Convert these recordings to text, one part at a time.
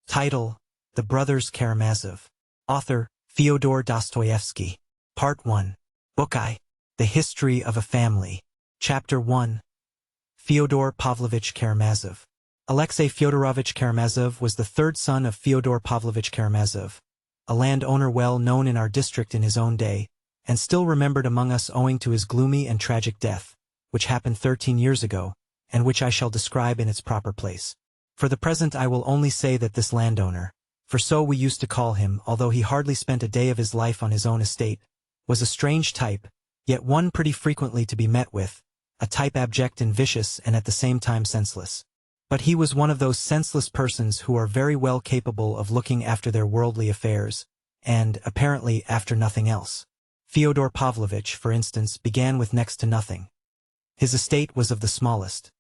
Title: The Brothers Karamazov. Author: Fyodor Dostoyevsky. Part 1. Book I. The History of a Family. Chapter 1. Fyodor Pavlovich Karamazov. Alexei Fyodorovich Karamazov was the third son of Fyodor Pavlovich Karamazov, a landowner well known in our district in his own day, and still remembered among us owing to his gloomy and tragic death, which happened 13 years ago, and which I shall describe in its proper place. For the present I will only say that this landowner, for so we used to call him, although he hardly spent a day of his life on his own estate, was a strange type, yet one pretty frequently to be met with, a type abject and vicious and at the same time senseless. But he was one of those senseless persons who are very well capable of looking after their worldly affairs, and, apparently, after nothing else. Fyodor Pavlovich, for instance, began with next to nothing. His estate was of the smallest.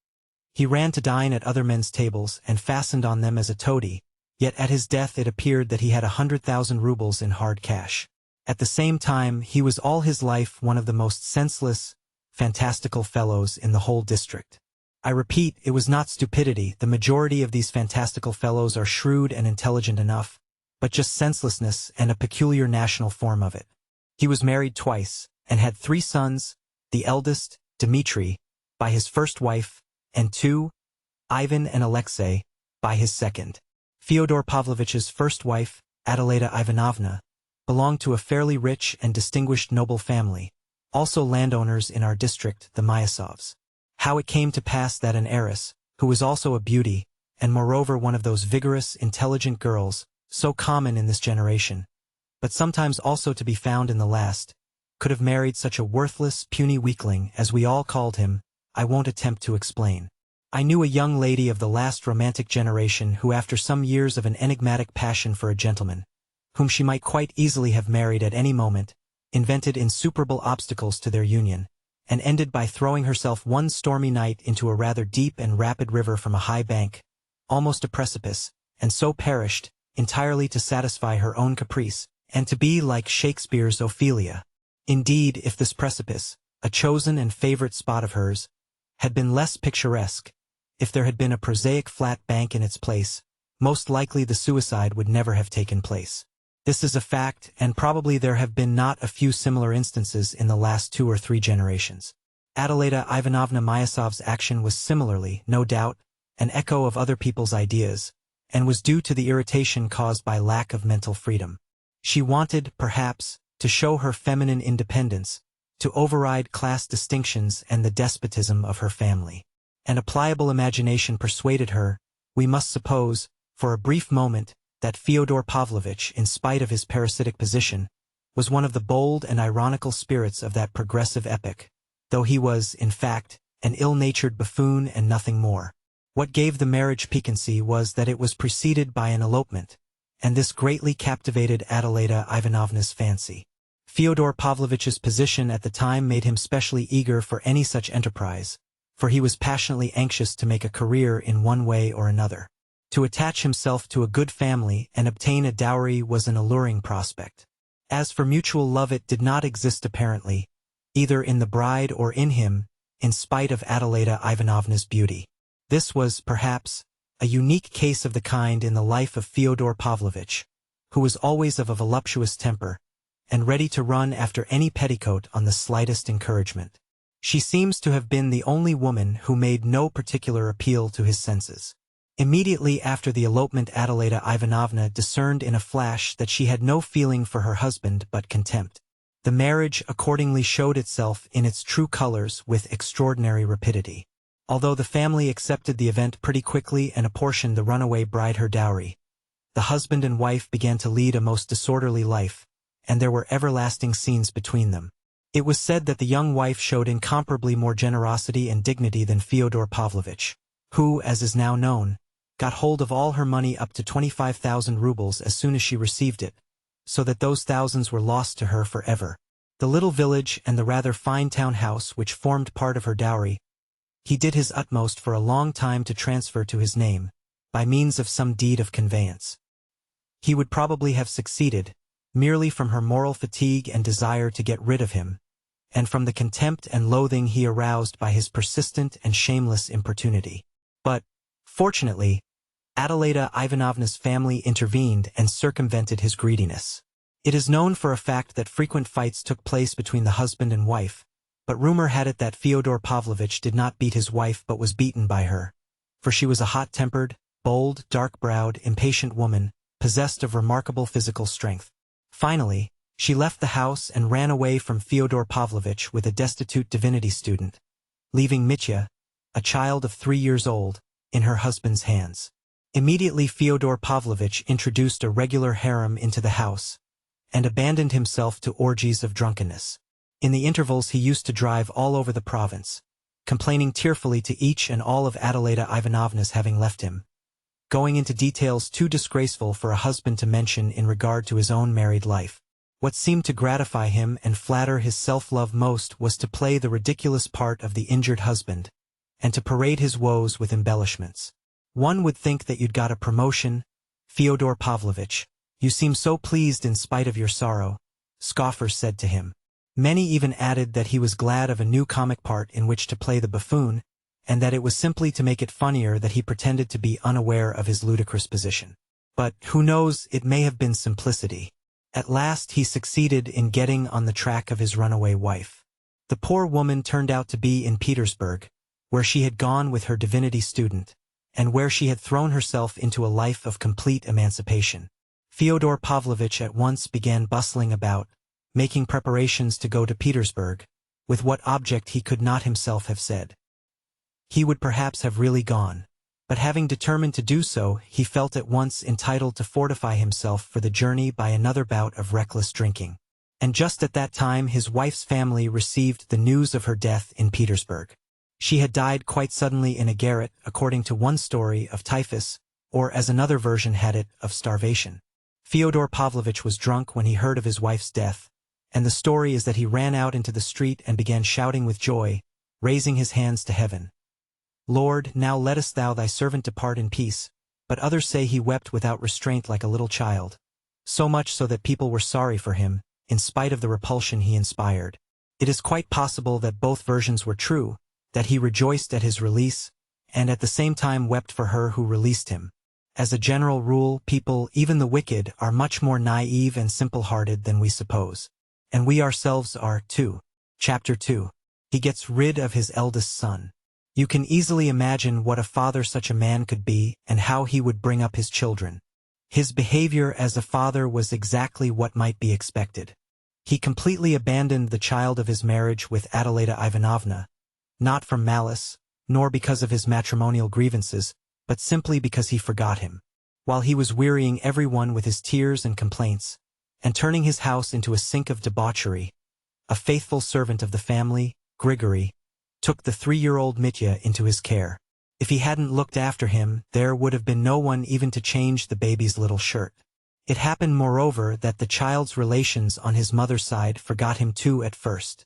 He ran to dine at other men's tables and fastened on them as a toady, yet at his death it appeared that he had 100,000 rubles in hard cash. At the same time, he was all his life one of the most senseless, fantastical fellows in the whole district. I repeat, it was not stupidity. The majority of these fantastical fellows are shrewd and intelligent enough, but just senselessness and a peculiar national form of it. He was married twice, and had 3 sons, the eldest, Dmitri, by his first wife, and 2, Ivan and Alexei, by his second. Fyodor Pavlovich's first wife, Adelaida Ivanovna, belonged to a fairly rich and distinguished noble family, also landowners in our district, the Myasovs. How it came to pass that an heiress, who was also a beauty, and moreover one of those vigorous, intelligent girls, so common in this generation, but sometimes also to be found in the last, could have married such a worthless, puny weakling, as we all called him, I won't attempt to explain. I knew a young lady of the last romantic generation who, after some years of an enigmatic passion for a gentleman, whom she might quite easily have married at any moment, invented insuperable obstacles to their union, and ended by throwing herself one stormy night into a rather deep and rapid river from a high bank, almost a precipice, and so perished, entirely to satisfy her own caprice, and to be like Shakespeare's Ophelia. Indeed, if this precipice, a chosen and favorite spot of hers, had been less picturesque, if there had been a prosaic flat bank in its place, most likely the suicide would never have taken place. This is a fact, and probably there have been not a few similar instances in the last 2 or 3 generations. Adelaida Ivanovna Myasov's action was similarly, no doubt, an echo of other people's ideas, and was due to the irritation caused by lack of mental freedom. She wanted, perhaps, to show her feminine independence, to override class distinctions and the despotism of her family. And a pliable imagination persuaded her, we must suppose, for a brief moment, that Fyodor Pavlovich, in spite of his parasitic position, was one of the bold and ironical spirits of that progressive epoch, though he was, in fact, an ill-natured buffoon and nothing more. What gave the marriage piquancy was that it was preceded by an elopement, and this greatly captivated Adelaida Ivanovna's fancy. Fyodor Pavlovich's position at the time made him specially eager for any such enterprise, for he was passionately anxious to make a career in one way or another. To attach himself to a good family and obtain a dowry was an alluring prospect. As for mutual love, it did not exist apparently, either in the bride or in him, in spite of Adelaida Ivanovna's beauty. This was, perhaps, a unique case of the kind in the life of Fyodor Pavlovich, who was always of a voluptuous temper, and ready to run after any petticoat on the slightest encouragement. She seems to have been the only woman who made no particular appeal to his senses. Immediately after the elopement, Adelaida Ivanovna discerned in a flash that she had no feeling for her husband but contempt. The marriage accordingly showed itself in its true colors with extraordinary rapidity. Although the family accepted the event pretty quickly and apportioned the runaway bride her dowry, the husband and wife began to lead a most disorderly life, and there were everlasting scenes between them. It was said that the young wife showed incomparably more generosity and dignity than Fyodor Pavlovich, who, as is now known, got hold of all her money up to 25,000 rubles as soon as she received it, so that those thousands were lost to her forever. The little village and the rather fine town house which formed part of her dowry, he did his utmost for a long time to transfer to his name, by means of some deed of conveyance. He would probably have succeeded, merely from her moral fatigue and desire to get rid of him, and from the contempt and loathing he aroused by his persistent and shameless importunity. But, fortunately, Adelaida Ivanovna's family intervened and circumvented his greediness. It is known for a fact that frequent fights took place between the husband and wife, but rumor had it that Fyodor Pavlovich did not beat his wife but was beaten by her, for she was a hot-tempered, bold, dark-browed, impatient woman, possessed of remarkable physical strength. Finally, she left the house and ran away from Fyodor Pavlovich with a destitute divinity student, leaving Mitya, a child of 3 years old, in her husband's hands. Immediately Fyodor Pavlovich introduced a regular harem into the house, and abandoned himself to orgies of drunkenness. In the intervals he used to drive all over the province, complaining tearfully to each and all of Adelaida Ivanovna's having left him, going into details too disgraceful for a husband to mention in regard to his own married life. What seemed to gratify him and flatter his self-love most was to play the ridiculous part of the injured husband, and to parade his woes with embellishments. "One would think that you'd got a promotion, Fyodor Pavlovich. You seem so pleased in spite of your sorrow," scoffers said to him. Many even added that he was glad of a new comic part in which to play the buffoon, and that it was simply to make it funnier that he pretended to be unaware of his ludicrous position. But, who knows, it may have been simplicity. At last he succeeded in getting on the track of his runaway wife. The poor woman turned out to be in Petersburg, where she had gone with her divinity student, and where she had thrown herself into a life of complete emancipation. Fyodor Pavlovich at once began bustling about, making preparations to go to Petersburg, with what object he could not himself have said. He would perhaps have really gone, but having determined to do so, he felt at once entitled to fortify himself for the journey by another bout of reckless drinking. And just at that time his wife's family received the news of her death in Petersburg. She had died quite suddenly in a garret, according to one story, of typhus, or as another version had it, of starvation. Fyodor Pavlovich was drunk when he heard of his wife's death, and the story is that he ran out into the street and began shouting with joy, raising his hands to heaven. "Lord, now lettest thou thy servant depart in peace," but others say he wept without restraint like a little child, so much so that people were sorry for him, in spite of the repulsion he inspired. It is quite possible that both versions were true, that he rejoiced at his release, and at the same time wept for her who released him. As a general rule, people, even the wicked, are much more naive and simple-hearted than we suppose. And we ourselves are, too. Chapter 2. He gets rid of his eldest son. You can easily imagine what a father such a man could be and how he would bring up his children. His behavior as a father was exactly what might be expected. He completely abandoned the child of his marriage with Adelaida Ivanovna, not from malice, nor because of his matrimonial grievances, but simply because he forgot him. While he was wearying everyone with his tears and complaints, and turning his house into a sink of debauchery, a faithful servant of the family, Grigory, took the 3-year-old Mitya into his care. If he hadn't looked after him, there would have been no one even to change the baby's little shirt. It happened, moreover, that the child's relations on his mother's side forgot him too at first.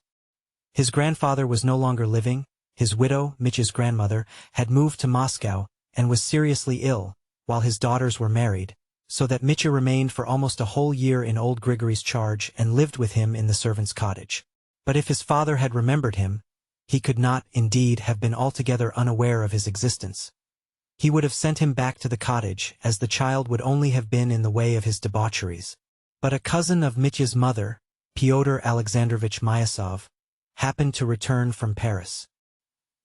His grandfather was no longer living, his widow, Mitya's grandmother, had moved to Moscow, and was seriously ill, while his daughters were married, so that Mitya remained for almost a whole year in old Grigory's charge and lived with him in the servant's cottage. But if his father had remembered him, he could not, indeed, have been altogether unaware of his existence. He would have sent him back to the cottage, as the child would only have been in the way of his debaucheries. But a cousin of Mitya's mother, Pyotr Alexandrovich Myasov, happened to return from Paris.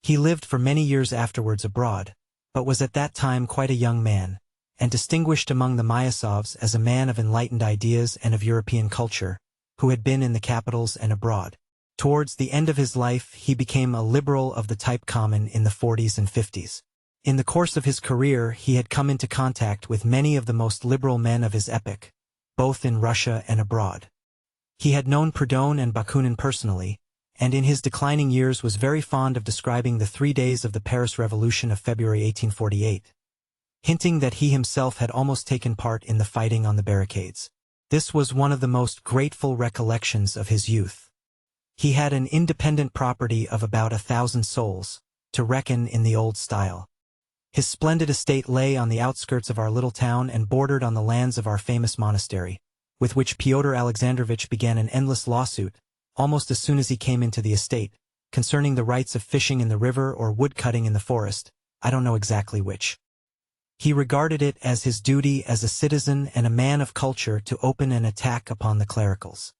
He lived for many years afterwards abroad, but was at that time quite a young man, and distinguished among the Myasovs as a man of enlightened ideas and of European culture, who had been in the capitals and abroad. Towards the end of his life he became a liberal of the type common in the 40s and 50s. In the course of his career he had come into contact with many of the most liberal men of his epoch, both in Russia and abroad. He had known Proudhon and Bakunin personally, and in his declining years was very fond of describing the 3 days of the Paris Revolution of February 1848, hinting that he himself had almost taken part in the fighting on the barricades. This was one of the most grateful recollections of his youth. He had an independent property of about 1,000 souls, to reckon in the old style. His splendid estate lay on the outskirts of our little town and bordered on the lands of our famous monastery, with which Pyotr Alexandrovich began an endless lawsuit, almost as soon as he came into the estate, concerning the rights of fishing in the river or wood-cutting in the forest, I don't know exactly which. He regarded it as his duty as a citizen and a man of culture to open an attack upon the clericals.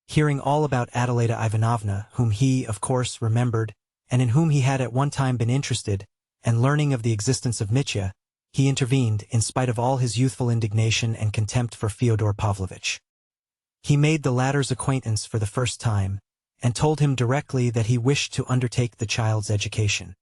Hearing all about Adelaida Ivanovna, whom he, of course, remembered, and in whom he had at one time been interested, and learning of the existence of Mitya, he intervened in spite of all his youthful indignation and contempt for Fyodor Pavlovitch. He made the latter's acquaintance for the first time, and told him directly that he wished to undertake the child's education.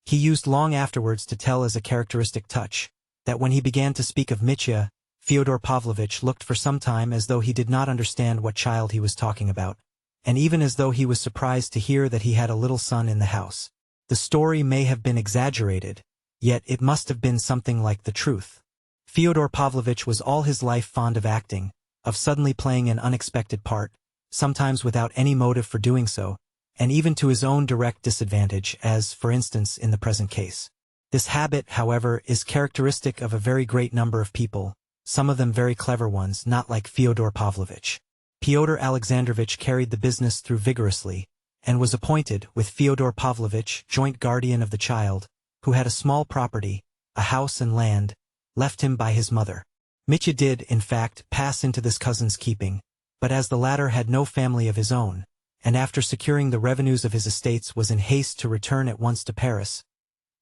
He used long afterwards to tell as a characteristic touch, that when he began to speak of Mitya, Fyodor Pavlovitch looked for some time as though he did not understand what child he was talking about, and even as though he was surprised to hear that he had a little son in the house. The story may have been exaggerated, yet it must have been something like the truth. Fyodor Pavlovitch was all his life fond of acting, of suddenly playing an unexpected part, sometimes without any motive for doing so, and even to his own direct disadvantage, as, for instance, in the present case. This habit, however, is characteristic of a very great number of people, some of them very clever ones, not like Fyodor Pavlovitch. Pyotr Alexandrovitch carried the business through vigorously, and was appointed, with Fyodor Pavlovitch, joint guardian of the child, who had a small property, a house and land, left him by his mother. Mitya did, in fact, pass into this cousin's keeping, but as the latter had no family of his own, and after securing the revenues of his estates was in haste to return at once to Paris,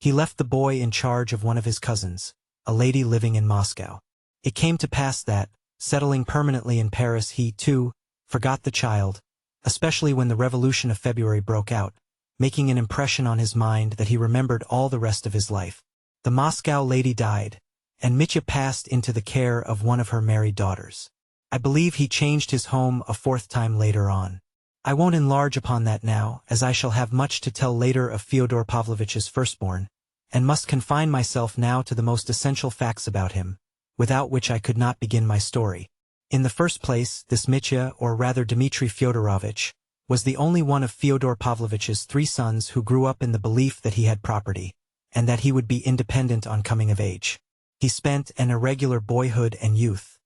he left the boy in charge of one of his cousins, a lady living in Moscow. It came to pass that, settling permanently in Paris, he, too, forgot the child, especially when the Revolution of February broke out, making an impression on his mind that he remembered all the rest of his life. The Moscow lady died, and Mitya passed into the care of one of her married daughters. I believe he changed his home a fourth time later on. I won't enlarge upon that now, as I shall have much to tell later of Fyodor Pavlovitch's firstborn, and must confine myself now to the most essential facts about him, without which I could not begin my story. In the first place, this Mitya, or rather Dmitri Fyodorovitch, was the only one of Fyodor Pavlovitch's 3 sons who grew up in the belief that he had property, and that he would be independent on coming of age. He spent an irregular boyhood and youth.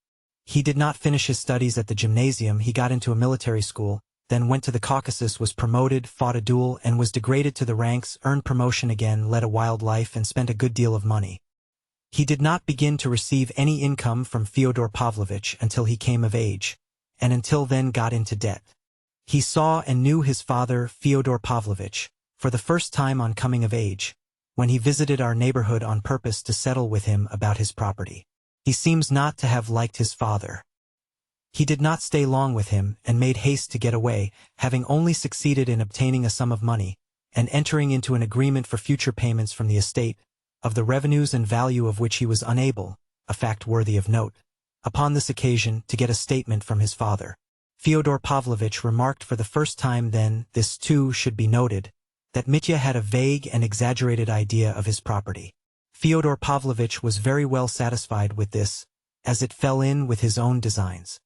He did not finish his studies at the gymnasium. He got into a military school, then went to the Caucasus, was promoted, fought a duel, and was degraded to the ranks, earned promotion again, led a wild life, and spent a good deal of money. He did not begin to receive any income from Fyodor Pavlovitch until he came of age, and until then got into debt. He saw and knew his father, Fyodor Pavlovitch, for the first time on coming of age, when he visited our neighborhood on purpose to settle with him about his property. He seems not to have liked his father. He did not stay long with him, and made haste to get away, having only succeeded in obtaining a sum of money, and entering into an agreement for future payments from the estate, of the revenues and value of which he was unable, a fact worthy of note, upon this occasion, to get a statement from his father. Fyodor Pavlovitch remarked for the first time then, this too should be noted, that Mitya had a vague and exaggerated idea of his property. Fyodor Pavlovitch was very well satisfied with this, as it fell in with his own designs.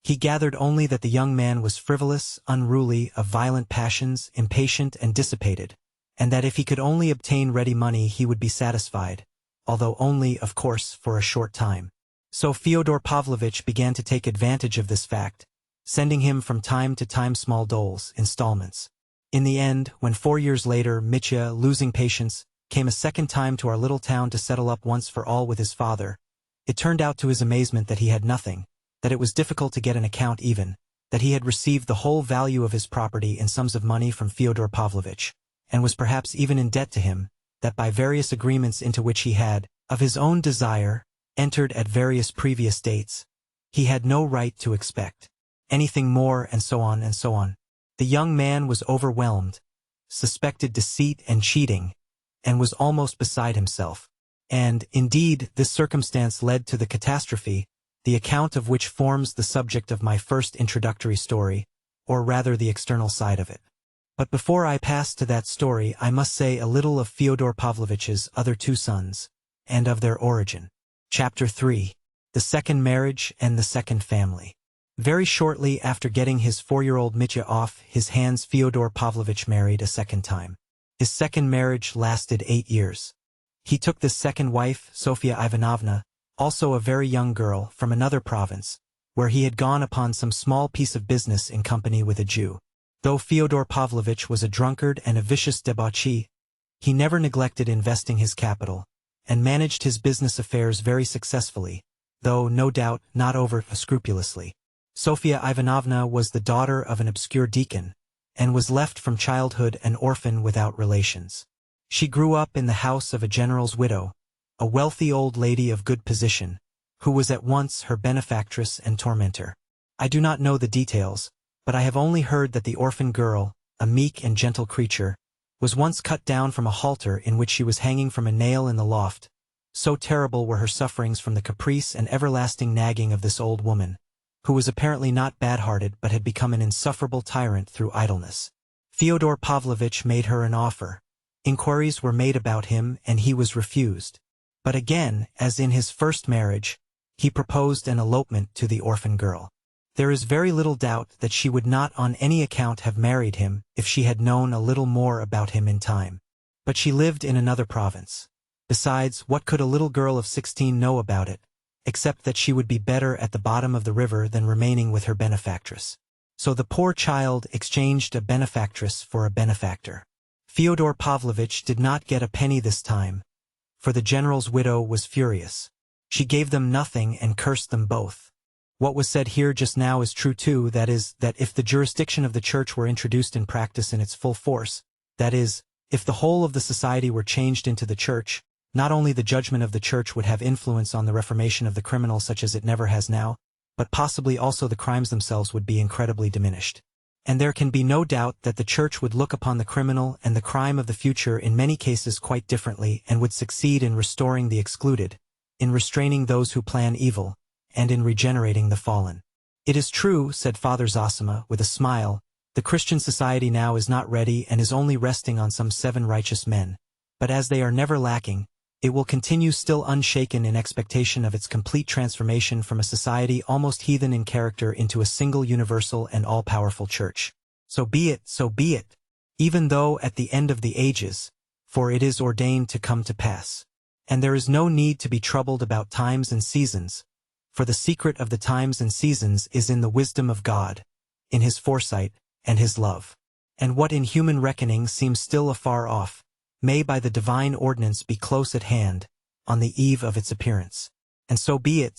He gathered only that the young man was frivolous, unruly, of violent passions, impatient and dissipated, and that if he could only obtain ready money he would be satisfied, although only, of course, for a short time. So Fyodor Pavlovitch began to take advantage of this fact, sending him from time to time small doles, installments. In the end, when 4 years later Mitya, losing patience, came a second time to our little town to settle up once for all with his father, it turned out to his amazement that he had nothing, that it was difficult to get an account even, that he had received the whole value of his property in sums of money from Fyodor Pavlovitch, and was perhaps even in debt to him, that by various agreements into which he had, of his own desire, entered at various previous dates, he had no right to expect anything more, and so on and so on. The young man was overwhelmed, suspected deceit and cheating, and was almost beside himself. And, indeed, this circumstance led to the catastrophe, the account of which forms the subject of my first introductory story, or rather the external side of it. But before I pass to that story I must say a little of Fyodor Pavlovitch's other 2 sons, and of their origin. Chapter 3. The Second Marriage and the Second Family. Very shortly after getting his 4-year-old Mitya off his hands, Fyodor Pavlovitch married a second time. His second marriage lasted 8 years. He took this second wife, Sofia Ivanovna, also a very young girl, from another province, where he had gone upon some small piece of business in company with a Jew. Though Fyodor Pavlovitch was a drunkard and a vicious debauchee, he never neglected investing his capital, and managed his business affairs very successfully, though, no doubt, not over-scrupulously. Sofia Ivanovna was the daughter of an obscure deacon, and was left from childhood an orphan without relations. She grew up in the house of a general's widow, a wealthy old lady of good position, who was at once her benefactress and tormentor. I do not know the details, but I have only heard that the orphan girl, a meek and gentle creature, was once cut down from a halter in which she was hanging from a nail in the loft. So terrible were her sufferings from the caprice and everlasting nagging of this old woman, who was apparently not bad-hearted but had become an insufferable tyrant through idleness. Fyodor Pavlovitch made her an offer. Inquiries were made about him and he was refused. But again, as in his first marriage, he proposed an elopement to the orphan girl. There is very little doubt that she would not on any account have married him if she had known a little more about him in time. But she lived in another province. Besides, what could a little girl of 16 know about it, except that she would be better at the bottom of the river than remaining with her benefactress? So the poor child exchanged a benefactress for a benefactor. Fyodor Pavlovitch did not get a penny this time, for the general's widow was furious. She gave them nothing and cursed them both. What was said here just now is true too, that is, that if the jurisdiction of the church were introduced in practice in its full force, that is, if the whole of the society were changed into the church, not only the judgment of the church would have influence on the reformation of the criminal such as it never has now, but possibly also the crimes themselves would be incredibly diminished. And there can be no doubt that the church would look upon the criminal and the crime of the future in many cases quite differently and would succeed in restoring the excluded, in restraining those who plan evil, and in regenerating the fallen. It is true, said Father Zosima with a smile, the Christian society now is not ready and is only resting on some 7 righteous men, but as they are never lacking, it will continue still unshaken in expectation of its complete transformation from a society almost heathen in character into a single universal and all-powerful church. So be it, even though at the end of the ages, for it is ordained to come to pass. And there is no need to be troubled about times and seasons, for the secret of the times and seasons is in the wisdom of God, in his foresight, and his love. And what in human reckoning seems still afar off, may by the divine ordinance be close at hand, on the eve of its appearance. And so be it.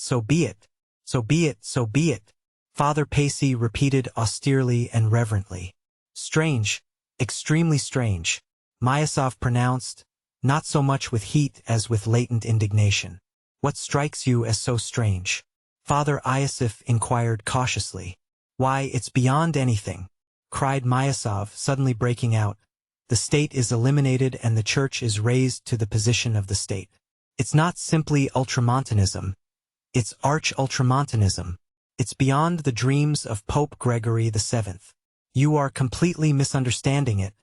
Father Pacey repeated austerely and reverently. Strange, extremely strange, Myasov pronounced, not so much with heat as with latent indignation. What strikes you as so strange? Father Iosif inquired cautiously. Why, it's beyond anything, cried Myasov, suddenly breaking out. The state is eliminated and the church is raised to the position of the state. It's not simply ultramontanism. It's arch-ultramontanism. It's beyond the dreams of Pope Gregory VII. You are completely misunderstanding it,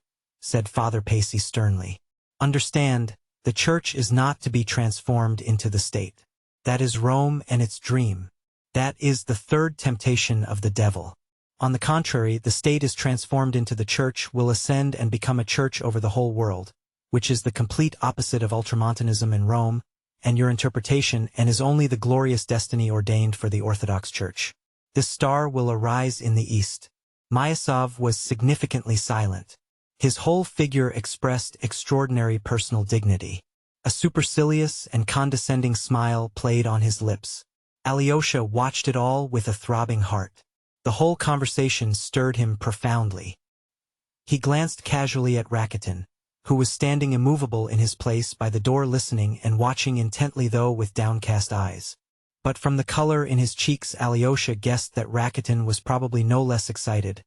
said Father Pacey sternly. Understand, the church is not to be transformed into the state. That is Rome and its dream. That is the third temptation of the devil. On the contrary, the state is transformed into the church, will ascend and become a church over the whole world, which is the complete opposite of ultramontanism in Rome, and your interpretation, and is only the glorious destiny ordained for the Orthodox Church. This star will arise in the east. Myasov was significantly silent. His whole figure expressed extraordinary personal dignity. A supercilious and condescending smile played on his lips. Alyosha watched it all with a throbbing heart. The whole conversation stirred him profoundly. He glanced casually at Rakitin, who was standing immovable in his place by the door listening and watching intently though with downcast eyes. But from the color in his cheeks Alyosha guessed that Rakitin was probably no less excited,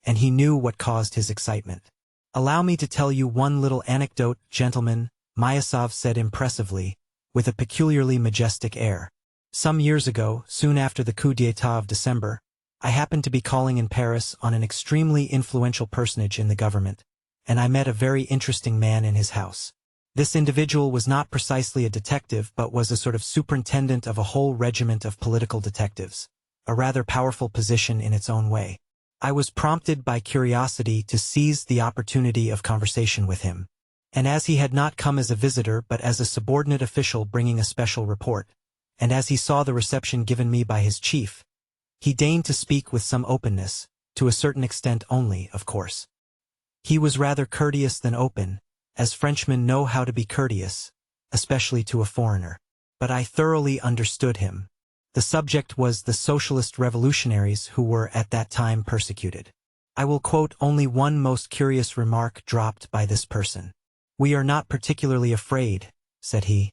and he knew what caused his excitement. Allow me to tell you one little anecdote, gentlemen, Myasov said impressively, with a peculiarly majestic air. Some years ago, soon after the coup d'état of December, I happened to be calling in Paris on an extremely influential personage in the government, and I met a very interesting man in his house. This individual was not precisely a detective but was a sort of superintendent of a whole regiment of political detectives, a rather powerful position in its own way. I was prompted by curiosity to seize the opportunity of conversation with him, and as he had not come as a visitor but as a subordinate official bringing a special report, and as he saw the reception given me by his chief, he deigned to speak with some openness, to a certain extent only, of course. He was rather courteous than open, as Frenchmen know how to be courteous, especially to a foreigner. But I thoroughly understood him. The subject was the socialist revolutionaries who were at that time persecuted. I will quote only one most curious remark dropped by this person. "We are not particularly afraid," said he,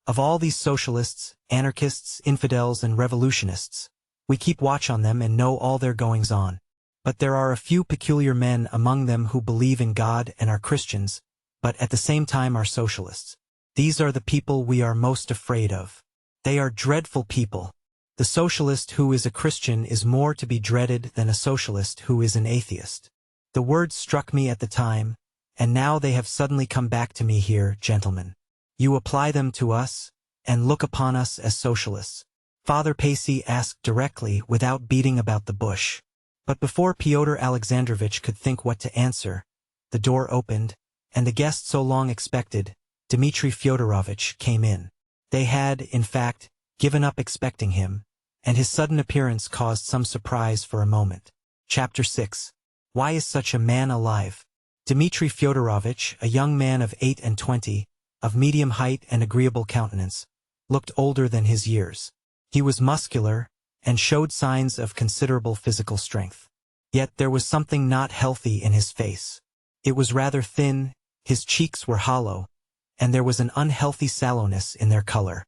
"of all these socialists, anarchists, infidels, and revolutionists. We keep watch on them and know all their goings-on. But there are a few peculiar men among them who believe in God and are Christians, but at the same time are socialists. These are the people we are most afraid of. They are dreadful people. The socialist who is a Christian is more to be dreaded than a socialist who is an atheist." The words struck me at the time, and now they have suddenly come back to me here, gentlemen. You apply them to us, and look upon us as socialists. Father Pacey asked directly, without beating about the bush. But before Pyotr Alexandrovitch could think what to answer, the door opened, and the guest so long expected, Dmitri Fyodorovitch, came in. They had, in fact, given up expecting him, and his sudden appearance caused some surprise for a moment. Chapter 6. Why is such a man alive? Dmitri Fyodorovitch, a young man of 28, of medium height and agreeable countenance, looked older than his years. He was muscular, and showed signs of considerable physical strength. Yet there was something not healthy in his face. It was rather thin, his cheeks were hollow, and there was an unhealthy sallowness in their color.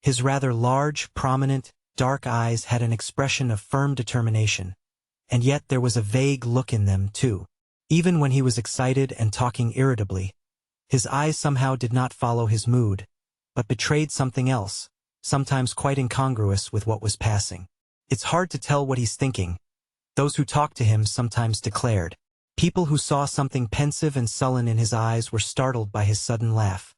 His rather large, prominent, dark eyes had an expression of firm determination, and yet there was a vague look in them, too. Even when he was excited and talking irritably, his eyes somehow did not follow his mood, but betrayed something else, sometimes quite incongruous with what was passing. "It's hard to tell what he's thinking," those who talked to him sometimes declared. People who saw something pensive and sullen in his eyes were startled by his sudden laugh,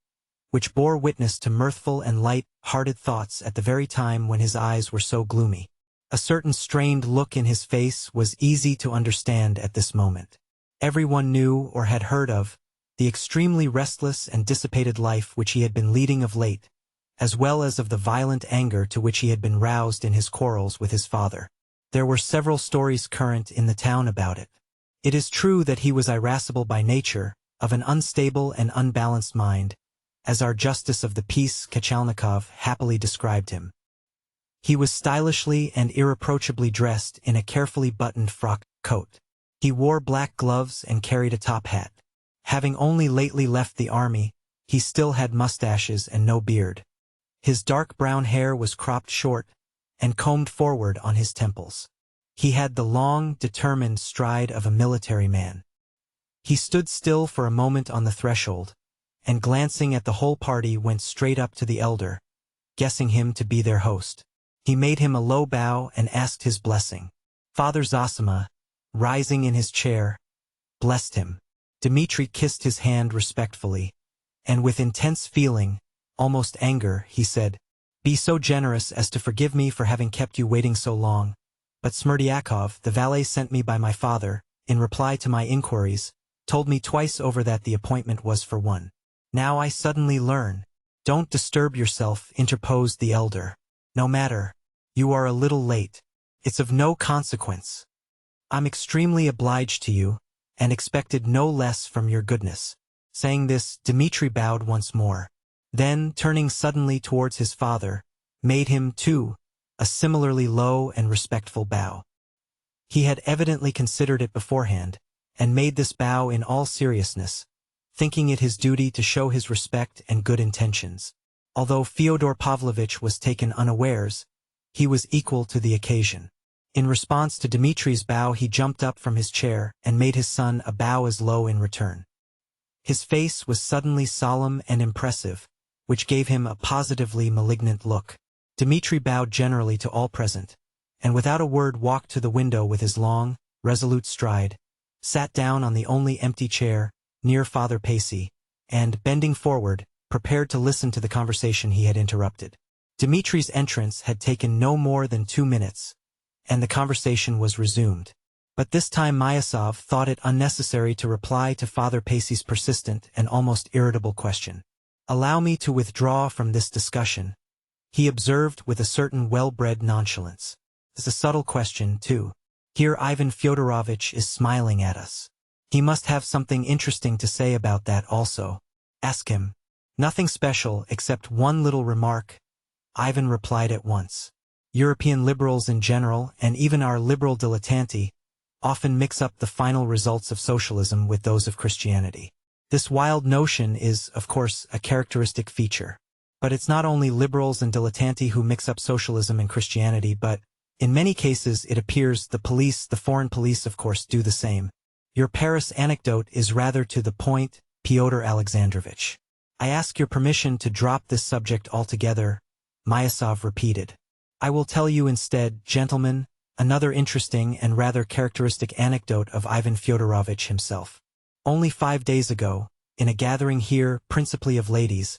which bore witness to mirthful and light-hearted thoughts at the very time when his eyes were so gloomy. A certain strained look in his face was easy to understand at this moment. Everyone knew or had heard of the extremely restless and dissipated life which he had been leading of late, as well as of the violent anger to which he had been roused in his quarrels with his father. There were several stories current in the town about it. It is true that he was irascible by nature, of an unstable and unbalanced mind, as our Justice of the Peace Kachalnikov happily described him. He was stylishly and irreproachably dressed in a carefully buttoned frock coat. He wore black gloves and carried a top hat. Having only lately left the army, he still had mustaches and no beard. His dark brown hair was cropped short and combed forward on his temples. He had the long, determined stride of a military man. He stood still for a moment on the threshold, and glancing at the whole party went straight up to the elder, guessing him to be their host. He made him a low bow and asked his blessing. Father Zosima, rising in his chair, blessed him. Dmitri kissed his hand respectfully, and with intense feeling, almost anger, he said, "Be so generous as to forgive me for having kept you waiting so long, but Smerdyakov, the valet sent me by my father, in reply to my inquiries, told me twice over that the appointment was for one. Now I suddenly learn." "Don't disturb yourself," interposed the elder. "No matter. You are a little late. It's of no consequence. I'm extremely obliged to you, and expected no less from your goodness." Saying this, Dmitri bowed once more. Then, turning suddenly towards his father, made him, too, a similarly low and respectful bow. He had evidently considered it beforehand, and made this bow in all seriousness, thinking it his duty to show his respect and good intentions. Although Fyodor Pavlovitch was taken unawares, he was equal to the occasion. In response to Dmitri's bow, he jumped up from his chair and made his son a bow as low in return. His face was suddenly solemn and impressive, which gave him a positively malignant look. Dmitri bowed generally to all present, and without a word walked to the window with his long, resolute stride, sat down on the only empty chair, near Father Pacey, and, bending forward, prepared to listen to the conversation he had interrupted. Dmitri's entrance had taken no more than 2 minutes, and the conversation was resumed. But this time Myasov thought it unnecessary to reply to Father Pacey's persistent and almost irritable question. "Allow me to withdraw from this discussion," he observed with a certain well-bred nonchalance. "It's a subtle question, too. Here Ivan Fyodorovitch is smiling at us. He must have something interesting to say about that also. Ask him." Nothing special except one little remark, Ivan replied at once. European liberals in general, and even our liberal dilettanti, often mix up the final results of socialism with those of Christianity. This wild notion is, of course, a characteristic feature. But it's not only liberals and dilettanti who mix up socialism and Christianity, but, in many cases it appears, the police, the foreign police of course, do the same. Your Paris anecdote is rather to the point, Pyotr Alexandrovich. I ask your permission to drop this subject altogether, Myasov repeated. I will tell you instead, gentlemen, another interesting and rather characteristic anecdote of Ivan Fyodorovich himself. Only 5 days ago, in a gathering here, principally of ladies,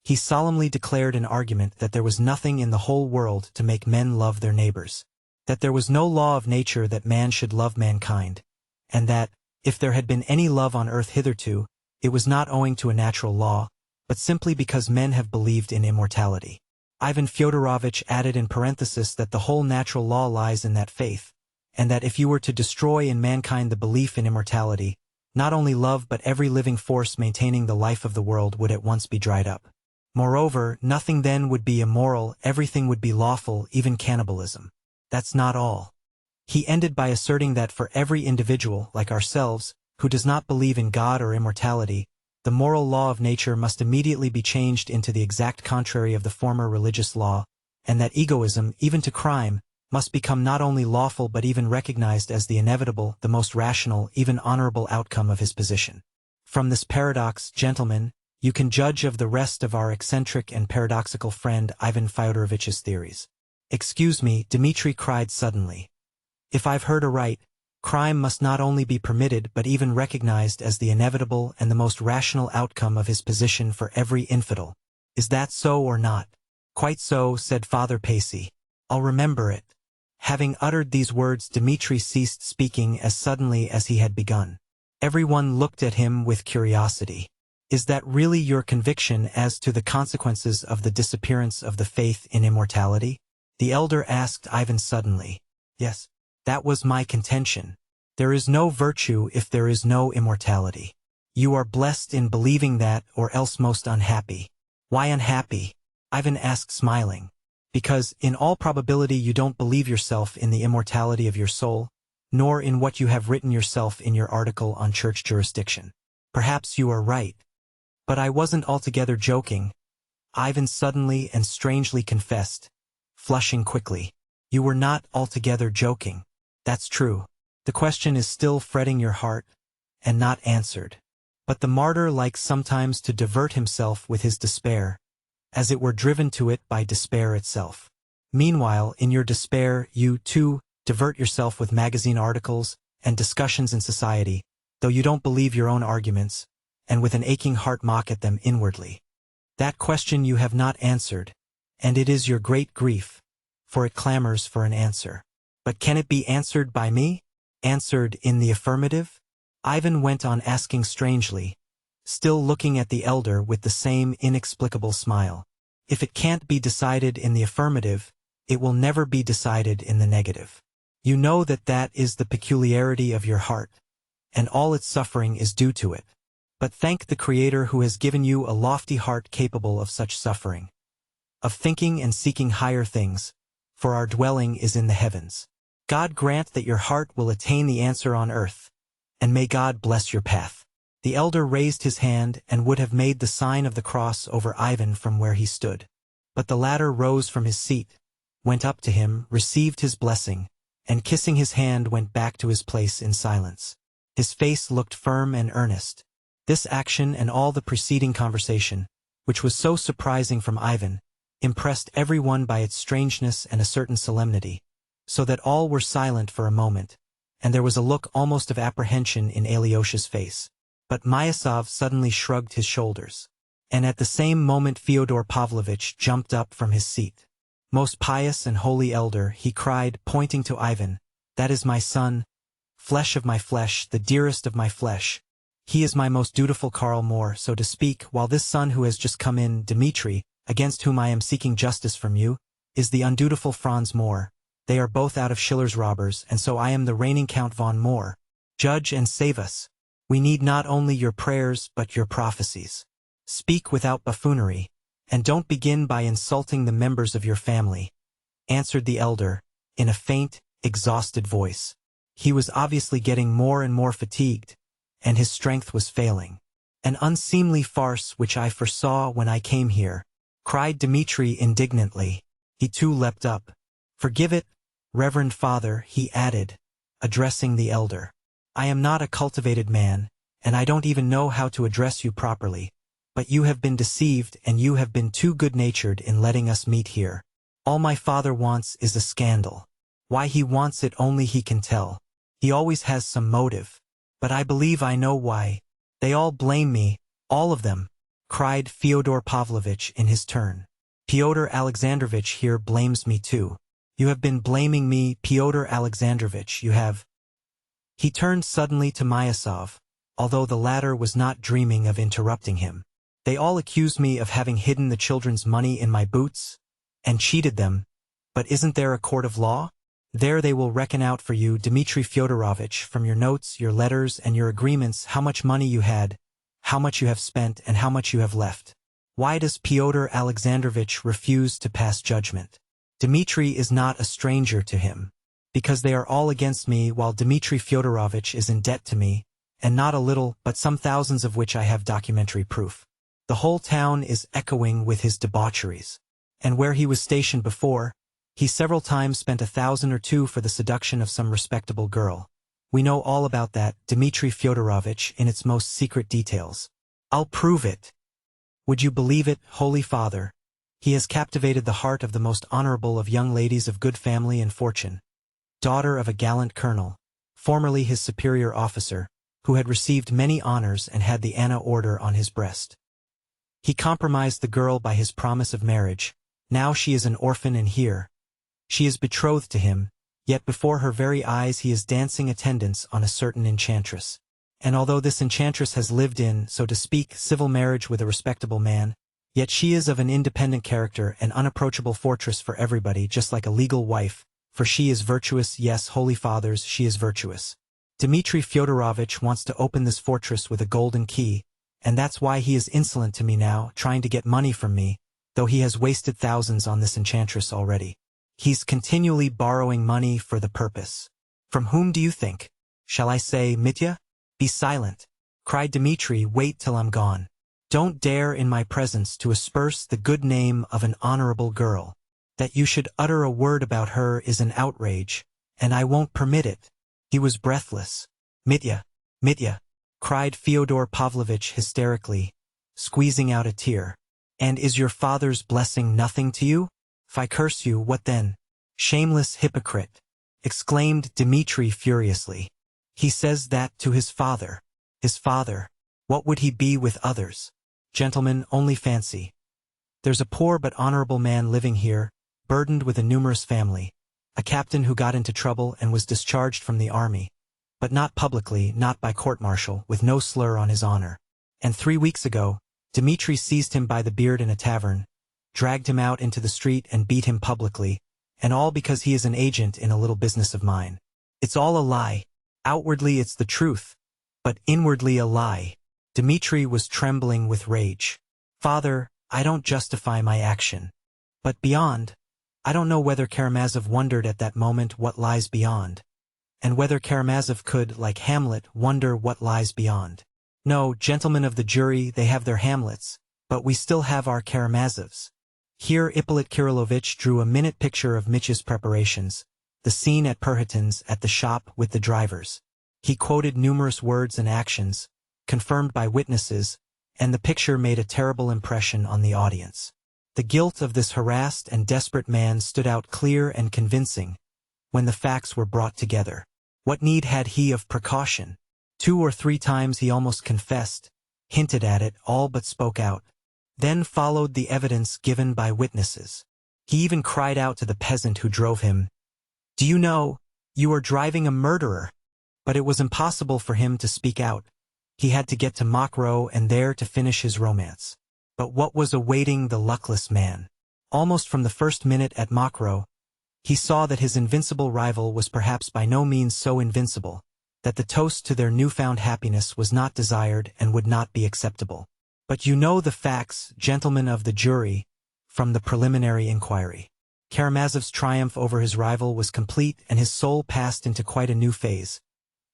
he solemnly declared in argument that there was nothing in the whole world to make men love their neighbors, that there was no law of nature that man should love mankind, and that, if there had been any love on earth hitherto, it was not owing to a natural law, but simply because men have believed in immortality. Ivan Fyodorovich added in parenthesis that the whole natural law lies in that faith, and that if you were to destroy in mankind the belief in immortality, not only love but every living force maintaining the life of the world would at once be dried up. Moreover, nothing then would be immoral, everything would be lawful, even cannibalism. That's not all. He ended by asserting that for every individual, like ourselves, who does not believe in God or immortality, the moral law of nature must immediately be changed into the exact contrary of the former religious law, and that egoism, even to crime, must become not only lawful but even recognized as the inevitable, the most rational, even honorable outcome of his position. From this paradox, gentlemen, you can judge of the rest of our eccentric and paradoxical friend Ivan Fyodorovich's theories. Excuse me, Dmitri cried suddenly. If I've heard aright, crime must not only be permitted but even recognized as the inevitable and the most rational outcome of his position for every infidel. Is that so or not? Quite so, said Father Pacey. I'll remember it. Having uttered these words, Dmitri ceased speaking as suddenly as he had begun. Everyone looked at him with curiosity. Is that really your conviction as to the consequences of the disappearance of the faith in immortality? The elder asked Ivan suddenly. Yes. That was my contention. There is no virtue if there is no immortality. You are blessed in believing that, or else most unhappy. Why unhappy? Ivan asked smiling. Because, in all probability, you don't believe yourself in the immortality of your soul, nor in what you have written yourself in your article on church jurisdiction. Perhaps you are right. But I wasn't altogether joking, Ivan suddenly and strangely confessed, flushing quickly. You were not altogether joking. That's true. The question is still fretting your heart, and not answered. But the martyr likes sometimes to divert himself with his despair, as it were driven to it by despair itself. Meanwhile, in your despair, you, too, divert yourself with magazine articles and discussions in society, though you don't believe your own arguments, and with an aching heart mock at them inwardly. That question you have not answered, and it is your great grief, for it clamors for an answer. But can it be answered by me? Answered in the affirmative? Ivan went on asking strangely, still looking at the elder with the same inexplicable smile. If it can't be decided in the affirmative, it will never be decided in the negative. You know that that is the peculiarity of your heart, and all its suffering is due to it. But thank the Creator who has given you a lofty heart capable of such suffering, of thinking and seeking higher things, for our dwelling is in the heavens. God grant that your heart will attain the answer on earth, and may God bless your path. The elder raised his hand and would have made the sign of the cross over Ivan from where he stood. But the latter rose from his seat, went up to him, received his blessing, and kissing his hand went back to his place in silence. His face looked firm and earnest. This action and all the preceding conversation, which was so surprising from Ivan, impressed everyone by its strangeness and a certain solemnity, so that all were silent for a moment, and there was a look almost of apprehension in Alyosha's face. But Myasov suddenly shrugged his shoulders. And at the same moment Fyodor Pavlovitch jumped up from his seat. Most pious and holy elder, he cried, pointing to Ivan, that is my son, flesh of my flesh, the dearest of my flesh. He is my most dutiful Karl Moore, so to speak, while this son who has just come in, Dmitri, against whom I am seeking justice from you, is the undutiful Franz Moore. They are both out of Schiller's robbers, and so I am the reigning Count von Moore. Judge and save us. We need not only your prayers but your prophecies. Speak without buffoonery, and don't begin by insulting the members of your family, answered the elder, in a faint, exhausted voice. He was obviously getting more and more fatigued, and his strength was failing. An unseemly farce which I foresaw when I came here, cried Dmitri indignantly. He too leapt up. Forgive it, Reverend Father, he added, addressing the elder. I am not a cultivated man, and I don't even know how to address you properly, but you have been deceived and you have been too good-natured in letting us meet here. All my father wants is a scandal. Why he wants it only he can tell. He always has some motive. But I believe I know why. They all blame me, all of them, cried Fyodor Pavlovitch in his turn. Pyotr Alexandrovitch here blames me too. You have been blaming me, Pyotr Alexandrovitch, you have. He turned suddenly to Myasov, although the latter was not dreaming of interrupting him. They all accuse me of having hidden the children's money in my boots, and cheated them, but isn't there a court of law? There they will reckon out for you, Dmitri Fyodorovitch, from your notes, your letters, and your agreements how much money you had, how much you have spent, and how much you have left. Why does Pyotr Alexandrovitch refuse to pass judgment? Dmitri is not a stranger to him. Because they are all against me while Dmitri Fyodorovitch is in debt to me, and not a little, but some thousands of which I have documentary proof. The whole town is echoing with his debaucheries. And where he was stationed before, he several times spent 1,000 or 2 for the seduction of some respectable girl. We know all about that, Dmitri Fyodorovitch, in its most secret details. I'll prove it. Would you believe it, Holy Father? He has captivated the heart of the most honorable of young ladies of good family and fortune, daughter of a gallant colonel, formerly his superior officer, who had received many honors and had the Anna Order on his breast. He compromised the girl by his promise of marriage. Now she is an orphan and here. She is betrothed to him, yet before her very eyes he is dancing attendance on a certain enchantress. And although this enchantress has lived in, so to speak, civil marriage with a respectable man, yet she is of an independent character, an unapproachable fortress for everybody, just like a legal wife, for she is virtuous. Yes, Holy Fathers, she is virtuous. Dmitri Fyodorovitch wants to open this fortress with a golden key, and that's why he is insolent to me now, trying to get money from me, though he has wasted thousands on this enchantress already. He's continually borrowing money for the purpose. From whom do you think? Shall I say, Mitya? Be silent, cried Dmitri. Wait till I'm gone. Don't dare in my presence to asperse the good name of an honorable girl. That you should utter a word about her is an outrage, and I won't permit it. He was breathless. Mitya, Mitya, cried Fyodor Pavlovitch hysterically, squeezing out a tear. And is your father's blessing nothing to you? If I curse you, what then? Shameless hypocrite, exclaimed Dmitri furiously. He says that to his father. His father, what would he be with others? Gentlemen, only fancy. There's a poor but honorable man living here, burdened with a numerous family, a captain who got into trouble and was discharged from the army, but not publicly, not by court-martial, with no slur on his honor. And 3 weeks ago, Dmitri seized him by the beard in a tavern, dragged him out into the street and beat him publicly, and all because he is an agent in a little business of mine. It's all a lie. Outwardly it's the truth, but inwardly a lie. Dmitri was trembling with rage. Father, I don't justify my action. But beyond, I don't know whether Karamazov wondered at that moment what lies beyond, and whether Karamazov could, like Hamlet, wonder what lies beyond. No, gentlemen of the jury, they have their Hamlets, but we still have our Karamazovs. Here Ippolit Kirillovitch drew a minute picture of Mitya's preparations, the scene at Perhatin's at the shop with the drivers. He quoted numerous words and actions, confirmed by witnesses, and the picture made a terrible impression on the audience. The guilt of this harassed and desperate man stood out clear and convincing when the facts were brought together. What need had he of precaution? 2 or 3 times he almost confessed, hinted at it, all but spoke out. Then followed the evidence given by witnesses. He even cried out to the peasant who drove him, "Do you know, you are driving a murderer?" But it was impossible for him to speak out. He had to get to Mokroe and there to finish his romance. But what was awaiting the luckless man? Almost from the first minute at Mokroe, he saw that his invincible rival was perhaps by no means so invincible, that the toast to their newfound happiness was not desired and would not be acceptable. But you know the facts, gentlemen of the jury, from the preliminary inquiry. Karamazov's triumph over his rival was complete, and his soul passed into quite a new phase,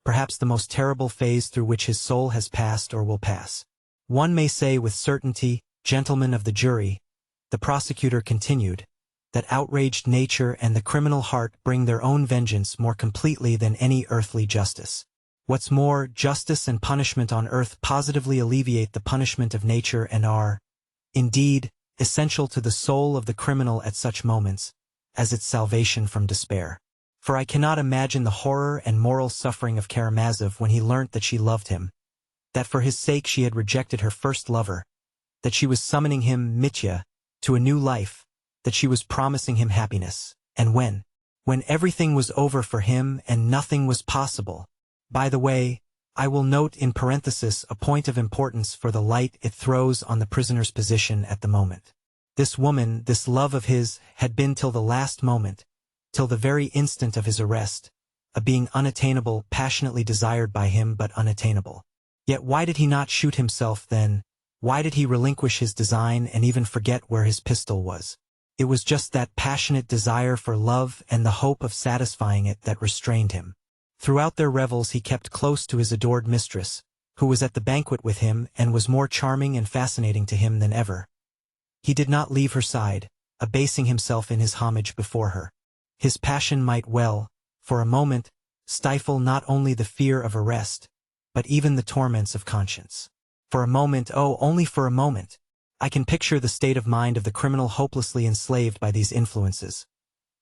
perhaps the most terrible phase through which his soul has passed or will pass. One may say with certainty, gentlemen of the jury, the prosecutor continued, that outraged nature and the criminal heart bring their own vengeance more completely than any earthly justice. What's more, justice and punishment on earth positively alleviate the punishment of nature and are, indeed, essential to the soul of the criminal at such moments, as its salvation from despair. For I cannot imagine the horror and moral suffering of Karamazov when he learnt that she loved him, that for his sake she had rejected her first lover, that she was summoning him, Mitya, to a new life, that she was promising him happiness, and when everything was over for him and nothing was possible. By the way, I will note in parenthesis a point of importance for the light it throws on the prisoner's position at the moment. This woman, this love of his, had been till the last moment, till the very instant of his arrest, a being unattainable, passionately desired by him but unattainable. Yet why did he not shoot himself then? Why did he relinquish his design and even forget where his pistol was? It was just that passionate desire for love and the hope of satisfying it that restrained him. Throughout their revels he kept close to his adored mistress, who was at the banquet with him and was more charming and fascinating to him than ever. He did not leave her side, abasing himself in his homage before her. His passion might well, for a moment, stifle not only the fear of arrest, but even the torments of conscience. For a moment, oh, only for a moment, I can picture the state of mind of the criminal hopelessly enslaved by these influences.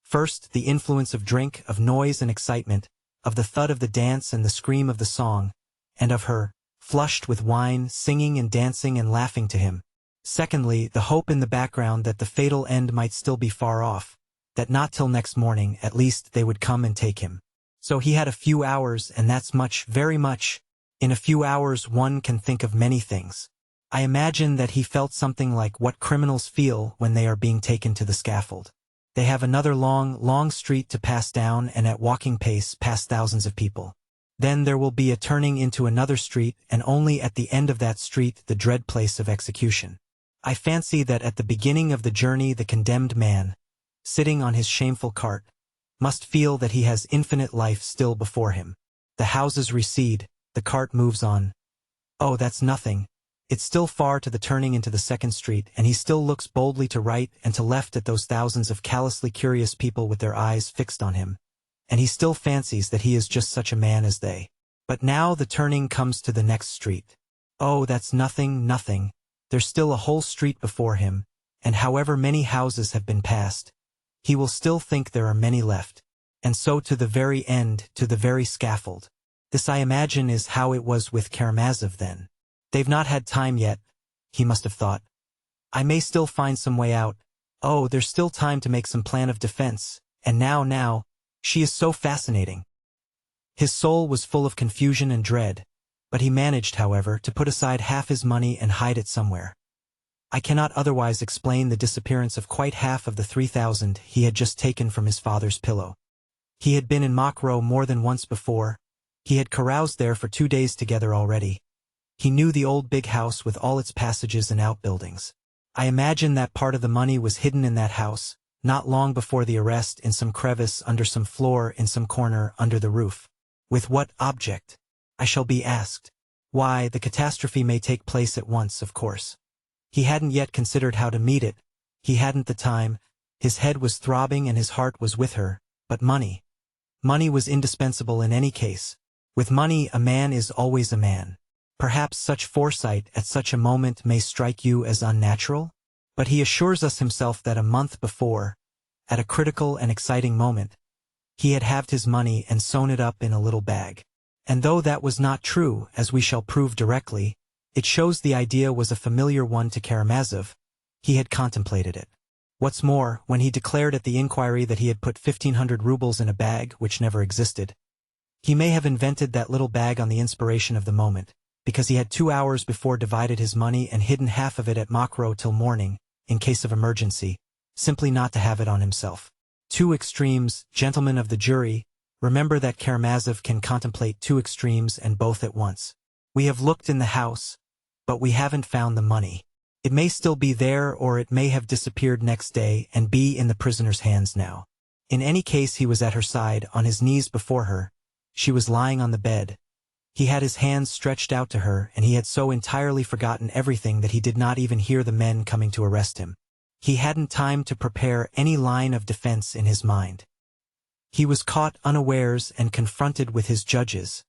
First, the influence of drink, of noise and excitement, of the thud of the dance and the scream of the song, and of her, flushed with wine, singing and dancing and laughing to him. Secondly, the hope in the background that the fatal end might still be far off, that not till next morning, at least, they would come and take him. So he had a few hours, and that's much, very much. In a few hours one can think of many things. I imagine that he felt something like what criminals feel when they are being taken to the scaffold. They have another long, long street to pass down and at walking pace pass thousands of people. Then there will be a turning into another street, and only at the end of that street the dread place of execution. I fancy that at the beginning of the journey the condemned man, sitting on his shameful cart, must feel that he has infinite life still before him. The houses recede, the cart moves on. Oh, that's nothing. It's still far to the turning into the second street, and he still looks boldly to right and to left at those thousands of callously curious people with their eyes fixed on him, and he still fancies that he is just such a man as they. But now the turning comes to the next street. Oh, that's nothing, nothing. There's still a whole street before him, and however many houses have been passed, he will still think there are many left. And so to the very end, to the very scaffold. This, I imagine, is how it was with Karamazov then. They've not had time yet, he must have thought. I may still find some way out. Oh, there's still time to make some plan of defense. And now, she is so fascinating. His soul was full of confusion and dread, but he managed, however, to put aside half his money and hide it somewhere. I cannot otherwise explain the disappearance of quite half of the 3,000 he had just taken from his father's pillow. He had been in Mokroe more than once before. He had caroused there for 2 days together already. He knew the old big house with all its passages and outbuildings. I imagine that part of the money was hidden in that house, not long before the arrest, in some crevice, under some floor, in some corner, under the roof. With what object? I shall be asked. Why, the catastrophe may take place at once, of course. He hadn't yet considered how to meet it. He hadn't the time. His head was throbbing and his heart was with her. But money. Money was indispensable in any case. With money a man is always a man. Perhaps such foresight at such a moment may strike you as unnatural? But he assures us himself that a month before, at a critical and exciting moment, he had halved his money and sewn it up in a little bag. And though that was not true, as we shall prove directly, it shows the idea was a familiar one to Karamazov. He had contemplated it. What's more, when he declared at the inquiry that he had put 1,500 rubles in a bag which never existed, he may have invented that little bag on the inspiration of the moment, because he had 2 hours before divided his money and hidden half of it at Mokroe till morning, in case of emergency, simply not to have it on himself. Two extremes, gentlemen of the jury, remember that Karamazov can contemplate two extremes and both at once. We have looked in the house. but we haven't found the money. It may still be there, or it may have disappeared next day and be in the prisoner's hands now. In any case, he was at her side, on his knees before her. She was lying on the bed. He had his hands stretched out to her, and he had so entirely forgotten everything that he did not even hear the men coming to arrest him. He hadn't time to prepare any line of defense in his mind. He was caught unawares and confronted with his judges,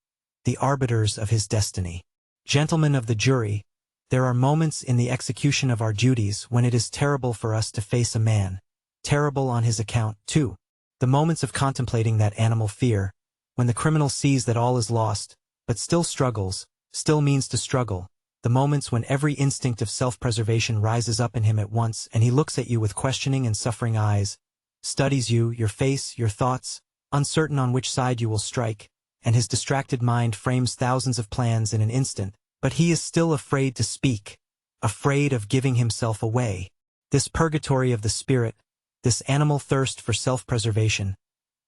the arbiters of his destiny. Gentlemen of the jury, there are moments in the execution of our duties when it is terrible for us to face a man, terrible on his account, too. The moments of contemplating that animal fear, when the criminal sees that all is lost, but still struggles, still means to struggle, the moments when every instinct of self-preservation rises up in him at once and he looks at you with questioning and suffering eyes, studies you, your face, your thoughts, uncertain on which side you will strike, and his distracted mind frames thousands of plans in an instant, but he is still afraid to speak, afraid of giving himself away. This purgatory of the spirit, this animal thirst for self-preservation,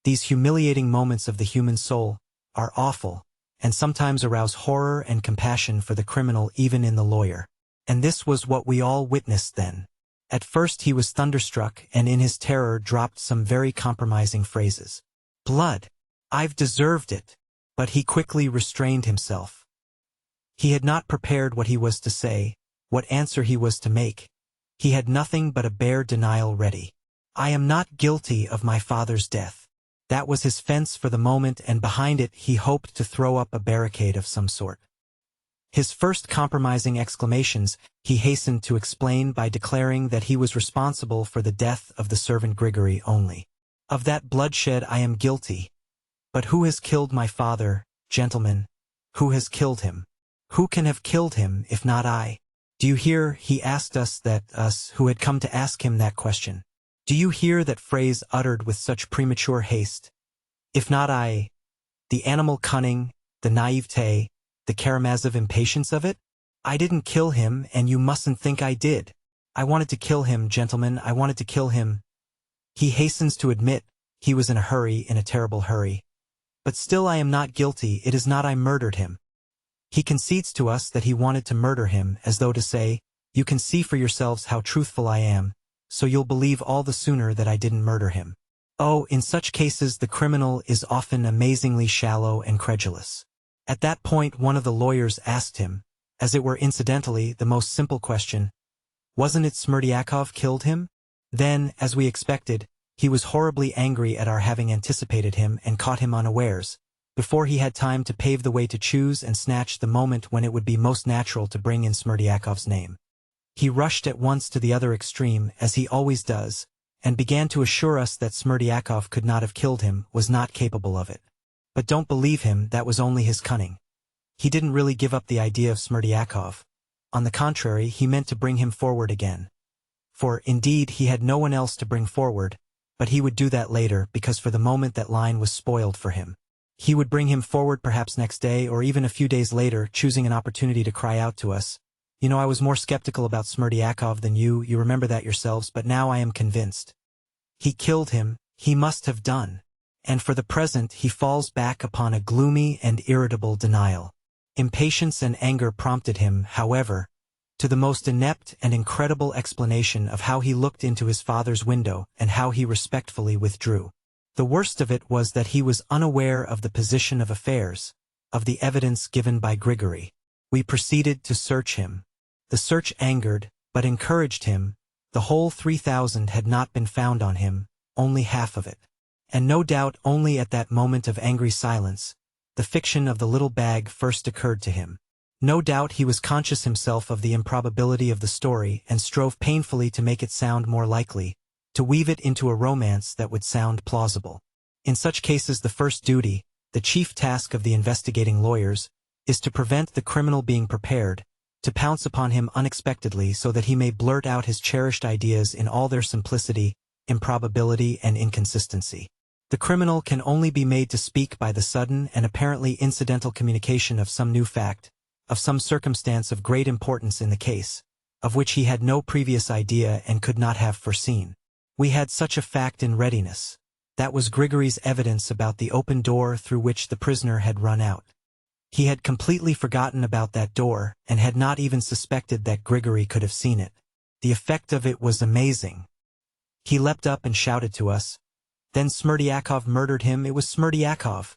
these humiliating moments of the human soul, are awful, and sometimes arouse horror and compassion for the criminal even in the lawyer. And this was what we all witnessed then. At first he was thunderstruck and in his terror dropped some very compromising phrases. "Blood! I've deserved it!" But he quickly restrained himself. He had not prepared what he was to say, what answer he was to make. He had nothing but a bare denial ready. "I am not guilty of my father's death." That was his fence for the moment, and behind it he hoped to throw up a barricade of some sort. His first compromising exclamations he hastened to explain by declaring that he was responsible for the death of the servant Grigory only. "Of that bloodshed I am guilty. But who has killed my father, gentlemen? Who has killed him? Who can have killed him if not I? Do you hear?" He asked us who had come to ask him that question. "Do you hear that phrase uttered with such premature haste? If not I, the animal cunning, the naivete, the Karamazov impatience of it? I didn't kill him, and you mustn't think I did. I wanted to kill him, gentlemen, I wanted to kill him." He hastens to admit he was in a hurry, in a terrible hurry. "But still I am not guilty, it is not I murdered him." He concedes to us that he wanted to murder him, as though to say, "You can see for yourselves how truthful I am, so you'll believe all the sooner that I didn't murder him." Oh, in such cases the criminal is often amazingly shallow and credulous. At that point one of the lawyers asked him, as it were incidentally, the most simple question, "Wasn't it Smerdyakov killed him?" Then, as we expected, he was horribly angry at our having anticipated him and caught him unawares, before he had time to pave the way to choose and snatch the moment when it would be most natural to bring in Smerdyakov's name. He rushed at once to the other extreme, as he always does, and began to assure us that Smerdyakov could not have killed him, was not capable of it. But don't believe him, that was only his cunning. He didn't really give up the idea of Smerdyakov. On the contrary, he meant to bring him forward again. For, indeed, he had no one else to bring forward, but he would do that later, because for the moment that line was spoiled for him. He would bring him forward perhaps next day, or even a few days later, choosing an opportunity to cry out to us, "You know, I was more skeptical about Smerdyakov than you remember that yourselves, but now I am convinced. He killed him, he must have done." And for the present he falls back upon a gloomy and irritable denial. Impatience and anger prompted him, however, to the most inept and incredible explanation of how he looked into his father's window and how he respectfully withdrew. The worst of it was that he was unaware of the position of affairs, of the evidence given by Grigory. We proceeded to search him. The search angered, but encouraged him. The whole 3,000 had not been found on him, only half of it. And no doubt only at that moment of angry silence, the fiction of the little bag first occurred to him. No doubt he was conscious himself of the improbability of the story and strove painfully to make it sound more likely, to weave it into a romance that would sound plausible. In such cases the first duty, the chief task of the investigating lawyers, is to prevent the criminal being prepared, to pounce upon him unexpectedly so that he may blurt out his cherished ideas in all their simplicity, improbability, and inconsistency. The criminal can only be made to speak by the sudden and apparently incidental communication of some new fact, of some circumstance of great importance in the case, of which he had no previous idea and could not have foreseen. We had such a fact in readiness. That was Grigory's evidence about the open door through which the prisoner had run out. He had completely forgotten about that door and had not even suspected that Grigory could have seen it. The effect of it was amazing. He leapt up and shouted to us, "Then Smerdyakov murdered him, it was Smerdyakov!"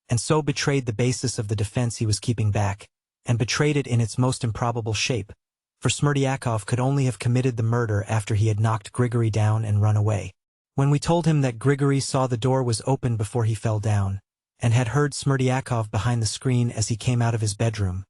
and so betrayed the basis of the defense he was keeping back, and betrayed it in its most improbable shape, for Smerdyakov could only have committed the murder after he had knocked Grigory down and run away. When we told him that Grigory saw the door was open before he fell down, and had heard Smerdyakov behind the screen as he came out of his bedroom,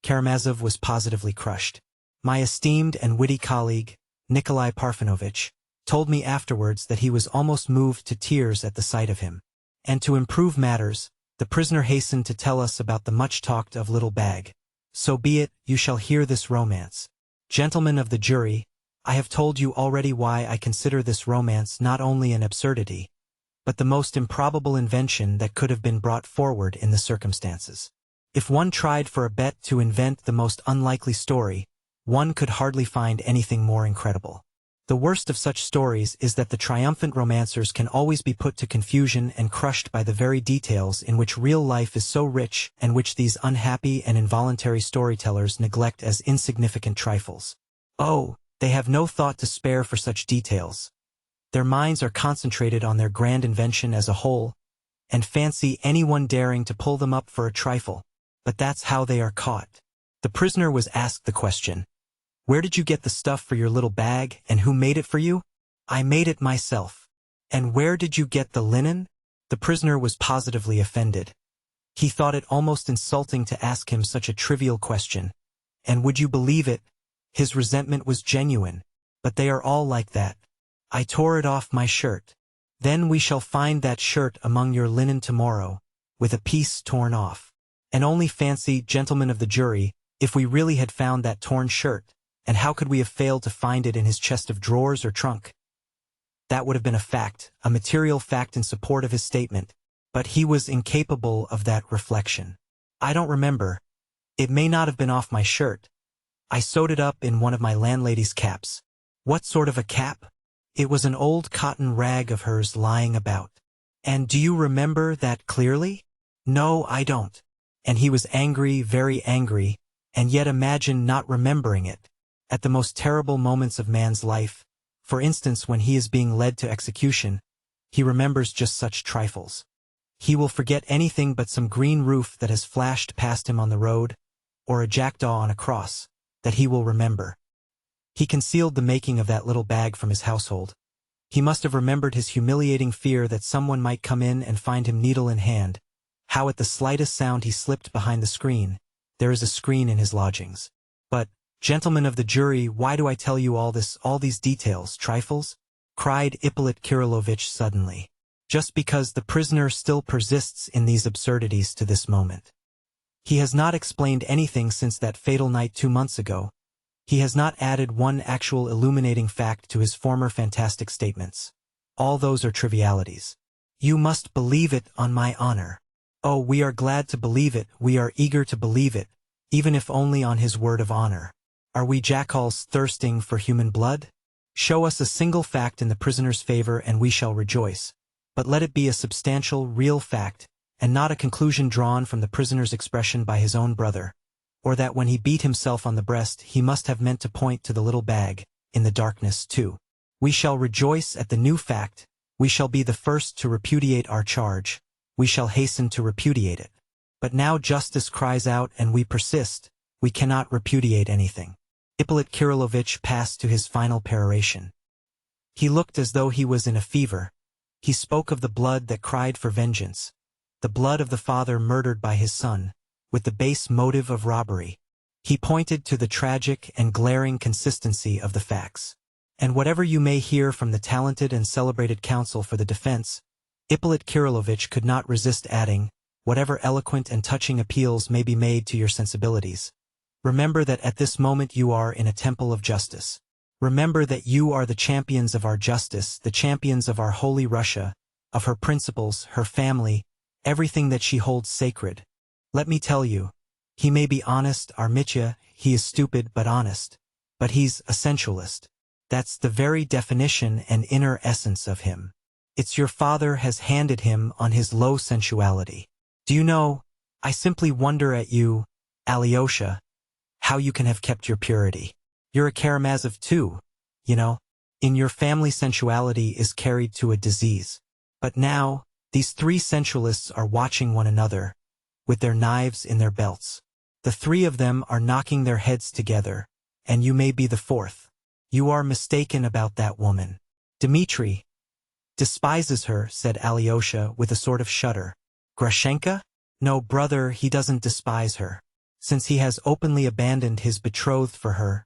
Karamazov was positively crushed. My esteemed and witty colleague, Nikolai Parfenovitch, told me afterwards that he was almost moved to tears at the sight of him. And to improve matters, the prisoner hastened to tell us about the much-talked-of little bag. So be it, you shall hear this romance. Gentlemen of the jury, I have told you already why I consider this romance not only an absurdity, but the most improbable invention that could have been brought forward in the circumstances. If one tried for a bet to invent the most unlikely story, one could hardly find anything more incredible. The worst of such stories is that the triumphant romancers can always be put to confusion and crushed by the very details in which real life is so rich and which these unhappy and involuntary storytellers neglect as insignificant trifles. Oh, they have no thought to spare for such details. Their minds are concentrated on their grand invention as a whole, and fancy anyone daring to pull them up for a trifle, but that's how they are caught. The prisoner was asked the question, "Where did you get the stuff for your little bag, and who made it for you?" "I made it myself." "And where did you get the linen?" The prisoner was positively offended. He thought it almost insulting to ask him such a trivial question, and would you believe it, his resentment was genuine. "But they are all like that. I tore it off my shirt." "Then we shall find that shirt among your linen tomorrow, with a piece torn off. And only fancy, gentlemen of the jury, if we really had found that torn shirt, and how could we have failed to find it in his chest of drawers or trunk? That would have been a fact, a material fact in support of his statement, but he was incapable of that reflection. "I don't remember. It may not have been off my shirt. I sewed it up in one of my landlady's caps." "What sort of a cap?" "It was an old cotton rag of hers lying about." "And do you remember that clearly?" "No, I don't." And he was angry, very angry, and yet imagine not remembering it. At the most terrible moments of man's life, for instance when he is being led to execution, he remembers just such trifles. He will forget anything but some green roof that has flashed past him on the road, or a jackdaw on a cross, that he will remember. He concealed the making of that little bag from his household. He must have remembered his humiliating fear that someone might come in and find him needle in hand, how at the slightest sound he slipped behind the screen. There is a screen in his lodgings. But, gentlemen of the jury, why do I tell you all this, all these details, trifles? Cried Ippolit Kirillovitch suddenly. Just because the prisoner still persists in these absurdities to this moment. He has not explained anything since that fatal night 2 months ago. He has not added one actual illuminating fact to his former fantastic statements. All those are trivialities. You must believe it on my honor. Oh, we are glad to believe it, we are eager to believe it, even if only on his word of honor. Are we jackals thirsting for human blood? Show us a single fact in the prisoner's favor and we shall rejoice. But let it be a substantial, real fact, and not a conclusion drawn from the prisoner's expression by his own brother, or that when he beat himself on the breast he must have meant to point to the little bag, in the darkness too. We shall rejoice at the new fact, we shall be the first to repudiate our charge, we shall hasten to repudiate it. But now justice cries out and we persist, we cannot repudiate anything. Ippolit Kirillovitch passed to his final peroration. He looked as though he was in a fever. He spoke of the blood that cried for vengeance, the blood of the father murdered by his son, with the base motive of robbery. He pointed to the tragic and glaring consistency of the facts. And whatever you may hear from the talented and celebrated counsel for the defense, Ippolit Kirillovitch could not resist adding, whatever eloquent and touching appeals may be made to your sensibilities, remember that at this moment you are in a temple of justice. Remember that you are the champions of our justice, the champions of our holy Russia, of her principles, her family, everything that she holds sacred. Let me tell you, he may be honest, our Mitya, he is stupid but honest, but he's a sensualist. That's the very definition and inner essence of him. It's your father has handed him on his low sensuality. Do you know, I simply wonder at you, Alyosha, how you can have kept your purity. You're a Karamazov too, you know. In your family sensuality is carried to a disease. But now, these three sensualists are watching one another, with their knives in their belts. The three of them are knocking their heads together, and you may be the fourth. You are mistaken about that woman. Dmitri despises her, said Alyosha with a sort of shudder. Grushenka? No, brother, he doesn't despise her. Since he has openly abandoned his betrothed for her,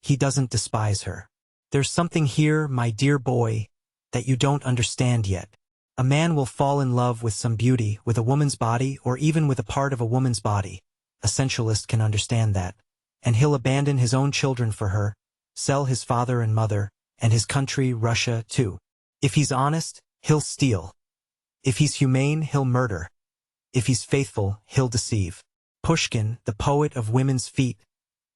he doesn't despise her. There's something here, my dear boy, that you don't understand yet. A man will fall in love with some beauty, with a woman's body, or even with a part of a woman's body. A sensualist can understand that. And he'll abandon his own children for her, sell his father and mother, and his country, Russia, too. If he's honest, he'll steal. If he's humane, he'll murder. If he's faithful, he'll deceive. Pushkin, the poet of women's feet,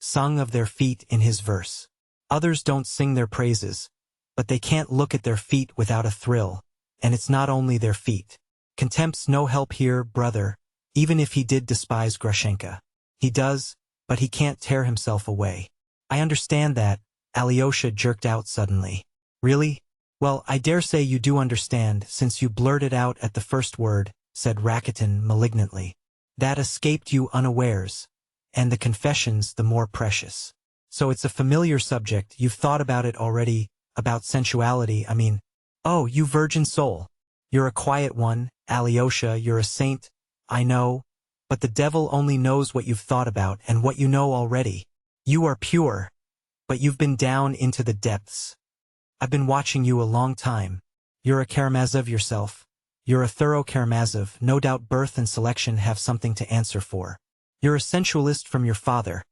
sung of their feet in his verse. Others don't sing their praises, but they can't look at their feet without a thrill, and it's not only their feet. Contempt's no help here, brother, even if he did despise Grushenka. He does, but he can't tear himself away. I understand that, Alyosha jerked out suddenly. Really? Well, I dare say you do understand, since you blurted out at the first word, said Rakitin malignantly. That escaped you unawares, and the confession's the more precious. So it's a familiar subject, you've thought about it already, about sensuality, I mean. Oh, you virgin soul. You're a quiet one, Alyosha, you're a saint, I know, but the devil only knows what you've thought about and what you know already. You are pure, but you've been down into the depths. I've been watching you a long time. You're a Karamazov yourself. You're a thorough Karamazov, no doubt birth and selection have something to answer for. You're a sensualist from your father.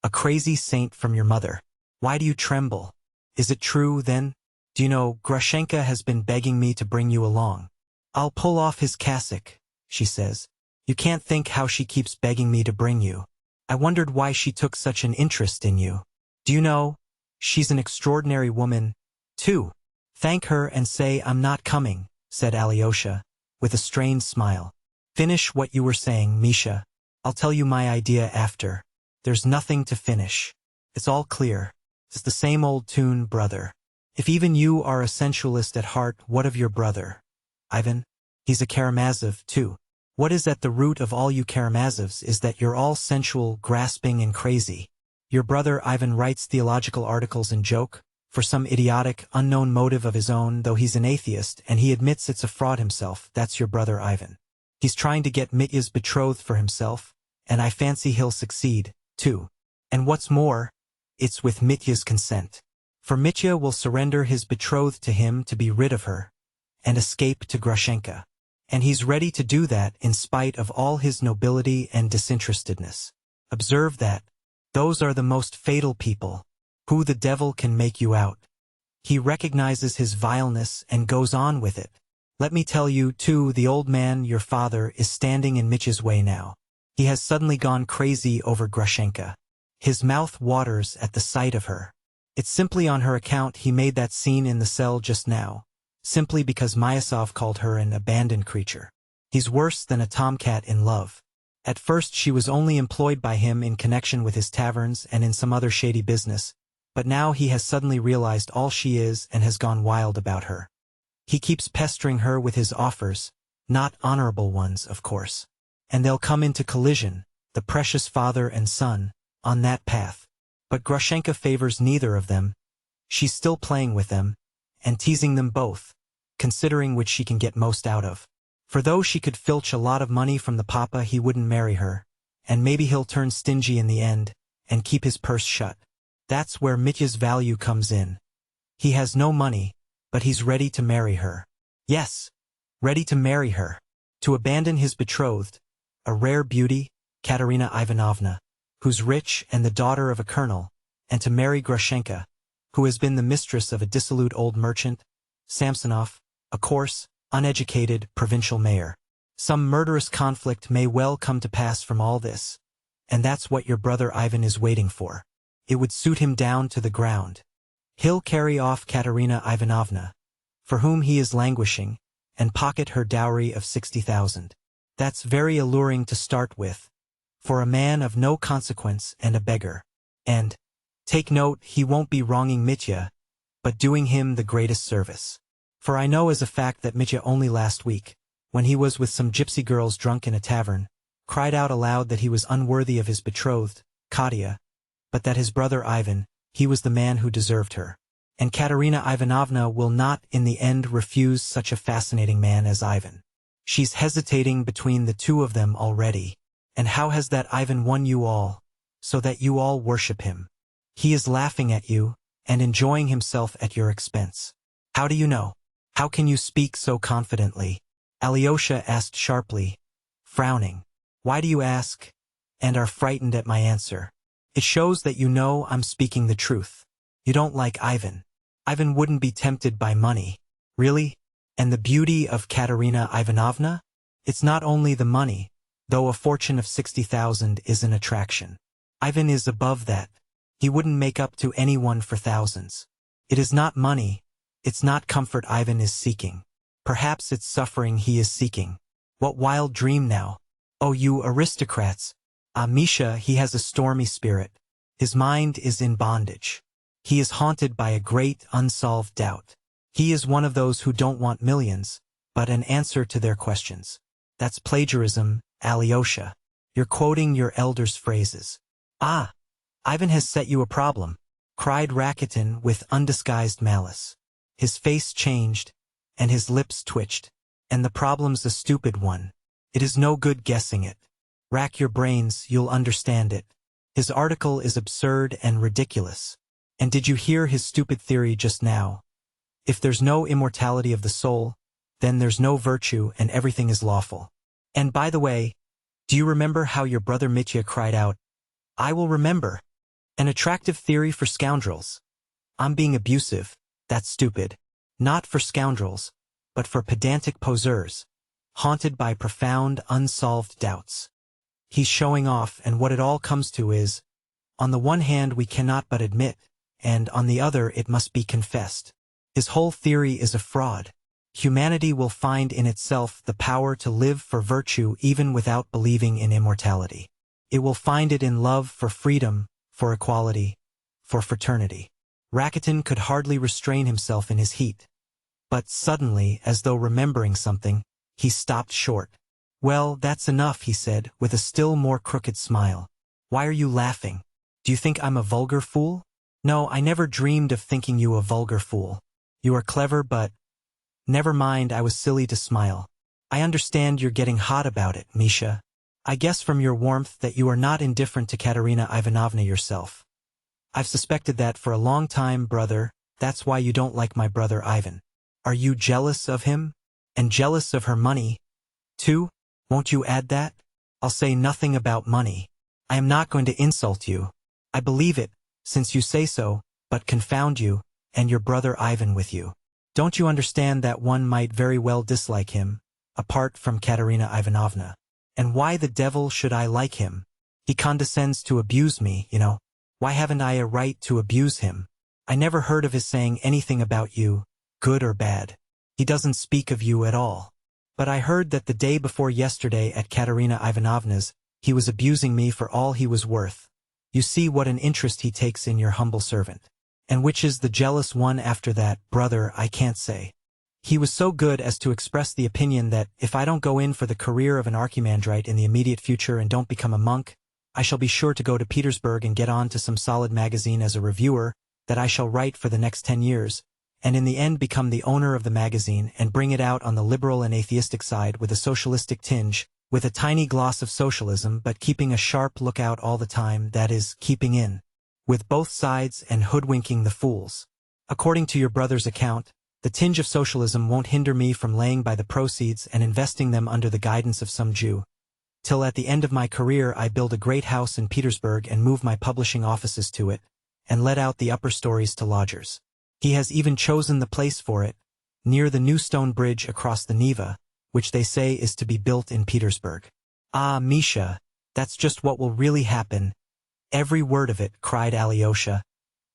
A crazy saint from your mother. Why do you tremble? Is it true, then? Do you know, Grushenka has been begging me to bring you along. I'll pull off his cassock, she says. You can't think how she keeps begging me to bring you. I wondered why she took such an interest in you. Do you know, she's an extraordinary woman, too. Thank her and say I'm not coming, said Alyosha, with a strained smile. Finish what you were saying, Misha. I'll tell you my idea after. There's nothing to finish. It's all clear. It's the same old tune, brother. If even you are a sensualist at heart, what of your brother? Ivan? He's a Karamazov, too. What is at the root of all you Karamazovs is that you're all sensual, grasping, and crazy. Your brother Ivan writes theological articles in joke, for some idiotic, unknown motive of his own, though he's an atheist, and he admits it's a fraud himself. That's your brother Ivan. He's trying to get Mitya's betrothed for himself, and I fancy he'll succeed, too. And what's more, it's with Mitya's consent. For Mitya will surrender his betrothed to him to be rid of her, and escape to Grushenka. And he's ready to do that in spite of all his nobility and disinterestedness. Observe that. Those are the most fatal people. Who the devil can make you out. He recognizes his vileness and goes on with it. Let me tell you, too, the old man, your father, is standing in Mitya's way now. He has suddenly gone crazy over Grushenka. His mouth waters at the sight of her. It's simply on her account he made that scene in the cell just now, simply because Myasov called her an abandoned creature. He's worse than a tomcat in love. At first she was only employed by him in connection with his taverns and in some other shady business, but now he has suddenly realized all she is and has gone wild about her. He keeps pestering her with his offers, not honorable ones, of course. And they'll come into collision, the precious father and son, on that path. But Grushenka favors neither of them. She's still playing with them, and teasing them both, considering which she can get most out of. For though she could filch a lot of money from the papa, he wouldn't marry her, and maybe he'll turn stingy in the end, and keep his purse shut. That's where Mitya's value comes in. He has no money, but he's ready to marry her. Yes, ready to marry her. To abandon his betrothed, a rare beauty, Katerina Ivanovna, who's rich and the daughter of a colonel, and to marry Grushenka, who has been the mistress of a dissolute old merchant, Samsonov, a coarse, uneducated provincial mayor. Some murderous conflict may well come to pass from all this, and that's what your brother Ivan is waiting for. It would suit him down to the ground. He'll carry off Katerina Ivanovna, for whom he is languishing, and pocket her dowry of 60,000. That's very alluring to start with, for a man of no consequence and a beggar. And, take note, he won't be wronging Mitya, but doing him the greatest service. For I know as a fact that Mitya only last week, when he was with some gypsy girls drunk in a tavern, cried out aloud that he was unworthy of his betrothed, Katya, but that his brother Ivan, he was the man who deserved her. And Katerina Ivanovna will not in the end refuse such a fascinating man as Ivan. She's hesitating between the two of them already. And how has that Ivan won you all, so that you all worship him? He is laughing at you, and enjoying himself at your expense. How do you know? How can you speak so confidently? Alyosha asked sharply, frowning. Why do you ask, and are frightened at my answer? It shows that you know I'm speaking the truth. You don't like Ivan. Ivan wouldn't be tempted by money. Really? And the beauty of Katerina Ivanovna? It's not only the money, though a fortune of 60,000 is an attraction. Ivan is above that. He wouldn't make up to anyone for thousands. It is not money, it's not comfort Ivan is seeking. Perhaps it's suffering he is seeking. What wild dream now? Oh, you aristocrats! Misha, he has a stormy spirit. His mind is in bondage. He is haunted by a great unsolved doubt. He is one of those who don't want millions, but an answer to their questions. That's plagiarism, Alyosha. You're quoting your elders' phrases. Ah! Ivan has set you a problem, cried Rakitin with undisguised malice. His face changed, and his lips twitched. And the problem's a stupid one. It is no good guessing it. Rack your brains, you'll understand it. His article is absurd and ridiculous. And did you hear his stupid theory just now? If there's no immortality of the soul, then there's no virtue and everything is lawful. And by the way, do you remember how your brother Mitya cried out, I will remember. An attractive theory for scoundrels. I'm being abusive, that's stupid. Not for scoundrels, but for pedantic poseurs, haunted by profound, unsolved doubts. He's showing off, and what it all comes to is, on the one hand we cannot but admit, and on the other it must be confessed. His whole theory is a fraud. Humanity will find in itself the power to live for virtue even without believing in immortality. It will find it in love for freedom, for equality, for fraternity. Rakitin could hardly restrain himself in his heat. But suddenly, as though remembering something, he stopped short. Well, that's enough, he said, with a still more crooked smile. Why are you laughing? Do you think I'm a vulgar fool? No, I never dreamed of thinking you a vulgar fool. You are clever, but... Never mind, I was silly to smile. I understand you're getting hot about it, Misha. I guess from your warmth that you are not indifferent to Katerina Ivanovna yourself. I've suspected that for a long time, brother. That's why you don't like my brother Ivan. Are you jealous of him? And jealous of her money, too? Won't you add that? I'll say nothing about money. I am not going to insult you. I believe it, since you say so, but confound you, and your brother Ivan with you. Don't you understand that one might very well dislike him, apart from Katerina Ivanovna? And why the devil should I like him? He condescends to abuse me, you know. Why haven't I a right to abuse him? I never heard of his saying anything about you, good or bad. He doesn't speak of you at all. But I heard that the day before yesterday at Katerina Ivanovna's, he was abusing me for all he was worth. You see what an interest he takes in your humble servant. And which is the jealous one after that, brother, I can't say. He was so good as to express the opinion that if I don't go in for the career of an archimandrite in the immediate future and don't become a monk, I shall be sure to go to Petersburg and get on to some solid magazine as a reviewer, that I shall write for the next 10 years, and in the end become the owner of the magazine and bring it out on the liberal and atheistic side with a socialistic tinge, with a tiny gloss of socialism but keeping a sharp lookout all the time, that is, keeping in with both sides and hoodwinking the fools. According to your brother's account, the tinge of socialism won't hinder me from laying by the proceeds and investing them under the guidance of some Jew, till at the end of my career I build a great house in Petersburg and move my publishing offices to it, and let out the upper stories to lodgers. He has even chosen the place for it, near the new stone bridge across the Neva, which they say is to be built in Petersburg. Ah, Misha, that's just what will really happen. Every word of it, cried Alyosha,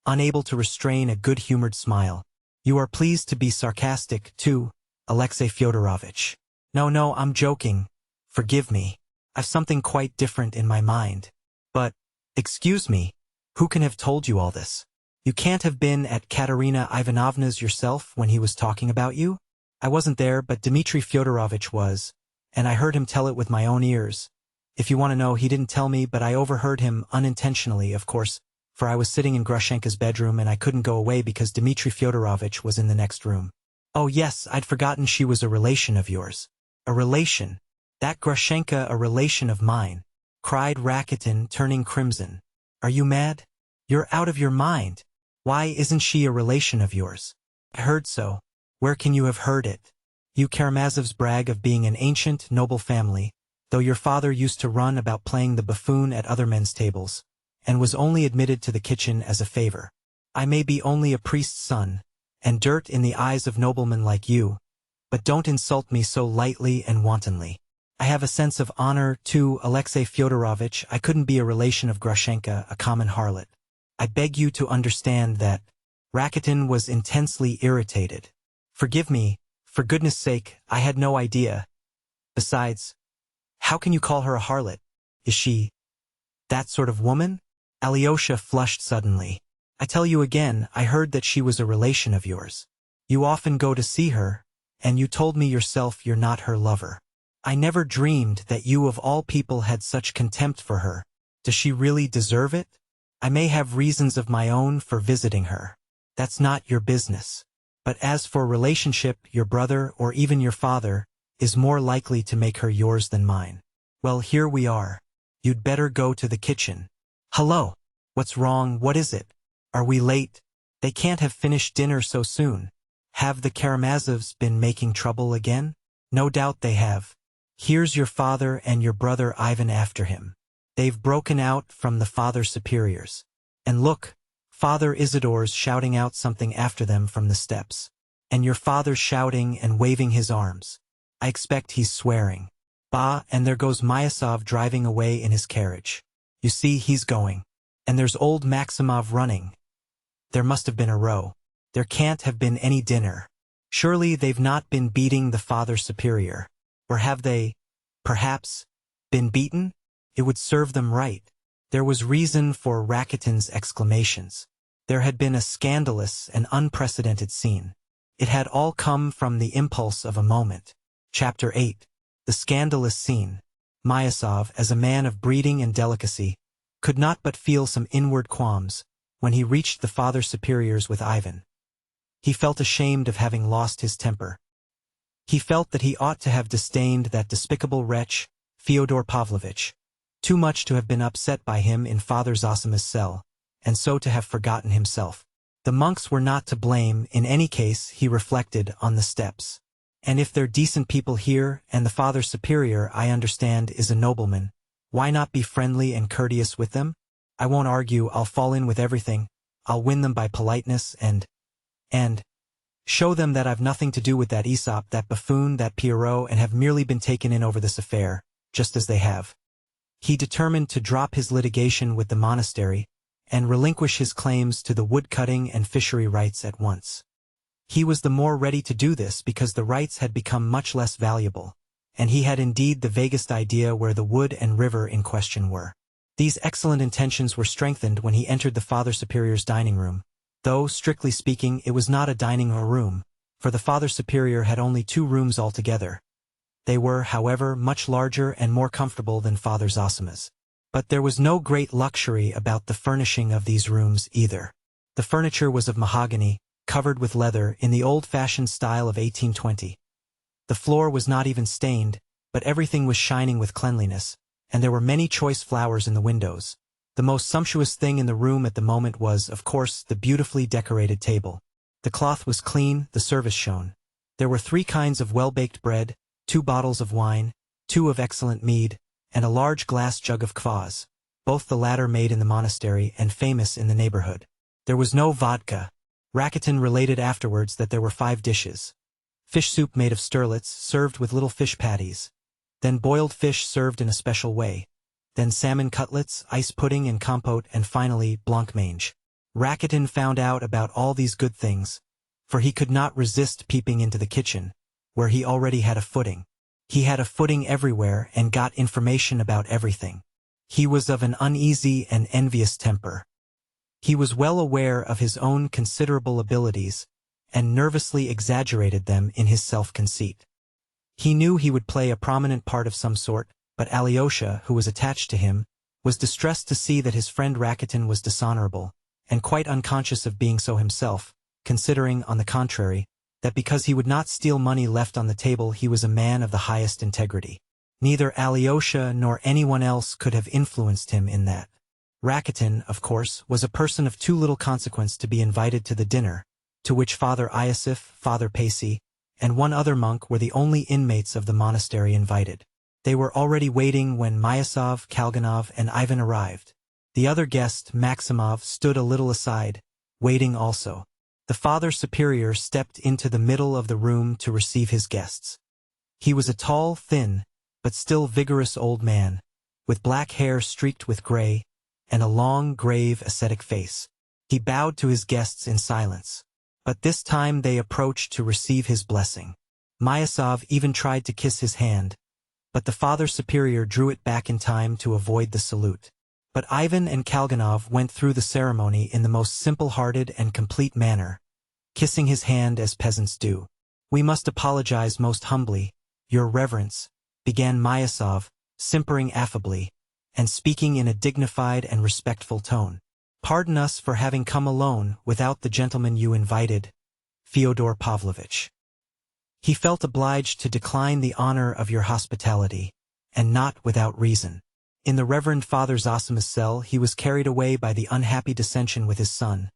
unable to restrain a good-humored smile. You are pleased to be sarcastic, too, Alexey Fyodorovitch. No, I'm joking. Forgive me. I've something quite different in my mind. But, excuse me, who can have told you all this? You can't have been at Katerina Ivanovna's yourself when he was talking about you? I wasn't there, but Dmitri Fyodorovitch was, and I heard him tell it with my own ears. If you want to know, he didn't tell me, but I overheard him unintentionally, of course, for I was sitting in Grushenka's bedroom and I couldn't go away because Dmitri Fyodorovitch was in the next room. Oh yes, I'd forgotten she was a relation of yours. A relation? That Grushenka a relation of mine? Cried Rakitin, turning crimson. Are you mad? You're out of your mind. Why isn't she a relation of yours? I heard so. Where can you have heard it? You Karamazovs brag of being an ancient, noble family, though your father used to run about playing the buffoon at other men's tables, and was only admitted to the kitchen as a favor. I may be only a priest's son, and dirt in the eyes of noblemen like you, but don't insult me so lightly and wantonly. I have a sense of honor, too, Alexei Fyodorovitch. I couldn't be a relation of Grushenka, a common harlot. I beg you to understand that. Rakitin was intensely irritated. Forgive me, for goodness sake, I had no idea. Besides, how can you call her a harlot? Is she that sort of woman? Alyosha flushed suddenly. I tell you again, I heard that she was a relation of yours. You often go to see her, and you told me yourself you're not her lover. I never dreamed that you of all people had such contempt for her. Does she really deserve it? I may have reasons of my own for visiting her. That's not your business. But as for relationship, your brother, or even your father, is more likely to make her yours than mine. Well, here we are. You'd better go to the kitchen. Hello. What's wrong? What is it? Are we late? They can't have finished dinner so soon. Have the Karamazovs been making trouble again? No doubt they have. Here's your father and your brother Ivan after him. They've broken out from the Father Superiors. And look, Father Isidore's shouting out something after them from the steps. And your father's shouting and waving his arms. I expect he's swearing. Bah, and there goes Myasov driving away in his carriage. You see, he's going. And there's old Maximov running. There must have been a row. There can't have been any dinner. Surely they've not been beating the Father Superior. Or have they, perhaps, been beaten? It would serve them right. There was reason for Rakitin's exclamations. There had been a scandalous and unprecedented scene. It had all come from the impulse of a moment. Chapter 8. The scandalous scene. Myasov, as a man of breeding and delicacy, could not but feel some inward qualms when he reached the Father Superior's with Ivan. He felt ashamed of having lost his temper. He felt that he ought to have disdained that despicable wretch, Fyodor Pavlovitch, too much to have been upset by him in Father Zosima's cell, and so to have forgotten himself. The monks were not to blame, in any case, he reflected, on the steps. And if they're decent people here, and the Father Superior, I understand, is a nobleman, why not be friendly and courteous with them? I won't argue, I'll fall in with everything, I'll win them by politeness and show them that I've nothing to do with that Aesop, that buffoon, that Pierrot, and have merely been taken in over this affair, just as they have. He determined to drop his litigation with the monastery and relinquish his claims to the wood-cutting and fishery rights at once. He was the more ready to do this because the rights had become much less valuable, and he had indeed the vaguest idea where the wood and river in question were. These excellent intentions were strengthened when he entered the Father Superior's dining room, though, strictly speaking, it was not a dining room, for the Father Superior had only 2 rooms altogether. They were, however, much larger and more comfortable than Father Zosima's. But there was no great luxury about the furnishing of these rooms either. The furniture was of mahogany, covered with leather, in the old-fashioned style of 1820. The floor was not even stained, but everything was shining with cleanliness, and there were many choice flowers in the windows. The most sumptuous thing in the room at the moment was, of course, the beautifully decorated table. The cloth was clean, the service shown. There were 3 kinds of well-baked bread, 2 bottles of wine, 2 of excellent mead, and a large glass jug of kvass, both the latter made in the monastery and famous in the neighborhood. There was no vodka. Rakitin related afterwards that there were 5 dishes. Fish soup made of sterlets, served with little fish patties. Then boiled fish served in a special way. Then salmon cutlets, ice pudding and compote, and finally blancmange. Rakitin found out about all these good things, for he could not resist peeping into the kitchen, where he already had a footing. He had a footing everywhere and got information about everything. He was of an uneasy and envious temper. He was well aware of his own considerable abilities, and nervously exaggerated them in his self-conceit. He knew he would play a prominent part of some sort, but Alyosha, who was attached to him, was distressed to see that his friend Rakitin was dishonorable, and quite unconscious of being so himself, considering, on the contrary, that because he would not steal money left on the table he was a man of the highest integrity. Neither Alyosha nor anyone else could have influenced him in that. Rakitin, of course, was a person of too little consequence to be invited to the dinner, to which Father Iosif, Father Pacy, and one other monk were the only inmates of the monastery invited. They were already waiting when Myasov, Kalganov, and Ivan arrived. The other guest, Maximov, stood a little aside, waiting also. The Father Superior stepped into the middle of the room to receive his guests. He was a tall, thin, but still vigorous old man, with black hair streaked with gray, and a long, grave, ascetic face. He bowed to his guests in silence. But this time they approached to receive his blessing. Myasov even tried to kiss his hand, but the Father Superior drew it back in time to avoid the salute. But Ivan and Kalganov went through the ceremony in the most simple-hearted and complete manner, kissing his hand as peasants do. "We must apologize most humbly, Your Reverence," began Myasov, simpering affably, and speaking in a dignified and respectful tone. "Pardon us for having come alone without the gentleman you invited, Fyodor Pavlovitch. He felt obliged to decline the honor of your hospitality, and not without reason. In the Reverend Father Zosima's cell he was carried away by the unhappy dissension with his son,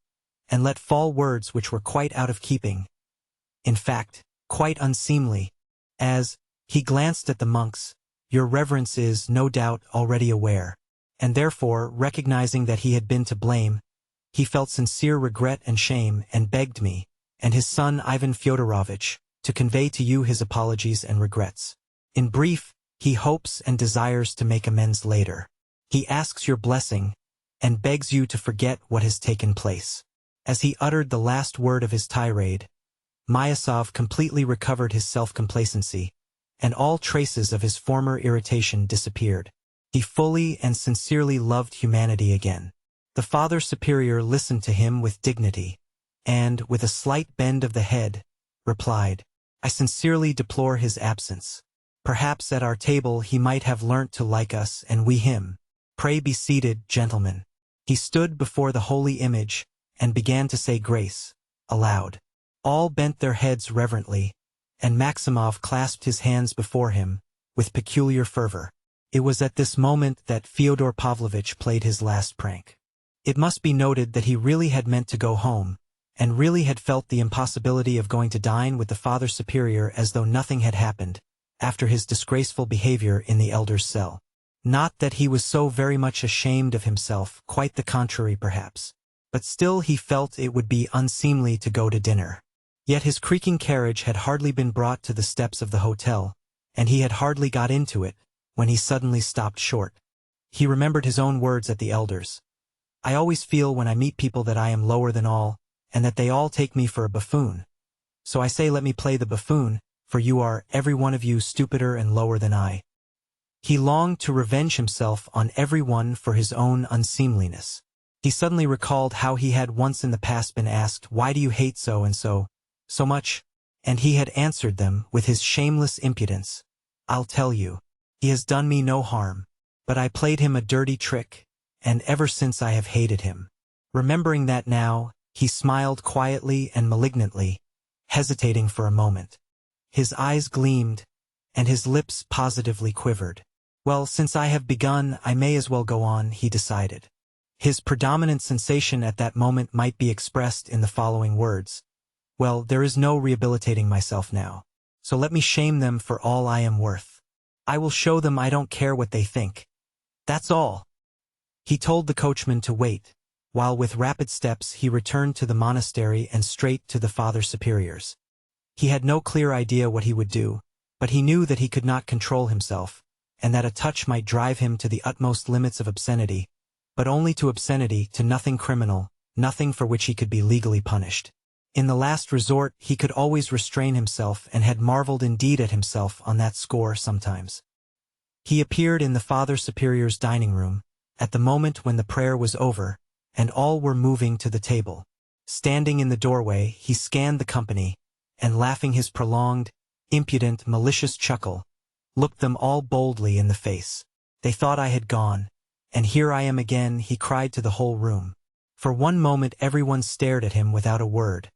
and let fall words which were quite out of keeping, in fact, quite unseemly, as, he glanced at the monks, your Reverence is, no doubt, already aware, and therefore, recognizing that he had been to blame, he felt sincere regret and shame and begged me, and his son Ivan Fyodorovitch, to convey to you his apologies and regrets. In brief, he hopes and desires to make amends later. He asks your blessing, and begs you to forget what has taken place." As he uttered the last word of his tirade, Myasov completely recovered his self-complacency, and all traces of his former irritation disappeared. He fully and sincerely loved humanity again. The Father Superior listened to him with dignity, and, with a slight bend of the head, replied, "I sincerely deplore his absence. Perhaps at our table he might have learnt to like us and we him. Pray be seated, gentlemen." He stood before the holy image, and began to say grace, aloud. All bent their heads reverently, and Maximov clasped his hands before him, with peculiar fervor. It was at this moment that Fyodor Pavlovitch played his last prank. It must be noted that he really had meant to go home, and really had felt the impossibility of going to dine with the Father Superior as though nothing had happened, after his disgraceful behavior in the elder's cell. Not that he was so very much ashamed of himself, quite the contrary perhaps. But still he felt it would be unseemly to go to dinner. Yet his creaking carriage had hardly been brought to the steps of the hotel, and he had hardly got into it, when he suddenly stopped short. He remembered his own words at the elder's. "I always feel when I meet people that I am lower than all, and that they all take me for a buffoon. So I say let me play the buffoon, for you are, every one of you, stupider and lower than I." He longed to revenge himself on every one for his own unseemliness. He suddenly recalled how he had once in the past been asked, "Why do you hate so-and-so, so much?" And he had answered them with his shameless impudence, "I'll tell you. He has done me no harm. But I played him a dirty trick, and ever since I have hated him." Remembering that now, he smiled quietly and malignantly, hesitating for a moment. His eyes gleamed, and his lips positively quivered. "Well, since I have begun, I may as well go on," he decided. His predominant sensation at that moment might be expressed in the following words. "Well, there is no rehabilitating myself now. So let me shame them for all I am worth. I will show them I don't care what they think. That's all." He told the coachman to wait, while with rapid steps he returned to the monastery and straight to the Father Superior's. He had no clear idea what he would do, but he knew that he could not control himself, and that a touch might drive him to the utmost limits of obscenity, but only to obscenity, to nothing criminal, nothing for which he could be legally punished. In the last resort, he could always restrain himself and had marveled indeed at himself on that score sometimes. He appeared in the Father Superior's dining room, at the moment when the prayer was over, and all were moving to the table. Standing in the doorway, he scanned the company, and laughing his prolonged, impudent, malicious chuckle, looked them all boldly in the face. They thought I had gone, and here I am again, he cried to the whole room. For one moment everyone stared at him without a word,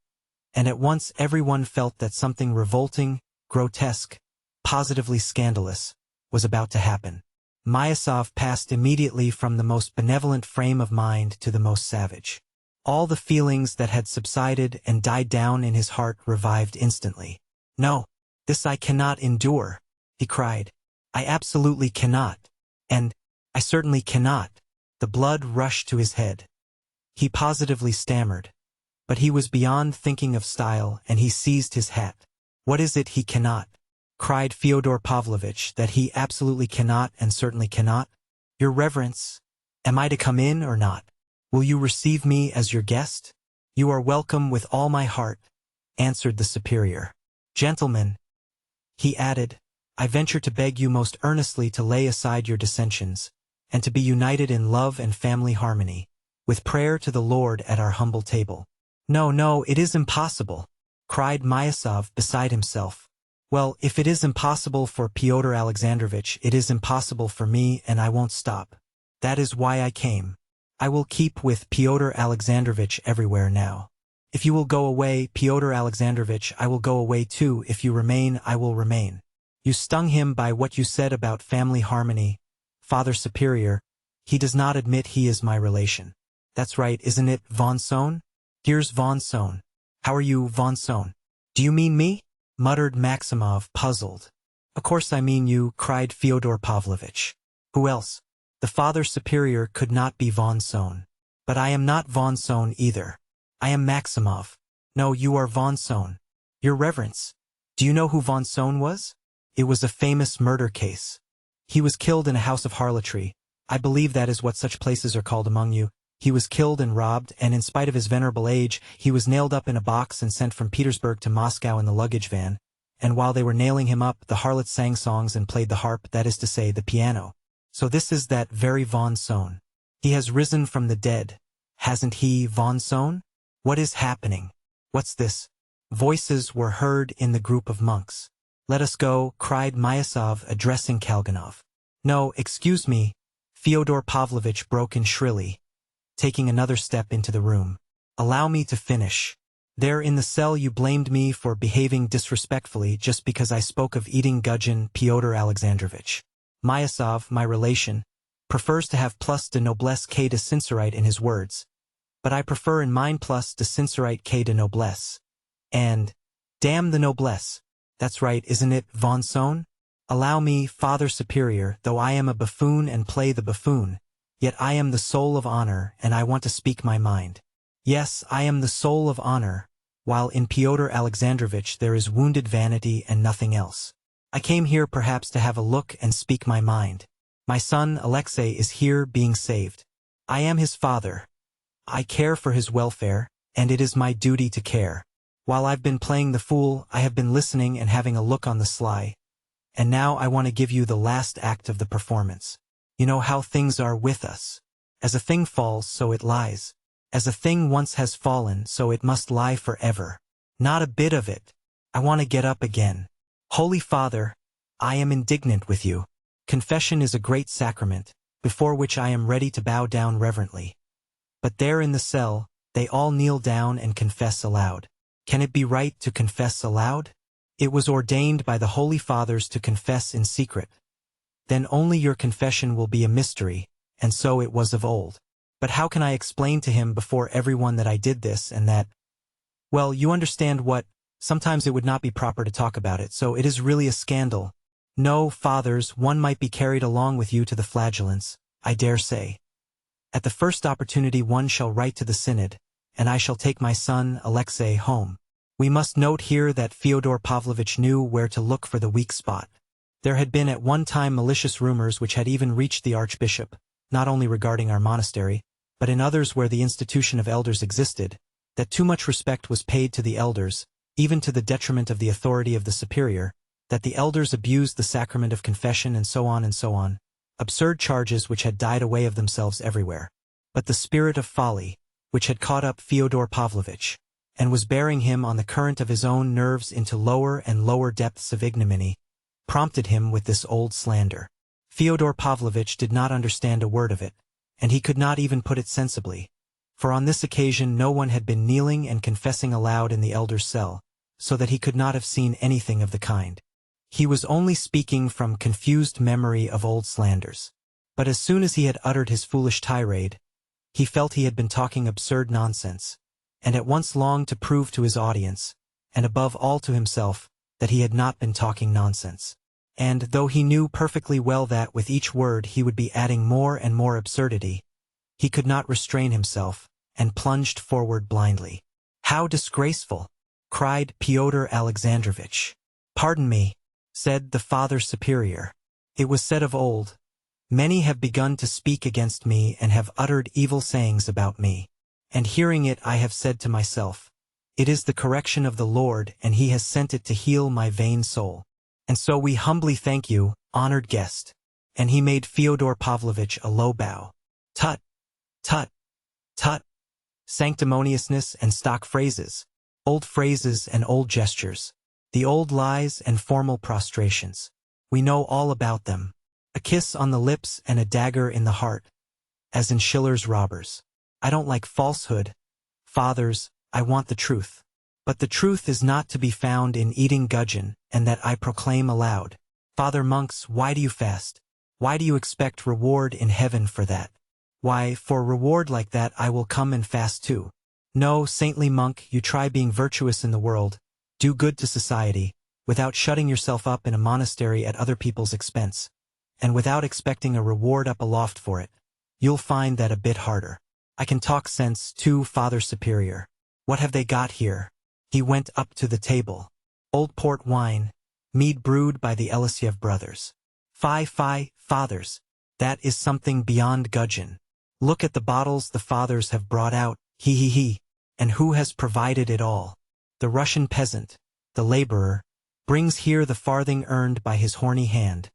and at once everyone felt that something revolting, grotesque, positively scandalous, was about to happen. Myasov passed immediately from the most benevolent frame of mind to the most savage. All the feelings that had subsided and died down in his heart revived instantly. "No, this I cannot endure," he cried. "I absolutely cannot. And I certainly cannot." The blood rushed to his head. He positively stammered, but he was beyond thinking of style, and he seized his hat. "What is it he cannot?" cried Fyodor Pavlovitch. "That he absolutely cannot and certainly cannot? Your Reverence, am I to come in or not? Will you receive me as your guest?" "You are welcome with all my heart," answered the superior. "Gentlemen," he added, "I venture to beg you most earnestly to lay aside your dissensions, and to be united in love and family harmony, with prayer to the Lord at our humble table." "No, no, it is impossible," cried Myasov beside himself. "Well, if it is impossible for Pyotr Alexandrovitch, it is impossible for me, and I won't stop. That is why I came. I will keep with Pyotr Alexandrovitch everywhere now. If you will go away, Pyotr Alexandrovitch, I will go away too. If you remain, I will remain." You stung him by what you said about family harmony, Father Superior. He does not admit he is my relation. That's right, isn't it, von Sohn? Here's von Sohn. How are you, von Sohn? "Do you mean me?" muttered Maximov, puzzled. "Of course I mean you," cried Fyodor Pavlovitch. "Who else?" The Father Superior could not be von Sohn. "But I am not von Sohn either. I am Maximov." "No, you are von Sohn. Your Reverence, do you know who von Sohn was? It was a famous murder case. He was killed in a house of harlotry. I believe that is what such places are called among you. He was killed and robbed, and in spite of his venerable age, he was nailed up in a box and sent from Petersburg to Moscow in the luggage van, and while they were nailing him up, the harlots sang songs and played the harp, that is to say, the piano. So this is that very von Sohn. He has risen from the dead, hasn't he, von Sohn? What is happening? What's this?" Voices were heard in the group of monks. "Let us go," cried Myasov, addressing Kalganov. "No, excuse me," Fyodor Pavlovitch broke in shrilly, taking another step into the room. "Allow me to finish. There in the cell you blamed me for behaving disrespectfully just because I spoke of eating gudgeon, Pyotr Alexandrovitch. Myasov, my relation, prefers to have plus de noblesse que de sincérité in his words, but I prefer in mine plus de sincérité que de noblesse. And, damn the noblesse. That's right, isn't it, von Sohn? Allow me, Father Superior, though I am a buffoon and play the buffoon, yet I am the soul of honor, and I want to speak my mind. Yes, I am the soul of honor, while in Pyotr Alexandrovitch there is wounded vanity and nothing else. I came here perhaps to have a look and speak my mind. My son, Alexei, is here being saved. I am his father. I care for his welfare, and it is my duty to care. While I've been playing the fool, I have been listening and having a look on the sly. And now I want to give you the last act of the performance. You know how things are with us. As a thing falls, so it lies. As a thing once has fallen, so it must lie forever. Not a bit of it. I want to get up again. Holy Father, I am indignant with you. Confession is a great sacrament, before which I am ready to bow down reverently. But there in the cell, they all kneel down and confess aloud. Can it be right to confess aloud? It was ordained by the Holy Fathers to confess in secret. Then only your confession will be a mystery, and so it was of old. But how can I explain to him before everyone that I did this and that? Well, you understand what, sometimes it would not be proper to talk about it, so it is really a scandal. No, fathers, one might be carried along with you to the flagellants, I dare say. At the first opportunity one shall write to the synod, and I shall take my son, Alexei, home. We must note here that Fyodor Pavlovitch knew where to look for the weak spot. There had been at one time malicious rumors which had even reached the archbishop, not only regarding our monastery, but in others where the institution of elders existed, that too much respect was paid to the elders, even to the detriment of the authority of the superior, that the elders abused the sacrament of confession and so on, absurd charges which had died away of themselves everywhere. But the spirit of folly, which had caught up Fyodor Pavlovitch, and was bearing him on the current of his own nerves into lower and lower depths of ignominy, prompted him with this old slander. Fyodor Pavlovitch did not understand a word of it, and he could not even put it sensibly, for on this occasion no one had been kneeling and confessing aloud in the elder's cell, so that he could not have seen anything of the kind. He was only speaking from confused memory of old slanders. But as soon as he had uttered his foolish tirade, he felt he had been talking absurd nonsense, and at once longed to prove to his audience, and above all to himself, that he had not been talking nonsense. And, though he knew perfectly well that with each word he would be adding more and more absurdity, he could not restrain himself, and plunged forward blindly. "How disgraceful!" cried Pyotr Alexandrovitch. "Pardon me," said the Father Superior. "It was said of old, 'Many have begun to speak against me and have uttered evil sayings about me.' And hearing it I have said to myself, 'It is the correction of the Lord, and he has sent it to heal my vain soul. And so we humbly thank you, honored guest.'" And he made Fyodor Pavlovitch a low bow. "Tut, tut, tut! Sanctimoniousness and stock phrases, old phrases and old gestures, the old lies and formal prostrations. We know all about them. A kiss on the lips and a dagger in the heart, as in Schiller's Robbers. I don't like falsehood, fathers, I want the truth. But the truth is not to be found in eating gudgeon, and that I proclaim aloud. Father monks, why do you fast? Why do you expect reward in heaven for that? Why, for reward like that I will come and fast too. No, saintly monk, you try being virtuous in the world, do good to society, without shutting yourself up in a monastery at other people's expense, and without expecting a reward up aloft for it. You'll find that a bit harder. I can talk sense, too, Father Superior. What have they got here?" He went up to the table. "Old port wine, mead brewed by the Elisiev brothers. Fie, fathers, that is something beyond gudgeon. Look at the bottles the fathers have brought out, he. And who has provided it all? The Russian peasant, the laborer, brings here the farthing earned by his horny hand,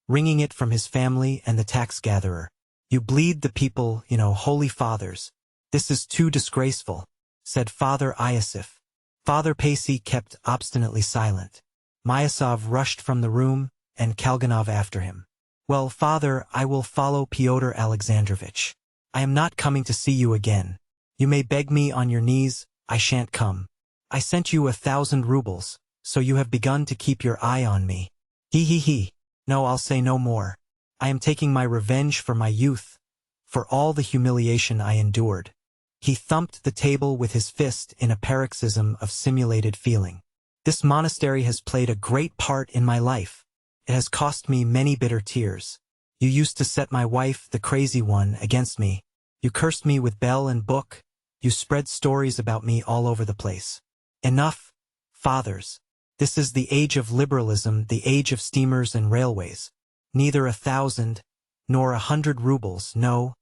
wringing it from his family and the tax-gatherer. You bleed the people, holy fathers. This is too disgraceful," said Father Iosif. Father Pacey kept obstinately silent. Myasov rushed from the room, and Kalganov after him. "Well, Father, I will follow Pyotr Alexandrovitch. I am not coming to see you again. You may beg me on your knees, I shan't come. I sent you 1,000 rubles, so you have begun to keep your eye on me. He. No, I'll say no more. I am taking my revenge for my youth, for all the humiliation I endured." He thumped the table with his fist in a paroxysm of simulated feeling. "This monastery has played a great part in my life. It has cost me many bitter tears. You used to set my wife, the crazy one, against me. You cursed me with bell and book. You spread stories about me all over the place. Enough, fathers. This is the age of liberalism, the age of steamers and railways. Neither 1,000, nor 100 rubles, no,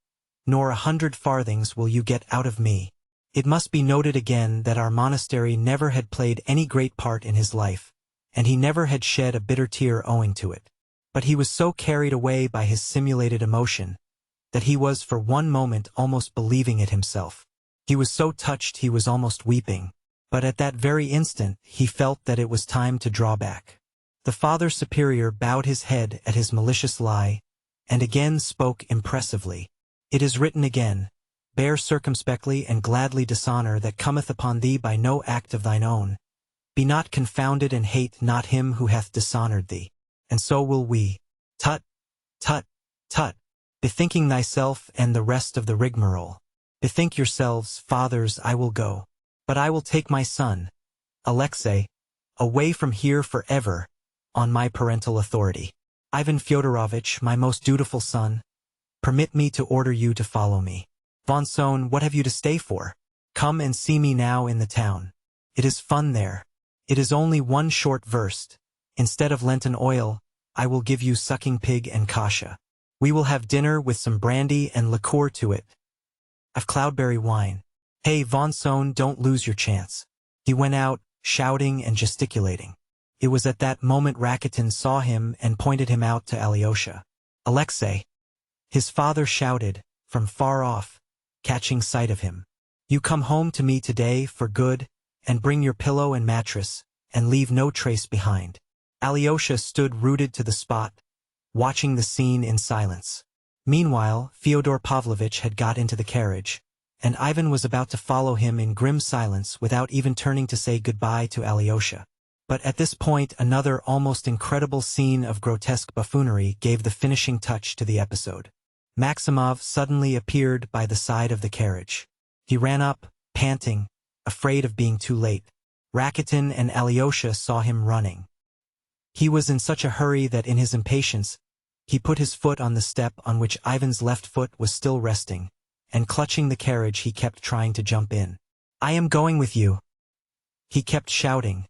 nor 100 farthings will you get out of me." It must be noted again that our monastery never had played any great part in his life, and he never had shed a bitter tear owing to it. But he was so carried away by his simulated emotion that he was for one moment almost believing it himself. He was so touched he was almost weeping, but at that very instant he felt that it was time to draw back. The Father Superior bowed his head at his malicious lie, and again spoke impressively. "It is written again, 'Bear circumspectly and gladly dishonor that cometh upon thee by no act of thine own. Be not confounded and hate not him who hath dishonored thee.' And so will we. Tut, tut, tut. Bethinking thyself and the rest of the rigmarole. Bethink yourselves, fathers, I will go. But I will take my son, Alexei, away from here forever, on my parental authority. Ivan Fyodorovitch, my most dutiful son, permit me to order you to follow me. Von Sohn, what have you to stay for? Come and see me now in the town. It is fun there. It is only one short verst. Instead of Lenten oil, I will give you sucking pig and kasha. We will have dinner with some brandy and liqueur to it. I've cloudberry wine. "Hey, Von Sohn, don't lose your chance." He went out, shouting and gesticulating. It was at that moment Rakitin saw him and pointed him out to Alyosha. "Alexei!" His father shouted, from far off, catching sight of him. "You come home to me today for good, and bring your pillow and mattress, and leave no trace behind." Alyosha stood rooted to the spot, watching the scene in silence. Meanwhile, Fyodor Pavlovitch had got into the carriage, and Ivan was about to follow him in grim silence without even turning to say goodbye to Alyosha. But at this point another almost incredible scene of grotesque buffoonery gave the finishing touch to the episode. Maximov suddenly appeared by the side of the carriage. He ran up, panting, afraid of being too late. Rakitin and Alyosha saw him running. He was in such a hurry that in his impatience, he put his foot on the step on which Ivan's left foot was still resting, and clutching the carriage he kept trying to jump in. "I am going with you," he kept shouting,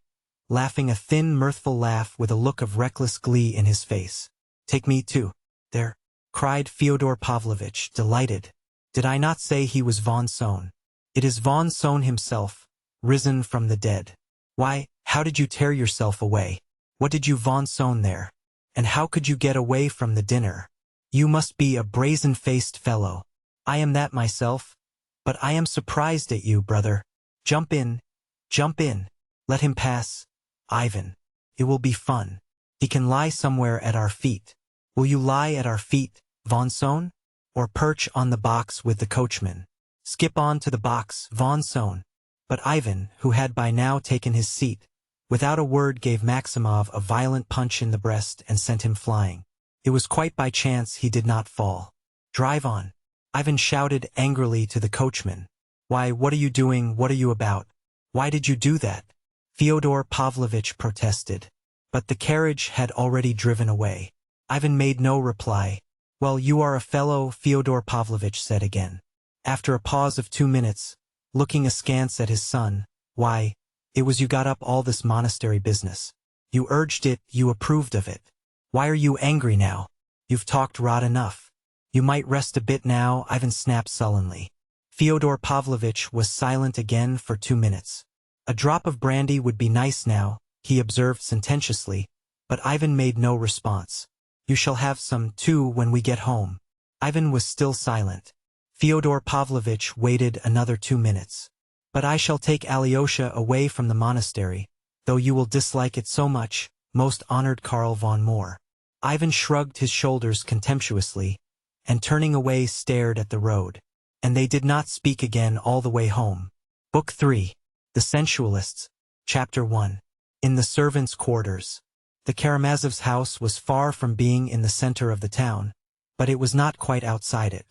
laughing a thin, mirthful laugh with a look of reckless glee in his face. "Take me too." "There," cried Fyodor Pavlovitch, delighted. "Did I not say he was Von Sohn? It is Von Sohn himself, risen from the dead. Why, how did you tear yourself away? What did you Von Sohn there? And how could you get away from the dinner? You must be a brazen-faced fellow. I am that myself, but I am surprised at you, brother. Jump in, jump in. Let him pass, Ivan. It will be fun. He can lie somewhere at our feet. Will you lie at our feet, Von Sohn? Or perch on the box with the coachman? Skip on to the box, Von Sohn." But Ivan, who had by now taken his seat, without a word gave Maximov a violent punch in the breast and sent him flying. It was quite by chance he did not fall. "Drive on," Ivan shouted angrily to the coachman. "Why, what are you doing? What are you about? Why did you do that?" Fyodor Pavlovitch protested. But the carriage had already driven away. Ivan made no reply. "Well, you are a fellow," Fyodor Pavlovitch said again. After a pause of 2 minutes, looking askance at his son, "Why, it was you got up all this monastery business. You urged it, you approved of it. Why are you angry now? You've talked rot enough. You might rest a bit now," Ivan snapped sullenly. Fyodor Pavlovitch was silent again for 2 minutes. "A drop of brandy would be nice now," he observed sententiously, but Ivan made no response. "You shall have some, too, when we get home." Ivan was still silent. Fyodor Pavlovitch waited another 2 minutes. "But I shall take Alyosha away from the monastery, though you will dislike it so much, most honored Karl von Moor." Ivan shrugged his shoulders contemptuously, and turning away stared at the road. And they did not speak again all the way home. Book 3. The Sensualists. Chapter 1. In the servants' quarters. The Karamazovs' house was far from being in the center of the town, but it was not quite outside it.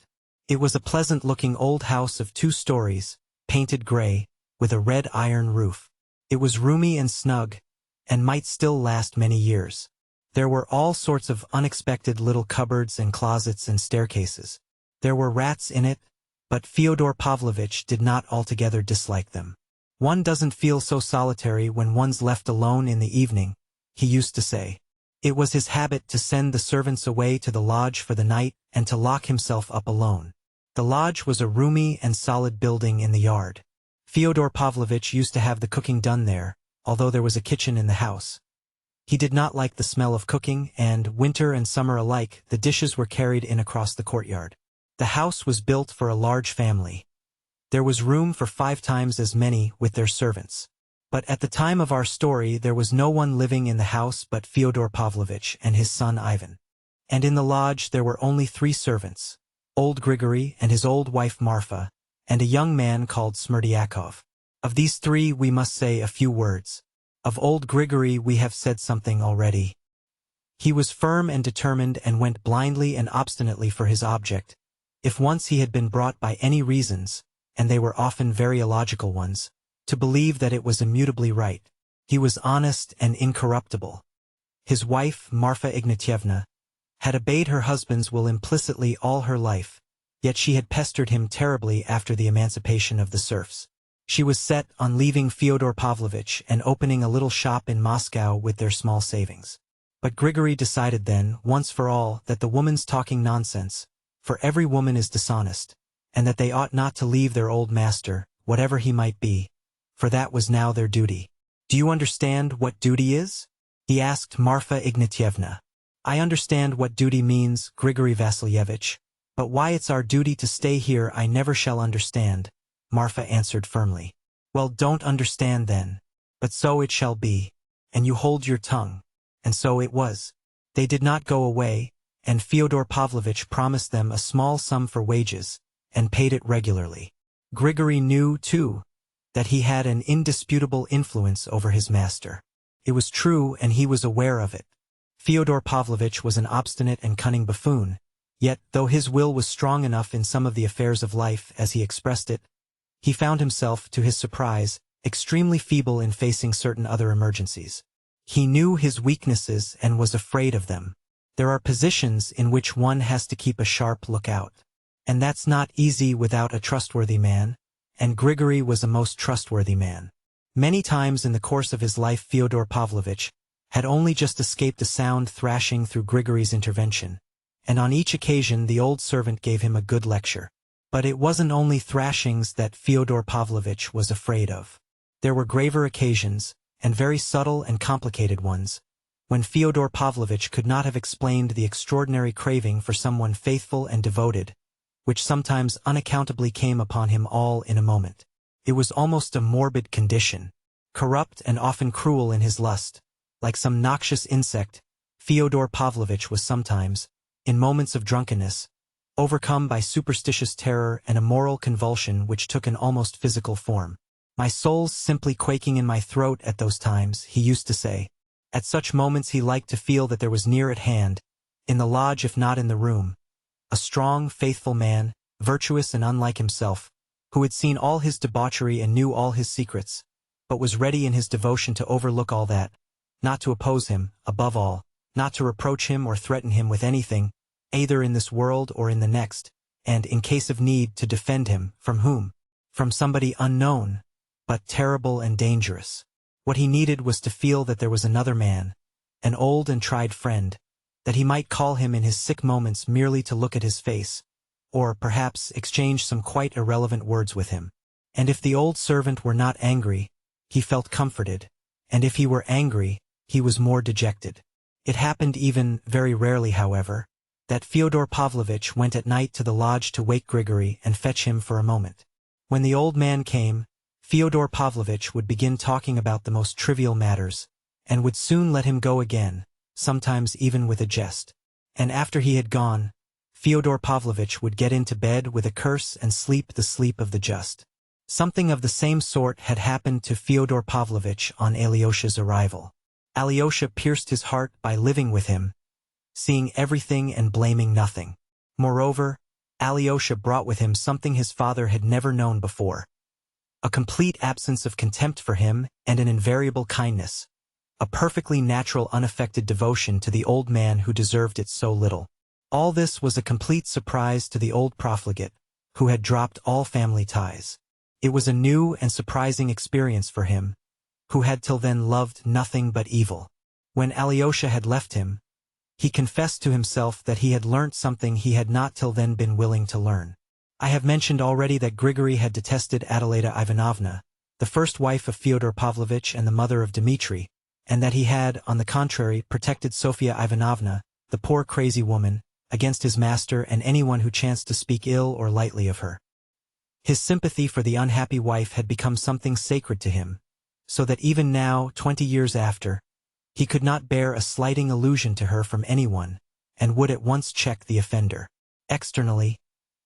It was a pleasant-looking old house of 2 stories, painted gray, with a red iron roof. It was roomy and snug, and might still last many years. There were all sorts of unexpected little cupboards and closets and staircases. There were rats in it, but Fyodor Pavlovitch did not altogether dislike them. "One doesn't feel so solitary when one's left alone in the evening," he used to say. It was his habit to send the servants away to the lodge for the night and to lock himself up alone. The lodge was a roomy and solid building in the yard. Fyodor Pavlovitch used to have the cooking done there, although there was a kitchen in the house. He did not like the smell of cooking, and, winter and summer alike, the dishes were carried in across the courtyard. The house was built for a large family. There was room for 5 times as many with their servants. But at the time of our story there was no one living in the house but Fyodor Pavlovitch and his son Ivan. And in the lodge there were only 3 servants, old Grigory and his old wife Marfa, and a young man called Smerdyakov. Of these 3 we must say a few words. Of old Grigory we have said something already. He was firm and determined and went blindly and obstinately for his object. If once he had been brought by any reasons, and they were often very illogical ones, to believe that it was immutably right, he was honest and incorruptible. His wife, Marfa Ignatyevna, had obeyed her husband's will implicitly all her life, yet she had pestered him terribly after the emancipation of the serfs. She was set on leaving Fyodor Pavlovitch and opening a little shop in Moscow with their small savings. But Grigory decided then, once for all, that the woman's talking nonsense, for every woman is dishonest, and that they ought not to leave their old master, whatever he might be, for that was now their duty. "Do you understand what duty is?" he asked Marfa Ignatyevna. "I understand what duty means, Grigory Vasilievich, but why it's our duty to stay here I never shall understand," Marfa answered firmly. "Well, don't understand then. But so it shall be. And you hold your tongue." And so it was. They did not go away, and Fyodor Pavlovitch promised them a small sum for wages, and paid it regularly. Grigory knew, too, that he had an indisputable influence over his master. It was true, and he was aware of it. Fyodor Pavlovitch was an obstinate and cunning buffoon, yet, though his will was strong enough in some of the affairs of life, as he expressed it, he found himself, to his surprise, extremely feeble in facing certain other emergencies. He knew his weaknesses and was afraid of them. There are positions in which one has to keep a sharp lookout. And that's not easy without a trustworthy man, and Grigory was a most trustworthy man. Many times in the course of his life Fyodor Pavlovitch had only just escaped a sound thrashing through Grigory's intervention, and on each occasion the old servant gave him a good lecture. But it wasn't only thrashings that Fyodor Pavlovitch was afraid of. There were graver occasions, and very subtle and complicated ones, when Fyodor Pavlovitch could not have explained the extraordinary craving for someone faithful and devoted, which sometimes unaccountably came upon him all in a moment. It was almost a morbid condition, corrupt and often cruel in his lust. Like some noxious insect, Fyodor Pavlovitch was sometimes, in moments of drunkenness, overcome by superstitious terror and a moral convulsion which took an almost physical form. "My soul's simply quaking in my throat at those times," he used to say. At such moments he liked to feel that there was near at hand, in the lodge if not in the room, a strong, faithful man, virtuous and unlike himself, who had seen all his debauchery and knew all his secrets, but was ready in his devotion to overlook all that, not to oppose him, above all, not to reproach him or threaten him with anything, either in this world or in the next, and, in case of need, to defend him. From whom? From somebody unknown, but terrible and dangerous. What he needed was to feel that there was another man, an old and tried friend, that he might call him in his sick moments merely to look at his face, or, perhaps, exchange some quite irrelevant words with him. And if the old servant were not angry, he felt comforted, and if he were angry, he was more dejected. It happened even, very rarely however, that Fyodor Pavlovitch went at night to the lodge to wake Grigory and fetch him for a moment. When the old man came, Fyodor Pavlovitch would begin talking about the most trivial matters, and would soon let him go again, sometimes even with a jest. And after he had gone, Fyodor Pavlovitch would get into bed with a curse and sleep the sleep of the just. Something of the same sort had happened to Fyodor Pavlovitch on Alyosha's arrival. Alyosha pierced his heart by living with him, seeing everything and blaming nothing. Moreover, Alyosha brought with him something his father had never known before: a complete absence of contempt for him and an invariable kindness, a perfectly natural unaffected devotion to the old man who deserved it so little. All this was a complete surprise to the old profligate, who had dropped all family ties. It was a new and surprising experience for him, who had till then loved nothing but evil. When Alyosha had left him, he confessed to himself that he had learnt something he had not till then been willing to learn. I have mentioned already that Grigory had detested Adelaida Ivanovna, the first wife of Fyodor Pavlovitch and the mother of Dmitri, and that he had, on the contrary, protected Sofia Ivanovna, the poor crazy woman, against his master and anyone who chanced to speak ill or lightly of her. His sympathy for the unhappy wife had become something sacred to him, so that even now, 20 years after, he could not bear a slighting allusion to her from anyone, and would at once check the offender. Externally,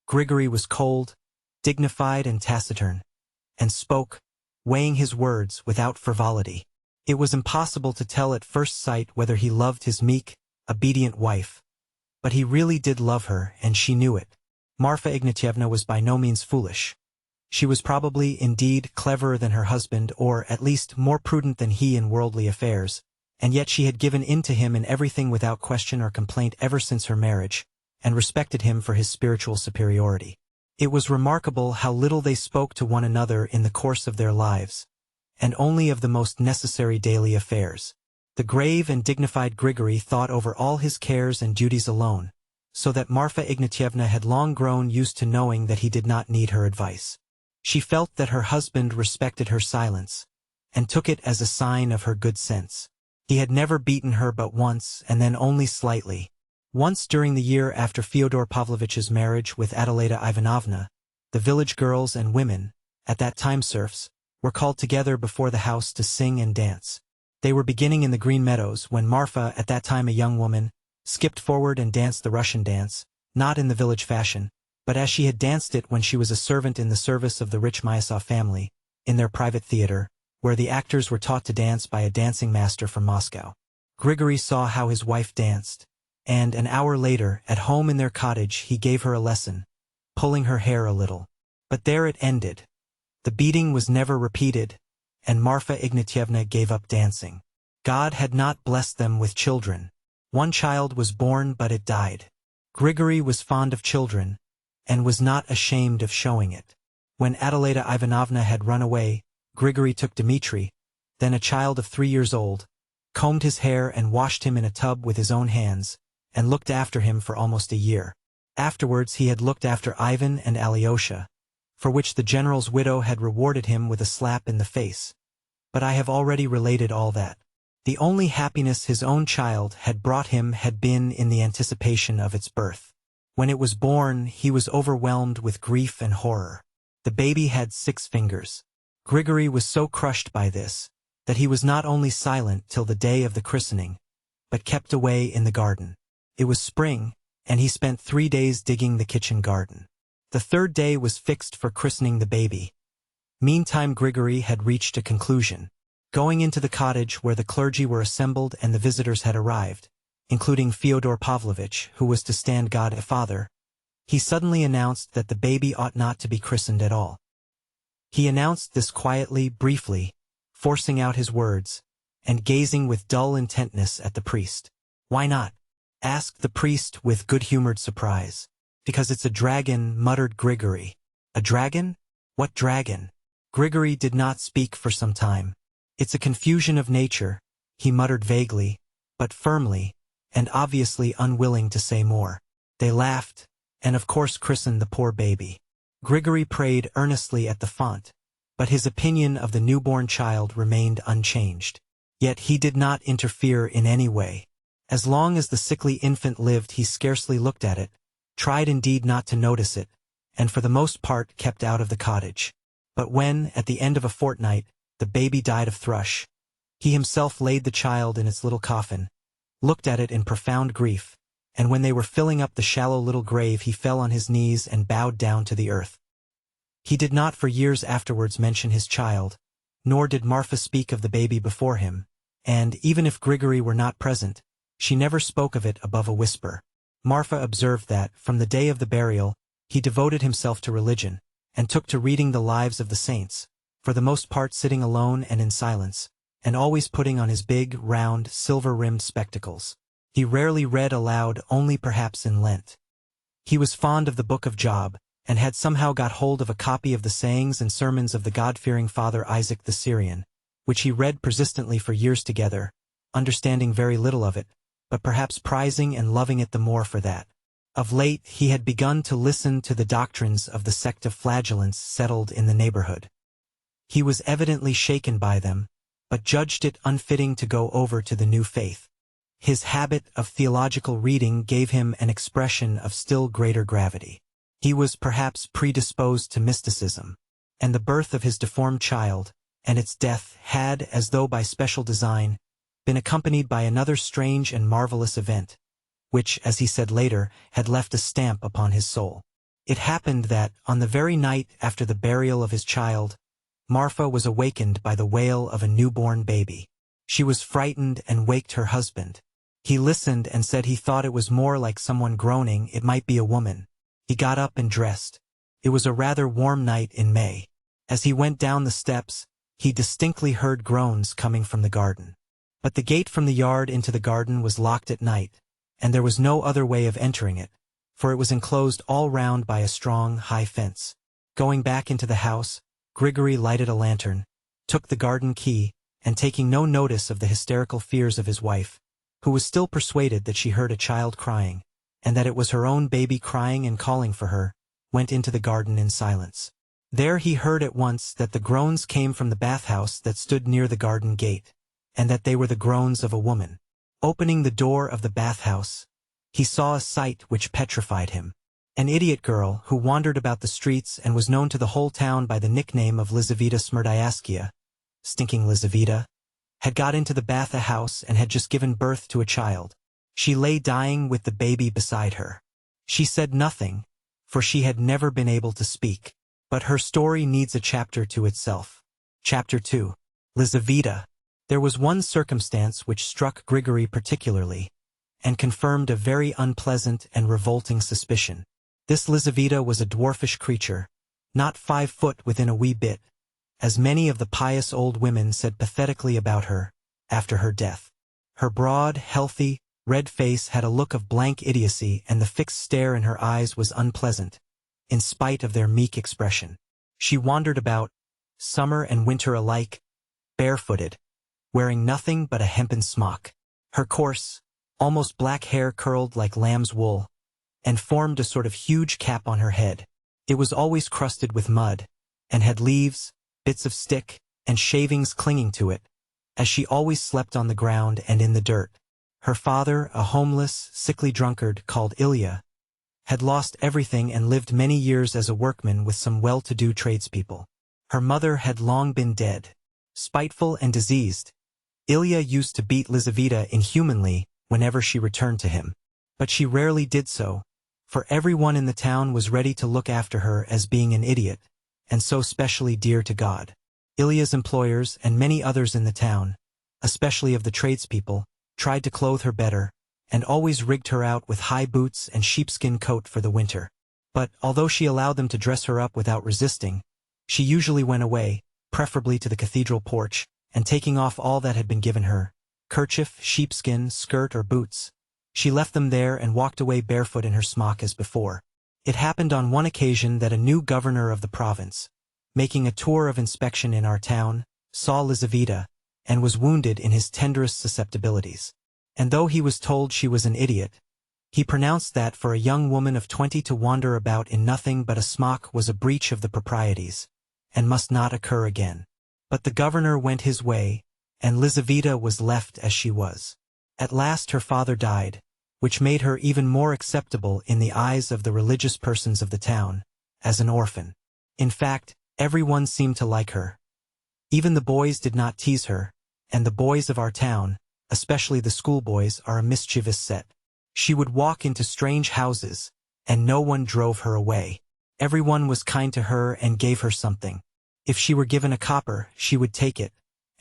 Grigory was cold, dignified and taciturn, and spoke, weighing his words without frivolity. It was impossible to tell at first sight whether he loved his meek, obedient wife, but he really did love her, and she knew it. Marfa Ignatyevna was by no means foolish. She was probably, indeed, cleverer than her husband, or, at least, more prudent than he in worldly affairs, and yet she had given in to him in everything without question or complaint ever since her marriage, and respected him for his spiritual superiority. It was remarkable how little they spoke to one another in the course of their lives, and only of the most necessary daily affairs. The grave and dignified Grigory thought over all his cares and duties alone, so that Marfa Ignatyevna had long grown used to knowing that he did not need her advice. She felt that her husband respected her silence, and took it as a sign of her good sense. He had never beaten her but once, and then only slightly. Once during the year after Fyodor Pavlovich's marriage with Adelaida Ivanovna, the village girls and women, at that time serfs, were called together before the house to sing and dance. They were beginning in the green meadows when Marfa, at that time a young woman, skipped forward and danced the Russian dance, not in the village fashion, but as she had danced it when she was a servant in the service of the rich Myasov family, in their private theater, where the actors were taught to dance by a dancing master from Moscow. Grigory saw how his wife danced, and an hour later, at home in their cottage, he gave her a lesson, pulling her hair a little. But there it ended. The beating was never repeated, and Marfa Ignatyevna gave up dancing. God had not blessed them with children. One child was born, but it died. Grigory was fond of children, and was not ashamed of showing it. When Adelaida Ivanovna had run away, Grigory took Dmitri, then a child of 3 years old, combed his hair and washed him in a tub with his own hands, and looked after him for almost a year. Afterwards he had looked after Ivan and Alyosha, for which the general's widow had rewarded him with a slap in the face. But I have already related all that. The only happiness his own child had brought him had been in the anticipation of its birth. When it was born, he was overwhelmed with grief and horror. The baby had 6 fingers. Grigory was so crushed by this, that he was not only silent till the day of the christening, but kept away in the garden. It was spring, and he spent 3 days digging the kitchen garden. The 3rd day was fixed for christening the baby. Meantime Grigory had reached a conclusion. Going into the cottage where the clergy were assembled and the visitors had arrived, including Fyodor Pavlovich, who was to stand God a father, he suddenly announced that the baby ought not to be christened at all. He announced this quietly, briefly, forcing out his words, and gazing with dull intentness at the priest. "Why not?" asked the priest with good-humored surprise. "Because it's a dragon," muttered Grigory. "A dragon? What dragon?" Grigory did not speak for some time. "It's a confusion of nature," he muttered vaguely, but firmly, and obviously unwilling to say more. They laughed, and of course christened the poor baby. Grigory prayed earnestly at the font, but his opinion of the newborn child remained unchanged. Yet he did not interfere in any way. As long as the sickly infant lived he scarcely looked at it, tried indeed not to notice it, and for the most part kept out of the cottage. But when, at the end of a fortnight, the baby died of thrush, he himself laid the child in its little coffin, looked at it in profound grief, and when they were filling up the shallow little grave he fell on his knees and bowed down to the earth. He did not for years afterwards mention his child, nor did Marfa speak of the baby before him, and, even if Grigory were not present, she never spoke of it above a whisper. Marfa observed that, from the day of the burial, he devoted himself to religion, and took to reading the lives of the saints, for the most part sitting alone and in silence, and always putting on his big, round, silver-rimmed spectacles. He rarely read aloud, only perhaps in Lent. He was fond of the Book of Job, and had somehow got hold of a copy of the sayings and sermons of the God-fearing Father Isaac the Syrian, which he read persistently for years together, understanding very little of it, but perhaps prizing and loving it the more for that. Of late he had begun to listen to the doctrines of the sect of flagellants settled in the neighborhood. He was evidently shaken by them, but judged it unfitting to go over to the new faith. His habit of theological reading gave him an expression of still greater gravity. He was perhaps predisposed to mysticism, and the birth of his deformed child, and its death had, as though by special design, been accompanied by another strange and marvelous event, which, as he said later, had left a stamp upon his soul. It happened that, on the very night after the burial of his child, Marfa was awakened by the wail of a newborn baby. She was frightened and waked her husband. He listened and said he thought it was more like someone groaning, it might be a woman. He got up and dressed. It was a rather warm night in May. As he went down the steps, he distinctly heard groans coming from the garden. But the gate from the yard into the garden was locked at night, and there was no other way of entering it, for it was enclosed all round by a strong, high fence. Going back into the house, Grigory lighted a lantern, took the garden key, and taking no notice of the hysterical fears of his wife, who was still persuaded that she heard a child crying, and that it was her own baby crying and calling for her, went into the garden in silence. There he heard at once that the groans came from the bathhouse that stood near the garden gate, and that they were the groans of a woman. Opening the door of the bathhouse, he saw a sight which petrified him. An idiot girl who wandered about the streets and was known to the whole town by the nickname of Lizaveta Smerdyaskaya, Stinking Lizaveta, had got into the bath-house and had just given birth to a child. She lay dying with the baby beside her. She said nothing, for she had never been able to speak. But her story needs a chapter to itself. Chapter 2. Lizaveta. There was one circumstance which struck Grigory particularly, and confirmed a very unpleasant and revolting suspicion. This Lizaveta was a dwarfish creature, not 5 foot within a wee bit, as many of the pious old women said pathetically about her, after her death. Her broad, healthy, red face had a look of blank idiocy, and the fixed stare in her eyes was unpleasant, in spite of their meek expression. She wandered about, summer and winter alike, barefooted, wearing nothing but a hempen smock. Her coarse, almost black hair curled like lamb's wool, and formed a sort of huge cap on her head. It was always crusted with mud, and had leaves, bits of stick, and shavings clinging to it, as she always slept on the ground and in the dirt. Her father, a homeless, sickly drunkard called Ilya, had lost everything and lived many years as a workman with some well-to-do tradespeople. Her mother had long been dead. Spiteful and diseased, Ilya used to beat Lizaveta inhumanly whenever she returned to him. But she rarely did so, for everyone in the town was ready to look after her as being an idiot, and so specially dear to God. Ilya's employers and many others in the town, especially of the tradespeople, tried to clothe her better, and always rigged her out with high boots and sheepskin coat for the winter. But, although she allowed them to dress her up without resisting, she usually went away, preferably to the cathedral porch, and taking off all that had been given her, kerchief, sheepskin, skirt, or boots, she left them there and walked away barefoot in her smock as before. It happened on one occasion that a new governor of the province, making a tour of inspection in our town, saw Lizaveta, and was wounded in his tenderest susceptibilities. And though he was told she was an idiot, he pronounced that for a young woman of 20 to wander about in nothing but a smock was a breach of the proprieties, and must not occur again. But the governor went his way, and Lizaveta was left as she was. At last her father died, which made her even more acceptable in the eyes of the religious persons of the town, as an orphan. In fact, everyone seemed to like her. Even the boys did not tease her, and the boys of our town, especially the schoolboys, are a mischievous set. She would walk into strange houses, and no one drove her away. Everyone was kind to her and gave her something. If she were given a copper, she would take it,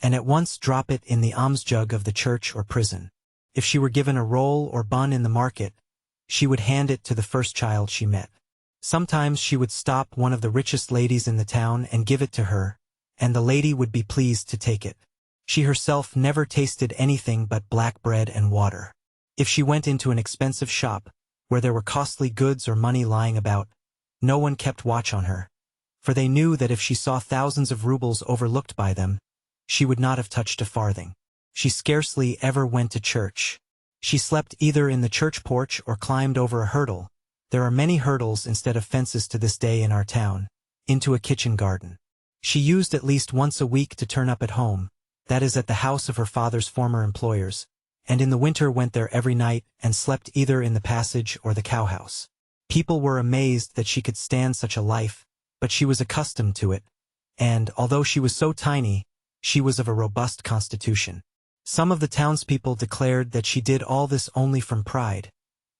and at once drop it in the alms jug of the church or prison. If she were given a roll or bun in the market, she would hand it to the first child she met. Sometimes she would stop one of the richest ladies in the town and give it to her, and the lady would be pleased to take it. She herself never tasted anything but black bread and water. If she went into an expensive shop, where there were costly goods or money lying about, no one kept watch on her, for they knew that if she saw thousands of rubles overlooked by them, she would not have touched a farthing. She scarcely ever went to church. She slept either in the church porch or climbed over a hurdle. There are many hurdles instead of fences to this day in our town, into a kitchen garden. She used at least once a week to turn up at home, that is at the house of her father's former employers, and in the winter went there every night and slept either in the passage or the cowhouse. People were amazed that she could stand such a life, but she was accustomed to it, and, although she was so tiny, she was of a robust constitution. Some of the townspeople declared that she did all this only from pride,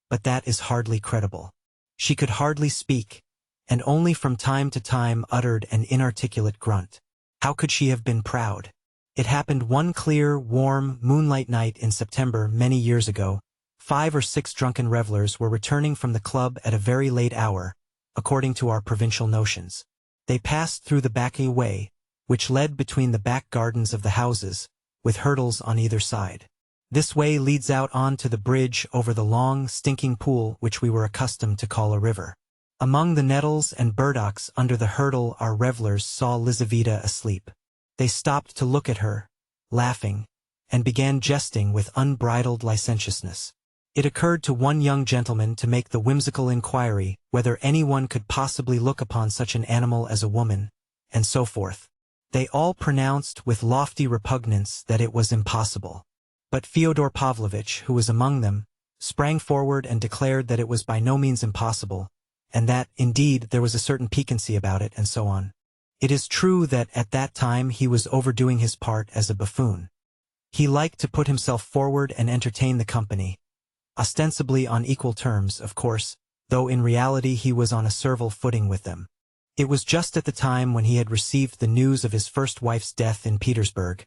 but that is hardly credible. She could hardly speak, and only from time to time uttered an inarticulate grunt. How could she have been proud? It happened one clear, warm, moonlight night in September many years ago. 5 or 6 drunken revelers were returning from the club at a very late hour, according to our provincial notions. They passed through the back way, which led between the back gardens of the houses, with hurdles on either side. This way leads out on to the bridge over the long, stinking pool which we were accustomed to call a river. Among the nettles and burdocks under the hurdle our revelers saw Lizaveta asleep. They stopped to look at her, laughing, and began jesting with unbridled licentiousness. It occurred to one young gentleman to make the whimsical inquiry whether anyone could possibly look upon such an animal as a woman, and so forth. They all pronounced with lofty repugnance that it was impossible. But Fyodor Pavlovitch, who was among them, sprang forward and declared that it was by no means impossible, and that, indeed, there was a certain piquancy about it, and so on. It is true that at that time he was overdoing his part as a buffoon. He liked to put himself forward and entertain the company, ostensibly on equal terms, of course, though in reality he was on a servile footing with them. It was just at the time when he had received the news of his first wife's death in Petersburg,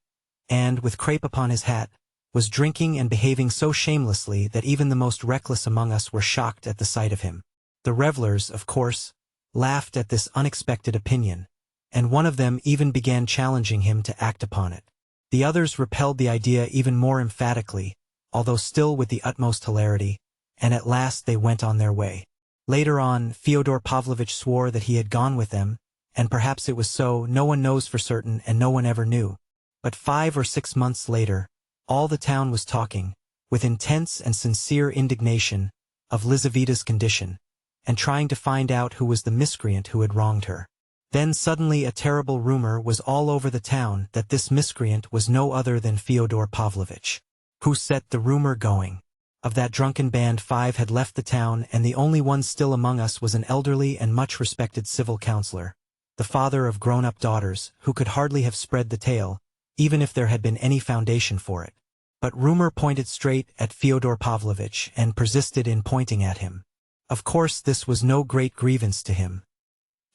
and, with crape upon his hat, was drinking and behaving so shamelessly that even the most reckless among us were shocked at the sight of him. The revelers, of course, laughed at this unexpected opinion, and one of them even began challenging him to act upon it. The others repelled the idea even more emphatically, although still with the utmost hilarity, and at last they went on their way. Later on, Fyodor Pavlovitch swore that he had gone with them, and perhaps it was so, no one knows for certain and no one ever knew. But 5 or 6 months later, all the town was talking, with intense and sincere indignation, of Lizaveta's condition, and trying to find out who was the miscreant who had wronged her. Then suddenly a terrible rumor was all over the town that this miscreant was no other than Fyodor Pavlovitch. Who set the rumor going? Of that drunken band 5 had left the town, and the only one still among us was an elderly and much respected civil councillor, the father of grown-up daughters, who could hardly have spread the tale, even if there had been any foundation for it. But rumor pointed straight at Fyodor Pavlovitch and persisted in pointing at him. Of course this was no great grievance to him.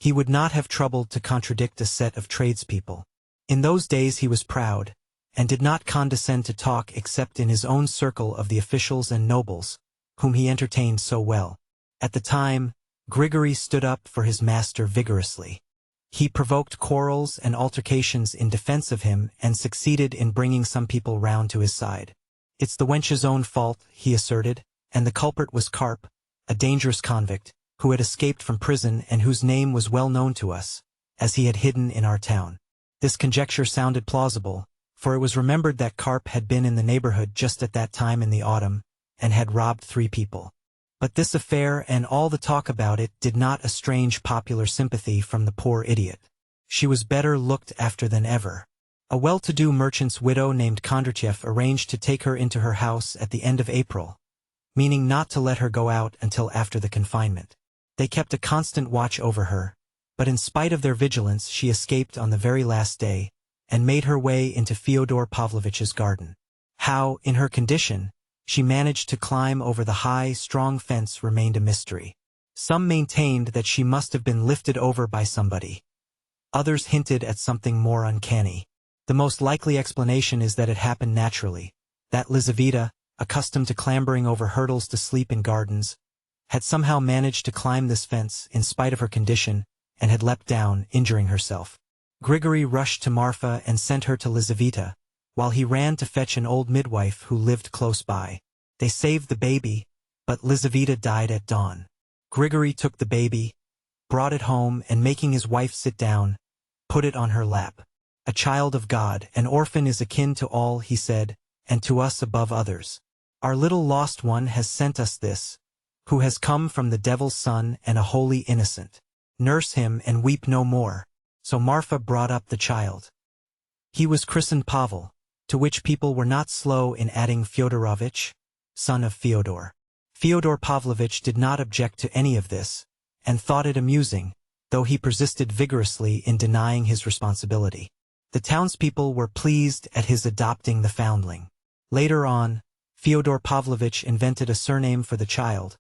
He would not have troubled to contradict a set of tradespeople. In those days he was proud, and did not condescend to talk except in his own circle of the officials and nobles, whom he entertained so well. At the time, Grigory stood up for his master vigorously. He provoked quarrels and altercations in defense of him and succeeded in bringing some people round to his side. It's the wench's own fault, he asserted, and the culprit was Karp, a dangerous convict, who had escaped from prison and whose name was well known to us, as he had hidden in our town. This conjecture sounded plausible, for it was remembered that Karp had been in the neighborhood just at that time in the autumn, and had robbed 3 people. But this affair and all the talk about it did not estrange popular sympathy from the poor idiot. She was better looked after than ever. A well-to-do merchant's widow named Kondratyev arranged to take her into her house at the end of April, meaning not to let her go out until after the confinement. They kept a constant watch over her, but in spite of their vigilance she escaped on the very last day, and made her way into Fyodor Pavlovitch's garden. How, in her condition, she managed to climb over the high, strong fence remained a mystery. Some maintained that she must have been lifted over by somebody. Others hinted at something more uncanny. The most likely explanation is that it happened naturally, that Lizaveta, accustomed to clambering over hurdles to sleep in gardens, had somehow managed to climb this fence in spite of her condition, and had leapt down, injuring herself. Grigory rushed to Marfa and sent her to Lizaveta, while he ran to fetch an old midwife who lived close by. They saved the baby, but Lizaveta died at dawn. Grigory took the baby, brought it home, and making his wife sit down, put it on her lap. A child of God, an orphan is akin to all, he said, and to us above others. Our little lost one has sent us this, who has come from the devil's son and a holy innocent. Nurse him and weep no more. So Marfa brought up the child. He was christened Pavel, to which people were not slow in adding Fyodorovitch, son of Fyodor. Fyodor Pavlovitch did not object to any of this, and thought it amusing, though he persisted vigorously in denying his responsibility. The townspeople were pleased at his adopting the foundling. Later on, Fyodor Pavlovitch invented a surname for the child,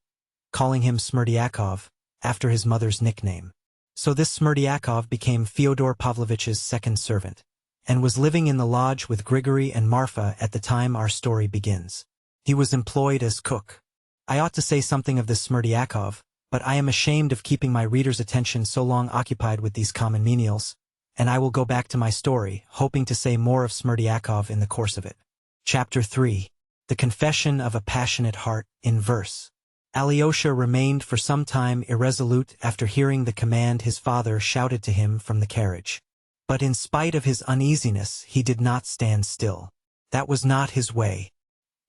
calling him Smerdyakov, after his mother's nickname. So this Smerdyakov became Fyodor Pavlovitch's second servant, and was living in the lodge with Grigory and Marfa at the time our story begins. He was employed as cook. I ought to say something of this Smerdyakov, but I am ashamed of keeping my reader's attention so long occupied with these common menials, and I will go back to my story, hoping to say more of Smerdyakov in the course of it. Chapter 3. The Confession of a Passionate Heart, in verse. Alyosha remained for some time irresolute after hearing the command his father shouted to him from the carriage. But in spite of his uneasiness he did not stand still. That was not his way.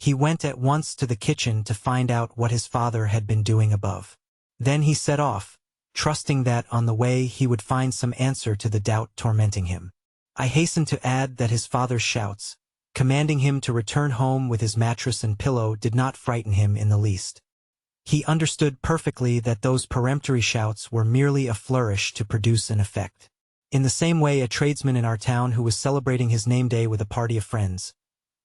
He went at once to the kitchen to find out what his father had been doing above. Then he set off, trusting that on the way he would find some answer to the doubt tormenting him. I hasten to add that his father's shouts, commanding him to return home with his mattress and pillow, did not frighten him in the least. He understood perfectly that those peremptory shouts were merely a flourish to produce an effect. In the same way, a tradesman in our town who was celebrating his name day with a party of friends,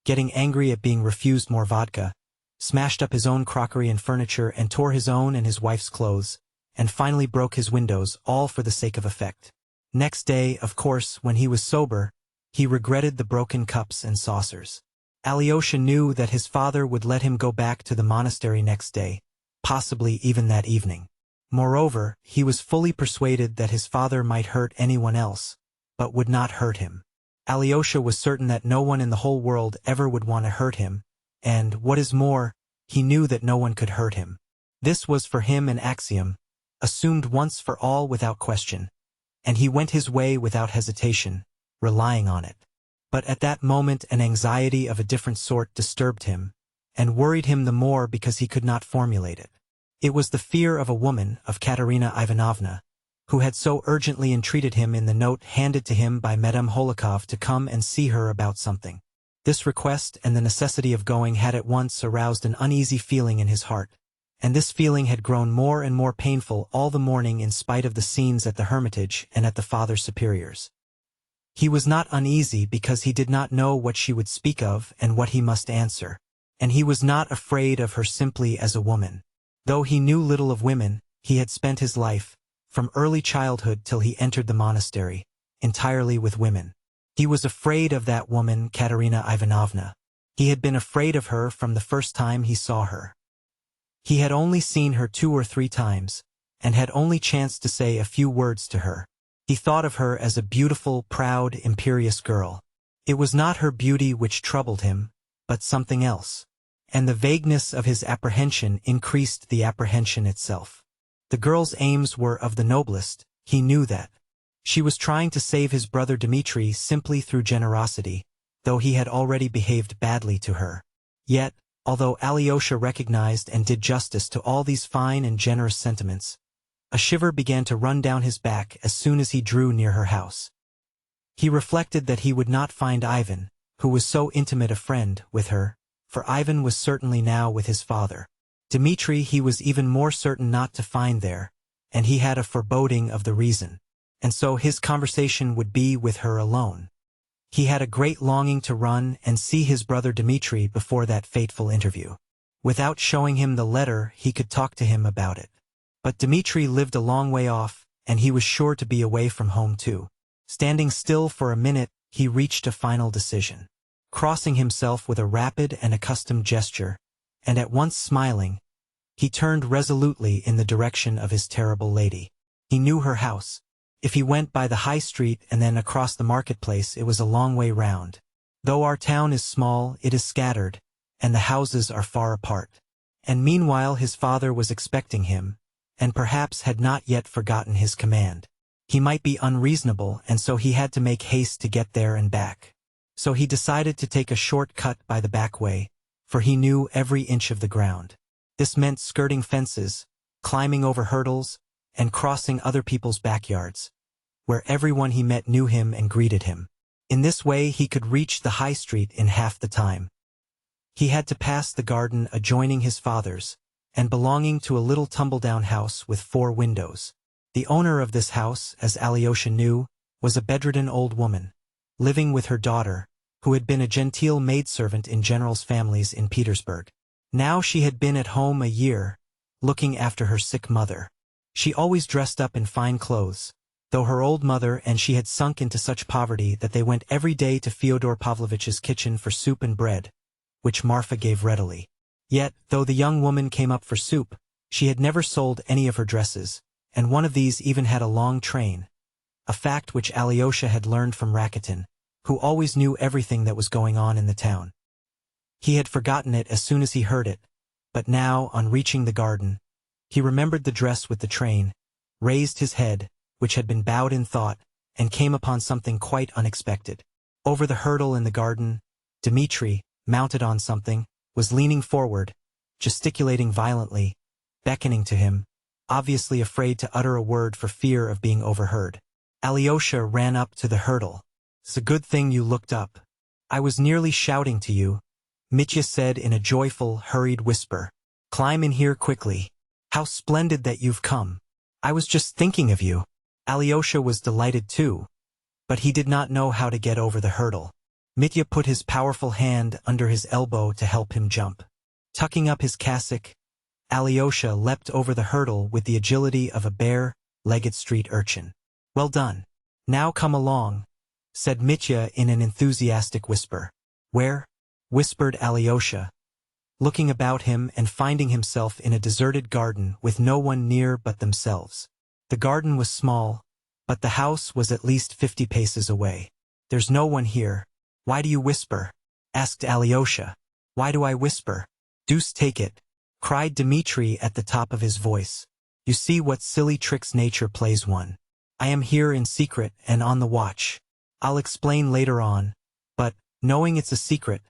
getting angry at being refused more vodka, smashed up his own crockery and furniture and tore his own and his wife's clothes, and finally broke his windows, all for the sake of effect. Next day, of course, when he was sober, he regretted the broken cups and saucers. Alyosha knew that his father would let him go back to the monastery next day, possibly even that evening. Moreover, he was fully persuaded that his father might hurt anyone else, but would not hurt him. Alyosha was certain that no one in the whole world ever would want to hurt him, and, what is more, he knew that no one could hurt him. This was for him an axiom, assumed once for all without question, and he went his way without hesitation, relying on it. But at that moment an anxiety of a different sort disturbed him, and worried him the more because he could not formulate it. It was the fear of a woman, of Katerina Ivanovna, who had so urgently entreated him in the note handed to him by Madame Holikov to come and see her about something. This request and the necessity of going had at once aroused an uneasy feeling in his heart, and this feeling had grown more and more painful all the morning in spite of the scenes at the hermitage and at the Father Superior's. He was not uneasy because he did not know what she would speak of and what he must answer, and he was not afraid of her simply as a woman. Though he knew little of women, he had spent his life, from early childhood till he entered the monastery, entirely with women. He was afraid of that woman, Katerina Ivanovna. He had been afraid of her from the first time he saw her. He had only seen her 2 or 3 times, and had only chanced to say a few words to her. He thought of her as a beautiful, proud, imperious girl. It was not her beauty which troubled him, but something else. And the vagueness of his apprehension increased the apprehension itself. The girl's aims were of the noblest, he knew that. She was trying to save his brother Dmitri simply through generosity, though he had already behaved badly to her. Yet, although Alyosha recognized and did justice to all these fine and generous sentiments, a shiver began to run down his back as soon as he drew near her house. He reflected that he would not find Ivan, who was so intimate a friend, with her, for Ivan was certainly now with his father. Dmitri he was even more certain not to find there, and he had a foreboding of the reason, and so his conversation would be with her alone. He had a great longing to run and see his brother Dmitri before that fateful interview. Without showing him the letter, he could talk to him about it. But Dmitri lived a long way off, and he was sure to be away from home too. Standing still for a minute, he reached a final decision. Crossing himself with a rapid and accustomed gesture, and at once smiling, he turned resolutely in the direction of his terrible lady. He knew her house. If he went by the high street and then across the marketplace, it was a long way round. Though our town is small, it is scattered, and the houses are far apart. And meanwhile his father was expecting him, and perhaps had not yet forgotten his command. He might be unreasonable, and so he had to make haste to get there and back. So he decided to take a short cut by the back way, for he knew every inch of the ground. This meant skirting fences, climbing over hurdles, and crossing other people's backyards, where everyone he met knew him and greeted him. In this way he could reach the high street in half the time. He had to pass the garden adjoining his father's, and belonging to a little tumble-down house with 4 windows. The owner of this house, as Alyosha knew, was a bedridden old woman, living with her daughter, who had been a genteel maidservant in generals' families in Petersburg. Now she had been at home a year, looking after her sick mother. She always dressed up in fine clothes, though her old mother and she had sunk into such poverty that they went every day to Fyodor Pavlovitch's kitchen for soup and bread, which Marfa gave readily. Yet, though the young woman came up for soup, she had never sold any of her dresses, and one of these even had a long train, a fact which Alyosha had learned from Rakitin, who always knew everything that was going on in the town. He had forgotten it as soon as he heard it, but now, on reaching the garden, he remembered the dress with the train, raised his head, which had been bowed in thought, and came upon something quite unexpected. Over the hurdle in the garden, Dmitri, mounted on something, was leaning forward, gesticulating violently, beckoning to him, obviously afraid to utter a word for fear of being overheard. Alyosha ran up to the hurdle. "It's a good thing you looked up. I was nearly shouting to you," Mitya said in a joyful, hurried whisper. "Climb in here quickly. How splendid that you've come. I was just thinking of you." Alyosha was delighted too, but he did not know how to get over the hurdle. Mitya put his powerful hand under his elbow to help him jump. Tucking up his cassock, Alyosha leapt over the hurdle with the agility of a bare-legged street urchin. "Well done. Now come along," said Mitya in an enthusiastic whisper. "Where?" whispered Alyosha, looking about him and finding himself in a deserted garden with no one near but themselves. The garden was small, but the house was at least 50 paces away. "There's no one here." "Why do you whisper?" asked Alyosha. "Why do I whisper?" "Deuce take it," cried Dmitri at the top of his voice. "You see what silly tricks nature plays one. I am here in secret and on the watch. I'll explain later on, but, knowing it's a secret,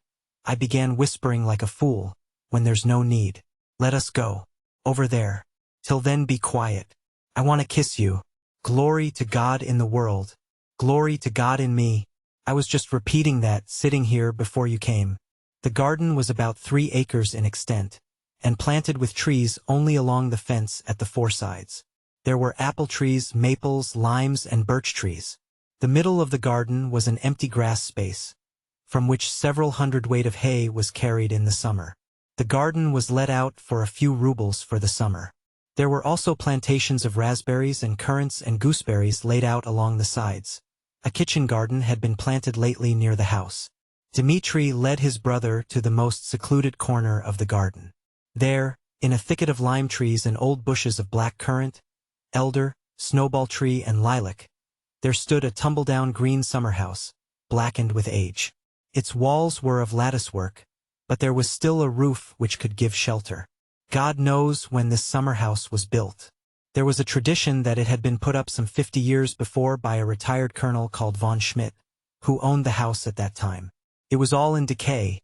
I began whispering like a fool, when there's no need. Let us go. Over there. Till then be quiet. I want to kiss you. Glory to God in the world. Glory to God in me. I was just repeating that, sitting here before you came." The garden was about 3 acres in extent, and planted with trees only along the fence at the 4 sides. There were apple trees, maples, limes, and birch trees. The middle of the garden was an empty grass space, from which several hundredweight of hay was carried in the summer. The garden was let out for a few rubles for the summer. There were also plantations of raspberries and currants and gooseberries laid out along the sides. A kitchen garden had been planted lately near the house. Dmitri led his brother to the most secluded corner of the garden. There, in a thicket of lime trees and old bushes of black currant, elder, snowball tree, and lilac, there stood a tumble-down green summer house, blackened with age. Its walls were of latticework, but there was still a roof which could give shelter. God knows when this summer house was built. There was a tradition that it had been put up some 50 years before by a retired colonel called von Schmidt, who owned the house at that time. It was all in decay.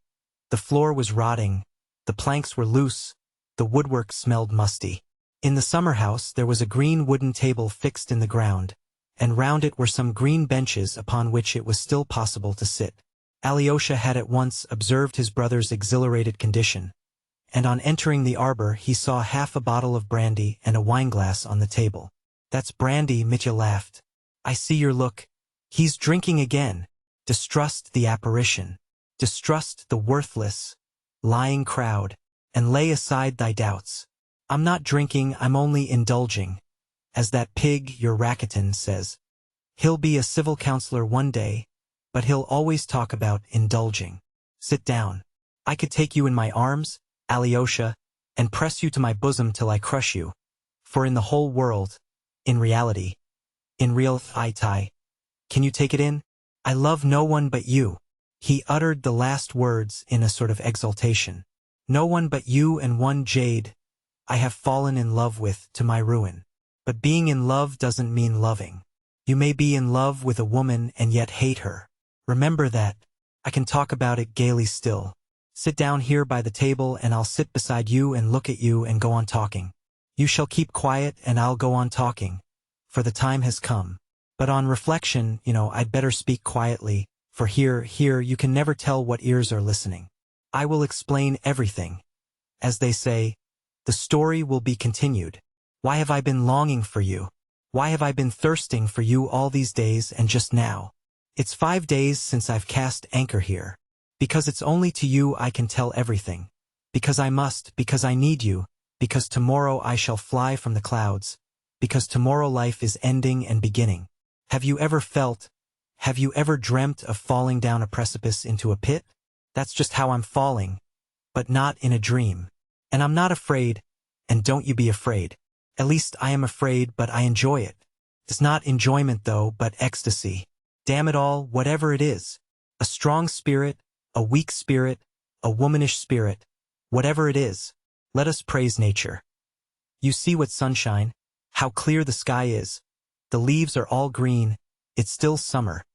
The floor was rotting, the planks were loose, the woodwork smelled musty. In the summer house there was a green wooden table fixed in the ground, and round it were some green benches upon which it was still possible to sit. Alyosha had at once observed his brother's exhilarated condition, and on entering the arbor he saw half a bottle of brandy and a wineglass on the table. "That's brandy," Mitya laughed. "I see your look. He's drinking again. Distrust the apparition. Distrust the worthless, lying crowd, and lay aside thy doubts. I'm not drinking, I'm only indulging, as that pig, your Rakitin, says. He'll be a civil councillor one day, but he'll always talk about indulging. Sit down. I could take you in my arms, Alyosha, and press you to my bosom till I crush you. For in the whole world, in reality, in real Itai, can you take it in? I love no one but you." He uttered the last words in a sort of exultation. "No one but you and one jade I have fallen in love with to my ruin. But being in love doesn't mean loving. You may be in love with a woman and yet hate her. Remember that. I can talk about it gaily still. Sit down here by the table and I'll sit beside you and look at you and go on talking. You shall keep quiet and I'll go on talking, for the time has come. But on reflection, I'd better speak quietly, for here, you can never tell what ears are listening. I will explain everything. As they say, the story will be continued. Why have I been longing for you? Why have I been thirsting for you all these days and just now? It's 5 days since I've cast anchor here. Because it's only to you I can tell everything. Because I must, because I need you, because tomorrow I shall fly from the clouds, because tomorrow life is ending and beginning. Have you ever dreamt of falling down a precipice into a pit? That's just how I'm falling, but not in a dream. And I'm not afraid, and don't you be afraid. At least I am afraid, but I enjoy it. It's not enjoyment though, but ecstasy. Damn it all, whatever it is. A strong spirit, a weak spirit, a womanish spirit, whatever it is, let us praise nature. You see what sunshine, how clear the sky is. The leaves are all green, it's still summer.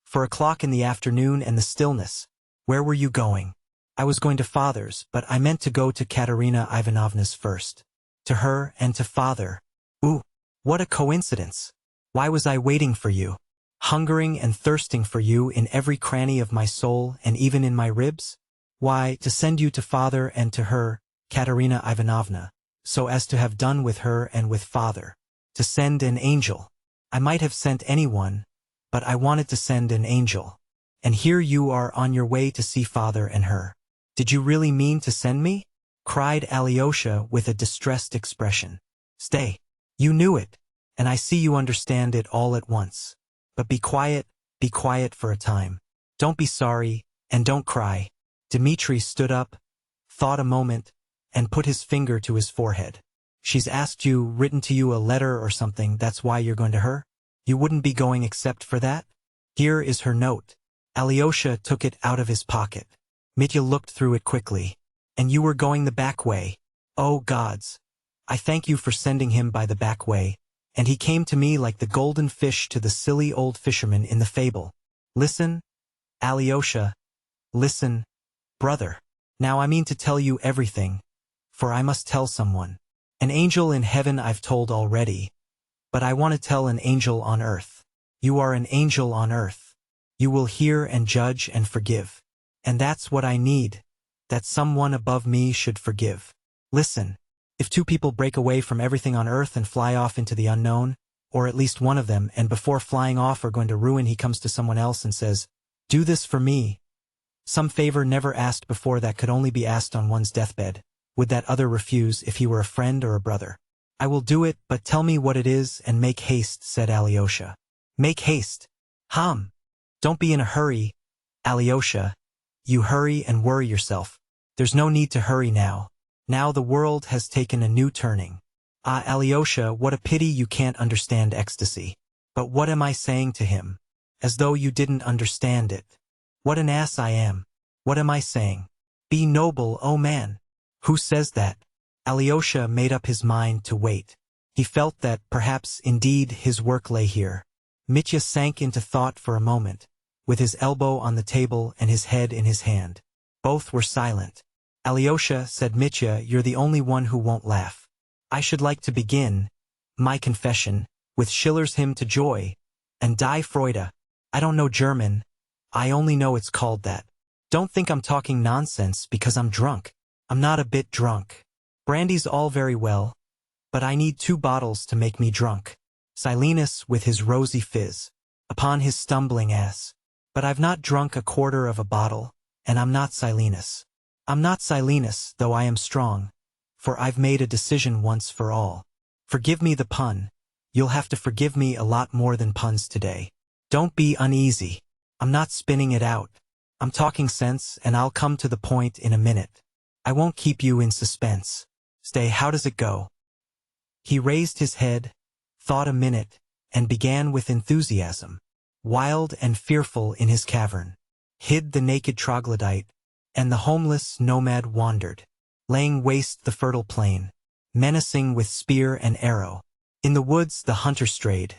For 1 o'clock in the afternoon and the stillness. Where were you going? I was going to father's, but I meant to go to Katerina Ivanovna's first. To her and to father. Ooh, what a coincidence. Why was I waiting for you? Hungering and thirsting for you in every cranny of my soul and even in my ribs? Why, to send you to father and to her, Katerina Ivanovna, so as to have done with her and with father. To send an angel. I might have sent anyone, but I wanted to send an angel. And here you are on your way to see father and her. Did you really mean to send me? Cried Alyosha with a distressed expression. Stay. You knew it, and I see you understand it all at once. But be quiet for a time. Don't be sorry, and don't cry. Dmitri stood up, thought a moment, and put his finger to his forehead. She's asked you, written to you a letter or something, that's why you're going to her? You wouldn't be going except for that? Here is her note. Alyosha took it out of his pocket. Mitya looked through it quickly. And you were going the back way. Oh gods. I thank you for sending him by the back way. And he came to me like the golden fish to the silly old fisherman in the fable. Listen, Alyosha. Listen, brother. Now I mean to tell you everything, for I must tell someone. An angel in heaven I've told already, but I want to tell an angel on earth. You are an angel on earth. You will hear and judge and forgive. And that's what I need, that someone above me should forgive. Listen, if two people break away from everything on earth and fly off into the unknown, or at least one of them, and before flying off are going to ruin, he comes to someone else and says, do this for me. Some favor never asked before that could only be asked on one's deathbed. Would that other refuse if he were a friend or a brother? I will do it, but tell me what it is and make haste, said Alyosha. Make haste. Don't be in a hurry, Alyosha. You hurry and worry yourself. There's no need to hurry now. Now the world has taken a new turning. Ah, Alyosha, what a pity you can't understand ecstasy. But what am I saying to him? As though you didn't understand it. What an ass I am. What am I saying? Be noble, oh man. Who says that? Alyosha made up his mind to wait. He felt that, perhaps, indeed, his work lay here. Mitya sank into thought for a moment, with his elbow on the table and his head in his hand. Both were silent. Alyosha, said Mitya, you're the only one who won't laugh. I should like to begin my confession with Schiller's Hymn to Joy and Die Freude. I don't know German. I only know it's called that. Don't think I'm talking nonsense because I'm drunk. I'm not a bit drunk. Brandy's all very well, but I need 2 bottles to make me drunk. Silenus with his rosy fizz upon his stumbling ass. But I've not drunk a quarter of a bottle, and I'm not Silenus. I'm not Silenus, though I am strong, for I've made a decision once for all. Forgive me the pun. You'll have to forgive me a lot more than puns today. Don't be uneasy. I'm not spinning it out. I'm talking sense, and I'll come to the point in a minute. I won't keep you in suspense. Stay, how does it go? He raised his head, thought a minute, and began with enthusiasm. Wild and fearful in his cavern, hid the naked troglodyte, and the homeless nomad wandered, laying waste the fertile plain, menacing with spear and arrow. In the woods the hunter strayed.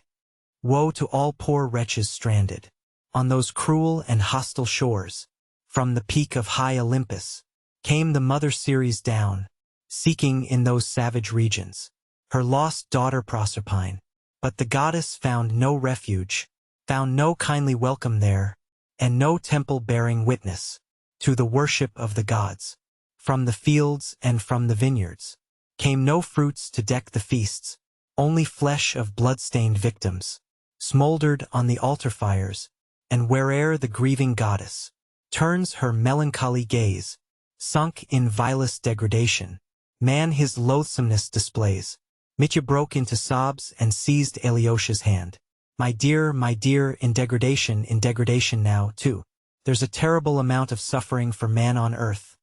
Woe to all poor wretches stranded on those cruel and hostile shores. From the peak of high Olympus came the mother Ceres down, seeking in those savage regions her lost daughter Proserpine. But the goddess found no refuge, found no kindly welcome there, and no temple bearing witness to the worship of the gods. From the fields and from the vineyards came no fruits to deck the feasts, only flesh of blood-stained victims, smoldered on the altar fires, and where'er the grieving goddess turns her melancholy gaze, sunk in vilest degradation, man his loathsomeness displays. Mitya broke into sobs and seized Alyosha's hand. My dear, in degradation now, too. There's a terrible amount of suffering for man on earth.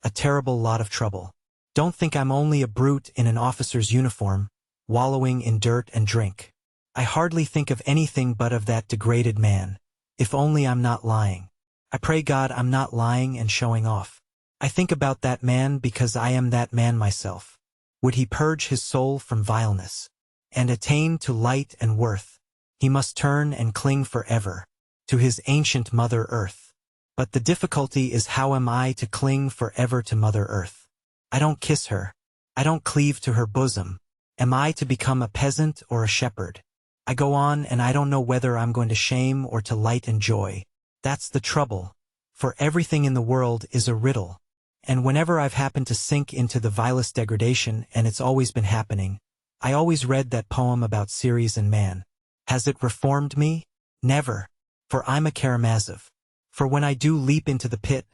A terrible lot of trouble. Don't think I'm only a brute in an officer's uniform, wallowing in dirt and drink. I hardly think of anything but of that degraded man. If only I'm not lying. I pray God I'm not lying and showing off. I think about that man because I am that man myself. Would he purge his soul from vileness and attain to light and worth, he must turn and cling forever to his ancient mother earth. But the difficulty is, how am I to cling forever to Mother Earth? I don't kiss her. I don't cleave to her bosom. Am I to become a peasant or a shepherd? I go on, and I don't know whether I'm going to shame or to light and joy. That's the trouble, for everything in the world is a riddle. And whenever I've happened to sink into the vilest degradation, and it's always been happening, I always read that poem about Ceres and man. Has it reformed me? Never. For I'm a Karamazov. For when I do leap into the pit,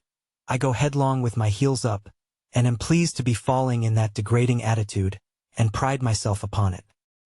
I go headlong with my heels up, and am pleased to be falling in that degrading attitude, and pride myself upon it.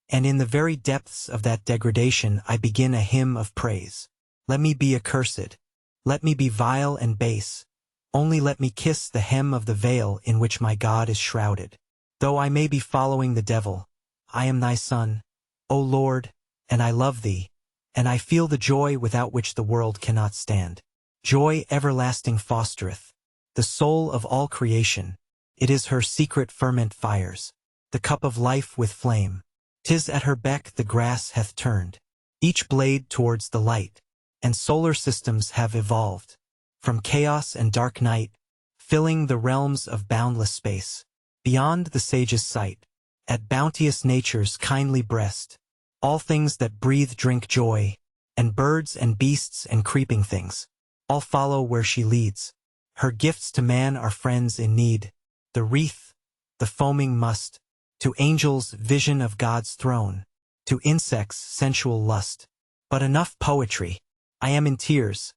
And in the very depths of that degradation I begin a hymn of praise. Let me be accursed. Let me be vile and base. Only let me kiss the hem of the veil in which my God is shrouded. Though I may be following the devil, I am thy son, O Lord, and I love thee, and I feel the joy without which the world cannot stand. Joy everlasting fostereth the soul of all creation. It is her secret ferment fires the cup of life with flame. 'Tis at her beck the grass hath turned each blade towards the light, and solar systems have evolved from chaos and dark night, filling the realms of boundless space, beyond the sage's sight. At bounteous nature's kindly breast, all things that breathe drink joy, and birds and beasts and creeping things, all follow where she leads. Her gifts to man are friends in need, the wreath, the foaming must, to angels vision of God's throne, to insects sensual lust. But enough poetry. I am in tears.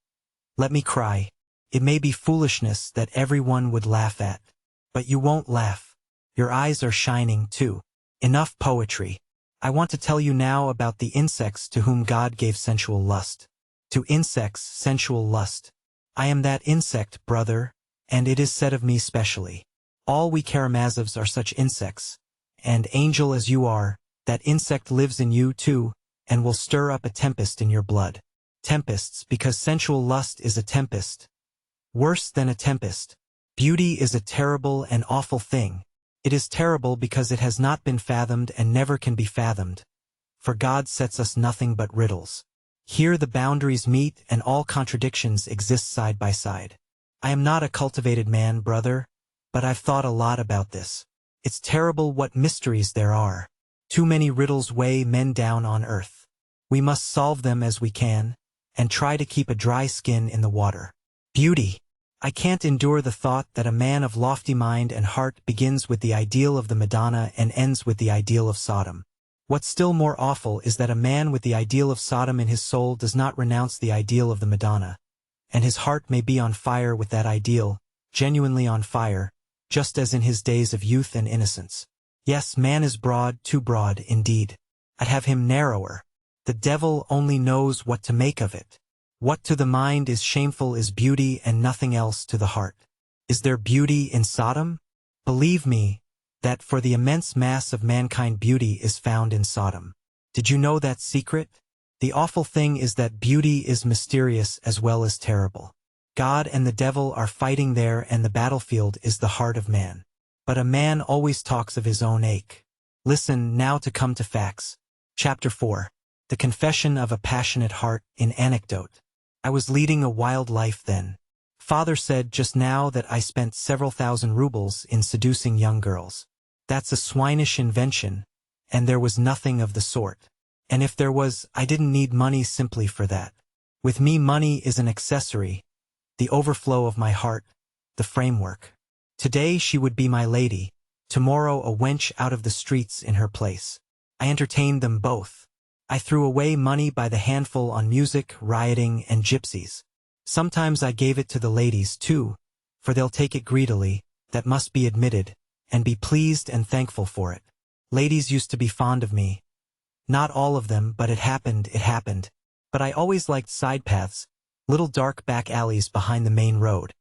Let me cry. It may be foolishness that everyone would laugh at, but you won't laugh. Your eyes are shining too. Enough poetry. I want to tell you now about the insects to whom God gave sensual lust. To insects sensual lust. I am that insect, brother, and it is said of me specially. All we Karamazovs are such insects, and angel as you are, that insect lives in you too, and will stir up a tempest in your blood. Tempests, because sensual lust is a tempest. Worse than a tempest. Beauty is a terrible and awful thing. It is terrible because it has not been fathomed and never can be fathomed. For God sets us nothing but riddles. Here the boundaries meet and all contradictions exist side by side. I am not a cultivated man, brother, but I've thought a lot about this. It's terrible what mysteries there are. Too many riddles weigh men down on earth. We must solve them as we can, and try to keep a dry skin in the water. Beauty. I can't endure the thought that a man of lofty mind and heart begins with the ideal of the Madonna and ends with the ideal of Sodom. What's still more awful is that a man with the ideal of Sodom in his soul does not renounce the ideal of the Madonna, and his heart may be on fire with that ideal, genuinely on fire, just as in his days of youth and innocence. Yes, man is broad, too broad, indeed. I'd have him narrower. The devil only knows what to make of it. What to the mind is shameful is beauty and nothing else to the heart. Is there beauty in Sodom? Believe me, that for the immense mass of mankind beauty is found in Sodom. Did you know that secret? The awful thing is that beauty is mysterious as well as terrible. God and the devil are fighting there, and the battlefield is the heart of man. But a man always talks of his own ache. Listen now to come to facts. Chapter 4. The Confession of a Passionate Heart in Anecdote. I was leading a wild life then. Father said just now that I spent several thousand rubles in seducing young girls. That's a swinish invention, and there was nothing of the sort. And if there was, I didn't need money simply for that. With me money is an accessory, the overflow of my heart, the framework. Today she would be my lady, tomorrow a wench out of the streets in her place. I entertained them both. I threw away money by the handful on music, rioting, and gypsies. Sometimes I gave it to the ladies, too, for they'll take it greedily, that must be admitted, and be pleased and thankful for it. Ladies used to be fond of me. Not all of them, but it happened. But I always liked side paths, little dark back alleys behind the main road.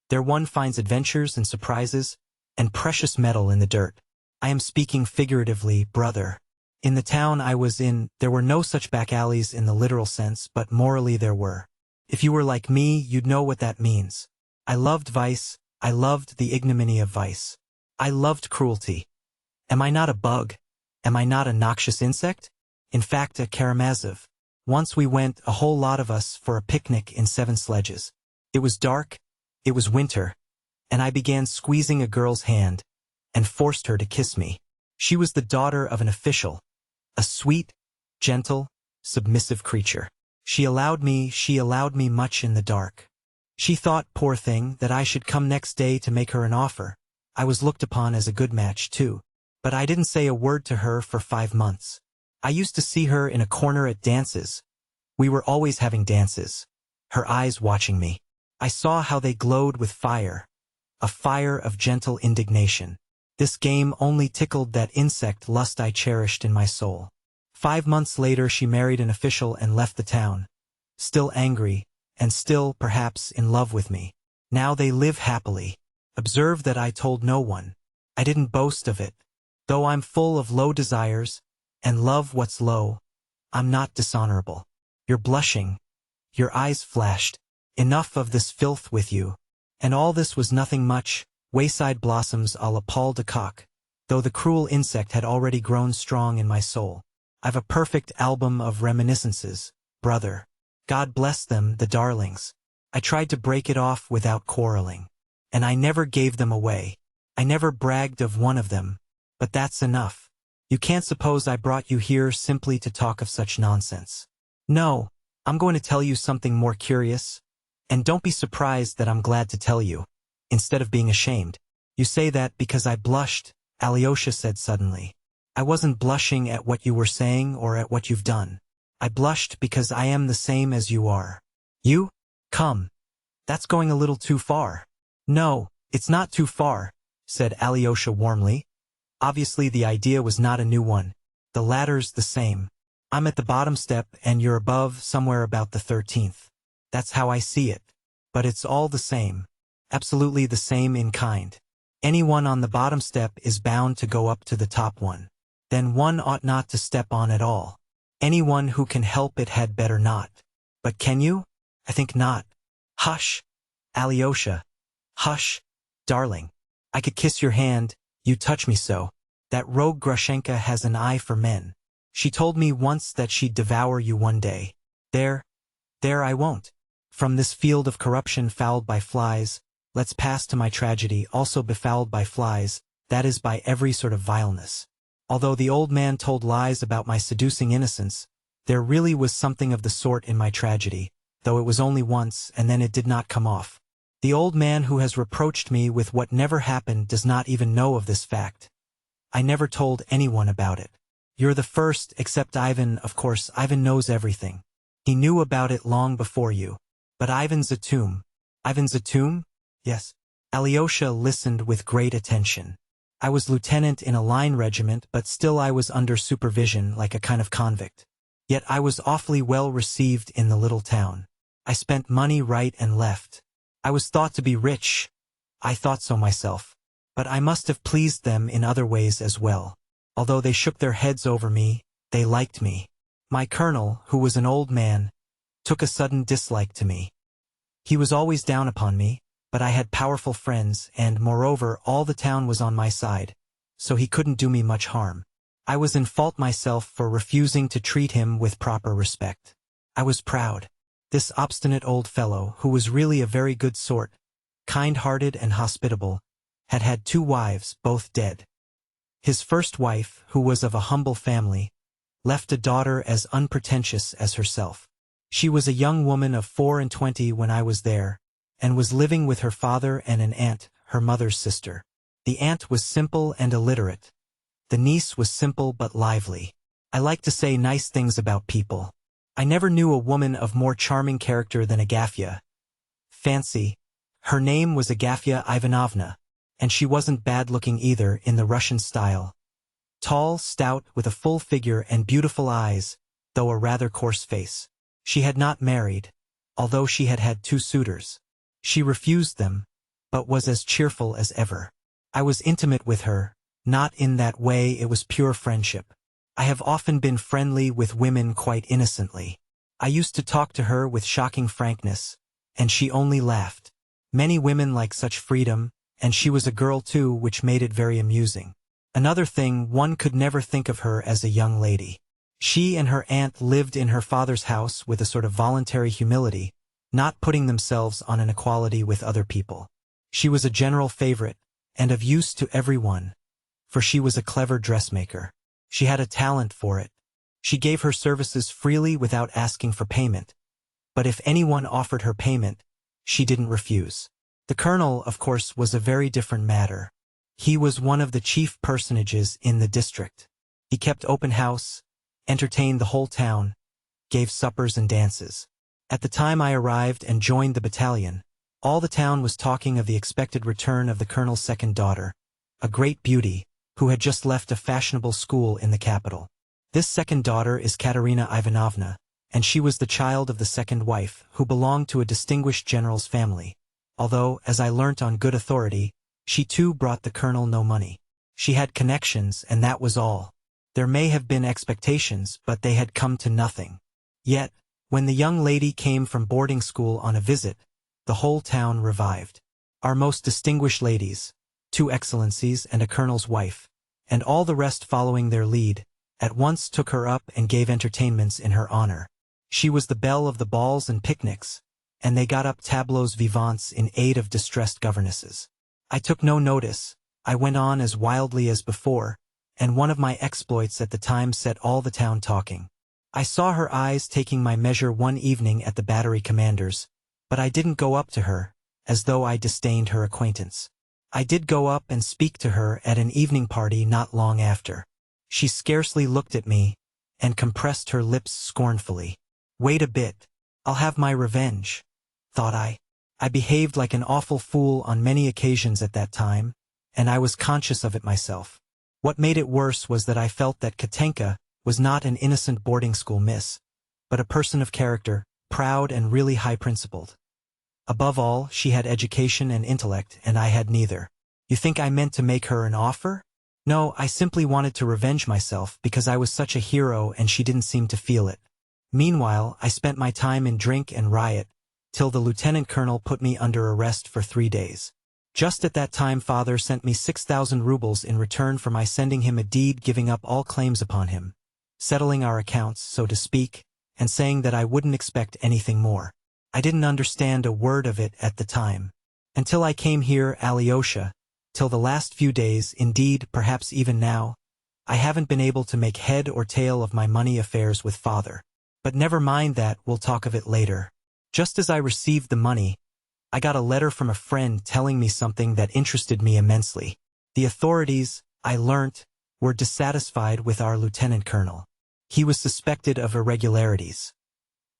There one finds adventures and surprises, and precious metal in the dirt. I am speaking figuratively, brother. In the town I was in, there were no such back alleys in the literal sense, but morally there were. If you were like me, you'd know what that means. I loved vice, I loved the ignominy of vice. I loved cruelty. Am I not a bug? Am I not a noxious insect? In fact, a Karamazov. Once we went, a whole lot of us, for a picnic in 7 sledges. It was dark, it was winter, and I began squeezing a girl's hand and forced her to kiss me. She was the daughter of an official, a sweet, gentle, submissive creature. She allowed me much in the dark. She thought, poor thing, that I should come next day to make her an offer. I was looked upon as a good match, too. But I didn't say a word to her for 5 months. I used to see her in a corner at dances. We were always having dances, her eyes watching me. I saw how they glowed with fire, a fire of gentle indignation. This game only tickled that insect lust I cherished in my soul. 5 months later she married an official and left the town, still angry, and still, perhaps, in love with me. Now they live happily. Observe that I told no one. I didn't boast of it. Though I'm full of low desires, and love what's low, I'm not dishonorable. You're blushing. Your eyes flashed. Enough of this filth with you. And all this was nothing much, wayside blossoms à la Paul de Kock, though the cruel insect had already grown strong in my soul. I've a perfect album of reminiscences, brother. God bless them, the darlings. I tried to break it off without quarreling. And I never gave them away. I never bragged of one of them. But that's enough. You can't suppose I brought you here simply to talk of such nonsense. No, I'm going to tell you something more curious. And don't be surprised that I'm glad to tell you, instead of being ashamed. You say that because I blushed, Alyosha said suddenly. I wasn't blushing at what you were saying or at what you've done. I blushed because I am the same as you are. You? Come. That's going a little too far. No, it's not too far, said Alyosha warmly. Obviously the idea was not a new one. The ladder's the same. I'm at the bottom step and you're above, somewhere about the 13th. That's how I see it. But it's all the same. Absolutely the same in kind. Anyone on the bottom step is bound to go up to the top one. Then one ought not to step on at all. Anyone who can help it had better not. But can you? I think not. Hush, Alyosha. Hush, darling. I could kiss your hand, you touch me so. That rogue Grushenka has an eye for men. She told me once that she'd devour you one day. There I won't. From this field of corruption fouled by flies, let's pass to my tragedy, also befouled by flies, that is by every sort of vileness. Although the old man told lies about my seducing innocence, there really was something of the sort in my tragedy, though it was only once and then it did not come off. The old man who has reproached me with what never happened does not even know of this fact. I never told anyone about it. You're the first, except Ivan. Of course, Ivan knows everything. He knew about it long before you. But Ivan's a tomb. Ivan's a tomb? Yes. Alyosha listened with great attention. I was lieutenant in a line regiment, but still I was under supervision like a kind of convict. Yet I was awfully well received in the little town. I spent money right and left. I was thought to be rich. I thought so myself. But I must have pleased them in other ways as well. Although they shook their heads over me, they liked me. My colonel, who was an old man, took a sudden dislike to me. He was always down upon me, but I had powerful friends, and, moreover, all the town was on my side, so he couldn't do me much harm. I was in fault myself for refusing to treat him with proper respect. I was proud. This obstinate old fellow, who was really a very good sort, kind-hearted and hospitable, had had 2 wives, both dead. His first wife, who was of a humble family, left a daughter as unpretentious as herself. She was a young woman of 24 when I was there, and was living with her father and an aunt, her mother's sister. The aunt was simple and illiterate. The niece was simple but lively. I like to say nice things about people. I never knew a woman of more charming character than Agafya. Fancy, her name was Agafya Ivanovna, and she wasn't bad-looking either in the Russian style. Tall, stout, with a full figure and beautiful eyes, though a rather coarse face. She had not married, although she had had 2 suitors. She refused them, but was as cheerful as ever. I was intimate with her, not in that way, it was pure friendship. I have often been friendly with women quite innocently. I used to talk to her with shocking frankness, and she only laughed. Many women like such freedom, and she was a girl too, which made it very amusing. Another thing, one could never think of her as a young lady. She and her aunt lived in her father's house with a sort of voluntary humility, not putting themselves on an equality with other people. She was a general favorite, and of use to everyone, for she was a clever dressmaker. She had a talent for it. She gave her services freely without asking for payment, but if anyone offered her payment, she didn't refuse. The colonel, of course, was a very different matter. He was one of the chief personages in the district. He kept open house, entertained the whole town, gave suppers and dances. At the time I arrived and joined the battalion, all the town was talking of the expected return of the colonel's second daughter, a great beauty, who had just left a fashionable school in the capital. This second daughter is Katerina Ivanovna, and she was the child of the second wife, who belonged to a distinguished general's family, although, as I learnt on good authority, she too brought the colonel no money. She had connections, and that was all. There may have been expectations, but they had come to nothing. Yet, when the young lady came from boarding school on a visit, the whole town revived. Our most distinguished ladies, 2 excellencies and a colonel's wife, and all the rest following their lead, at once took her up and gave entertainments in her honor. She was the belle of the balls and picnics, and they got up tableaux vivants in aid of distressed governesses. I took no notice. I went on as wildly as before, and one of my exploits at the time set all the town talking. I saw her eyes taking my measure one evening at the battery commander's, but I didn't go up to her, as though I disdained her acquaintance. I did go up and speak to her at an evening party not long after. She scarcely looked at me, and compressed her lips scornfully. Wait a bit. I'll have my revenge, thought I. I behaved like an awful fool on many occasions at that time, and I was conscious of it myself. What made it worse was that I felt that Katenka was not an innocent boarding school miss, but a person of character, proud and really high-principled. Above all, she had education and intellect, and I had neither. You think I meant to make her an offer? No, I simply wanted to revenge myself because I was such a hero and she didn't seem to feel it. Meanwhile, I spent my time in drink and riot, till the lieutenant colonel put me under arrest for 3 days. Just at that time father sent me 6,000 rubles in return for my sending him a deed giving up all claims upon him, settling our accounts, so to speak, and saying that I wouldn't expect anything more. I didn't understand a word of it at the time. Until I came here, Alyosha, till the last few days, indeed, perhaps even now, I haven't been able to make head or tail of my money affairs with father. But never mind that, we'll talk of it later. Just as I received the money, I got a letter from a friend telling me something that interested me immensely. The authorities, I learnt, were dissatisfied with our lieutenant colonel. He was suspected of irregularities.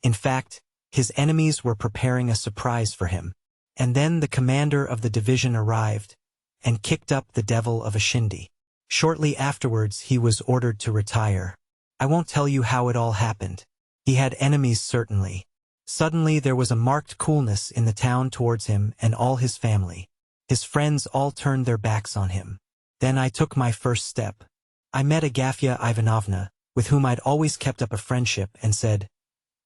In fact, his enemies were preparing a surprise for him. And then the commander of the division arrived, and kicked up the devil of a shindy. Shortly afterwards he was ordered to retire. I won't tell you how it all happened. He had enemies certainly. Suddenly there was a marked coolness in the town towards him and all his family. His friends all turned their backs on him. Then I took my first step. I met Agafya Ivanovna, with whom I'd always kept up a friendship, and said,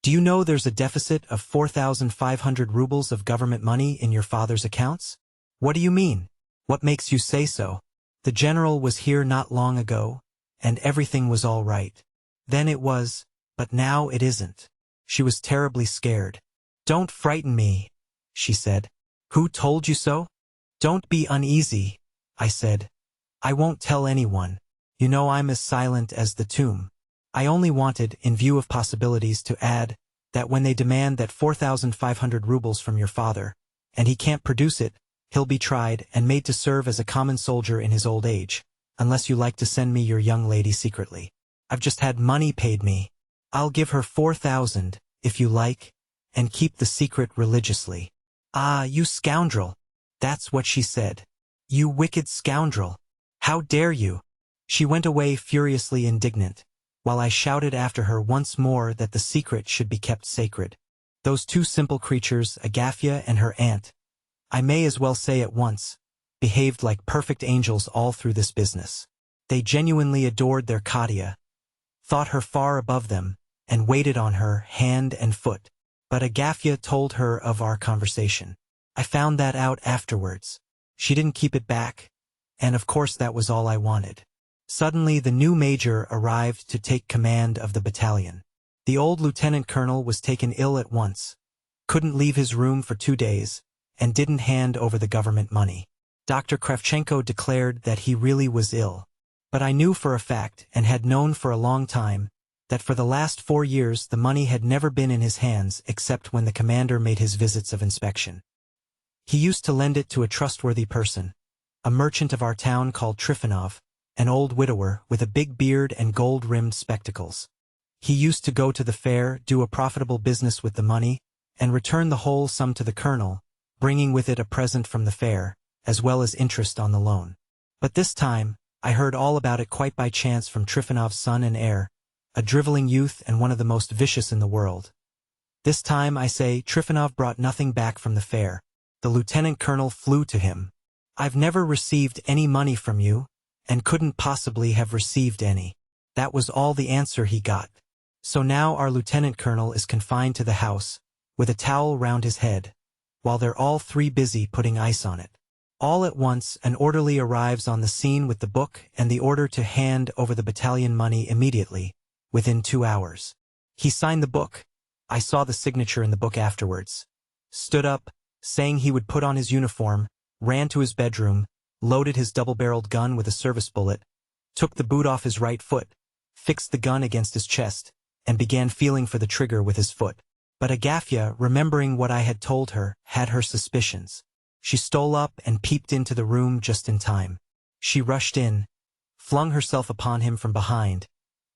"Do you know there's a deficit of 4,500 rubles of government money in your father's accounts?" "What do you mean? What makes you say so? The general was here not long ago, and everything was all right. Then it was, but now it isn't." She was terribly scared. "Don't frighten me," she said. "Who told you so?" "Don't be uneasy," I said. "I won't tell anyone. You know I'm as silent as the tomb. I only wanted, in view of possibilities, to add that when they demand that 4,500 rubles from your father, and he can't produce it, he'll be tried and made to serve as a common soldier in his old age, unless you like to send me your young lady secretly. I've just had money paid me. I'll give her 4,000, if you like, and keep the secret religiously." "Ah, you scoundrel!" That's what she said. "You wicked scoundrel! How dare you?" She went away furiously indignant, while I shouted after her once more that the secret should be kept sacred. Those two simple creatures, Agafya and her aunt, I may as well say at once, behaved like perfect angels all through this business. They genuinely adored their Katya, thought her far above them, and waited on her hand and foot. But Agafya told her of our conversation. I found that out afterwards. She didn't keep it back, and of course that was all I wanted. Suddenly the new major arrived to take command of the battalion. The old lieutenant colonel was taken ill at once, couldn't leave his room for 2 days, and didn't hand over the government money. Dr. Kravchenko declared that he really was ill. But I knew for a fact, and had known for a long time, that for the last 4 years the money had never been in his hands except when the commander made his visits of inspection. He used to lend it to a trustworthy person, a merchant of our town called Trifonov, an old widower with a big beard and gold-rimmed spectacles. He used to go to the fair, do a profitable business with the money, and return the whole sum to the colonel, bringing with it a present from the fair, as well as interest on the loan. But this time, I heard all about it quite by chance from Trifonov's son and heir, a driveling youth and one of the most vicious in the world. This time, I say, Trifonov brought nothing back from the fair. The lieutenant colonel flew to him. "I've never received any money from you, and couldn't possibly have received any." That was all the answer he got. So now our lieutenant colonel is confined to the house, with a towel round his head, while they're all three busy putting ice on it. All at once, an orderly arrives on the scene with the book and the order to hand over the battalion money immediately, within 2 hours. He signed the book. I saw the signature in the book afterwards. Stood up, saying he would put on his uniform, ran to his bedroom, loaded his double-barreled gun with a service bullet, took the boot off his right foot, fixed the gun against his chest, and began feeling for the trigger with his foot. But Agafya, remembering what I had told her, had her suspicions. She stole up and peeped into the room just in time. She rushed in, flung herself upon him from behind,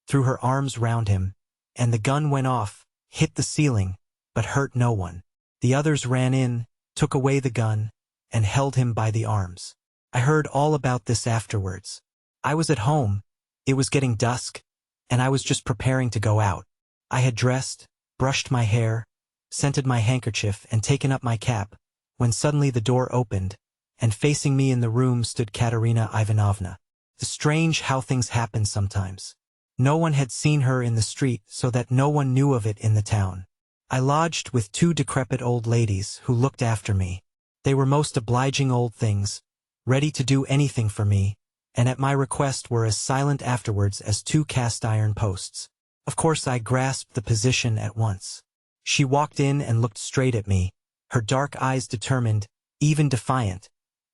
threw her arms round him, and the gun went off, hit the ceiling, but hurt no one. The others ran in, took away the gun, and held him by the arms. I heard all about this afterwards. I was at home, it was getting dusk, and I was just preparing to go out. I had dressed, brushed my hair, scented my handkerchief, and taken up my cap, when suddenly the door opened, and facing me in the room stood Katerina Ivanovna. It's strange how things happen sometimes. No one had seen her in the street, so that no one knew of it in the town. I lodged with 2 decrepit old ladies who looked after me. They were most obliging old things, ready to do anything for me, and at my request were as silent afterwards as 2 cast-iron posts. Of course I grasped the position at once. She walked in and looked straight at me, her dark eyes determined, even defiant,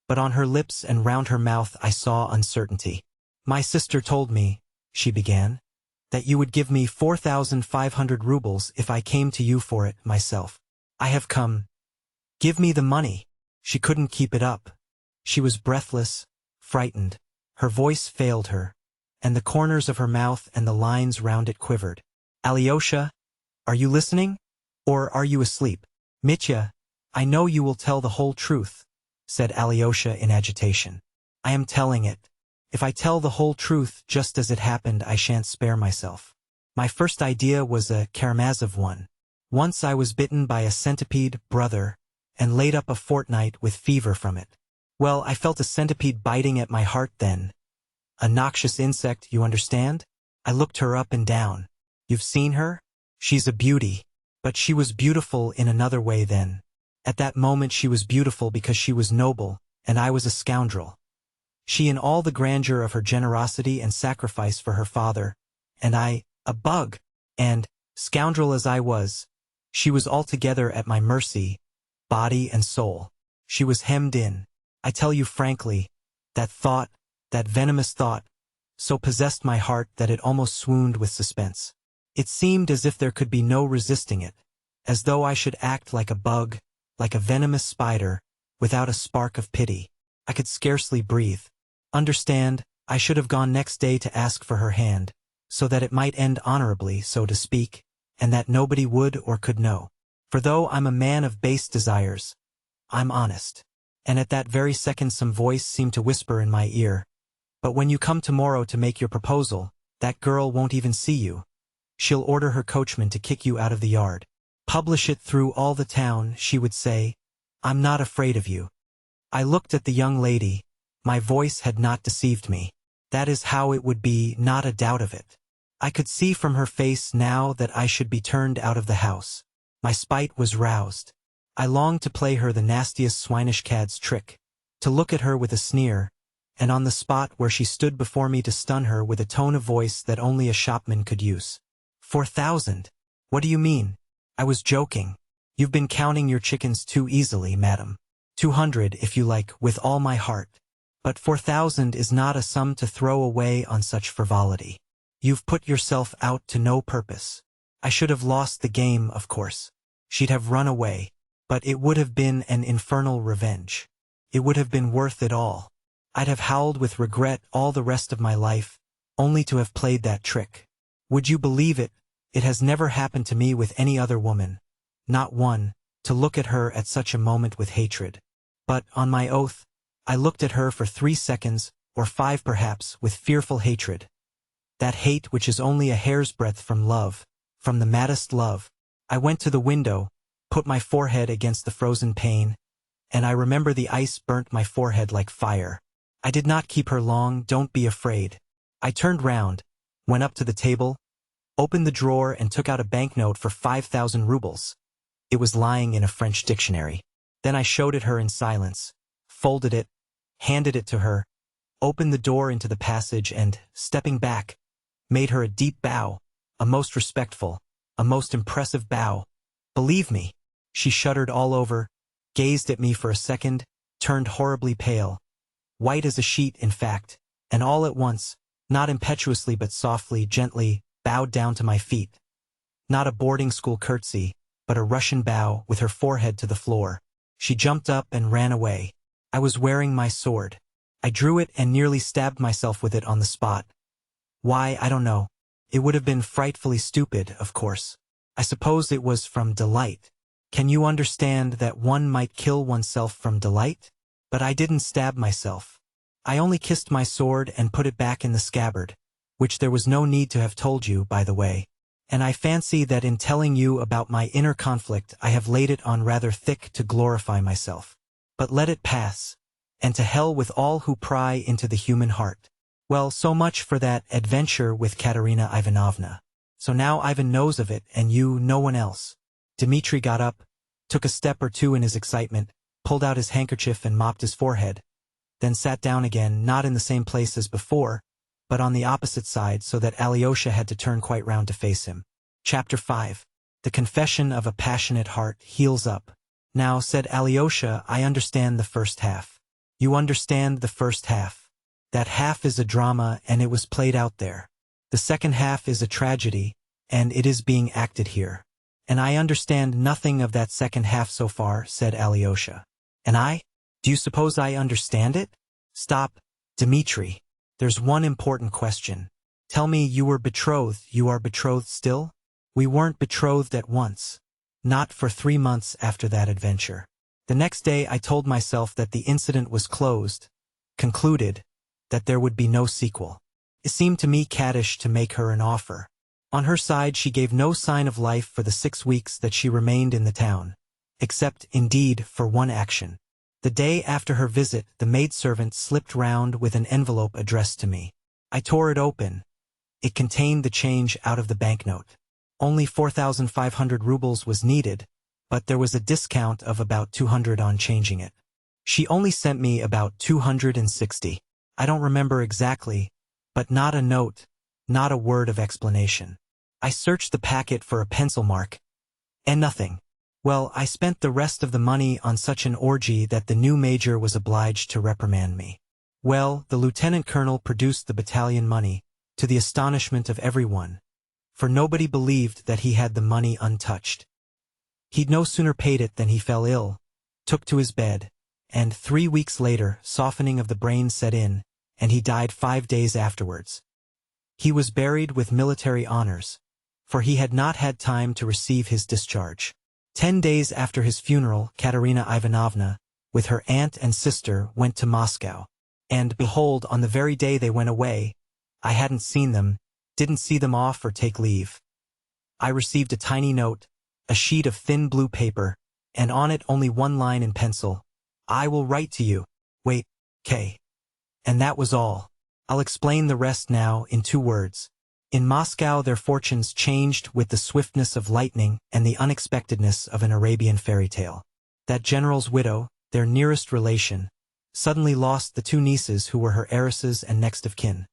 but on her lips and round her mouth I saw uncertainty. "My sister told me," she began, "that you would give me 4,500 rubles if I came to you for it myself. I have come. Give me the money." She couldn't keep it up. She was breathless, frightened. Her voice failed her, and the corners of her mouth and the lines round it quivered. "Alyosha, are you listening? Or are you asleep?" "Mitya, I know you will tell the whole truth," said Alyosha in agitation. "I am telling it. If I tell the whole truth just as it happened, I shan't spare myself. My first idea was a Karamazov one. Once I was bitten by a centipede, brother, and laid up a fortnight with fever from it. Well, I felt a centipede biting at my heart then. A noxious insect, you understand? I looked her up and down. You've seen her? She's a beauty. But she was beautiful in another way then. At that moment she was beautiful because she was noble, and I was a scoundrel. She in all the grandeur of her generosity and sacrifice for her father, and I, a bug, and, scoundrel as I was, she was altogether at my mercy, body and soul. She was hemmed in. I tell you frankly, that thought, that venomous thought, so possessed my heart that it almost swooned with suspense. It seemed as if there could be no resisting it, as though I should act like a bug, like a venomous spider, without a spark of pity. I could scarcely breathe. Understand, I should have gone next day to ask for her hand, so that it might end honorably, so to speak, and that nobody would or could know. For though I'm a man of base desires, I'm honest. And at that very second some voice seemed to whisper in my ear, "But when you come tomorrow to make your proposal, that girl won't even see you. She'll order her coachman to kick you out of the yard. Publish it through all the town," she would say. "I'm not afraid of you." I looked at the young lady. My voice had not deceived me. That is how it would be, not a doubt of it. I could see from her face now that I should be turned out of the house. My spite was roused. I longed to play her the nastiest swinish cad's trick, to look at her with a sneer, and on the spot where she stood before me to stun her with a tone of voice that only a shopman could use. 4,000? What do you mean? I was joking. You've been counting your chickens too easily, madam. 200, if you like, with all my heart. But 4,000 is not a sum to throw away on such frivolity. You've put yourself out to no purpose. I should have lost the game, of course. She'd have run away. But it would have been an infernal revenge. It would have been worth it all. I'd have howled with regret all the rest of my life, only to have played that trick. Would you believe it? It has never happened to me with any other woman. Not one, to look at her at such a moment with hatred. But, on my oath, I looked at her for 3 seconds, or 5 perhaps, with fearful hatred. That hate which is only a hair's breadth from love, from the maddest love. I went to the window, put my forehead against the frozen pane, and I remember the ice burnt my forehead like fire. I did not keep her long, don't be afraid. I turned round, went up to the table, opened the drawer and took out a banknote for 5,000 rubles. It was lying in a French dictionary. Then I showed it her in silence, folded it, handed it to her, opened the door into the passage and, stepping back, made her a deep bow, a most respectful, a most impressive bow. Believe me, she shuddered all over, gazed at me for a second, turned horribly pale, white as a sheet in fact, and all at once, not impetuously but softly, gently, bowed down to my feet. Not a boarding school curtsy, but a Russian bow with her forehead to the floor. She jumped up and ran away. I was wearing my sword. I drew it and nearly stabbed myself with it on the spot. Why, I don't know. It would have been frightfully stupid, of course. I suppose it was from delight. Can you understand that one might kill oneself from delight? But I didn't stab myself. I only kissed my sword and put it back in the scabbard, which there was no need to have told you, by the way. And I fancy that in telling you about my inner conflict I have laid it on rather thick to glorify myself. But let it pass, and to hell with all who pry into the human heart. Well, so much for that adventure with Katerina Ivanovna. So now Ivan knows of it, and you, no one else. Dmitri got up, took a step or two in his excitement, pulled out his handkerchief and mopped his forehead, then sat down again, not in the same place as before, but on the opposite side so that Alyosha had to turn quite round to face him. Chapter 5. The Confession of a Passionate Heart Heals Up. Now, said Alyosha, I understand the first half. You understand the first half. That half is a drama and it was played out there. The second half is a tragedy, and it is being acted here. And I understand nothing of that second half so far, said Alyosha. And I? Do you suppose I understand it? Stop, Dmitri. There's one important question. Tell me, you were betrothed, you are betrothed still? We weren't betrothed at once. Not for 3 months after that adventure. The next day I told myself that the incident was closed, concluded, that there would be no sequel. It seemed to me caddish to make her an offer. On her side she gave no sign of life for the 6 weeks that she remained in the town, except, indeed, for one action. The day after her visit the maidservant slipped round with an envelope addressed to me. I tore it open. It contained the change out of the banknote. Only 4,500 rubles was needed, but there was a discount of about 200 on changing it. She only sent me about 260. I don't remember exactly, but not a note, not a word of explanation. I searched the packet for a pencil mark, and nothing. Well, I spent the rest of the money on such an orgy that the new major was obliged to reprimand me. Well, the lieutenant colonel produced the battalion money, to the astonishment of everyone, for nobody believed that he had the money untouched. He'd no sooner paid it than he fell ill, took to his bed, and 3 weeks later softening of the brain set in, and he died 5 days afterwards. He was buried with military honors, for he had not had time to receive his discharge. 10 days after his funeral, Katerina Ivanovna, with her aunt and sister, went to Moscow. And, behold, on the very day they went away, I hadn't seen them, didn't see them off or take leave. I received a tiny note, a sheet of thin blue paper, and on it only one line in pencil. I will write to you. Wait, K. And that was all. I'll explain the rest now in 2 words. In Moscow their fortunes changed with the swiftness of lightning and the unexpectedness of an Arabian fairy tale. That general's widow, their nearest relation, suddenly lost the 2 nieces who were her heiresses and next of kin.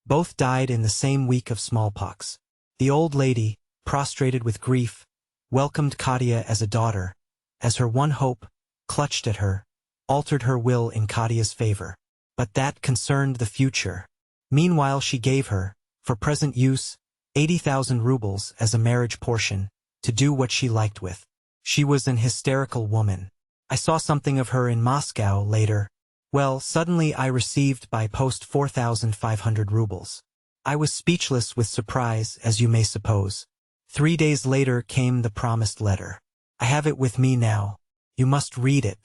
Both died in the same week of smallpox. The old lady, prostrated with grief, welcomed Katya as a daughter, as her one hope, clutched at her, altered her will in Katya's favor. But that concerned the future. Meanwhile she gave her, for present use, 80,000 rubles as a marriage portion, to do what she liked with. She was an hysterical woman. I saw something of her in Moscow later. Well, suddenly I received by post 4,500 rubles. I was speechless with surprise, as you may suppose. 3 days later came the promised letter. I have it with me now. You must read it.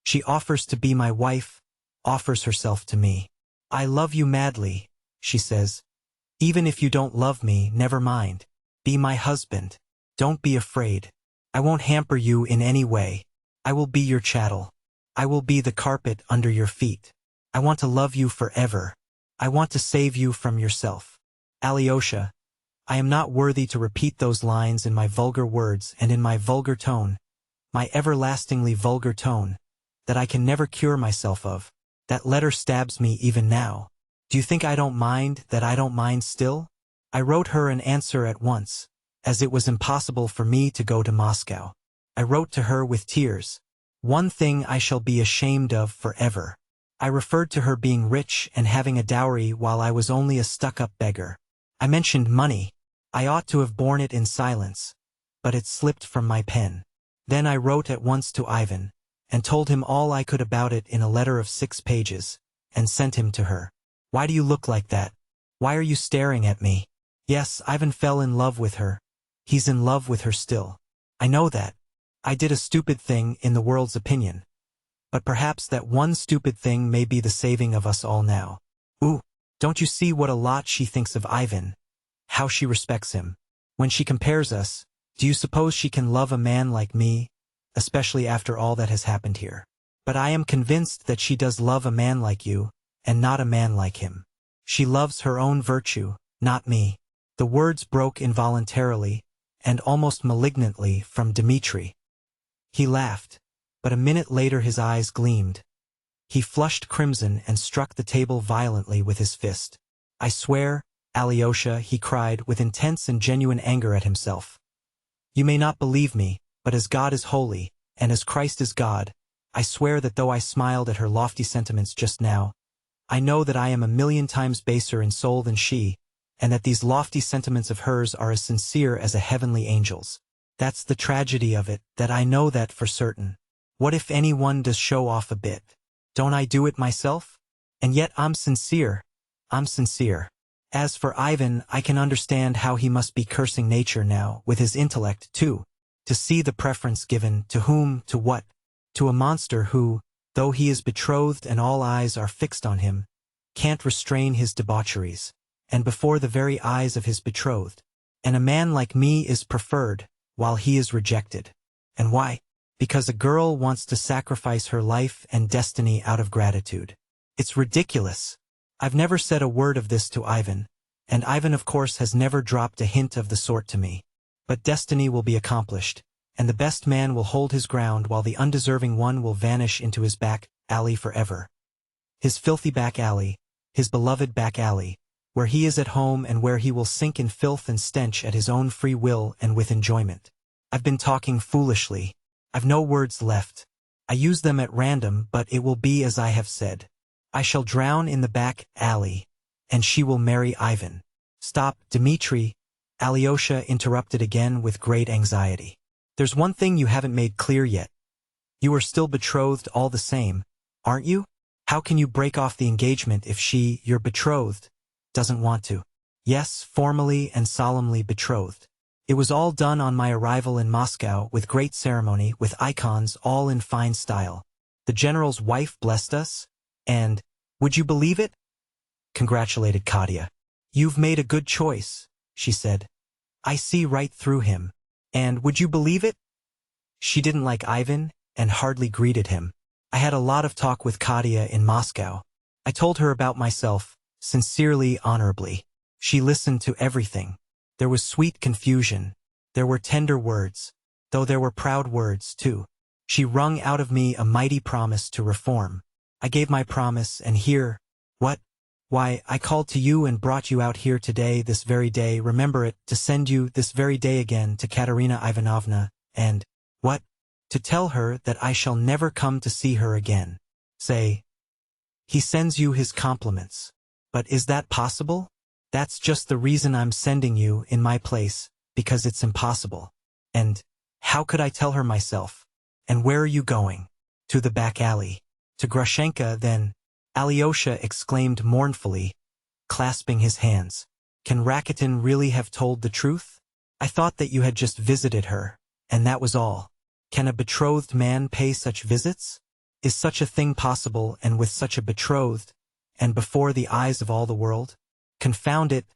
She offers to be my wife, offers herself to me. I love you madly, she says. Even if you don't love me, never mind. Be my husband. Don't be afraid. I won't hamper you in any way. I will be your chattel. I will be the carpet under your feet. I want to love you forever. I want to save you from yourself. Alyosha, I am not worthy to repeat those lines in my vulgar words and in my vulgar tone, my everlastingly vulgar tone, that I can never cure myself of. That letter stabs me even now. Do you think I don't mind that I don't mind still? I wrote her an answer at once, as it was impossible for me to go to Moscow. I wrote to her with tears. One thing I shall be ashamed of forever. I referred to her being rich and having a dowry while I was only a stuck-up beggar. I mentioned money. I ought to have borne it in silence, but it slipped from my pen. Then I wrote at once to Ivan, and told him all I could about it in a letter of 6 pages, and sent him to her. Why do you look like that? Why are you staring at me? Yes, Ivan fell in love with her. He's in love with her still. I know that. I did a stupid thing in the world's opinion. But perhaps that one stupid thing may be the saving of us all now. Ooh, don't you see what a lot she thinks of Ivan? How she respects him. When she compares us, do you suppose she can love a man like me, especially after all that has happened here? But I am convinced that she does love a man like you, and not a man like him. She loves her own virtue, not me. The words broke involuntarily, and almost malignantly, from Dmitri. He laughed, but a minute later his eyes gleamed. He flushed crimson and struck the table violently with his fist. I swear, Alyosha, he cried with intense and genuine anger at himself. You may not believe me, but as God is holy, and as Christ is God, I swear that though I smiled at her lofty sentiments just now, I know that I am 1,000,000 times baser in soul than she, and that these lofty sentiments of hers are as sincere as a heavenly angel's. That's the tragedy of it, that I know that for certain. What if anyone does show off a bit? Don't I do it myself? And yet I'm sincere. I'm sincere. As for Ivan, I can understand how he must be cursing nature now, with his intellect, too, to see the preference given, to whom, to what, to a monster who, though he is betrothed and all eyes are fixed on him, can't restrain his debaucheries, and before the very eyes of his betrothed. And a man like me is preferred, while he is rejected. And why? Because a girl wants to sacrifice her life and destiny out of gratitude. It's ridiculous. I've never said a word of this to Ivan, and Ivan of course has never dropped a hint of the sort to me. But destiny will be accomplished, and the best man will hold his ground while the undeserving one will vanish into his back alley forever. His filthy back alley, his beloved back alley, where he is at home and where he will sink in filth and stench at his own free will and with enjoyment. I've been talking foolishly. I've no words left. I use them at random, but it will be as I have said. I shall drown in the back alley, and she will marry Ivan. Stop, Dmitri, Alyosha interrupted again with great anxiety. There's one thing you haven't made clear yet. You are still betrothed all the same, aren't you? How can you break off the engagement if she, your betrothed, doesn't want to? Yes, formally and solemnly betrothed. It was all done on my arrival in Moscow with great ceremony, with icons, all in fine style. The general's wife blessed us, and, would you believe it? Congratulated Katya. You've made a good choice, she said. I see right through him. And would you believe it? She didn't like Ivan, and hardly greeted him. I had a lot of talk with Katya in Moscow. I told her about myself, sincerely, honorably. She listened to everything. There was sweet confusion. There were tender words, though there were proud words, too. She wrung out of me a mighty promise to reform. I gave my promise, and here, what Why, I called to you and brought you out here today, this very day, remember it, to send you this very day again to Katerina Ivanovna, and, what? To tell her that I shall never come to see her again. Say, he sends you his compliments. But is that possible? That's just the reason I'm sending you in my place, because it's impossible. And, how could I tell her myself? And where are you going? To the back alley. To Grushenka, then. Alyosha exclaimed mournfully, clasping his hands. Can Rakitin really have told the truth? I thought that you had just visited her, and that was all. Can a betrothed man pay such visits? Is such a thing possible, and with such a betrothed, and before the eyes of all the world? Confound it,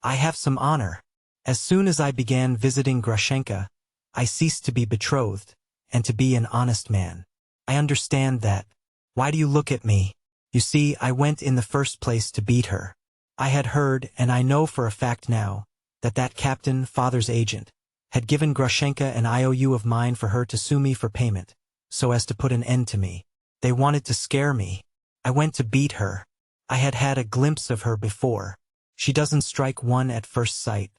I have some honor. As soon as I began visiting Grushenka, I ceased to be betrothed, and to be an honest man. I understand that. Why do you look at me? You see, I went in the first place to beat her. I had heard, and I know for a fact now, that that captain, father's agent, had given Grushenka an IOU of mine for her to sue me for payment, so as to put an end to me. They wanted to scare me. I went to beat her. I had had a glimpse of her before. She doesn't strike one at first sight.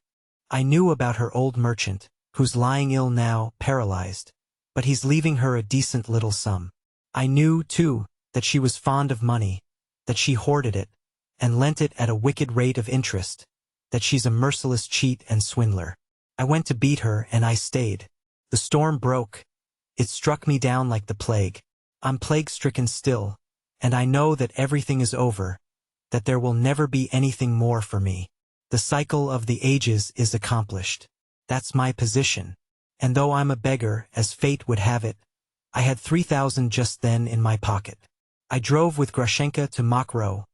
I knew about her old merchant, who's lying ill now, paralyzed, but he's leaving her a decent little sum. I knew, too, that she was fond of money, that she hoarded it, and lent it at a wicked rate of interest, that she's a merciless cheat and swindler. I went to beat her, and I stayed. The storm broke. It struck me down like the plague. I'm plague-stricken still, and I know that everything is over, that there will never be anything more for me. The cycle of the ages is accomplished. That's my position. And though I'm a beggar, as fate would have it, I had 3,000 just then in my pocket. I drove with Grushenka to Mokrow,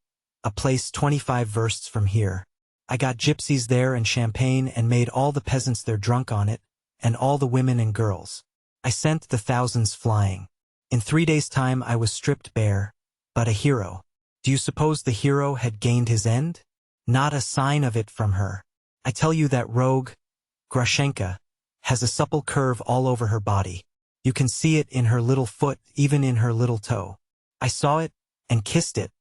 a place 25 versts from here. I got gypsies there and champagne and made all the peasants there drunk on it, and all the women and girls. I sent the thousands flying. In 3 days' time I was stripped bare, but a hero. Do you suppose the hero had gained his end? Not a sign of it from her. I tell you that rogue, Grushenka, has a supple curve all over her body. You can see it in her little foot, even in her little toe. I saw it, and kissed it,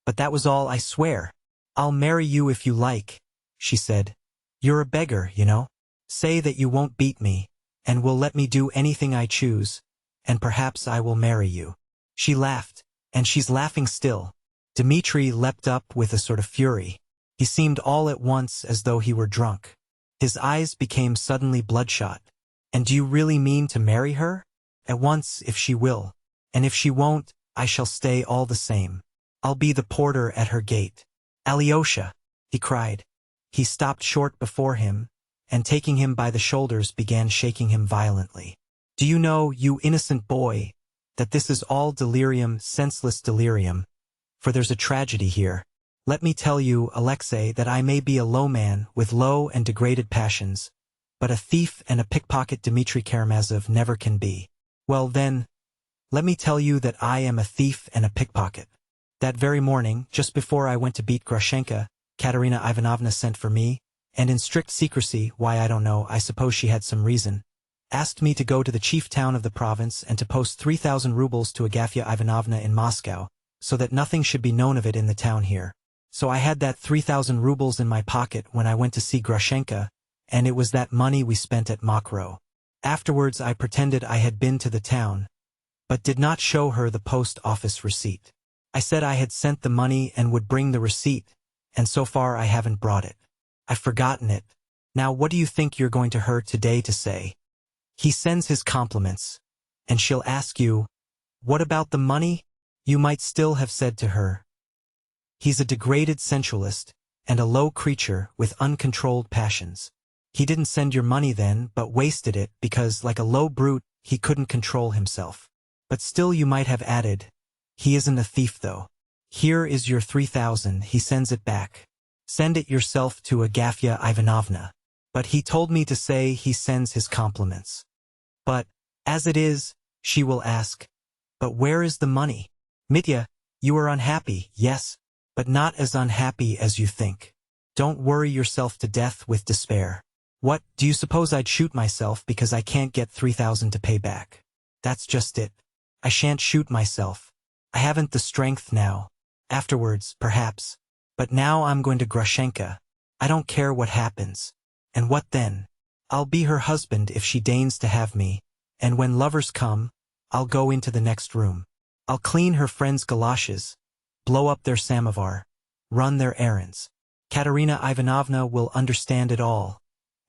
but that was all, I swear. I'll marry you if you like, she said. You're a beggar, you know. Say that you won't beat me, and will let me do anything I choose, and perhaps I will marry you. She laughed, and she's laughing still. Dmitri leapt up with a sort of fury. He seemed all at once as though he were drunk. His eyes became suddenly bloodshot. And do you really mean to marry her? At once, if she will. And if she won't, I shall stay all the same. I'll be the porter at her gate. Alyosha, he cried. He stopped short before him, and taking him by the shoulders began shaking him violently. Do you know, you innocent boy, that this is all delirium, senseless delirium, for there's a tragedy here. Let me tell you, Alexei, that I may be a low man with low and degraded passions, but a thief and a pickpocket Dmitri Karamazov never can be. Well then, let me tell you that I am a thief and a pickpocket. That very morning, just before I went to beat Grushenka, Katerina Ivanovna sent for me, and in strict secrecy, why I don't know, I suppose she had some reason, asked me to go to the chief town of the province and to post 3,000 rubles to Agafya Ivanovna in Moscow, so that nothing should be known of it in the town here. So I had that 3,000 rubles in my pocket when I went to see Grushenka, and it was that money we spent at Mokrow. Afterwards I pretended I had been to the town, but did not show her the post office receipt. I said I had sent the money and would bring the receipt, and so far I haven't brought it. I've forgotten it. Now what do you think you're going to her today to say? He sends his compliments, and she'll ask you, what about the money? You might still have said to her, he's a degraded sensualist, and a low creature with uncontrolled passions. He didn't send your money then, but wasted it because, like a low brute, he couldn't control himself. But still you might have added, he isn't a thief though. Here is your 3,000, he sends it back. Send it yourself to Agafya Ivanovna. But he told me to say he sends his compliments. But, as it is, she will ask, but where is the money? Mitya, you are unhappy, yes, but not as unhappy as you think. Don't worry yourself to death with despair. What, do you suppose I'd shoot myself because I can't get 3,000 to pay back? That's just it. I shan't shoot myself. I haven't the strength now. Afterwards, perhaps. But now I'm going to Grushenka. I don't care what happens. And what then? I'll be her husband if she deigns to have me, and when lovers come, I'll go into the next room. I'll clean her friends' galoshes, blow up their samovar, run their errands. Katerina Ivanovna will understand it all,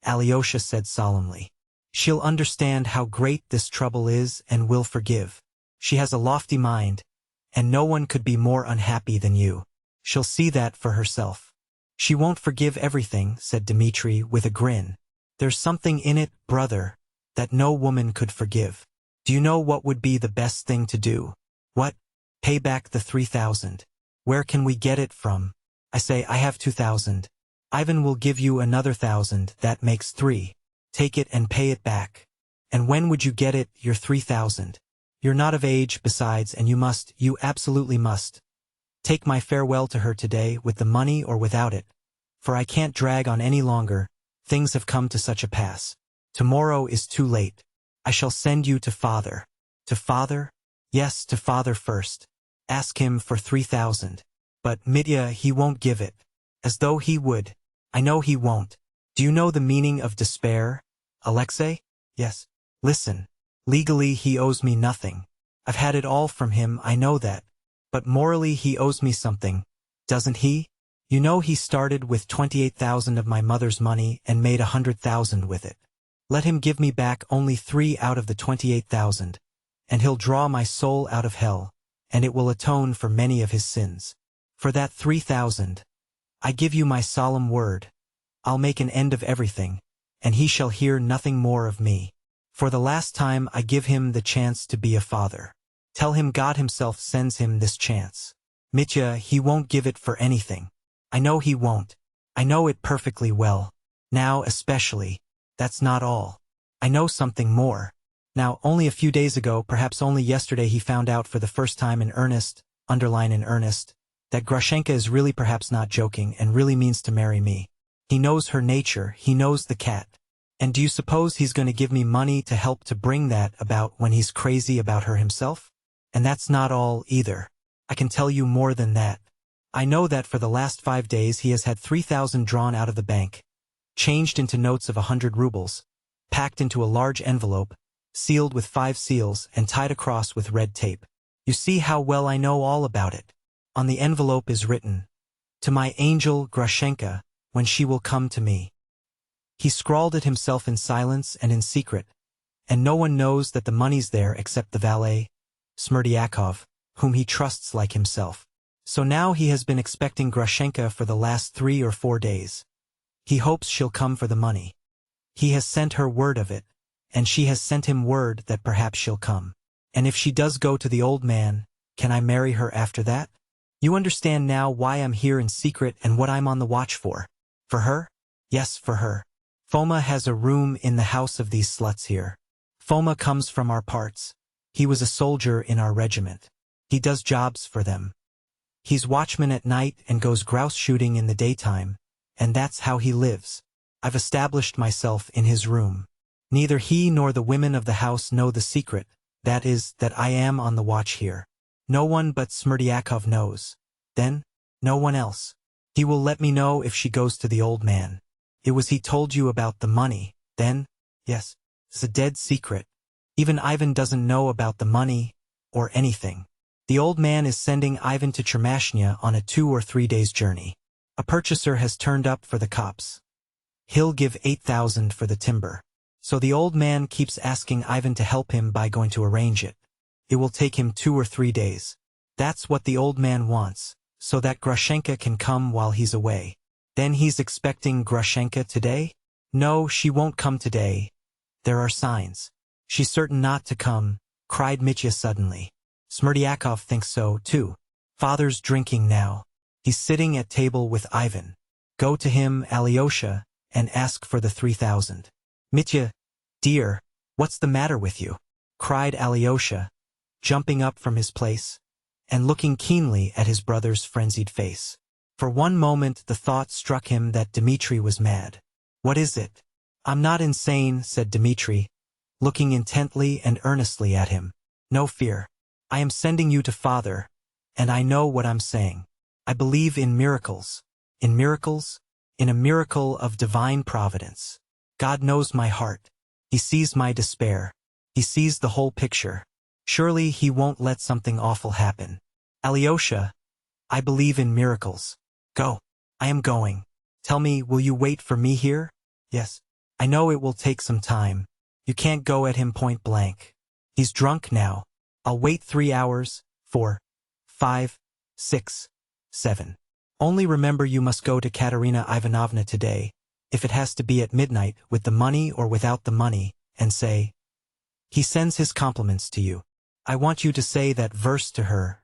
Alyosha said solemnly. She'll understand how great this trouble is and will forgive. She has a lofty mind, and no one could be more unhappy than you. She'll see that for herself. She won't forgive everything, said Dmitri with a grin. There's something in it, brother, that no woman could forgive. Do you know what would be the best thing to do? What? Pay back the 3,000. Where can we get it from? I say I have 2,000. Ivan will give you another 1,000, that makes 3. Take it and pay it back. And when would you get it, your 3,000? You're not of age, besides, and you absolutely must. Take my farewell to her today, with the money or without it. For I can't drag on any longer, things have come to such a pass. Tomorrow is too late. I shall send you to father. To father? Yes, to father first. Ask him for 3,000. But, Mitya, he won't give it. As though he would. I know he won't. Do you know the meaning of despair, Alexei? Yes. Listen. Legally he owes me nothing. I've had it all from him, I know that. But morally he owes me something, doesn't he? You know he started with 28,000 of my mother's money and made 100,000 with it. Let him give me back only 3 out of the 28,000, and he'll draw my soul out of hell, and it will atone for many of his sins. For that 3,000, I give you my solemn word, I'll make an end of everything, and he shall hear nothing more of me. For the last time I give him the chance to be a father. Tell him God himself sends him this chance. Mitya, he won't give it for anything. I know he won't. I know it perfectly well. Now especially. That's not all. I know something more. Now, only a few days ago, perhaps only yesterday, he found out for the first time in earnest, underline in earnest, that Grushenka is really perhaps not joking and really means to marry me. He knows her nature, he knows the cat. And do you suppose he's going to give me money to help to bring that about when he's crazy about her himself? And that's not all, either. I can tell you more than that. I know that for the last 5 days he has had 3,000 drawn out of the bank, changed into notes of 100 rubles, packed into a large envelope, sealed with 5 seals and tied across with red tape. You see how well I know all about it. On the envelope is written, "To my angel Grushenka, when she will come to me." He scrawled it himself in silence and in secret, and no one knows that the money's there except the valet, Smerdyakov, whom he trusts like himself. So now he has been expecting Grushenka for the last 3 or 4 days. He hopes she'll come for the money. He has sent her word of it, and she has sent him word that perhaps she'll come. And if she does go to the old man, can I marry her after that? You understand now why I'm here in secret and what I'm on the watch for. For her? Yes, for her. Foma has a room in the house of these sluts here. Foma comes from our parts. He was a soldier in our regiment. He does jobs for them. He's watchman at night and goes grouse shooting in the daytime, and that's how he lives. I've established myself in his room. Neither he nor the women of the house know the secret, that is, that I am on the watch here. No one but Smerdyakov knows. Then, no one else. He will let me know if she goes to the old man. It was he told you about the money, then? Yes. It's a dead secret. Even Ivan doesn't know about the money, or anything. The old man is sending Ivan to Chermashnya on a 2 or 3 days' journey. A purchaser has turned up for the copse. He'll give 8,000 for the timber. So the old man keeps asking Ivan to help him by going to arrange it. It will take him 2 or 3 days. That's what the old man wants, so that Grushenka can come while he's away. Then he's expecting Grushenka today? No, she won't come today. There are signs. She's certain not to come, cried Mitya suddenly. Smerdyakov thinks so, too. Father's drinking now. He's sitting at table with Ivan. Go to him, Alyosha, and ask for the 3,000. Mitya, dear, what's the matter with you? Cried Alyosha, jumping up from his place, and looking keenly at his brother's frenzied face. For one moment the thought struck him that Dmitri was mad. What is it? I'm not insane, said Dmitri, looking intently and earnestly at him. No fear. I am sending you to father, and I know what I'm saying. I believe in miracles. In miracles? In a miracle of divine providence. God knows my heart. He sees my despair. He sees the whole picture. Surely he won't let something awful happen. Alyosha, I believe in miracles. Go. I am going. Tell me, will you wait for me here? Yes. I know it will take some time. You can't go at him point blank. He's drunk now. I'll wait 3 hours, 4, 5, 6, 7. Only remember you must go to Katerina Ivanovna today, if it has to be at midnight, with the money or without the money, and say, he sends his compliments to you. I want you to say that verse to her.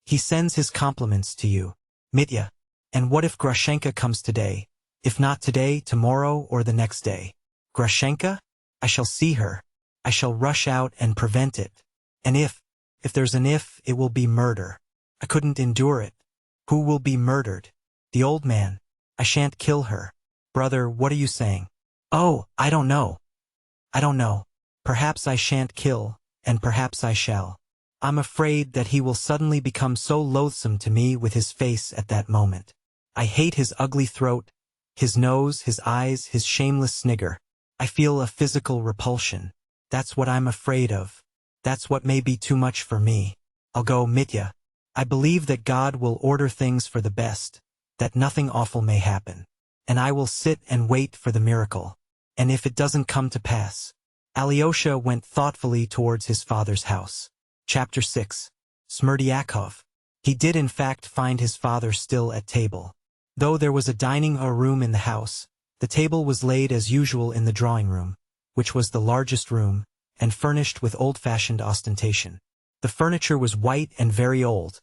He sends his compliments to you. Mitya. And what if Grushenka comes today? If not today, tomorrow, or the next day? Grushenka? I shall see her. I shall rush out and prevent it. And if there's an if, it will be murder. I couldn't endure it. Who will be murdered? The old man. I shan't kill her. Brother, what are you saying? Oh, I don't know. I don't know. Perhaps I shan't kill, and perhaps I shall. I'm afraid that he will suddenly become so loathsome to me with his face at that moment. I hate his ugly throat, his nose, his eyes, his shameless snigger. I feel a physical repulsion. That's what I'm afraid of. That's what may be too much for me. I'll go, Mitya. I believe that God will order things for the best, that nothing awful may happen. And I will sit and wait for the miracle. And if it doesn't come to pass. Alyosha went thoughtfully towards his father's house. Chapter 6. Smerdyakov. He did in fact find his father still at table. Though there was a dining room in the house, the table was laid as usual in the drawing room, which was the largest room, and furnished with old-fashioned ostentation. The furniture was white and very old,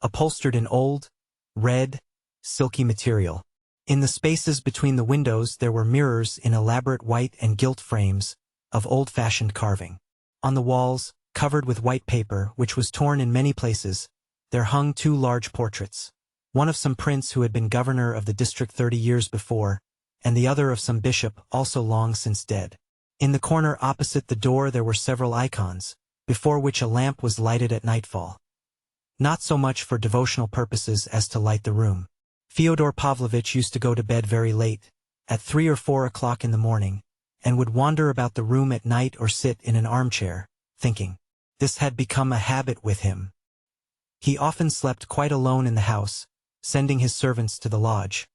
upholstered in old, red, silky material. In the spaces between the windows there were mirrors in elaborate white and gilt frames of old-fashioned carving. On the walls, covered with white paper, which was torn in many places, there hung 2 large portraits, one of some prince who had been governor of the district 30 years before, and the other of some bishop also long since dead. In the corner opposite the door there were several icons, before which a lamp was lighted at nightfall. Not so much for devotional purposes as to light the room. Fyodor Pavlovitch used to go to bed very late, at 3 or 4 o'clock in the morning, and would wander about the room at night or sit in an armchair, thinking. This had become a habit with him. He often slept quite alone in the house, sending his servants to the lodge.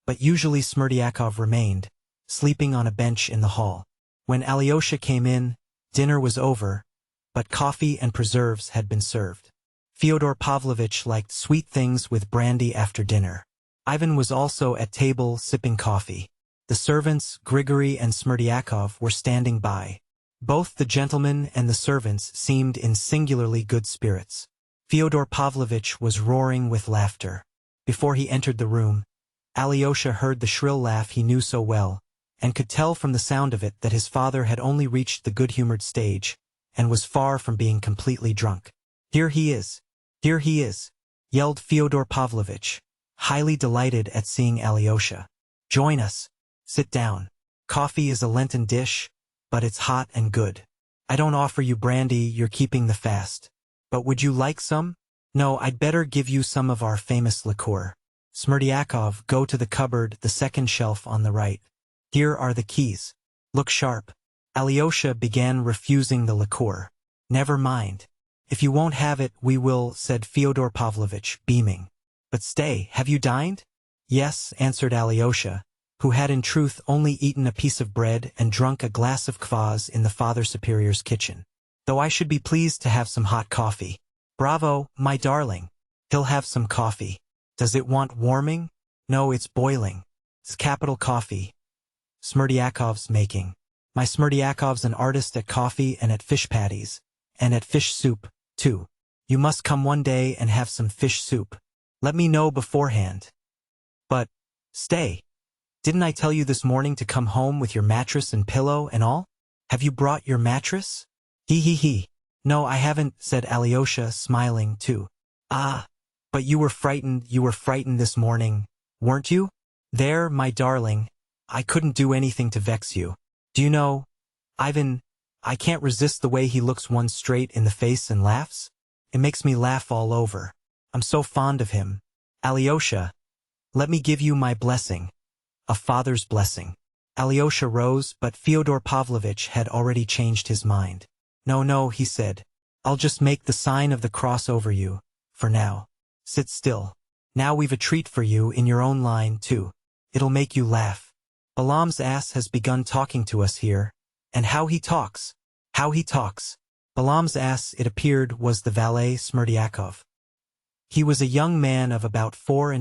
But usually Smerdyakov remained, sleeping on a bench in the hall. When Alyosha came in, dinner was over, but coffee and preserves had been served. Fyodor Pavlovitch liked sweet things with brandy after dinner. Ivan was also at table sipping coffee. The servants, Grigory and Smerdyakov, were standing by. Both the gentlemen and the servants seemed in singularly good spirits. Fyodor Pavlovitch was roaring with laughter. Before he entered the room, Alyosha heard the shrill laugh he knew so well, and could tell from the sound of it that his father had only reached the good-humored stage, and was far from being completely drunk. Here he is! Here he is! Yelled Fyodor Pavlovitch, highly delighted at seeing Alyosha. Join us. Sit down. Coffee is a Lenten dish, but it's hot and good. I don't offer you brandy, you're keeping the fast. But would you like some? No, I'd better give you some of our famous liqueur. Smerdyakov, go to the cupboard, the second shelf on the right. Here are the keys. Look sharp. Alyosha began refusing the liqueur. Never mind. If you won't have it, we will, said Fyodor Pavlovitch, beaming. But stay, have you dined? Yes, answered Alyosha, who had in truth only eaten a piece of bread and drunk a glass of kvass in the Father Superior's kitchen. Though I should be pleased to have some hot coffee. Bravo, my darling. He'll have some coffee. Does it want warming? No, it's boiling. It's capital coffee. Smerdyakov's making. My Smerdyakov's an artist at coffee and at fish patties, and at fish soup, too. You must come one day and have some fish soup. Let me know beforehand. But, stay. Didn't I tell you this morning to come home with your mattress and pillow and all? Have you brought your mattress? He. No, I haven't, said Alyosha, smiling too. Ah, but you were frightened this morning, weren't you? There, my darling, I couldn't do anything to vex you. Do you know, Ivan, I can't resist the way he looks one straight in the face and laughs. It makes me laugh all over. I'm so fond of him. Alyosha, let me give you my blessing. A father's blessing. Alyosha rose, but Fyodor Pavlovitch had already changed his mind. No, no, he said. I'll just make the sign of the cross over you, for now. Sit still. Now we've a treat for you in your own line, too. It'll make you laugh. Balaam's ass has begun talking to us here. And how he talks. How he talks. Balaam's ass, it appeared, was the valet Smerdyakov. He was a young man of about 24,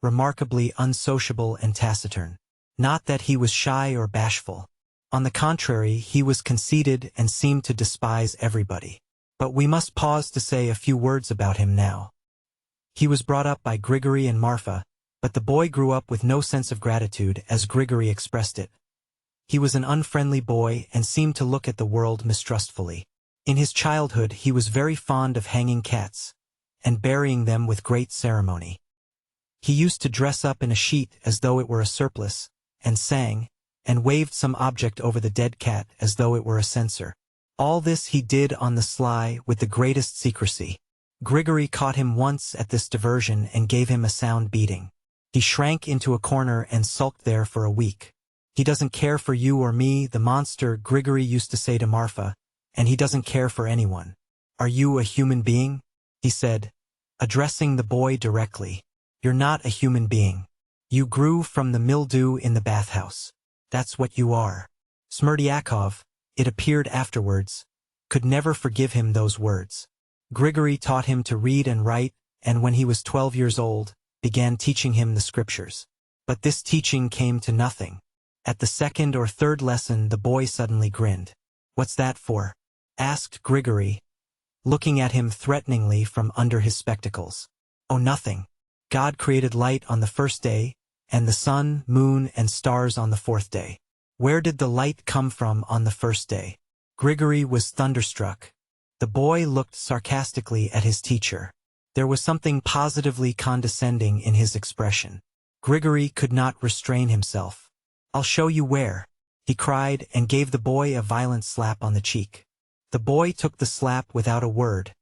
remarkably unsociable and taciturn. Not that he was shy or bashful. On the contrary, he was conceited and seemed to despise everybody. But we must pause to say a few words about him now. He was brought up by Grigory and Marfa, but the boy grew up with no sense of gratitude, as Grigory expressed it. He was an unfriendly boy and seemed to look at the world mistrustfully. In his childhood he was very fond of hanging cats, and burying them with great ceremony. He used to dress up in a sheet as though it were a surplice, and sang, and waved some object over the dead cat as though it were a censer. All this he did on the sly with the greatest secrecy. Grigory caught him once at this diversion and gave him a sound beating. He shrank into a corner and sulked there for a week. He doesn't care for you or me, the monster, Grigory used to say to Marfa, and he doesn't care for anyone. Are you a human being? He said, addressing the boy directly. You're not a human being. You grew from the mildew in the bathhouse. That's what you are. Smerdyakov, it appeared afterwards, could never forgive him those words. Grigory taught him to read and write, and when he was 12 years old, began teaching him the scriptures. But this teaching came to nothing. At the second or third lesson the boy suddenly grinned. What's that for? Asked Grigory, looking at him threateningly from under his spectacles. Oh, nothing. God created light on the first day, and the sun, moon, and stars on the fourth day. Where did the light come from on the first day? Grigory was thunderstruck. The boy looked sarcastically at his teacher. There was something positively condescending in his expression. Grigory could not restrain himself. I'll show you where, he cried and gave the boy a violent slap on the cheek. The boy took the slap without a word,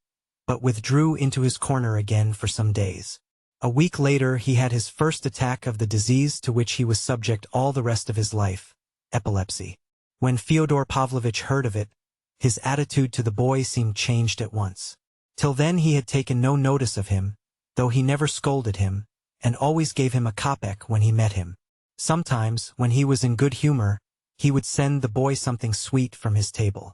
but withdrew into his corner again for some days. A week later he had his first attack of the disease to which he was subject all the rest of his life, epilepsy. When Fyodor Pavlovitch heard of it, his attitude to the boy seemed changed at once. Till then he had taken no notice of him, though he never scolded him, and always gave him a kopeck when he met him. Sometimes, when he was in good humor, he would send the boy something sweet from his table.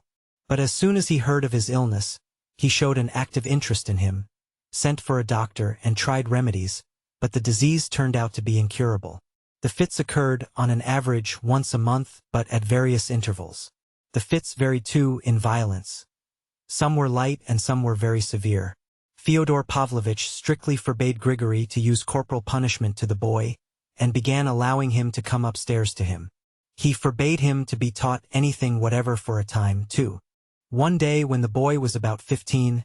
But as soon as he heard of his illness, he showed an active interest in him, sent for a doctor and tried remedies, but the disease turned out to be incurable. The fits occurred on an average once a month, but at various intervals. The fits varied too in violence. Some were light and some were very severe. Fyodor Pavlovitch strictly forbade Grigory to use corporal punishment to the boy, and began allowing him to come upstairs to him. He forbade him to be taught anything whatever for a time, too. One day when the boy was about 15,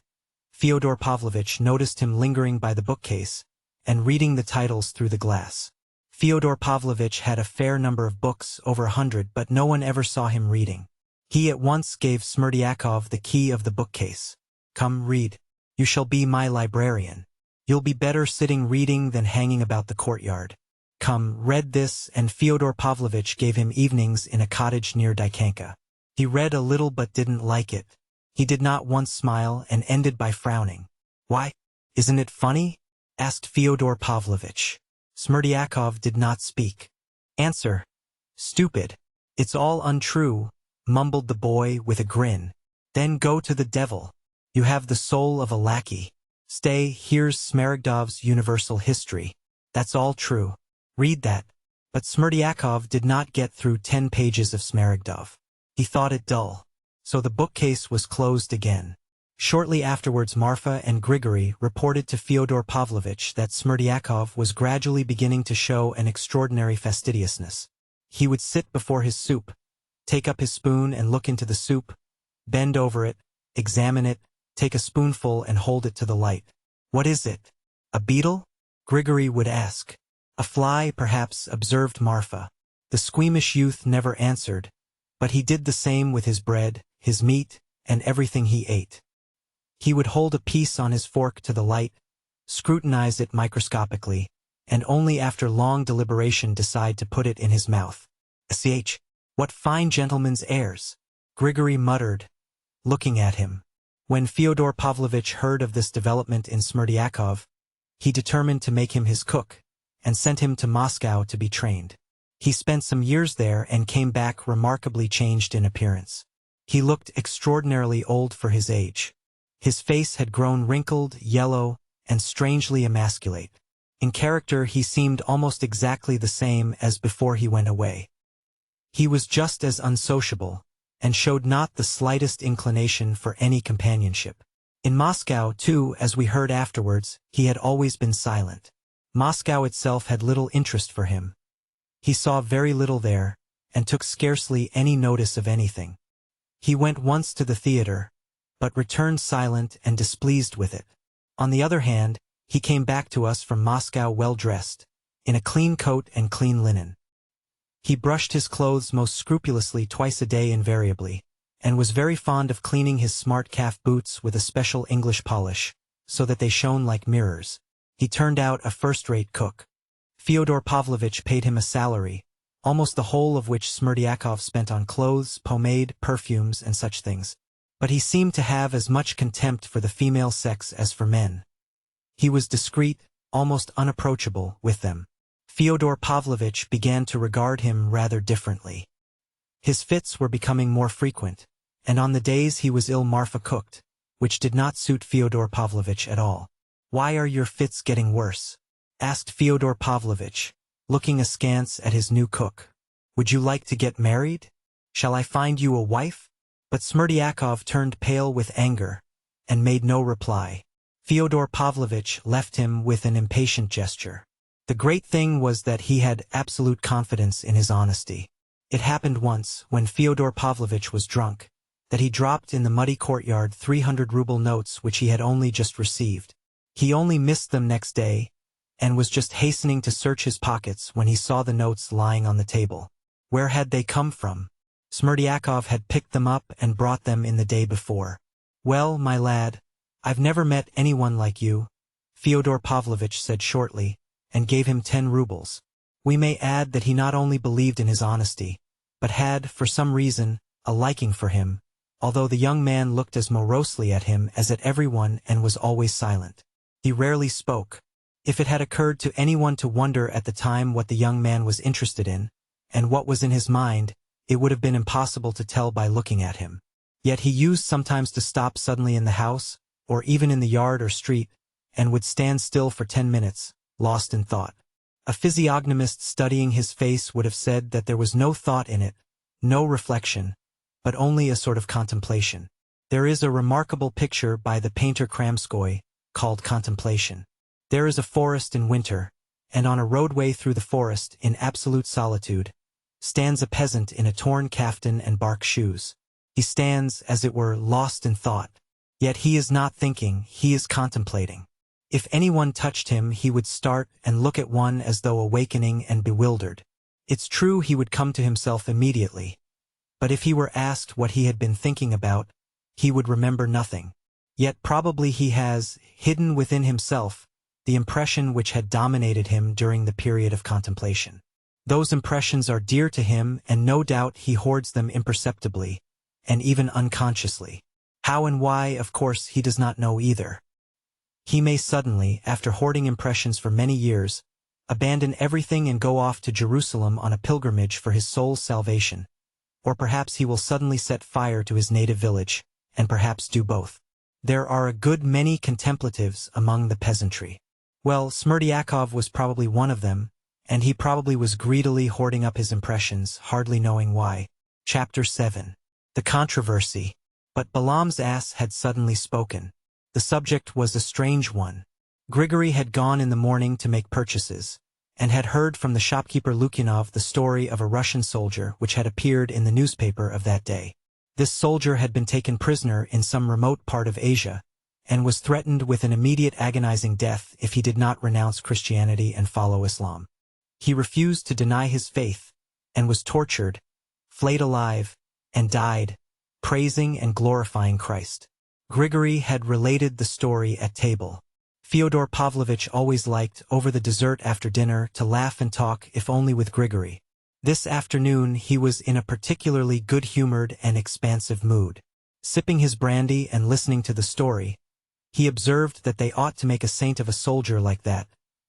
Fyodor Pavlovitch noticed him lingering by the bookcase, and reading the titles through the glass. Fyodor Pavlovitch had a fair number of books, over 100, but no one ever saw him reading. He at once gave Smerdyakov the key of the bookcase. Come, read. You shall be my librarian. You'll be better sitting reading than hanging about the courtyard. Come, read this, and Fyodor Pavlovitch gave him evenings in a cottage near Dikanka. He read a little but didn't like it. He did not once smile and ended by frowning. Why, isn't it funny? Asked Fyodor Pavlovitch. Smerdyakov did not speak. Answer. Stupid. It's all untrue, mumbled the boy with a grin. Then go to the devil. You have the soul of a lackey. Stay, here's Smaragdov's Universal History. That's all true. Read that. But Smerdyakov did not get through 10 pages of Smaragdov. He thought it dull. So the bookcase was closed again. Shortly afterwards Marfa and Grigory reported to Fyodor Pavlovitch that Smerdyakov was gradually beginning to show an extraordinary fastidiousness. He would sit before his soup, take up his spoon and look into the soup, bend over it, examine it, take a spoonful and hold it to the light. What is it? A beetle? Grigory would ask. A fly, perhaps, observed Marfa. The squeamish youth never answered, but he did the same with his bread, his meat, and everything he ate. He would hold a piece on his fork to the light, scrutinize it microscopically, and only after long deliberation decide to put it in his mouth. "Ch, what fine gentleman's airs," Grigory muttered, looking at him. When Fyodor Pavlovitch heard of this development in Smerdyakov, he determined to make him his cook, and sent him to Moscow to be trained. He spent some years there and came back remarkably changed in appearance. He looked extraordinarily old for his age. His face had grown wrinkled, yellow, and strangely emasculate. In character he seemed almost exactly the same as before he went away. He was just as unsociable, and showed not the slightest inclination for any companionship. In Moscow, too, as we heard afterwards, he had always been silent. Moscow itself had little interest for him. He saw very little there, and took scarcely any notice of anything. He went once to the theater, but returned silent and displeased with it. On the other hand, he came back to us from Moscow well-dressed, in a clean coat and clean linen. He brushed his clothes most scrupulously twice a day invariably, and was very fond of cleaning his smart calf boots with a special English polish, so that they shone like mirrors. He turned out a first-rate cook. Fyodor Pavlovitch paid him a salary, almost the whole of which Smerdyakov spent on clothes, pomade, perfumes, and such things. But he seemed to have as much contempt for the female sex as for men. He was discreet, almost unapproachable, with them. Fyodor Pavlovitch began to regard him rather differently. His fits were becoming more frequent, and on the days he was ill Marfa cooked, which did not suit Fyodor Pavlovitch at all. "Why are your fits getting worse?" asked Fyodor Pavlovitch, looking askance at his new cook. "Would you like to get married? Shall I find you a wife?" But Smerdyakov turned pale with anger, and made no reply. Fyodor Pavlovitch left him with an impatient gesture. The great thing was that he had absolute confidence in his honesty. It happened once, when Fyodor Pavlovitch was drunk, that he dropped in the muddy courtyard 300-ruble notes which he had only just received. He only missed them next day, and was just hastening to search his pockets when he saw the notes lying on the table. Where had they come from? Smerdyakov had picked them up and brought them in the day before. "Well, my lad, I've never met anyone like you," Fyodor Pavlovitch said shortly, and gave him 10 rubles. We may add that he not only believed in his honesty, but had, for some reason, a liking for him, although the young man looked as morosely at him as at everyone and was always silent. He rarely spoke. If it had occurred to anyone to wonder at the time what the young man was interested in, and what was in his mind, it would have been impossible to tell by looking at him. Yet he used sometimes to stop suddenly in the house, or even in the yard or street, and would stand still for 10 minutes, lost in thought. A physiognomist studying his face would have said that there was no thought in it, no reflection, but only a sort of contemplation. There is a remarkable picture by the painter Kramskoy, called Contemplation. There is a forest in winter, and on a roadway through the forest, in absolute solitude, stands a peasant in a torn kaftan and bark shoes. He stands, as it were, lost in thought. Yet he is not thinking, he is contemplating. If anyone touched him, he would start and look at one as though awakening and bewildered. It's true he would come to himself immediately, but if he were asked what he had been thinking about, he would remember nothing. Yet probably he has, hidden within himself, the impression which had dominated him during the period of contemplation. Those impressions are dear to him, and no doubt he hoards them imperceptibly, and even unconsciously. How and why, of course, he does not know either. He may suddenly, after hoarding impressions for many years, abandon everything and go off to Jerusalem on a pilgrimage for his soul's salvation. Or perhaps he will suddenly set fire to his native village, and perhaps do both. There are a good many contemplatives among the peasantry. Well, Smerdyakov was probably one of them, and he probably was greedily hoarding up his impressions, hardly knowing why. Chapter 7. The Controversy. But Balaam's ass had suddenly spoken. The subject was a strange one. Grigory had gone in the morning to make purchases, and had heard from the shopkeeper Lukyanov the story of a Russian soldier which had appeared in the newspaper of that day. This soldier had been taken prisoner in some remote part of Asia, and was threatened with an immediate agonizing death if he did not renounce Christianity and follow Islam. He refused to deny his faith, and was tortured, flayed alive, and died, praising and glorifying Christ. Grigory had related the story at table. Fyodor Pavlovitch always liked, over the dessert after dinner, to laugh and talk, if only with Grigory. This afternoon he was in a particularly good-humored and expansive mood. Sipping his brandy and listening to the story, he observed that they ought to make a saint of a soldier like that,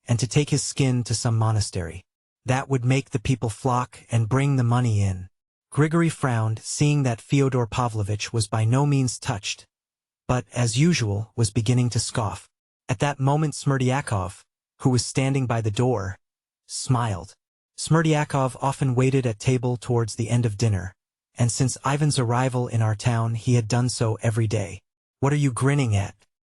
and to take his skin to some monastery. That would make the people flock and bring the money in. Grigory frowned, seeing that Fyodor Pavlovitch was by no means touched, but, as usual, was beginning to scoff. At that moment Smerdyakov, who was standing by the door, smiled. Smerdyakov often waited at table towards the end of dinner, and since Ivan's arrival in our town he had done so every day. "What are you grinning at?"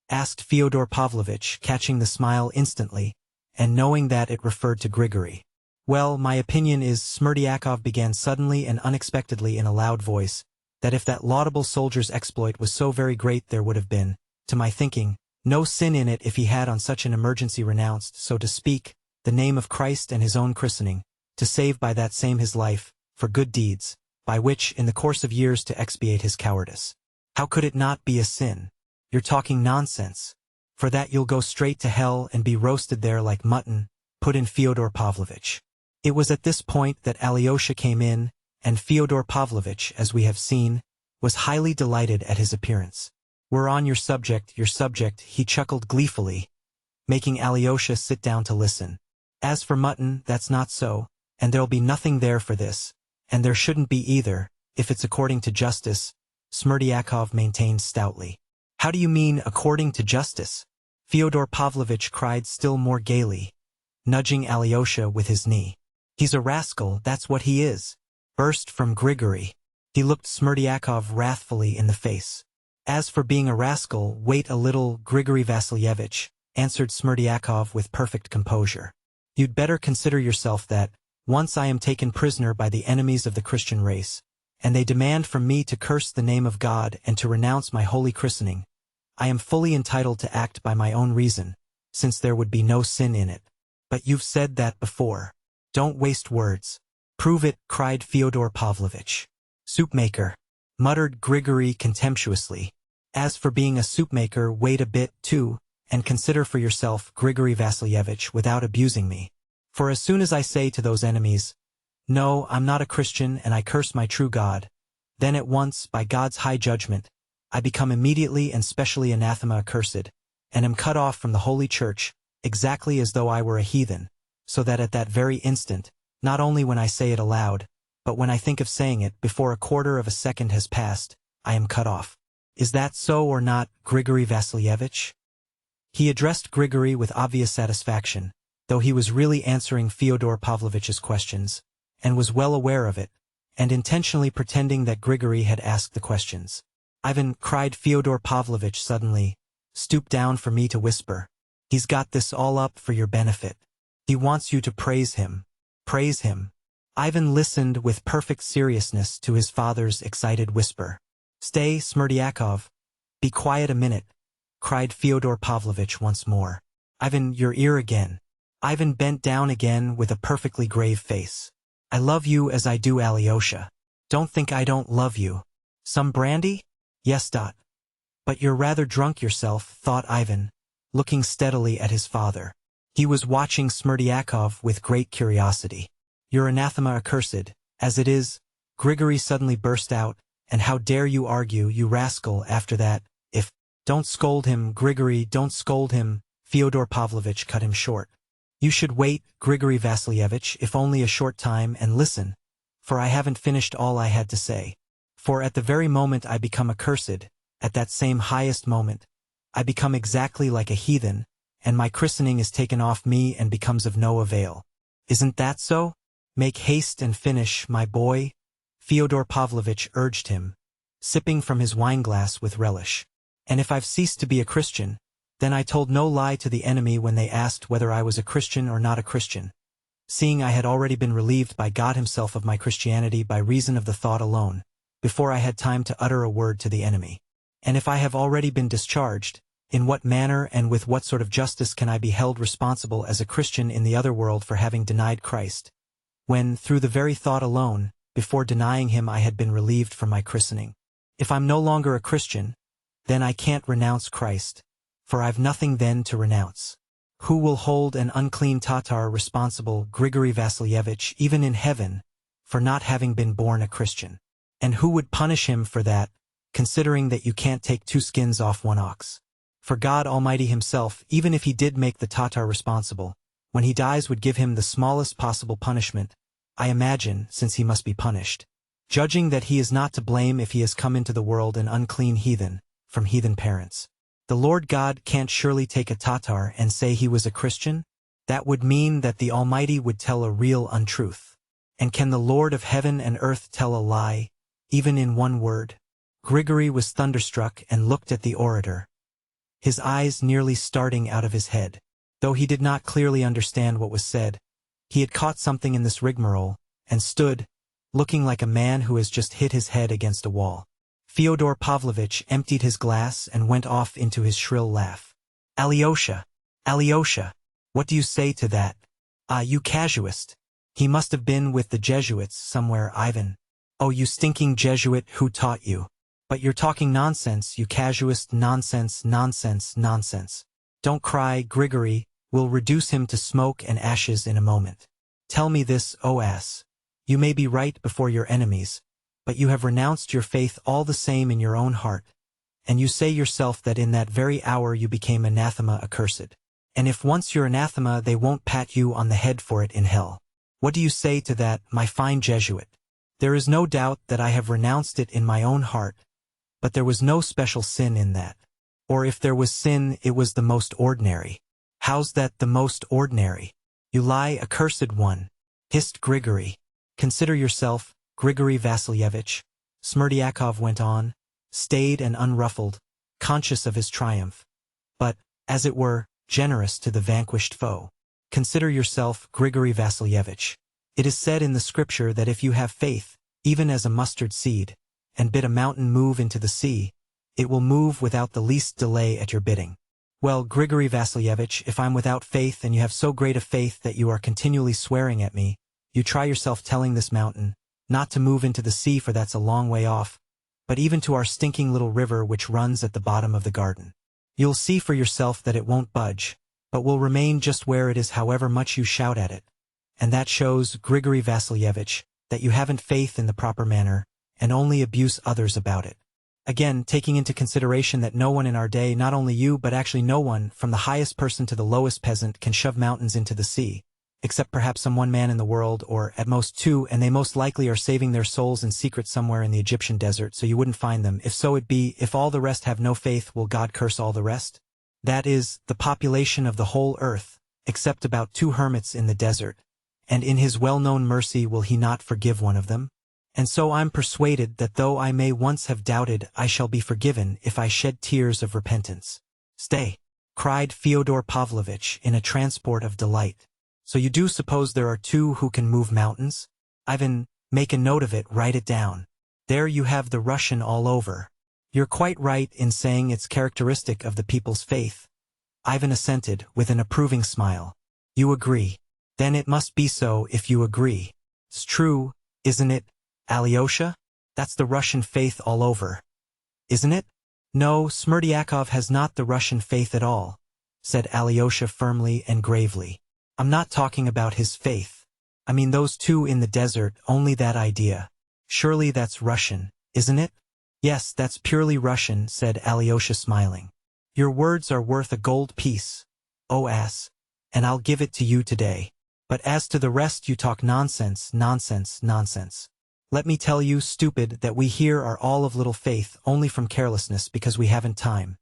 asked Fyodor Pavlovitch, catching the smile instantly, and knowing that it referred to Grigory. "Well, my opinion is," Smerdyakov began suddenly and unexpectedly in a loud voice, "that if that laudable soldier's exploit was so very great there would have been, to my thinking, no sin in it if he had on such an emergency renounced, so to speak, the name of Christ and his own christening, to save by that same his life, for good deeds, by which, in the course of years, to expiate his cowardice. How could it not be a sin? You're talking nonsense. For that you'll go straight to hell and be roasted there like mutton," put in Fyodor Pavlovitch. It was at this point that Alyosha came in, and Fyodor Pavlovitch, as we have seen, was highly delighted at his appearance. "We're on your subject," he chuckled gleefully, making Alyosha sit down to listen. "As for mutton, that's not so, and there'll be nothing there for this, and there shouldn't be either, if it's according to justice," Smerdyakov maintained stoutly. "How do you mean, according to justice?" Fyodor Pavlovitch cried still more gaily, nudging Alyosha with his knee. "He's a rascal, that's what he is," burst from Grigory. He looked Smerdyakov wrathfully in the face. "As for being a rascal, wait a little, Grigory Vasilyevich," answered Smerdyakov with perfect composure. "You'd better consider yourself that, once I am taken prisoner by the enemies of the Christian race, and they demand from me to curse the name of God and to renounce my holy christening, I am fully entitled to act by my own reason, since there would be no sin in it. But you've said that before. Don't waste words. Prove it," cried Fyodor Pavlovitch. "Soup-maker," muttered Grigory contemptuously. "As for being a soup-maker, wait a bit, too, and consider for yourself, Grigory Vasilyevich, without abusing me. For as soon as I say to those enemies, 'No, I'm not a Christian and I curse my true God,' then at once, by God's high judgment, I become immediately and specially anathema accursed, and am cut off from the Holy Church, exactly as though I were a heathen, so that at that very instant, not only when I say it aloud, but when I think of saying it, before a quarter of a second has passed, I am cut off. Is that so or not, Grigory Vasilyevich?" He addressed Grigory with obvious satisfaction, though he was really answering Fyodor Pavlovitch's questions, and was well aware of it, and intentionally pretending that Grigory had asked the questions. "Ivan," cried Fyodor Pavlovitch suddenly, stooped down for me to whisper, "he's got this all up for your benefit. He wants you to praise him. Praise him." Ivan listened with perfect seriousness to his father's excited whisper. "Stay, Smerdyakov. Be quiet a minute," cried Fyodor Pavlovitch once more. "Ivan, your ear again." Ivan bent down again with a perfectly grave face. "I love you as I do Alyosha. Don't think I don't love you. Some brandy?" "Yes. But you're rather drunk yourself," thought Ivan, looking steadily at his father. He was watching Smerdyakov with great curiosity. "You're anathema accursed, as it is," Grigory suddenly burst out, "and how dare you argue, you rascal, after that, if—" "Don't scold him, Grigory, don't scold him," Fyodor Pavlovitch cut him short. "You should wait, Grigory Vasilyevich, if only a short time, and listen, for I haven't finished all I had to say. For at the very moment I become accursed, at that same highest moment, I become exactly like a heathen, and my christening is taken off me and becomes of no avail. Isn't that so? Make haste and finish, my boy," Fyodor Pavlovitch urged him, sipping from his wineglass with relish. "And if I've ceased to be a Christian, then I told no lie to the enemy when they asked whether I was a Christian or not a Christian, seeing I had already been relieved by God himself of my Christianity by reason of the thought alone, before I had time to utter a word to the enemy. And if I have already been discharged, in what manner and with what sort of justice can I be held responsible as a Christian in the other world for having denied Christ, when, through the very thought alone, before denying him I had been relieved from my christening? If I'm no longer a Christian, then I can't renounce Christ, for I've nothing then to renounce. Who will hold an unclean Tatar responsible, Grigory Vasilyevich, even in heaven, for not having been born a Christian? And who would punish him for that, considering that you can't take two skins off one ox? For God Almighty himself, even if he did make the Tatar responsible, when he dies would give him the smallest possible punishment, I imagine, since he must be punished, judging that he is not to blame if he has come into the world an unclean heathen, from heathen parents. The Lord God can't surely take a Tatar and say he was a Christian? That would mean that the Almighty would tell a real untruth. And can the Lord of heaven and earth tell a lie, even in one word? Grigory was thunderstruck and looked at the orator, his eyes nearly starting out of his head. Though he did not clearly understand what was said, he had caught something in this rigmarole, and stood, looking like a man who has just hit his head against a wall. Fyodor Pavlovitch emptied his glass and went off into his shrill laugh. Alyosha! Alyosha! What do you say to that? Ah, you casuist! He must have been with the Jesuits somewhere, Ivan. Oh, you stinking Jesuit, who taught you? But you're talking nonsense, you casuist, nonsense, nonsense, nonsense. Don't cry, Grigory, we'll reduce him to smoke and ashes in a moment. Tell me this, O ass. You may be right before your enemies, but you have renounced your faith all the same in your own heart, and you say yourself that in that very hour you became anathema accursed. And if once you're anathema, they won't pat you on the head for it in hell. What do you say to that, my fine Jesuit? There is no doubt that I have renounced it in my own heart, but there was no special sin in that. Or if there was sin, it was the most ordinary. How's that the most ordinary? You lie, accursed one, hissed Grigory. Consider yourself, Grigory Vasilyevich, Smerdyakov went on, staid and unruffled, conscious of his triumph, but, as it were, generous to the vanquished foe. Consider yourself, Grigory Vasilyevich. It is said in the scripture that if you have faith, even as a mustard seed, and bid a mountain move into the sea, it will move without the least delay at your bidding. Well, Grigory Vasilyevich, if I'm without faith and you have so great a faith that you are continually swearing at me, you try yourself telling this mountain, not to move into the sea for that's a long way off, but even to our stinking little river which runs at the bottom of the garden. You'll see for yourself that it won't budge, but will remain just where it is however much you shout at it. And that shows, Grigory Vasilyevich, that you haven't faith in the proper manner, and only abuse others about it. Again, taking into consideration that no one in our day, not only you but actually no one, from the highest person to the lowest peasant, can shove mountains into the sea, except perhaps some one man in the world, or at most two, and they most likely are saving their souls in secret somewhere in the Egyptian desert, so you wouldn't find them. If so it be, if all the rest have no faith, will God curse all the rest? That is, the population of the whole earth, except about 2 hermits in the desert, and in his well-known mercy will he not forgive one of them? And so I'm persuaded that though I may once have doubted, I shall be forgiven if I shed tears of repentance. Stay, cried Fyodor Pavlovitch in a transport of delight. So you do suppose there are 2 who can move mountains? Ivan, make a note of it, write it down. There you have the Russian all over. You're quite right in saying it's characteristic of the people's faith. Ivan assented, with an approving smile. You agree. Then it must be so if you agree. It's true, isn't it, Alyosha? That's the Russian faith all over. Isn't it? No, Smerdyakov has not the Russian faith at all, said Alyosha firmly and gravely. I'm not talking about his faith. I mean those 2 in the desert, only that idea. Surely that's Russian, isn't it? Yes, that's purely Russian, said Alyosha smiling. Your words are worth a gold piece, O ass, and I'll give it to you today. But as to the rest you talk nonsense, nonsense, nonsense. Let me tell you, stupid, that we here are all of little faith only from carelessness because we haven't time.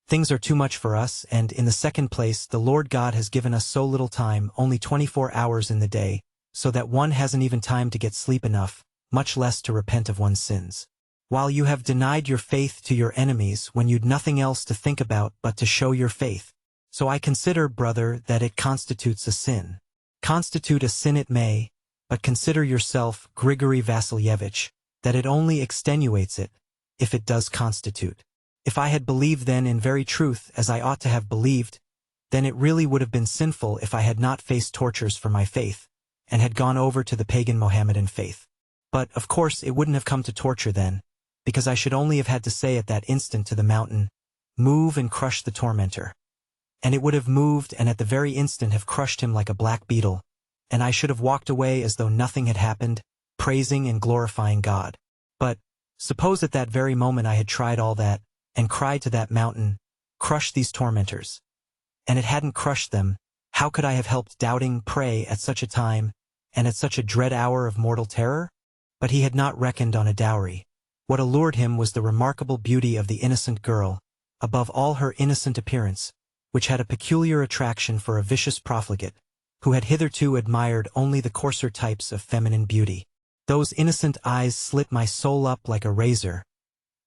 Things are too much for us, and in the second place the Lord God has given us so little time, only 24 hours in the day, so that one hasn't even time to get sleep enough, much less to repent of one's sins. While you have denied your faith to your enemies when you'd nothing else to think about but to show your faith. So I consider, brother, that it constitutes a sin. Constitute a sin it may, but consider yourself, Grigory Vasilyevich, that it only extenuates it, if it does constitute. If I had believed then in very truth as I ought to have believed, then it really would have been sinful if I had not faced tortures for my faith, and had gone over to the pagan Mohammedan faith. But, of course, it wouldn't have come to torture then, because I should only have had to say at that instant to the mountain, move and crush the tormentor. And it would have moved and at the very instant have crushed him like a black beetle, and I should have walked away as though nothing had happened, praising and glorifying God. But, suppose at that very moment I had tried all that, and cried to that mountain, "Crush these tormentors." And it hadn't crushed them, how could I have helped doubting pray at such a time, and at such a dread hour of mortal terror? But he had not reckoned on a dowry. What allured him was the remarkable beauty of the innocent girl, above all her innocent appearance, which had a peculiar attraction for a vicious profligate, who had hitherto admired only the coarser types of feminine beauty. "Those innocent eyes slit my soul up like a razor,"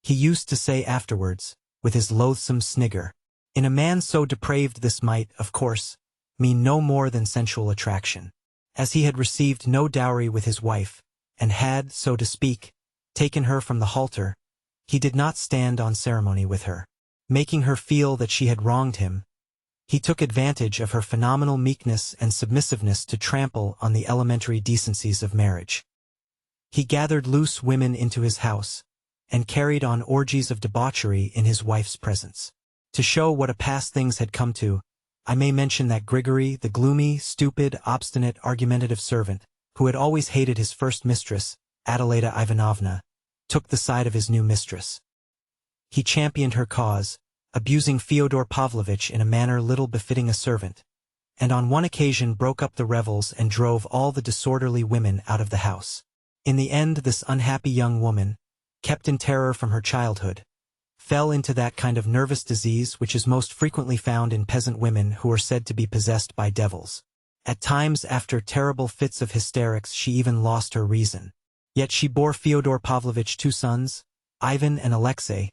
he used to say afterwards, with his loathsome snigger. In a man so depraved this might, of course, mean no more than sensual attraction. As he had received no dowry with his wife, and had, so to speak, taken her from the halter, he did not stand on ceremony with her, making her feel that she had wronged him. He took advantage of her phenomenal meekness and submissiveness to trample on the elementary decencies of marriage. He gathered loose women into his house, and carried on orgies of debauchery in his wife's presence. To show what a pass things had come to, I may mention that Grigory, the gloomy, stupid, obstinate, argumentative servant, who had always hated his first mistress, Adelaida Ivanovna, took the side of his new mistress. He championed her cause, abusing Fyodor Pavlovitch in a manner little befitting a servant, and on one occasion broke up the revels and drove all the disorderly women out of the house. In the end this unhappy young woman, kept in terror from her childhood, fell into that kind of nervous disease which is most frequently found in peasant women who are said to be possessed by devils. At times after terrible fits of hysterics she even lost her reason. Yet she bore Fyodor Pavlovitch 2 sons, Ivan and Alexei,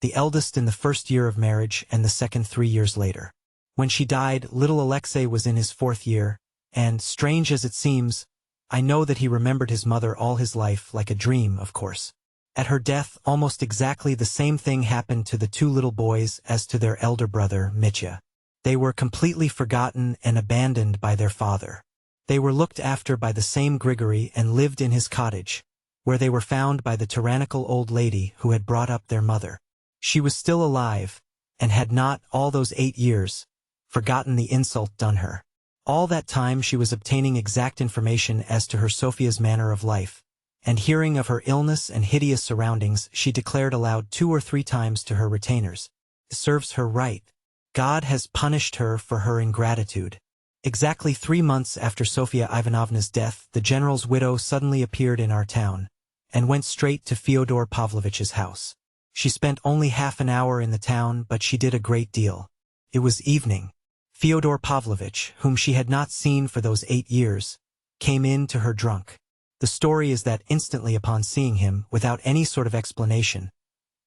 the eldest in the first year of marriage and the second 3 years later. When she died, little Alexei was in his 4th year, and, strange as it seems, I know that he remembered his mother all his life like a dream, of course. At her death, almost exactly the same thing happened to the 2 little boys as to their elder brother, Mitya. They were completely forgotten and abandoned by their father. They were looked after by the same Grigory and lived in his cottage, where they were found by the tyrannical old lady who had brought up their mother. She was still alive, and had not, all those 8 years, forgotten the insult done her. All that time she was obtaining exact information as to her Sophia's manner of life, and hearing of her illness and hideous surroundings she declared aloud 2 or 3 times to her retainers, "It serves her right. God has punished her for her ingratitude." Exactly 3 months after Sofia Ivanovna's death the general's widow suddenly appeared in our town, and went straight to Fyodor Pavlovitch's house. She spent only half an hour in the town, but she did a great deal. It was evening. Fyodor Pavlovitch, whom she had not seen for those 8 years, came in to her drunk. The story is that instantly upon seeing him, without any sort of explanation,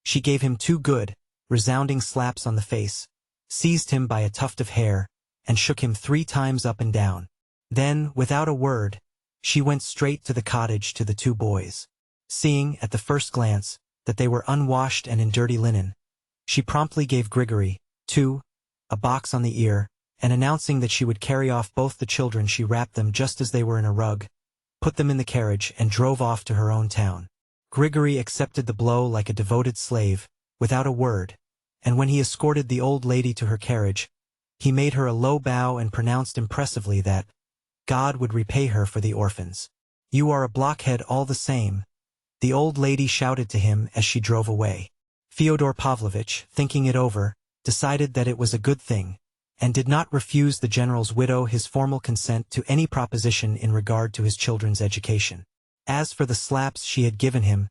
she gave him 2 good, resounding slaps on the face, seized him by a tuft of hair, and shook him 3 times up and down. Then, without a word, she went straight to the cottage to the 2 boys. Seeing, at the first glance, that they were unwashed and in dirty linen, she promptly gave Grigory, too, a box on the ear, and announcing that she would carry off both the children she wrapped them just as they were in a rug, put them in the carriage and drove off to her own town. Grigory accepted the blow like a devoted slave, without a word, and when he escorted the old lady to her carriage, he made her a low bow and pronounced impressively that God would repay her for the orphans. "You are a blockhead all the same," the old lady shouted to him as she drove away. Fyodor Pavlovitch, thinking it over, decided that it was a good thing, and did not refuse the general's widow his formal consent to any proposition in regard to his children's education. As for the slaps she had given him,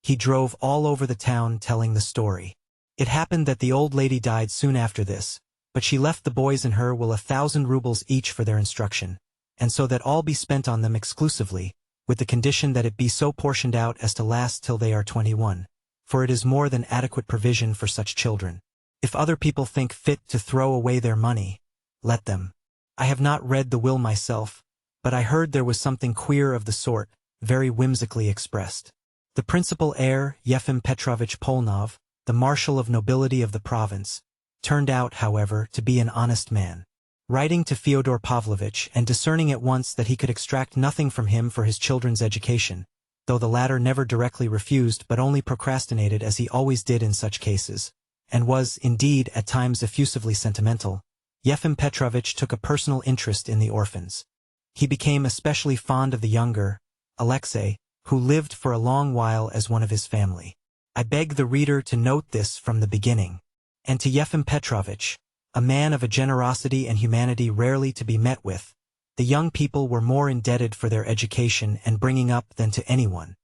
he drove all over the town telling the story. It happened that the old lady died soon after this, but she left the boys and her will 1,000 rubles each for their instruction, and so that all be spent on them exclusively, with the condition that it be so portioned out as to last till they are 21, for it is more than adequate provision for such children. If other people think fit to throw away their money, let them. I have not read the will myself, but I heard there was something queer of the sort, very whimsically expressed. The principal heir, Yefim Petrovich Polnov, the marshal of nobility of the province, turned out, however, to be an honest man. Writing to Fyodor Pavlovitch and discerning at once that he could extract nothing from him for his children's education, though the latter never directly refused but only procrastinated as he always did in such cases, and was, indeed, at times effusively sentimental, Yefim Petrovich took a personal interest in the orphans. He became especially fond of the younger, Alexei, who lived for a long while as one of his family. I beg the reader to note this from the beginning. And to Yefim Petrovich, a man of a generosity and humanity rarely to be met with, the young people were more indebted for their education and bringing up than to anyone.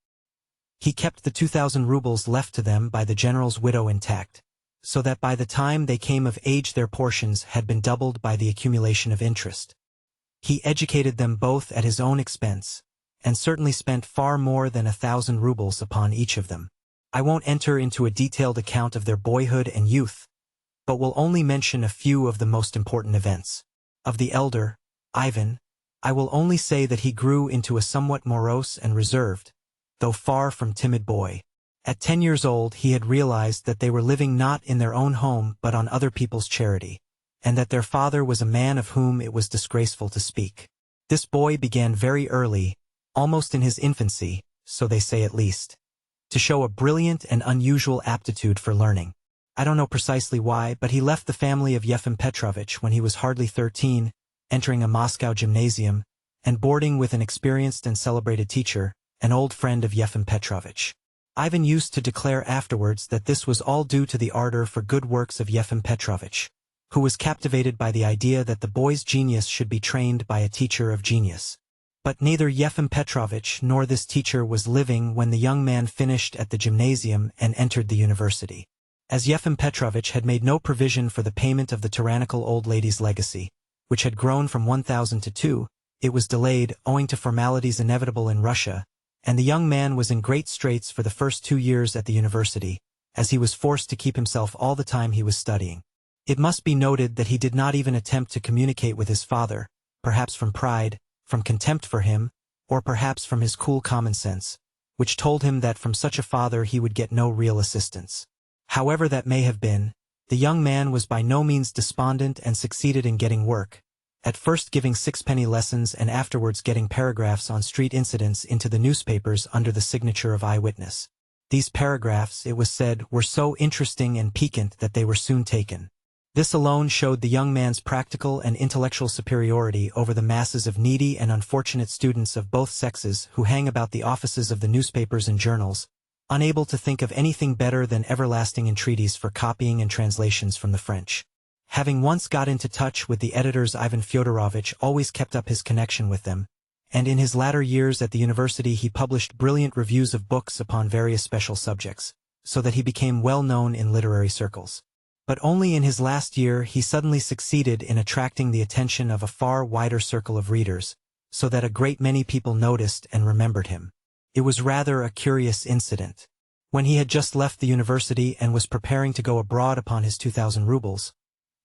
He kept the 2,000 rubles left to them by the general's widow intact, so that by the time they came of age their portions had been doubled by the accumulation of interest. He educated them both at his own expense, and certainly spent far more than 1,000 rubles upon each of them. I won't enter into a detailed account of their boyhood and youth, but will only mention a few of the most important events. Of the elder, Ivan, I will only say that he grew into a somewhat morose and reserved, though far from timid boy. At 10 years old he had realized that they were living not in their own home but on other people's charity, and that their father was a man of whom it was disgraceful to speak. This boy began very early, almost in his infancy, so they say at least, to show a brilliant and unusual aptitude for learning. I don't know precisely why, but he left the family of Yefim Petrovich when he was hardly 13, entering a Moscow gymnasium, and boarding with an experienced and celebrated teacher, an old friend of Yefim Petrovich. Ivan used to declare afterwards that this was all due to the ardor for good works of Yefim Petrovich, who was captivated by the idea that the boy's genius should be trained by a teacher of genius. But neither Yefim Petrovich nor this teacher was living when the young man finished at the gymnasium and entered the university. As Yefim Petrovich had made no provision for the payment of the tyrannical old lady's legacy, which had grown from 1,000 to 2, it was delayed owing to formalities inevitable in Russia, and the young man was in great straits for the first 2 years at the university, as he was forced to keep himself all the time he was studying. It must be noted that he did not even attempt to communicate with his father, perhaps from pride, from contempt for him, or perhaps from his cool common sense, which told him that from such a father he would get no real assistance. However that may have been, the young man was by no means despondent and succeeded in getting work, at first giving sixpenny lessons and afterwards getting paragraphs on street incidents into the newspapers under the signature of eyewitness. These paragraphs, it was said, were so interesting and piquant that they were soon taken. This alone showed the young man's practical and intellectual superiority over the masses of needy and unfortunate students of both sexes who hang about the offices of the newspapers and journals, unable to think of anything better than everlasting entreaties for copying and translations from the French. Having once got into touch with the editors, Ivan Fyodorovich always kept up his connection with them, and in his latter years at the university he published brilliant reviews of books upon various special subjects, so that he became well known in literary circles. But only in his last year he suddenly succeeded in attracting the attention of a far wider circle of readers, so that a great many people noticed and remembered him. It was rather a curious incident. When he had just left the university and was preparing to go abroad upon his 2,000 rubles,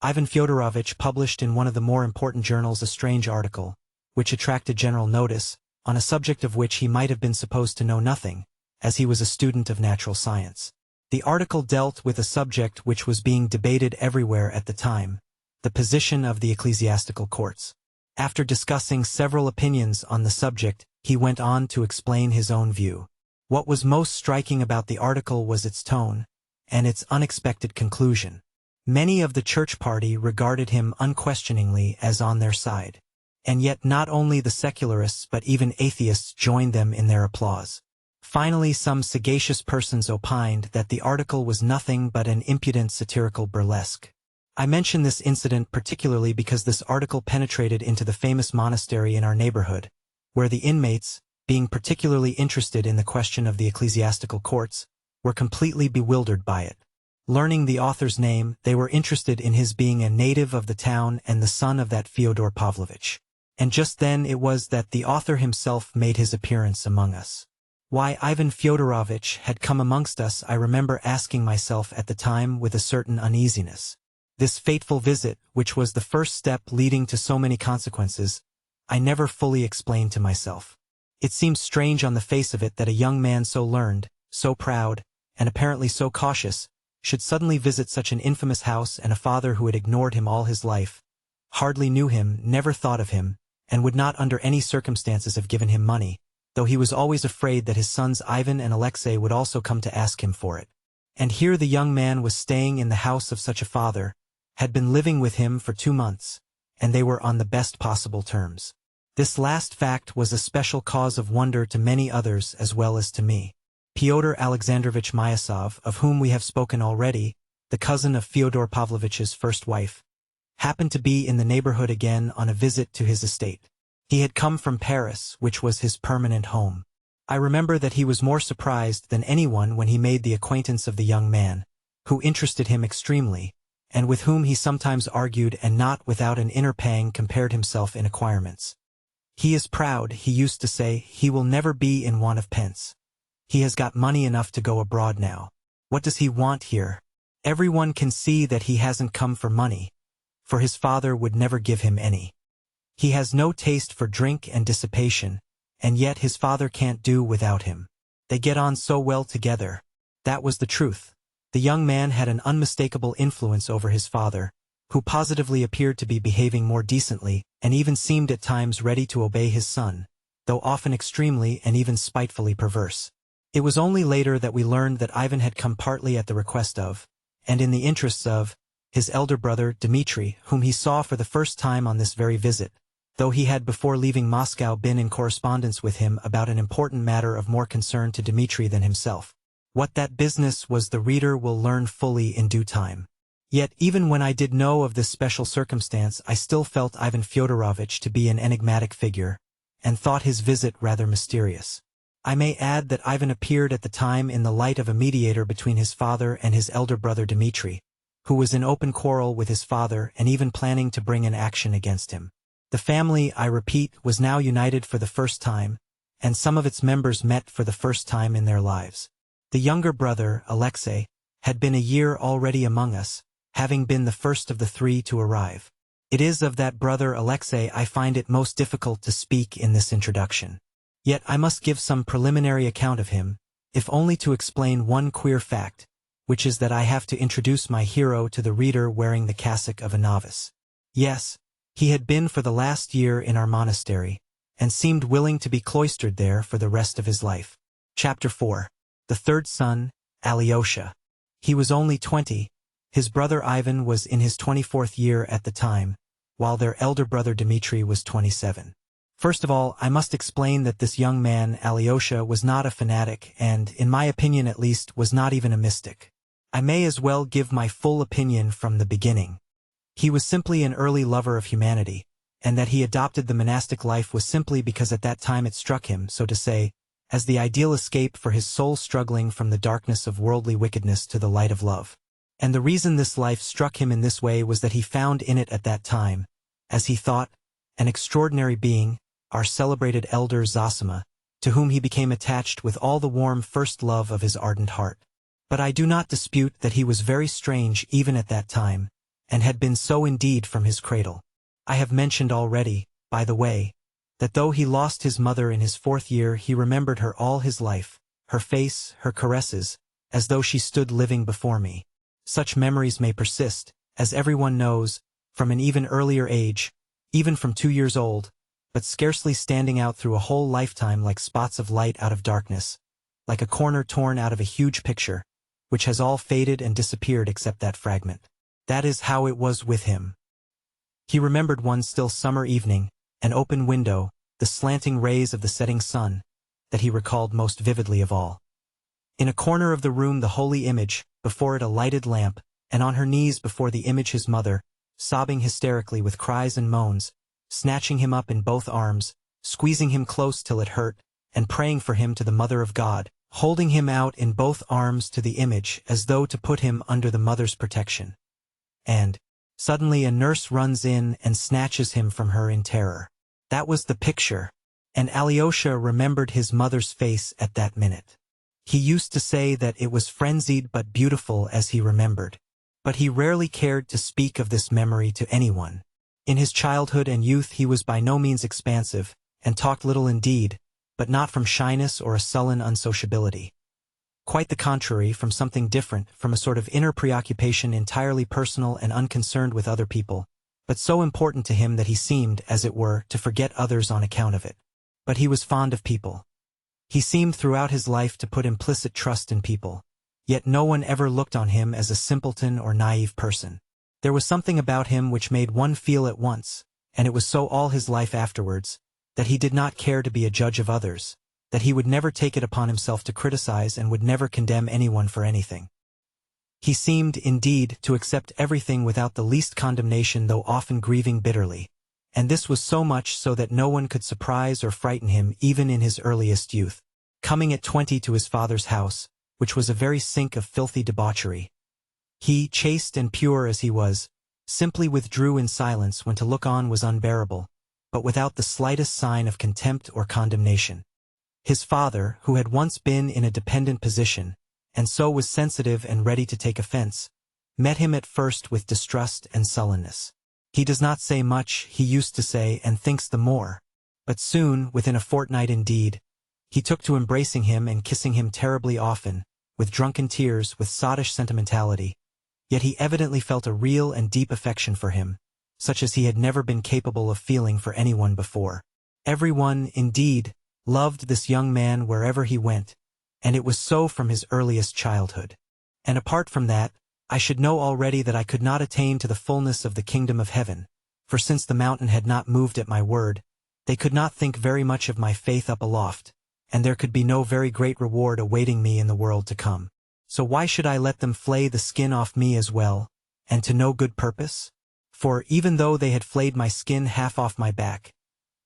Ivan Fyodorovich published in one of the more important journals a strange article, which attracted general notice, on a subject of which he might have been supposed to know nothing, as he was a student of natural science. The article dealt with a subject which was being debated everywhere at the time, the position of the ecclesiastical courts. After discussing several opinions on the subject, he went on to explain his own view. What was most striking about the article was its tone, and its unexpected conclusion. Many of the church party regarded him unquestioningly as on their side, and yet not only the secularists but even atheists joined them in their applause. Finally, some sagacious persons opined that the article was nothing but an impudent satirical burlesque. I mention this incident particularly because this article penetrated into the famous monastery in our neighborhood, where the inmates, being particularly interested in the question of the ecclesiastical courts, were completely bewildered by it. Learning the author's name, they were interested in his being a native of the town and the son of that Fyodor Pavlovich. And just then it was that the author himself made his appearance among us. Why Ivan Fyodorovich had come amongst us I remember asking myself at the time with a certain uneasiness. This fateful visit, which was the first step leading to so many consequences, I never fully explained to myself. It seemed strange on the face of it that a young man so learned, so proud, and apparently so cautious, should suddenly visit such an infamous house, and a father who had ignored him all his life, hardly knew him, never thought of him, and would not under any circumstances have given him money, though he was always afraid that his sons Ivan and Alexei would also come to ask him for it. And here the young man was staying in the house of such a father, had been living with him for 2 months, and they were on the best possible terms. This last fact was a special cause of wonder to many others as well as to me. Pyotr Alexandrovich Myasov, of whom we have spoken already, the cousin of Fyodor Pavlovich's first wife, happened to be in the neighborhood again on a visit to his estate. He had come from Paris, which was his permanent home. I remember that he was more surprised than anyone when he made the acquaintance of the young man, who interested him extremely, and with whom he sometimes argued and not without an inner pang compared himself in acquirements. He is proud, he used to say, he will never be in want of pence. He has got money enough to go abroad now. What does he want here? Everyone can see that he hasn't come for money, for his father would never give him any. He has no taste for drink and dissipation, and yet his father can't do without him. They get on so well together. That was the truth. The young man had an unmistakable influence over his father, who positively appeared to be behaving more decently, and even seemed at times ready to obey his son, though often extremely and even spitefully perverse. It was only later that we learned that Ivan had come partly at the request of, and in the interests of, his elder brother Dmitri, whom he saw for the first time on this very visit, though he had before leaving Moscow been in correspondence with him about an important matter of more concern to Dmitri than himself. What that business was the reader will learn fully in due time. Yet even when I did know of this special circumstance I still felt Ivan Fyodorovitch to be an enigmatic figure, and thought his visit rather mysterious. I may add that Ivan appeared at the time in the light of a mediator between his father and his elder brother Dmitri, who was in open quarrel with his father and even planning to bring an action against him. The family, I repeat, was now united for the first time, and some of its members met for the first time in their lives. The younger brother, Alexei, had been a year already among us, having been the first of the 3 to arrive. It is of that brother Alexei I find it most difficult to speak in this introduction. Yet I must give some preliminary account of him, if only to explain one queer fact, which is that I have to introduce my hero to the reader wearing the cassock of a novice. Yes, he had been for the last year in our monastery, and seemed willing to be cloistered there for the rest of his life. Chapter 4. The third son, Alyosha. He was only 20. His brother Ivan was in his 24th year at the time, while their elder brother Dmitri was 27. First of all, I must explain that this young man, Alyosha, was not a fanatic and, in my opinion at least, was not even a mystic. I may as well give my full opinion from the beginning. He was simply an early lover of humanity, and that he adopted the monastic life was simply because at that time it struck him, so to say, as the ideal escape for his soul struggling from the darkness of worldly wickedness to the light of love. And the reason this life struck him in this way was that he found in it at that time, as he thought, an extraordinary being, our celebrated elder Zosima, to whom he became attached with all the warm first love of his ardent heart. But I do not dispute that he was very strange even at that time, and had been so indeed from his cradle. I have mentioned already, by the way, that though he lost his mother in his 4th year he remembered her all his life, her face, her caresses, as though she stood living before me. Such memories may persist, as everyone knows, from an even earlier age, even from 2 years old, but scarcely standing out through a whole lifetime like spots of light out of darkness, like a corner torn out of a huge picture, which has all faded and disappeared except that fragment. That is how it was with him. He remembered one still summer evening, an open window, the slanting rays of the setting sun, that he recalled most vividly of all. In a corner of the room the holy image, before it a lighted lamp, and on her knees before the image his mother, sobbing hysterically with cries and moans, snatching him up in both arms, squeezing him close till it hurt, and praying for him to the Mother of God, holding him out in both arms to the image as though to put him under the mother's protection. And, suddenly a nurse runs in and snatches him from her in terror. That was the picture, and Alyosha remembered his mother's face at that minute. He used to say that it was frenzied but beautiful as he remembered, but he rarely cared to speak of this memory to anyone. In his childhood and youth he was by no means expansive, and talked little indeed, but not from shyness or a sullen unsociability. Quite the contrary, from something different, from a sort of inner preoccupation entirely personal and unconcerned with other people, but so important to him that he seemed, as it were, to forget others on account of it. But he was fond of people. He seemed throughout his life to put implicit trust in people, Yet no one ever looked on him as a simpleton or naive person. There was something about him which made one feel at once, and it was so all his life afterwards, that he did not care to be a judge of others, that he would never take it upon himself to criticize and would never condemn anyone for anything. He seemed, indeed, to accept everything without the least condemnation, though often grieving bitterly, and this was so much so that no one could surprise or frighten him even in his earliest youth. Coming at 20 to his father's house, which was a very sink of filthy debauchery, he, chaste and pure as he was, simply withdrew in silence when to look on was unbearable, but without the slightest sign of contempt or condemnation. His father, who had once been in a dependent position, and so was sensitive and ready to take offense, met him at first with distrust and sullenness. He does not say much, he used to say, and thinks the more, but soon, within a fortnight indeed, he took to embracing him and kissing him terribly often, with drunken tears, with sottish sentimentality. Yet he evidently felt a real and deep affection for him, such as he had never been capable of feeling for anyone before. Everyone, indeed, loved this young man wherever he went, and it was so from his earliest childhood. And apart from that, I should know already that I could not attain to the fullness of the kingdom of heaven, for since the mountain had not moved at my word, they could not think very much of my faith up aloft, and there could be no very great reward awaiting me in the world to come. So why should I let them flay the skin off me as well, and to no good purpose? For even though they had flayed my skin half off my back,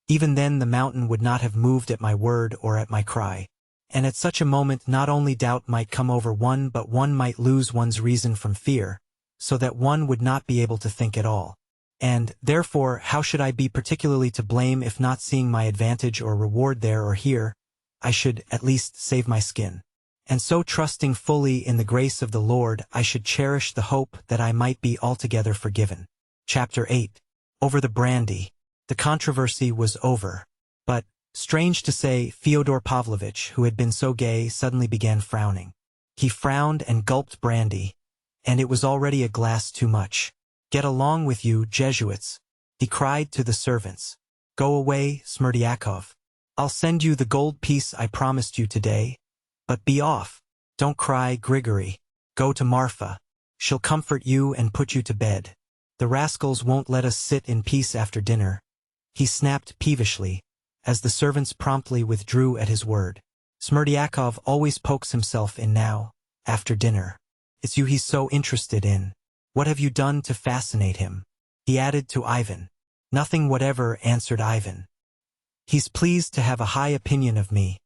even then the mountain would not have moved at my word or at my cry. And at such a moment not only doubt might come over one, but one might lose one's reason from fear, so that one would not be able to think at all. And, therefore, how should I be particularly to blame if not seeing my advantage or reward there or here, I should, at least, save my skin. And so trusting fully in the grace of the Lord, I should cherish the hope that I might be altogether forgiven. Chapter 8. Over the brandy. The controversy was over. But, strange to say, Fyodor Pavlovitch, who had been so gay, suddenly began frowning. He frowned and gulped brandy, and it was already a glass too much. "Get along with you, Jesuits," he cried to the servants. "Go away, Smerdyakov. I'll send you the gold piece I promised you today. But be off. Don't cry, Grigory. Go to Marfa. She'll comfort you and put you to bed. The rascals won't let us sit in peace after dinner," he snapped peevishly, as the servants promptly withdrew at his word. "Smerdyakov always pokes himself in now, after dinner. It's you he's so interested in. What have you done to fascinate him?" he added to Ivan. "Nothing whatever," answered Ivan. "He's pleased to have a high opinion of me.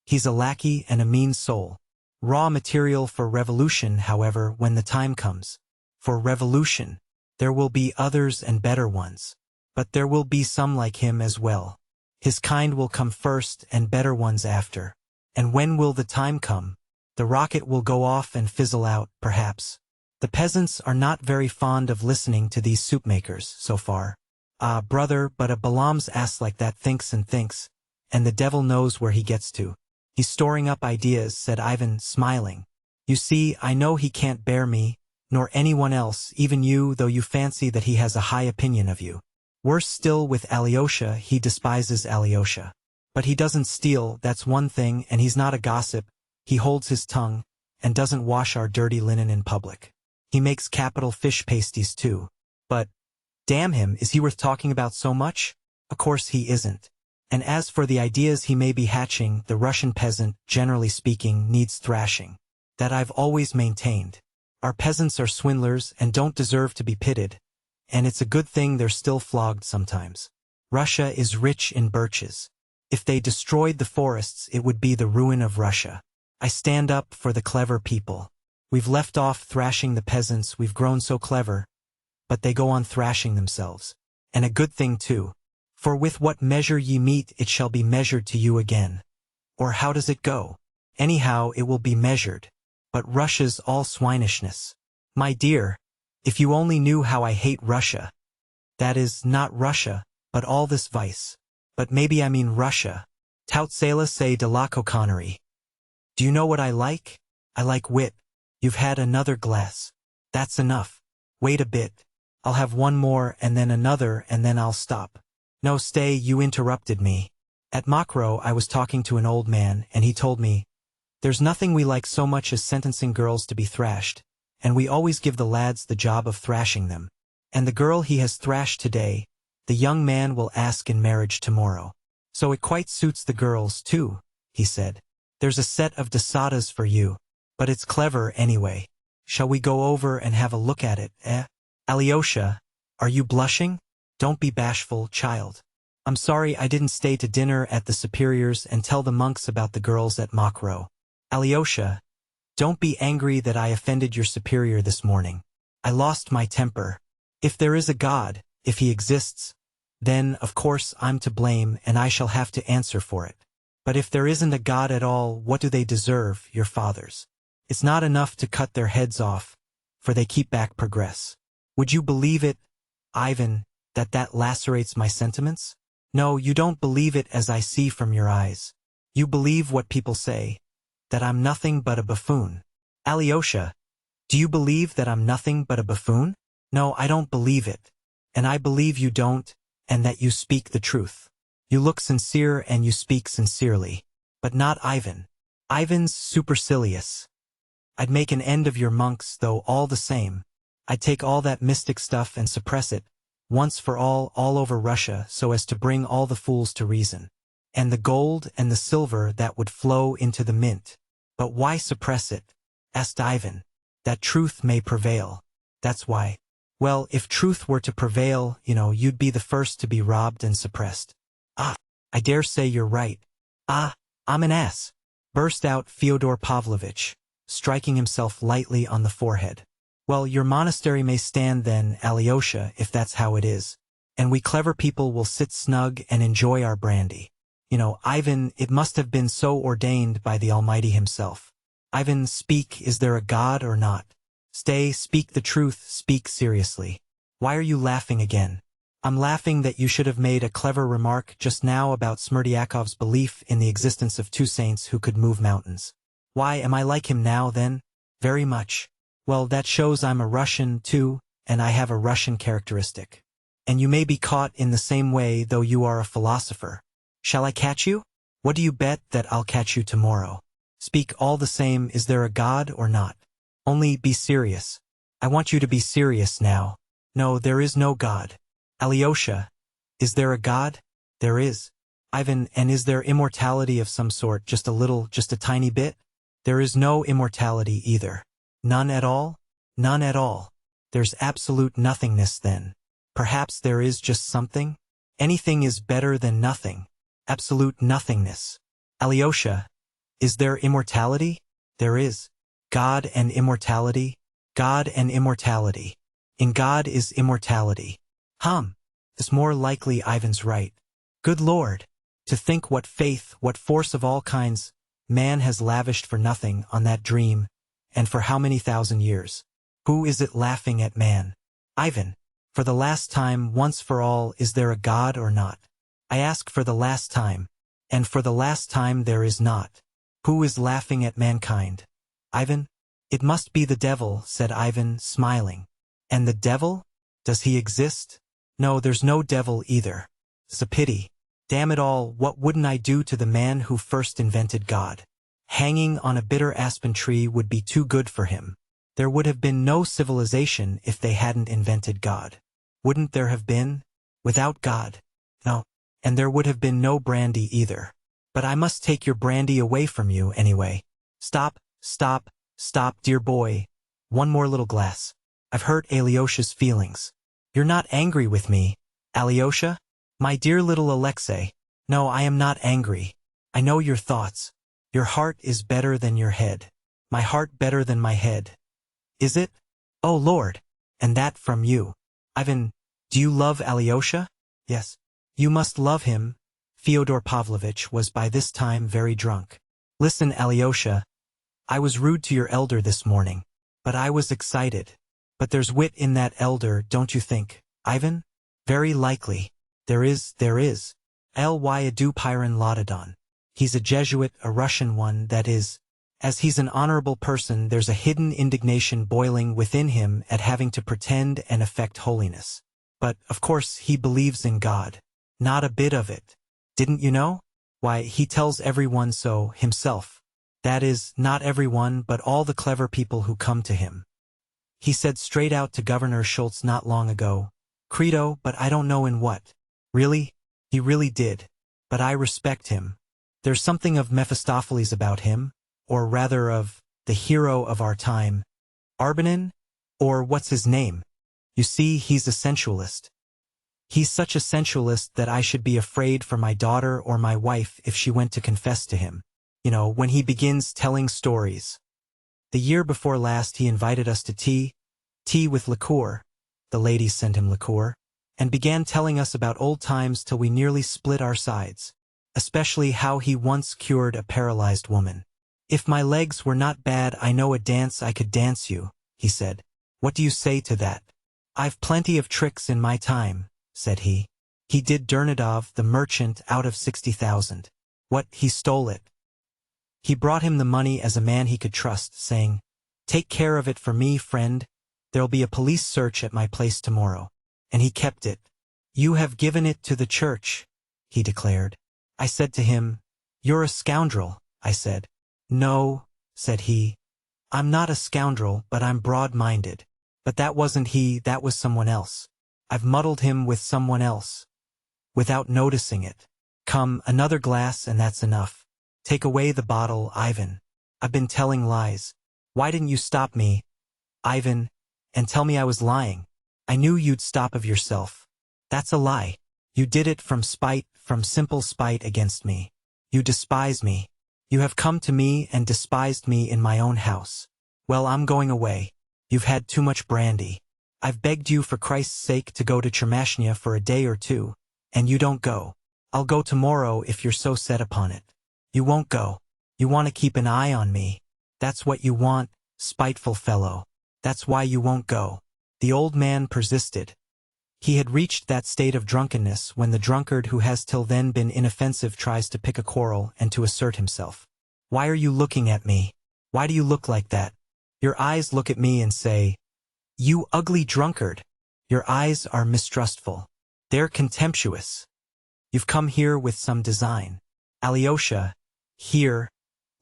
He's a lackey and a mean soul. Raw material for revolution, however, when the time comes. For revolution, there will be others and better ones. But there will be some like him as well. His kind will come first and better ones after. And when will the time come? The rocket will go off and fizzle out, perhaps. The peasants are not very fond of listening to these soup makers, so far. Ah, brother, but a Balaam's ass like that thinks and thinks, and the devil knows where he gets to. He's storing up ideas," said Ivan, smiling. "You see, I know he can't bear me, nor anyone else, even you, though you fancy that he has a high opinion of you. Worse still, with Alyosha, he despises Alyosha. But he doesn't steal, that's one thing, and he's not a gossip. He holds his tongue, and doesn't wash our dirty linen in public. He makes capital fish pasties too. But, damn him, is he worth talking about so much? Of course he isn't. And as for the ideas he may be hatching, the Russian peasant, generally speaking, needs thrashing. That I've always maintained. Our peasants are swindlers and don't deserve to be pitied, and it's a good thing they're still flogged sometimes. Russia is rich in birches. If they destroyed the forests, it would be the ruin of Russia. I stand up for the clever people. We've left off thrashing the peasants, we've grown so clever, but they go on thrashing themselves. And a good thing too. For with what measure ye meet, it shall be measured to you again. Or how does it go? Anyhow, it will be measured. But Russia's all swinishness. My dear, if you only knew how I hate Russia. That is, not Russia, but all this vice. But maybe I mean Russia. Tout cela c'est de la coquonnerie. Do you know what I like? I like wit. You've had another glass. That's enough. Wait a bit. I'll have one more and then another and then I'll stop. No, stay, you interrupted me. At Mokroe I was talking to an old man and he told me, There's nothing we like so much as sentencing girls to be thrashed, and we always give the lads the job of thrashing them. And the girl he has thrashed today, the young man will ask in marriage tomorrow. So it quite suits the girls, too, he said. There's a set of dasadas for you, but it's clever anyway. Shall we go over and have a look at it, eh? Alyosha, are you blushing? Don't be bashful, child. I'm sorry I didn't stay to dinner at the superior's and tell the monks about the girls at Mokroe. Alyosha, don't be angry that I offended your superior this morning. I lost my temper. If there is a God, if he exists, then, of course, I'm to blame and I shall have to answer for it. But if there isn't a God at all, what do they deserve, your fathers? It's not enough to cut their heads off, for they keep back progress. Would you believe it, Ivan, that lacerates my sentiments? No, you don't believe it as I see from your eyes. You believe what people say, that I'm nothing but a buffoon. Alyosha, do you believe that I'm nothing but a buffoon? No, I don't believe it. And I believe you don't, and that you speak the truth. You look sincere and you speak sincerely. But not Ivan. Ivan's supercilious. I'd make an end of your monks, though, all the same. I'd take all that mystic stuff and suppress it, once for all over Russia, so as to bring all the fools to reason. And the gold and the silver that would flow into the mint. But why suppress it? Asked Ivan. That truth may prevail. That's why. Well, if truth were to prevail, you'd be the first to be robbed and suppressed. Ah, I dare say you're right. Ah, I'm an ass, burst out Fyodor Pavlovitch, striking himself lightly on the forehead. Well, your monastery may stand then, Alyosha, if that's how it is. And we clever people will sit snug and enjoy our brandy. Ivan, it must have been so ordained by the Almighty himself. Ivan, speak, is there a God or not? Stay, speak the truth, speak seriously. Why are you laughing again? I'm laughing that you should have made a clever remark just now about Smerdyakov's belief in the existence of two saints who could move mountains. Why, am I like him now, then? Very much. Well, that shows I'm a Russian, too, and I have a Russian characteristic. And you may be caught in the same way, though you are a philosopher. Shall I catch you? What do you bet that I'll catch you tomorrow? Speak all the same, is there a God or not? Only be serious. I want you to be serious now. No, there is no God. Alyosha, is there a God? There is. Ivan, and is there immortality of some sort, just a little, just a tiny bit? There is no immortality either. None at all? None at all. There's absolute nothingness then. Perhaps there is just something? Anything is better than nothing. Absolute nothingness. Alyosha, is there immortality? There is. God and immortality? God and immortality. In God is immortality. It's more likely Ivan's right. Good Lord! To think what faith, what force of all kinds, man has lavished for nothing on that dream, and for how many thousand years. Who is it laughing at man? Ivan, for the last time, once for all, is there a God or not? I ask for the last time, and for the last time there is not. Who is laughing at mankind? Ivan? It must be the devil, said Ivan, smiling. And the devil? Does he exist? No, there's no devil either. It's a pity. Damn it all, what wouldn't I do to the man who first invented God? Hanging on a bitter aspen tree would be too good for him. There would have been no civilization if they hadn't invented God. Wouldn't there have been? Without God? No. And there would have been no brandy either. But I must take your brandy away from you anyway. Stop, stop, stop, dear boy. One more little glass. I've hurt Alyosha's feelings. You're not angry with me, Alyosha? My dear little Alexei. No, I am not angry. I know your thoughts. Your heart is better than your head. My heart better than my head. Is it? Oh, Lord! And that from you. Ivan, do you love Alyosha? Yes. You must love him. Fyodor Pavlovitch was by this time very drunk. Listen, Alyosha. I was rude to your elder this morning. But I was excited. But there's wit in that elder, don't you think, Ivan? Very likely. There is. Adu Pyron Ladadon. He's a Jesuit, a Russian one, that is. As he's an honorable person, there's a hidden indignation boiling within him at having to pretend and affect holiness. But, of course, he believes in God. Not a bit of it. Didn't you know? Why, he tells everyone so, himself. That is, not everyone, but all the clever people who come to him. He said straight out to Governor Schultz not long ago, "Credo, but I don't know in what." Really? He really did. But I respect him. There's something of Mephistopheles about him, or rather of the hero of our time. Arbanin? Or what's his name? You see, he's a sensualist. He's such a sensualist that I should be afraid for my daughter or my wife if she went to confess to him. You know, when he begins telling stories. The year before last he invited us to tea with liqueur. The ladies sent him liqueur, and began telling us about old times till we nearly split our sides. Especially how he once cured a paralyzed woman. "If my legs were not bad, I know a dance I could dance you," he said. "What do you say to that?" "I've plenty of tricks in my time," said he. He did Dernadov, the merchant, out of 60,000. What, he stole it. He brought him the money as a man he could trust, saying, "Take care of it for me, friend. There'll be a police search at my place tomorrow." And he kept it. "You have given it to the church," he declared. I said to him, "You're a scoundrel," I said. "No," said he. "I'm not a scoundrel, but I'm broad-minded." But that wasn't he, that was someone else. I've muddled him with someone else. Without noticing it. "Come, another glass and that's enough. Take away the bottle, Ivan. I've been telling lies. Why didn't you stop me, Ivan, and tell me I was lying? I knew you'd stop of yourself. That's a lie. You did it from spite, from simple spite against me. You despise me. You have come to me and despised me in my own house. Well, I'm going away. You've had too much brandy. I've begged you for Christ's sake to go to Chermashnya for a day or two, and you don't go. I'll go tomorrow if you're so set upon it. You won't go. You want to keep an eye on me. That's what you want, spiteful fellow. That's why you won't go." The old man persisted. He had reached that state of drunkenness when the drunkard who has till then been inoffensive tries to pick a quarrel and to assert himself. "Why are you looking at me? Why do you look like that? Your eyes look at me and say, 'You ugly drunkard.' Your eyes are mistrustful. They're contemptuous. You've come here with some design." Alyosha, here,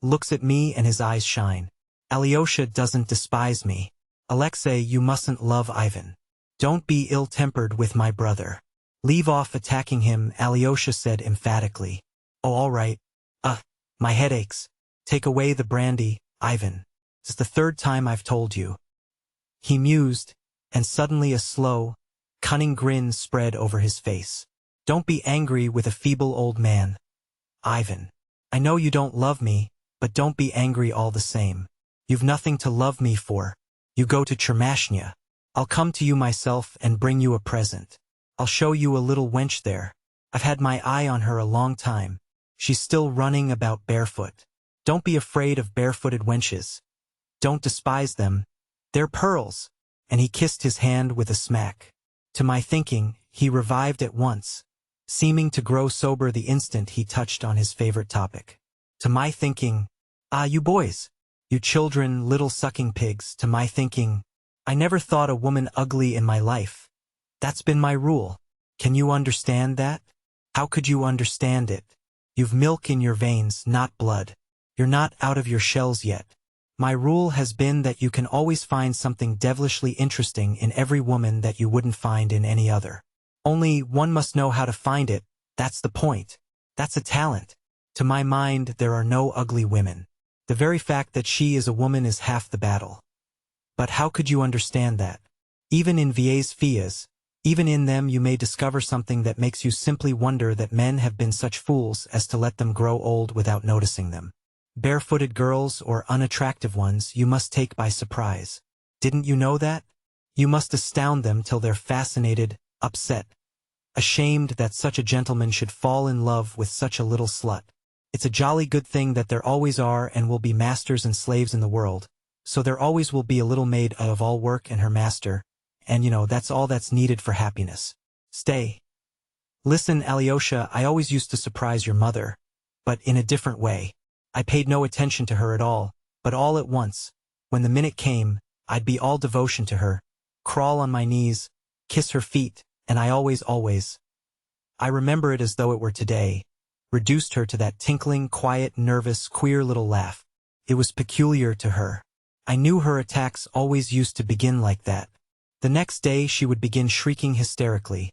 looks at me and his eyes shine. Alyosha doesn't despise me. "Alexei, you mustn't love Ivan. Don't be ill-tempered with my brother. Leave off attacking him," Alyosha said emphatically. "Oh, all right. My head aches. Take away the brandy, Ivan. It's the third time I've told you." He mused, and suddenly a slow, cunning grin spread over his face. "Don't be angry with a feeble old man, Ivan. I know you don't love me, but don't be angry all the same. You've nothing to love me for. You go to Chermashnya. I'll come to you myself and bring you a present. I'll show you a little wench there. I've had my eye on her a long time. She's still running about barefoot. Don't be afraid of barefooted wenches. Don't despise them. They're pearls." And he kissed his hand with a smack. To my thinking, he revived at once, seeming to grow sober the instant he touched on his favorite topic. To my thinking, "Ah, you boys, you children, little sucking pigs," to my thinking, "I never thought a woman ugly in my life. That's been my rule. Can you understand that? How could you understand it? You've milk in your veins, not blood. You're not out of your shells yet. My rule has been that you can always find something devilishly interesting in every woman that you wouldn't find in any other. Only one must know how to find it, that's the point. That's a talent. To my mind, there are no ugly women. The very fact that she is a woman is half the battle. But how could you understand that? Even in vieilles filles, even in them you may discover something that makes you simply wonder that men have been such fools as to let them grow old without noticing them. Barefooted girls or unattractive ones you must take by surprise. Didn't you know that? You must astound them till they're fascinated, upset, ashamed that such a gentleman should fall in love with such a little slut. It's a jolly good thing that there always are and will be masters and slaves in the world, so there always will be a little maid of all work and her master, and that's all that's needed for happiness. Stay. Listen, Alyosha, I always used to surprise your mother, but in a different way. I paid no attention to her at all, but all at once, when the minute came, I'd be all devotion to her, crawl on my knees, kiss her feet, and I always, I remember it as though it were today, reduced her to that tinkling, quiet, nervous, queer little laugh. It was peculiar to her. I knew her attacks always used to begin like that. The next day she would begin shrieking hysterically,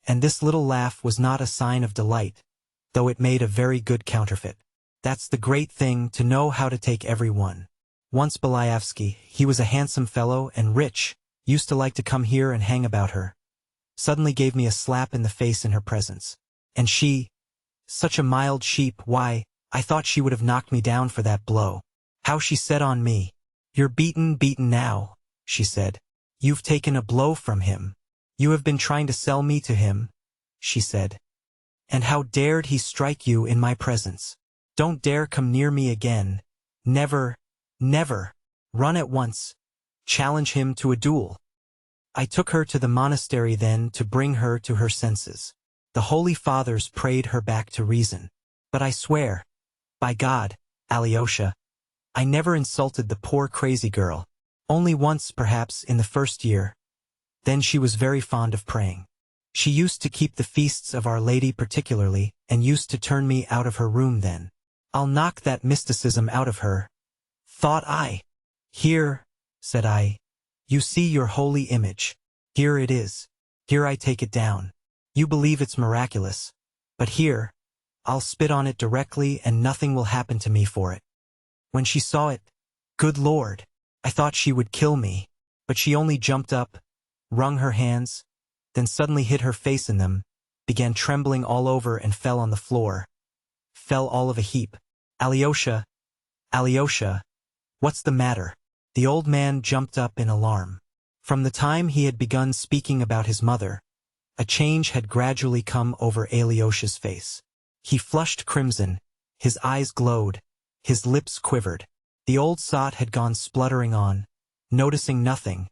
and this little laugh was not a sign of delight, though it made a very good counterfeit. That's the great thing, to know how to take everyone. Once Belayevsky, he was a handsome fellow and rich, used to like to come here and hang about her, suddenly gave me a slap in the face in her presence. And she, such a mild sheep, why, I thought she would have knocked me down for that blow. How she said on me, "You're beaten now," she said. "You've taken a blow from him. You have been trying to sell me to him," she said. "And how dared he strike you in my presence? Don't dare come near me again. Never, never. Run at once. Challenge him to a duel." I took her to the monastery then to bring her to her senses. The Holy Fathers prayed her back to reason. But I swear, by God, Alyosha, I never insulted the poor crazy girl. Only once, perhaps, in the first year. Then she was very fond of praying. She used to keep the feasts of Our Lady particularly, and used to turn me out of her room then. I'll knock that mysticism out of her, thought I. "Here," said I, "you see your holy image. Here it is. Here I take it down. You believe it's miraculous. But here, I'll spit on it directly and nothing will happen to me for it." When she saw it, good Lord, I thought she would kill me, but she only jumped up, wrung her hands, then suddenly hid her face in them, began trembling all over and fell on the floor. Fell all of a heap. "Alyosha, Alyosha, what's the matter?" The old man jumped up in alarm. From the time he had begun speaking about his mother, a change had gradually come over Alyosha's face. He flushed crimson, his eyes glowed, his lips quivered. The old sot had gone spluttering on, noticing nothing,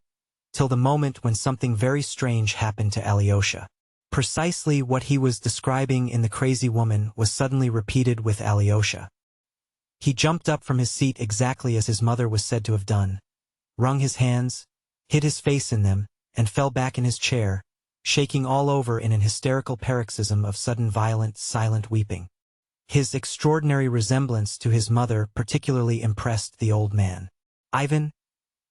till the moment when something very strange happened to Alyosha. Precisely what he was describing in The Crazy Woman was suddenly repeated with Alyosha. He jumped up from his seat exactly as his mother was said to have done, wrung his hands, hid his face in them, and fell back in his chair, shaking all over in an hysterical paroxysm of sudden violent, silent weeping. His extraordinary resemblance to his mother particularly impressed the old man. "Ivan,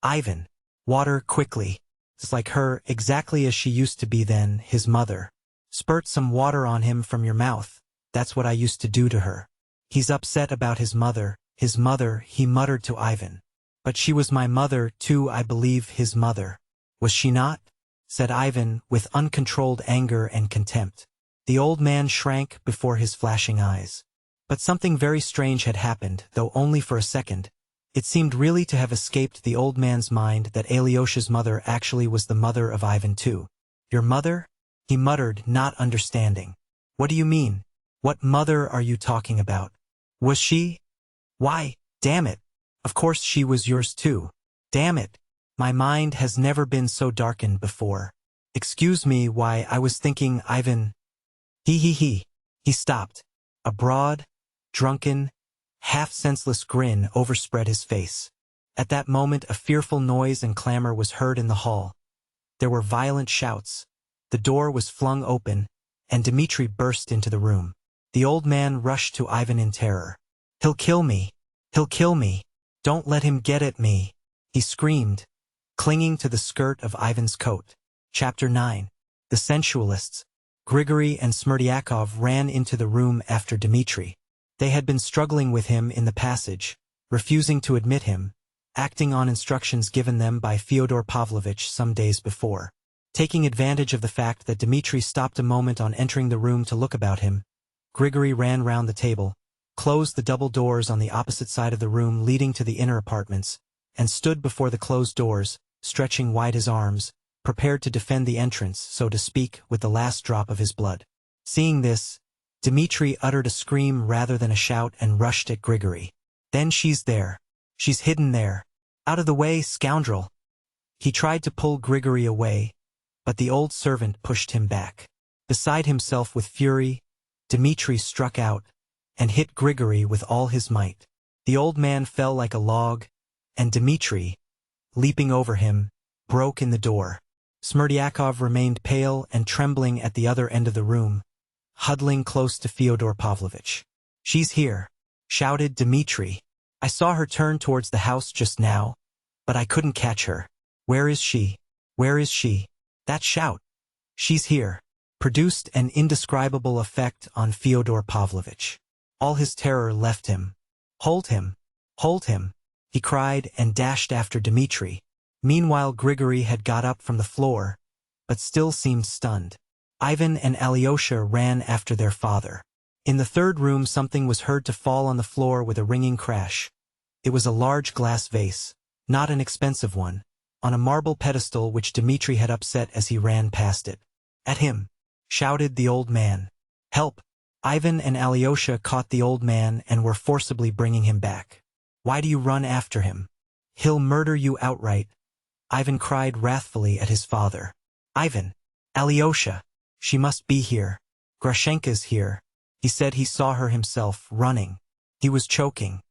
Ivan, water quickly. It's like her, exactly as she used to be then, his mother. Spurt some water on him from your mouth. That's what I used to do to her. He's upset about his mother, he muttered to Ivan. But she was my mother, too, I believe, his mother. Was she not?" said Ivan, with uncontrolled anger and contempt. The old man shrank before his flashing eyes. But something very strange had happened, though only for a second. It seemed really to have escaped the old man's mind that Alyosha's mother actually was the mother of Ivan too. "Your mother?" he muttered, not understanding. "What do you mean? What mother are you talking about? Was she? Why, damn it, of course she was yours too. Damn it, my mind has never been so darkened before. Excuse me, why, I was thinking Ivan—" He stopped. A broad, drunken, half-senseless grin overspread his face. At that moment a fearful noise and clamor was heard in the hall. There were violent shouts. The door was flung open, and Dmitri burst into the room. The old man rushed to Ivan in terror. "He'll kill me! He'll kill me! Don't let him get at me!" he screamed, clinging to the skirt of Ivan's coat. Chapter 9. The Sensualists. Grigory and Smerdyakov ran into the room after Dmitri. They had been struggling with him in the passage, refusing to admit him, acting on instructions given them by Fyodor Pavlovitch some days before. Taking advantage of the fact that Dmitri stopped a moment on entering the room to look about him, Grigory ran round the table, closed the double doors on the opposite side of the room leading to the inner apartments, and stood before the closed doors, stretching wide his arms, prepared to defend the entrance, so to speak, with the last drop of his blood. Seeing this, Dmitri uttered a scream rather than a shout and rushed at Grigory. "Then she's there. She's hidden there. Out of the way, scoundrel!" He tried to pull Grigory away, but the old servant pushed him back. Beside himself with fury, Dmitri struck out, and hit Grigory with all his might. The old man fell like a log, and Dmitri, leaping over him, broke in the door. Smerdyakov remained pale and trembling at the other end of the room, huddling close to Fyodor Pavlovitch. "She's here!" shouted Dmitri. I saw her turn towards the house just now, but I couldn't catch her. Where is she? Where is she? That shout. She's here. Produced an indescribable effect on Fyodor Pavlovitch. All his terror left him. Hold him! Hold him! He cried and dashed after Dmitri. Meanwhile Grigory had got up from the floor, but still seemed stunned. Ivan and Alyosha ran after their father. In the third room something was heard to fall on the floor with a ringing crash. It was a large glass vase, not an expensive one, on a marble pedestal which Dmitri had upset as he ran past it. At him! Shouted the old man. Help! Ivan and Alyosha caught the old man and were forcibly bringing him back. Why do you run after him? He'll murder you outright. Ivan cried wrathfully at his father. Ivan! Alyosha! She must be here. Grushenka's here. He said he saw her himself, running. He was choking.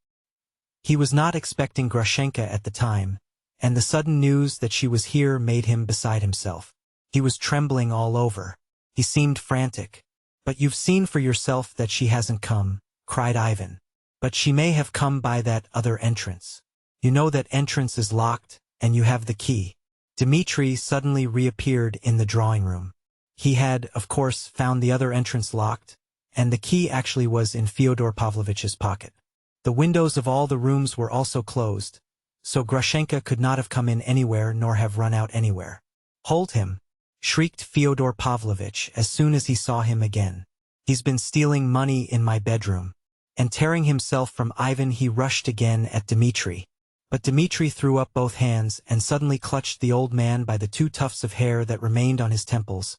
He was not expecting Grushenka at the time, and the sudden news that she was here made him beside himself. He was trembling all over. He seemed frantic. But you've seen for yourself that she hasn't come, cried Ivan. But she may have come by that other entrance. You know that entrance is locked, and you have the key. Dmitri suddenly reappeared in the drawing room. He had, of course, found the other entrance locked, and the key actually was in Fyodor Pavlovitch's pocket. The windows of all the rooms were also closed, so Grushenka could not have come in anywhere nor have run out anywhere. Hold him! Shrieked Fyodor Pavlovitch as soon as he saw him again. He's been stealing money in my bedroom. And tearing himself from Ivan he rushed again at Dmitri. But Dmitri threw up both hands and suddenly clutched the old man by the 2 tufts of hair that remained on his temples,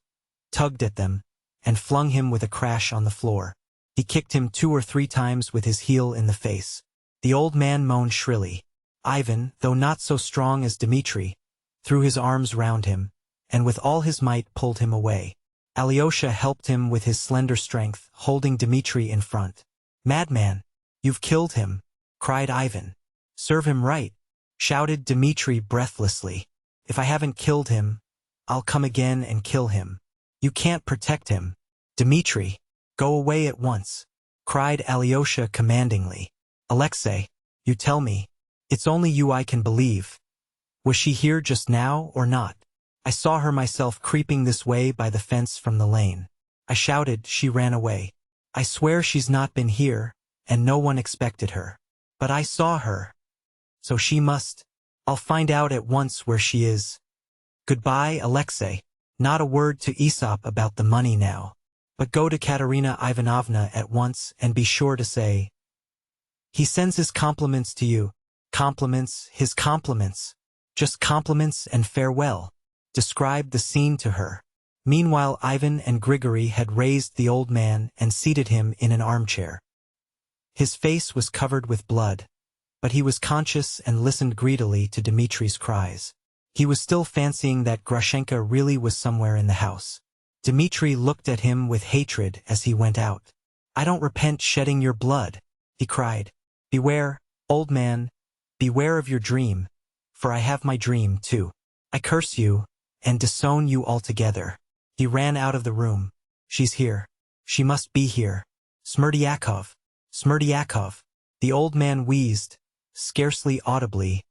tugged at them, and flung him with a crash on the floor. He kicked him 2 or 3 times with his heel in the face. The old man moaned shrilly. Ivan, though not so strong as Dmitri, threw his arms round him, and with all his might pulled him away. Alyosha helped him with his slender strength, holding Dmitri in front. Madman! You've killed him! Cried Ivan. Serve him right! Shouted Dmitri breathlessly. If I haven't killed him, I'll come again and kill him. You can't protect him. Dmitri! Go away at once! Cried Alyosha commandingly. Alexei, you tell me. It's only you I can believe. Was she here just now or not? I saw her myself creeping this way by the fence from the lane. I shouted, she ran away. I swear she's not been here, and no one expected her. But I saw her. So she must. I'll find out at once where she is. Goodbye, Alexei. Not a word to Aesop about the money now. But go to Katerina Ivanovna at once and be sure to say, he sends his compliments to you. Compliments, his compliments. Just compliments and farewell. Described the scene to her. Meanwhile Ivan and Grigory had raised the old man and seated him in an armchair. His face was covered with blood, but he was conscious and listened greedily to Dmitri's cries. He was still fancying that Grushenka really was somewhere in the house. Dmitri looked at him with hatred as he went out. I don't repent shedding your blood, he cried. Beware, old man, beware of your dream, for I have my dream too. I curse you, and disown you altogether. He ran out of the room. She's here. She must be here. Smerdyakov! Smerdyakov! The old man wheezed, scarcely audibly,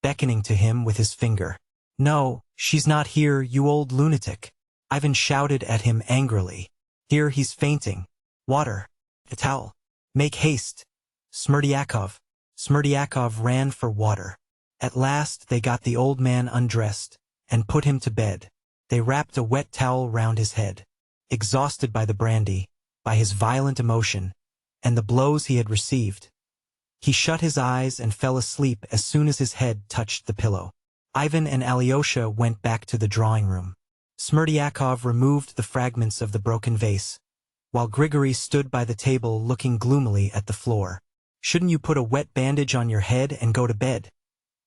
beckoning to him with his finger. No, she's not here, you old lunatic! Ivan shouted at him angrily. Here he's fainting. Water! A towel! Make haste! Smerdyakov! Smerdyakov ran for water. At last they got the old man undressed and put him to bed. They wrapped a wet towel round his head. Exhausted by the brandy, by his violent emotion, and the blows he had received, he shut his eyes and fell asleep as soon as his head touched the pillow. Ivan and Alyosha went back to the drawing room. Smerdyakov removed the fragments of the broken vase, while Grigory stood by the table looking gloomily at the floor. Shouldn't you put a wet bandage on your head and go to bed?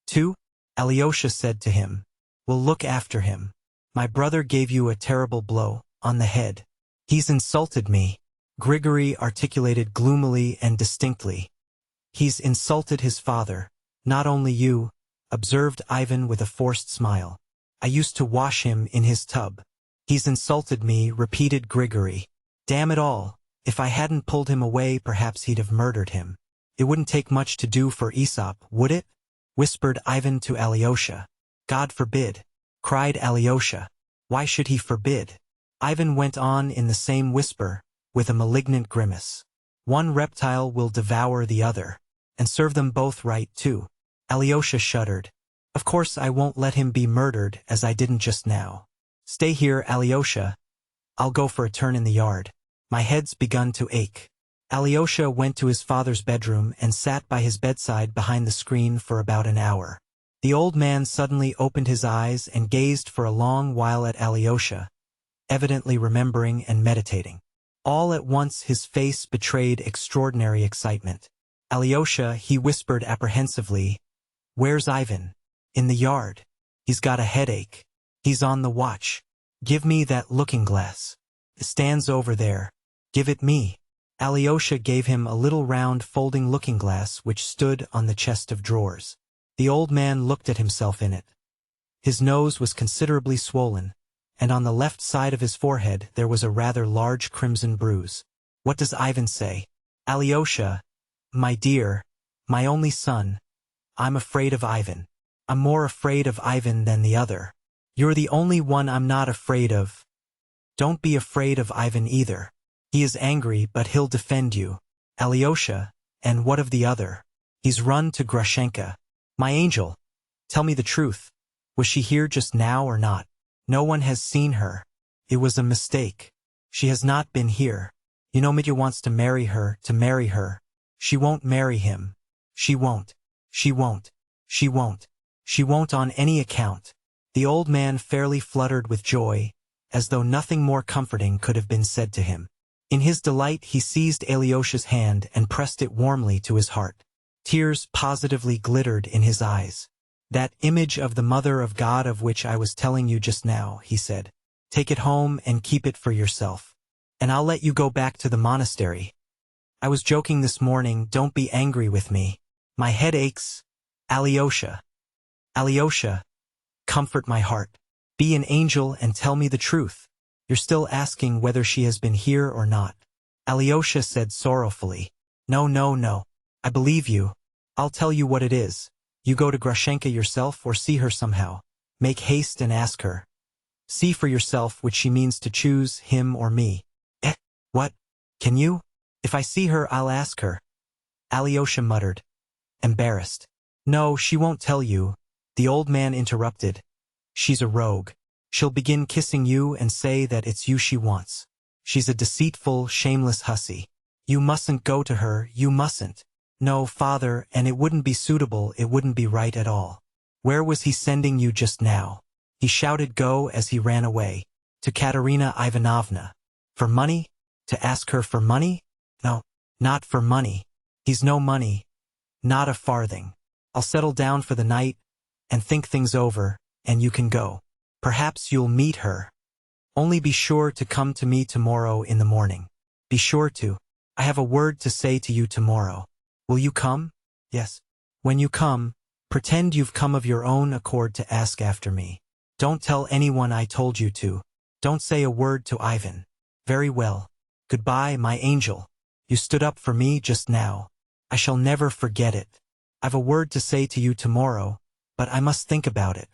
Too? Alyosha said to him. We'll look after him. My brother gave you a terrible blow, on the head. He's insulted me. Grigory articulated gloomily and distinctly. He's insulted his father, not only you, observed Ivan with a forced smile. I used to wash him in his tub. He's insulted me, repeated Grigory. Damn it all, if I hadn't pulled him away perhaps he'd have murdered him. It wouldn't take much to do for Aesop, would it? Whispered Ivan to Alyosha. God forbid, cried Alyosha. Why should he forbid? Ivan went on in the same whisper, with a malignant grimace. One reptile will devour the other, and serve them both right too. Alyosha shuddered. Of course I won't let him be murdered as I didn't just now. Stay here, Alyosha. I'll go for a turn in the yard. My head's begun to ache. Alyosha went to his father's bedroom and sat by his bedside behind the screen for about an hour. The old man suddenly opened his eyes and gazed for a long while at Alyosha, evidently remembering and meditating. All at once his face betrayed extraordinary excitement. Alyosha, he whispered apprehensively, where's Ivan? In the yard. He's got a headache. He's on the watch. Give me that looking-glass. It stands over there. Give it me. Alyosha gave him a little round folding looking-glass which stood on the chest of drawers. The old man looked at himself in it. His nose was considerably swollen, and on the left side of his forehead there was a rather large crimson bruise. What does Ivan say? Alyosha, my dear, my only son, I'm afraid of Ivan. I'm more afraid of Ivan than the other. You're the only one I'm not afraid of. Don't be afraid of Ivan either. He is angry, but he'll defend you. Alyosha, and what of the other? He's run to Grushenka. My angel, tell me the truth. Was she here just now or not? No one has seen her. It was a mistake. She has not been here. You know Mitya wants to marry her. She won't marry him. She won't. She won't. She won't. She won't on any account. The old man fairly fluttered with joy, as though nothing more comforting could have been said to him. In his delight he seized Alyosha's hand and pressed it warmly to his heart. Tears positively glittered in his eyes. That image of the Mother of God of which I was telling you just now, he said. Take it home and keep it for yourself. And I'll let you go back to the monastery. I was joking this morning, don't be angry with me. My head aches. Alyosha. Alyosha, comfort my heart. Be an angel and tell me the truth. You're still asking whether she has been here or not. Alyosha said sorrowfully. No, no, no. I believe you. I'll tell you what it is. You go to Grushenka yourself or see her somehow. Make haste and ask her. See for yourself which she means to choose, him or me. What? Can you? If I see her, I'll ask her. Alyosha muttered, embarrassed. No, she won't tell you. The old man interrupted. She's a rogue. She'll begin kissing you and say that it's you she wants. She's a deceitful, shameless hussy. You mustn't go to her, you mustn't. No, father, and it wouldn't be suitable, it wouldn't be right at all. Where was he sending you just now? He shouted go as he ran away. To Katerina Ivanovna. For money? To ask her for money? No, not for money. He's no money. Not a farthing. I'll settle down for the night and think things over, and you can go. Perhaps you'll meet her. Only be sure to come to me tomorrow in the morning. Be sure to. I have a word to say to you tomorrow. Will you come? Yes. When you come, pretend you've come of your own accord to ask after me. Don't tell anyone I told you to. Don't say a word to Ivan. Very well. Goodbye, my angel. You stood up for me just now. I shall never forget it. I've a word to say to you tomorrow, but I must think about it.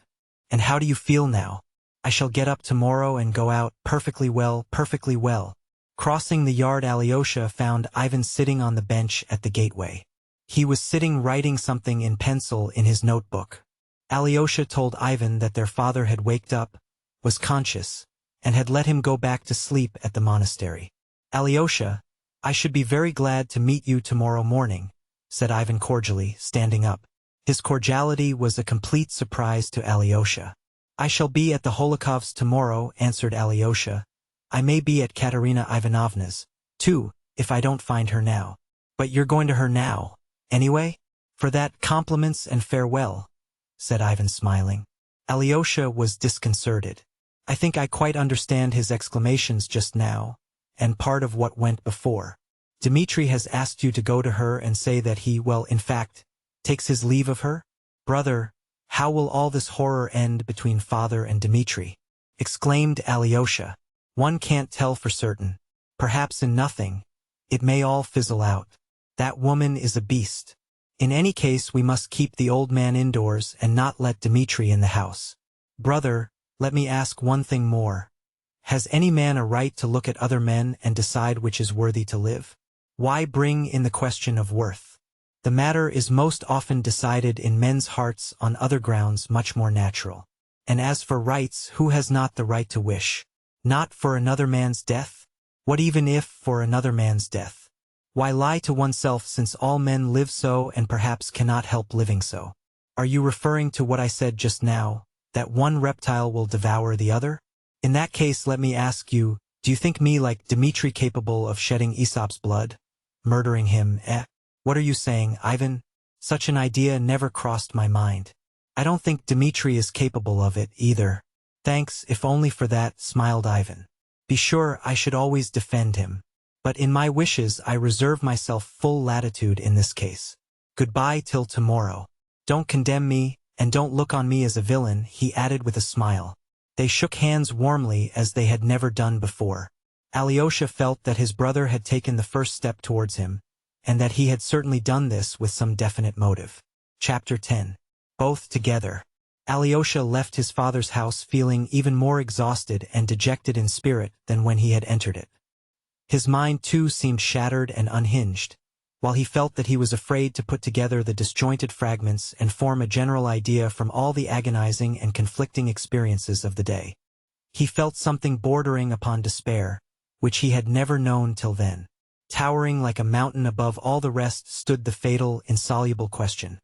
And how do you feel now? I shall get up tomorrow and go out perfectly well, perfectly well. Crossing the yard, Alyosha found Ivan sitting on the bench at the gateway. He was sitting writing something in pencil in his notebook. Alyosha told Ivan that their father had waked up, was conscious, and had let him go back to sleep at the monastery. Alyosha, I should be very glad to meet you tomorrow morning, said Ivan cordially, standing up. His cordiality was a complete surprise to Alyosha. I shall be at the Holokovs tomorrow, answered Alyosha. I may be at Katerina Ivanovna's, too, if I don't find her now. But you're going to her now, anyway? For that, compliments and farewell, said Ivan smiling. Alyosha was disconcerted. I think I quite understand his exclamations just now, and part of what went before. Dmitri has asked you to go to her and say that he, well, in fact, takes his leave of her? Brother, how will all this horror end between father and Dmitri? Exclaimed Alyosha. One can't tell for certain. Perhaps in nothing. It may all fizzle out. That woman is a beast. In any case, we must keep the old man indoors and not let Dmitri in the house. Brother, let me ask one thing more. Has any man a right to look at other men and decide which is worthy to live? Why bring in the question of worth? The matter is most often decided in men's hearts on other grounds much more natural. And as for rights, who has not the right to wish? Not for another man's death? What even if for another man's death? Why lie to oneself, since all men live so and perhaps cannot help living so? Are you referring to what I said just now, that one reptile will devour the other? In that case, let me ask you, do you think me like Dmitri capable of shedding Aesop's blood? Murdering him, eh? What are you saying, Ivan? Such an idea never crossed my mind. I don't think Dmitri is capable of it, either. Thanks, if only for that, smiled Ivan. Be sure I should always defend him. But in my wishes I reserve myself full latitude in this case. Goodbye till tomorrow. Don't condemn me, and don't look on me as a villain, he added with a smile. They shook hands warmly as they had never done before. Alyosha felt that his brother had taken the first step towards him, and that he had certainly done this with some definite motive. Chapter 10. Both together. Alyosha left his father's house feeling even more exhausted and dejected in spirit than when he had entered it. His mind too seemed shattered and unhinged, while he felt that he was afraid to put together the disjointed fragments and form a general idea from all the agonizing and conflicting experiences of the day. He felt something bordering upon despair, which he had never known till then. Towering like a mountain above all the rest stood the fatal, insoluble question.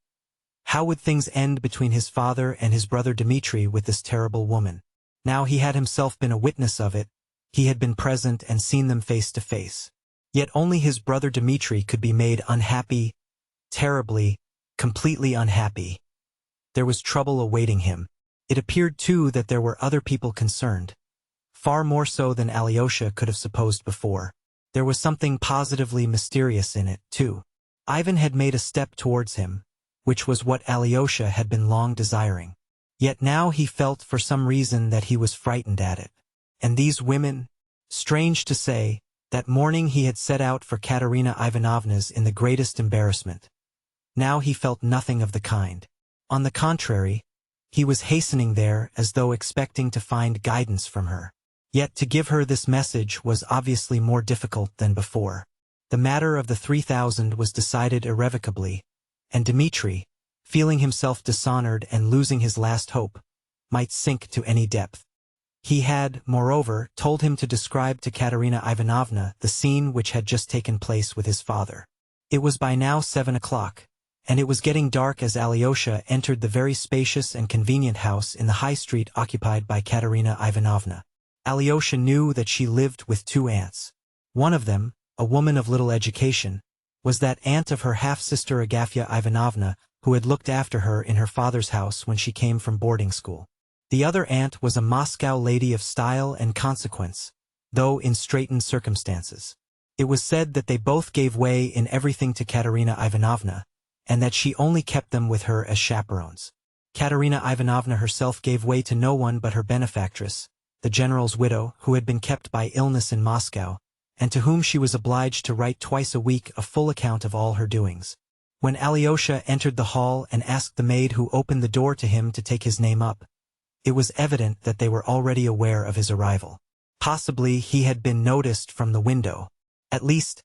How would things end between his father and his brother Dmitri with this terrible woman? Now he had himself been a witness of it, he had been present and seen them face to face. Yet only his brother Dmitri could be made unhappy, terribly, completely unhappy. There was trouble awaiting him. It appeared too that there were other people concerned. Far more so than Alyosha could have supposed before. There was something positively mysterious in it, too. Ivan had made a step towards him, which was what Alyosha had been long desiring. Yet now he felt for some reason that he was frightened at it. And these women? Strange to say, that morning he had set out for Katerina Ivanovna's in the greatest embarrassment. Now he felt nothing of the kind. On the contrary, he was hastening there as though expecting to find guidance from her. Yet to give her this message was obviously more difficult than before. The matter of the 3,000 was decided irrevocably, and Dmitri, feeling himself dishonored and losing his last hope, might sink to any depth. He had, moreover, told him to describe to Katerina Ivanovna the scene which had just taken place with his father. It was by now 7 o'clock, and it was getting dark as Alyosha entered the very spacious and convenient house in the high street occupied by Katerina Ivanovna. Alyosha knew that she lived with 2 aunts. One of them, a woman of little education, was that aunt of her half-sister Agafya Ivanovna who had looked after her in her father's house when she came from boarding school. The other aunt was a Moscow lady of style and consequence, though in straitened circumstances. It was said that they both gave way in everything to Katerina Ivanovna, and that she only kept them with her as chaperones. Katerina Ivanovna herself gave way to no one but her benefactress, the general's widow, who had been kept by illness in Moscow, and to whom she was obliged to write twice a week a full account of all her doings. When Alyosha entered the hall and asked the maid who opened the door to him to take his name up, it was evident that they were already aware of his arrival. Possibly he had been noticed from the window. At least,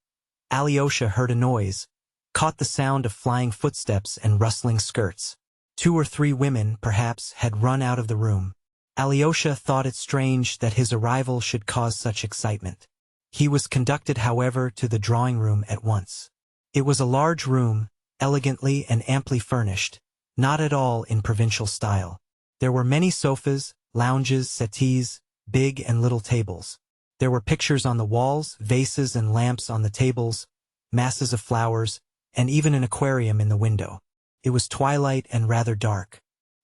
Alyosha heard a noise, caught the sound of flying footsteps and rustling skirts. 2 or 3 women, perhaps, had run out of the room. Alyosha thought it strange that his arrival should cause such excitement. He was conducted, however, to the drawing-room at once. It was a large room, elegantly and amply furnished, not at all in provincial style. There were many sofas, lounges, settees, big and little tables. There were pictures on the walls, vases and lamps on the tables, masses of flowers, and even an aquarium in the window. It was twilight and rather dark.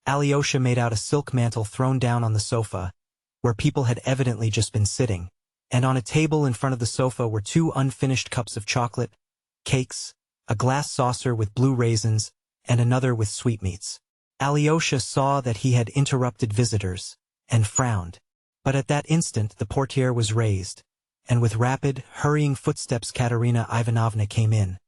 Alyosha made out a silk mantle thrown down on the sofa, where people had evidently just been sitting, and on a table in front of the sofa were 2 unfinished cups of chocolate, cakes, a glass saucer with blue raisins, and another with sweetmeats. Alyosha saw that he had interrupted visitors, and frowned. But at that instant the portiere was raised, and with rapid, hurrying footsteps Katerina Ivanovna came in,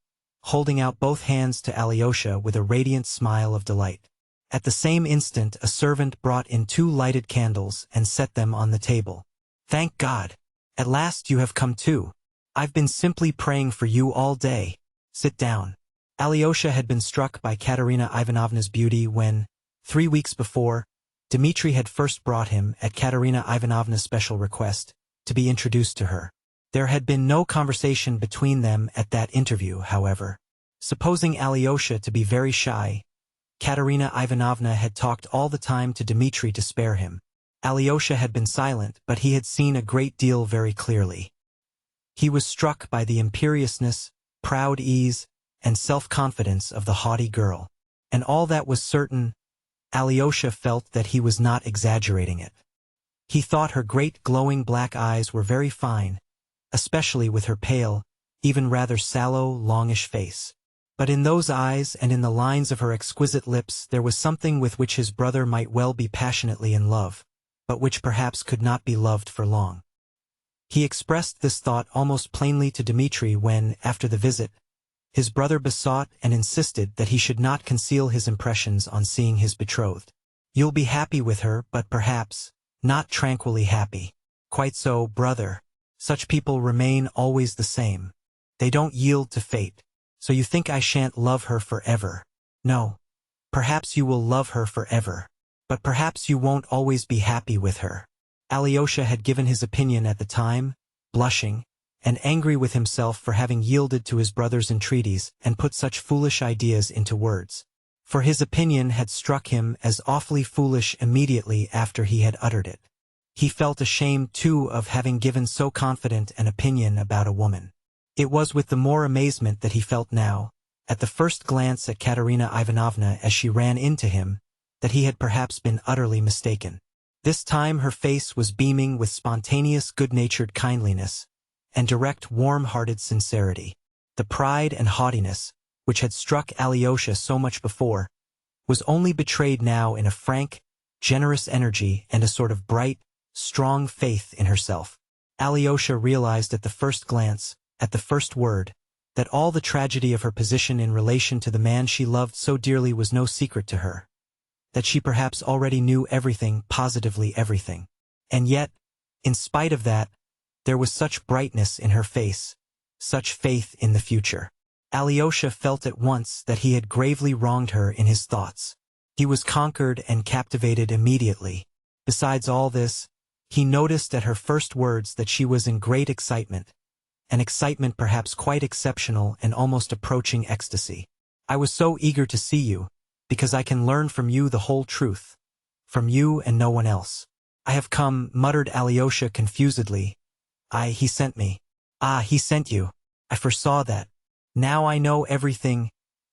holding out both hands to Alyosha with a radiant smile of delight. At the same instant a servant brought in 2 lighted candles and set them on the table. "Thank God! At last you have come too. I've been simply praying for you all day. Sit down." Alyosha had been struck by Katerina Ivanovna's beauty when, 3 weeks before, Dmitri had first brought him, at Katerina Ivanovna's special request, to be introduced to her. There had been no conversation between them at that interview, however. Supposing Alyosha to be very shy, Katerina Ivanovna had talked all the time to Dmitri to spare him. Alyosha had been silent, but he had seen a great deal very clearly. He was struck by the imperiousness, proud ease, and self-confidence of the haughty girl. And all that was certain, Alyosha felt that he was not exaggerating it. He thought her great glowing black eyes were very fine, especially with her pale, even rather sallow, longish face. But in those eyes and in the lines of her exquisite lips there was something with which his brother might well be passionately in love, but which perhaps could not be loved for long. He expressed this thought almost plainly to Dmitri when, after the visit, his brother besought and insisted that he should not conceal his impressions on seeing his betrothed. "You'll be happy with her, but perhaps not tranquilly happy." "Quite so, brother. Such people remain always the same. They don't yield to fate. So you think I shan't love her forever? No. Perhaps you will love her forever. But perhaps you won't always be happy with her." Alyosha had given his opinion at the time, blushing, and angry with himself for having yielded to his brother's entreaties and put such foolish ideas into words. For his opinion had struck him as awfully foolish immediately after he had uttered it. He felt ashamed, too, of having given so confident an opinion about a woman. It was with the more amazement that he felt now, at the first glance at Katerina Ivanovna as she ran into him, that he had perhaps been utterly mistaken. This time her face was beaming with spontaneous good-natured kindliness, and direct warm-hearted sincerity. The pride and haughtiness, which had struck Alyosha so much before, was only betrayed now in a frank, generous energy and a sort of bright, strong faith in herself. Alyosha realized at the first glance, at the first word, that all the tragedy of her position in relation to the man she loved so dearly was no secret to her, that she perhaps already knew everything, positively everything. And yet, in spite of that, there was such brightness in her face, such faith in the future. Alyosha felt at once that he had gravely wronged her in his thoughts. He was conquered and captivated immediately. Besides all this, he noticed at her first words that she was in great excitement, an excitement perhaps quite exceptional and almost approaching ecstasy. "I was so eager to see you, because I can learn from you the whole truth. From you and no one else. I have come," muttered Alyosha confusedly. He sent me." "Ah, he sent you. I foresaw that. Now I know everything,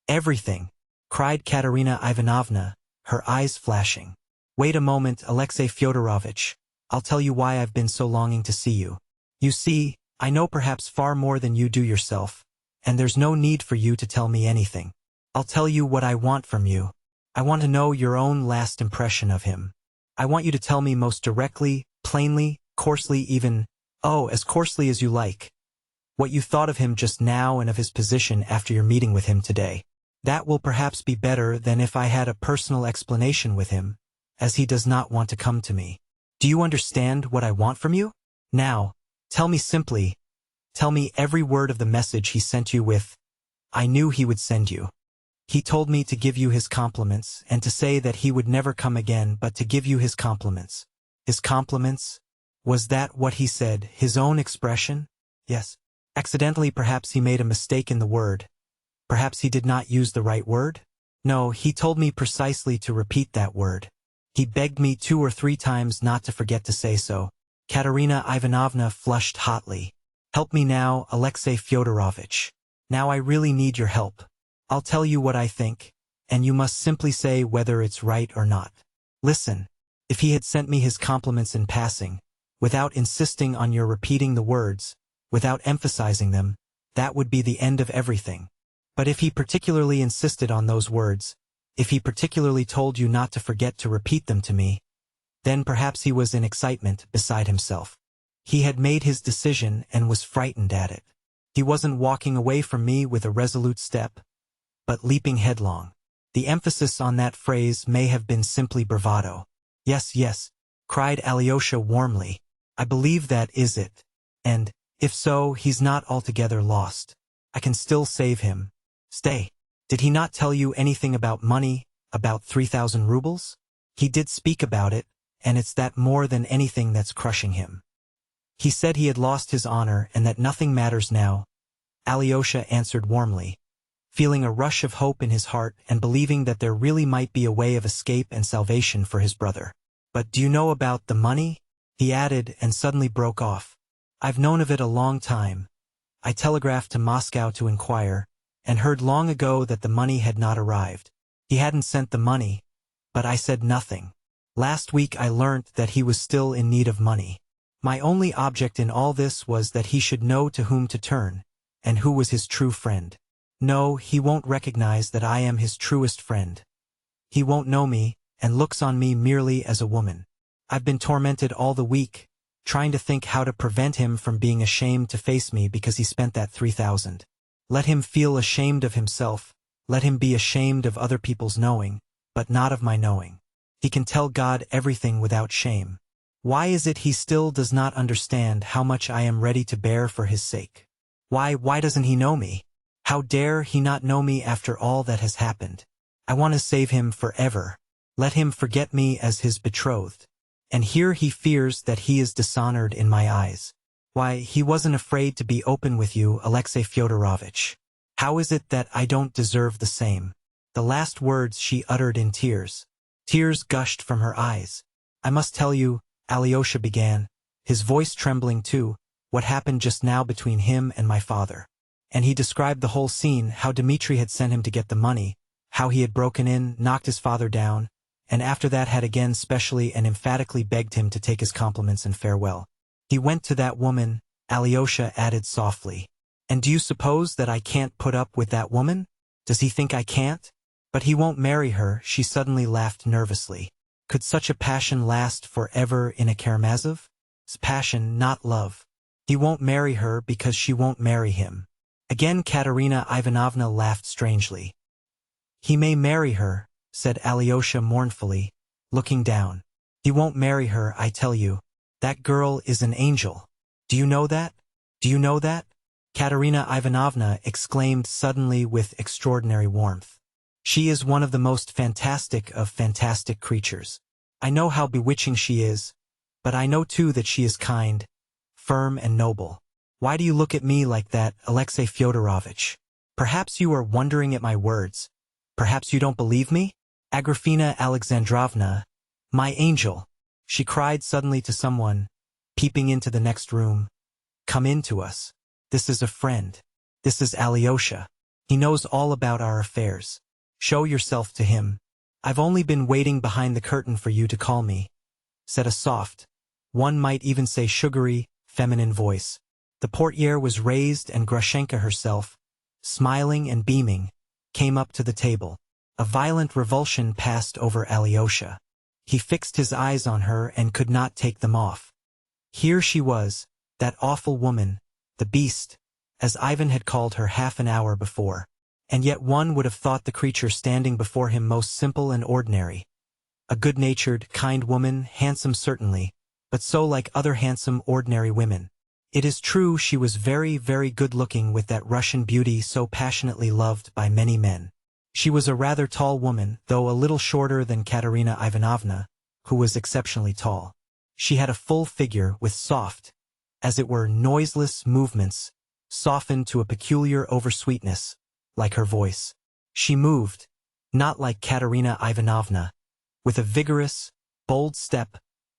everything," cried Katerina Ivanovna, her eyes flashing. "Wait a moment, Alexey Fyodorovitch. I'll tell you why I've been so longing to see you. You see, I know perhaps far more than you do yourself, and there's no need for you to tell me anything. I'll tell you what I want from you. I want to know your own last impression of him. I want you to tell me most directly, plainly, coarsely even, as coarsely as you like, what you thought of him just now and of his position after your meeting with him today. That will perhaps be better than if I had a personal explanation with him, as he does not want to come to me. Do you understand what I want from you? Now, tell me simply, tell me every word of the message he sent you with. I knew he would send you. He told me to give you his compliments and to say that he would never come again but to give you his compliments. His compliments? Was that what he said, his own expression? Yes. Accidentally perhaps he made a mistake in the word. Perhaps he did not use the right word? No, he told me precisely to repeat that word. He begged me 2 or 3 times not to forget to say so. Katerina Ivanovna flushed hotly. Help me now, Alexey Fyodorovitch. Now I really need your help. I'll tell you what I think, and you must simply say whether it's right or not. Listen, if he had sent me his compliments in passing, without insisting on your repeating the words, without emphasizing them, that would be the end of everything. But if he particularly insisted on those words, if he particularly told you not to forget to repeat them to me, then perhaps he was in excitement, beside himself. He had made his decision and was frightened at it. He wasn't walking away from me with a resolute step, but leaping headlong. The emphasis on that phrase may have been simply bravado. Yes, yes, cried Alyosha warmly. I believe that is it. And, if so, he's not altogether lost. I can still save him. Stay. Did he not tell you anything about money, about 3,000 rubles? He did speak about it, and it's that more than anything that's crushing him. He said he had lost his honor and that nothing matters now. Alyosha answered warmly, feeling a rush of hope in his heart and believing that there really might be a way of escape and salvation for his brother. But do you know about the money? He added and suddenly broke off. I've known of it a long time. I telegraphed to Moscow to inquire, and heard long ago that the money had not arrived. He hadn't sent the money, but I said nothing. Last week I learnt that he was still in need of money. My only object in all this was that he should know to whom to turn, and who was his true friend. No, he won't recognize that I am his truest friend. He won't know me, and looks on me merely as a woman. I've been tormented all the week, trying to think how to prevent him from being ashamed to face me because he spent that 3,000. Let him feel ashamed of himself, let him be ashamed of other people's knowing, but not of my knowing. He can tell God everything without shame. Why is it he still does not understand how much I am ready to bear for his sake? Why doesn't he know me? How dare he not know me after all that has happened? I want to save him forever. Let him forget me as his betrothed. And here he fears that he is dishonored in my eyes. Why, he wasn't afraid to be open with you, Alexei Fyodorovitch. How is it that I don't deserve the same? The last words she uttered in tears. Tears gushed from her eyes. I must tell you, Alyosha began, his voice trembling too, what happened just now between him and my father. And he described the whole scene, how Dmitri had sent him to get the money, how he had broken in, knocked his father down, and after that had again specially and emphatically begged him to take his compliments and farewell. He went to that woman, Alyosha added softly. And do you suppose that I can't put up with that woman? Does he think I can't? But he won't marry her, she suddenly laughed nervously. Could such a passion last forever in a Karamazov? It's passion, not love. He won't marry her because she won't marry him. Again Katerina Ivanovna laughed strangely. He may marry her, said Alyosha mournfully, looking down. He won't marry her, I tell you. That girl is an angel. Do you know that? Do you know that? Katerina Ivanovna exclaimed suddenly with extraordinary warmth. She is one of the most fantastic of fantastic creatures. I know how bewitching she is, but I know too that she is kind, firm and noble. Why do you look at me like that, Alexei Fyodorovitch? Perhaps you are wondering at my words. Perhaps you don't believe me? Agrafena Alexandrovna, my angel, she cried suddenly to someone, peeping into the next room. Come in to us. This is a friend. This is Alyosha. He knows all about our affairs. Show yourself to him. I've only been waiting behind the curtain for you to call me, said a soft, one might even say sugary, feminine voice. The portiere was raised and Grushenka herself, smiling and beaming, came up to the table. A violent revulsion passed over Alyosha. He fixed his eyes on her and could not take them off. Here she was, that awful woman, the beast, as Ivan had called her half an hour before. And yet one would have thought the creature standing before him most simple and ordinary. A good-natured, kind woman, handsome certainly, but so like other handsome, ordinary women. It is true she was very, very good-looking with that Russian beauty so passionately loved by many men. She was a rather tall woman, though a little shorter than Katerina Ivanovna, who was exceptionally tall. She had a full figure with soft, as it were noiseless movements, softened to a peculiar oversweetness, like her voice. She moved, not like Katerina Ivanovna, with a vigorous, bold step,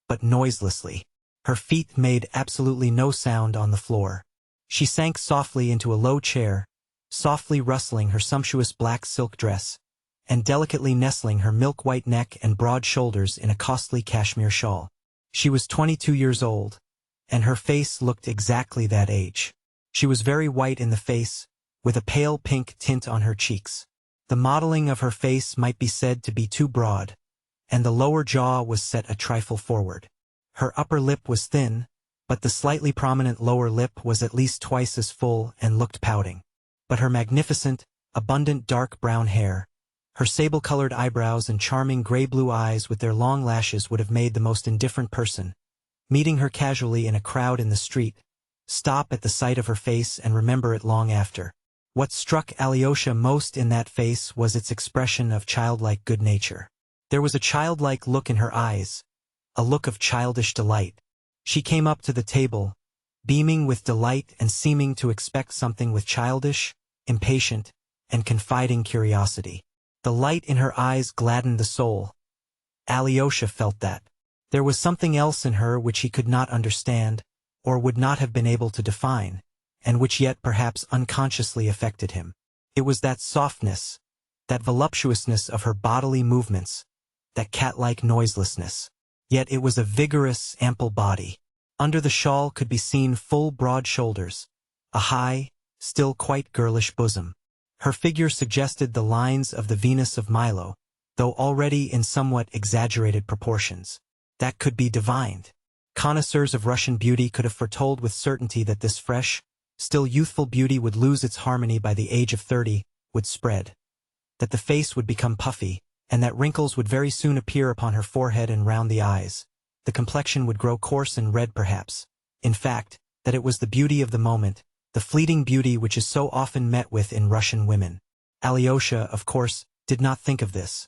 but noiselessly. Her feet made absolutely no sound on the floor. She sank softly into a low chair, softly rustling her sumptuous black silk dress, and delicately nestling her milk-white neck and broad shoulders in a costly cashmere shawl. She was 22 years old, and her face looked exactly that age. She was very white in the face, with a pale pink tint on her cheeks. The modeling of her face might be said to be too broad, and the lower jaw was set a trifle forward. Her upper lip was thin, but the slightly prominent lower lip was at least twice as full and looked pouting. But her magnificent, abundant dark brown hair, her sable-colored eyebrows and charming gray-blue eyes with their long lashes would have made the most indifferent person, meeting her casually in a crowd in the street, stop at the sight of her face and remember it long after. What struck Alyosha most in that face was its expression of childlike good nature. There was a childlike look in her eyes, a look of childish delight. She came up to the table, beaming with delight and seeming to expect something with childish, impatient, and confiding curiosity. The light in her eyes gladdened the soul. Alyosha felt that. There was something else in her which he could not understand, or would not have been able to define, and which yet perhaps unconsciously affected him. It was that softness, that voluptuousness of her bodily movements, that cat-like noiselessness. Yet it was a vigorous, ample body. Under the shawl could be seen full broad shoulders, a high, still quite girlish bosom. Her figure suggested the lines of the Venus of Milo, though already in somewhat exaggerated proportions. That could be divined. Connoisseurs of Russian beauty could have foretold with certainty that this fresh, still youthful beauty would lose its harmony by the age of 30, would spread, that the face would become puffy, and that wrinkles would very soon appear upon her forehead and round the eyes. The complexion would grow coarse and red perhaps. In fact, that it was the beauty of the moment, the fleeting beauty which is so often met with in Russian women. Alyosha, of course, did not think of this.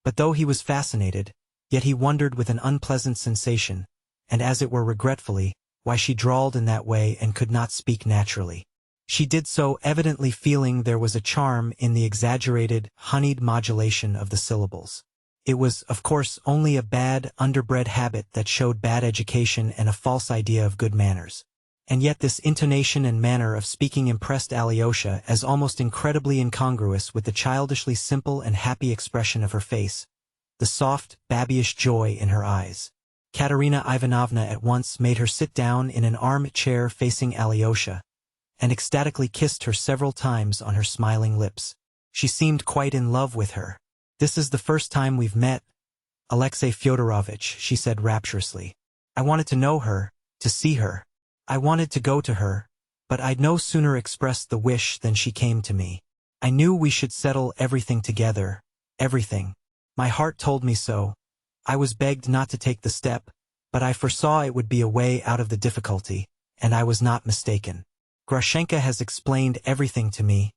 But though he was fascinated, yet he wondered with an unpleasant sensation, and as it were regretfully, why she drawled in that way and could not speak naturally. She did so evidently feeling there was a charm in the exaggerated, honeyed modulation of the syllables. It was, of course, only a bad, underbred habit that showed bad education and a false idea of good manners. And yet this intonation and manner of speaking impressed Alyosha as almost incredibly incongruous with the childishly simple and happy expression of her face, the soft, babyish joy in her eyes. Katerina Ivanovna at once made her sit down in an arm-chair facing Alyosha, and ecstatically kissed her several times on her smiling lips. She seemed quite in love with her. "This is the first time we've met, Alexey Fyodorovitch," she said rapturously. "I wanted to know her, to see her. I wanted to go to her, but I'd no sooner expressed the wish than she came to me. I knew we should settle everything together, everything. My heart told me so. I was begged not to take the step, but I foresaw it would be a way out of the difficulty, and I was not mistaken. Grushenka has explained everything to me,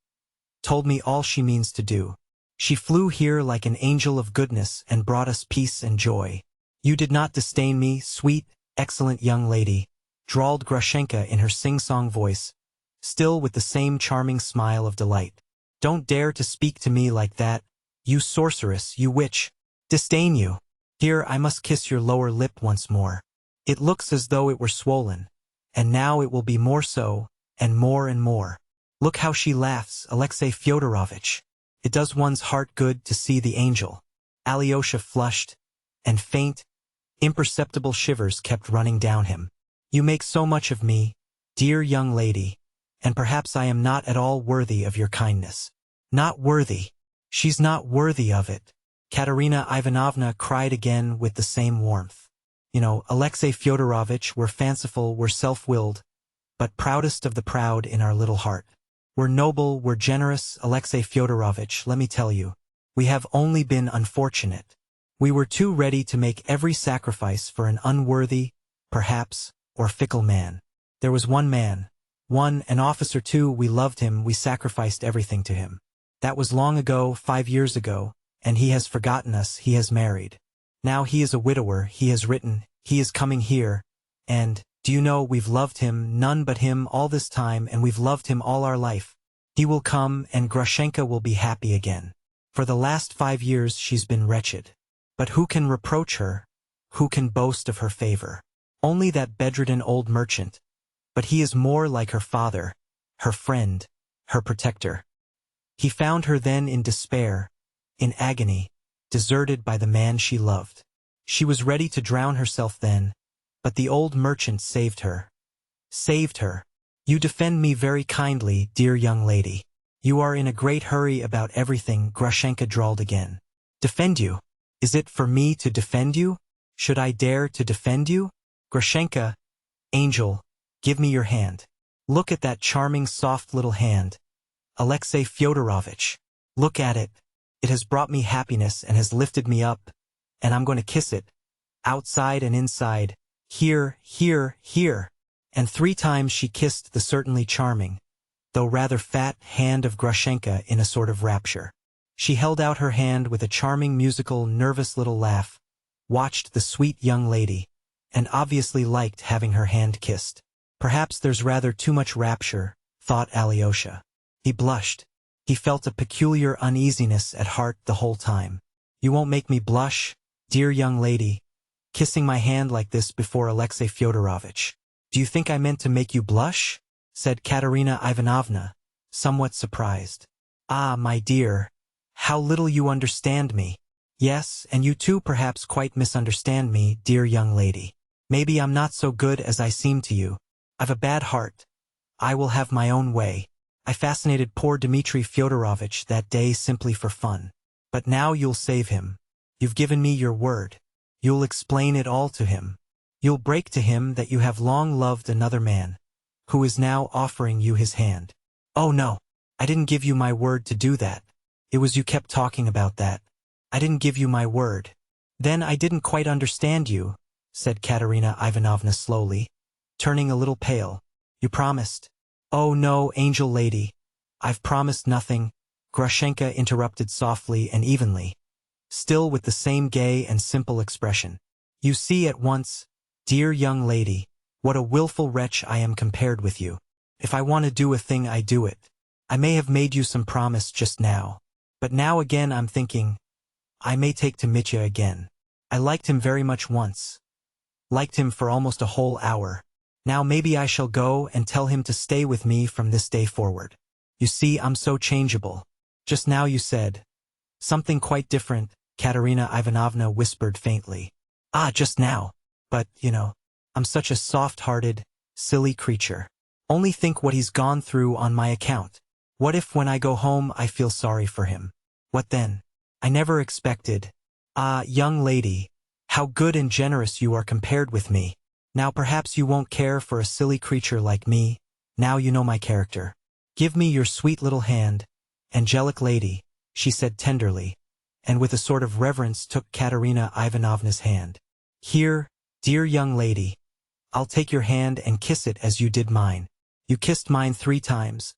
told me all she means to do. She flew here like an angel of goodness and brought us peace and joy. You did not disdain me, sweet, excellent young lady," drawled Grushenka in her sing-song voice, still with the same charming smile of delight. "Don't dare to speak to me like that, you sorceress, you witch. Disdain you. Here I must kiss your lower lip once more. It looks as though it were swollen, and now it will be more so, and more and more. Look how she laughs, Alexey Fyodorovitch. It does one's heart good to see the angel." Alyosha flushed, and faint, imperceptible shivers kept running down him. "You make so much of me, dear young lady, and perhaps I am not at all worthy of your kindness." "Not worthy? She's not worthy of it," Katerina Ivanovna cried again with the same warmth. "You know, Alexey Fyodorovitch, we're fanciful, we're self-willed, but proudest of the proud in our little heart. We're noble, we're generous, Alexey Fyodorovitch, let me tell you. We have only been unfortunate. We were too ready to make every sacrifice for an unworthy, perhaps, or fickle man. There was one man, an officer too, we loved him, we sacrificed everything to him. That was long ago, 5 years ago, and he has forgotten us, he has married. Now he is a widower, he has written, he is coming here, and, do you know, we've loved him, none but him all this time, and we've loved him all our life. He will come, and Grushenka will be happy again. For the last 5 years she's been wretched. But who can reproach her? Who can boast of her favor? Only that bedridden old merchant. But he is more like her father, her friend, her protector. He found her then in despair, in agony, deserted by the man she loved. She was ready to drown herself then, but the old merchant saved her. Saved her. You defend me very kindly, dear young lady. You are in a great hurry about everything, Grushenka drawled again. Defend you? Is it for me to defend you? Should I dare to defend you? Grushenka, Angel, give me your hand. Look at that charming soft little hand. Alexei Fyodorovitch. Look at it. It has brought me happiness and has lifted me up, and I'm going to kiss it. Outside and inside. Here, here, here. And 3 times she kissed the certainly charming, though rather fat, hand of Grushenka in a sort of rapture. She held out her hand with a charming musical, nervous little laugh, watched the sweet young lady, and obviously liked having her hand kissed. Perhaps there's rather too much rapture, thought Alyosha. He blushed. He felt a peculiar uneasiness at heart the whole time. You won't make me blush, dear young lady, kissing my hand like this before Alexei Fyodorovitch. Do you think I meant to make you blush? Said Katerina Ivanovna, somewhat surprised. Ah, my dear, how little you understand me. Yes, and you too perhaps quite misunderstand me, dear young lady. Maybe I'm not so good as I seem to you. I've a bad heart. I will have my own way. I fascinated poor Dmitri Fyodorovitch that day simply for fun. But now you'll save him. You've given me your word. You'll explain it all to him. You'll break to him that you have long loved another man, who is now offering you his hand. Oh no, I didn't give you my word to do that. It was you kept talking about that. I didn't give you my word. Then I didn't quite understand you, said Katerina Ivanovna slowly, turning a little pale. You promised. Oh no, angel lady. I've promised nothing, Grushenka interrupted softly and evenly, still with the same gay and simple expression. You see at once, dear young lady, what a willful wretch I am compared with you. If I want to do a thing, I do it. I may have made you some promise just now, but now again I'm thinking, I may take to Mitya again. I liked him very much once. Liked him for almost a whole hour. Now maybe I shall go and tell him to stay with me from this day forward. You see, I'm so changeable. Just now you said something quite different, Katerina Ivanovna whispered faintly. Ah, just now. But, I'm such a soft-hearted, silly creature. Only think what he's gone through on my account. What if when I go home I feel sorry for him? What then? I never expected. Ah, young lady, how good and generous you are compared with me. Now perhaps you won't care for a silly creature like me, now you know my character. Give me your sweet little hand, angelic lady, she said tenderly, and with a sort of reverence took Katerina Ivanovna's hand. Here, dear young lady, I'll take your hand and kiss it as you did mine. You kissed mine 3 times,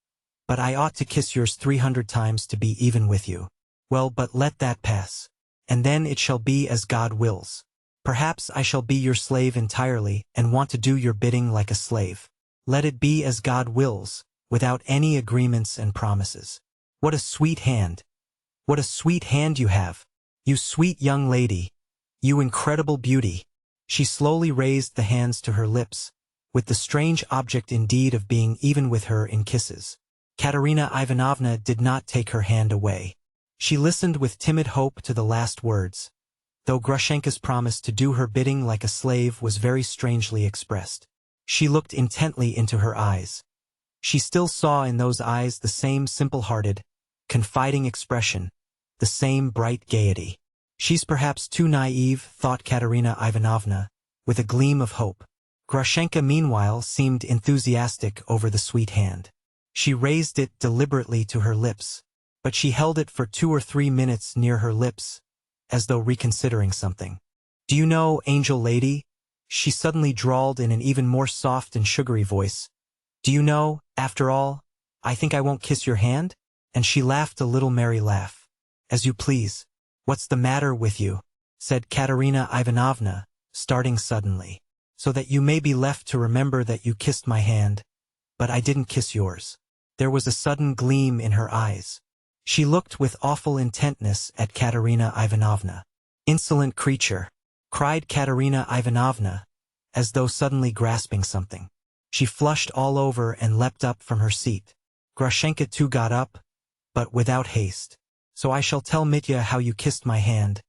but I ought to kiss yours 300 times to be even with you. Well, but let that pass. And then it shall be as God wills. Perhaps I shall be your slave entirely and want to do your bidding like a slave. Let it be as God wills, without any agreements and promises. What a sweet hand. What a sweet hand you have. You sweet young lady. You incredible beauty. She slowly raised the hands to her lips, with the strange object indeed of being even with her in kisses. Katerina Ivanovna did not take her hand away. She listened with timid hope to the last words, though Grushenka's promise to do her bidding like a slave was very strangely expressed. She looked intently into her eyes. She still saw in those eyes the same simple-hearted, confiding expression, the same bright gaiety. She's perhaps too naive, thought Katerina Ivanovna, with a gleam of hope. Grushenka meanwhile seemed enthusiastic over the sweet hand. She raised it deliberately to her lips, but she held it for 2 or 3 minutes near her lips, as though reconsidering something. Do you know, angel lady? She suddenly drawled in an even more soft and sugary voice. Do you know, after all, I think I won't kiss your hand? And she laughed a little merry laugh. As you please. What's the matter with you? Said Katerina Ivanovna, starting suddenly. So that you may be left to remember that you kissed my hand, but I didn't kiss yours. There was a sudden gleam in her eyes. She looked with awful intentness at Katerina Ivanovna. Insolent creature, cried Katerina Ivanovna, as though suddenly grasping something. She flushed all over and leapt up from her seat. Grushenka too got up, but without haste. So I shall tell Mitya how you kissed my hand,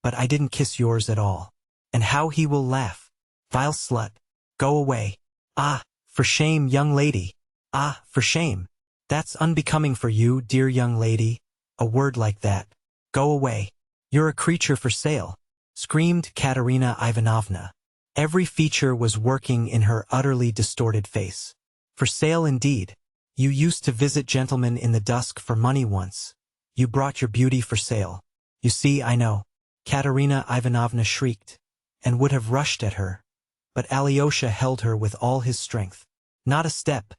but I didn't kiss yours at all. And how he will laugh. Vile slut. Go away. Ah, for shame, young lady. Ah, for shame. That's unbecoming for you, dear young lady, a word like that. Go away. You're a creature for sale, screamed Katerina Ivanovna. Every feature was working in her utterly distorted face. For sale indeed. You used to visit gentlemen in the dusk for money once. You brought your beauty for sale. You see, I know. Katerina Ivanovna shrieked, and would have rushed at her, but Alyosha held her with all his strength. Not a step,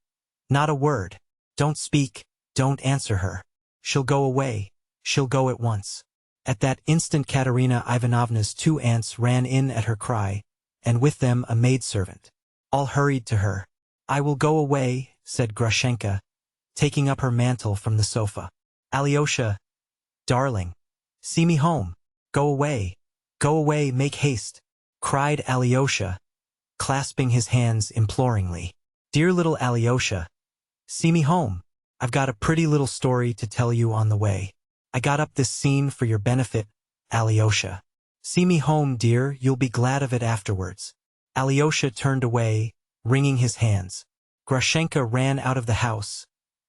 not a word. Don't speak, don't answer her. She'll go away, she'll go at once. At that instant Katerina Ivanovna's 2 aunts ran in at her cry, and with them a maidservant. All hurried to her. I will go away, said Grushenka, taking up her mantle from the sofa. Alyosha, darling, see me home. Go away, make haste, cried Alyosha, clasping his hands imploringly. Dear little Alyosha, see me home. I've got a pretty little story to tell you on the way. I got up this scene for your benefit, Alyosha. See me home, dear, you'll be glad of it afterwards. Alyosha turned away, wringing his hands. Grushenka ran out of the house,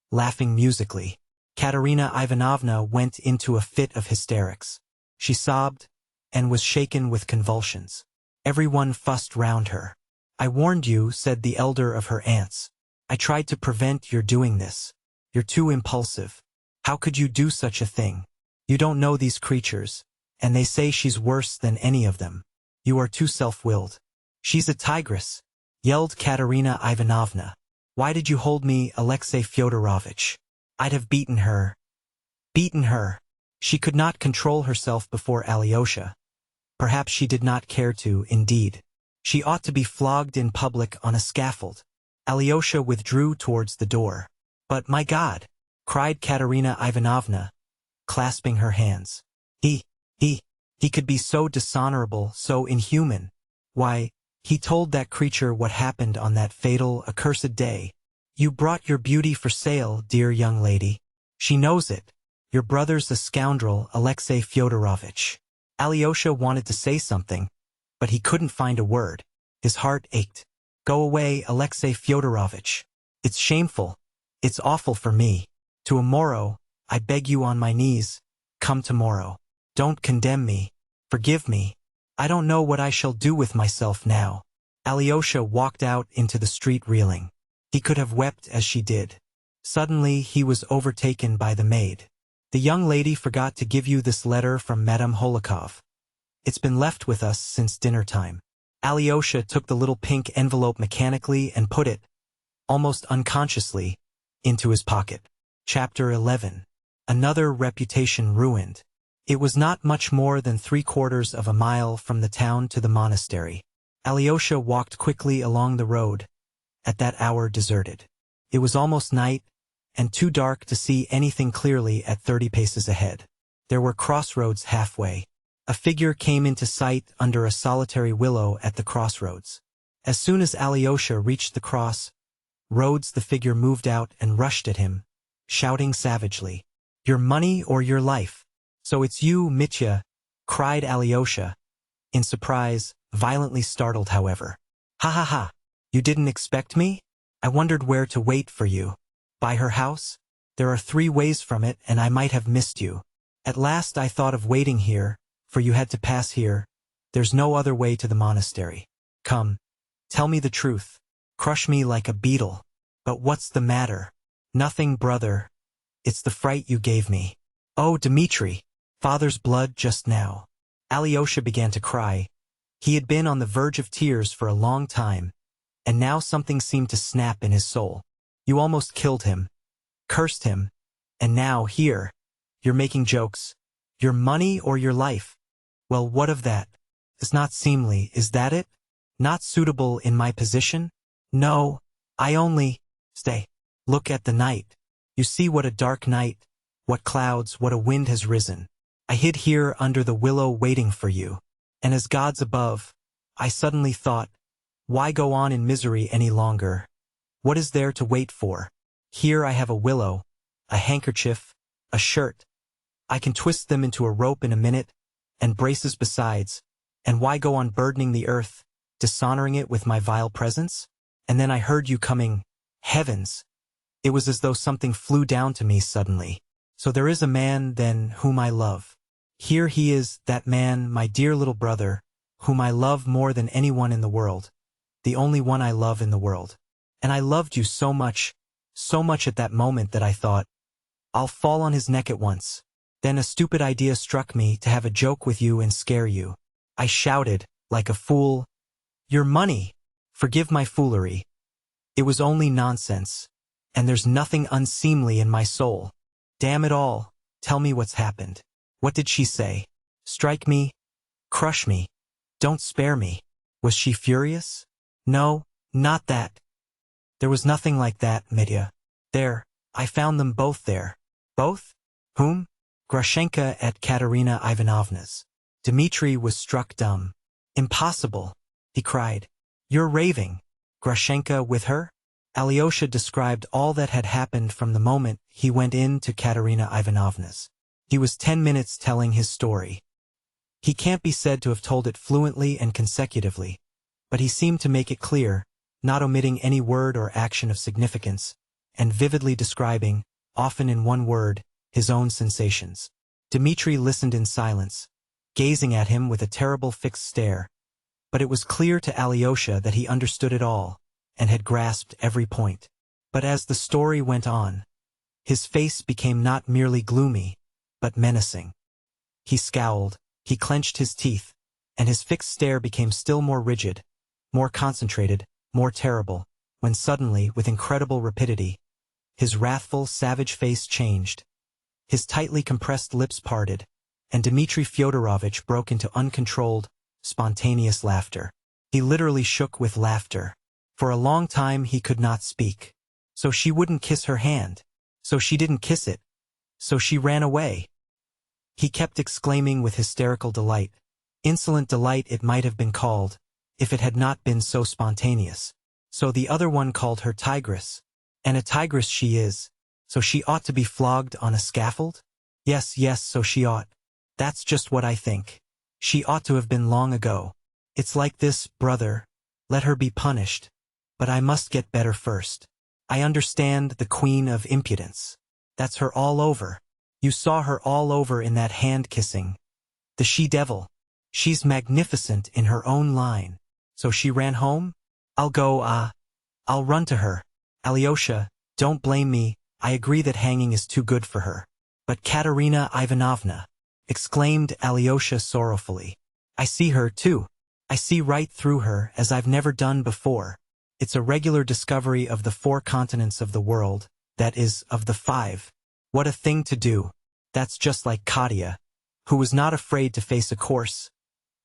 laughing musically. Katerina Ivanovna went into a fit of hysterics. She sobbed, and was shaken with convulsions. Everyone fussed round her. I warned you, said the elder of her aunts. I tried to prevent your doing this. You're too impulsive. How could you do such a thing? You don't know these creatures, and they say she's worse than any of them. You are too self-willed. She's a tigress, yelled Katerina Ivanovna. Why did you hold me, Alexey Fyodorovitch? I'd have beaten her. Beaten her. She could not control herself before Alyosha. Perhaps she did not care to, indeed. She ought to be flogged in public on a scaffold. Alyosha withdrew towards the door. But my God, cried Katerina Ivanovna, clasping her hands. He could be so dishonorable, so inhuman. Why, he told that creature what happened on that fatal, accursed day. You brought your beauty for sale, dear young lady. She knows it. Your brother's a scoundrel, Alexey Fyodorovitch. Alyosha wanted to say something, but he couldn't find a word. His heart ached. Go away, Alexey Fyodorovitch. It's shameful. It's awful for me. Tomorrow, I beg you on my knees, come tomorrow. Don't condemn me. Forgive me. I don't know what I shall do with myself now. Alyosha walked out into the street reeling. He could have wept as she did. Suddenly he was overtaken by the maid. The young lady forgot to give you this letter from Madame Holikov. It's been left with us since dinner time. Alyosha took the little pink envelope mechanically and put it, almost unconsciously, into his pocket. Chapter 11. Another reputation ruined. It was not much more than 3/4 of a mile from the town to the monastery. Alyosha walked quickly along the road, at that hour deserted. It was almost night, and too dark to see anything clearly at 30 paces ahead. There were crossroads halfway. A figure came into sight under a solitary willow at the crossroads. As soon as Alyosha reached the crossroads, the figure moved out and rushed at him, shouting savagely, "Your money or your life?" "So it's you, Mitya," cried Alyosha, in surprise, violently startled however. "Ha ha ha! You didn't expect me? I wondered where to wait for you. By her house? There are 3 ways from it, and I might have missed you. At last I thought of waiting here, for you had to pass here. There's no other way to the monastery. Come, tell me the truth. Crush me like a beetle. But what's the matter?" "Nothing, brother. It's the fright you gave me." "Oh, Dmitri! Father's blood just now." Alyosha began to cry. He had been on the verge of tears for a long time, and now something seemed to snap in his soul. "You almost killed him, cursed him, and now, here, you're making jokes. Your money or your life? Well, what of that? It's not seemly, is that it? Not suitable in my position? No, I only... Stay. Look at the night. You see what a dark night, what clouds, what a wind has risen. I hid here under the willow waiting for you. And as God's above, I suddenly thought, why go on in misery any longer? What is there to wait for? Here I have a willow, a handkerchief, a shirt. I can twist them into a rope in a minute, and braces besides, and why go on burdening the earth, dishonoring it with my vile presence? And then I heard you coming. Heavens! It was as though something flew down to me suddenly. So there is a man, then, whom I love. Here he is, that man, my dear little brother, whom I love more than anyone in the world, the only one I love in the world. And I loved you so much at that moment that I thought, I'll fall on his neck at once. Then a stupid idea struck me to have a joke with you and scare you. I shouted, like a fool, "Your money! Forgive my foolery. It was only nonsense, and there's nothing unseemly in my soul. Damn it all, tell me what's happened." What did she say? Strike me? Crush me? Don't spare me? Was she furious? No, not that. There was nothing like that, Mitya. There, I found them both there. Both? Whom? Grushenka at Katerina Ivanovna's. Dmitri was struck dumb. Impossible, he cried. You're raving. Grushenka with her? Alyosha described all that had happened from the moment he went in to Katerina Ivanovna's. He was 10 minutes telling his story. He can't be said to have told it fluently and consecutively, but he seemed to make it clear, not omitting any word or action of significance, and vividly describing, often in one word, his own sensations. Dmitri listened in silence, gazing at him with a terrible fixed stare, but it was clear to Alyosha that he understood it all, and had grasped every point. But as the story went on, his face became not merely gloomy, but menacing. He scowled, he clenched his teeth, and his fixed stare became still more rigid, more concentrated, more terrible, when suddenly, with incredible rapidity, his wrathful, savage face changed. His tightly compressed lips parted, and Dmitri Fyodorovitch broke into uncontrolled, spontaneous laughter. He literally shook with laughter. For a long time he could not speak. So she wouldn't kiss her hand. So she didn't kiss it. So she ran away. He kept exclaiming with hysterical delight. Insolent delight it might have been called, if it had not been so spontaneous. So the other one called her tigress. And a tigress she is. So she ought to be flogged on a scaffold? Yes, so she ought. That's just what I think. She ought to have been long ago. It's like this, brother. Let her be punished. But I must get better first. I understand the queen of impudence. That's her all over. You saw her all over in that hand-kissing. The she-devil. She's magnificent in her own line. So she ran home? I'll run to her. Alyosha, don't blame me, I agree that hanging is too good for her. But Katerina Ivanovna, exclaimed Alyosha sorrowfully. I see her, too. I see right through her, as I've never done before. It's a regular discovery of the 4 continents of the world, that is, of the 5. What a thing to do. That's just like Katya, who was not afraid to face a coarse,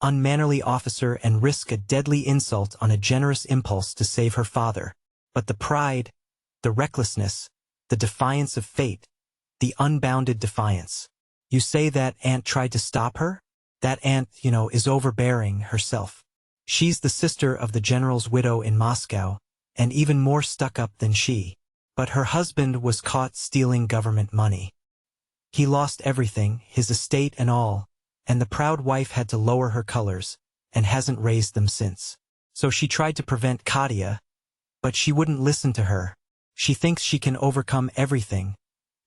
unmannerly officer and risk a deadly insult on a generous impulse to save her father. But the pride, the recklessness, the defiance of fate, the unbounded defiance. You say that aunt tried to stop her? That aunt, is overbearing herself. She's the sister of the general's widow in Moscow, and even more stuck-up than she. But her husband was caught stealing government money. He lost everything, his estate and all, and the proud wife had to lower her colors, and hasn't raised them since. So she tried to prevent Katya, but she wouldn't listen to her. She thinks she can overcome everything,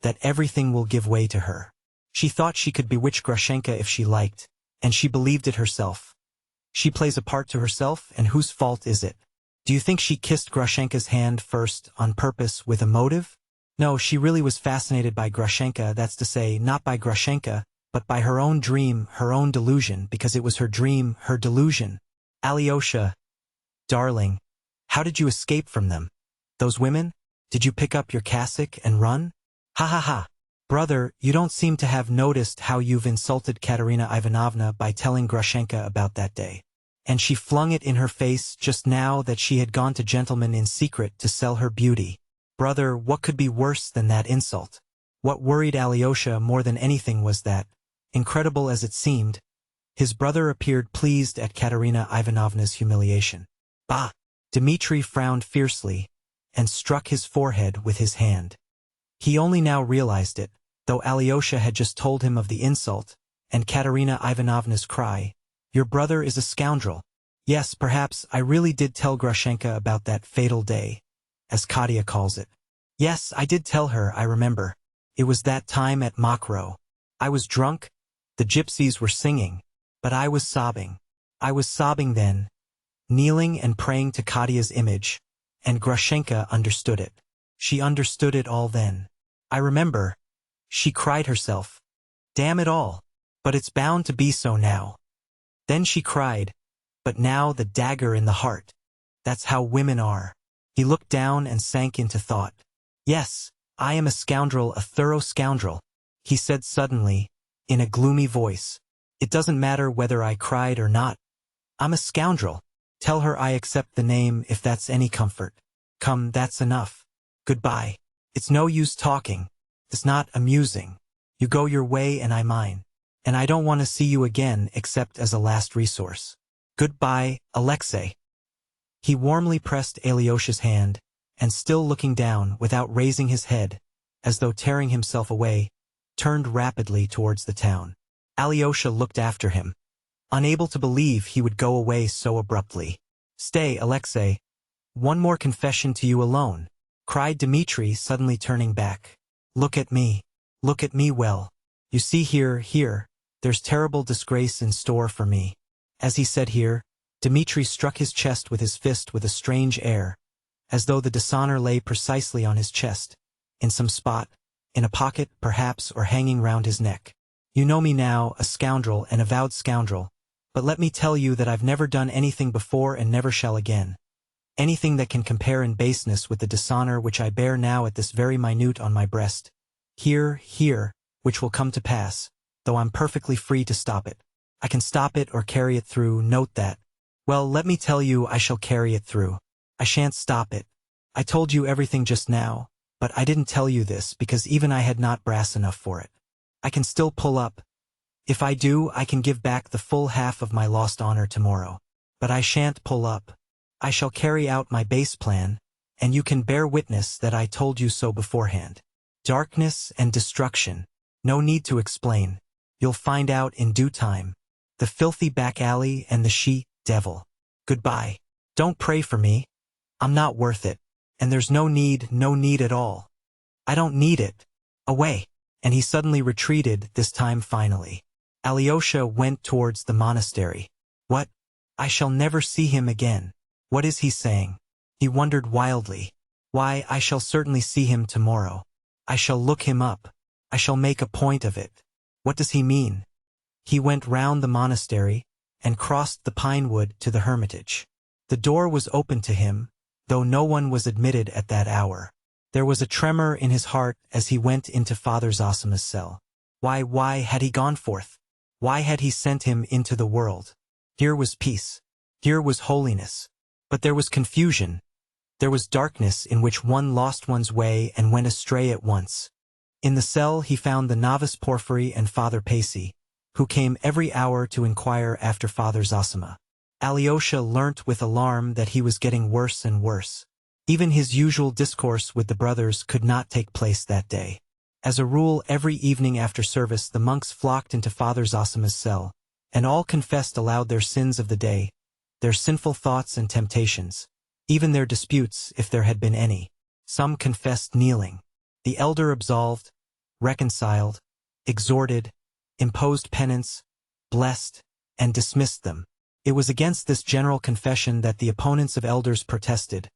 that everything will give way to her. She thought she could bewitch Grushenka if she liked, and she believed it herself. She plays a part to herself, and whose fault is it? Do you think she kissed Grushenka's hand first, on purpose, with a motive? No, she really was fascinated by Grushenka, that's to say, not by Grushenka, but by her own dream, her own delusion, because it was her dream, her delusion. Alyosha, darling, how did you escape from them? Those women? Did you pick up your cassock and run? Ha ha ha. Brother, you don't seem to have noticed how you've insulted Katerina Ivanovna by telling Grushenka about that day. And she flung it in her face just now that she had gone to gentlemen in secret to sell her beauty. Brother, what could be worse than that insult? What worried Alyosha more than anything was that, incredible as it seemed, his brother appeared pleased at Katerina Ivanovna's humiliation. Bah! Dmitri frowned fiercely, and struck his forehead with his hand. He only now realized it, though Alyosha had just told him of the insult, and Katerina Ivanovna's cry, "Your brother is a scoundrel." Yes, perhaps I really did tell Grushenka about that fatal day, as Katya calls it. Yes, I did tell her, I remember. It was that time at Mokroe. I was drunk, the gypsies were singing, but I was sobbing. I was sobbing then, kneeling and praying to Katya's image, and Grushenka understood it. She understood it all then. I remember. She cried herself. Damn it all. But it's bound to be so now. Then she cried, but now the dagger in the heart. That's how women are. He looked down and sank into thought. Yes, I am a scoundrel, a thorough scoundrel, he said suddenly, in a gloomy voice. It doesn't matter whether I cried or not. I'm a scoundrel. Tell her I accept the name if that's any comfort. Come, that's enough. Goodbye. It's no use talking. It's not amusing. You go your way and I mine. And I don't want to see you again except as a last resource. Goodbye, Alexei. He warmly pressed Alyosha's hand, and still looking down without raising his head, as though tearing himself away, turned rapidly towards the town. Alyosha looked after him, unable to believe he would go away so abruptly. Stay, Alexei. One more confession to you alone, cried Dmitri, suddenly turning back. Look at me well. You see here, there's terrible disgrace in store for me. As he said here, Dmitri struck his chest with his fist with a strange air, as though the dishonor lay precisely on his chest, in some spot, in a pocket perhaps, or hanging round his neck. You know me now, a scoundrel, an avowed scoundrel, but let me tell you that I've never done anything before and never shall again. Anything that can compare in baseness with the dishonor which I bear now at this very minute on my breast. Here, which will come to pass, though I'm perfectly free to stop it. I can stop it or carry it through, note that. Well, let me tell you, I shall carry it through. I shan't stop it. I told you everything just now, but I didn't tell you this because even I had not brass enough for it. I can still pull up. If I do, I can give back the full half of my lost honor tomorrow. But I shan't pull up. I shall carry out my base plan, and you can bear witness that I told you so beforehand. Darkness and destruction. No need to explain. You'll find out in due time. The filthy back alley and the she-devil. Goodbye. Don't pray for me. I'm not worth it. And there's no need at all. I don't need it. Away. And he suddenly retreated, this time finally. Alyosha went towards the monastery. What? I shall never see him again. What is he saying? He wondered wildly. Why, I shall certainly see him tomorrow. I shall look him up. I shall make a point of it. What does he mean? He went round the monastery, and crossed the pine wood to the hermitage. The door was open to him, though no one was admitted at that hour. There was a tremor in his heart as he went into Father Zosima's cell. Why had he gone forth? Why had he sent him into the world? Here was peace. Here was holiness. But there was confusion. There was darkness in which one lost one's way and went astray at once. In the cell he found the novice Porfiry and Father Pacey, who came every hour to inquire after Father Zosima. Alyosha learnt with alarm that he was getting worse and worse. Even his usual discourse with the brothers could not take place that day. As a rule, every evening after service the monks flocked into Father Zosima's cell, and all confessed aloud their sins of the day, their sinful thoughts and temptations, even their disputes if there had been any. Some confessed kneeling. The elder absolved, reconciled, exhorted, imposed penance, blessed, and dismissed them. It was against this general confession that the opponents of elders protested,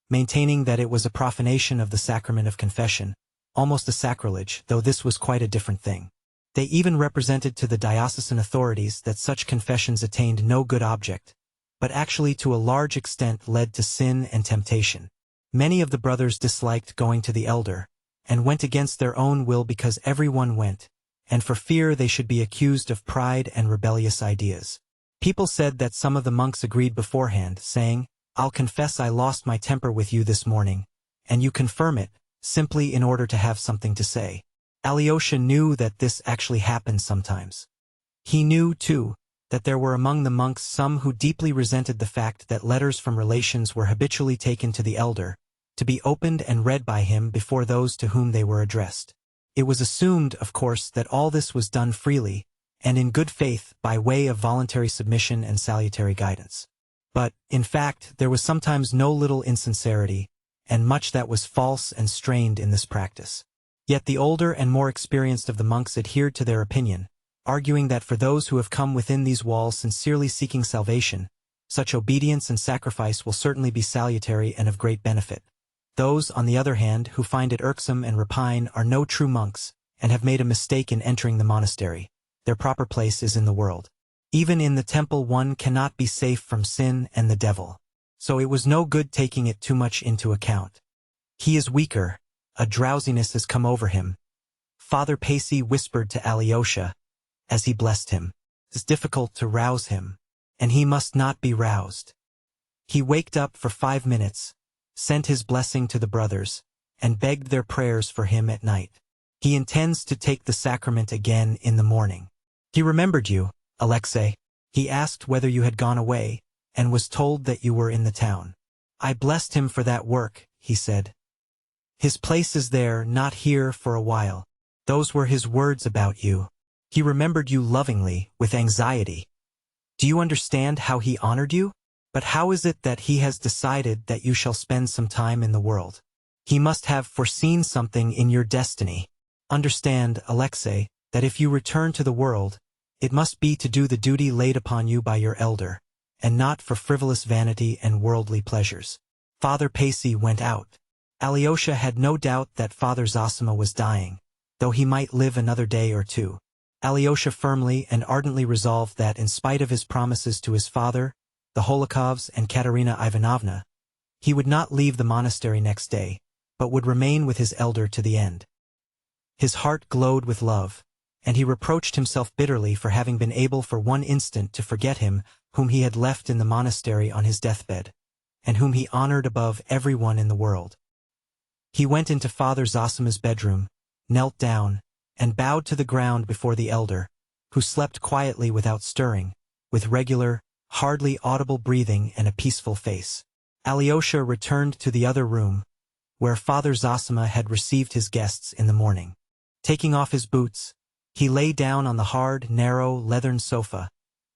maintaining that it was a profanation of the sacrament of confession, almost a sacrilege, though this was quite a different thing. They even represented to the diocesan authorities that such confessions attained no good object, but actually to a large extent led to sin and temptation. Many of the brothers disliked going to the elder, and went against their own will because everyone went, and for fear they should be accused of pride and rebellious ideas. People said that some of the monks agreed beforehand, saying, "I'll confess I lost my temper with you this morning, and you confirm it, simply in order to have something to say." Alyosha knew that this actually happened sometimes. He knew, too, that there were among the monks some who deeply resented the fact that letters from relations were habitually taken to the elder, to be opened and read by him before those to whom they were addressed. It was assumed, of course, that all this was done freely, and in good faith, by way of voluntary submission and salutary guidance. But, in fact, there was sometimes no little insincerity, and much that was false and strained in this practice. Yet the older and more experienced of the monks adhered to their opinion, arguing that for those who have come within these walls sincerely seeking salvation, such obedience and sacrifice will certainly be salutary and of great benefit. Those, on the other hand, who find it irksome and repine are no true monks, and have made a mistake in entering the monastery. Their proper place is in the world. Even in the temple one cannot be safe from sin and the devil. So it was no good taking it too much into account. He is weaker. A drowsiness has come over him. Father Pacey whispered to Alyosha, as he blessed him. It is difficult to rouse him, and he must not be roused. He waked up for 5 minutes, sent his blessing to the brothers, and begged their prayers for him at night. He intends to take the sacrament again in the morning. He remembered you, Alexei. He asked whether you had gone away, and was told that you were in the town. I blessed him for that work, he said. His place is there, not here for a while. Those were his words about you. He remembered you lovingly, with anxiety. Do you understand how he honored you? But how is it that he has decided that you shall spend some time in the world? He must have foreseen something in your destiny. Understand, Alexei, that if you return to the world, it must be to do the duty laid upon you by your elder, and not for frivolous vanity and worldly pleasures. Father Pacey went out. Alyosha had no doubt that Father Zosima was dying, though he might live another day or two. Alyosha firmly and ardently resolved that in spite of his promises to his father, the Holokovs and Katerina Ivanovna, he would not leave the monastery next day, but would remain with his elder to the end. His heart glowed with love, and he reproached himself bitterly for having been able for one instant to forget him whom he had left in the monastery on his deathbed, and whom he honored above everyone in the world. He went into Father Zosima's bedroom, knelt down, and bowed to the ground before the elder, who slept quietly without stirring, with regular, hardly audible breathing and a peaceful face. Alyosha returned to the other room, where Father Zosima had received his guests in the morning. Taking off his boots, he lay down on the hard, narrow, leathern sofa,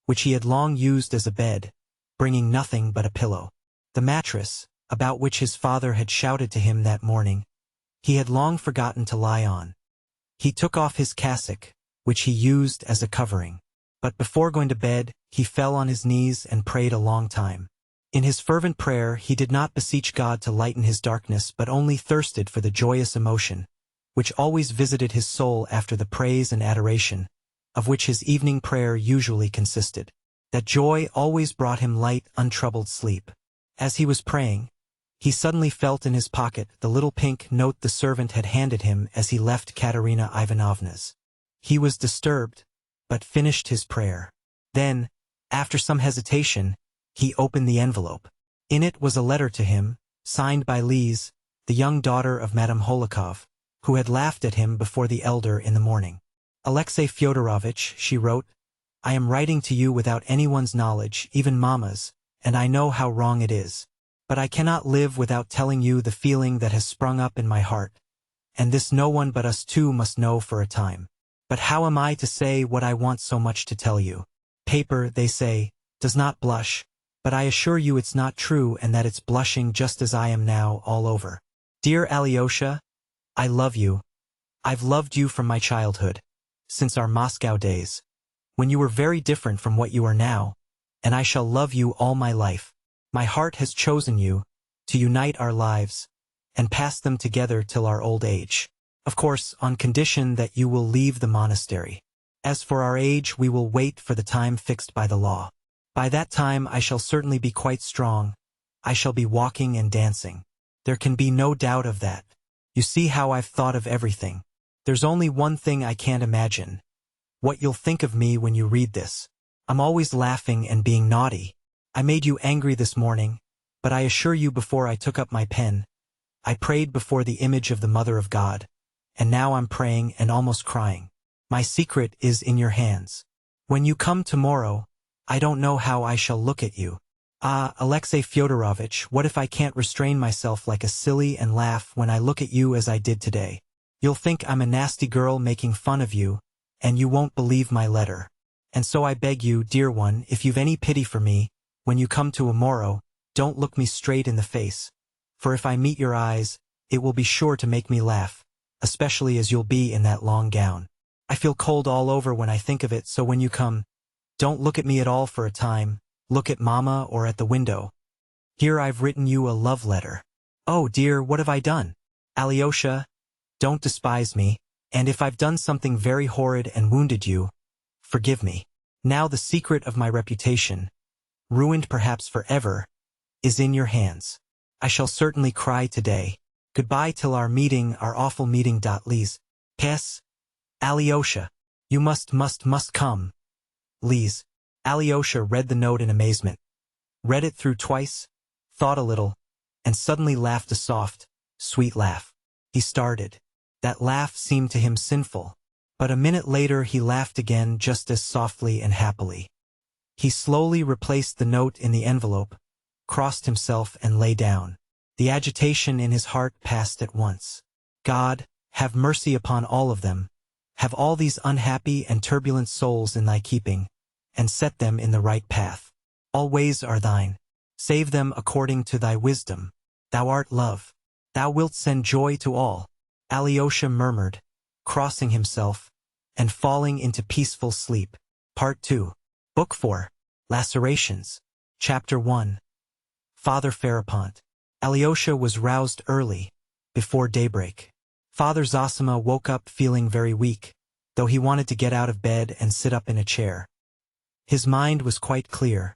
which he had long used as a bed, bringing nothing but a pillow. The mattress, about which his father had shouted to him that morning, he had long forgotten to lie on. He took off his cassock, which he used as a covering. But before going to bed, he fell on his knees and prayed a long time. In his fervent prayer he did not beseech God to lighten his darkness but only thirsted for the joyous emotion, which always visited his soul after the praise and adoration, of which his evening prayer usually consisted. That joy always brought him light, untroubled sleep. As he was praying, he suddenly felt in his pocket the little pink note the servant had handed him as he left Katerina Ivanovna's. He was disturbed, but finished his prayer. Then, after some hesitation, he opened the envelope. In it was a letter to him, signed by Lise, the young daughter of Madame Holikov, who had laughed at him before the elder in the morning. Alexei Fyodorovitch, she wrote, I am writing to you without anyone's knowledge, even Mamma's, and I know how wrong it is. But I cannot live without telling you the feeling that has sprung up in my heart, and this no one but us two must know for a time. But how am I to say what I want so much to tell you? Paper, they say, does not blush, but I assure you it's not true and that it's blushing just as I am now all over. Dear Alyosha, I love you. I've loved you from my childhood, since our Moscow days, when you were very different from what you are now, and I shall love you all my life. My heart has chosen you, to unite our lives, and pass them together till our old age. Of course, on condition that you will leave the monastery. As for our age, we will wait for the time fixed by the law. By that time I shall certainly be quite strong. I shall be walking and dancing. There can be no doubt of that. You see how I've thought of everything. There's only one thing I can't imagine. What you'll think of me when you read this. I'm always laughing and being naughty. I made you angry this morning, but I assure you before I took up my pen, I prayed before the image of the Mother of God, and now I'm praying and almost crying. My secret is in your hands. When you come tomorrow, I don't know how I shall look at you. Ah, Alexei Fyodorovitch, what if I can't restrain myself like a silly and laugh when I look at you as I did today? You'll think I'm a nasty girl making fun of you, and you won't believe my letter. And so I beg you, dear one, if you've any pity for me, when you come tomorrow, don't look me straight in the face, for if I meet your eyes, it will be sure to make me laugh, especially as you'll be in that long gown. I feel cold all over when I think of it, so when you come, don't look at me at all for a time, look at Mama or at the window. Here I've written you a love letter. Oh dear, what have I done? Alyosha, don't despise me, and if I've done something very horrid and wounded you, forgive me. Now the secret of my reputation, ruined perhaps forever, is in your hands. I shall certainly cry today. Goodbye till our meeting, our awful meeting. Lise. P.S. Alyosha, you must come. Lise. Alyosha read the note in amazement, read it through twice, thought a little, and suddenly laughed a soft, sweet laugh. He started. That laugh seemed to him sinful, but a minute later he laughed again just as softly and happily. He slowly replaced the note in the envelope, crossed himself and lay down. The agitation in his heart passed at once. God, have mercy upon all of them. Have all these unhappy and turbulent souls in thy keeping, and set them in the right path. All ways are thine. Save them according to thy wisdom. Thou art love. Thou wilt send joy to all. Alyosha murmured, crossing himself, and falling into peaceful sleep. Part 2. Book 4. Lacerations. Chapter 1. Father Ferapont. Alyosha was roused early, before daybreak. Father Zosima woke up feeling very weak, though he wanted to get out of bed and sit up in a chair. His mind was quite clear.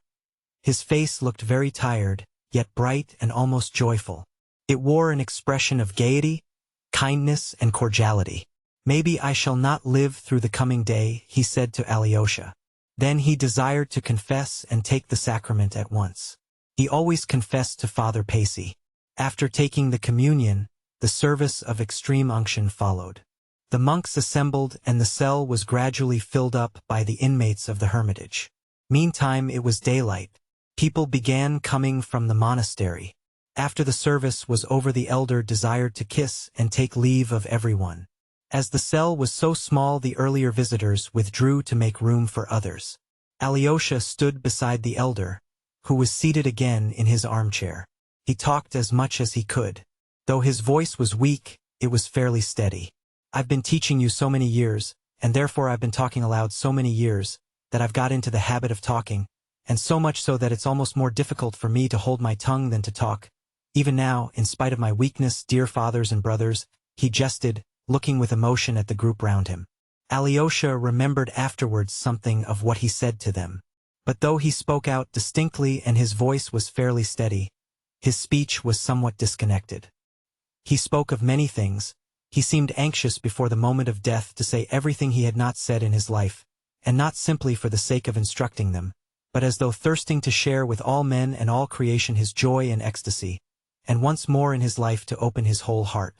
His face looked very tired, yet bright and almost joyful. It wore an expression of gaiety, kindness, and cordiality. Maybe I shall not live through the coming day, he said to Alyosha. Then he desired to confess and take the sacrament at once. He always confessed to Father Pacey. After taking the communion, the service of extreme unction followed. The monks assembled and the cell was gradually filled up by the inmates of the hermitage. Meantime it was daylight. People began coming from the monastery. After the service was over, the elder desired to kiss and take leave of everyone. As the cell was so small, the earlier visitors withdrew to make room for others. Alyosha stood beside the elder, who was seated again in his armchair. He talked as much as he could. Though his voice was weak, it was fairly steady. I've been teaching you so many years, and therefore I've been talking aloud so many years, that I've got into the habit of talking, and so much so that it's almost more difficult for me to hold my tongue than to talk. Even now, in spite of my weakness, dear fathers and brothers, he jested, looking with emotion at the group round him. Alyosha remembered afterwards something of what he said to them. But though he spoke out distinctly and his voice was fairly steady, his speech was somewhat disconnected. He spoke of many things. He seemed anxious before the moment of death to say everything he had not said in his life, and not simply for the sake of instructing them, but as though thirsting to share with all men and all creation his joy and ecstasy, and once more in his life to open his whole heart.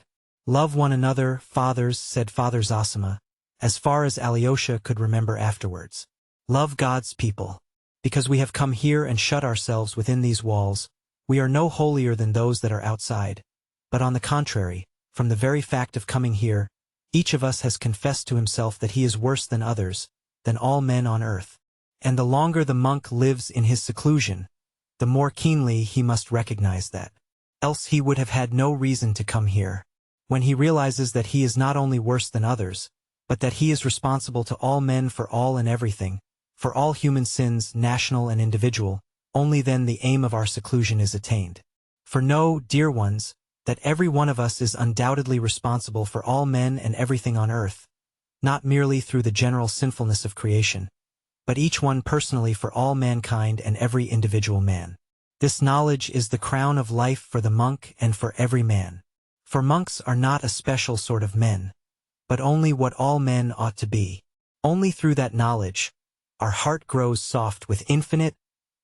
Love one another, fathers, said Father Zosima, as far as Alyosha could remember afterwards. Love God's people. Because we have come here and shut ourselves within these walls, we are no holier than those that are outside, but on the contrary, from the very fact of coming here, each of us has confessed to himself that he is worse than others, than all men on earth. And the longer the monk lives in his seclusion, the more keenly he must recognize that. Else he would have had no reason to come here. When he realizes that he is not only worse than others, but that he is responsible to all men for all and everything, for all human sins, national and individual, only then the aim of our seclusion is attained. For know, dear ones, that every one of us is undoubtedly responsible for all men and everything on earth, not merely through the general sinfulness of creation, but each one personally for all mankind and every individual man. This knowledge is the crown of life for the monk and for every man. For monks are not a special sort of men, but only what all men ought to be. Only through that knowledge, our heart grows soft with infinite,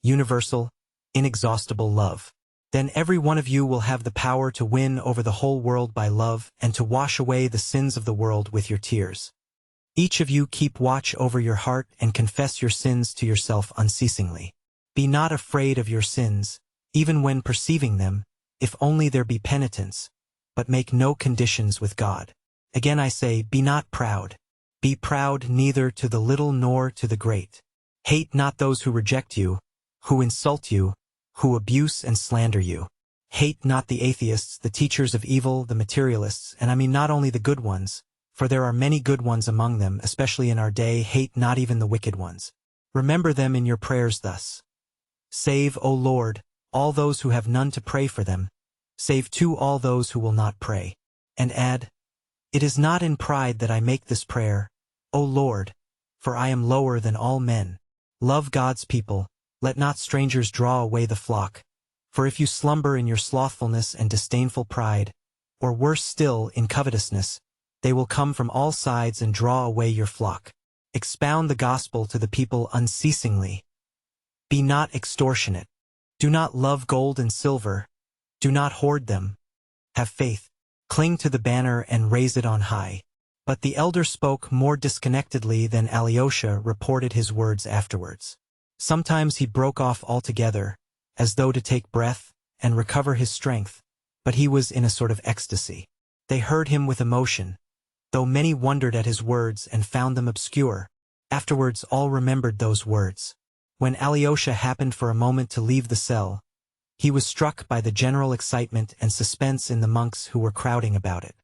universal, inexhaustible love. Then every one of you will have the power to win over the whole world by love and to wash away the sins of the world with your tears. Each of you keep watch over your heart and confess your sins to yourself unceasingly. Be not afraid of your sins, even when perceiving them, if only there be penitence, but make no conditions with God. Again I say, be not proud. Be proud neither to the little nor to the great. Hate not those who reject you, who insult you, who abuse and slander you. Hate not the atheists, the teachers of evil, the materialists, and I mean not only the good ones, For there are many good ones among them, especially in our day, hate not even the wicked ones. Remember them in your prayers thus. Save, O Lord, all those who have none to pray for them. Save too all those who will not pray. And add, it is not in pride that I make this prayer, O Lord, for I am lower than all men. Love God's people, let not strangers draw away the flock. For if you slumber in your slothfulness and disdainful pride, or worse still, in covetousness, they will come from all sides and draw away your flock. Expound the gospel to the people unceasingly. Be not extortionate. Do not love gold and silver. Do not hoard them. Have faith. Cling to the banner and raise it on high. But the elder spoke more disconnectedly than Alyosha reported his words afterwards. Sometimes he broke off altogether, as though to take breath and recover his strength, but he was in a sort of ecstasy. They heard him with emotion, though many wondered at his words and found them obscure. Afterwards all remembered those words. When Alyosha happened for a moment to leave the cell, he was struck by the general excitement and suspense in the monks who were crowding about it.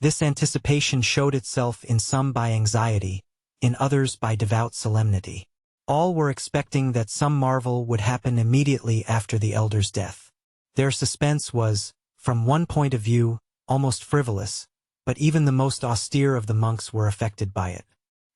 This anticipation showed itself in some by anxiety, in others by devout solemnity. All were expecting that some marvel would happen immediately after the elder's death. Their suspense was, from one point of view, almost frivolous, but even the most austere of the monks were affected by it.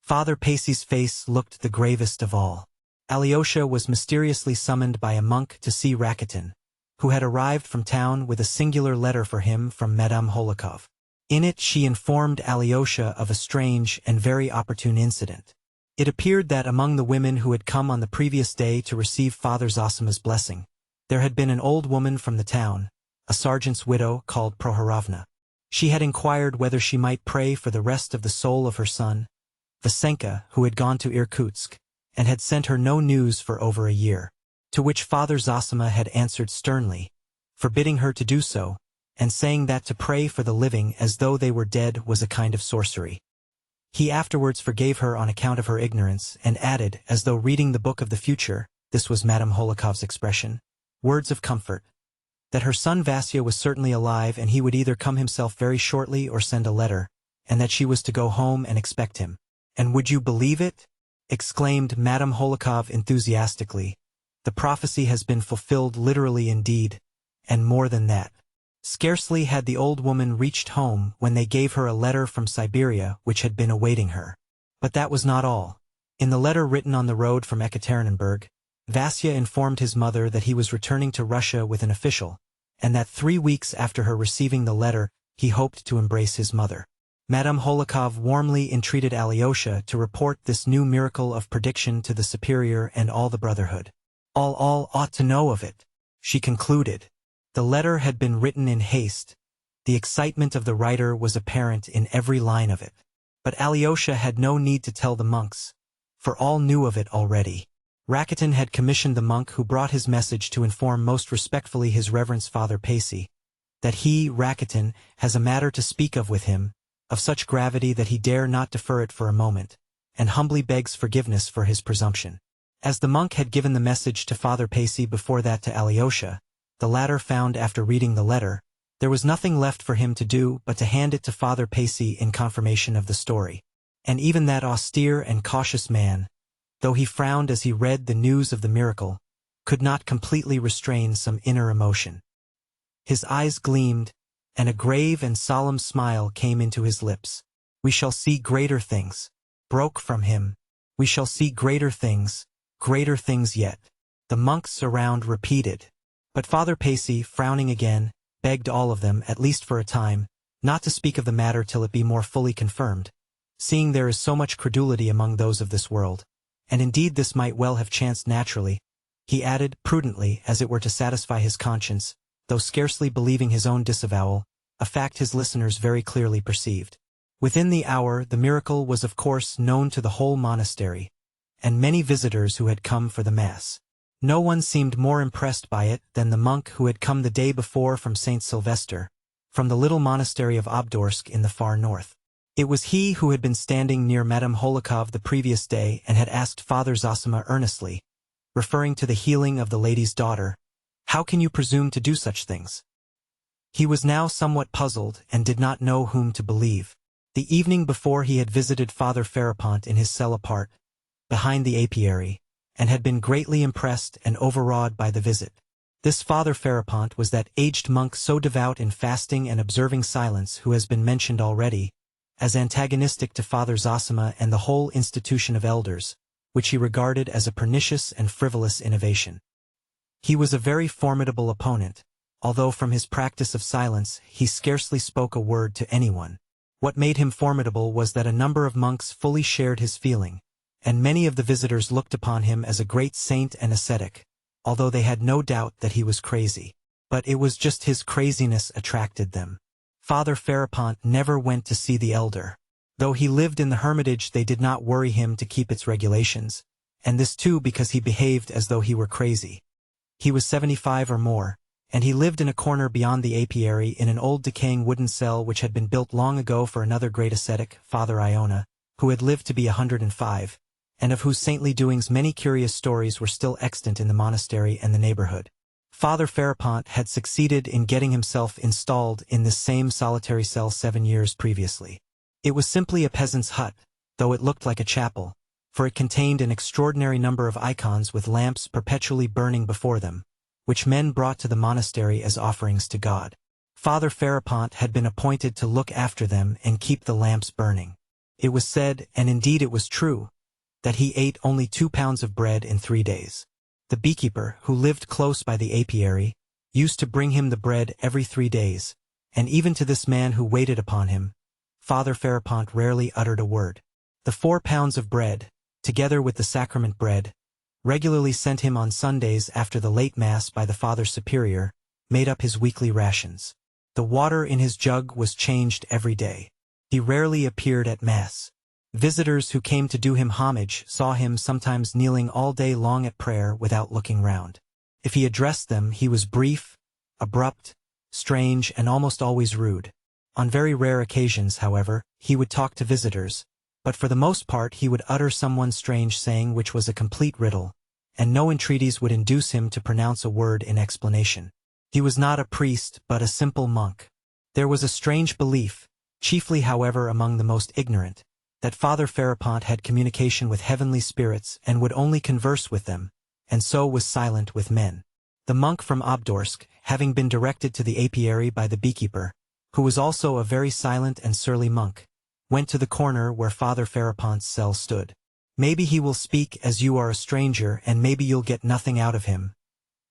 Father Pacey's face looked the gravest of all. Alyosha was mysteriously summoned by a monk to see Rakitin, who had arrived from town with a singular letter for him from Madame Holikov. In it she informed Alyosha of a strange and very opportune incident. It appeared that among the women who had come on the previous day to receive Father Zosima's blessing, there had been an old woman from the town, a sergeant's widow called Prohorovna. She had inquired whether she might pray for the rest of the soul of her son, Vasenka, who had gone to Irkutsk, and had sent her no news for over a year, to which Father Zosima had answered sternly, forbidding her to do so, and saying that to pray for the living as though they were dead was a kind of sorcery. He afterwards forgave her on account of her ignorance, and added, as though reading the book of the future, this was Madame Holikov's expression, words of comfort, that her son Vasya was certainly alive and he would either come himself very shortly or send a letter, and that she was to go home and expect him. And would you believe it? Exclaimed Madame Holikov enthusiastically. The prophecy has been fulfilled literally indeed, and more than that. Scarcely had the old woman reached home when they gave her a letter from Siberia which had been awaiting her. But that was not all. In the letter written on the road from Ekaterinburg, Vasya informed his mother that he was returning to Russia with an official, and that 3 weeks after her receiving the letter he hoped to embrace his mother. Madame Holikov warmly entreated Alyosha to report this new miracle of prediction to the superior and all the brotherhood. All ought to know of it, she concluded. The letter had been written in haste. The excitement of the writer was apparent in every line of it. But Alyosha had no need to tell the monks, for all knew of it already. Rakitin had commissioned the monk who brought his message to inform most respectfully his reverence Father Pacey, that he, Rakitin, has a matter to speak of with him, of such gravity that he dare not defer it for a moment, and humbly begs forgiveness for his presumption. As the monk had given the message to Father Pacey before that to Alyosha, the latter found after reading the letter, there was nothing left for him to do but to hand it to Father Pacey in confirmation of the story. And even that austere and cautious man, though he frowned as he read the news of the miracle, could not completely restrain some inner emotion. His eyes gleamed, and a grave and solemn smile came into his lips. We shall see greater things, broke from him. We shall see greater things yet. The monks around repeated. But Father Pacey, frowning again, begged all of them, at least for a time, not to speak of the matter till it be more fully confirmed, seeing there is so much credulity among those of this world, and indeed this might well have chanced naturally, he added, prudently, as it were to satisfy his conscience, though scarcely believing his own disavowal, a fact his listeners very clearly perceived. Within the hour the miracle was of course known to the whole monastery, and many visitors who had come for the Mass. No one seemed more impressed by it than the monk who had come the day before from St. Sylvester, from the little monastery of Obdorsk in the far north. It was he who had been standing near Madame Holikov the previous day and had asked Father Zosima earnestly, referring to the healing of the lady's daughter, "How can you presume to do such things?" He was now somewhat puzzled and did not know whom to believe. The evening before he had visited Father Ferapont in his cell apart, behind the apiary, and had been greatly impressed and overawed by the visit. This Father Ferapont was that aged monk so devout in fasting and observing silence who has been mentioned already, as antagonistic to Father Zosima and the whole institution of elders, which he regarded as a pernicious and frivolous innovation. He was a very formidable opponent, although from his practice of silence he scarcely spoke a word to anyone. What made him formidable was that a number of monks fully shared his feeling, and many of the visitors looked upon him as a great saint and ascetic, although they had no doubt that he was crazy. But it was just his craziness attracted them. Father Ferapont never went to see the elder. Though he lived in the hermitage, they did not worry him to keep its regulations, and this too because he behaved as though he were crazy. He was 75 or more, and he lived in a corner beyond the apiary in an old decaying wooden cell which had been built long ago for another great ascetic, Father Iona, who had lived to be 105, and of whose saintly doings many curious stories were still extant in the monastery and the neighborhood. Father Ferapont had succeeded in getting himself installed in this same solitary cell 7 years previously. It was simply a peasant's hut, though it looked like a chapel, for it contained an extraordinary number of icons with lamps perpetually burning before them, which men brought to the monastery as offerings to God. Father Ferapont had been appointed to look after them and keep the lamps burning. It was said, and indeed it was true, that he ate only 2 pounds of bread in 3 days. The beekeeper, who lived close by the apiary, used to bring him the bread every 3 days, and even to this man who waited upon him, Father Ferapont rarely uttered a word. The 4 pounds of bread, together with the sacrament bread, regularly sent him on Sundays after the late Mass by the Father Superior, made up his weekly rations. The water in his jug was changed every day. He rarely appeared at Mass. Visitors who came to do him homage saw him sometimes kneeling all day long at prayer without looking round. If he addressed them, he was brief, abrupt, strange, and almost always rude. On very rare occasions, however, he would talk to visitors, but for the most part he would utter some one strange saying which was a complete riddle, and no entreaties would induce him to pronounce a word in explanation. He was not a priest, but a simple monk. There was a strange belief, chiefly however among the most ignorant, that Father Ferapont had communication with heavenly spirits and would only converse with them, and so was silent with men. The monk from Obdorsk, having been directed to the apiary by the beekeeper, who was also a very silent and surly monk, went to the corner where Father Ferapont's cell stood. "Maybe he will speak as you are a stranger, and maybe you'll get nothing out of him,"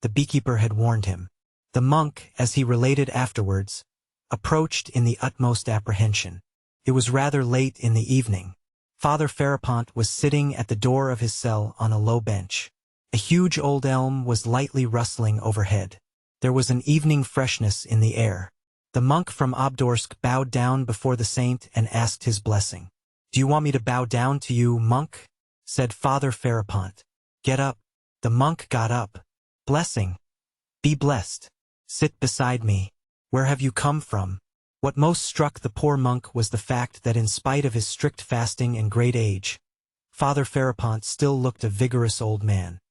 the beekeeper had warned him. The monk, as he related afterwards, approached in the utmost apprehension. It was rather late in the evening. Father Ferapont was sitting at the door of his cell on a low bench. A huge old elm was lightly rustling overhead. There was an evening freshness in the air. The monk from Obdorsk bowed down before the saint and asked his blessing. "Do you want me to bow down to you, monk?" said Father Ferapont. "Get up." The monk got up. "Blessing. Be blessed. Sit beside me. Where have you come from?" What most struck the poor monk was the fact that in spite of his strict fasting and great age, Father Ferapont still looked a vigorous old man.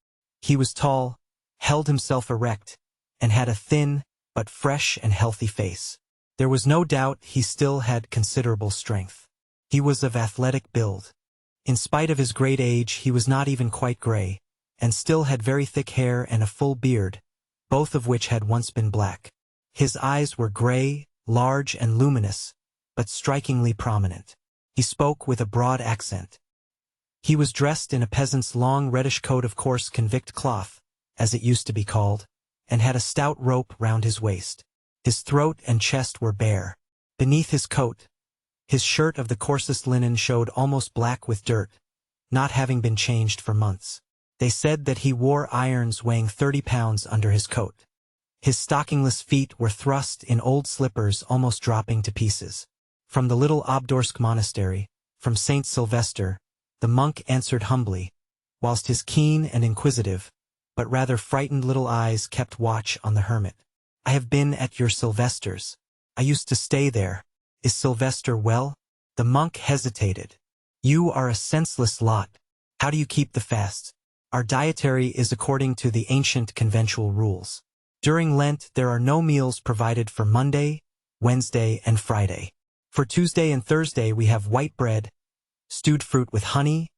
He was tall, held himself erect, and had a thin, but fresh and healthy face. There was no doubt he still had considerable strength. He was of athletic build. In spite of his great age, he was not even quite gray, and still had very thick hair and a full beard, both of which had once been black. His eyes were gray, large and luminous, but strikingly prominent. He spoke with a broad accent. He was dressed in a peasant's long reddish coat of coarse convict cloth, as it used to be called, and had a stout rope round his waist. His throat and chest were bare. Beneath his coat, his shirt of the coarsest linen showed almost black with dirt, not having been changed for months. They said that he wore irons weighing 30 pounds under his coat. His stockingless feet were thrust in old slippers almost dropping to pieces. From the little Obdorsk monastery, from Saint Sylvester, the monk answered humbly, whilst his keen and inquisitive, but rather frightened little eyes kept watch on the hermit. "I have been at your Sylvester's. I used to stay there. Is Sylvester well?" The monk hesitated. "You are a senseless lot. How do you keep the fast?" "Our dietary is according to the ancient conventual rules. During Lent there are no meals provided for Monday, Wednesday, and Friday. For Tuesday and Thursday we have white bread, stewed fruit with honey,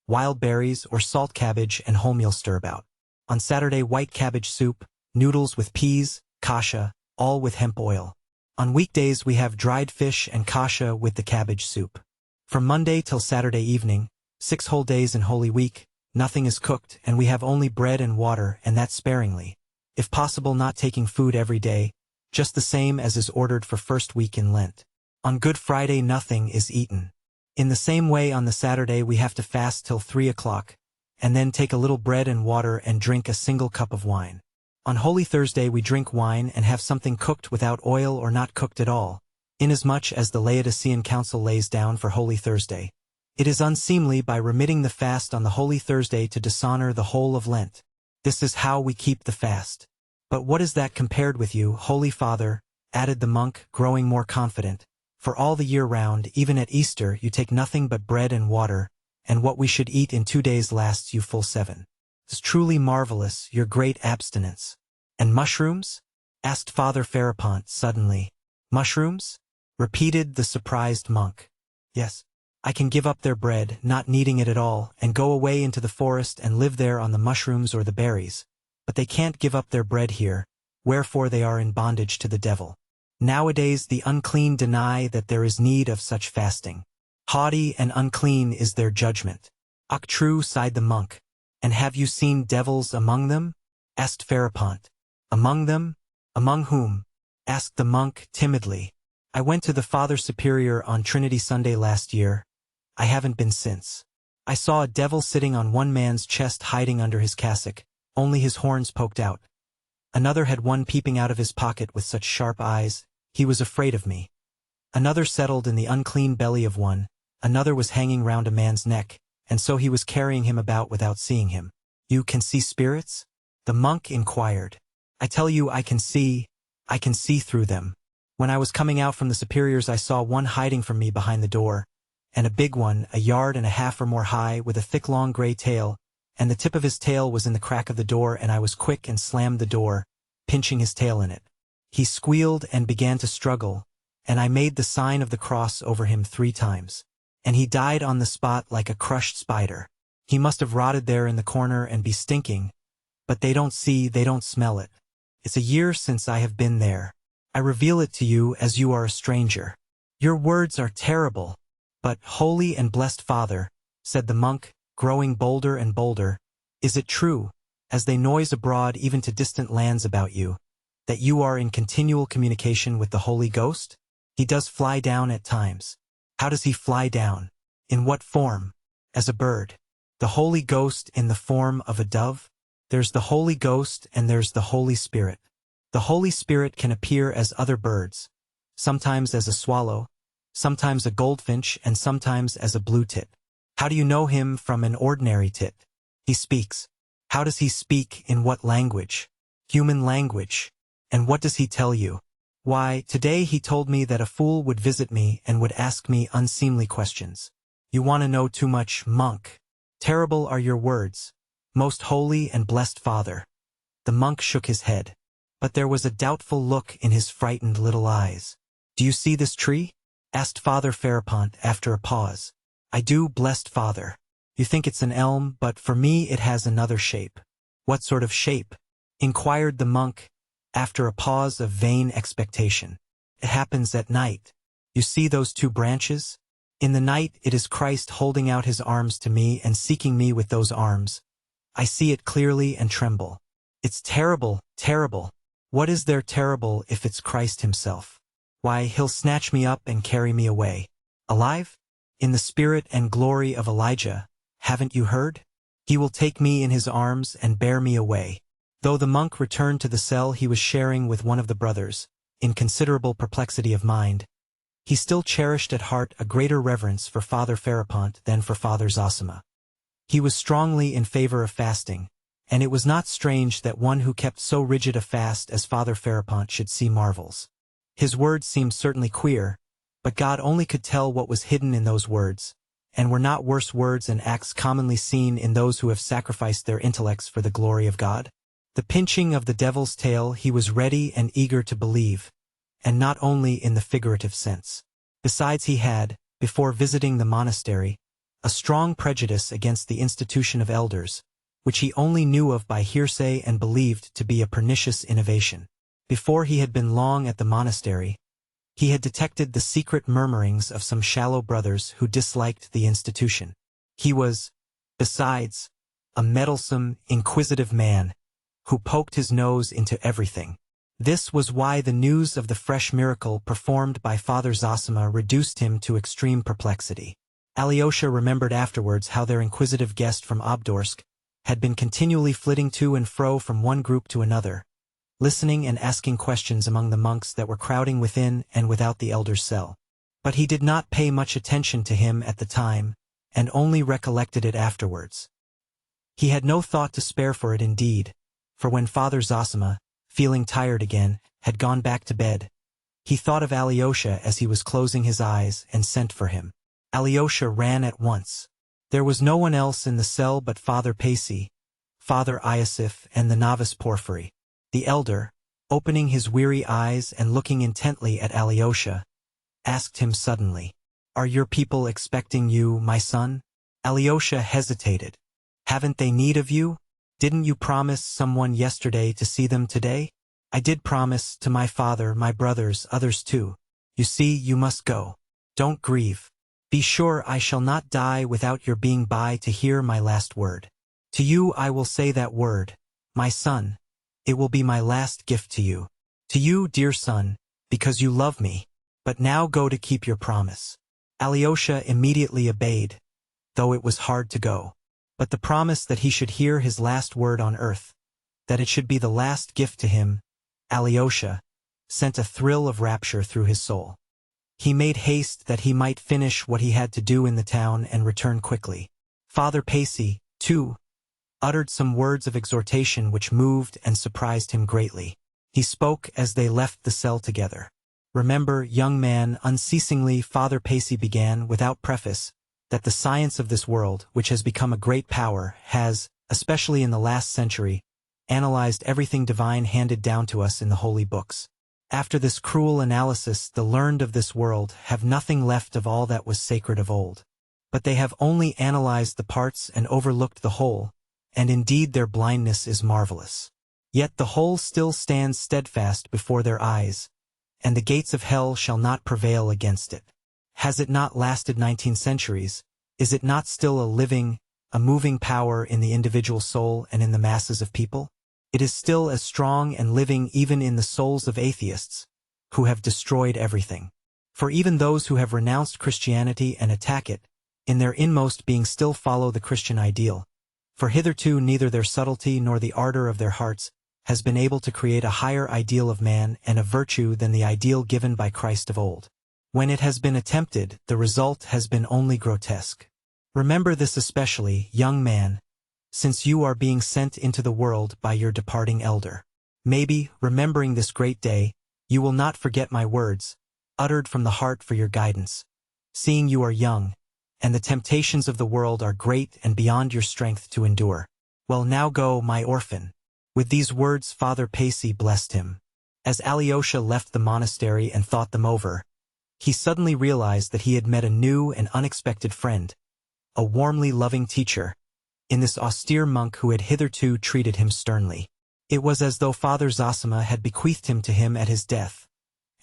wild berries or salt cabbage and wholemeal stirabout. On Saturday white cabbage soup, noodles with peas, kasha, all with hemp oil. On weekdays we have dried fish and kasha with the cabbage soup. From Monday till Saturday evening, 6 whole days in Holy Week, nothing is cooked and we have only bread and water, and that sparingly. If possible, not taking food every day, just the same as is ordered for first week in Lent. On Good Friday nothing is eaten. In the same way on the Saturday we have to fast till 3 o'clock, and then take a little bread and water and drink a single cup of wine. On Holy Thursday we drink wine and have something cooked without oil or not cooked at all, inasmuch as the Laodicean Council lays down for Holy Thursday. It is unseemly by remitting the fast on the Holy Thursday to dishonor the whole of Lent. This is how we keep the fast. But what is that compared with you, Holy Father, added the monk, growing more confident, for all the year round, even at Easter, you take nothing but bread and water, and what we should eat in 2 days lasts you full 7. It's truly marvelous, your great abstinence. And mushrooms? Asked Father Ferapont suddenly. Mushrooms? Repeated the surprised monk. Yes. I can give up their bread, not needing it at all, and go away into the forest and live there on the mushrooms or the berries. But they can't give up their bread here, wherefore they are in bondage to the devil. Nowadays the unclean deny that there is need of such fasting. Haughty and unclean is their judgment. Ach, true, sighed the monk. And have you seen devils among them? Asked Ferapont. Among them? Among whom? Asked the monk timidly. I went to the Father Superior on Trinity Sunday last year. I haven't been since. I saw a devil sitting on one man's chest hiding under his cassock, only his horns poked out. Another had one peeping out of his pocket with such sharp eyes, he was afraid of me. Another settled in the unclean belly of one, another was hanging round a man's neck, and so he was carrying him about without seeing him. You can see spirits? The monk inquired. I tell you I can see through them. When I was coming out from the superiors I saw one hiding from me behind the door, and a big one, 1.5 yards or more high, with a thick long gray tail, and the tip of his tail was in the crack of the door, and I was quick and slammed the door, pinching his tail in it. He squealed and began to struggle, and I made the sign of the cross over him 3 times. And he died on the spot like a crushed spider. He must have rotted there in the corner and be stinking, but they don't see, they don't smell it. It's a year since I have been there. I reveal it to you as you are a stranger. Your words are terrible. But, Holy and Blessed Father, said the monk, growing bolder and bolder, is it true, as they noise abroad even to distant lands about you, that you are in continual communication with the Holy Ghost? He does fly down at times. How does he fly down? In what form? As a bird. The Holy Ghost in the form of a dove? There's the Holy Ghost and there's the Holy Spirit. The Holy Spirit can appear as other birds, sometimes as a swallow, sometimes a goldfinch, and sometimes as a blue tit. How do you know him from an ordinary tit? He speaks. How does he speak? In what language? Human language. And what does he tell you? Why, today he told me that a fool would visit me and would ask me unseemly questions. You want to know too much, monk. Terrible are your words, most holy and blessed Father. The monk shook his head, but there was a doubtful look in his frightened little eyes. Do you see this tree? Asked Father Ferapont after a pause. I do, blessed Father. You think it's an elm, but for me it has another shape. What sort of shape? Inquired the monk, after a pause of vain expectation. It happens at night. You see those 2 branches? In the night it is Christ holding out his arms to me and seeking me with those arms. I see it clearly and tremble. It's terrible, terrible. What is there terrible if it's Christ himself? Why, he'll snatch me up and carry me away. Alive? In the spirit and glory of Elijah, haven't you heard? He will take me in his arms and bear me away. Though the monk returned to the cell he was sharing with one of the brothers, in considerable perplexity of mind, he still cherished at heart a greater reverence for Father Ferapont than for Father Zosima. He was strongly in favor of fasting, and it was not strange that one who kept so rigid a fast as Father Ferapont should see marvels. His words seemed certainly queer, but God only could tell what was hidden in those words, and were not worse words and acts commonly seen in those who have sacrificed their intellects for the glory of God? The pinching of the devil's tail he was ready and eager to believe, and not only in the figurative sense. Besides, he had, before visiting the monastery, a strong prejudice against the institution of elders, which he only knew of by hearsay and believed to be a pernicious innovation. Before he had been long at the monastery, he had detected the secret murmurings of some shallow brothers who disliked the institution. He was, besides, a meddlesome, inquisitive man, who poked his nose into everything. This was why the news of the fresh miracle performed by Father Zosima reduced him to extreme perplexity. Alyosha remembered afterwards how their inquisitive guest from Obdorsk had been continually flitting to and fro from one group to another, listening and asking questions among the monks that were crowding within and without the elder's cell. But he did not pay much attention to him at the time, and only recollected it afterwards. He had no thought to spare for it indeed, for when Father Zosima, feeling tired again, had gone back to bed, he thought of Alyosha as he was closing his eyes and sent for him. Alyosha ran at once. There was no one else in the cell but Father Pacy, Father Iosif, and the novice Porphyry. The elder, opening his weary eyes and looking intently at Alyosha, asked him suddenly, "Are your people expecting you, my son?" Alyosha hesitated. "Haven't they need of you? Didn't you promise someone yesterday to see them today?" "I did promise to my father, my brothers, others too. You see, you must go. Don't grieve. Be sure I shall not die without your being by to hear my last word. To you I will say that word, my son. It will be my last gift to you. To you, dear son, because you love me. But now go to keep your promise." Alyosha immediately obeyed, though it was hard to go. But the promise that he should hear his last word on earth, that it should be the last gift to him, Alyosha, sent a thrill of rapture through his soul. He made haste that he might finish what he had to do in the town and return quickly. Father Pacy, too, uttered some words of exhortation which moved and surprised him greatly. He spoke as they left the cell together. "Remember, young man," unceasingly Father Pacy began without preface, "that the science of this world, which has become a great power, has, especially in the last century, analyzed everything divine handed down to us in the holy books. After this cruel analysis, the learned of this world have nothing left of all that was sacred of old. But they have only analyzed the parts and overlooked the whole, and indeed their blindness is marvelous. Yet the whole still stands steadfast before their eyes, and the gates of hell shall not prevail against it. Has it not lasted 19 centuries? Is it not still a living, a moving power in the individual soul and in the masses of people? It is still as strong and living even in the souls of atheists, who have destroyed everything. For even those who have renounced Christianity and attack it, in their inmost being still follow the Christian ideal, for hitherto neither their subtlety nor the ardor of their hearts has been able to create a higher ideal of man and of virtue than the ideal given by Christ of old. When it has been attempted, the result has been only grotesque. Remember this especially, young man, since you are being sent into the world by your departing elder. Maybe, remembering this great day, you will not forget my words, uttered from the heart for your guidance, seeing you are young, and the temptations of the world are great and beyond your strength to endure. Well, now go, my orphan." With these words Father Pacy blessed him. As Alyosha left the monastery and thought them over, he suddenly realized that he had met a new and unexpected friend, a warmly loving teacher, in this austere monk who had hitherto treated him sternly. It was as though Father Zosima had bequeathed him to him at his death,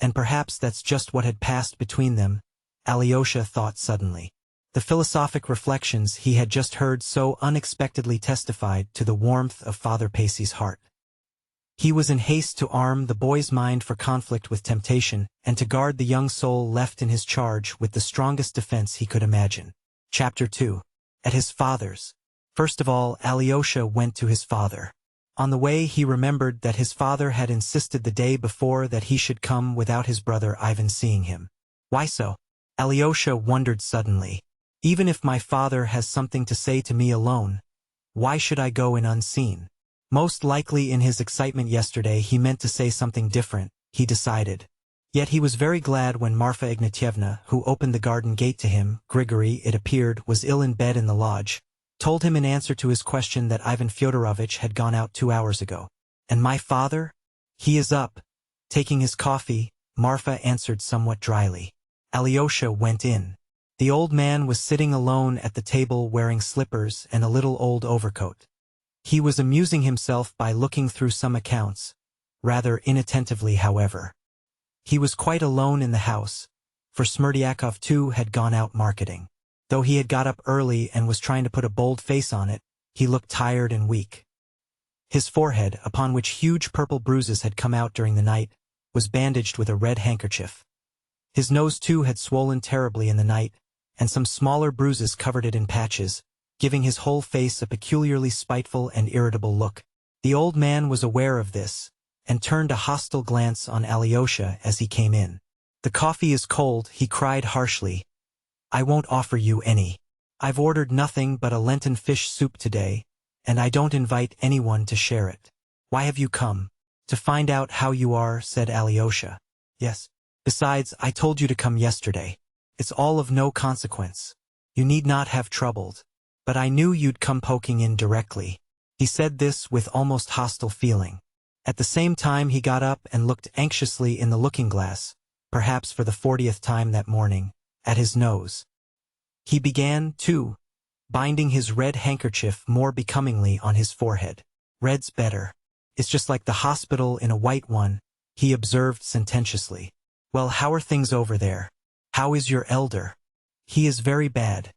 and perhaps that's just what had passed between them, Alyosha thought suddenly. The philosophic reflections he had just heard so unexpectedly testified to the warmth of Father Pacy's heart. He was in haste to arm the boy's mind for conflict with temptation, and to guard the young soul left in his charge with the strongest defense he could imagine. Chapter 2. At his father's. First of all, Alyosha went to his father. On the way he remembered that his father had insisted the day before that he should come without his brother Ivan seeing him. Why so? Alyosha wondered suddenly. Even if my father has something to say to me alone, why should I go in unseen? Most likely in his excitement yesterday he meant to say something different, he decided. Yet he was very glad when Marfa Ignatyevna, who opened the garden gate to him, Grigory, it appeared, was ill in bed in the lodge, told him in answer to his question that Ivan Fyodorovitch had gone out 2 hours ago. "And my father? He is up, taking his coffee," Marfa answered somewhat dryly. Alyosha went in. The old man was sitting alone at the table wearing slippers and a little old overcoat. He was amusing himself by looking through some accounts, rather inattentively however. He was quite alone in the house, for Smerdyakov too had gone out marketing. Though he had got up early and was trying to put a bold face on it, he looked tired and weak. His forehead, upon which huge purple bruises had come out during the night, was bandaged with a red handkerchief. His nose too had swollen terribly in the night, and some smaller bruises covered it in patches, giving his whole face a peculiarly spiteful and irritable look. The old man was aware of this, and turned a hostile glance on Alyosha as he came in. "The coffee is cold," he cried harshly. "I won't offer you any. I've ordered nothing but a Lenten fish soup today, and I don't invite anyone to share it." "Why have you come?" "To find out how you are," said Alyosha. "Yes. Besides, I told you to come yesterday. It's all of no consequence. You need not have troubled. But I knew you'd come poking in directly." He said this with almost hostile feeling. At the same time he got up and looked anxiously in the looking-glass, perhaps for the 40th time that morning, at his nose. He began, too, binding his red handkerchief more becomingly on his forehead. "Red's better. It's just like the hospital in a white one," he observed sententiously. "Well, how are things over there? How is your elder?" "He is very bad.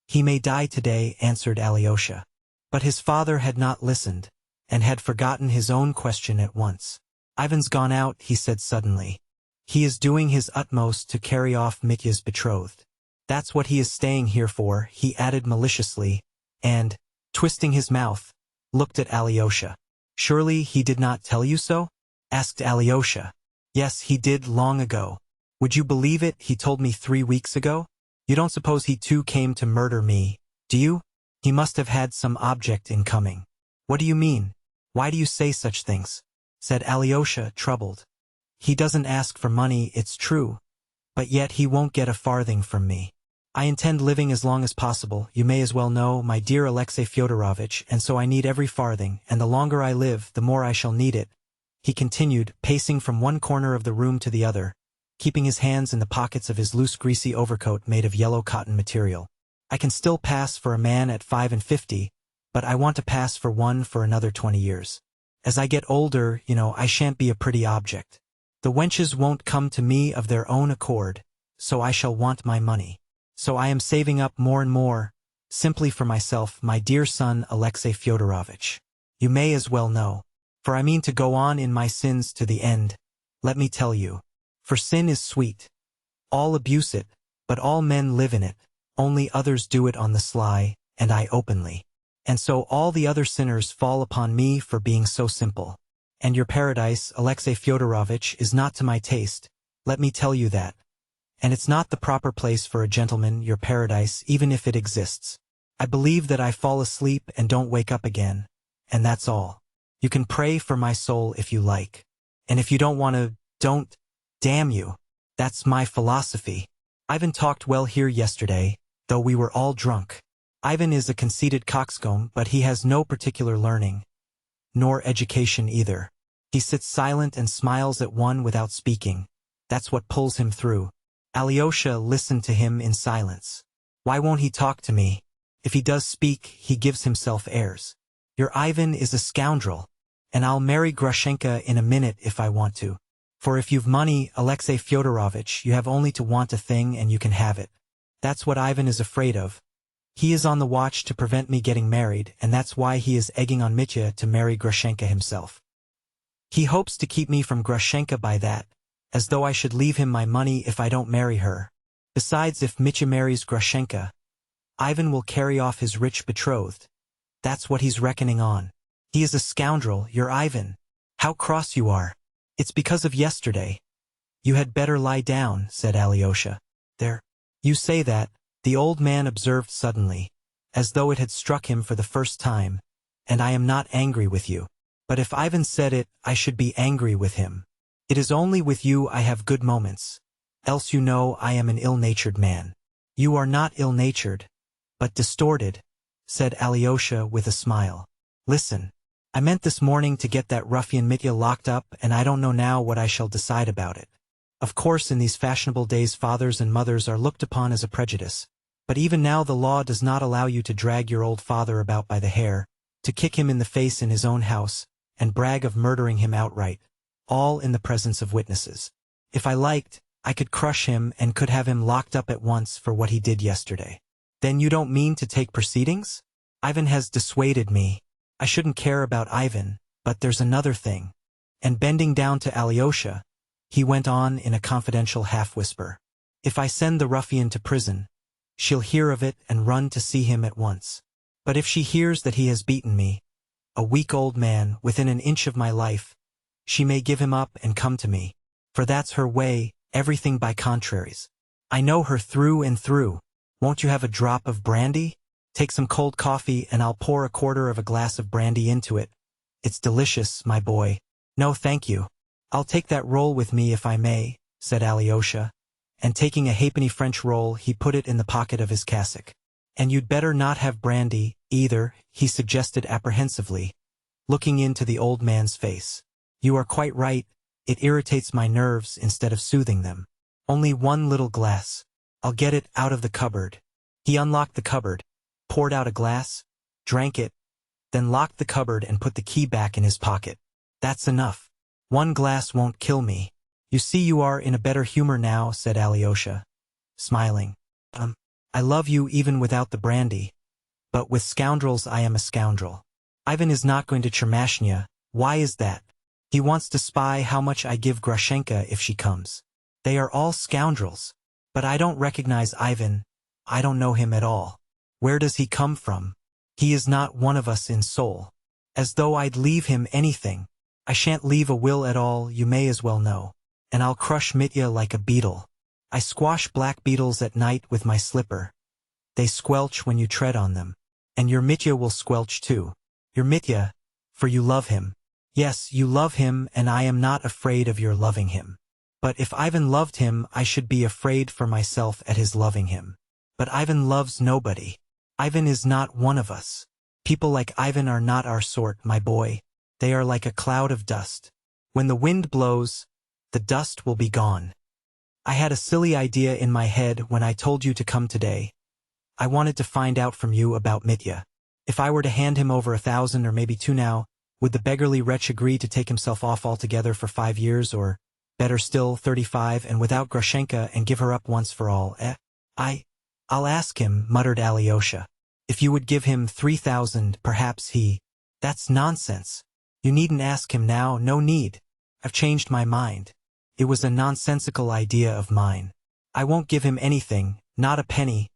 He may die today," answered Alyosha. But his father had not listened, and had forgotten his own question at once. "Ivan's gone out," he said suddenly. "He is doing his utmost to carry off Mitya's betrothed. That's what he is staying here for," he added maliciously, and, twisting his mouth, looked at Alyosha. "Surely he did not tell you so?" asked Alyosha. "Yes, he did long ago. Would you believe it, he told me 3 weeks ago? You don't suppose he too came to murder me, do you? He must have had some object in coming." "What do you mean? Why do you say such things?" said Alyosha, troubled. "He doesn't ask for money, it's true, but yet he won't get a farthing from me. I intend living as long as possible, you may as well know, my dear Alexey Fyodorovitch, and so I need every farthing, and the longer I live, the more I shall need it," he continued, pacing from one corner of the room to the other, keeping his hands in the pockets of his loose greasy overcoat made of yellow cotton material. "I can still pass for a man at 55, but I want to pass for one for another 20 years. As I get older, I shan't be a pretty object. The wenches won't come to me of their own accord, so I shall want my money. So I am saving up more and more, simply for myself, my dear son Alexey Fyodorovitch. You may as well know. For I mean to go on in my sins to the end, let me tell you. For sin is sweet. All abuse it, but all men live in it, only others do it on the sly, and I openly. And so all the other sinners fall upon me for being so simple. And your paradise, Alexey Fyodorovitch, is not to my taste, let me tell you that. And it's not the proper place for a gentleman, your paradise, even if it exists. I believe that I fall asleep and don't wake up again, and that's all. You can pray for my soul if you like. And if you don't want to, don't. Damn you. That's my philosophy. Ivan talked well here yesterday, though we were all drunk. Ivan is a conceited coxcomb, but he has no particular learning, nor education either. He sits silent and smiles at one without speaking. That's what pulls him through. Alyosha listened to him in silence. Why won't he talk to me? If he does speak, he gives himself airs. Your Ivan is a scoundrel, and I'll marry Grushenka in a minute if I want to. For if you've money, Alexey Fyodorovitch, you have only to want a thing and you can have it. That's what Ivan is afraid of. He is on the watch to prevent me getting married, and that's why he is egging on Mitya to marry Grushenka himself. He hopes to keep me from Grushenka by that, as though I should leave him my money if I don't marry her. Besides, if Mitya marries Grushenka, Ivan will carry off his rich betrothed. That's what he's reckoning on. He is a scoundrel, your Ivan. How cross you are. It's because of yesterday. You had better lie down, said Alyosha. There. You say that, the old man observed suddenly, as though it had struck him for the first time, and I am not angry with you. But if Ivan said it, I should be angry with him. It is only with you I have good moments, else you know I am an ill-natured man. You are not ill-natured, but distorted, said Alyosha with a smile. Listen. I meant this morning to get that ruffian Mitya locked up, and I don't know now what I shall decide about it. Of course, in these fashionable days fathers and mothers are looked upon as a prejudice. But even now the law does not allow you to drag your old father about by the hair, to kick him in the face in his own house, and brag of murdering him outright, all in the presence of witnesses. If I liked, I could crush him and could have him locked up at once for what he did yesterday. Then you don't mean to take proceedings? Ivan has dissuaded me. I shouldn't care about Ivan, but there's another thing. And bending down to Alyosha, he went on in a confidential half-whisper. If I send the ruffian to prison, she'll hear of it and run to see him at once. But if she hears that he has beaten me, a weak old man, within an inch of my life, she may give him up and come to me. For that's her way, everything by contraries. I know her through and through. Won't you have a drop of brandy? Take some cold coffee and I'll pour a quarter of a glass of brandy into it. It's delicious, my boy. No, thank you. I'll take that roll with me if I may, said Alyosha, and taking a halfpenny French roll he put it in the pocket of his cassock. And you'd better not have brandy, either, he suggested apprehensively, looking into the old man's face. You are quite right, it irritates my nerves instead of soothing them. Only one little glass. I'll get it out of the cupboard. He unlocked the cupboard, poured out a glass, drank it, then locked the cupboard and put the key back in his pocket. That's enough. One glass won't kill me. You see you are in a better humor now, said Alyosha, smiling. I love you even without the brandy. But with scoundrels I am a scoundrel. Ivan is not going to Chermashnya. Why is that? He wants to spy how much I give Grushenka if she comes. They are all scoundrels. But I don't recognize Ivan. I don't know him at all. Where does he come from? He is not one of us in soul. As though I'd leave him anything. I shan't leave a will at all, you may as well know. And I'll crush Mitya like a beetle. I squash black beetles at night with my slipper. They squelch when you tread on them. And your Mitya will squelch too. Your Mitya, for you love him. Yes, you love him and I am not afraid of your loving him. But if Ivan loved him I should be afraid for myself at his loving him. But Ivan loves nobody. Ivan is not one of us. People like Ivan are not our sort, my boy. They are like a cloud of dust. When the wind blows, the dust will be gone. I had a silly idea in my head when I told you to come today. I wanted to find out from you about Mitya. If I were to hand him over 1,000 or maybe 2 now, would the beggarly wretch agree to take himself off altogether for 5 years or, better still, 35 and without Grushenka and give her up once for all, I'll ask him, muttered Alyosha. If you would give him 3,000, perhaps he... That's nonsense. You needn't ask him now, no need. I've changed my mind. It was a nonsensical idea of mine. I won't give him anything, not a penny.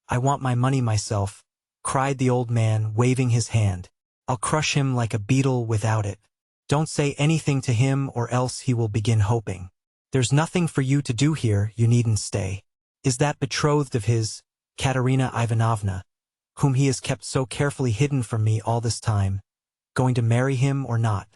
I want my money myself, cried the old man, waving his hand. I'll crush him like a beetle without it. Don't say anything to him or else he will begin hoping. There's nothing for you to do here, you needn't stay. Is that betrothed of his, Katerina Ivanovna, whom he has kept so carefully hidden from me all this time, going to marry him or not?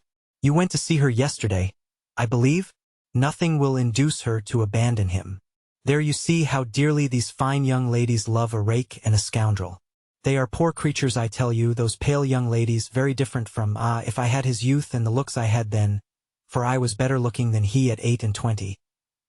You went to see her yesterday, I believe? Nothing will induce her to abandon him. There you see how dearly these fine young ladies love a rake and a scoundrel. They are poor creatures, I tell you, those pale young ladies, very different from, if I had his youth and the looks I had then, for I was better looking than he at 8 and 20,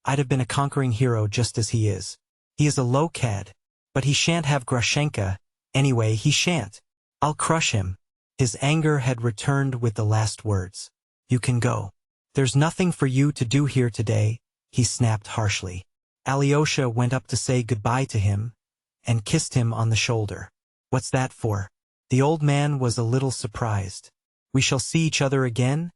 I'd have been a conquering hero just as he is. He is a low cad, but he shan't have Grushenka, anyway he shan't. I'll crush him. His anger had returned with the last words. You can go. There's nothing for you to do here today, he snapped harshly. Alyosha went up to say goodbye to him, and kissed him on the shoulder. What's that for? The old man was a little surprised. We shall see each other again?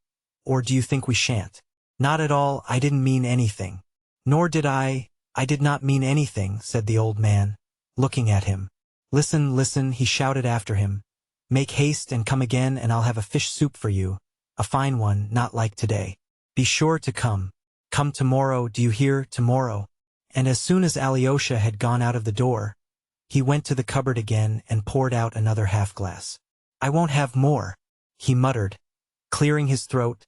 Or do you think we shan't? Not at all, I didn't mean anything. Nor did I did not mean anything, said the old man, looking at him. Listen, listen, he shouted after him. Make haste and come again and I'll have a fish soup for you, a fine one, not like today. Be sure to come. Come tomorrow, do you hear, tomorrow? And as soon as Alyosha had gone out of the door, he went to the cupboard again and poured out another half-glass. I won't have more, he muttered, clearing his throat,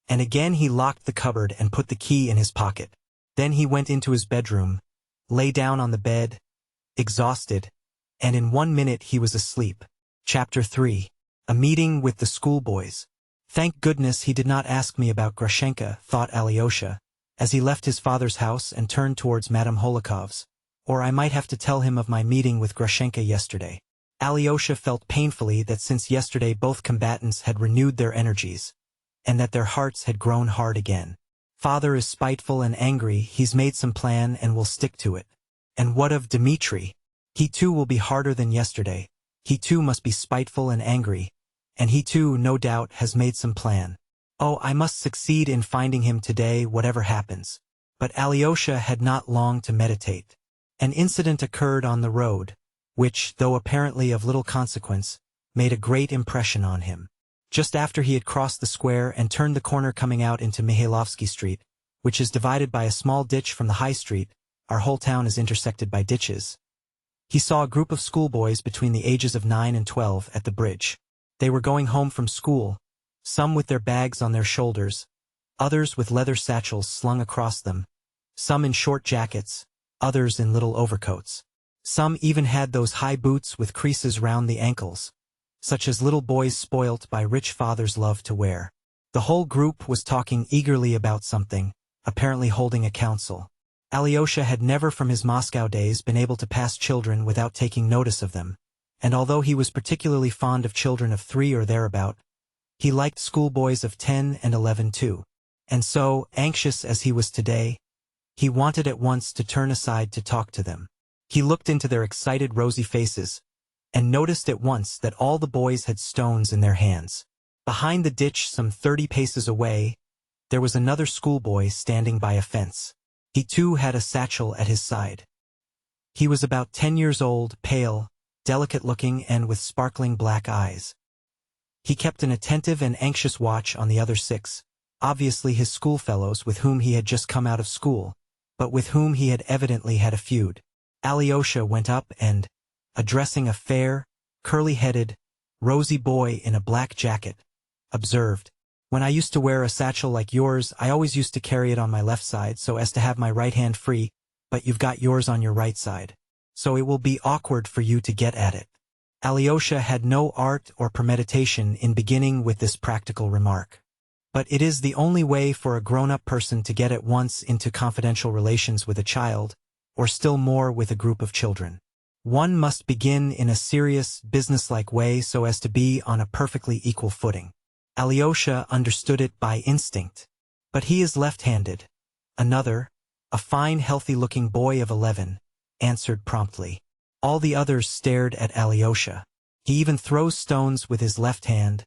and again he locked the cupboard and put the key in his pocket. Then he went into his bedroom, lay down on the bed, exhausted, and in 1 minute he was asleep. Chapter 3. A meeting with the schoolboys. Thank goodness he did not ask me about Grushenka, thought Alyosha, as he left his father's house and turned towards Madame Holikov's. Or I might have to tell him of my meeting with Grushenka yesterday. Alyosha felt painfully that since yesterday both combatants had renewed their energies, and that their hearts had grown hard again. Father is spiteful and angry, he's made some plan and will stick to it. And what of Dmitri? He too will be harder than yesterday. He too must be spiteful and angry, and he too, no doubt, has made some plan. Oh, I must succeed in finding him today, whatever happens. But Alyosha had not long to meditate. An incident occurred on the road, which, though apparently of little consequence, made a great impression on him. Just after he had crossed the square and turned the corner coming out into Mihailovsky Street, which is divided by a small ditch from the High Street, our whole town is intersected by ditches, he saw a group of schoolboys between the ages of 9 and 12 at the bridge. They were going home from school, some with their bags on their shoulders, others with leather satchels slung across them, some in short jackets, others in little overcoats. Some even had those high boots with creases round the ankles, such as little boys spoilt by rich fathers love to wear. The whole group was talking eagerly about something, apparently holding a council. Alyosha had never from his Moscow days been able to pass children without taking notice of them, and although he was particularly fond of children of 3 or thereabout, he liked schoolboys of 10 and 11 too. And so, anxious as he was today, he wanted at once to turn aside to talk to them. He looked into their excited rosy faces, and noticed at once that all the boys had stones in their hands. Behind the ditch some 30 paces away, there was another schoolboy standing by a fence. He too had a satchel at his side. He was about 10 years old, pale, delicate-looking and with sparkling black eyes. He kept an attentive and anxious watch on the other 6, obviously his schoolfellows with whom he had just come out of school, but with whom he had evidently had a feud. Alyosha went up and, addressing a fair, curly-headed, rosy boy in a black jacket, observed, "When I used to wear a satchel like yours, I always used to carry it on my left side so as to have my right hand free, but you've got yours on your right side. So it will be awkward for you to get at it." Alyosha had no art or premeditation in beginning with this practical remark. But it is the only way for a grown-up person to get at once into confidential relations with a child, or still more with a group of children. One must begin in a serious, businesslike way so as to be on a perfectly equal footing. Alyosha understood it by instinct. But he is left-handed. Another, a fine, healthy-looking boy of 11, answered promptly. All the others stared at Alyosha. "He even throws stones with his left hand,"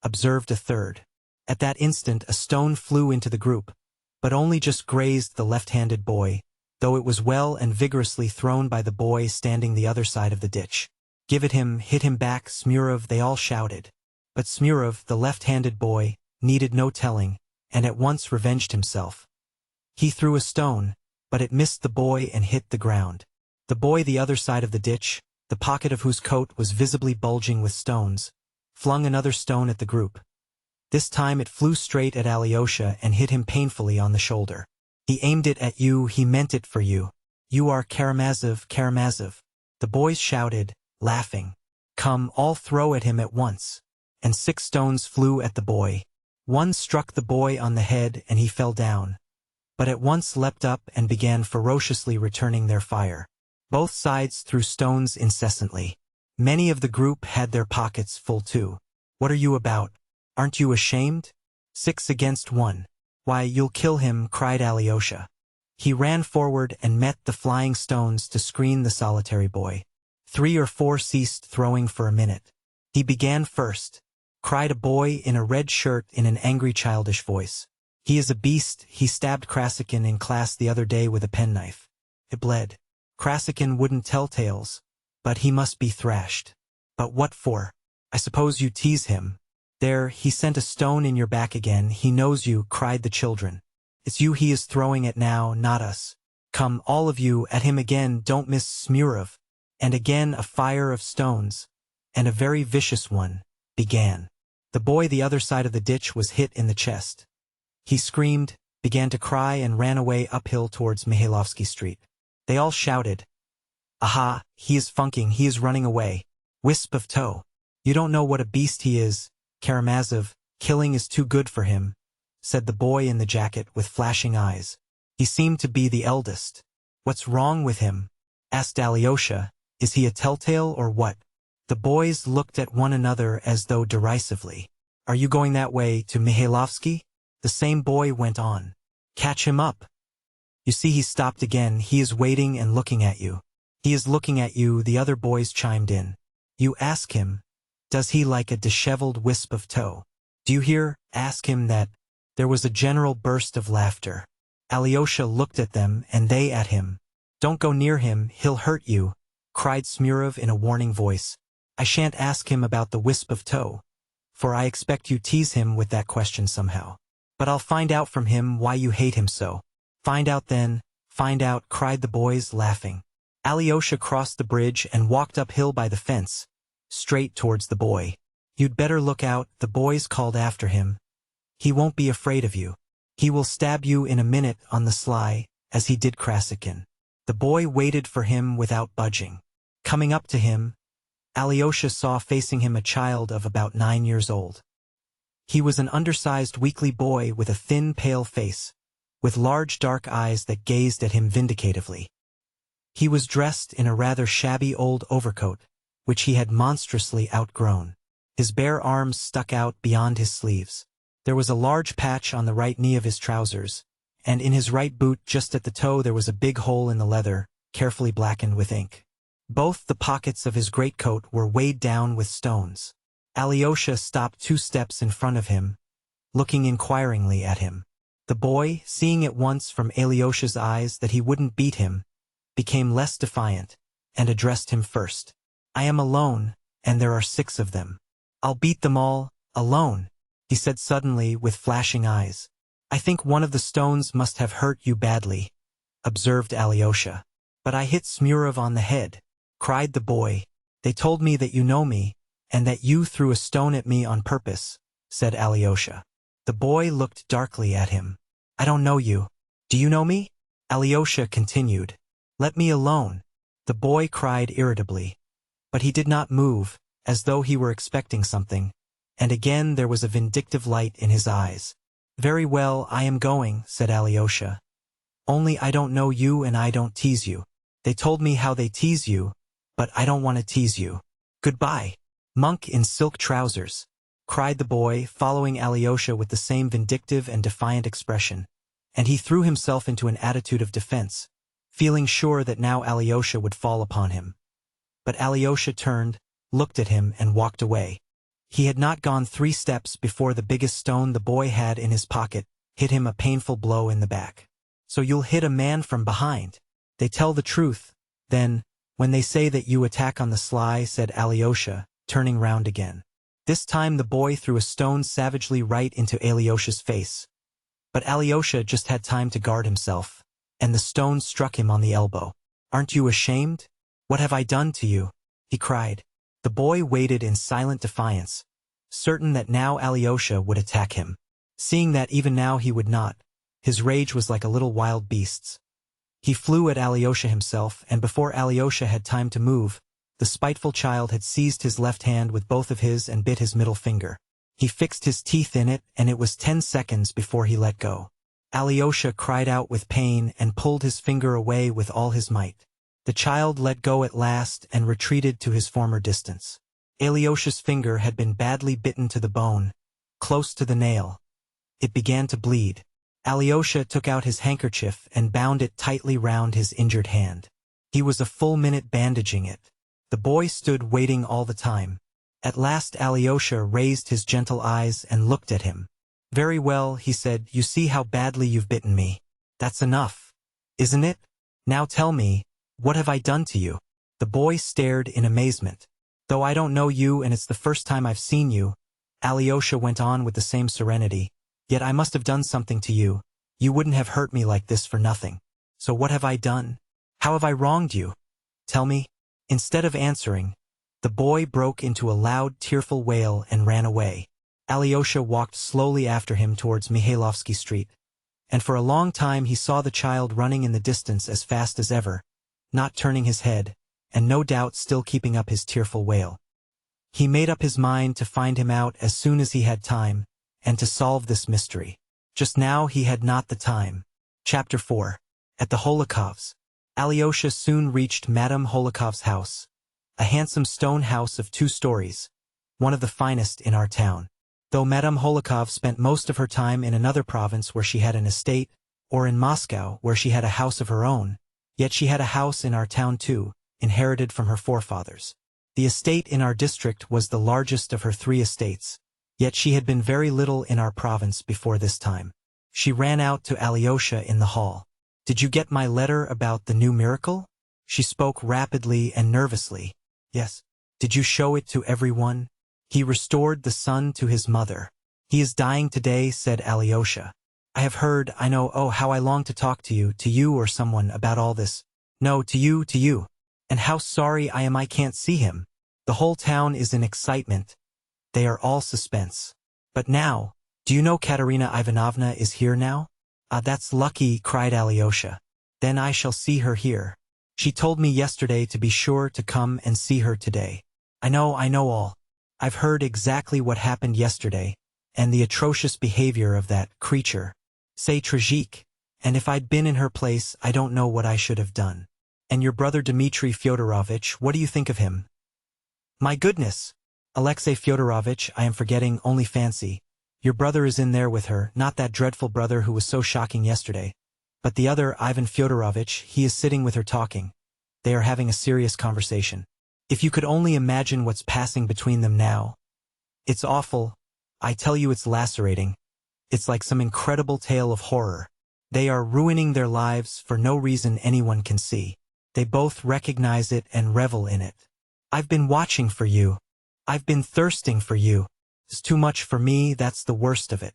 observed a third. At that instant a stone flew into the group, but only just grazed the left-handed boy, though it was well and vigorously thrown by the boy standing the other side of the ditch. "Give it him, hit him back, Smurov," they all shouted. But Smurov, the left-handed boy, needed no telling, and at once revenged himself. He threw a stone, but it missed the boy and hit the ground. The boy the other side of the ditch, the pocket of whose coat was visibly bulging with stones, flung another stone at the group. This time it flew straight at Alyosha and hit him painfully on the shoulder. "He aimed it at you, he meant it for you. You are Karamazov, Karamazov," the boys shouted, laughing. "Come, all throw at him at once." And 6 stones flew at the boy. One struck the boy on the head and he fell down, but at once leapt up and began ferociously returning their fire. Both sides threw stones incessantly. Many of the group had their pockets full too. "What are you about? Aren't you ashamed? 6 against 1. Why, you'll kill him," cried Alyosha. He ran forward and met the flying stones to screen the solitary boy. 3 or 4 ceased throwing for a minute. "He began first," cried a boy in a red shirt in an angry childish voice. "He is a beast, he stabbed Krasikin in class the other day with a penknife. It bled. Krasikin wouldn't tell tales, but he must be thrashed." "But what for? I suppose you tease him." "There, he sent a stone in your back again, he knows you," cried the children. "It's you he is throwing at now, not us. Come, all of you, at him again, don't miss Smurov." And again a fire of stones, and a very vicious one, began. The boy the other side of the ditch was hit in the chest. He screamed, began to cry and ran away uphill towards Mihailovsky Street. They all shouted, "Aha, he is funking, he is running away. Wisp of tow. You don't know what a beast he is, Karamazov, killing is too good for him," said the boy in the jacket with flashing eyes. He seemed to be the eldest. "What's wrong with him?" asked Alyosha. "Is he a telltale or what?" The boys looked at one another as though derisively. "Are you going that way to Mihailovsky?" The same boy went on. "Catch him up. You see, he stopped again. He is waiting and looking at you." "He is looking at you," the other boys chimed in. "You ask him, does he like a disheveled wisp of tow? Do you hear? Ask him that." There was a general burst of laughter. Alyosha looked at them and they at him. "Don't go near him, he'll hurt you," cried Smurov in a warning voice. "I shan't ask him about the wisp of tow, for I expect you tease him with that question somehow. But I'll find out from him why you hate him so." "Find out then, find out," cried the boys, laughing. Alyosha crossed the bridge and walked uphill by the fence, straight towards the boy. "You'd better look out," the boys called after him. "He won't be afraid of you. He will stab you in a minute on the sly, as he did Krasikin." The boy waited for him without budging. Coming up to him, Alyosha saw facing him a child of about 9 years old. He was an undersized, weakly boy with a thin, pale face, with large dark eyes that gazed at him vindicatively. He was dressed in a rather shabby old overcoat, which he had monstrously outgrown. His bare arms stuck out beyond his sleeves. There was a large patch on the right knee of his trousers, and in his right boot just at the toe there was a big hole in the leather, carefully blackened with ink. Both the pockets of his greatcoat were weighed down with stones. Alyosha stopped 2 steps in front of him, looking inquiringly at him. The boy, seeing at once from Alyosha's eyes that he wouldn't beat him, became less defiant, and addressed him first. "I am alone, and there are 6 of them. I'll beat them all, alone," he said suddenly with flashing eyes. "I think one of the stones must have hurt you badly," observed Alyosha. "But I hit Smurov on the head," cried the boy. "They told me that you know me, and that you threw a stone at me on purpose," said Alyosha. The boy looked darkly at him. "I don't know you. Do you know me?" Alyosha continued. "Let me alone," the boy cried irritably. But he did not move, as though he were expecting something, and again there was a vindictive light in his eyes. "Very well, I am going," said Alyosha. "Only I don't know you and I don't tease you. They told me how they tease you, but I don't want to tease you. Goodbye, monk in silk trousers," cried the boy, following Alyosha with the same vindictive and defiant expression, and he threw himself into an attitude of defense, feeling sure that now Alyosha would fall upon him. But Alyosha turned, looked at him, and walked away. He had not gone 3 steps before the biggest stone the boy had in his pocket hit him a painful blow in the back. "So you'll hit a man from behind? They tell the truth, then, when they say that you attack on the sly," said Alyosha, turning round again. This time the boy threw a stone savagely right into Alyosha's face. But Alyosha just had time to guard himself, and the stone struck him on the elbow. "Aren't you ashamed? What have I done to you?" he cried. The boy waited in silent defiance, certain that now Alyosha would attack him. Seeing that even now he would not, his rage was like a little wild beast's. He flew at Alyosha himself, and before Alyosha had time to move, the spiteful child had seized his left hand with both of his and bit his middle finger. He fixed his teeth in it, and it was 10 seconds before he let go. Alyosha cried out with pain and pulled his finger away with all his might. The child let go at last and retreated to his former distance. Alyosha's finger had been badly bitten to the bone, close to the nail. It began to bleed. Alyosha took out his handkerchief and bound it tightly round his injured hand. He was a full minute bandaging it. The boy stood waiting all the time. At last Alyosha raised his gentle eyes and looked at him. "Very well," he said, "you see how badly you've bitten me. That's enough, isn't it? Now tell me, what have I done to you?" The boy stared in amazement. "Though I don't know you and it's the first time I've seen you," Alyosha went on with the same serenity, "yet I must have done something to you. You wouldn't have hurt me like this for nothing. So what have I done? How have I wronged you? Tell me." Instead of answering, the boy broke into a loud, tearful wail and ran away. Alyosha walked slowly after him towards Mihailovsky Street, and for a long time he saw the child running in the distance as fast as ever, not turning his head, and no doubt still keeping up his tearful wail. He made up his mind to find him out as soon as he had time, and to solve this mystery. Just now he had not the time. Chapter 4. At the Holokovs. Alyosha soon reached Madame Holokov's house, a handsome stone house of 2 stories, one of the finest in our town. Though Madame Holokov spent most of her time in another province where she had an estate, or in Moscow where she had a house of her own, yet she had a house in our town too, inherited from her forefathers. The estate in our district was the largest of her 3 estates, yet she had been very little in our province before this time. She ran out to Alyosha in the hall. "Did you get my letter about the new miracle?" She spoke rapidly and nervously. "Yes." "Did you show it to everyone?" "He restored the son to his mother." "He is dying today," said Alyosha. "I have heard, I know, oh how I long to talk to you or someone about all this. No, to you. And how sorry I am I can't see him. The whole town is in excitement. They are all suspense. But now, do you know Katerina Ivanovna is here now?" "Ah, that's lucky," cried Alyosha. "Then I shall see her here. She told me yesterday to be sure to come and see her today." I know all. I've heard exactly what happened yesterday, and the atrocious behavior of that creature. C'est tragique, and if I'd been in her place I don't know what I should have done. And your brother Dmitri Fyodorovitch, what do you think of him?" "My goodness! Alexei Fyodorovitch, I am forgetting, only fancy. Your brother is in there with her, not that dreadful brother who was so shocking yesterday, but the other, Ivan Fyodorovitch, he is sitting with her talking. They are having a serious conversation. If you could only imagine what's passing between them now. It's awful. I tell you, it's lacerating. It's like some incredible tale of horror. They are ruining their lives for no reason anyone can see. They both recognize it and revel in it. I've been watching for you. I've been thirsting for you. It's too much for me, that's the worst of it.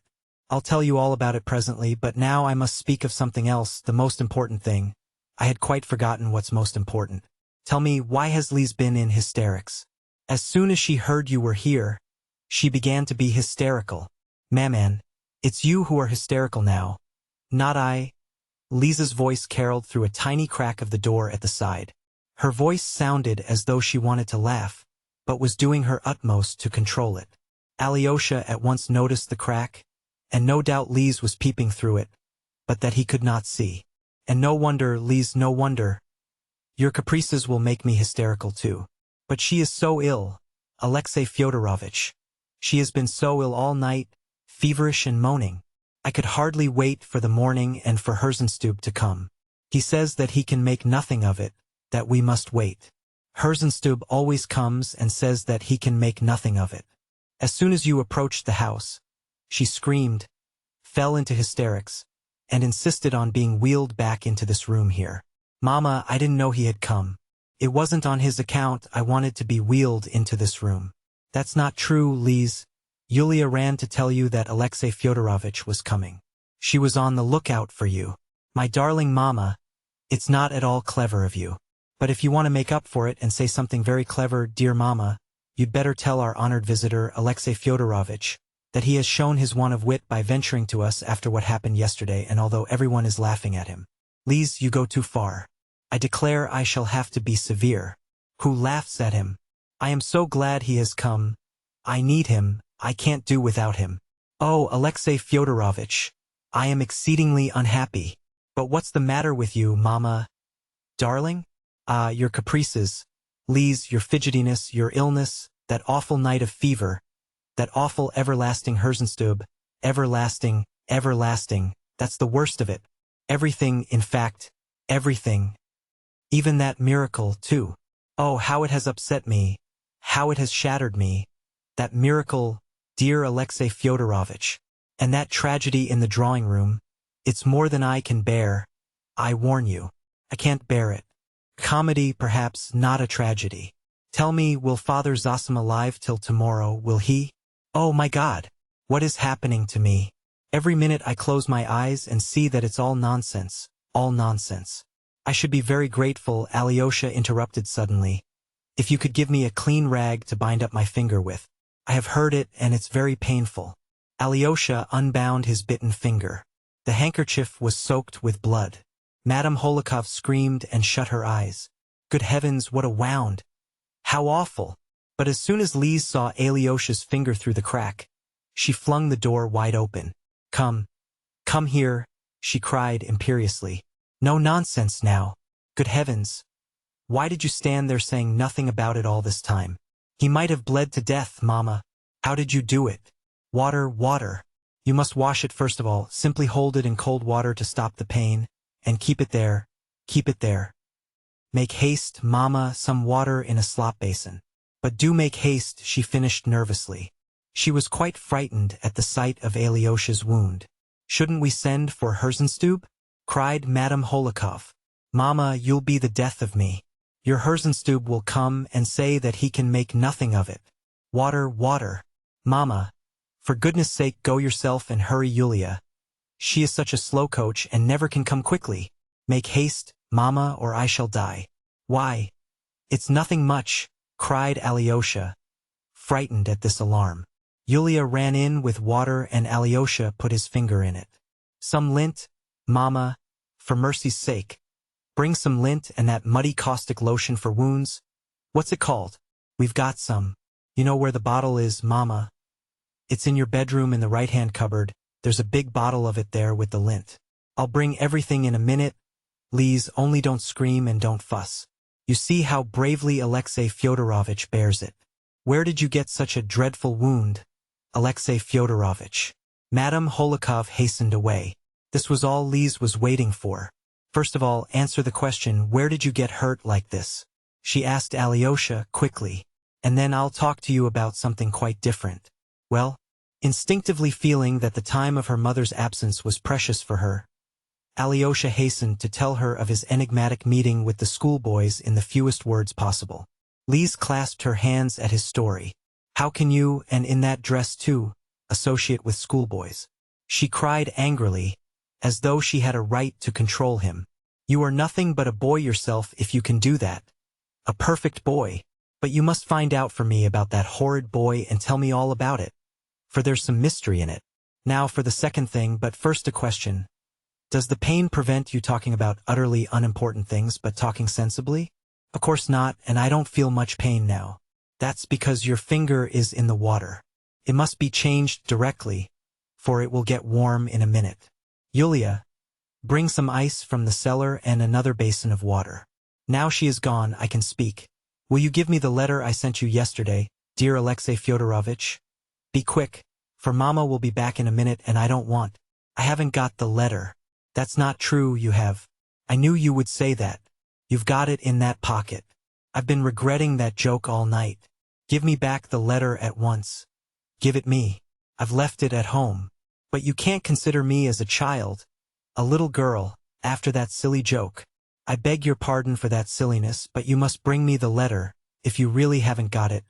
I'll tell you all about it presently, but now I must speak of something else, the most important thing. I had quite forgotten what's most important. Tell me, why has Lise been in hysterics? As soon as she heard you were here, she began to be hysterical. Maman, it's you who are hysterical now, not I." Lisa's voice caroled through a tiny crack of the door at the side. Her voice sounded as though she wanted to laugh, but was doing her utmost to control it. Alyosha at once noticed the crack, and no doubt Lise was peeping through it, but that he could not see. "And no wonder, Lise, no wonder. Your caprices will make me hysterical too. But she is so ill, Alexei Fyodorovitch. She has been so ill all night, feverish and moaning. I could hardly wait for the morning and for Herzenstube to come. He says that he can make nothing of it, that we must wait. Herzenstube always comes and says that he can make nothing of it. As soon as you approached the house, she screamed, fell into hysterics, and insisted on being wheeled back into this room here. Mama, I didn't know he had come. It wasn't on his account I wanted to be wheeled into this room." "That's not true, Lise. Yulia ran to tell you that Alexei Fyodorovitch was coming. She was on the lookout for you." "My darling Mama, it's not at all clever of you. But if you want to make up for it and say something very clever, dear Mama, you'd better tell our honored visitor, Alexei Fyodorovitch, that he has shown his want of wit by venturing to us after what happened yesterday, and although everyone is laughing at him. Lise, you go too far. I declare I shall have to be severe." "Who laughs at him? I am so glad he has come. I need him, I can't do without him. Oh, Alexei Fyodorovitch, I am exceedingly unhappy. But what's the matter with you, Mama? Darling? Your caprices. Lise, your fidgetiness, your illness, that awful night of fever, that awful everlasting Herzenstube, everlasting, that's the worst of it. Everything, in fact, everything. Even that miracle, too. Oh, how it has upset me, how it has shattered me. That miracle, dear Alexei Fyodorovitch. And that tragedy in the drawing room, it's more than I can bear. I warn you, I can't bear it. Comedy, perhaps, not a tragedy. Tell me, will Father Zosim alive till tomorrow, will he? Oh my God, what is happening to me? Every minute I close my eyes and see that it's all nonsense, all nonsense. I should be very grateful, Alyosha interrupted suddenly, if you could give me a clean rag to bind up my finger with. I have heard it and it's very painful. Alyosha unbound his bitten finger. The handkerchief was soaked with blood. Madame Holikov screamed and shut her eyes. Good heavens, what a wound! How awful! But as soon as Lise saw Alyosha's finger through the crack, she flung the door wide open. Come here, she cried imperiously. No nonsense now. Good heavens. Why did you stand there saying nothing about it all this time? He might have bled to death, Mama. How did you do it? Water, water. You must wash it first of all. Simply hold it in cold water to stop the pain, and keep it there. Keep it there. Make haste, Mama, some water in a slop basin. But do make haste, she finished nervously. She was quite frightened at the sight of Alyosha's wound. Shouldn't we send for Herzenstube? Cried Madame Holikov. Mama, you'll be the death of me. Your Herzenstube will come and say that he can make nothing of it. Water, water. Mama, for goodness sake go yourself and hurry Yulia. She is such a slow coach and never can come quickly. Make haste, Mama, or I shall die. Why? It's nothing much, cried Alyosha, frightened at this alarm. Yulia ran in with water and Alyosha put his finger in it. Some lint, Mama, for mercy's sake. Bring some lint and that muddy caustic lotion for wounds. What's it called? We've got some. You know where the bottle is, Mama? It's in your bedroom in the right-hand cupboard. There's a big bottle of it there with the lint. I'll bring everything in a minute. Lise, only don't scream and don't fuss. You see how bravely Alexey Fyodorovitch bears it. Where did you get such a dreadful wound, Alexey Fyodorovitch? Madame Holikov hastened away. This was all Lise was waiting for. First of all, answer the question, where did you get hurt like this? She asked Alyosha quickly. And then I'll talk to you about something quite different. Well, instinctively feeling that the time of her mother's absence was precious for her, Alyosha hastened to tell her of his enigmatic meeting with the schoolboys in the fewest words possible. Lise clasped her hands at his story. How can you, and in that dress too, associate with schoolboys? She cried angrily, as though she had a right to control him. You are nothing but a boy yourself if you can do that. A perfect boy. But you must find out for me about that horrid boy and tell me all about it. For there's some mystery in it. Now for the second thing, but first a question. Does the pain prevent you talking about utterly unimportant things but talking sensibly? Of course not, and I don't feel much pain now. That's because your finger is in the water. It must be changed directly, for it will get warm in a minute. Yulia, bring some ice from the cellar and another basin of water. Now she is gone, I can speak. Will you give me the letter I sent you yesterday, dear Alexey Fyodorovitch? Be quick, for Mama will be back in a minute and I don't want. I haven't got the letter. That's not true, you have. I knew you would say that. You've got it in that pocket. I've been regretting that joke all night. Give me back the letter at once. Give it me. I've left it at home. But you can't consider me as a child, a little girl, after that silly joke. I beg your pardon for that silliness, but you must bring me the letter, if you really haven't got it.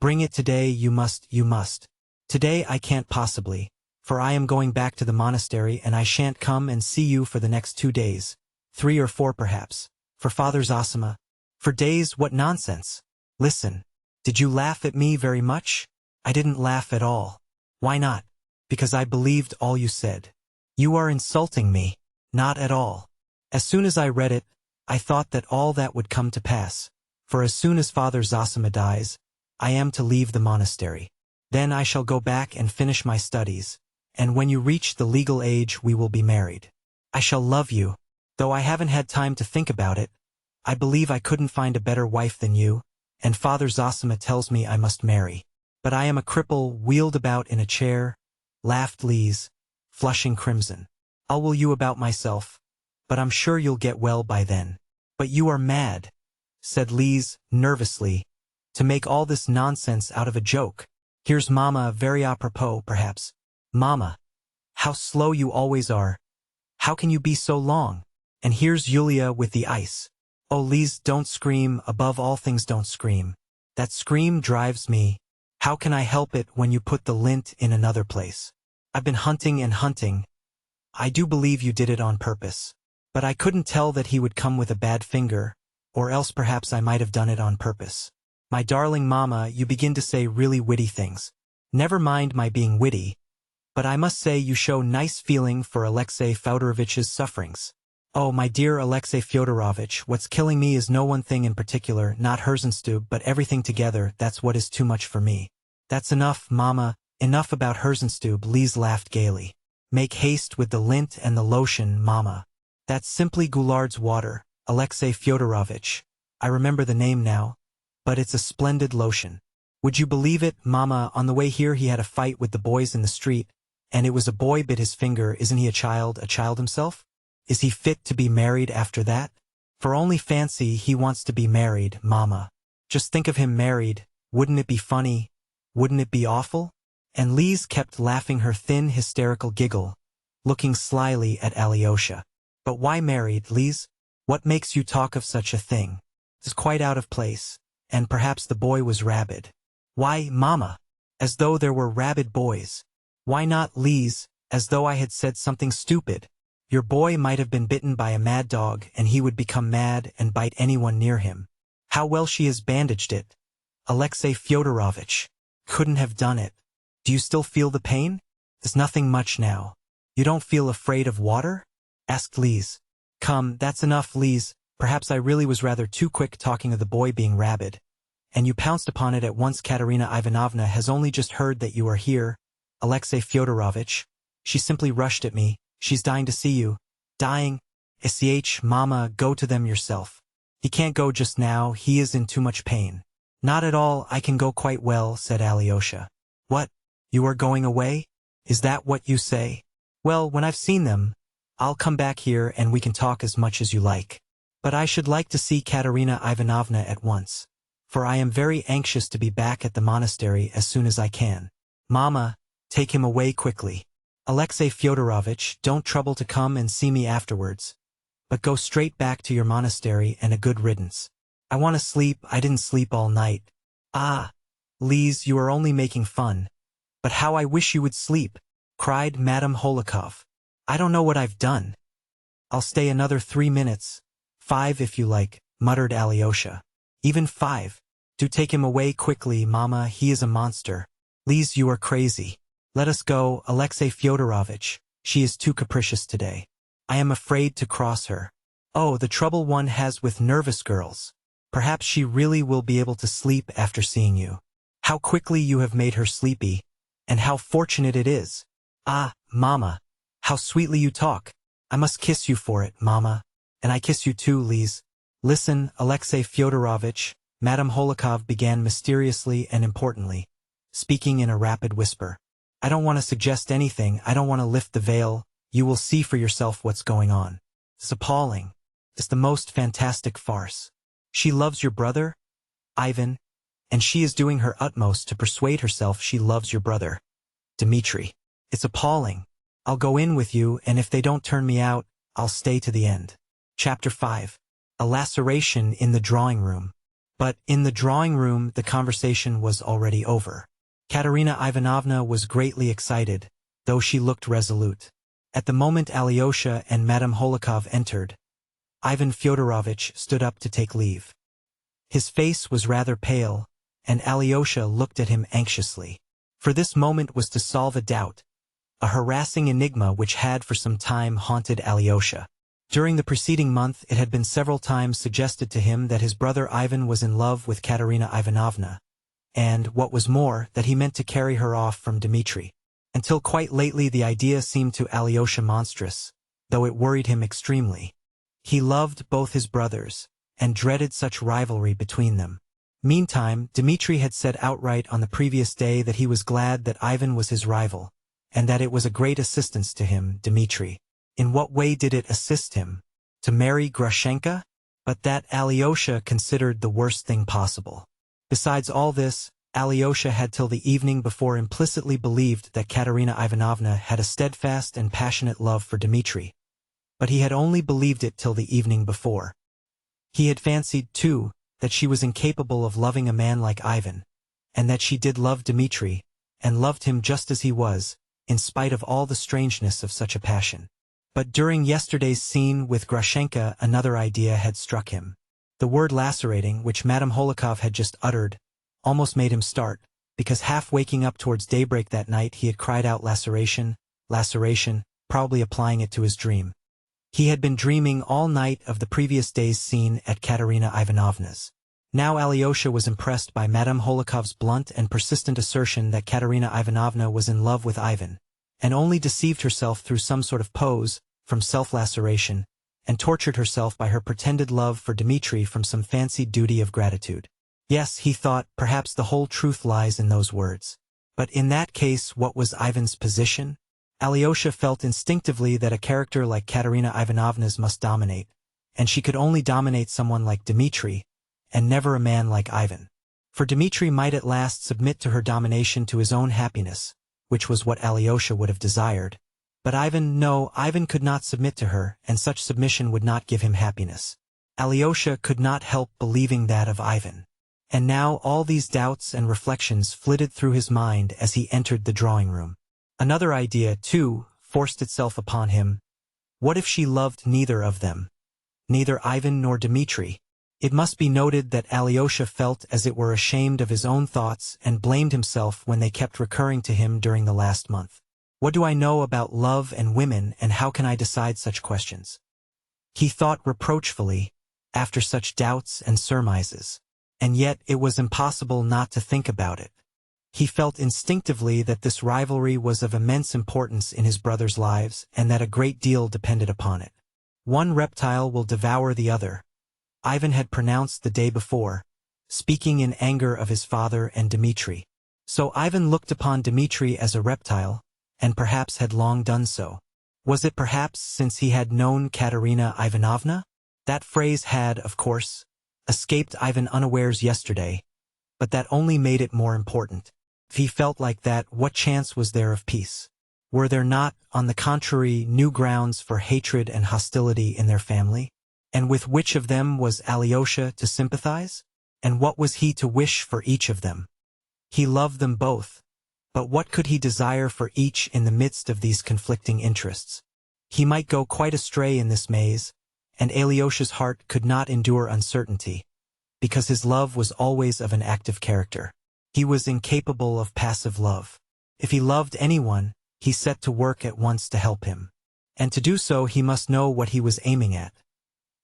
Bring it today, you must. Today I can't possibly, for I am going back to the monastery and I shan't come and see you for the next 2 days, 3 or 4 perhaps, for Father Zosima. For days, what nonsense. Listen, did you laugh at me very much? I didn't laugh at all. Why not? Because I believed all you said. You are insulting me. Not at all. As soon as I read it, I thought that all that would come to pass, for as soon as Father Zosima dies, I am to leave the monastery. Then I shall go back and finish my studies, and when you reach the legal age we will be married. I shall love you, though I haven't had time to think about it. I believe I couldn't find a better wife than you, and Father Zosima tells me I must marry. But I am a cripple wheeled about in a chair, laughed Lise, flushing crimson. I'll will you about myself, but I'm sure you'll get well by then. But you are mad, said Lise, nervously, to make all this nonsense out of a joke. Here's Mama, very apropos, perhaps. Mama, how slow you always are. How can you be so long? And here's Yulia with the ice. Oh, Lise, don't scream, above all things don't scream. That scream drives me. How can I help it when you put the lint in another place? I've been hunting and hunting. I do believe you did it on purpose. But I couldn't tell that he would come with a bad finger, or else perhaps I might have done it on purpose. My darling Mama, you begin to say really witty things. Never mind my being witty, but I must say you show nice feeling for Alexey Fyodorovitch's sufferings. Oh, my dear Alexey Fyodorovitch, what's killing me is no one thing in particular, not Herzenstube, but everything together. That's what is too much for me. That's enough, Mama, enough about Herzenstube. Lise laughed gaily. Make haste with the lint and the lotion, Mama. That's simply Goulard's water, Alexei Fyodorovitch. I remember the name now, but it's a splendid lotion. Would you believe it, Mama, on the way here he had a fight with the boys in the street, and it was a boy bit his finger. Isn't he a child himself? Is he fit to be married after that? For only fancy he wants to be married, Mama. Just think of him married. Wouldn't it be funny? Wouldn't it be awful? And Lise kept laughing her thin, hysterical giggle, looking slyly at Alyosha. But why married, Lise? What makes you talk of such a thing? It's quite out of place, and perhaps the boy was rabid. Why, Mama? As though there were rabid boys. Why not, Lise? As though I had said something stupid. Your boy might have been bitten by a mad dog, and he would become mad and bite anyone near him. How well she has bandaged it. Alexei Fyodorovitch couldn't have done it. Do you still feel the pain? There's nothing much now. You don't feel afraid of water? Asked Lise. Come, that's enough, Lise. Perhaps I really was rather too quick talking of the boy being rabid. And you pounced upon it at once. Katerina Ivanovna has only just heard that you are here, Alexei Fyodorovitch. She simply rushed at me. She's dying to see you. Dying? Sch, Mama, go to them yourself. He can't go just now, he is in too much pain. Not at all, I can go quite well, said Alyosha. What? You are going away? Is that what you say? Well, when I've seen them, I'll come back here and we can talk as much as you like. But I should like to see Katerina Ivanovna at once, for I am very anxious to be back at the monastery as soon as I can. Mama, take him away quickly. Alexei Fyodorovitch, don't trouble to come and see me afterwards, but go straight back to your monastery and a good riddance. I want to sleep, I didn't sleep all night. Ah, Lise, you are only making fun. But how I wish you would sleep, cried Madame Holikov. I don't know what I've done. I'll stay another 3 minutes, 5 if you like, muttered Alyosha. Even 5. Do take him away quickly, Mama, he is a monster. Lise, you are crazy. Let us go, Alexei Fyodorovitch. She is too capricious today. I am afraid to cross her. Oh, the trouble one has with nervous girls. Perhaps she really will be able to sleep after seeing you. How quickly you have made her sleepy, and how fortunate it is. Ah, Mama, how sweetly you talk. I must kiss you for it, Mama. And I kiss you too, Lise. Listen, Alexei Fyodorovitch, Madame Holikov began mysteriously and importantly, speaking in a rapid whisper. I don't want to suggest anything, I don't want to lift the veil, you will see for yourself what's going on. It's appalling. It's the most fantastic farce. She loves your brother, Ivan, and she is doing her utmost to persuade herself she loves your brother, Dmitri. It's appalling. I'll go in with you, and if they don't turn me out, I'll stay to the end. Chapter 5. A laceration in the drawing room. But in the drawing room the conversation was already over. Katerina Ivanovna was greatly excited, though she looked resolute. At the moment Alyosha and Madame Holikov entered, Ivan Fyodorovitch stood up to take leave. His face was rather pale, and Alyosha looked at him anxiously. For this moment was to solve a doubt, a harassing enigma which had for some time haunted Alyosha. During the preceding month it had been several times suggested to him that his brother Ivan was in love with Katerina Ivanovna, and, what was more, that he meant to carry her off from Dmitri. Until quite lately the idea seemed to Alyosha monstrous, though it worried him extremely. He loved both his brothers, and dreaded such rivalry between them. Meantime, Dmitri had said outright on the previous day that he was glad that Ivan was his rival, and that it was a great assistance to him, Dmitri. In what way did it assist him? To marry Grushenka? But that Alyosha considered the worst thing possible. Besides all this, Alyosha had till the evening before implicitly believed that Katerina Ivanovna had a steadfast and passionate love for Dmitri. But he had only believed it till the evening before. He had fancied, too, that she was incapable of loving a man like Ivan, and that she did love Dmitri, and loved him just as he was, in spite of all the strangeness of such a passion. But during yesterday's scene with Grushenka another idea had struck him. The word lacerating, which Madame Holikov had just uttered, almost made him start, because half waking up towards daybreak that night he had cried out laceration, laceration, probably applying it to his dream. He had been dreaming all night of the previous day's scene at Katerina Ivanovna's. Now Alyosha was impressed by Madame Holikov's blunt and persistent assertion that Katerina Ivanovna was in love with Ivan, and only deceived herself through some sort of pose, from self-laceration, and tortured herself by her pretended love for Dmitri from some fancied duty of gratitude. Yes, he thought, perhaps the whole truth lies in those words. But in that case, what was Ivan's position? Alyosha felt instinctively that a character like Katerina Ivanovna's must dominate, and she could only dominate someone like Dmitri, and never a man like Ivan. For Dmitri might at last submit to her domination to his own happiness, which was what Alyosha would have desired. But Ivan could not submit to her, and such submission would not give him happiness. Alyosha could not help believing that of Ivan. And now all these doubts and reflections flitted through his mind as he entered the drawing room. Another idea, too, forced itself upon him. What if she loved neither of them? Neither Ivan nor Dmitri? It must be noted that Alyosha felt as it were ashamed of his own thoughts and blamed himself when they kept recurring to him during the last month. What do I know about love and women, and how can I decide such questions? He thought reproachfully, after such doubts and surmises. And yet it was impossible not to think about it. He felt instinctively that this rivalry was of immense importance in his brothers' lives, and that a great deal depended upon it. One reptile will devour the other, Ivan had pronounced the day before, speaking in anger of his father and Dmitri. So Ivan looked upon Dmitri as a reptile, and perhaps had long done so. Was it perhaps since he had known Katerina Ivanovna? That phrase had, of course, escaped Ivan unawares yesterday, but that only made it more important. If he felt like that, what chance was there of peace? Were there not, on the contrary, new grounds for hatred and hostility in their family? And with which of them was Alyosha to sympathize? And what was he to wish for each of them? He loved them both, but what could he desire for each in the midst of these conflicting interests? He might go quite astray in this maze, and Alyosha's heart could not endure uncertainty, because his love was always of an active character. He was incapable of passive love. If he loved anyone, he set to work at once to help him. And to do so he must know what he was aiming at.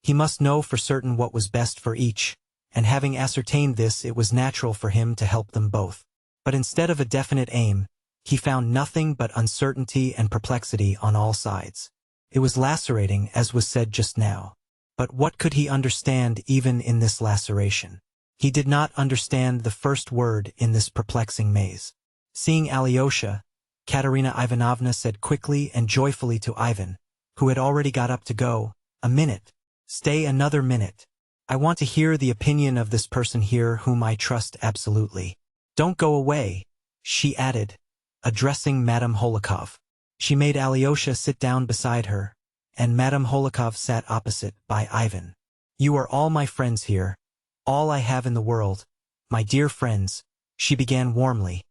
He must know for certain what was best for each, and having ascertained this, it was natural for him to help them both. But instead of a definite aim, he found nothing but uncertainty and perplexity on all sides. It was lacerating, as was said just now. But what could he understand even in this laceration? He did not understand the first word in this perplexing maze. Seeing Alyosha, Katerina Ivanovna said quickly and joyfully to Ivan, who had already got up to go, "A minute. Stay another minute. I want to hear the opinion of this person here whom I trust absolutely. Don't go away," she added, addressing Madame Holikov. She made Alyosha sit down beside her, and Madame Holikov sat opposite, by Ivan. "You are all my friends here, all I have in the world, my dear friends," she began warmly,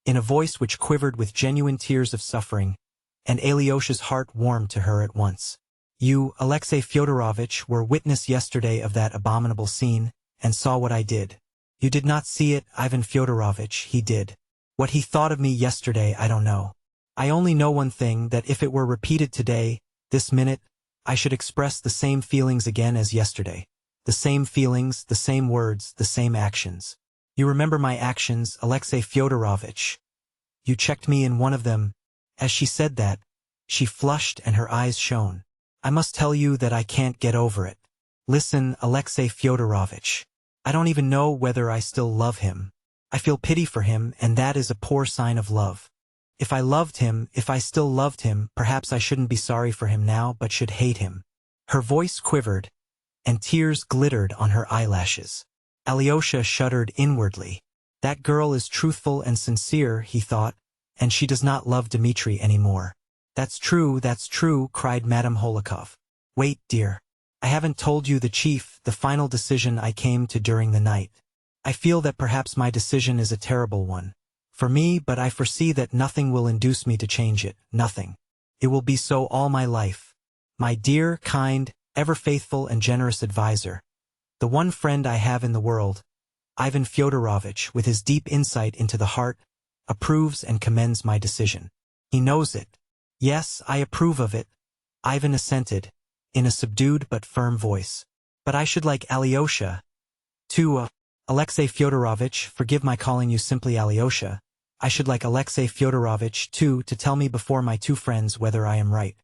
in a voice which quivered with genuine tears of suffering, and Alyosha's heart warmed to her at once. "You, Alexey Fyodorovitch, were witness yesterday of that abominable scene, and saw what I did. You did not see it, Ivan Fyodorovitch, he did. What he thought of me yesterday I don't know. I only know one thing, that if it were repeated today, this minute, I should express the same feelings again as yesterday. The same feelings, the same words, the same actions. You remember my actions, Alexey Fyodorovitch. You checked me in one of them." As she said that, she flushed and her eyes shone. "I must tell you that I can't get over it. Listen, Alexey Fyodorovitch. I don't even know whether I still love him. I feel pity for him, and that is a poor sign of love. If I loved him, if I still loved him, perhaps I shouldn't be sorry for him now, but should hate him." Her voice quivered, and tears glittered on her eyelashes. Alyosha shuddered inwardly. That girl is truthful and sincere, he thought, and she does not love Dmitri anymore. That's true, cried Madame Holikov. "Wait, dear. I haven't told you the final decision I came to during the night. I feel that perhaps my decision is a terrible one for me, but I foresee that nothing will induce me to change it, nothing. It will be so all my life. My dear, kind, ever faithful and generous adviser, the one friend I have in the world, Ivan Fyodorovitch, with his deep insight into the heart, approves and commends my decision. He knows it. Yes, I approve of it," Ivan assented, in a subdued but firm voice. "But I should like Alyosha to, Alexey Fyodorovitch, forgive my calling you simply Alyosha, I should like Alexei Fyodorovitch, too, to tell me before my two friends whether I am right.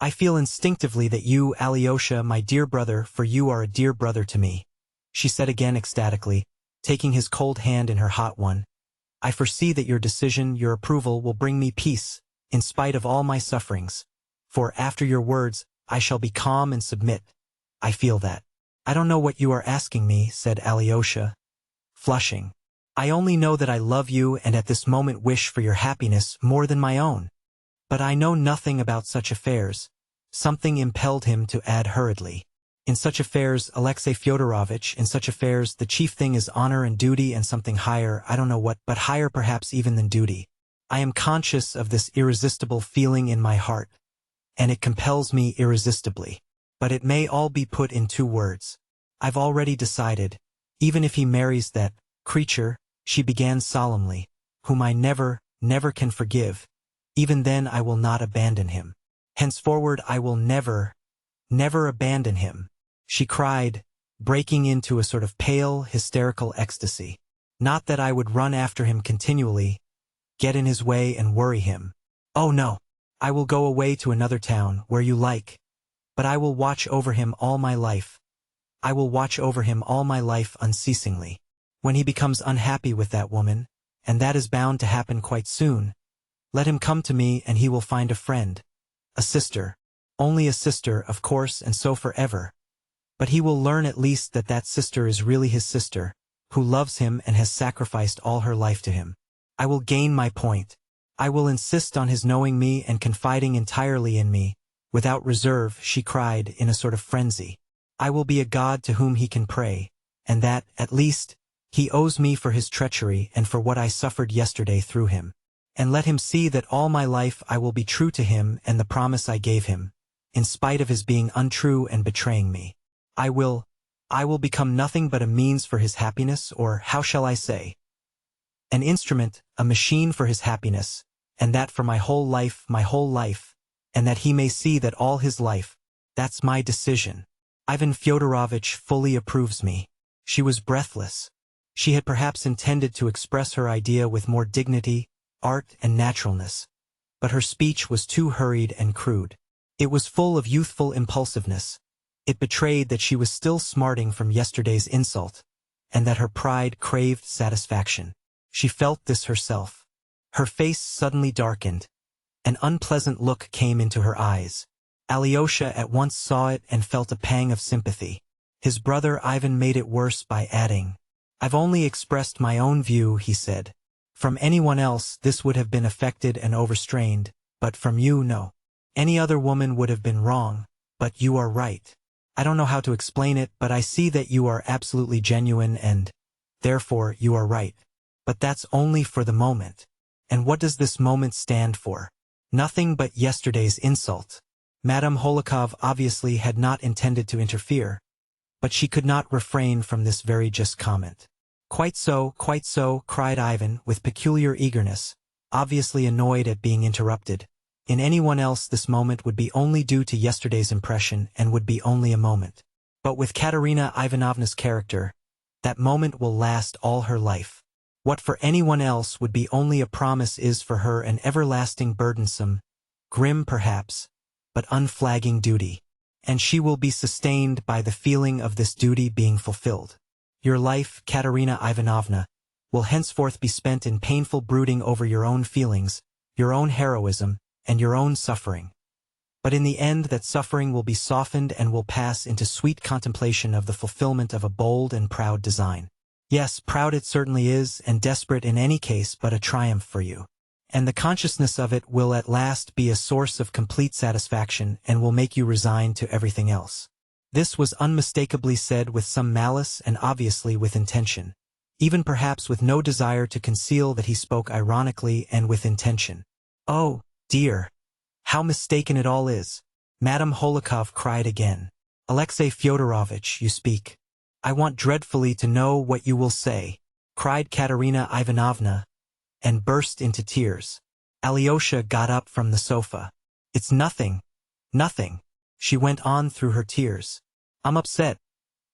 I feel instinctively that you, Alyosha, my dear brother, for you are a dear brother to me," she said again ecstatically, taking his cold hand in her hot one. "I foresee that your decision, your approval, will bring me peace, in spite of all my sufferings. For, after your words, I shall be calm and submit. I feel that." "I don't know what you are asking me," said Alyosha, flushing. "I only know that I love you and at this moment wish for your happiness more than my own. But I know nothing about such affairs." Something impelled him to add hurriedly. "In such affairs, Alexei Fyodorovitch, in such affairs the chief thing is honor and duty and something higher, I don't know what, but higher perhaps even than duty. I am conscious of this irresistible feeling in my heart, and it compels me irresistibly. But it may all be put in 2 words. I've already decided, even if he marries that creature," she began solemnly, "whom I never can forgive, even then I will not abandon him. Henceforward I will never abandon him," she cried, breaking into a sort of pale, hysterical ecstasy. "Not that I would run after him continually, get in his way and worry him. Oh no! I will go away to another town, where you like, but I will watch over him all my life. I will watch over him all my life unceasingly. When he becomes unhappy with that woman, and that is bound to happen quite soon, let him come to me and he will find a friend, a sister, only a sister, of course, and so forever. But he will learn at least that that sister is really his sister, who loves him and has sacrificed all her life to him. I will gain my point. I will insist on his knowing me and confiding entirely in me, without reserve," she cried in a sort of frenzy. "I will be a god to whom he can pray, and that, at least, he owes me for his treachery and for what I suffered yesterday through him. And let him see that all my life I will be true to him and the promise I gave him, in spite of his being untrue and betraying me. I will become nothing but a means for his happiness, or how shall I say? An instrument, a machine for his happiness, and that for my whole life, and that he may see that all his life, that's my decision. Ivan Fyodorovitch fully approves me." She was breathless. She had perhaps intended to express her idea with more dignity, art, and naturalness, but her speech was too hurried and crude. It was full of youthful impulsiveness. It betrayed that she was still smarting from yesterday's insult, and that her pride craved satisfaction. She felt this herself. Her face suddenly darkened. An unpleasant look came into her eyes. Alyosha at once saw it and felt a pang of sympathy. His brother Ivan made it worse by adding, "I've only expressed my own view," he said. "From anyone else this would have been affected and overstrained, but from you, no. Any other woman would have been wrong, but you are right. I don't know how to explain it, but I see that you are absolutely genuine and, therefore, you are right. But that's only for the moment. And what does this moment stand for? Nothing but yesterday's insult." Madame Holikov obviously had not intended to interfere, but she could not refrain from this very just comment. Quite so," cried Ivan with peculiar eagerness, obviously annoyed at being interrupted. "In anyone else this moment would be only due to yesterday's impression and would be only a moment. But with Katerina Ivanovna's character, that moment will last all her life. What for anyone else would be only a promise is for her an everlasting burdensome, grim perhaps, but unflagging duty. And she will be sustained by the feeling of this duty being fulfilled. Your life, Katerina Ivanovna, will henceforth be spent in painful brooding over your own feelings, your own heroism, and your own suffering. But in the end that suffering will be softened and will pass into sweet contemplation of the fulfillment of a bold and proud design. Yes, proud it certainly is, and desperate in any case, but a triumph for you. And the consciousness of it will at last be a source of complete satisfaction and will make you resigned to everything else." This was unmistakably said with some malice and obviously with intention, even perhaps with no desire to conceal that he spoke ironically and with intention. "Oh, dear, how mistaken it all is!" Madame Holikov cried again. "Alexei Fyodorovitch, you speak. I want dreadfully to know what you will say," cried Katerina Ivanovna, and burst into tears. Alyosha got up from the sofa. "It's nothing, nothing," she went on through her tears. "I'm upset.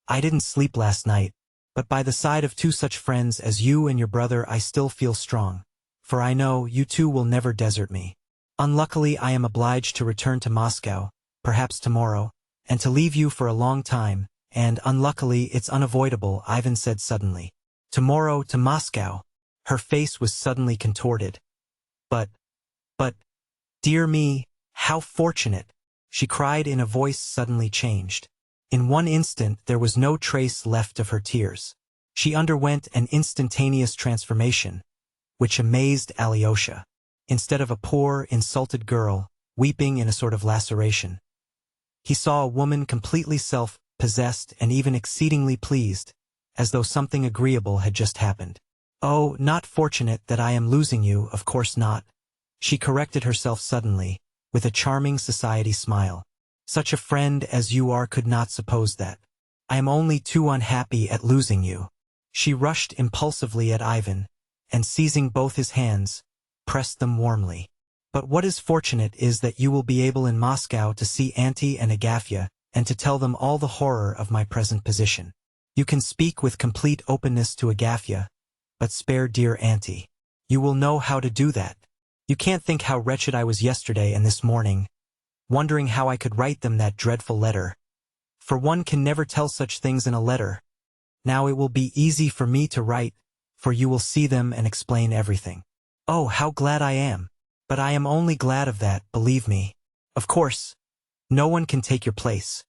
I didn't sleep last night, but by the side of 2 such friends as you and your brother I still feel strong. for I know you too will never desert me. Unluckily I am obliged to return to Moscow, perhaps tomorrow, and to leave you for a long time, and unluckily it's unavoidable, Ivan said suddenly. Tomorrow to Moscow. Her face was suddenly contorted. But, dear me, how fortunate, she cried in a voice suddenly changed. In one instant there was no trace left of her tears. She underwent an instantaneous transformation, which amazed Alyosha. Instead of a poor, insulted girl, weeping in a sort of laceration, he saw a woman completely self-possessed and even exceedingly pleased, as though something agreeable had just happened. Oh, not fortunate that I am losing you, of course not. She corrected herself suddenly, with a charming society smile. Such a friend as you are could not suppose that. I am only too unhappy at losing you. She rushed impulsively at Ivan, and seizing both his hands, pressed them warmly. But what is fortunate is that you will be able in Moscow to see Auntie and Agafya, and to tell them all the horror of my present position. You can speak with complete openness to Agafya, but spare dear Auntie. You will know how to do that. You can't think how wretched I was yesterday and this morning, wondering how I could write them that dreadful letter. For one can never tell such things in a letter. Now it will be easy for me to write, for you will see them and explain everything. Oh, how glad I am! But I am only glad of that, believe me. Of course, no one can take your place.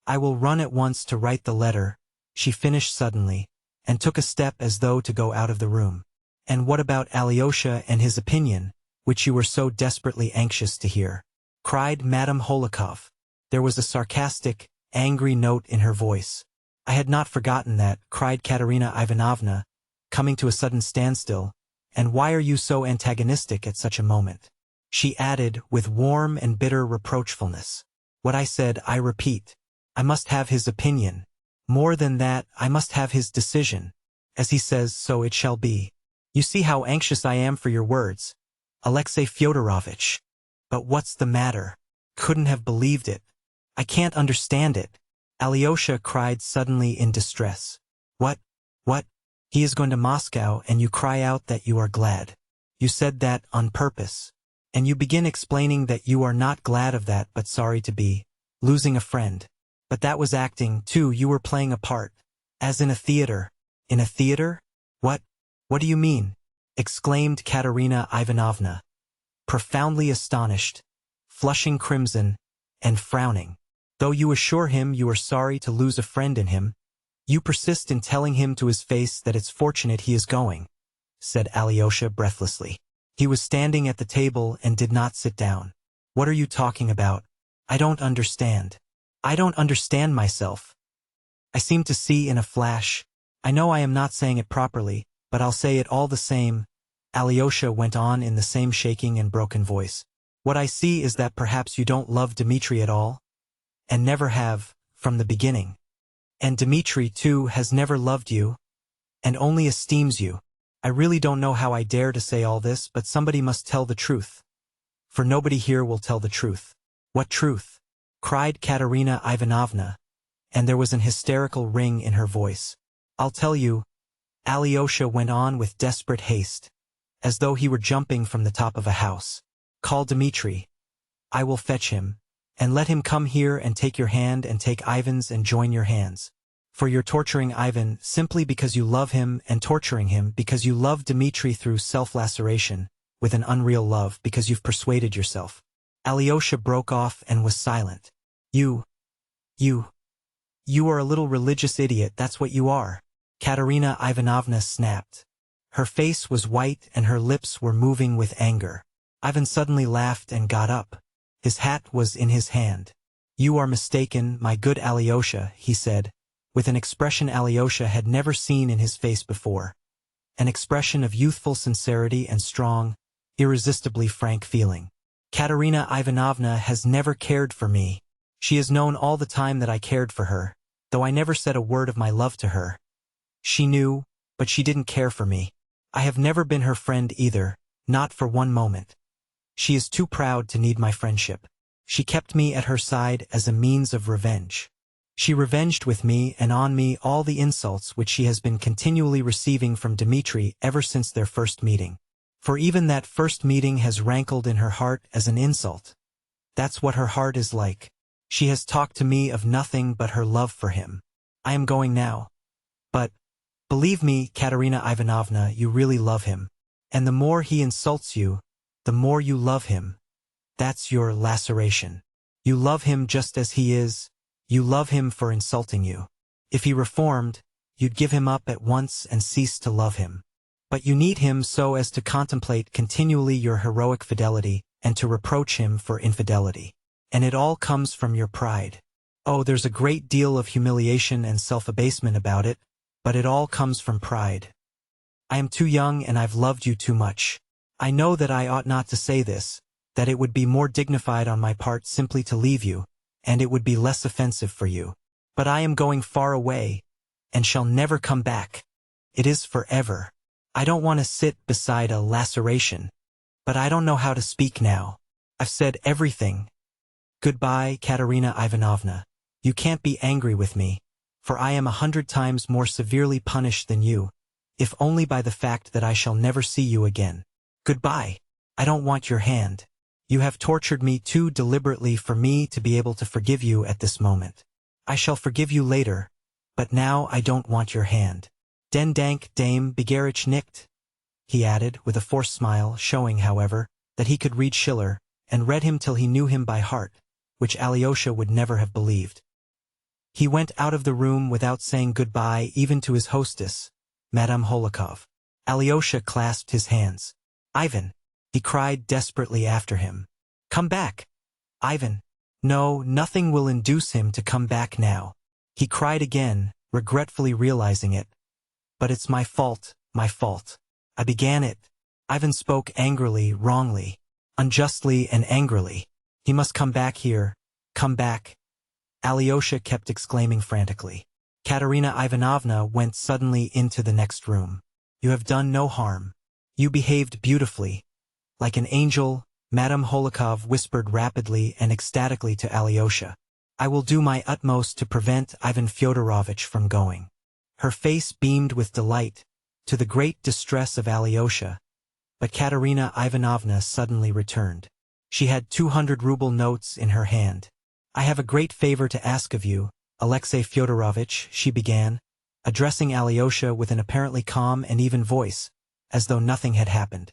I will run at once to write the letter, she finished suddenly, and took a step as though to go out of the room. And what about Alyosha and his opinion, which you were so desperately anxious to hear? Cried Madame Holikov. There was a sarcastic, angry note in her voice. I had not forgotten that, cried Katerina Ivanovna, coming to a sudden standstill. And why are you so antagonistic at such a moment? She added, with warm and bitter reproachfulness. What I said, I repeat. I must have his opinion. More than that, I must have his decision. As he says, so it shall be. You see how anxious I am for your words, Alexey Fyodorovitch. But what's the matter? Couldn't have believed it. I can't understand it. Alyosha cried suddenly in distress. What? He is going to Moscow and you cry out that you are glad. You said that on purpose. And you begin explaining that you are not glad of that but sorry to be losing a friend. But that was acting, too, you were playing a part. As in a theater. In a theater? What do you mean? Exclaimed Katerina Ivanovna, profoundly astonished, flushing crimson, and frowning. Though you assure him you are sorry to lose a friend in him, you persist in telling him to his face that it's fortunate he is going, said Alyosha breathlessly. He was standing at the table and did not sit down. What are you talking about? I don't understand. I don't understand myself. I seem to see in a flash. I know I am not saying it properly, but I'll say it all the same, Alyosha went on in the same shaking and broken voice. What I see is that perhaps you don't love Dmitri at all, and never have, from the beginning. And Dmitri, too, has never loved you, and only esteems you. I really don't know how I dare to say all this, but somebody must tell the truth. For nobody here will tell the truth. What truth? Cried Katerina Ivanovna, and there was an hysterical ring in her voice. I'll tell you, Alyosha went on with desperate haste, as though he were jumping from the top of a house. Call Dmitri. I will fetch him, and let him come here and take your hand and take Ivan's and join your hands. For you're torturing Ivan simply because you love him and torturing him because you love Dmitri through self-laceration, with an unreal love because you've persuaded yourself. Alyosha broke off and was silent. You are a little religious idiot, that's what you are, Katerina Ivanovna snapped. Her face was white and her lips were moving with anger. Ivan suddenly laughed and got up. His hat was in his hand. You are mistaken, my good Alyosha, he said, with an expression Alyosha had never seen in his face before. An expression of youthful sincerity and strong, irresistibly frank feeling. Katerina Ivanovna has never cared for me. She has known all the time that I cared for her, though I never said a word of my love to her. She knew, but she didn't care for me. I have never been her friend either, not for one moment. She is too proud to need my friendship. She kept me at her side as a means of revenge. She revenged with me and on me all the insults which she has been continually receiving from Dmitri ever since their first meeting. For even that first meeting has rankled in her heart as an insult. That's what her heart is like. She has talked to me of nothing but her love for him. I am going now. But, believe me, Katerina Ivanovna, you really love him. And the more he insults you, the more you love him. That's your laceration. You love him just as he is. You love him for insulting you. If he reformed, you'd give him up at once and cease to love him. But you need him so as to contemplate continually your heroic fidelity and to reproach him for infidelity. And it all comes from your pride. Oh, there's a great deal of humiliation and self-abasement about it, but it all comes from pride. I am too young and I've loved you too much. I know that I ought not to say this, that it would be more dignified on my part simply to leave you, and it would be less offensive for you. But I am going far away, and shall never come back. It is forever. I don't want to sit beside a laceration, but I don't know how to speak now. I've said everything. Goodbye, Katerina Ivanovna. You can't be angry with me, for I am 100 times more severely punished than you, if only by the fact that I shall never see you again. Goodbye. I don't want your hand. You have tortured me too deliberately for me to be able to forgive you at this moment. I shall forgive you later, but now I don't want your hand. Den dank dame begerich nicht, he added with a forced smile, showing, however, that he could read Schiller, and read him till he knew him by heart, which Alyosha would never have believed. He went out of the room without saying goodbye even to his hostess, Madame Holikov. Alyosha clasped his hands. Ivan! He cried desperately after him. Come back! Ivan! No, nothing will induce him to come back now. He cried again, regretfully realizing it. But it's my fault, my fault. I began it. Ivan spoke angrily, wrongly, unjustly and angrily. He must come back here. Come back. Alyosha kept exclaiming frantically. Katerina Ivanovna went suddenly into the next room. You have done no harm. You behaved beautifully. Like an angel, Madame Holikov whispered rapidly and ecstatically to Alyosha. I will do my utmost to prevent Ivan Fyodorovitch from going. Her face beamed with delight, to the great distress of Alyosha, but Katerina Ivanovna suddenly returned. She had 200-ruble notes in her hand. I have a great favor to ask of you, Alexey Fyodorovitch, she began, addressing Alyosha with an apparently calm and even voice, as though nothing had happened.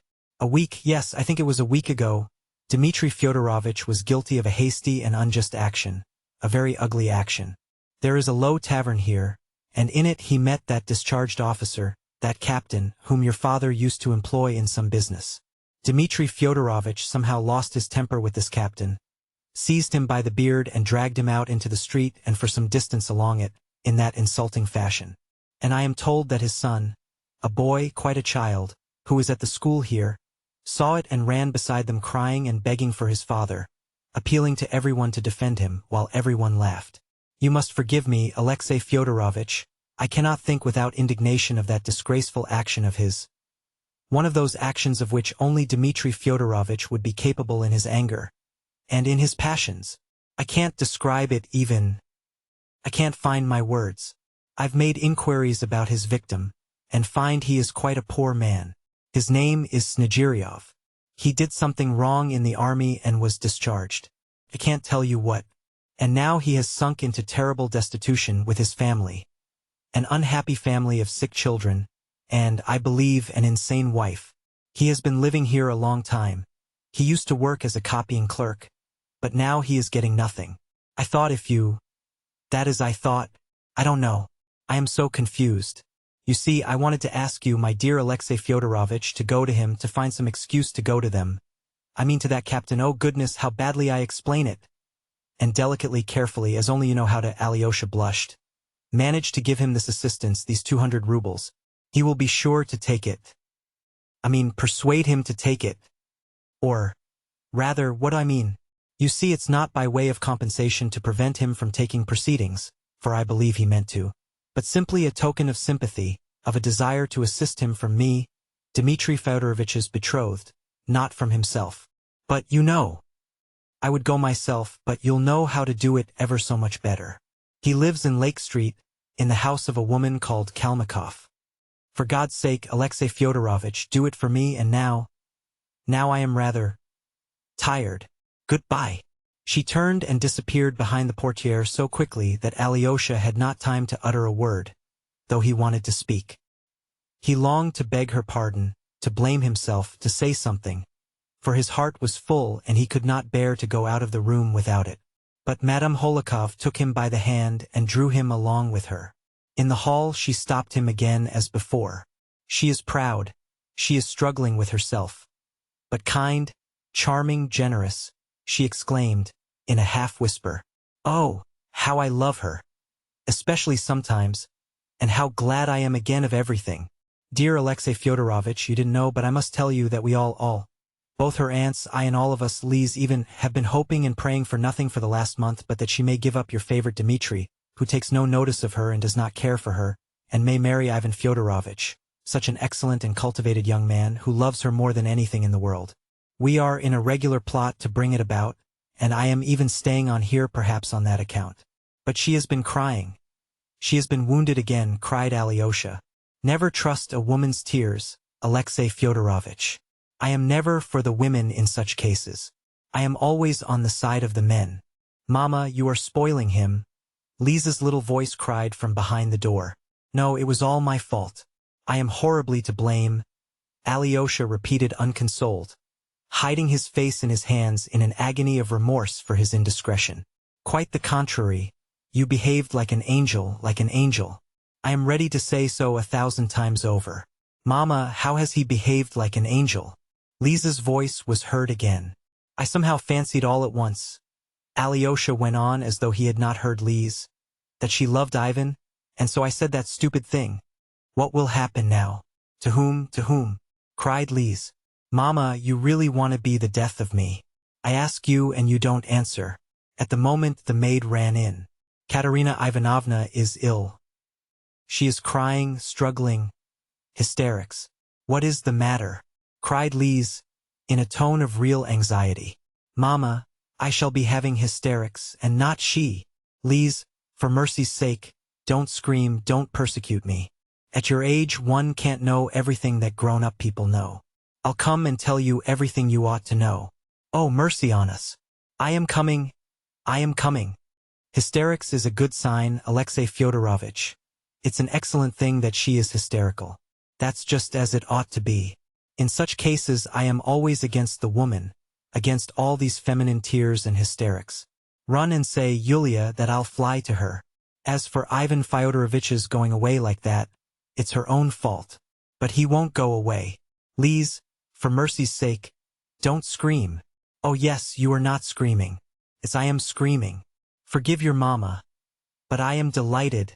Yes, I think it was a week ago, Dmitri Fyodorovitch was guilty of a hasty and unjust action, a very ugly action. There is a low tavern here, and in it he met that discharged officer, that captain, whom your father used to employ in some business. Dmitri Fyodorovitch somehow lost his temper with this captain, seized him by the beard and dragged him out into the street and for some distance along it, in that insulting fashion. And I am told that his son, a boy, quite a child, who is at the school here, saw it and ran beside them crying and begging for his father, appealing to everyone to defend him, while everyone laughed. You must forgive me, Alexey Fyodorovitch, I cannot think without indignation of that disgraceful action of his. One of those actions of which only Dmitri Fyodorovitch would be capable in his anger, and in his passions. I can't describe it even. I can't find my words. I've made inquiries about his victim, and find he is quite a poor man. His name is Snegiryov. He did something wrong in the army and was discharged. I can't tell you what. And now he has sunk into terrible destitution with his family. An unhappy family of sick children, and, I believe, an insane wife. He has been living here a long time. He used to work as a copying clerk, but now he is getting nothing. I thought if you... That is, I thought... I don't know. I am so confused. You see, I wanted to ask you, my dear Alexey Fyodorovitch, to go to him, to find some excuse to go to them. I mean to that captain. Oh goodness, how badly I explain it. And delicately, carefully, as only you know how to, Alyosha blushed. Manage to give him this assistance, these 200 rubles. He will be sure to take it. I mean, persuade him to take it. Or, rather, what I mean. You see, it's not by way of compensation to prevent him from taking proceedings, for I believe he meant to, but simply a token of sympathy, of a desire to assist him from me, Dmitri Fyodorovitch's betrothed, not from himself. But you know. I would go myself, but you'll know how to do it ever so much better. He lives in Lake Street, in the house of a woman called Kalmikov. For God's sake, Alexey Fyodorovitch, do it for me, and now, Now I am rather tired. Goodbye. She turned and disappeared behind the portiere so quickly that Alyosha had not time to utter a word, though he wanted to speak. He longed to beg her pardon, to blame himself, to say something, for his heart was full and he could not bear to go out of the room without it. But Madame Holikov took him by the hand and drew him along with her. In the hall she stopped him again as before. She is proud, she is struggling with herself. But kind, charming, generous, she exclaimed, in a half-whisper. Oh, how I love her! Especially sometimes, and how glad I am again of everything. Dear Alexey Fyodorovitch, you didn't know, but I must tell you that we all, both her aunts, I and all of us, Lise even, have been hoping and praying for nothing for the last month but that she may give up your favorite Dmitri, who takes no notice of her and does not care for her, and may marry Ivan Fyodorovitch, such an excellent and cultivated young man who loves her more than anything in the world. We are in a regular plot to bring it about, and I am even staying on here perhaps on that account. But she has been crying. She has been wounded again, cried Alyosha. Never trust a woman's tears, Alexey Fyodorovitch. I am never for the women in such cases. I am always on the side of the men. Mama, you are spoiling him. Lisa's little voice cried from behind the door. No, it was all my fault. I am horribly to blame, Alyosha repeated unconsoled, hiding his face in his hands in an agony of remorse for his indiscretion. Quite the contrary. You behaved like an angel, like an angel. I am ready to say so 1,000 times over. Mama, how has he behaved like an angel? Lisa's voice was heard again. I somehow fancied all at once, Alyosha went on as though he had not heard Lise, that she loved Ivan, and so I said that stupid thing. What will happen now? To whom? To whom? Cried Lise. Mama, you really want to be the death of me. I ask you and you don't answer. At the moment the maid ran in. Katerina Ivanovna is ill. She is crying, struggling, hysterics. What is the matter? Cried Lise, in a tone of real anxiety. Mama, I shall be having hysterics, and not she. Lise, for mercy's sake, don't scream, don't persecute me. At your age one can't know everything that grown-up people know. I'll come and tell you everything you ought to know. Oh, mercy on us. I am coming. I am coming. Hysterics is a good sign, Alexey Fyodorovitch. It's an excellent thing that she is hysterical. That's just as it ought to be. In such cases I am always against the woman, against all these feminine tears and hysterics. Run and say, Yulia, that I'll fly to her. As for Ivan Fyodorovitch's going away like that, it's her own fault. But he won't go away. Lise, for mercy's sake, don't scream. Oh yes, you are not screaming. As I am screaming. Forgive your mama. But I am delighted,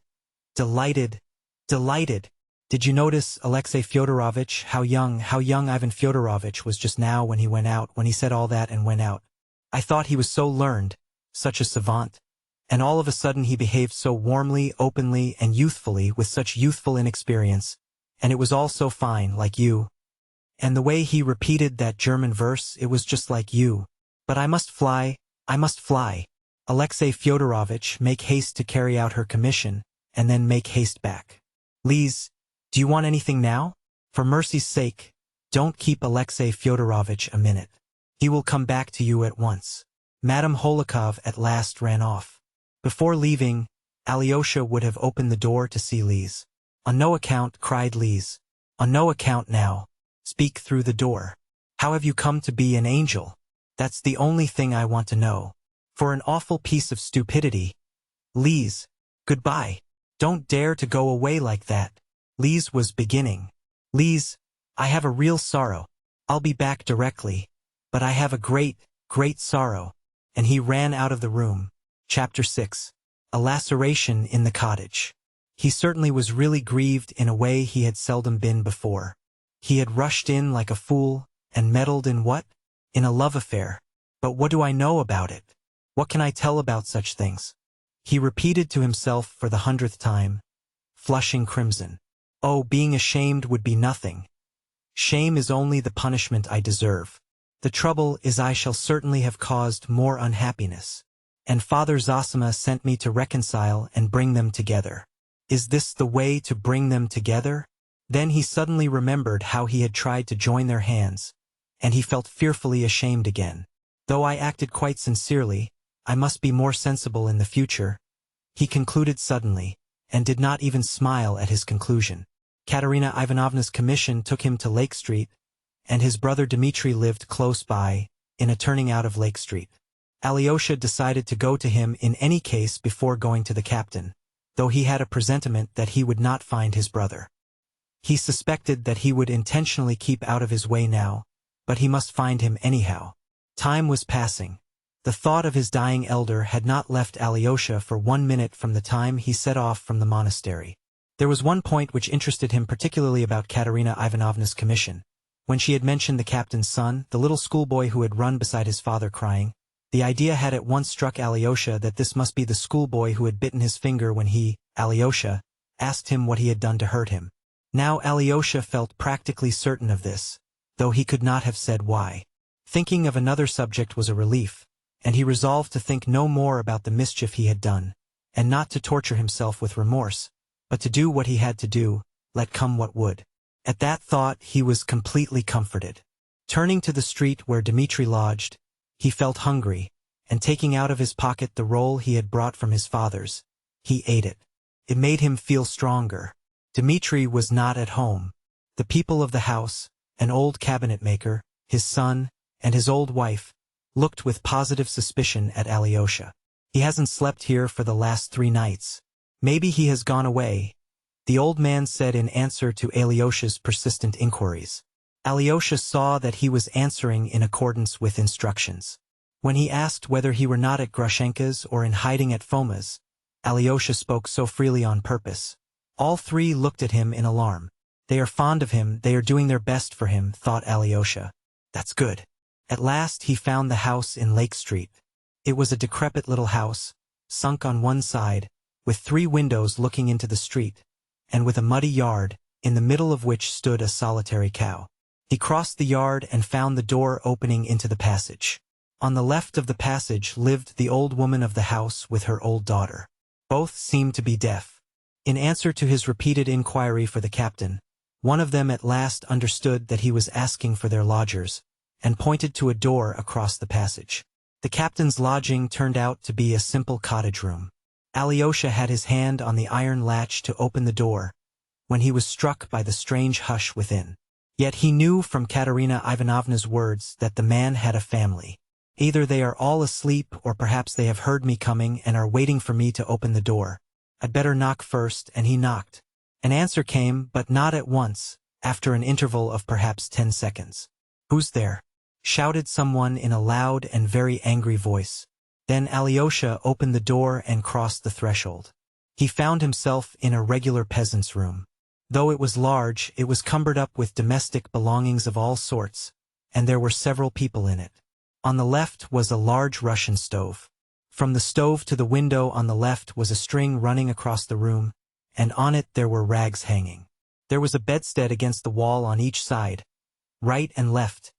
delighted, delighted. Did you notice, Alexey Fyodorovitch, how young Ivan Fyodorovitch was just now when he went out, when he said all that and went out? I thought he was so learned, such a savant, and all of a sudden he behaved so warmly, openly, and youthfully with such youthful inexperience, and it was all so fine, like you. And the way he repeated that German verse, it was just like you. But I must fly, I must fly. Alexey Fyodorovitch, make haste to carry out her commission, and then make haste back. Lise, do you want anything now? For mercy's sake, don't keep Alexey Fyodorovitch a minute. He will come back to you at once. Madame Holikov at last ran off. Before leaving, Alyosha would have opened the door to see Lise. On no account, cried Lise. On no account now. Speak through the door. How have you come to be an angel? That's the only thing I want to know. For an awful piece of stupidity. Lise, goodbye. Don't dare to go away like that. Lise was beginning. Lise, I have a real sorrow. I'll be back directly. But I have a great, great sorrow. And he ran out of the room. Chapter 6. A laceration in the cottage. He certainly was really grieved in a way he had seldom been before. He had rushed in like a fool, and meddled in what? In a love affair. But what do I know about it? What can I tell about such things? He repeated to himself for the 100th time, flushing crimson. Oh, being ashamed would be nothing. Shame is only the punishment I deserve. The trouble is I shall certainly have caused more unhappiness. And Father Zosima sent me to reconcile and bring them together. Is this the way to bring them together? Then he suddenly remembered how he had tried to join their hands, and he felt fearfully ashamed again. Though I acted quite sincerely, I must be more sensible in the future, he concluded suddenly, and did not even smile at his conclusion. Katerina Ivanovna's commission took him to Lake Street, and his brother Dmitri lived close by, in a turning out of Lake Street. Alyosha decided to go to him in any case before going to the captain, though he had a presentiment that he would not find his brother. He suspected that he would intentionally keep out of his way now, but he must find him anyhow. Time was passing. The thought of his dying elder had not left Alyosha for 1 minute from the time he set off from the monastery. There was one point which interested him particularly about Katerina Ivanovna's commission. When she had mentioned the captain's son, the little schoolboy who had run beside his father crying, the idea had at once struck Alyosha that this must be the schoolboy who had bitten his finger when he, Alyosha, asked him what he had done to hurt him. Now Alyosha felt practically certain of this, though he could not have said why. Thinking of another subject was a relief, and he resolved to think no more about the mischief he had done, and not to torture himself with remorse, but to do what he had to do, let come what would. At that thought he was completely comforted. Turning to the street where Dmitri lodged, he felt hungry, and taking out of his pocket the roll he had brought from his father's, he ate it. It made him feel stronger. Dmitri was not at home. The people of the house, an old cabinet-maker, his son, and his old wife, looked with positive suspicion at Alyosha. He hasn't slept here for the last 3 nights. Maybe he has gone away, the old man said in answer to Alyosha's persistent inquiries. Alyosha saw that he was answering in accordance with instructions. When he asked whether he were not at Grushenka's or in hiding at Foma's, Alyosha spoke so freely on purpose. All 3 looked at him in alarm. They are fond of him, they are doing their best for him, thought Alyosha. That's good. At last he found the house in Lake Street. It was a decrepit little house, sunk on one side, with 3 windows looking into the street, and with a muddy yard, in the middle of which stood a solitary cow. He crossed the yard and found the door opening into the passage. On the left of the passage lived the old woman of the house with her old daughter. Both seemed to be deaf. In answer to his repeated inquiry for the captain, one of them at last understood that he was asking for their lodgers, and pointed to a door across the passage. The captain's lodging turned out to be a simple cottage room. Alyosha had his hand on the iron latch to open the door, when he was struck by the strange hush within. Yet he knew from Katerina Ivanovna's words that the man had a family. Either they are all asleep or perhaps they have heard me coming and are waiting for me to open the door. I'd better knock first, and he knocked. An answer came, but not at once, after an interval of perhaps 10 seconds. "Who's there?" shouted someone in a loud and very angry voice. Then Alyosha opened the door and crossed the threshold. He found himself in a regular peasant's room. Though it was large, it was cumbered up with domestic belongings of all sorts, and there were several people in it. On the left was a large Russian stove. From the stove to the window on the left was a string running across the room, and on it there were rags hanging. There was a bedstead against the wall on each side, right and left,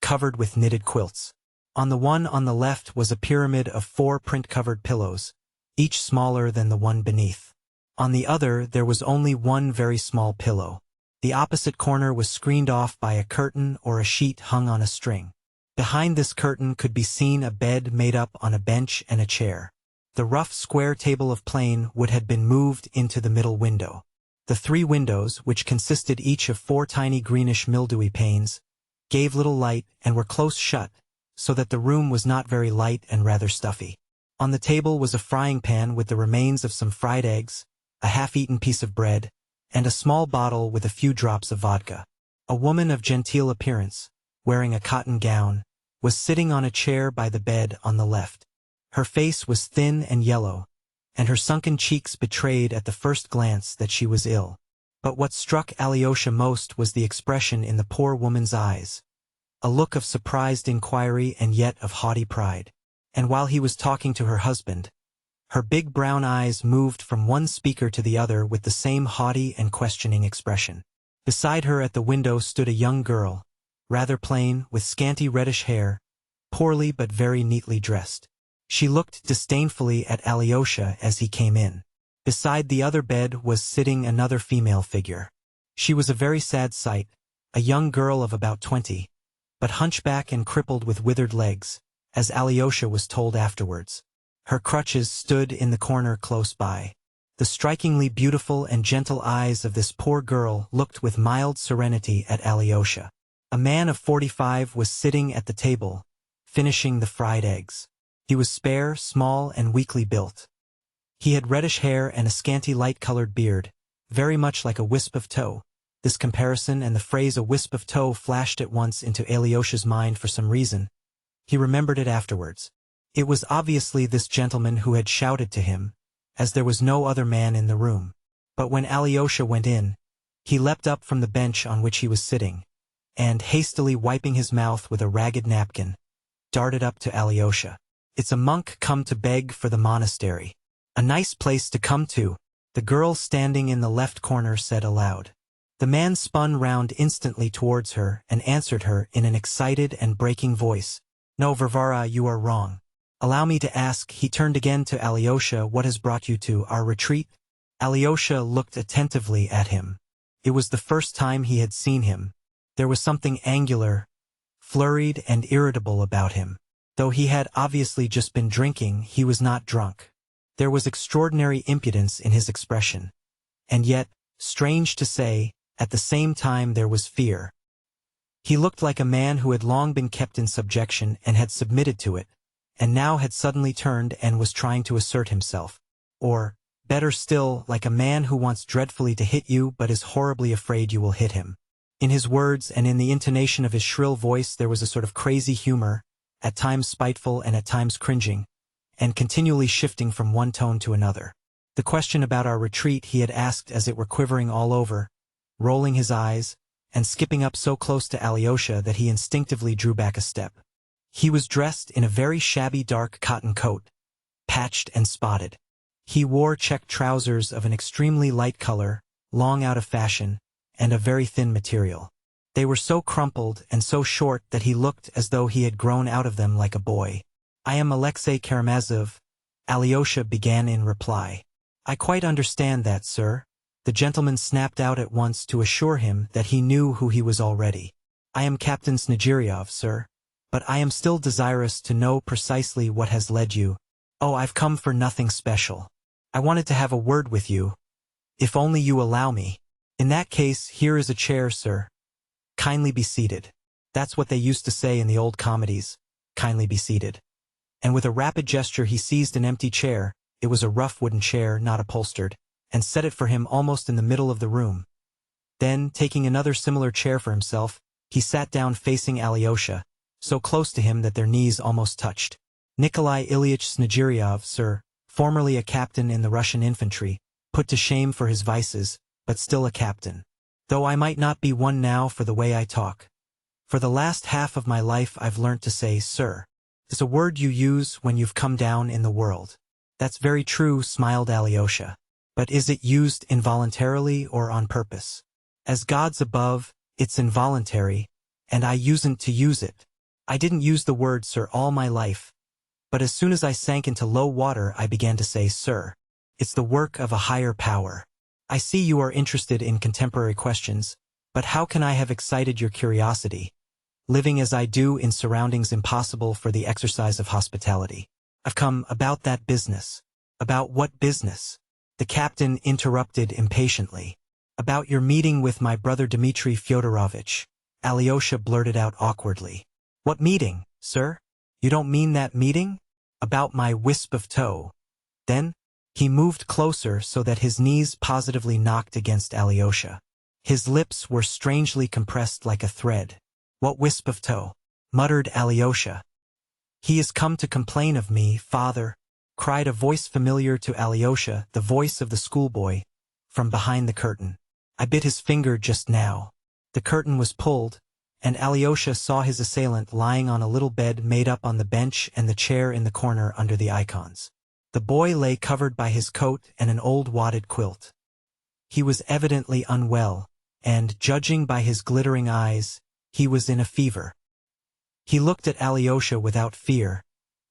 covered with knitted quilts. On the one on the left was a pyramid of 4 print-covered pillows, each smaller than the one beneath. On the other there was only one very small pillow. The opposite corner was screened off by a curtain or a sheet hung on a string. Behind this curtain could be seen a bed made up on a bench and a chair. The rough square table of plane wood had been moved into the middle window. The 3 windows, which consisted each of 4 tiny greenish mildewy panes, gave little light and were close shut, so that the room was not very light and rather stuffy. On the table was a frying pan with the remains of some fried eggs, a half-eaten piece of bread, and a small bottle with a few drops of vodka. A woman of genteel appearance, wearing a cotton gown, was sitting on a chair by the bed on the left. Her face was thin and yellow, and her sunken cheeks betrayed at the first glance that she was ill. But what struck Alyosha most was the expression in the poor woman's eyes, a look of surprised inquiry and yet of haughty pride. And while he was talking to her husband, her big brown eyes moved from one speaker to the other with the same haughty and questioning expression. Beside her at the window stood a young girl, rather plain, with scanty reddish hair, poorly but very neatly dressed. She looked disdainfully at Alyosha as he came in. Beside the other bed was sitting another female figure. She was a very sad sight, a young girl of about 20, but hunchback and crippled with withered legs, as Alyosha was told afterwards. Her crutches stood in the corner close by. The strikingly beautiful and gentle eyes of this poor girl looked with mild serenity at Alyosha. A man of 45 was sitting at the table, finishing the fried eggs. He was spare, small, and weakly built. He had reddish hair and a scanty light-colored beard, very much like a wisp of tow. This comparison and the phrase "a wisp of tow" flashed at once into Alyosha's mind for some reason. He remembered it afterwards. It was obviously this gentleman who had shouted to him, as there was no other man in the room. But when Alyosha went in, he leapt up from the bench on which he was sitting, and, hastily wiping his mouth with a ragged napkin, darted up to Alyosha. "It's a monk come to beg for the monastery. A nice place to come to," the girl standing in the left corner said aloud. The man spun round instantly towards her and answered her in an excited and breaking voice. "No, Varvara, you are wrong. Allow me to ask," he turned again to Alyosha, "what has brought you to our retreat?" Alyosha looked attentively at him. It was the first time he had seen him. There was something angular, flurried, and irritable about him. Though he had obviously just been drinking, he was not drunk. There was extraordinary impudence in his expression. And yet, strange to say, at the same time there was fear. He looked like a man who had long been kept in subjection and had submitted to it, and now had suddenly turned and was trying to assert himself. Or, better still, like a man who wants dreadfully to hit you but is horribly afraid you will hit him. In his words and in the intonation of his shrill voice there was a sort of crazy humor, at times spiteful and at times cringing, and continually shifting from one tone to another. The question about our retreat he had asked as it were quivering all over, rolling his eyes, and skipping up so close to Alyosha that he instinctively drew back a step. He was dressed in a very shabby dark cotton coat, patched and spotted. He wore check trousers of an extremely light color, long out of fashion, and of very thin material. They were so crumpled and so short that he looked as though he had grown out of them like a boy. "I am Alexei Karamazov," Alyosha began in reply. "I quite understand that, sir," the gentleman snapped out at once to assure him that he knew who he was already. "I am Captain Snegiryov, sir, but I am still desirous to know precisely what has led you." "Oh, I've come for nothing special. I wanted to have a word with you, if only you allow me." "In that case, here is a chair, sir. Kindly be seated." That's what they used to say in the old comedies, "Kindly be seated." And with a rapid gesture he seized an empty chair, it was a rough wooden chair, not upholstered, and set it for him almost in the middle of the room. Then, taking another similar chair for himself, he sat down facing Alyosha, so close to him that their knees almost touched. "Nikolai Ilyich Snegiryov, sir, formerly a captain in the Russian infantry, put to shame for his vices, but still a captain. Though I might not be one now for the way I talk. For the last half of my life I've learnt to say, sir. It's a word you use when you've come down in the world." "That's very true," smiled Alyosha. "But is it used involuntarily or on purpose?" "As God's above, it's involuntary, and I usen't to use it. I didn't use the word sir all my life, but as soon as I sank into low water I began to say sir. It's the work of a higher power. I see you are interested in contemporary questions, but how can I have excited your curiosity, living as I do in surroundings impossible for the exercise of hospitality? I've come about that business." "About what business?" the captain interrupted impatiently. "About your meeting with my brother Dmitri Fyodorovitch," Alyosha blurted out awkwardly. "What meeting, sir? You don't mean that meeting? About my wisp of tow?" Then he moved closer so that his knees positively knocked against Alyosha. His lips were strangely compressed like a thread. "What wisp of tow?" muttered Alyosha. "He has come to complain of me, father," cried a voice familiar to Alyosha, the voice of the schoolboy, from behind the curtain. "I bit his finger just now." The curtain was pulled, and Alyosha saw his assailant lying on a little bed made up on the bench and the chair in the corner under the icons. The boy lay covered by his coat and an old wadded quilt. He was evidently unwell, and, judging by his glittering eyes, he was in a fever. He looked at Alyosha without fear,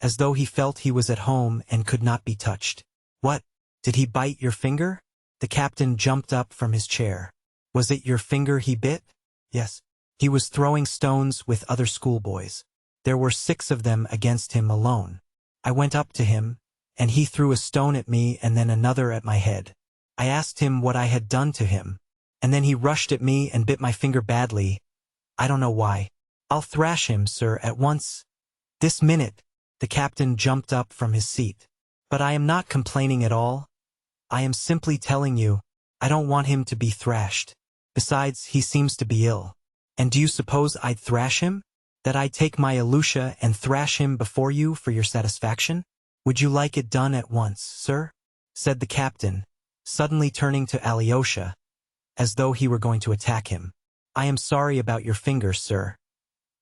as though he felt he was at home and could not be touched. "What? Did he bite your finger?" The captain jumped up from his chair. "Was it your finger he bit?" "Yes." He was throwing stones with other schoolboys. There were 6 of them against him alone. I went up to him, and he threw a stone at me and then another at my head. I asked him what I had done to him, and then he rushed at me and bit my finger badly. I don't know why. I'll thrash him, sir, at once. This minute. The captain jumped up from his seat. But I am not complaining at all. I am simply telling you, I don't want him to be thrashed. Besides, he seems to be ill. And do you suppose I'd thrash him? That I'd take my Alyosha and thrash him before you for your satisfaction? Would you like it done at once, sir? Said the captain, suddenly turning to Alyosha, as though he were going to attack him. I am sorry about your fingers, sir.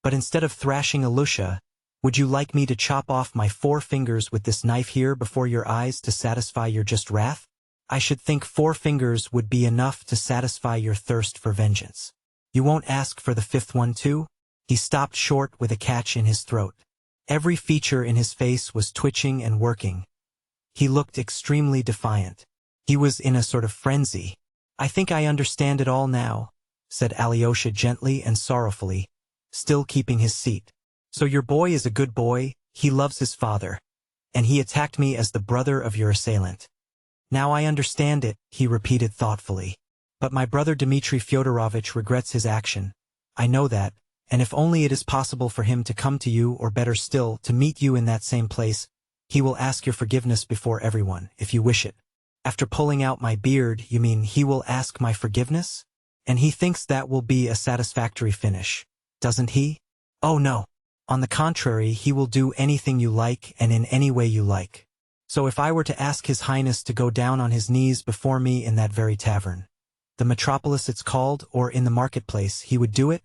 But instead of thrashing Alyosha, would you like me to chop off my 4 fingers with this knife here before your eyes to satisfy your just wrath? I should think 4 fingers would be enough to satisfy your thirst for vengeance. You won't ask for the 5th one too? He stopped short with a catch in his throat. Every feature in his face was twitching and working. He looked extremely defiant. He was in a sort of frenzy. I think I understand it all now, said Alyosha gently and sorrowfully, still keeping his seat. So your boy is a good boy, he loves his father, and he attacked me as the brother of your assailant. Now I understand it, he repeated thoughtfully. But my brother Dmitri Fyodorovich regrets his action. I know that, and if only it is possible for him to come to you, or better still, to meet you in that same place, he will ask your forgiveness before everyone, if you wish it. After pulling out my beard, you mean he will ask my forgiveness? And he thinks that will be a satisfactory finish, doesn't he? Oh no. On the contrary, he will do anything you like and in any way you like. So if I were to ask His Highness to go down on his knees before me in that very tavern, the metropolis it's called, or in the marketplace, he would do it?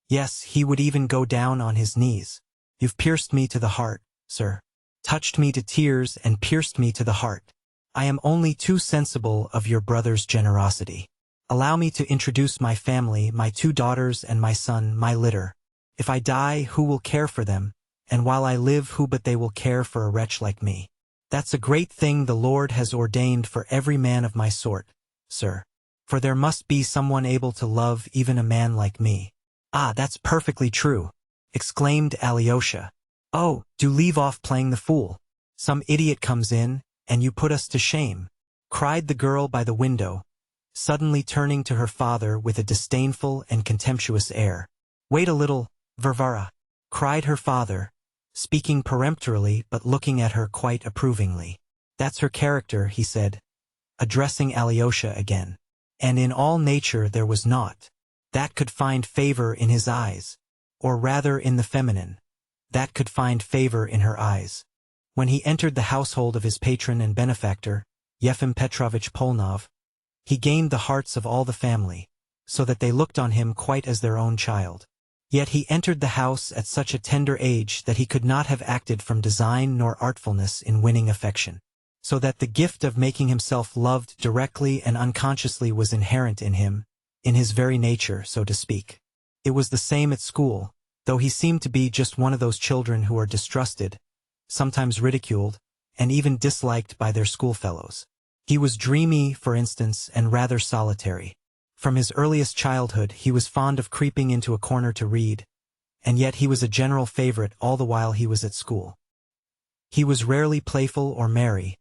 Yes, he would even go down on his knees. You've pierced me to the heart, sir. Touched me to tears and pierced me to the heart. I am only too sensible of your brother's generosity. Allow me to introduce my family, my 2 daughters and my son, my litter. If I die, who will care for them? And while I live, who but they will care for a wretch like me? That's a great thing the Lord has ordained for every man of my sort, sir. For there must be someone able to love even a man like me. Ah, that's perfectly true, exclaimed Alyosha. Oh, do leave off playing the fool. Some idiot comes in, and you put us to shame, cried the girl by the window, suddenly turning to her father with a disdainful and contemptuous air. Wait a little, Varvara, cried her father, speaking peremptorily but looking at her quite approvingly. That's her character, he said, addressing Alyosha again. And in all nature there was naught that could find favor in his eyes, or rather in the feminine, that could find favor in her eyes. When he entered the household of his patron and benefactor, Yefim Petrovich Polnov, he gained the hearts of all the family, so that they looked on him quite as their own child. Yet he entered the house at such a tender age that he could not have acted from design nor artfulness in winning affection, so that the gift of making himself loved directly and unconsciously was inherent in him, in his very nature, so to speak. It was the same at school, though he seemed to be just one of those children who are distrusted, sometimes ridiculed, and even disliked by their schoolfellows. He was dreamy, for instance, and rather solitary. From his earliest childhood he was fond of creeping into a corner to read, and yet he was a general favorite all the while he was at school. He was rarely playful or merry,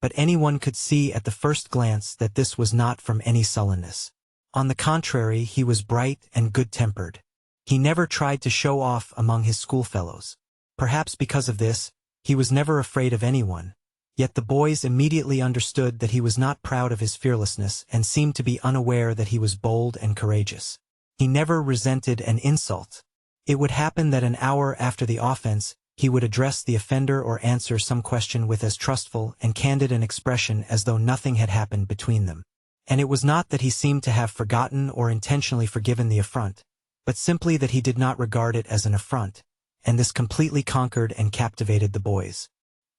but anyone could see at the first glance that this was not from any sullenness. On the contrary, he was bright and good-tempered. He never tried to show off among his schoolfellows. Perhaps because of this, he was never afraid of anyone. Yet the boys immediately understood that he was not proud of his fearlessness and seemed to be unaware that he was bold and courageous. He never resented an insult. It would happen that an hour after the offense, he would address the offender or answer some question with as trustful and candid an expression as though nothing had happened between them. And it was not that he seemed to have forgotten or intentionally forgiven the affront, but simply that he did not regard it as an affront, and this completely conquered and captivated the boys.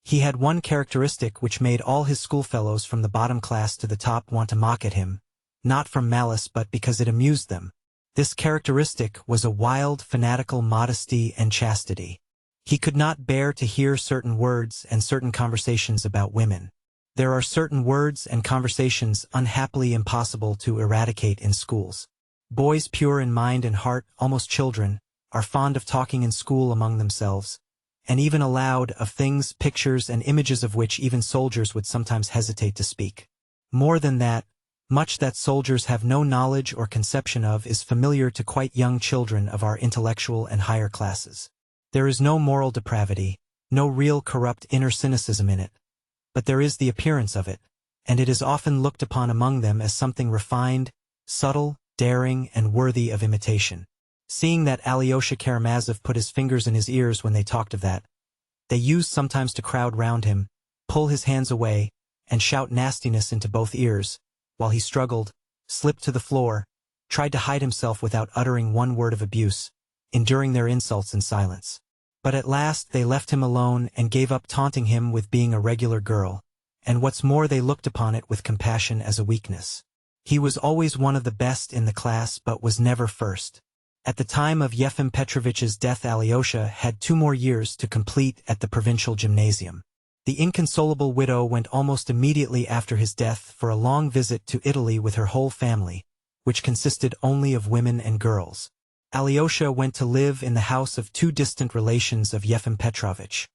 He had one characteristic which made all his schoolfellows from the bottom class to the top want to mock at him, not from malice but because it amused them. This characteristic was a wild, fanatical modesty and chastity. He could not bear to hear certain words and certain conversations about women. There are certain words and conversations unhappily impossible to eradicate in schools. Boys pure in mind and heart, almost children, are fond of talking in school among themselves, and even aloud of things, pictures, and images of which even soldiers would sometimes hesitate to speak. More than that, much that soldiers have no knowledge or conception of is familiar to quite young children of our intellectual and higher classes. There is no moral depravity, no real corrupt inner cynicism in it, but there is the appearance of it, and it is often looked upon among them as something refined, subtle, daring, and worthy of imitation. Seeing that Alyosha Karamazov put his fingers in his ears when they talked of that, they used sometimes to crowd round him, pull his hands away, and shout nastiness into both ears, while he struggled, slipped to the floor, tried to hide himself without uttering one word of abuse, enduring their insults in silence. But at last they left him alone and gave up taunting him with being a regular girl, and what's more, they looked upon it with compassion as a weakness. He was always one of the best in the class but was never first. At the time of Yefim Petrovich's death, Alyosha had 2 more years to complete at the provincial gymnasium. The inconsolable widow went almost immediately after his death for a long visit to Italy with her whole family, which consisted only of women and girls. Alyosha went to live in the house of 2 distant relations of Yefim Petrovich,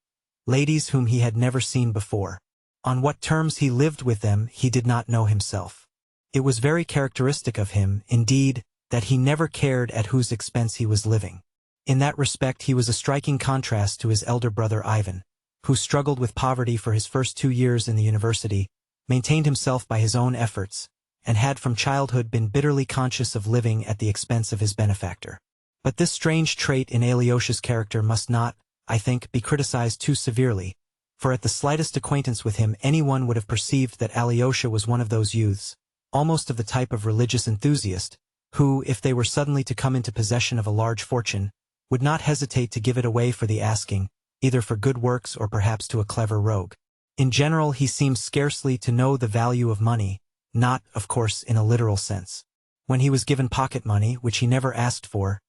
ladies whom he had never seen before. On what terms he lived with them he did not know himself. It was very characteristic of him, indeed, that he never cared at whose expense he was living. In that respect he was a striking contrast to his elder brother Ivan, who struggled with poverty for his first 2 years in the university, maintained himself by his own efforts, and had from childhood been bitterly conscious of living at the expense of his benefactor. But this strange trait in Alyosha's character must not, I think, be criticized too severely, for at the slightest acquaintance with him anyone would have perceived that Alyosha was one of those youths, almost of the type of religious enthusiast, who, if they were suddenly to come into possession of a large fortune, would not hesitate to give it away for the asking, either for good works or perhaps to a clever rogue. In general, he seemed scarcely to know the value of money, not, of course, in a literal sense. When he was given pocket money, which he never asked for,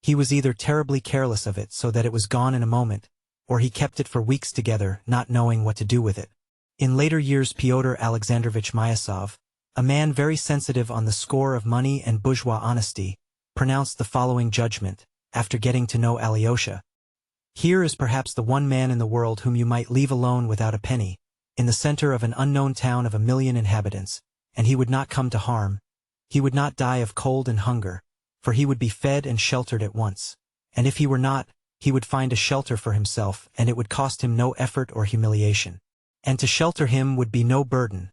he was either terribly careless of it so that it was gone in a moment, or he kept it for weeks together, not knowing what to do with it. In later years, Fyodor Alexandrovich Myasov, a man very sensitive on the score of money and bourgeois honesty, pronounced the following judgment, after getting to know Alyosha. Here is perhaps the one man in the world whom you might leave alone without a penny, in the center of an unknown town of 1 million inhabitants, and he would not come to harm. He would not die of cold and hunger, for he would be fed and sheltered at once. And if he were not, he would find a shelter for himself, and it would cost him no effort or humiliation. And to shelter him would be no burden,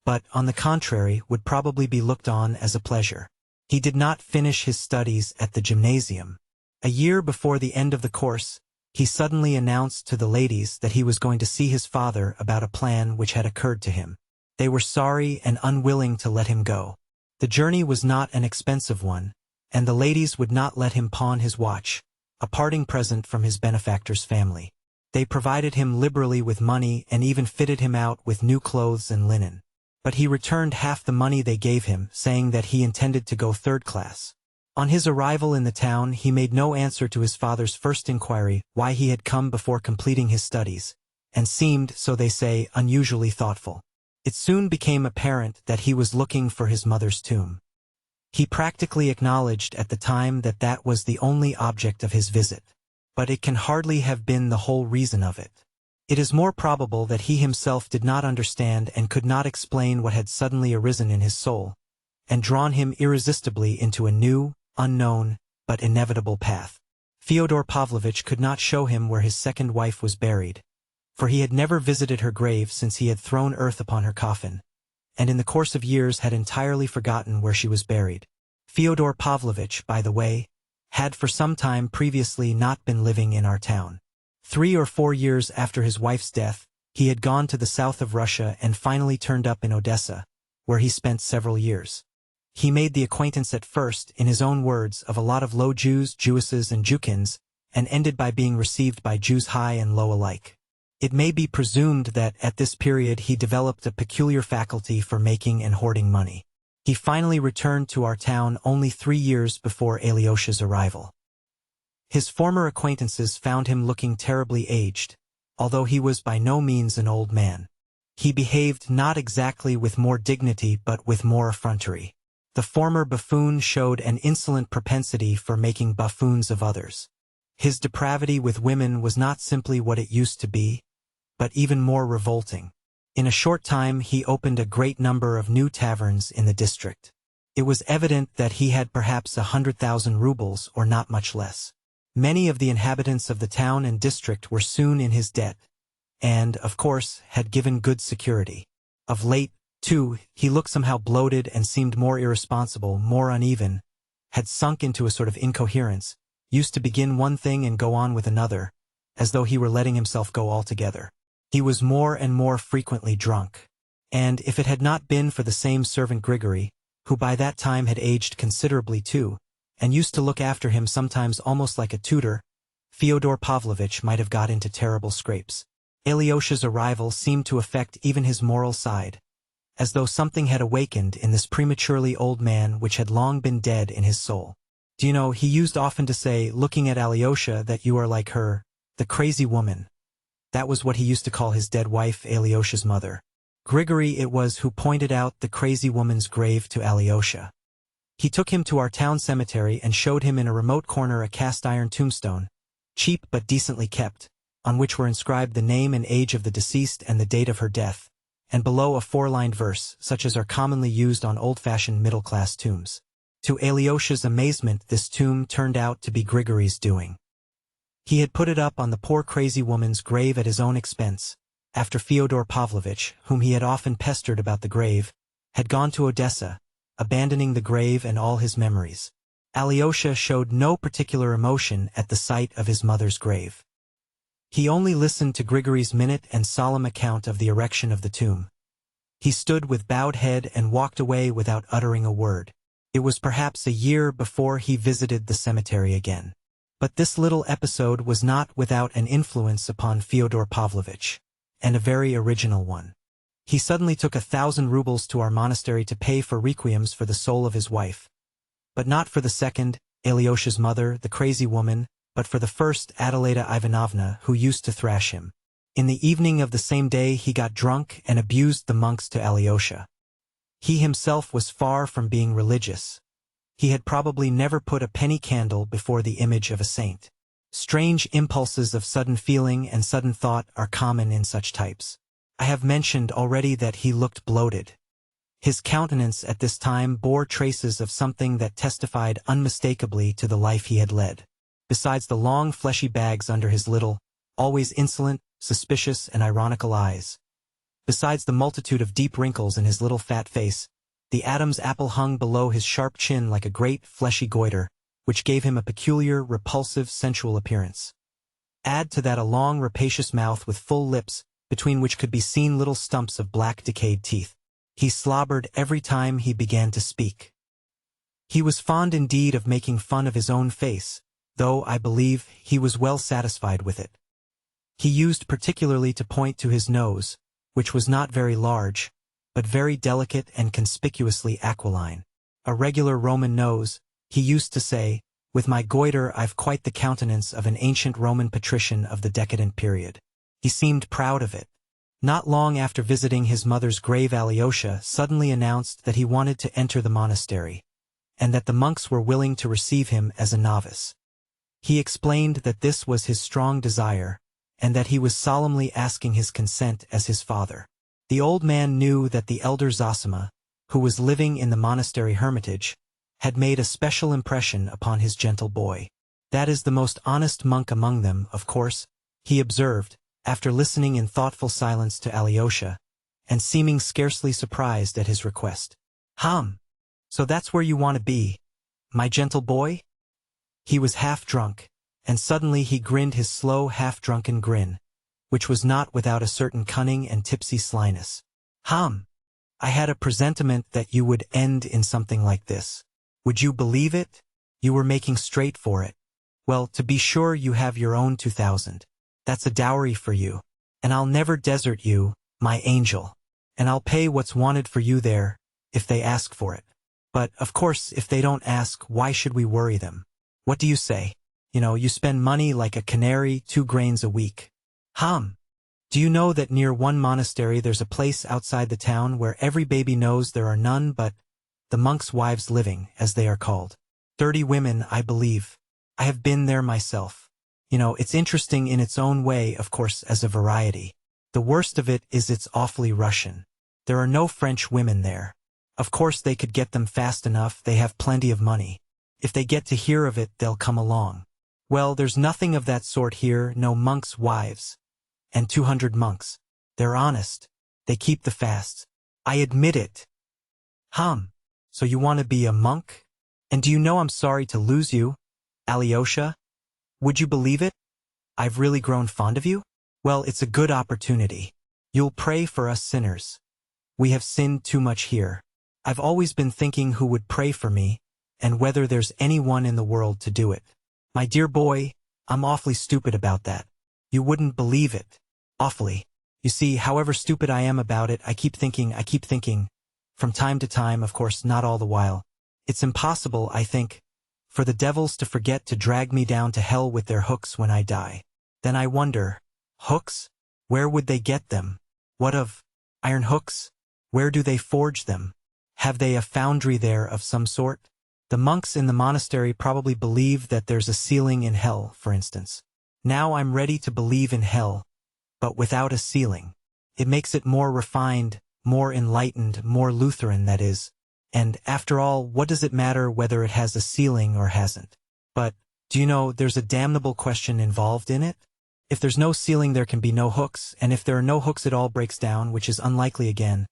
but, on the contrary, would probably be looked on as a pleasure. He did not finish his studies at the gymnasium. A year before the end of the course, he suddenly announced to the ladies that he was going to see his father about a plan which had occurred to him. They were sorry and unwilling to let him go. The journey was not an expensive one, and the ladies would not let him pawn his watch, a parting present from his benefactor's family. They provided him liberally with money and even fitted him out with new clothes and linen. But he returned half the money they gave him, saying that he intended to go 3rd class. On his arrival in the town, he made no answer to his father's first inquiry why he had come before completing his studies, and seemed, so they say, unusually thoughtful. It soon became apparent that he was looking for his mother's tomb. He practically acknowledged at the time that that was the only object of his visit. But it can hardly have been the whole reason of it. It is more probable that he himself did not understand and could not explain what had suddenly arisen in his soul, and drawn him irresistibly into a new, unknown, but inevitable path. Fyodor Pavlovitch could not show him where his second wife was buried, for he had never visited her grave since he had thrown earth upon her coffin, and in the course of years had entirely forgotten where she was buried. Fyodor Pavlovitch, by the way, had for some time previously not been living in our town. 3 or 4 years after his wife's death, he had gone to the south of Russia and finally turned up in Odessa, where he spent several years. He made the acquaintance at first, in his own words, of a lot of low Jews, Jewesses, and Jewkins, and ended by being received by Jews high and low alike. It may be presumed that at this period he developed a peculiar faculty for making and hoarding money. He finally returned to our town only 3 years before Alyosha's arrival. His former acquaintances found him looking terribly aged, although he was by no means an old man. He behaved not exactly with more dignity but with more effrontery. The former buffoon showed an insolent propensity for making buffoons of others. His depravity with women was not simply what it used to be, but even more revolting. In a short time he opened a great number of new taverns in the district. It was evident that he had perhaps 100,000 rubles or not much less. Many of the inhabitants of the town and district were soon in his debt, and, of course, had given good security. Of late, too, he looked somehow bloated and seemed more irresponsible, more uneven, had sunk into a sort of incoherence, used to begin one thing and go on with another, as though he were letting himself go altogether. He was more and more frequently drunk. And if it had not been for the same servant Grigory, who by that time had aged considerably too, and used to look after him sometimes almost like a tutor, Fyodor Pavlovitch might have got into terrible scrapes. Alyosha's arrival seemed to affect even his moral side, as though something had awakened in this prematurely old man which had long been dead in his soul. Do you know, he used often to say, looking at Alyosha, that you are like her, the crazy woman. That was what he used to call his dead wife, Alyosha's mother. Grigory it was who pointed out the crazy woman's grave to Alyosha. He took him to our town cemetery and showed him in a remote corner a cast-iron tombstone, cheap but decently kept, on which were inscribed the name and age of the deceased and the date of her death, and below a four-lined verse, such as are commonly used on old-fashioned middle-class tombs. To Alyosha's amazement, this tomb turned out to be Grigory's doing. He had put it up on the poor crazy woman's grave at his own expense, after Fyodor Pavlovitch, whom he had often pestered about the grave, had gone to Odessa, abandoning the grave and all his memories. Alyosha showed no particular emotion at the sight of his mother's grave. He only listened to Grigory's minute and solemn account of the erection of the tomb. He stood with bowed head and walked away without uttering a word. It was perhaps a year before he visited the cemetery again. But this little episode was not without an influence upon Fyodor Pavlovitch, and a very original one. He suddenly took 1,000 rubles to our monastery to pay for requiems for the soul of his wife. But not for the second, Alyosha's mother, the crazy woman, but for the first, Adelaida Ivanovna, who used to thrash him. In the evening of the same day he got drunk and abused the monks to Alyosha. He himself was far from being religious. He had probably never put a penny candle before the image of a saint. Strange impulses of sudden feeling and sudden thought are common in such types. I have mentioned already that he looked bloated. His countenance at this time bore traces of something that testified unmistakably to the life he had led. Besides the long fleshy bags under his little, always insolent, suspicious and ironical eyes. Besides the multitude of deep wrinkles in his little fat face, the Adam's apple hung below his sharp chin like a great fleshy goiter, which gave him a peculiar, repulsive, sensual appearance. Add to that a long, rapacious mouth with full lips, between which could be seen little stumps of black decayed teeth. He slobbered every time he began to speak. He was fond indeed of making fun of his own face, though, I believe, he was well satisfied with it. He used particularly to point to his nose, which was not very large, but very delicate and conspicuously aquiline. A regular Roman nose, he used to say, with my goiter I've quite the countenance of an ancient Roman patrician of the decadent period. He seemed proud of it. Not long after visiting his mother's grave, Alyosha suddenly announced that he wanted to enter the monastery, and that the monks were willing to receive him as a novice. He explained that this was his strong desire, and that he was solemnly asking his consent as his father. The old man knew that the elder Zosima, who was living in the monastery hermitage, had made a special impression upon his gentle boy. That is the most honest monk among them, of course, he observed, after listening in thoughtful silence to Alyosha, and seeming scarcely surprised at his request. So that's where you want to be, my gentle boy? He was half drunk, and suddenly he grinned his slow half-drunken grin, which was not without a certain cunning and tipsy slyness. I had a presentiment that you would end in something like this. Would you believe it? You were making straight for it. Well, to be sure you have your own 2,000. That's a dowry for you. And I'll never desert you, my angel. And I'll pay what's wanted for you there, if they ask for it. But, of course, if they don't ask, why should we worry them? What do you say? You spend money like a canary, 2 grains a week. Do you know that near one monastery there's a place outside the town where every baby knows there are none but the monks' wives living, as they are called. 30 women, I believe. I have been there myself. You know, it's interesting in its own way, of course, as a variety. The worst of it is it's awfully Russian. There are no French women there. Of course they could get them fast enough, they have plenty of money. If they get to hear of it, they'll come along. Well, there's nothing of that sort here, no monks' wives. And 200 monks. They're honest. They keep the fasts. I admit it. So you want to be a monk? And do you know I'm sorry to lose you, Alyosha? Would you believe it? I've really grown fond of you? Well, it's a good opportunity. You'll pray for us sinners. We have sinned too much here. I've always been thinking who would pray for me, and whether there's anyone in the world to do it. My dear boy, I'm awfully stupid about that. You wouldn't believe it. Awfully. You see, however stupid I am about it, I keep thinking, from time to time, of course not all the while. It's impossible, I think, for the devils to forget to drag me down to hell with their hooks when I die. Then I wonder, hooks? Where would they get them? What of iron hooks? Where do they forge them? Have they a foundry there of some sort? The monks in the monastery probably believe that there's a ceiling in hell, for instance. Now I'm ready to believe in hell, but without a ceiling. It makes it more refined, more enlightened, more Lutheran, that is. And, after all, what does it matter whether it has a ceiling or hasn't? But, do you know, there's a damnable question involved in it? If there's no ceiling there can be no hooks, and if there are no hooks it all breaks down, which is unlikely again.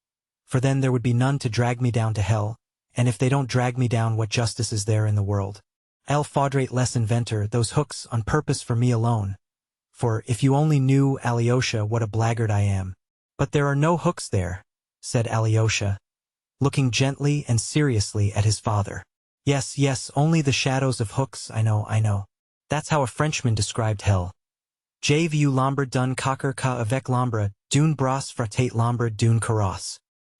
For then there would be none to drag me down to hell, and if they don't drag me down, what justice is there in the world? I'll faudrate less inventor those hooks on purpose for me alone. For, if you only knew, Alyosha, what a blackguard I am. But there are no hooks there, said Alyosha, looking gently and seriously at his father. Yes, only the shadows of hooks, I know. That's how a Frenchman described hell. Je vu l'ombre d'un cocker ca avec l'ombre d'une brosse fratate l'ombre d'une carrosse.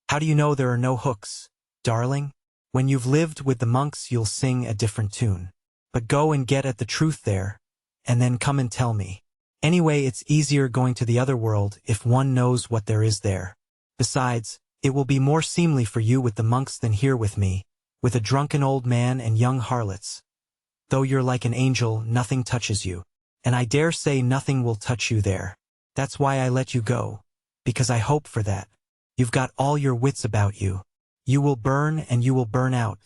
How do you know there are no hooks, darling? When you've lived with the monks you'll sing a different tune. But go and get at the truth there, and then come and tell me. Anyway, it's easier going to the other world if one knows what there is there. Besides, it will be more seemly for you with the monks than here with me, with a drunken old man and young harlots. Though you're like an angel, nothing touches you. And I dare say nothing will touch you there. That's why I let you go, because I hope for that. You've got all your wits about you. You will burn and you will burn out.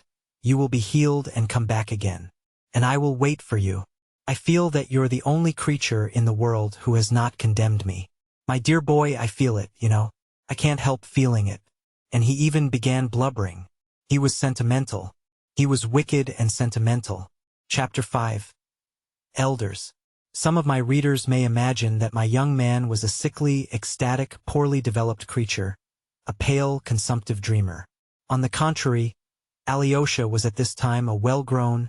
You will be healed and come back again. And I will wait for you. I feel that you're the only creature in the world who has not condemned me. My dear boy, I feel it, you know. I can't help feeling it. And he even began blubbering. He was sentimental. He was wicked and sentimental. Chapter 5. Elders. Some of my readers may imagine that my young man was a sickly, ecstatic, poorly developed creature, a pale, consumptive dreamer. On the contrary, Alyosha was at this time a well-grown,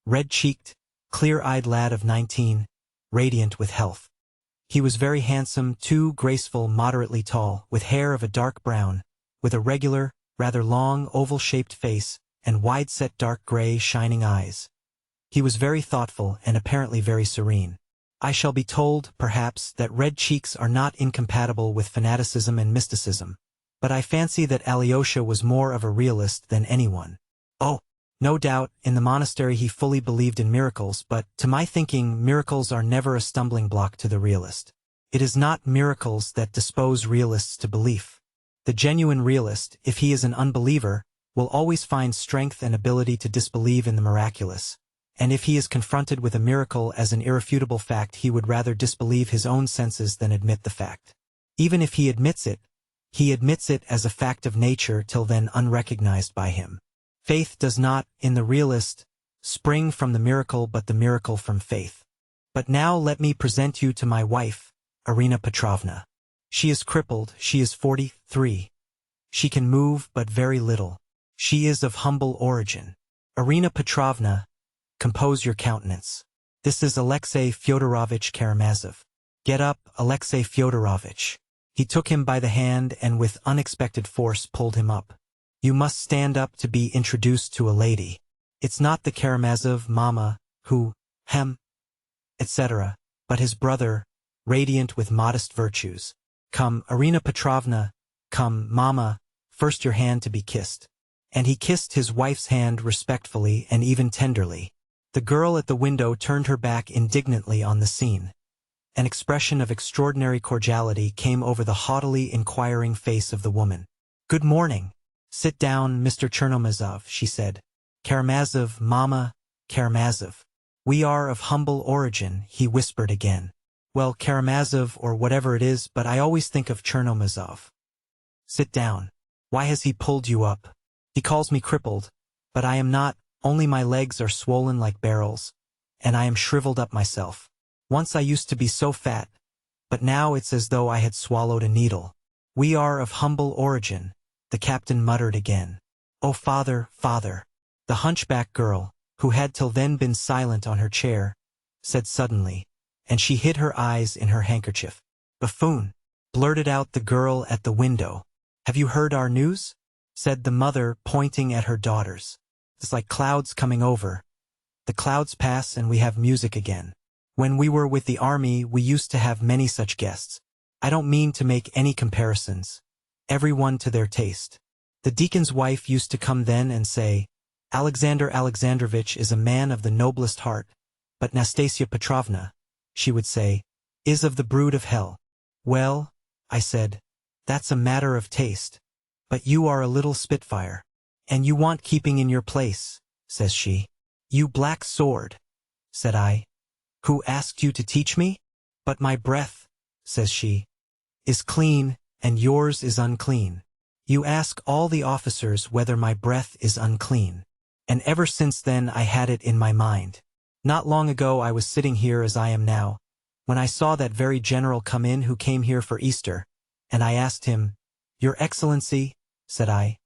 red-cheeked, clear-eyed lad of 19, radiant with health. He was very handsome, too, graceful, moderately tall, with hair of a dark brown, with a regular, rather long, oval-shaped face, and wide-set dark gray, shining eyes. He was very thoughtful and apparently very serene. I shall be told, perhaps, that red cheeks are not incompatible with fanaticism and mysticism, but I fancy that Alyosha was more of a realist than anyone. Oh, no doubt, in the monastery he fully believed in miracles, but, to my thinking, miracles are never a stumbling block to the realist. It is not miracles that dispose realists to belief. The genuine realist, if he is an unbeliever, will always find strength and ability to disbelieve in the miraculous, and if he is confronted with a miracle as an irrefutable fact, he would rather disbelieve his own senses than admit the fact. Even if he admits it as a fact of nature till then unrecognized by him. Faith does not, in the realist, spring from the miracle but the miracle from faith. But now let me present you to my wife, Irina Petrovna. She is crippled, she is 43. She can move but very little. She is of humble origin. Irina Petrovna, compose your countenance. This is Alexey Fyodorovich Karamazov. Get up, Alexey Fyodorovich. He took him by the hand and with unexpected force pulled him up. You must stand up to be introduced to a lady. It's not the Karamazov mamma, who, etc., but his brother, radiant with modest virtues. Come, Irina Petrovna, come, mamma, first your hand to be kissed. And he kissed his wife's hand respectfully and even tenderly. The girl at the window turned her back indignantly on the scene. An expression of extraordinary cordiality came over the haughtily inquiring face of the woman. "Good morning. Sit down, Mr. Karamazov," she said. "Karamazov, Mama, Karamazov. We are of humble origin," he whispered again. "Well, Karamazov or whatever it is, but I always think of Karamazov. Sit down. Why has he pulled you up? He calls me crippled, but I am not, only my legs are swollen like barrels, and I am shriveled up myself. Once I used to be so fat, but now it's as though I had swallowed a needle. We are of humble origin," the captain muttered again. "Oh, father, father." The hunchback girl, who had till then been silent on her chair, said suddenly, and she hid her eyes in her handkerchief. "Buffoon," blurted out the girl at the window. "Have you heard our news?" said the mother, pointing at her daughters. "It's like clouds coming over. The clouds pass and we have music again. When we were with the army, we used to have many such guests. I don't mean to make any comparisons. Everyone to their taste. The deacon's wife used to come then and say, 'Alexander Alexandrovitch is a man of the noblest heart, but Nastasia Petrovna,' she would say, 'is of the brood of hell.' Well," I said, "that's a matter of taste. But you are a little spitfire. And you want keeping in your place," says she. "You black sword," said I. "Who asked you to teach me? But my breath," says she, "is clean, and yours is unclean. You ask all the officers whether my breath is unclean. And ever since then I had it in my mind. Not long ago I was sitting here as I am now, when I saw that very general come in who came here for Easter, and I asked him, 'Your Excellency,' said I,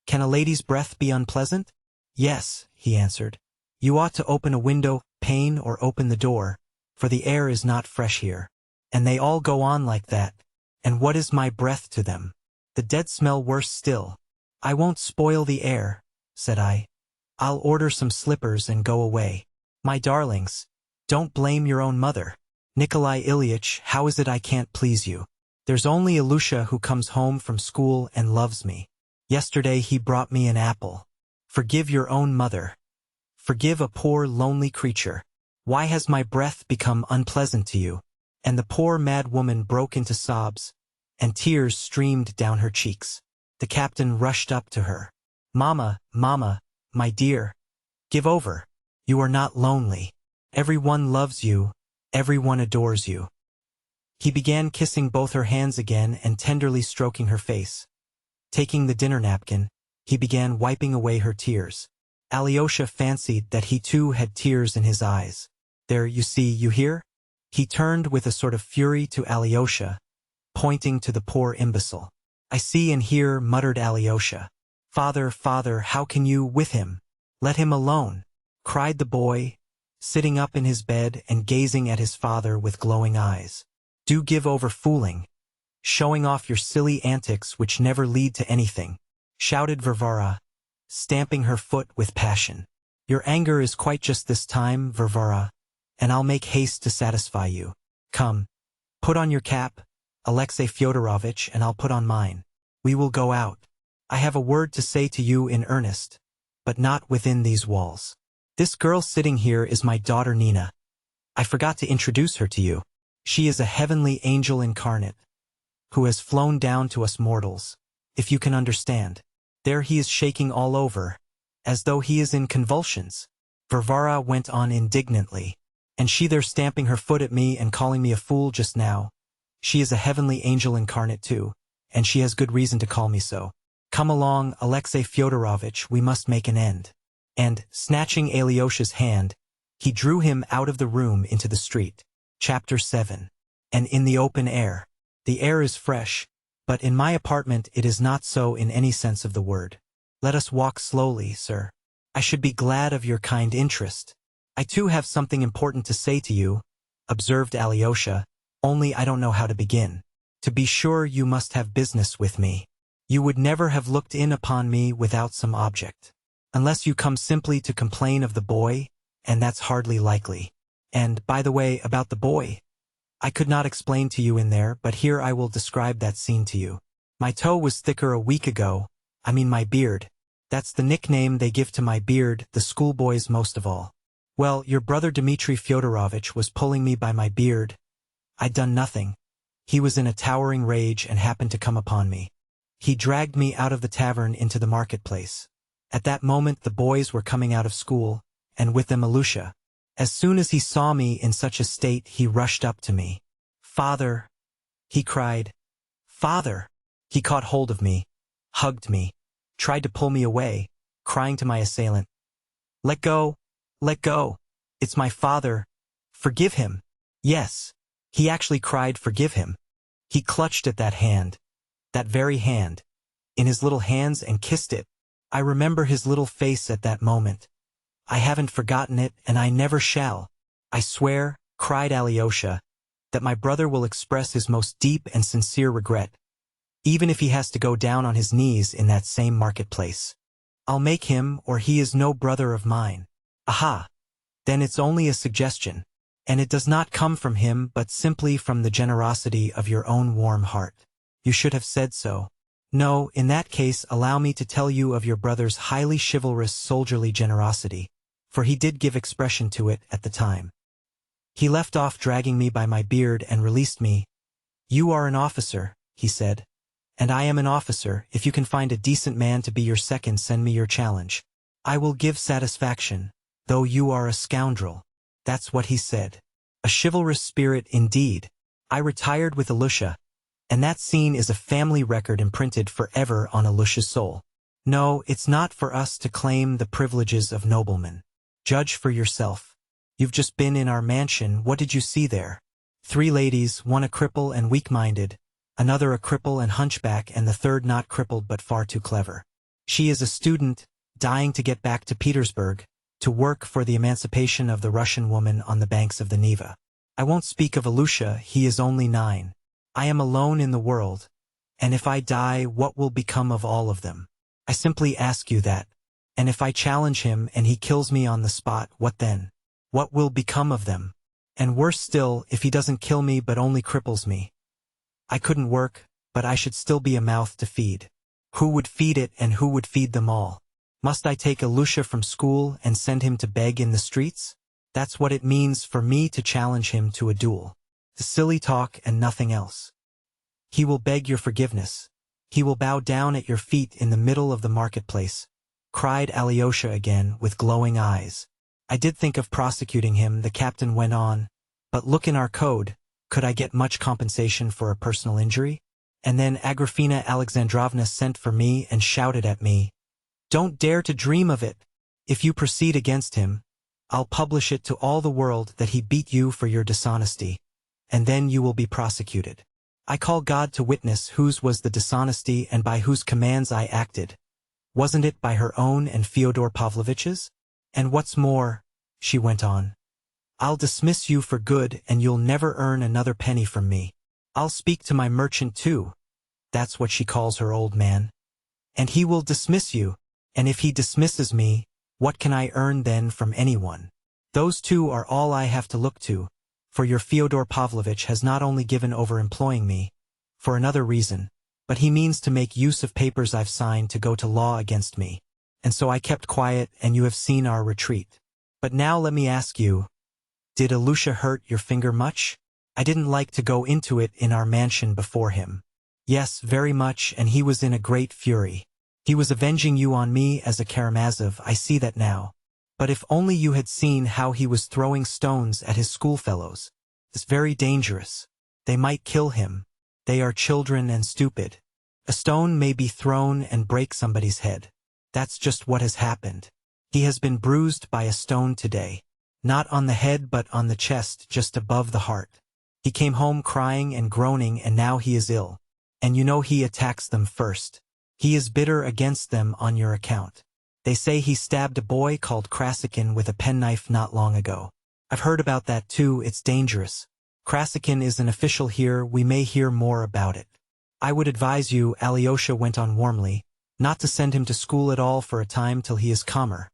'can a lady's breath be unpleasant?' 'Yes,' he answered. 'You ought to open a window pane or open the door, for the air is not fresh here.' And they all go on like that. And what is my breath to them? The dead smell worse still. 'I won't spoil the air,' said I. 'I'll order some slippers and go away.' My darlings, don't blame your own mother. Nikolai Ilyitch, how is it I can't please you? There's only Ilusha who comes home from school and loves me. Yesterday he brought me an apple. Forgive your own mother. Forgive a poor lonely creature. Why has my breath become unpleasant to you?" And the poor mad woman broke into sobs, and tears streamed down her cheeks. The captain rushed up to her. "Mama, Mama, my dear, give over. You are not lonely. Everyone loves you, everyone adores you." He began kissing both her hands again and tenderly stroking her face. Taking the dinner napkin, he began wiping away her tears. Alyosha fancied that he too had tears in his eyes. "There, you see, you hear?" He turned with a sort of fury to Alyosha, pointing to the poor imbecile. "I see and hear," muttered Alyosha. "Father, father, how can you with him? Let him alone," cried the boy, sitting up in his bed and gazing at his father with glowing eyes. "Do give over fooling, showing off your silly antics which never lead to anything," shouted Varvara, stamping her foot with passion. "Your anger is quite just this time, Varvara, and I'll make haste to satisfy you. Come, put on your cap, Alexey Fyodorovitch, and I'll put on mine. We will go out. I have a word to say to you in earnest, but not within these walls. This girl sitting here is my daughter Nina. I forgot to introduce her to you. She is a heavenly angel incarnate, who has flown down to us mortals, if you can understand." There he is shaking all over, as though he is in convulsions. Varvara went on indignantly. "And she there stamping her foot at me and calling me a fool just now. She is a heavenly angel incarnate too, and she has good reason to call me so. Come along, Alexey Fyodorovitch, we must make an end." And, snatching Alyosha's hand, he drew him out of the room into the street. Chapter 7. And in the open air. The air is fresh, but in my apartment it is not so in any sense of the word. Let us walk slowly, sir. I should be glad of your kind interest. I too have something important to say to you, observed Alyosha, only I don't know how to begin. To be sure you must have business with me. You would never have looked in upon me without some object. Unless you come simply to complain of the boy, and that's hardly likely. And, by the way, about the boy, I could not explain to you in there, but here I will describe that scene to you. My toe was thicker a week ago, I mean my beard. That's the nickname they give to my beard, the schoolboys most of all. Well, your brother Dmitri Fyodorovitch was pulling me by my beard. I'd done nothing. He was in a towering rage and happened to come upon me. He dragged me out of the tavern into the marketplace. At that moment the boys were coming out of school, and with them Alusha. As soon as he saw me in such a state he rushed up to me. "Father!" he cried. "Father!" He caught hold of me, hugged me, tried to pull me away, crying to my assailant, "Let go! Let go! It's my father! Forgive him!" Yes, he actually cried, "Forgive him!" He clutched at that hand, that very hand, in his little hands and kissed it. I remember his little face at that moment. I haven't forgotten it, and I never shall. I swear, cried Alyosha, that my brother will express his most deep and sincere regret, even if he has to go down on his knees in that same marketplace. I'll make him, or he is no brother of mine. Aha! Then it's only a suggestion, and it does not come from him but simply from the generosity of your own warm heart. You should have said so. No, in that case allow me to tell you of your brother's highly chivalrous soldierly generosity, for he did give expression to it at the time. He left off dragging me by my beard and released me. "You are an officer," he said, "and I am an officer. If you can find a decent man to be your second, send me your challenge. I will give satisfaction, though you are a scoundrel." That's what he said. A chivalrous spirit indeed. I retired with Alusha, and that scene is a family record imprinted forever on Alusha's soul. No, it's not for us to claim the privileges of noblemen. Judge for yourself. You've just been in our mansion. What did you see there? 3 ladies, one a cripple and weak-minded, another a cripple and hunchback, and the third not crippled but far too clever. She is a student, dying to get back to Petersburg, to work for the emancipation of the Russian woman on the banks of the Neva. I won't speak of Alusha, he is only 9. I am alone in the world, and if I die, what will become of all of them? I simply ask you that. And if I challenge him and he kills me on the spot, what then? What will become of them? And worse still, if he doesn't kill me but only cripples me. I couldn't work, but I should still be a mouth to feed. Who would feed it, and who would feed them all? Must I take Alusha from school and send him to beg in the streets? That's what it means for me to challenge him to a duel. The silly talk and nothing else. He will beg your forgiveness. He will bow down at your feet in the middle of the marketplace, cried Alyosha again with glowing eyes. I did think of prosecuting him, the captain went on, but look in our code, could I get much compensation for a personal injury? And then Agrafena Alexandrovna sent for me and shouted at me, "Don't dare to dream of it! If you proceed against him, I'll publish it to all the world that he beat you for your dishonesty, and then you will be prosecuted. I call God to witness whose was the dishonesty and by whose commands I acted. Wasn't it by her own and Fyodor Pavlovitch's? And what's more," she went on, "I'll dismiss you for good and you'll never earn another penny from me. I'll speak to my merchant too," that's what she calls her old man, "and he will dismiss you, and if he dismisses me, what can I earn then from anyone? Those two are all I have to look to, for your Fyodor Pavlovitch has not only given over employing me, for another reason, but he means to make use of papers I've signed to go to law against me. And so I kept quiet, and you have seen our retreat. But now let me ask you, did Alusha hurt your finger much? I didn't like to go into it in our mansion before him. Yes, very much, and he was in a great fury. He was avenging you on me as a Karamazov, I see that now. But if only you had seen how he was throwing stones at his schoolfellows. It's very dangerous. They might kill him. They are children and stupid. A stone may be thrown and break somebody's head. That's just what has happened. He has been bruised by a stone today. Not on the head but on the chest, just above the heart. He came home crying and groaning, and now he is ill. And you know he attacks them first. He is bitter against them on your account. They say he stabbed a boy called Krasikhin with a penknife not long ago. I've heard about that too, it's dangerous. Krasikhin is an official here, we may hear more about it. I would advise you, Alyosha went on warmly, not to send him to school at all for a time till he is calmer.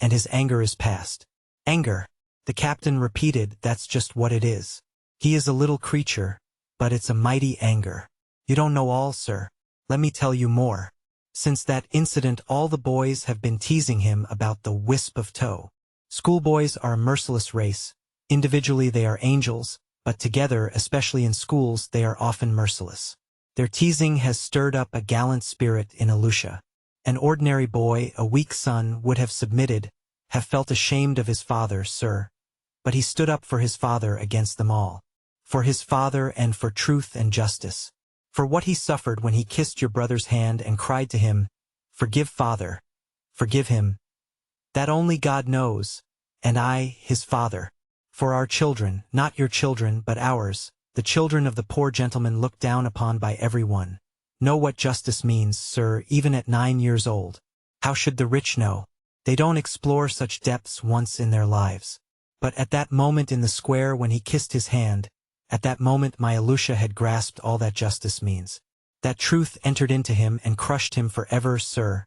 And his anger is past. Anger, the captain repeated, that's just what it is. He is a little creature, but it's a mighty anger. You don't know all, sir. Let me tell you more. Since that incident, all the boys have been teasing him about the wisp of tow. Schoolboys are a merciless race. Individually they are angels, but together, especially in schools, they are often merciless. Their teasing has stirred up a gallant spirit in Ilusha. An ordinary boy, a weak son, would have submitted, have felt ashamed of his father, sir. But he stood up for his father against them all. For his father and for truth and justice. For what he suffered when he kissed your brother's hand and cried to him, "Forgive father. Forgive him." That only God knows, and I, his father. For our children, not your children but ours, the children of the poor gentleman looked down upon by every one, know what justice means, sir, even at 9 years old. How should the rich know? They don't explore such depths once in their lives. But at that moment in the square when he kissed his hand, at that moment my Ilusha had grasped all that justice means. That truth entered into him and crushed him forever, sir.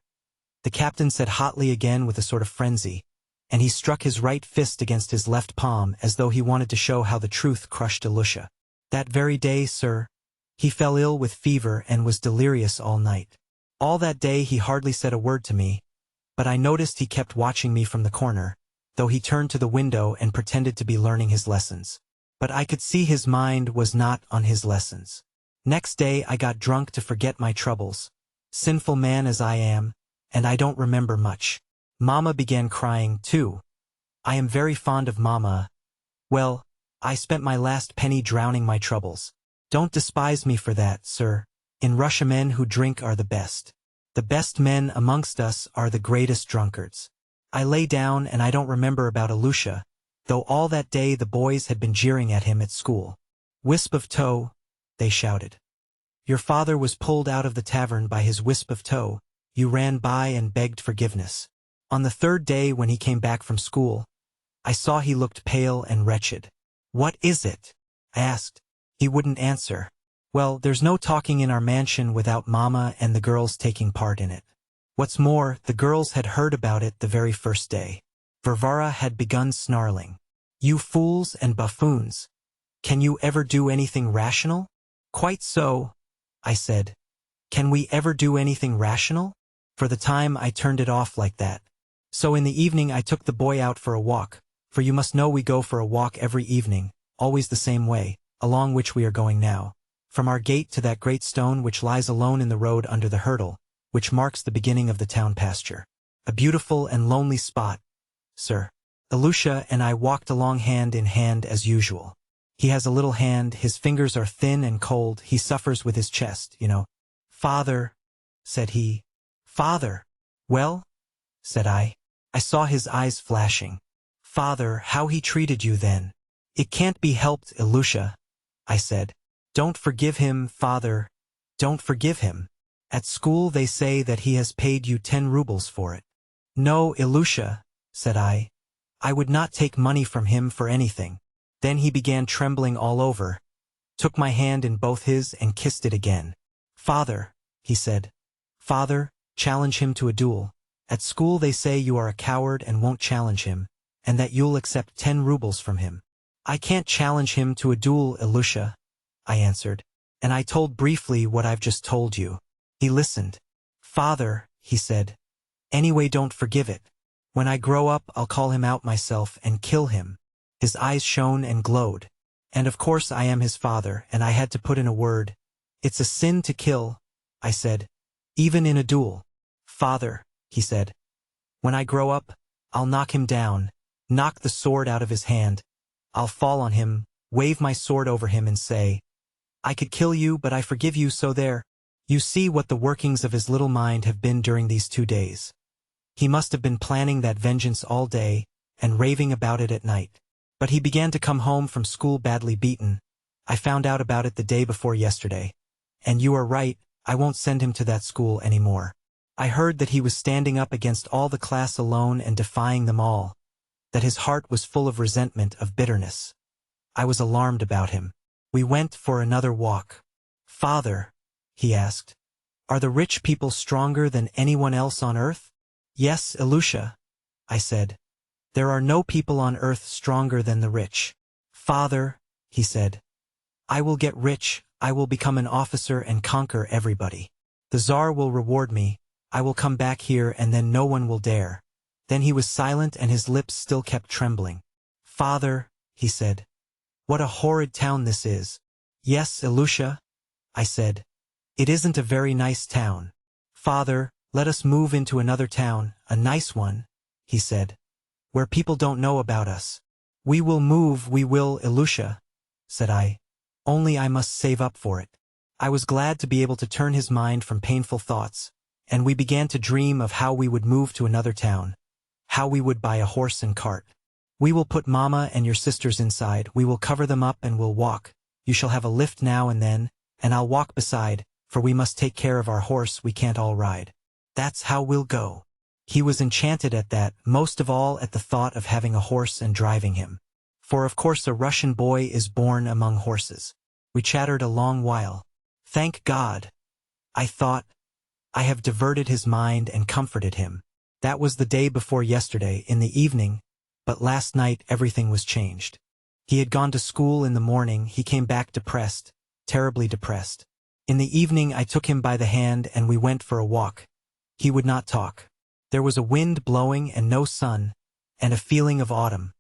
The captain said hotly again with a sort of frenzy, and he struck his right fist against his left palm as though he wanted to show how the truth crushed Ilusha. That very day, sir, he fell ill with fever and was delirious all night. All that day he hardly said a word to me, but I noticed he kept watching me from the corner, though he turned to the window and pretended to be learning his lessons. But I could see his mind was not on his lessons. Next day I got drunk to forget my troubles, sinful man as I am, and I don't remember much. Mama began crying, too. I am very fond of Mama. Well, I spent my last penny drowning my troubles. Don't despise me for that, sir. In Russia men who drink are the best. The best men amongst us are the greatest drunkards. I lay down and I don't remember about Ilusha, though all that day the boys had been jeering at him at school. Wisp of tow, they shouted. Your father was pulled out of the tavern by his wisp of tow. You ran by and begged forgiveness. On the third day when he came back from school, I saw he looked pale and wretched. What is it? I asked. He wouldn't answer. Well, there's no talking in our mansion without Mama and the girls taking part in it. What's more, the girls had heard about it the very first day. Varvara had begun snarling. You fools and buffoons! Can you ever do anything rational? Quite so, I said. Can we ever do anything rational? For the time I turned it off like that. So in the evening I took the boy out for a walk, for you must know we go for a walk every evening, always the same way, along which we are going now, from our gate to that great stone which lies alone in the road under the hurdle, which marks the beginning of the town pasture. A beautiful and lonely spot, sir. Ilusha and I walked along hand in hand as usual. He has a little hand, his fingers are thin and cold, he suffers with his chest, you know. Father, said he. Father. Well, said I. I saw his eyes flashing. Father, how he treated you then. It can't be helped, Ilusha, I said. Don't forgive him, father. Don't forgive him. At school they say that he has paid you 10 rubles for it. No, Ilusha, said I. I would not take money from him for anything. Then he began trembling all over, took my hand in both his and kissed it again. Father, he said. Father, challenge him to a duel. At school they say you are a coward and won't challenge him, and that you'll accept 10 rubles from him. I can't challenge him to a duel, Ilusha, I answered, and I told briefly what I've just told you. He listened. Father, he said, anyway don't forgive it. When I grow up I'll call him out myself and kill him. His eyes shone and glowed. And of course I am his father, and I had to put in a word. It's a sin to kill, I said, even in a duel. Father, he said, when I grow up, I'll knock him down, knock the sword out of his hand. I'll fall on him, wave my sword over him and say, I could kill you, but I forgive you, so there. You see what the workings of his little mind have been during these 2 days. He must have been planning that vengeance all day, and raving about it at night. But he began to come home from school badly beaten. I found out about it the day before yesterday. And you are right, I won't send him to that school anymore. I heard that he was standing up against all the class alone and defying them all, that his heart was full of resentment, of bitterness. I was alarmed about him. We went for another walk. Father, he asked, are the rich people stronger than anyone else on earth? Yes, Ilusha, I said. There are no people on earth stronger than the rich. Father, he said, I will get rich, I will become an officer and conquer everybody. The Tsar will reward me, I will come back here and then no one will dare. Then he was silent and his lips still kept trembling. Father, he said. What a horrid town this is. Yes, Ilusha, I said. It isn't a very nice town. Father, let us move into another town, a nice one, he said, where people don't know about us. We will move, we will, Ilusha, said I. Only I must save up for it. I was glad to be able to turn his mind from painful thoughts, and we began to dream of how we would move to another town, how we would buy a horse and cart. We will put Mama and your sisters inside, we will cover them up and we'll walk. You shall have a lift now and then, and I'll walk beside, for we must take care of our horse, we can't all ride. That's how we'll go. He was enchanted at that, most of all at the thought of having a horse and driving him. For of course a Russian boy is born among horses. We chattered a long while. Thank God, I thought. I have diverted his mind and comforted him. That was the day before yesterday, in the evening, but last night everything was changed. He had gone to school in the morning, he came back depressed, terribly depressed. In the evening I took him by the hand and we went for a walk. He would not talk. There was a wind blowing and no sun, and a feeling of autumn.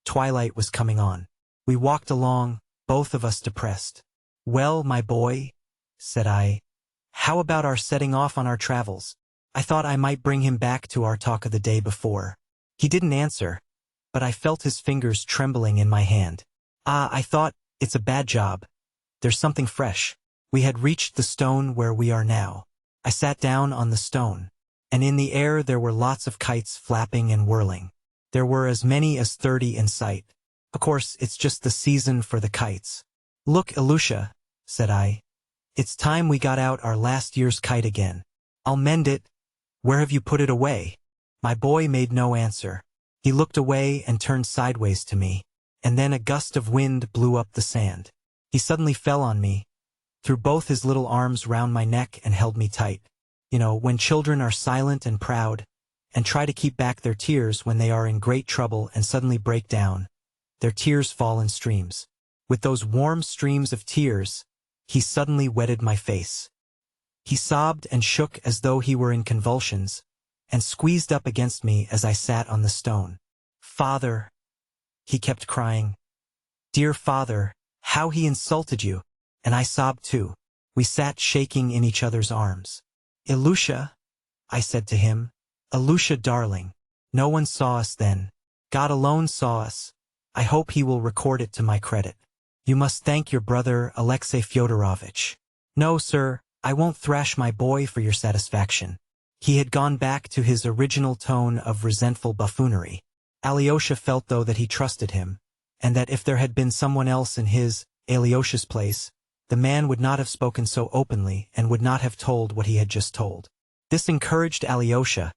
Twilight was coming on. We walked along, both of us depressed. Well, my boy, said I, how about our setting off on our travels? I thought I might bring him back to our talk of the day before. He didn't answer, but I felt his fingers trembling in my hand. I thought, it's a bad job. There's something fresh. We had reached the stone where we are now. I sat down on the stone, and in the air there were lots of kites flapping and whirling. There were as many as 30 in sight. Of course, it's just the season for the kites. Look, Ilusha, said I. It's time we got out our last year's kite again. I'll mend it. Where have you put it away? My boy made no answer. He looked away and turned sideways to me, and then a gust of wind blew up the sand. He suddenly fell on me, threw both his little arms round my neck and held me tight. You know, when children are silent and proud, and try to keep back their tears when they are in great trouble and suddenly break down, their tears fall in streams. With those warm streams of tears, he suddenly wetted my face. He sobbed and shook as though he were in convulsions, and squeezed up against me as I sat on the stone. Father, he kept crying. Dear father, how he insulted you. And I sobbed too. We sat shaking in each other's arms. Ilusha, I said to him. Ilusha, darling. No one saw us then. God alone saw us. I hope he will record it to my credit. You must thank your brother, Alexei Fyodorovitch. No, sir, I won't thrash my boy for your satisfaction. He had gone back to his original tone of resentful buffoonery. Alyosha felt though that he trusted him, and that if there had been someone else in his, Alyosha's place, the man would not have spoken so openly and would not have told what he had just told. This encouraged Alyosha,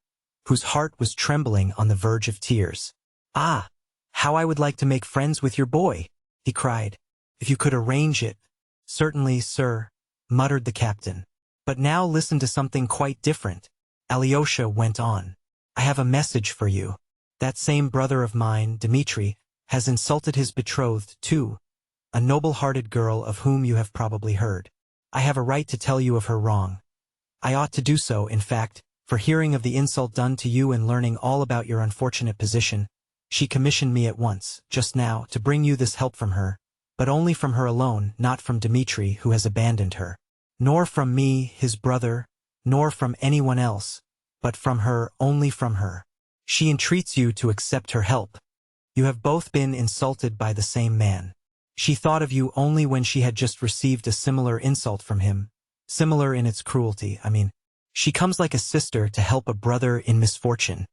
whose heart was trembling on the verge of tears. Ah, how I would like to make friends with your boy, he cried. If you could arrange it. Certainly, sir, muttered the captain. But now listen to something quite different. Alyosha went on. I have a message for you. That same brother of mine, Dmitri, has insulted his betrothed, too, a noble-hearted girl of whom you have probably heard. I have a right to tell you of her wrong. I ought to do so, in fact, for hearing of the insult done to you and learning all about your unfortunate position, she commissioned me at once, just now, to bring you this help from her, but only from her alone, not from Dmitri, who has abandoned her. Nor from me, his brother, nor from anyone else, but from her, only from her. She entreats you to accept her help. You have both been insulted by the same man. She thought of you only when she had just received a similar insult from him, similar in its cruelty, I mean. She comes like a sister to help a brother in misfortune.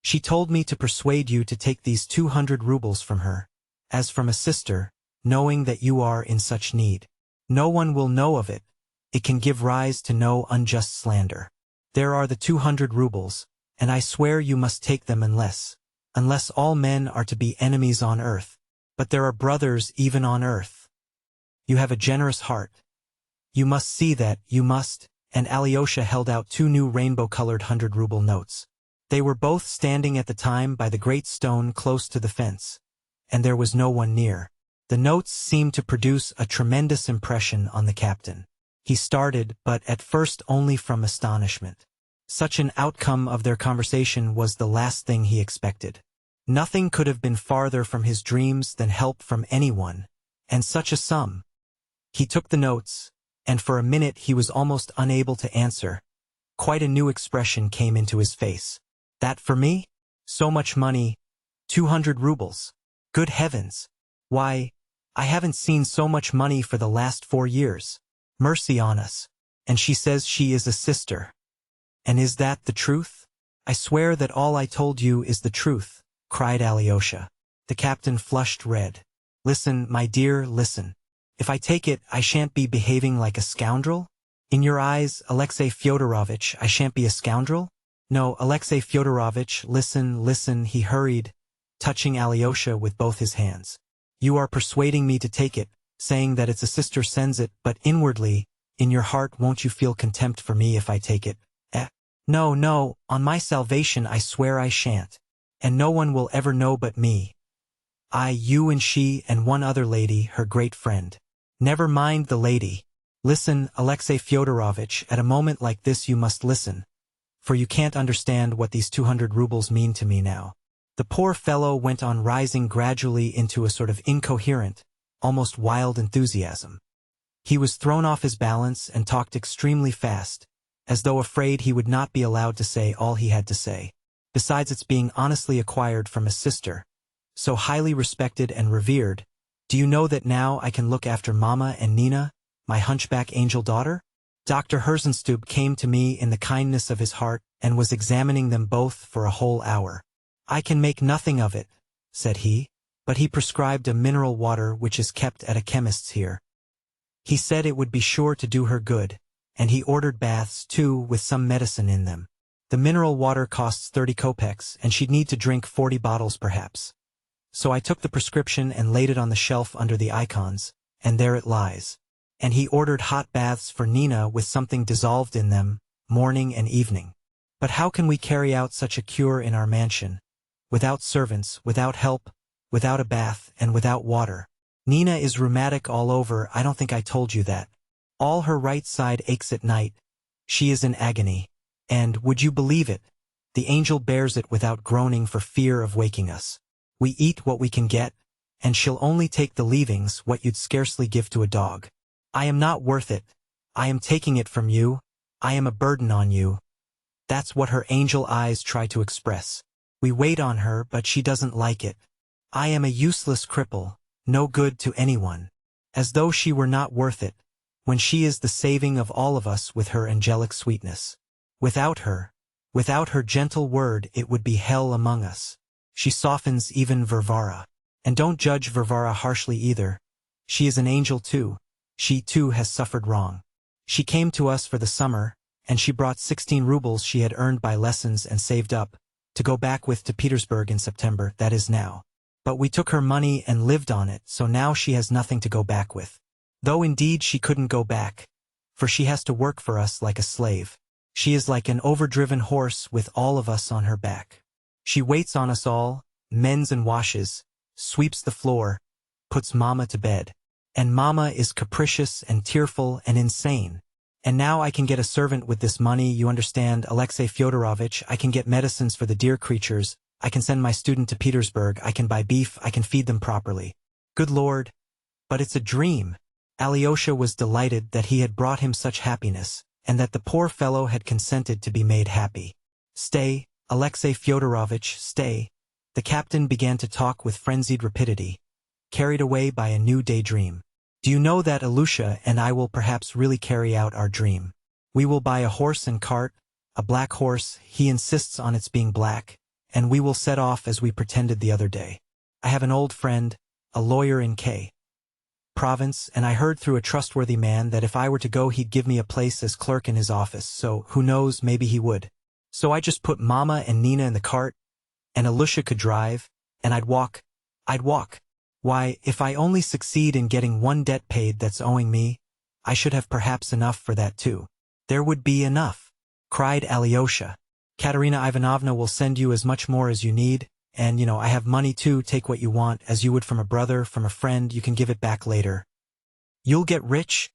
She told me to persuade you to take these 200 rubles from her, as from a sister, knowing that you are in such need. No one will know of it. It can give rise to no unjust slander. There are the 200 rubles, and I swear you must take them unless all men are to be enemies on earth. But there are brothers even on earth. You have a generous heart. You must see that, you must, and Alyosha held out 2 new rainbow-colored 100-ruble notes. They were both standing at the time by the great stone close to the fence, and there was no one near. The notes seemed to produce a tremendous impression on the captain. He started, but at first only from astonishment. Such an outcome of their conversation was the last thing he expected. Nothing could have been farther from his dreams than help from anyone, and such a sum. He took the notes, and for a minute he was almost unable to answer. Quite a new expression came into his face. That for me? So much money. 200 rubles. Good heavens! Why, I haven't seen so much money for the last 4 years. Mercy on us. And she says she is a sister. And is that the truth? I swear that all I told you is the truth, cried Alyosha. The captain flushed red. Listen, my dear, listen. If I take it, I shan't be behaving like a scoundrel? In your eyes, Alexei Fyodorovitch, I shan't be a scoundrel? No, Alexei Fyodorovitch, listen, he hurried, touching Alyosha with both his hands. You are persuading me to take it, saying that it's a sister sends it, but inwardly, in your heart won't you feel contempt for me if I take it? No, on my salvation I swear I shan't. And no one will ever know but me. You and she and one other lady, her great friend. Never mind the lady. Listen, Alexei Fyodorovitch, at a moment like this you must listen, for you can't understand what these 200 rubles mean to me now. The poor fellow went on rising gradually into a sort of incoherent, almost wild enthusiasm. He was thrown off his balance and talked extremely fast, as though afraid he would not be allowed to say all he had to say. Besides its being honestly acquired from a sister, so highly respected and revered, do you know that now I can look after Mama and Nina, my hunchback angel daughter? Dr. Herzenstube came to me in the kindness of his heart and was examining them both for a whole hour. I can make nothing of it, said he, but he prescribed a mineral water which is kept at a chemist's here. He said it would be sure to do her good, and he ordered baths too with some medicine in them. The mineral water costs 30 kopecks, and she'd need to drink 40 bottles perhaps. So I took the prescription and laid it on the shelf under the icons, and there it lies. And he ordered hot baths for Nina with something dissolved in them, morning and evening. But how can we carry out such a cure in our mansion? Without servants, without help, without a bath, and without water. Nina is rheumatic all over, I don't think I told you that. All her right side aches at night. She is in agony. And, would you believe it, the angel bears it without groaning for fear of waking us. We eat what we can get, and she'll only take the leavings, what you'd scarcely give to a dog. I am not worth it. I am taking it from you. I am a burden on you. That's what her angel eyes try to express. We wait on her, but she doesn't like it. I am a useless cripple, no good to anyone. As though she were not worth it, when she is the saving of all of us with her angelic sweetness. Without her gentle word, it would be hell among us. She softens even Varvara. And don't judge Varvara harshly either. She is an angel too. She too has suffered wrong. She came to us for the summer, and she brought 16 rubles she had earned by lessons and saved up, to go back with to Petersburg in September, that is now. But we took her money and lived on it, so now she has nothing to go back with. Though indeed she couldn't go back, for she has to work for us like a slave. She is like an overdriven horse with all of us on her back. She waits on us all, mends and washes, sweeps the floor, puts Mama to bed. And Mama is capricious and tearful and insane. And now I can get a servant with this money, you understand, Alexei Fyodorovitch, I can get medicines for the dear creatures, I can send my student to Petersburg, I can buy beef, I can feed them properly. Good Lord! But it's a dream. Alyosha was delighted that he had brought him such happiness, and that the poor fellow had consented to be made happy. Stay, Alexei Fyodorovitch, stay. The captain began to talk with frenzied rapidity, carried away by a new daydream. Do you know that Alyosha and I will perhaps really carry out our dream? We will buy a horse and cart, a black horse, he insists on its being black, and we will set off as we pretended the other day. I have an old friend, a lawyer in K. Province, and I heard through a trustworthy man that if I were to go he'd give me a place as clerk in his office, so, who knows, maybe he would. So I just put Mama and Nina in the cart, and Alyosha could drive, and I'd walk. Why, if I only succeed in getting one debt paid that's owing me, I should have perhaps enough for that too. There would be enough, cried Alyosha. Katerina Ivanovna will send you as much more as you need, and, I have money too, take what you want, as you would from a brother, from a friend, you can give it back later. You'll get rich,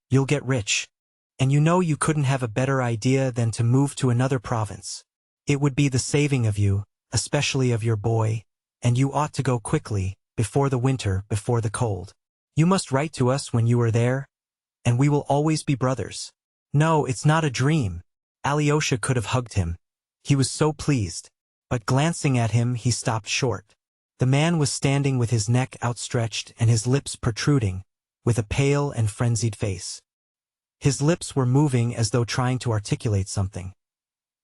And you know you couldn't have a better idea than to move to another province. It would be the saving of you, especially of your boy, and you ought to go quickly, before the winter, before the cold. You must write to us when you are there, and we will always be brothers. No, it's not a dream. Alyosha could have hugged him. He was so pleased. But glancing at him, he stopped short. The man was standing with his neck outstretched and his lips protruding, with a pale and frenzied face. His lips were moving as though trying to articulate something.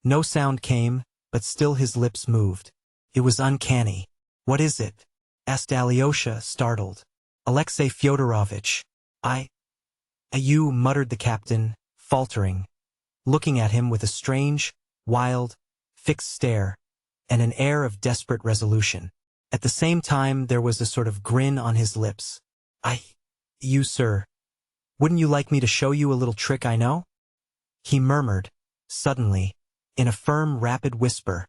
No sound came, but still his lips moved. It was uncanny. "What is it?" asked Alyosha, startled. "Alexey Fyodorovitch, you," muttered the captain, faltering, looking at him with a strange, wild, fixed stare, and an air of desperate resolution. At the same time there was a sort of grin on his lips. You, sir. Wouldn't you like me to show you a little trick I know?" He murmured, suddenly, in a firm, rapid whisper,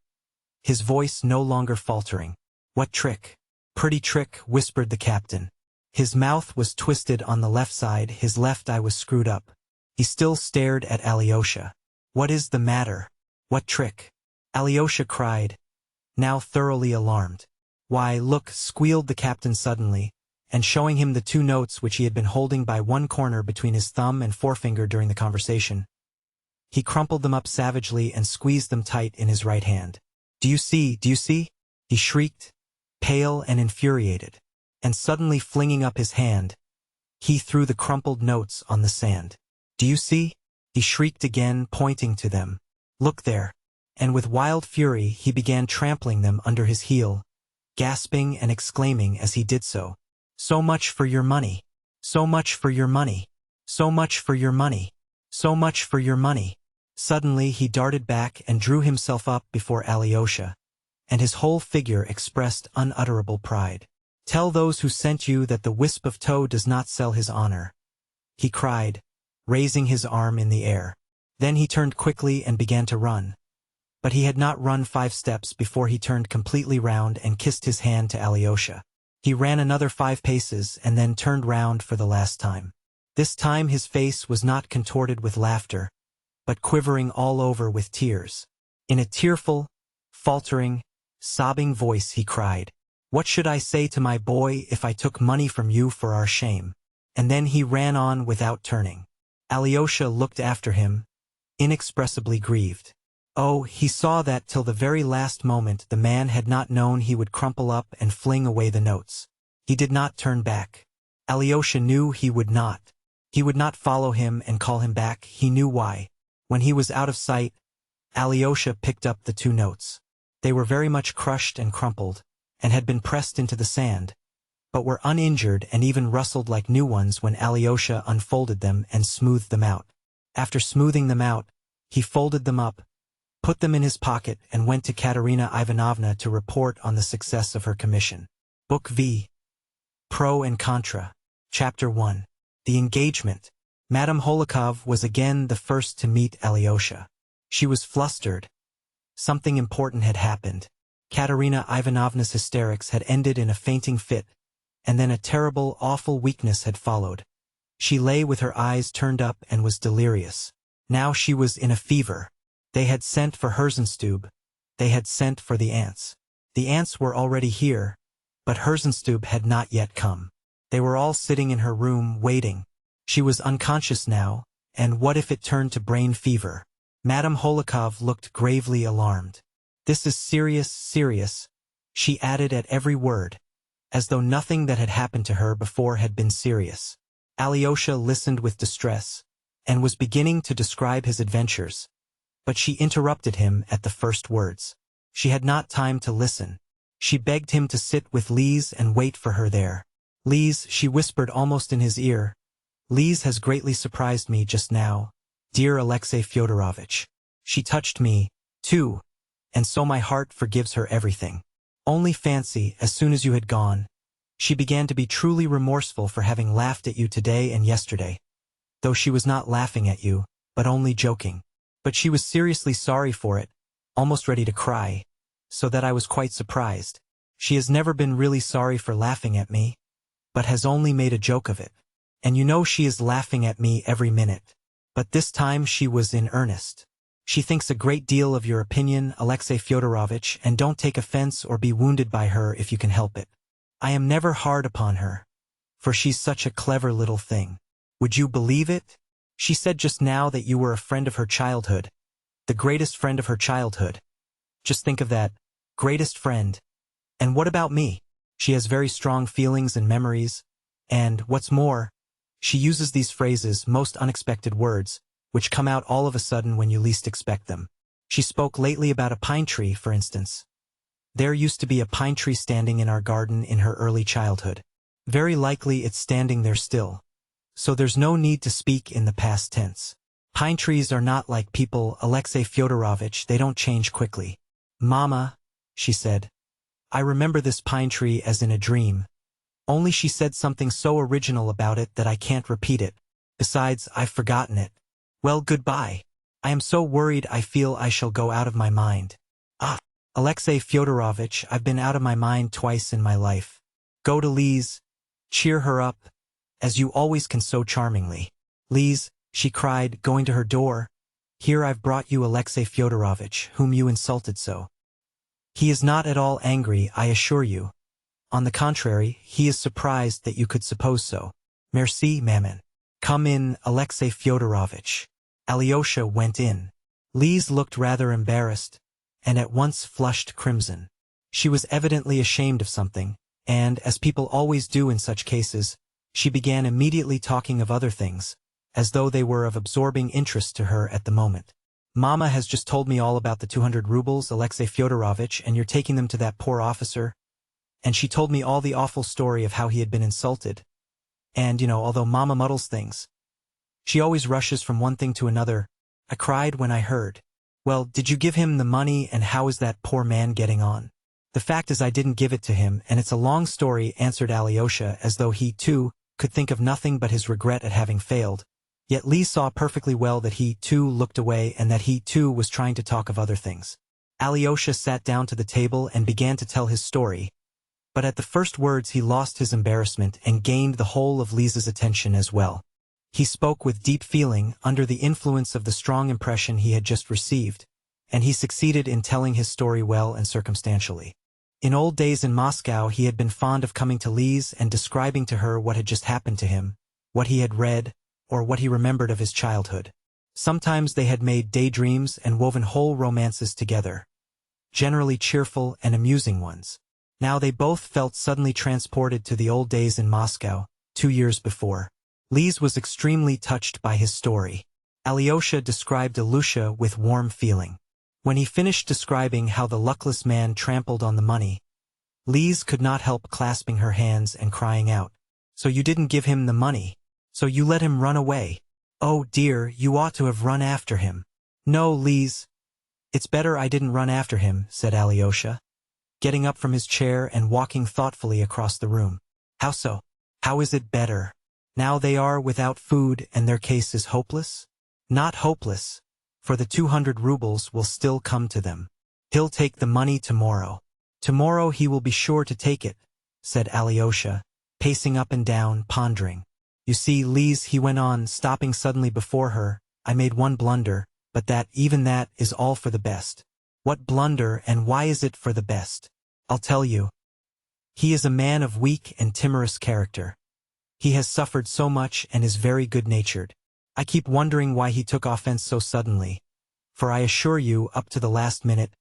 his voice no longer faltering. "What trick?" "Pretty trick," whispered the captain. His mouth was twisted on the left side, his left eye was screwed up. He still stared at Alyosha. "What is the matter? What trick?" Alyosha cried, now thoroughly alarmed. "Why, look," squealed the captain suddenly, and showing him the 2 notes which he had been holding by one corner between his thumb and forefinger during the conversation. He crumpled them up savagely and squeezed them tight in his right hand. Do you see? He shrieked, pale and infuriated, and suddenly flinging up his hand, he threw the crumpled notes on the sand. "Do you see?" he shrieked again, pointing to them. "Look there." And with wild fury he began trampling them under his heel, gasping and exclaiming as he did so, "So much for your money! So much for your money! So much for your money! So much for your money!" Suddenly he darted back and drew himself up before Alyosha, and his whole figure expressed unutterable pride. "Tell those who sent you that the wisp of tow does not sell his honor," he cried, raising his arm in the air. Then he turned quickly and began to run. But he had not run 5 steps before he turned completely round and kissed his hand to Alyosha. He ran another 5 paces and then turned round for the last time. This time his face was not contorted with laughter, but quivering all over with tears. In a tearful, faltering, sobbing voice he cried, "What should I say to my boy if I took money from you for our shame?" And then he ran on without turning. Alyosha looked after him, inexpressibly grieved. Oh, he saw that till the very last moment the man had not known he would crumple up and fling away the notes. He did not turn back. Alyosha knew he would not. He would not follow him and call him back. He knew why. When he was out of sight, Alyosha picked up the 2 notes. They were very much crushed and crumpled, and had been pressed into the sand, but were uninjured and even rustled like new ones when Alyosha unfolded them and smoothed them out. After smoothing them out, he folded them up, put them in his pocket, and went to Katerina Ivanovna to report on the success of her commission. Book V. Pro and Contra. Chapter 1. The Engagement. Madame Holikov was again the first to meet Alyosha. She was flustered. Something important had happened. Katerina Ivanovna's hysterics had ended in a fainting fit, and then a terrible, awful weakness had followed. She lay with her eyes turned up and was delirious. Now she was in a fever. They had sent for Herzenstube. They had sent for the ants. The ants were already here, but Herzenstube had not yet come. They were all sitting in her room, waiting. She was unconscious now, and what if it turned to brain fever? Madame Holikov looked gravely alarmed. "This is serious, serious," she added at every word, as though nothing that had happened to her before had been serious. Alyosha listened with distress, and was beginning to describe his adventures, but she interrupted him at the first words. She had not time to listen. She begged him to sit with Lise and wait for her there. "Lise," she whispered almost in his ear, "Lise has greatly surprised me just now, dear Alexey Fyodorovitch. She touched me, too, and so my heart forgives her everything. Only fancy, as soon as you had gone, she began to be truly remorseful for having laughed at you today and yesterday, though she was not laughing at you, but only joking. But she was seriously sorry for it, almost ready to cry, so that I was quite surprised. She has never been really sorry for laughing at me, but has only made a joke of it. And you know she is laughing at me every minute. But this time she was in earnest. She thinks a great deal of your opinion, Alexei Fyodorovitch, and don't take offense or be wounded by her if you can help it. I am never hard upon her, for she's such a clever little thing. Would you believe it? She said just now that you were a friend of her childhood, the greatest friend of her childhood. Just think of that, greatest friend. And what about me? She has very strong feelings and memories, and, what's more, she uses these phrases, most unexpected words, which come out all of a sudden when you least expect them. She spoke lately about a pine tree, for instance. There used to be a pine tree standing in our garden in her early childhood. Very likely it's standing there still. So there's no need to speak in the past tense. Pine trees are not like people, Alexei Fyodorovitch, they don't change quickly. Mama, she said, I remember this pine tree as in a dream. Only she said something so original about it that I can't repeat it. Besides, I've forgotten it. Well, goodbye. I am so worried I feel I shall go out of my mind. Ah, Alexei Fyodorovitch, I've been out of my mind twice in my life. Go to Lise. Cheer her up, as you always can so charmingly. Lise, she cried, going to her door. Here I've brought you Alexei Fyodorovitch, whom you insulted so. He is not at all angry, I assure you. On the contrary, he is surprised that you could suppose so. Merci, maman. Come in, Alexei Fyodorovitch. Alyosha went in. Lise looked rather embarrassed, and at once flushed crimson. She was evidently ashamed of something, and, as people always do in such cases, she began immediately talking of other things, as though they were of absorbing interest to her at the moment. Mama has just told me all about the 200 rubles, Alexei Fyodorovitch, and you're taking them to that poor officer. And she told me all the awful story of how he had been insulted. And, although Mama muddles things, she always rushes from one thing to another. I cried when I heard. Well, did you give him the money, and how is that poor man getting on? The fact is I didn't give it to him, and it's a long story, answered Alyosha, as though he, too, could think of nothing but his regret at having failed. Yet Lise saw perfectly well that he, too, looked away and that he, too, was trying to talk of other things. Alyosha sat down to the table and began to tell his story, but at the first words he lost his embarrassment and gained the whole of Lise's attention as well. He spoke with deep feeling, under the influence of the strong impression he had just received, and he succeeded in telling his story well and circumstantially. In old days in Moscow he had been fond of coming to Lise and describing to her what had just happened to him, what he had read, or what he remembered of his childhood. Sometimes they had made daydreams and woven whole romances together, generally cheerful and amusing ones. Now they both felt suddenly transported to the old days in Moscow, 2 years before. Lise was extremely touched by his story. Alyosha described Ilusha with warm feeling. When he finished describing how the luckless man trampled on the money, Lise could not help clasping her hands and crying out, "So you didn't give him the money? So you let him run away? Oh dear, you ought to have run after him." "No, Lise. It's better I didn't run after him," said Alyosha, getting up from his chair and walking thoughtfully across the room. "How so? How is it better? Now they are without food and their case is hopeless?" "Not hopeless, for the 200 rubles will still come to them. He'll take the money tomorrow." "Tomorrow he will be sure to take it," said Alyosha, pacing up and down, pondering. "You see, Lise," he went on, stopping suddenly before her, "I made one blunder, but even that is all for the best." "What blunder, and why is it for the best?" "I'll tell you. He is a man of weak and timorous character. He has suffered so much and is very good-natured. I keep wondering why he took offense so suddenly, for I assure you, up to the last minute,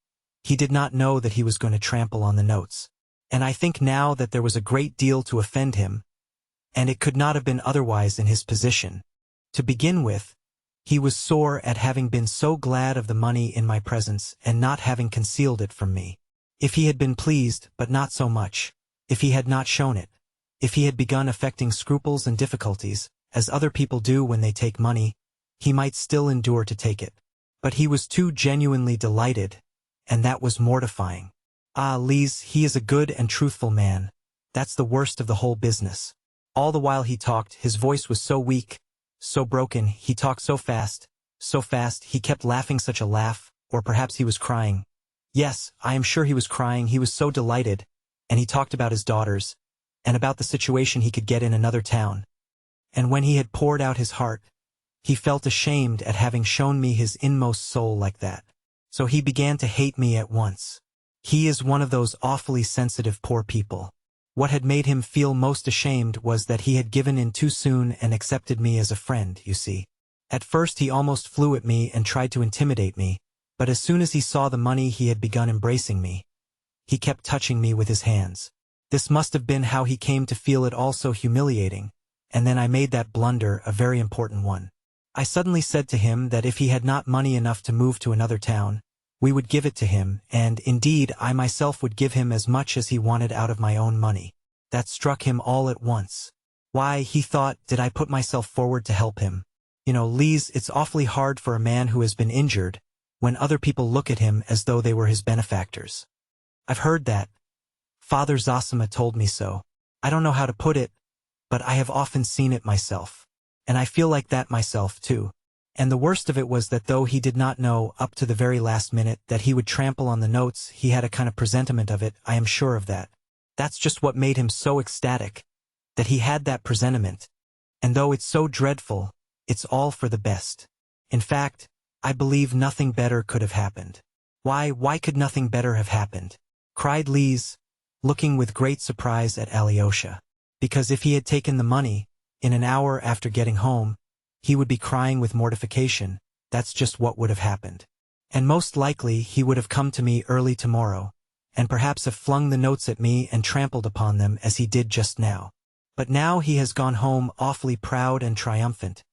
he did not know that he was going to trample on the notes. And I think now that there was a great deal to offend him, and it could not have been otherwise in his position. To begin with, he was sore at having been so glad of the money in my presence and not having concealed it from me. If he had been pleased, but not so much, if he had not shown it, if he had begun affecting scruples and difficulties, as other people do when they take money, he might still endure to take it. But he was too genuinely delighted, and that was mortifying. Ah, Lise, he is a good and truthful man. That's the worst of the whole business. All the while he talked, his voice was so weak, so broken, he talked so fast, he kept laughing such a laugh, or perhaps he was crying. Yes, I am sure he was crying, he was so delighted, and he talked about his daughters, and about the situation he could get in another town. And when he had poured out his heart, He felt ashamed at having shown me his inmost soul like that. So he began to hate me at once. He is one of those awfully sensitive poor people. What had made him feel most ashamed was that he had given in too soon and accepted me as a friend, you see. At first he almost flew at me and tried to intimidate me, but as soon as he saw the money he had begun embracing me. He kept touching me with his hands. This must have been how he came to feel it all so humiliating, and then I made that blunder, a very important one. I suddenly said to him that if he had not money enough to move to another town, we would give it to him, and, indeed, I myself would give him as much as he wanted out of my own money. That struck him all at once. Why, he thought, did I put myself forward to help him? You know, Lise, it's awfully hard for a man who has been injured, when other people look at him as though they were his benefactors. I've heard that. Father Zosima told me so. I don't know how to put it, but I have often seen it myself. And I feel like that myself, too. And the worst of it was that though he did not know, up to the very last minute, that he would trample on the notes, he had a kind of presentiment of it, I am sure of that. That's just what made him so ecstatic, that he had that presentiment. And though it's so dreadful, it's all for the best. In fact, I believe nothing better could have happened. Why could nothing better have happened? Cried Lise, looking with great surprise at Alyosha. Because if he had taken the money, in an hour after getting home, he would be crying with mortification. That's just what would have happened. And most likely he would have come to me early tomorrow, and perhaps have flung the notes at me and trampled upon them as he did just now. But now he has gone home awfully proud and triumphant,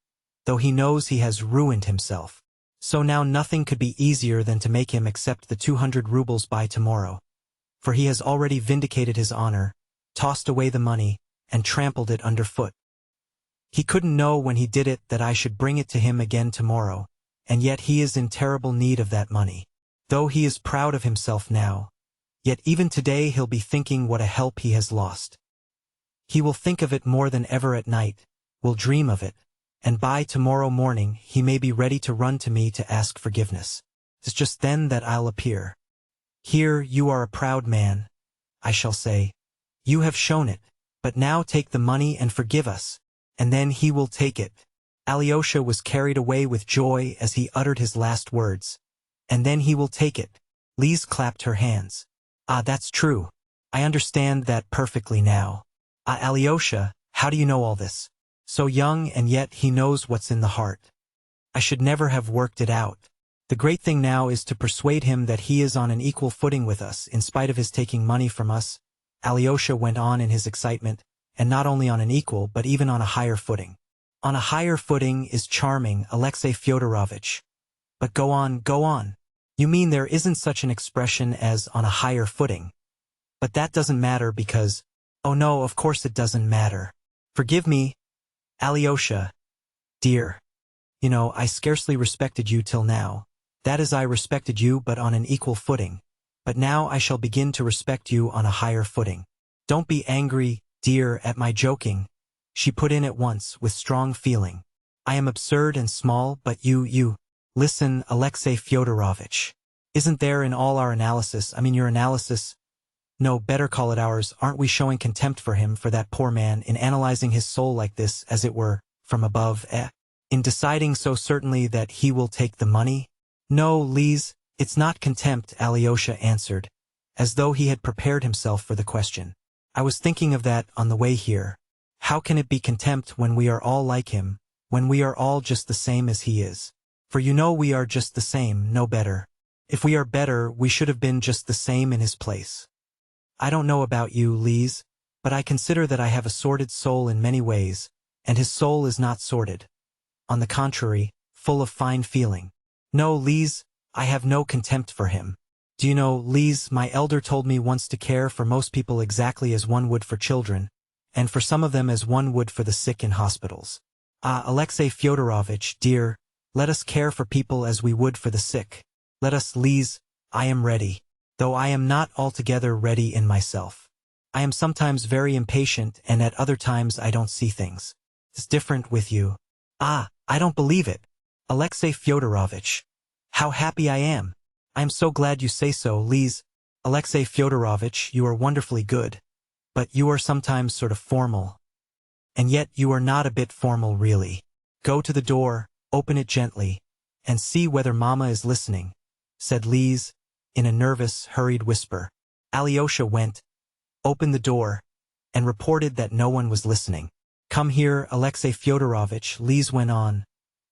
though he knows he has ruined himself. So now nothing could be easier than to make him accept the 200 rubles by tomorrow, for he has already vindicated his honor, tossed away the money, and trampled it underfoot. He couldn't know when he did it that I should bring it to him again tomorrow, and yet he is in terrible need of that money. Though he is proud of himself now, yet even today he'll be thinking what a help he has lost. He will think of it more than ever at night, will dream of it, and by tomorrow morning he may be ready to run to me to ask forgiveness. It's just then that I'll appear. Here, you are a proud man, I shall say. You have shown it, but now take the money and forgive us. And then he will take it. Alyosha was carried away with joy as he uttered his last words. And then he will take it. Lise clapped her hands. Ah, that's true. I understand that perfectly now. Ah, Alyosha, how do you know all this? So young, and yet he knows what's in the heart. I should never have worked it out. The great thing now is to persuade him that he is on an equal footing with us, in spite of his taking money from us. Alyosha went on in his excitement. And not only on an equal, but even on a higher footing. On a higher footing is charming, Alexei Fyodorovitch. But go on, go on. You mean there isn't such an expression as on a higher footing? But that doesn't matter because, oh no, of course it doesn't matter. Forgive me, Alyosha, dear. You know, I scarcely respected you till now. That is, I respected you but on an equal footing. But now I shall begin to respect you on a higher footing. Don't be angry, dear, at my joking, she put in at once, with strong feeling. I am absurd and small, but you. Listen, Alexei Fyodorovitch. Isn't there in all our analysis, your analysis? No, better call it ours, aren't we showing contempt for him, for that poor man, in analyzing his soul like this, as it were, from above, in deciding so certainly that he will take the money? No, Lise, it's not contempt, Alyosha answered, as though he had prepared himself for the question. I was thinking of that on the way here. How can it be contempt when we are all like him, when we are all just the same as he is? For you know we are just the same, no better. If we are better, we should have been just the same in his place. I don't know about you, Lise, but I consider that I have a sordid soul in many ways, and his soul is not sordid. On the contrary, full of fine feeling. No, Lise, I have no contempt for him. Do you know, Lise, my elder told me once to care for most people exactly as one would for children, and for some of them as one would for the sick in hospitals. Ah, Alexei Fyodorovitch, dear, let us care for people as we would for the sick. Let us, Lise, I am ready, though I am not altogether ready in myself. I am sometimes very impatient, and at other times I don't see things. It's different with you. Ah, I don't believe it. Alexei Fyodorovitch, how happy I am. I am so glad you say so, Lise. Alexei Fyodorovitch, you are wonderfully good. But you are sometimes sort of formal. And yet you are not a bit formal really. Go to the door, Open it gently, and see whether Mama is listening, said Lise, in a nervous, hurried whisper. Alyosha went, opened the door, and reported that no one was listening. Come here, Alexey Fyodorovitch, Lise went on,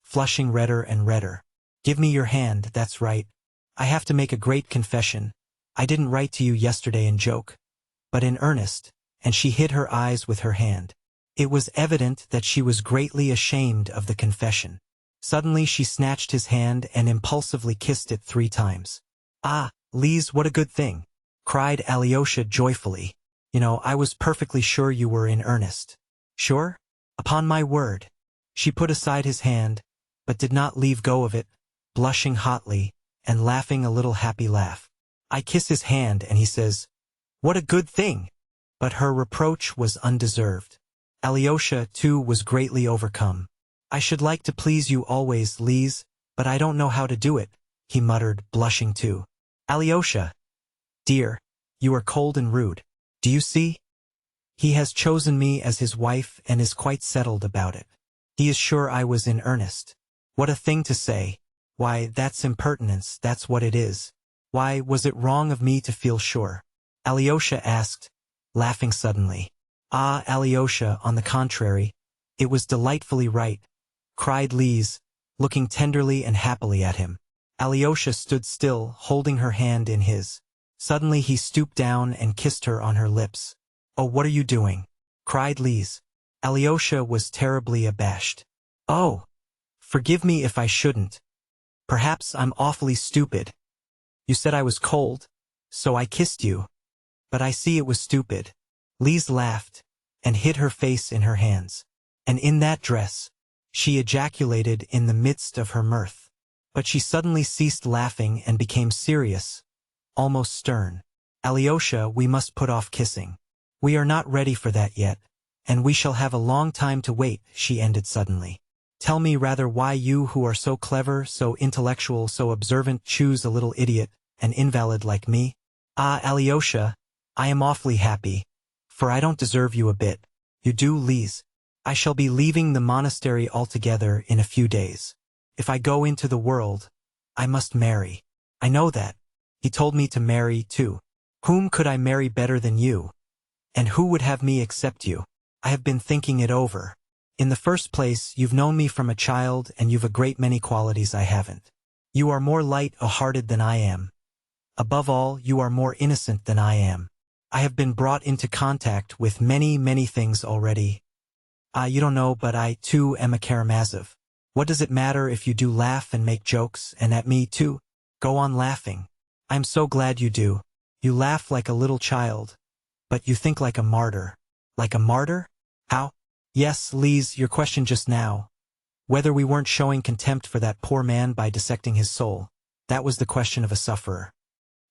flushing redder and redder. Give me your hand, that's right. I have to make a great confession. I didn't write to you yesterday in joke, but in earnest, and she hid her eyes with her hand. It was evident that she was greatly ashamed of the confession. Suddenly she snatched his hand and impulsively kissed it 3 times. Ah, Lise, what a good thing, cried Alyosha joyfully. You know, I was perfectly sure you were in earnest. Sure? Upon my word. She put aside his hand, but did not leave go of it, blushing hotly, and laughing a little happy laugh. I kiss his hand and he says, "What a good thing!" But her reproach was undeserved. Alyosha, too, was greatly overcome. I should like to please you always, Lise, but I don't know how to do it, he muttered, blushing too. Alyosha, dear, you are cold and rude. Do you see? He has chosen me as his wife and is quite settled about it. He is sure I was in earnest. What a thing to say. Why, that's impertinence, that's what it is. Why, was it wrong of me to feel sure? Alyosha asked, laughing suddenly. Ah, Alyosha, on the contrary, it was delightfully right, cried Lise, looking tenderly and happily at him. Alyosha stood still, holding her hand in his. Suddenly he stooped down and kissed her on her lips. Oh, what are you doing? Cried Lise. Alyosha was terribly abashed. Oh, forgive me if I shouldn't. Perhaps I'm awfully stupid. You said I was cold, so I kissed you. But I see it was stupid. Lise laughed, and hid her face in her hands. And in that dress, she ejaculated in the midst of her mirth. But she suddenly ceased laughing and became serious, almost stern. Alyosha, we must put off kissing. We are not ready for that yet, and we shall have a long time to wait, she ended suddenly. Tell me rather why you who are so clever, so intellectual, so observant, choose a little idiot, an invalid like me. Ah, Alyosha, I am awfully happy, for I don't deserve you a bit. You do, Lise. I shall be leaving the monastery altogether in a few days. If I go into the world, I must marry. I know that. He told me to marry, too. Whom could I marry better than you? And who would have me accept you? I have been thinking it over. In the first place, you've known me from a child and you've a great many qualities I haven't. You are more light-hearted than I am. Above all, you are more innocent than I am. I have been brought into contact with many, many things already. You don't know, but I, too, am a Karamazov. What does it matter if you do laugh and make jokes, and at me, too? Go on laughing. I'm so glad you do. You laugh like a little child. But you think like a martyr. Like a martyr? How? Yes, Lise, your question just now. Whether we weren't showing contempt for that poor man by dissecting his soul. That was the question of a sufferer.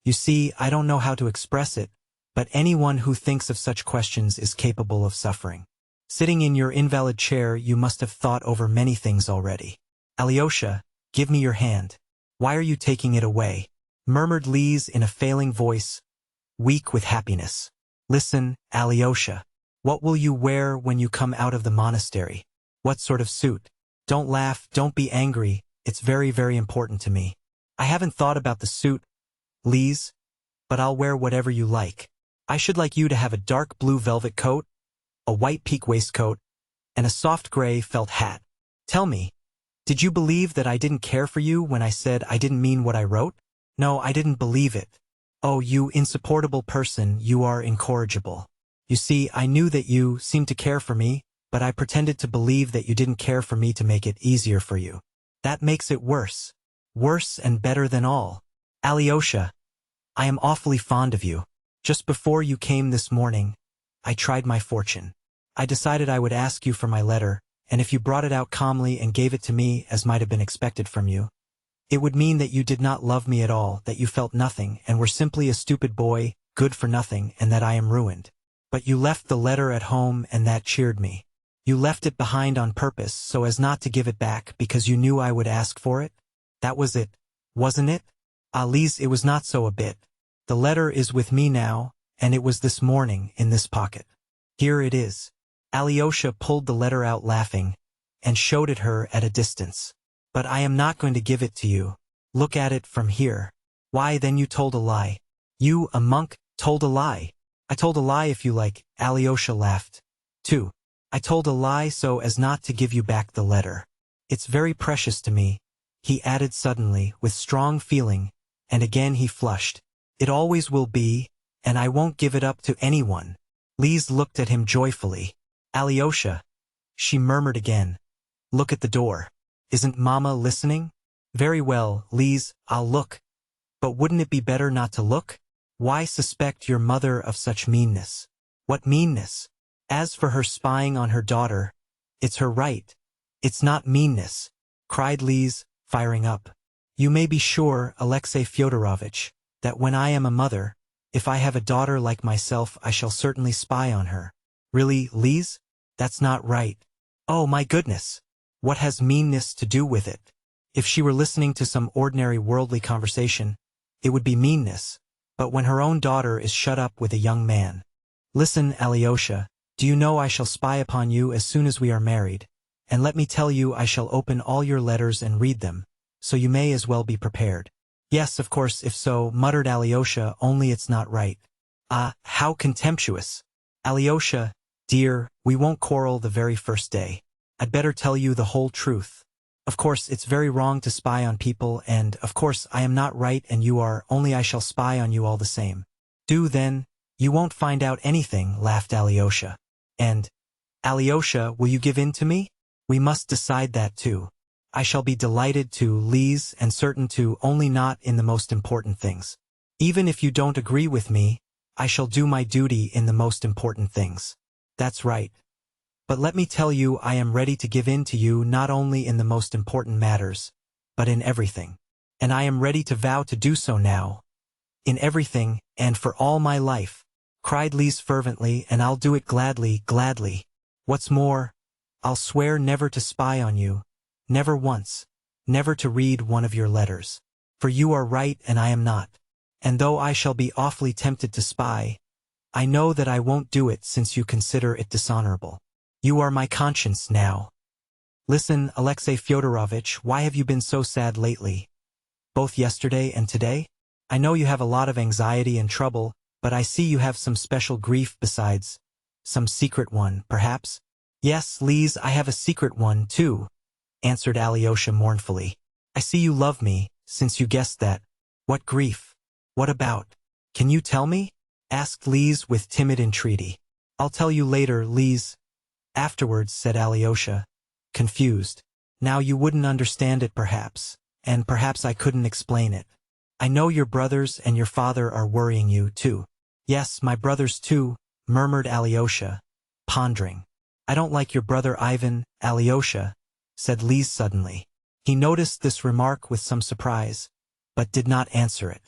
You see, I don't know how to express it, but anyone who thinks of such questions is capable of suffering. Sitting in your invalid chair, you must have thought over many things already. Alyosha, give me your hand. Why are you taking it away? Murmured Lise in a failing voice, weak with happiness. Listen, Alyosha. What will you wear when you come out of the monastery? What sort of suit? Don't laugh, don't be angry, it's very, very important to me. I haven't thought about the suit, Lise, but I'll wear whatever you like. I should like you to have a dark blue velvet coat, a white pique waistcoat, and a soft gray felt hat. Tell me, did you believe that I didn't care for you when I said I didn't mean what I wrote? No, I didn't believe it. Oh, you insupportable person, you are incorrigible. You see, I knew that you seemed to care for me, but I pretended to believe that you didn't care for me to make it easier for you. That makes it worse. Worse and better than all. Alyosha, I am awfully fond of you. Just before you came this morning, I tried my fortune. I decided I would ask you for my letter, and if you brought it out calmly and gave it to me as might have been expected from you, it would mean that you did not love me at all, that you felt nothing and were simply a stupid boy, good for nothing, and that I am ruined. But you left the letter at home and that cheered me. You left it behind on purpose so as not to give it back because you knew I would ask for it? That was it, wasn't it? Lise, it was not so a bit. The letter is with me now, and it was this morning in this pocket. Here it is. Alyosha pulled the letter out laughing, and showed it her at a distance. But I am not going to give it to you. Look at it from here. Why, then you told a lie. You, a monk, told a lie. I told a lie if you like, Alyosha laughed. 2. I told a lie so as not to give you back the letter. It's very precious to me, he added suddenly, with strong feeling, and again he flushed. It always will be, and I won't give it up to anyone. Lise looked at him joyfully. Alyosha, she murmured again. Look at the door. Isn't Mama listening? Very well, Lise, I'll look. But wouldn't it be better not to look? Why suspect your mother of such meanness? What meanness? As for her spying on her daughter, it's her right. It's not meanness, cried Lise, firing up. You may be sure, Alexey Fyodorovitch, that when I am a mother, if I have a daughter like myself, I shall certainly spy on her. Really, Lise? That's not right. Oh my goodness! What has meanness to do with it? If she were listening to some ordinary worldly conversation, it would be meanness, but when her own daughter is shut up with a young man. Listen, Alyosha, do you know I shall spy upon you as soon as we are married, and let me tell you I shall open all your letters and read them, so you may as well be prepared. Yes, of course, if so, muttered Alyosha, only it's not right. Ah, how contemptuous. Alyosha, dear, we won't quarrel the very first day. I'd better tell you the whole truth. Of course, it's very wrong to spy on people, and, of course, I am not right and you are, only I shall spy on you all the same. Do then, you won't find out anything, laughed Alyosha. And, Alyosha, will you give in to me? We must decide that too. I shall be delighted to, Lise, and certain to, only not in the most important things. Even if you don't agree with me, I shall do my duty in the most important things. That's right. But let me tell you, I am ready to give in to you not only in the most important matters, but in everything. And I am ready to vow to do so now. In everything, and for all my life, cried Lise fervently, and I'll do it gladly, gladly. What's more, I'll swear never to spy on you, never once, never to read one of your letters. For you are right and I am not. And though I shall be awfully tempted to spy, I know that I won't do it since you consider it dishonorable. You are my conscience now. Listen, Alexey Fyodorovitch, why have you been so sad lately? Both yesterday and today? I know you have a lot of anxiety and trouble, but I see you have some special grief besides. Some secret one, perhaps? Yes, Lise, I have a secret one, too, answered Alyosha mournfully. I see you love me, since you guessed that. What grief? What about? Can you tell me? Asked Lise with timid entreaty. I'll tell you later, Lise. Afterwards, said Alyosha, confused. Now you wouldn't understand it perhaps, and perhaps I couldn't explain it. I know your brothers and your father are worrying you, too. Yes, my brothers too, murmured Alyosha, pondering. I don't like your brother Ivan, Alyosha, said Lise suddenly. He noticed this remark with some surprise, but did not answer it.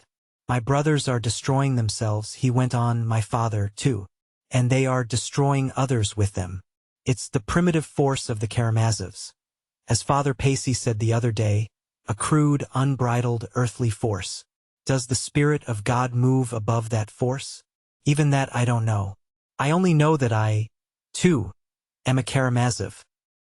My brothers are destroying themselves, he went on, my father, too, and they are destroying others with them. It's the primitive force of the Karamazovs. As Father Pacey said the other day, a crude, unbridled, earthly force. Does the Spirit of God move above that force? Even that I don't know. I only know that I, too, am a Karamazov.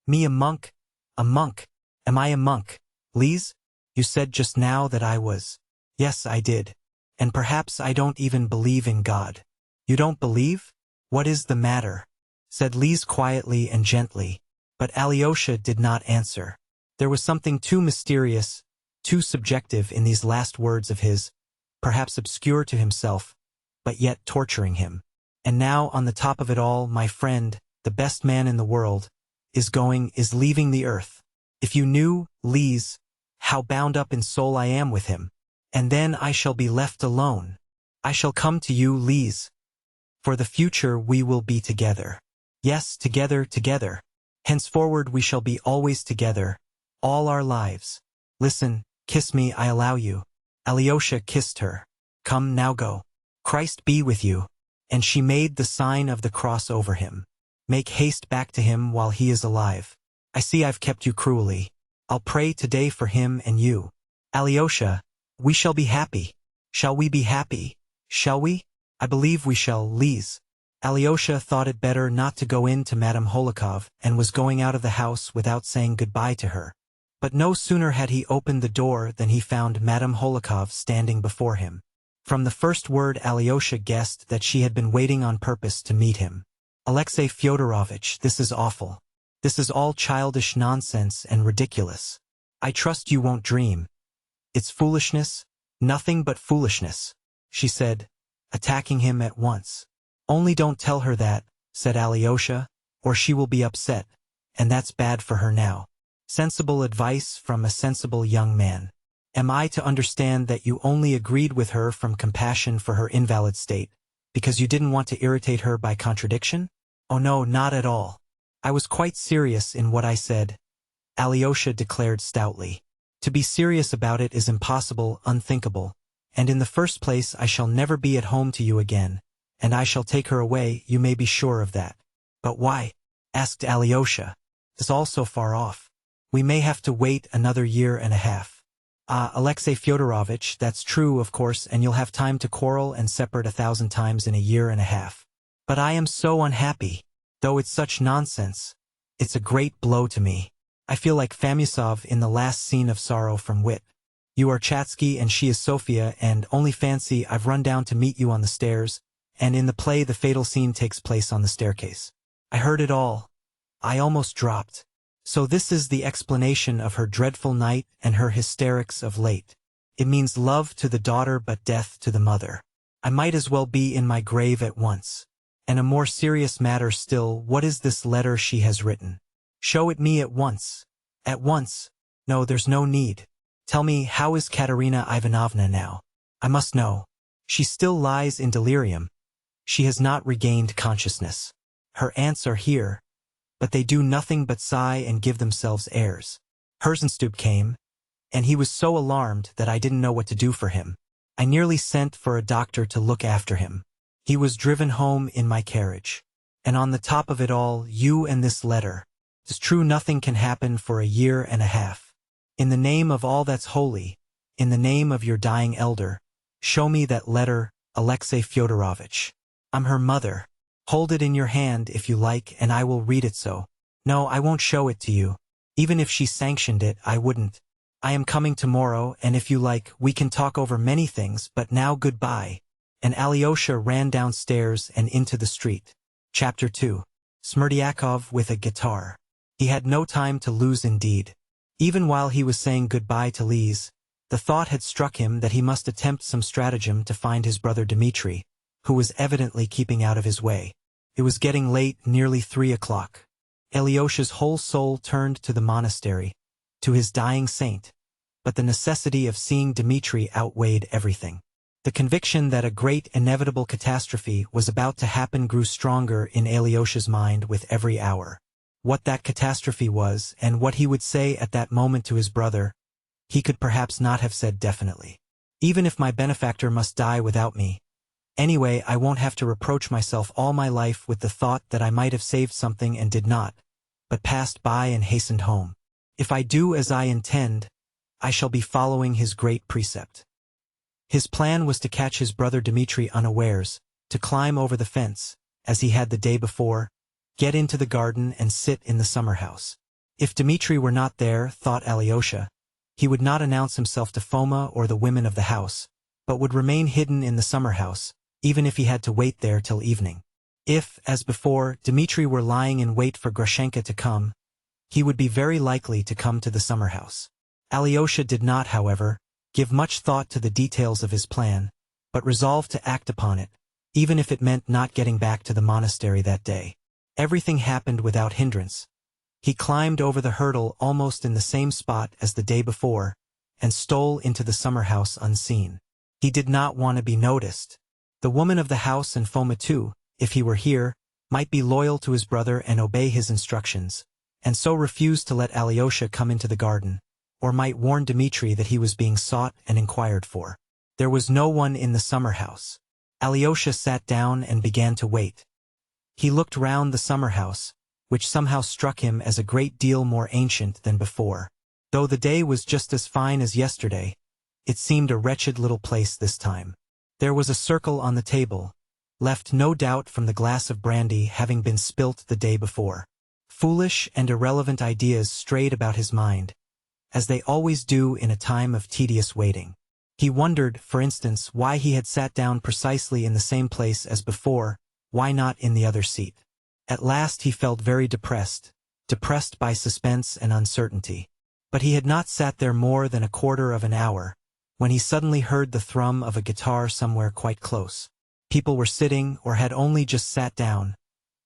Me a monk? A monk? Am I a monk? Lise? You said just now that I was. Yes, I did. And perhaps I don't even believe in God. You don't believe? What is the matter? Said Lise quietly and gently, but Alyosha did not answer. There was something too mysterious, too subjective in these last words of his, perhaps obscure to himself, but yet torturing him. And now, on the top of it all, my friend, the best man in the world, is leaving the earth. If you knew, Lise, how bound up in soul I am with him. And then I shall be left alone. I shall come to you, Lise. For the future we will be together. Yes, together, together. Henceforward we shall be always together, all our lives. Listen, kiss me, I allow you. Alyosha kissed her. Come, now go. Christ be with you. And she made the sign of the cross over him. Make haste back to him while he is alive. I see I've kept you cruelly. I'll pray today for him and you. Alyosha, we shall be happy. Shall we be happy? Shall we? I believe we shall, Lise. Alyosha thought it better not to go in to Madame Holikov and was going out of the house without saying goodbye to her. But no sooner had he opened the door than he found Madame Holikov standing before him. From the first word Alyosha guessed that she had been waiting on purpose to meet him. "Alexey Fyodorovitch, this is awful. This is all childish nonsense and ridiculous. I trust you won't dream. It's foolishness, nothing but foolishness," she said, attacking him at once. "Only don't tell her that," said Alyosha, "or she will be upset, and that's bad for her now." Sensible advice from a sensible young man. Am I to understand that you only agreed with her from compassion for her invalid state, because you didn't want to irritate her by contradiction? "Oh no, not at all. I was quite serious in what I said," Alyosha declared stoutly. "To be serious about it is impossible, unthinkable, and in the first place I shall never be at home to you again, and I shall take her away, you may be sure of that." "But why?" asked Alyosha. "It's all so far off. We may have to wait another year and a half." "Ah, Alexey Fyodorovitch, that's true, of course, and you'll have time to quarrel and separate 1,000 times in a year and a half. But I am so unhappy. Though it's such nonsense, it's a great blow to me. I feel like Fyodor in the last scene of Sorrow from Wit. You are Chatsky and she is Sofia, and only fancy I've run down to meet you on the stairs, and in the play the fatal scene takes place on the staircase. I heard it all. I almost dropped. So this is the explanation of her dreadful night and her hysterics of late. It means love to the daughter but death to the mother. I might as well be in my grave at once. And a more serious matter still, what is this letter she has written? Show it me at once. At once. No, there's no need. Tell me, how is Katerina Ivanovna now? I must know. She still lies in delirium. She has not regained consciousness. Her aunts are here, but they do nothing but sigh and give themselves airs. Herzenstube came, and he was so alarmed that I didn't know what to do for him. I nearly sent for a doctor to look after him. He was driven home in my carriage. And on the top of it all, you and this letter. It's true nothing can happen for a year and a half. In the name of all that's holy, in the name of your dying elder, show me that letter, Alexey Fyodorovitch. I'm her mother. Hold it in your hand if you like, and I will read it so. No, I won't show it to you. Even if she sanctioned it, I wouldn't. I am coming tomorrow, and if you like, we can talk over many things, but now goodbye." And Alyosha ran downstairs and into the street. Chapter 2. Smerdyakov with a guitar. He had no time to lose indeed. Even while he was saying goodbye to Lise, the thought had struck him that he must attempt some stratagem to find his brother Dmitri, who was evidently keeping out of his way. It was getting late, nearly 3 o'clock. Alyosha's whole soul turned to the monastery, to his dying saint, but the necessity of seeing Dmitri outweighed everything. The conviction that a great inevitable catastrophe was about to happen grew stronger in Alyosha's mind with every hour. What that catastrophe was, and what he would say at that moment to his brother, he could perhaps not have said definitely. "Even if my benefactor must die without me, anyway, I won't have to reproach myself all my life with the thought that I might have saved something and did not, but passed by and hastened home. If I do as I intend, I shall be following his great precept." His plan was to catch his brother Dmitri unawares, to climb over the fence, as he had the day before, get into the garden and sit in the summer house. If Dmitri were not there, thought Alyosha, he would not announce himself to Foma or the women of the house, but would remain hidden in the summer house, even if he had to wait there till evening. If, as before, Dmitri were lying in wait for Grushenka to come, he would be very likely to come to the summer house. Alyosha did not, however, give much thought to the details of his plan, but resolved to act upon it, even if it meant not getting back to the monastery that day. Everything happened without hindrance. He climbed over the hurdle almost in the same spot as the day before, and stole into the summer house unseen. He did not want to be noticed. The woman of the house and Foma too, if he were here, might be loyal to his brother and obey his instructions, and so refuse to let Alyosha come into the garden, or might warn Dmitri that he was being sought and inquired for. There was no one in the summer house. Alyosha sat down and began to wait. He looked round the summer house, which somehow struck him as a great deal more ancient than before. Though the day was just as fine as yesterday, it seemed a wretched little place this time. There was a circle on the table, left no doubt from the glass of brandy having been spilt the day before. Foolish and irrelevant ideas strayed about his mind, as they always do in a time of tedious waiting. He wondered, for instance, why he had sat down precisely in the same place as before, why not in the other seat. At last he felt very depressed by suspense and uncertainty. But he had not sat there more than a quarter of an hour, when he suddenly heard the thrum of a guitar somewhere quite close. People were sitting, or had only just sat down,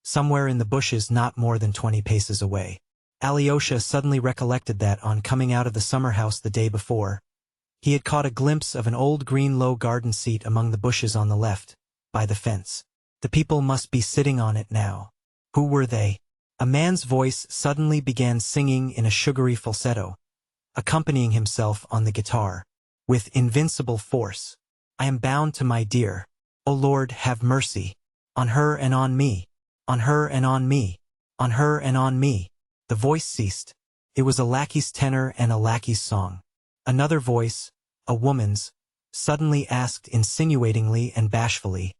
somewhere in the bushes not more than 20 paces away. Alyosha suddenly recollected that, on coming out of the summer house the day before, he had caught a glimpse of an old green low garden seat among the bushes on the left, by the fence. The people must be sitting on it now. Who were they? A man's voice suddenly began singing in a sugary falsetto, accompanying himself on the guitar, with invincible force. I am bound to my dear. O Lord, have mercy on her and on me, on her and on me, on her and on me. The voice ceased. It was a lackey's tenor and a lackey's song. Another voice, a woman's, suddenly asked insinuatingly and bashfully,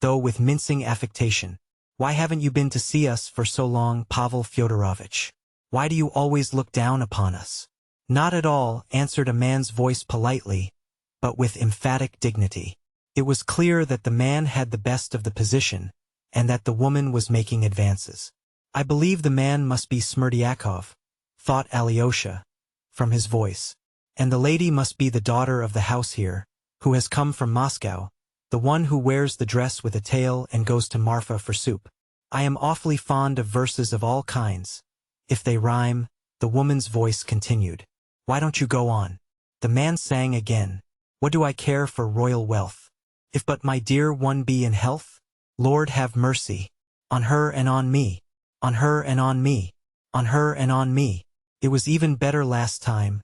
though with mincing affectation, "Why haven't you been to see us for so long, Pavel Fyodorovitch? Why do you always look down upon us?" "Not at all," answered a man's voice politely, but with emphatic dignity. It was clear that the man had the best of the position, and that the woman was making advances. "I believe the man must be Smerdyakov," thought Alyosha, from his voice. "And the lady must be the daughter of the house here, who has come from Moscow, the one who wears the dress with a tail and goes to Marfa for soup. I am awfully fond of verses of all kinds, if they rhyme," the woman's voice continued. "Why don't you go on?" The man sang again. "What do I care for royal wealth, if but my dear one be in health? Lord, have mercy on her and on me, on her and on me, on her and on me." "It was even better last time,"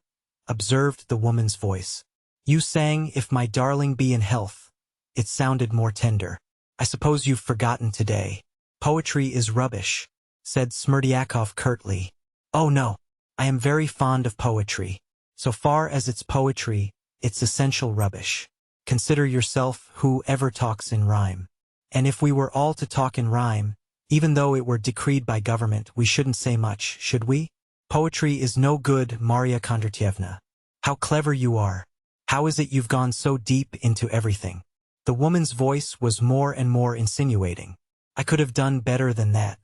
observed the woman's voice. "You sang, 'If my darling be in health.' It sounded more tender. I suppose you've forgotten today." "Poetry is rubbish," said Smerdyakov curtly. "Oh no, I am very fond of poetry. So far as it's poetry, it's essential rubbish. Consider yourself, who ever talks in rhyme. And if we were all to talk in rhyme, even though it were decreed by government, we shouldn't say much, should we? Poetry is no good, Marya Kondratyevna. How clever you are. How is it you've gone so deep into everything?" The woman's voice was more and more insinuating. "I could have done better than that.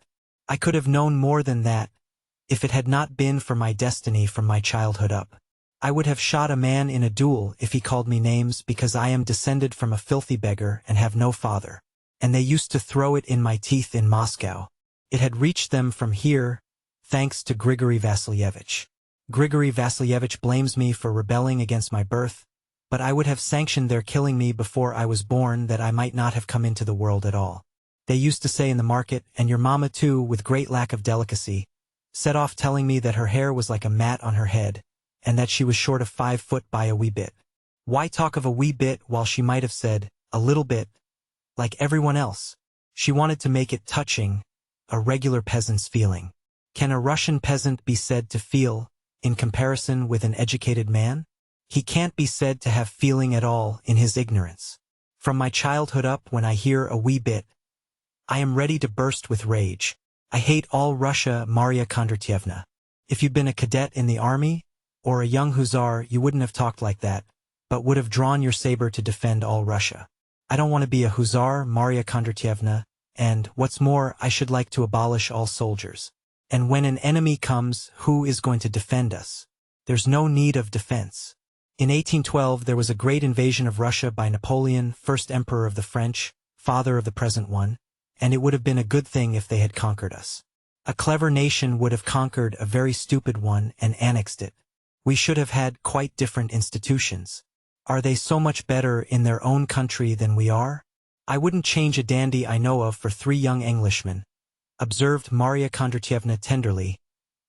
I could have known more than that, if it had not been for my destiny from my childhood up. I would have shot a man in a duel if he called me names, because I am descended from a filthy beggar and have no father. And they used to throw it in my teeth in Moscow. It had reached them from here, thanks to Grigory Vasilyevich. Grigory Vasilyevich blames me for rebelling against my birth, but I would have sanctioned their killing me before I was born, that I might not have come into the world at all. They used to say in the market, and your mamma too, with great lack of delicacy, set off telling me that her hair was like a mat on her head, and that she was short of 5 foot by a wee bit. Why talk of a wee bit while she might have said, a little bit, like everyone else? She wanted to make it touching, a regular peasant's feeling. Can a Russian peasant be said to feel, in comparison with an educated man? He can't be said to have feeling at all in his ignorance. From my childhood up, when I hear a wee bit, I am ready to burst with rage. I hate all Russia, Marya Kondratyevna. If you'd been a cadet in the army, or a young hussar, you wouldn't have talked like that, but would have drawn your saber to defend all Russia. I don't want to be a hussar, Marya Kondratyevna, and, what's more, I should like to abolish all soldiers. And when an enemy comes, who is going to defend us? There's no need of defense. In 1812 there was a great invasion of Russia by Napoleon, first emperor of the French, father of the present one, and it would have been a good thing if they had conquered us. A clever nation would have conquered a very stupid one and annexed it. We should have had quite different institutions. Are they so much better in their own country than we are? I wouldn't change a dandy I know of for 3 young Englishmen, observed Marya Kondratyevna tenderly,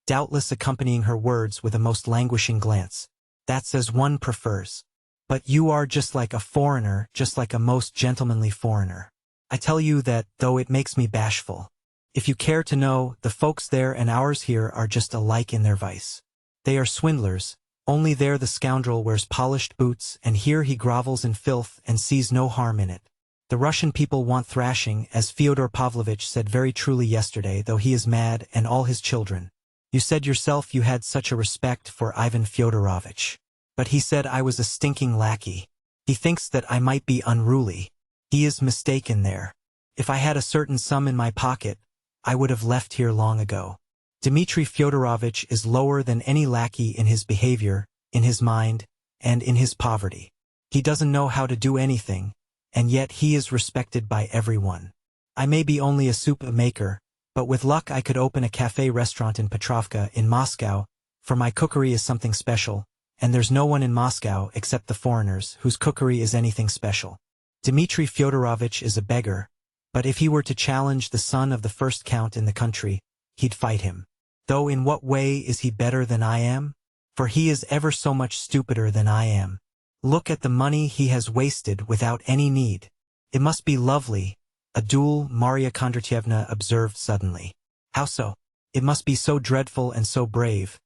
doubtless accompanying her words with a most languishing glance. That's as one prefers. But you are just like a foreigner, just like a most gentlemanly foreigner. I tell you that, though it makes me bashful. If you care to know, the folks there and ours here are just alike in their vice. They are swindlers, only there the scoundrel wears polished boots, and here he grovels in filth and sees no harm in it. The Russian people want thrashing, as Fyodor Pavlovitch said very truly yesterday, though he is mad, and all his children. You said yourself you had such a respect for Ivan Fyodorovitch. But he said I was a stinking lackey. He thinks that I might be unruly. He is mistaken there. If I had a certain sum in my pocket, I would have left here long ago. Dmitri Fyodorovitch is lower than any lackey in his behavior, in his mind, and in his poverty. He doesn't know how to do anything, and yet he is respected by everyone. I may be only a soup maker, but with luck I could open a cafe restaurant in Petrovka in Moscow, for my cookery is something special, and there's no one in Moscow except the foreigners whose cookery is anything special. Dmitri Fyodorovitch is a beggar, but if he were to challenge the son of the first count in the country, he'd fight him. Though in what way is he better than I am? For he is ever so much stupider than I am. Look at the money he has wasted without any need. It must be lovely, a duel, Marya Kondratyevna observed suddenly. How so? It must be so dreadful and so brave,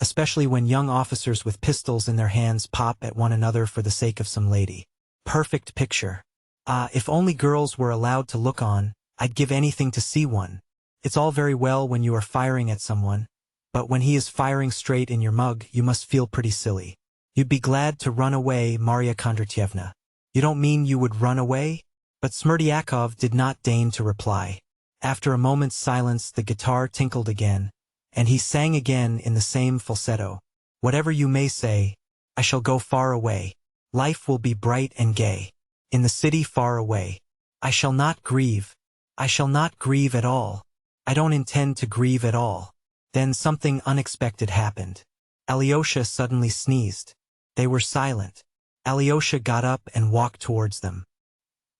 especially when young officers with pistols in their hands pop at one another for the sake of some lady. Perfect picture. Ah, if only girls were allowed to look on, I'd give anything to see one. It's all very well when you are firing at someone, but when he is firing straight in your mug, you must feel pretty silly. You'd be glad to run away, Marya Kondratyevna. You don't mean you would run away? But Smerdyakov did not deign to reply. After a moment's silence the guitar tinkled again, and he sang again in the same falsetto. Whatever you may say, I shall go far away. Life will be bright and gay. In the city far away. I shall not grieve. I shall not grieve at all. I don't intend to grieve at all. Then something unexpected happened. Alyosha suddenly sneezed. They were silent. Alyosha got up and walked towards them.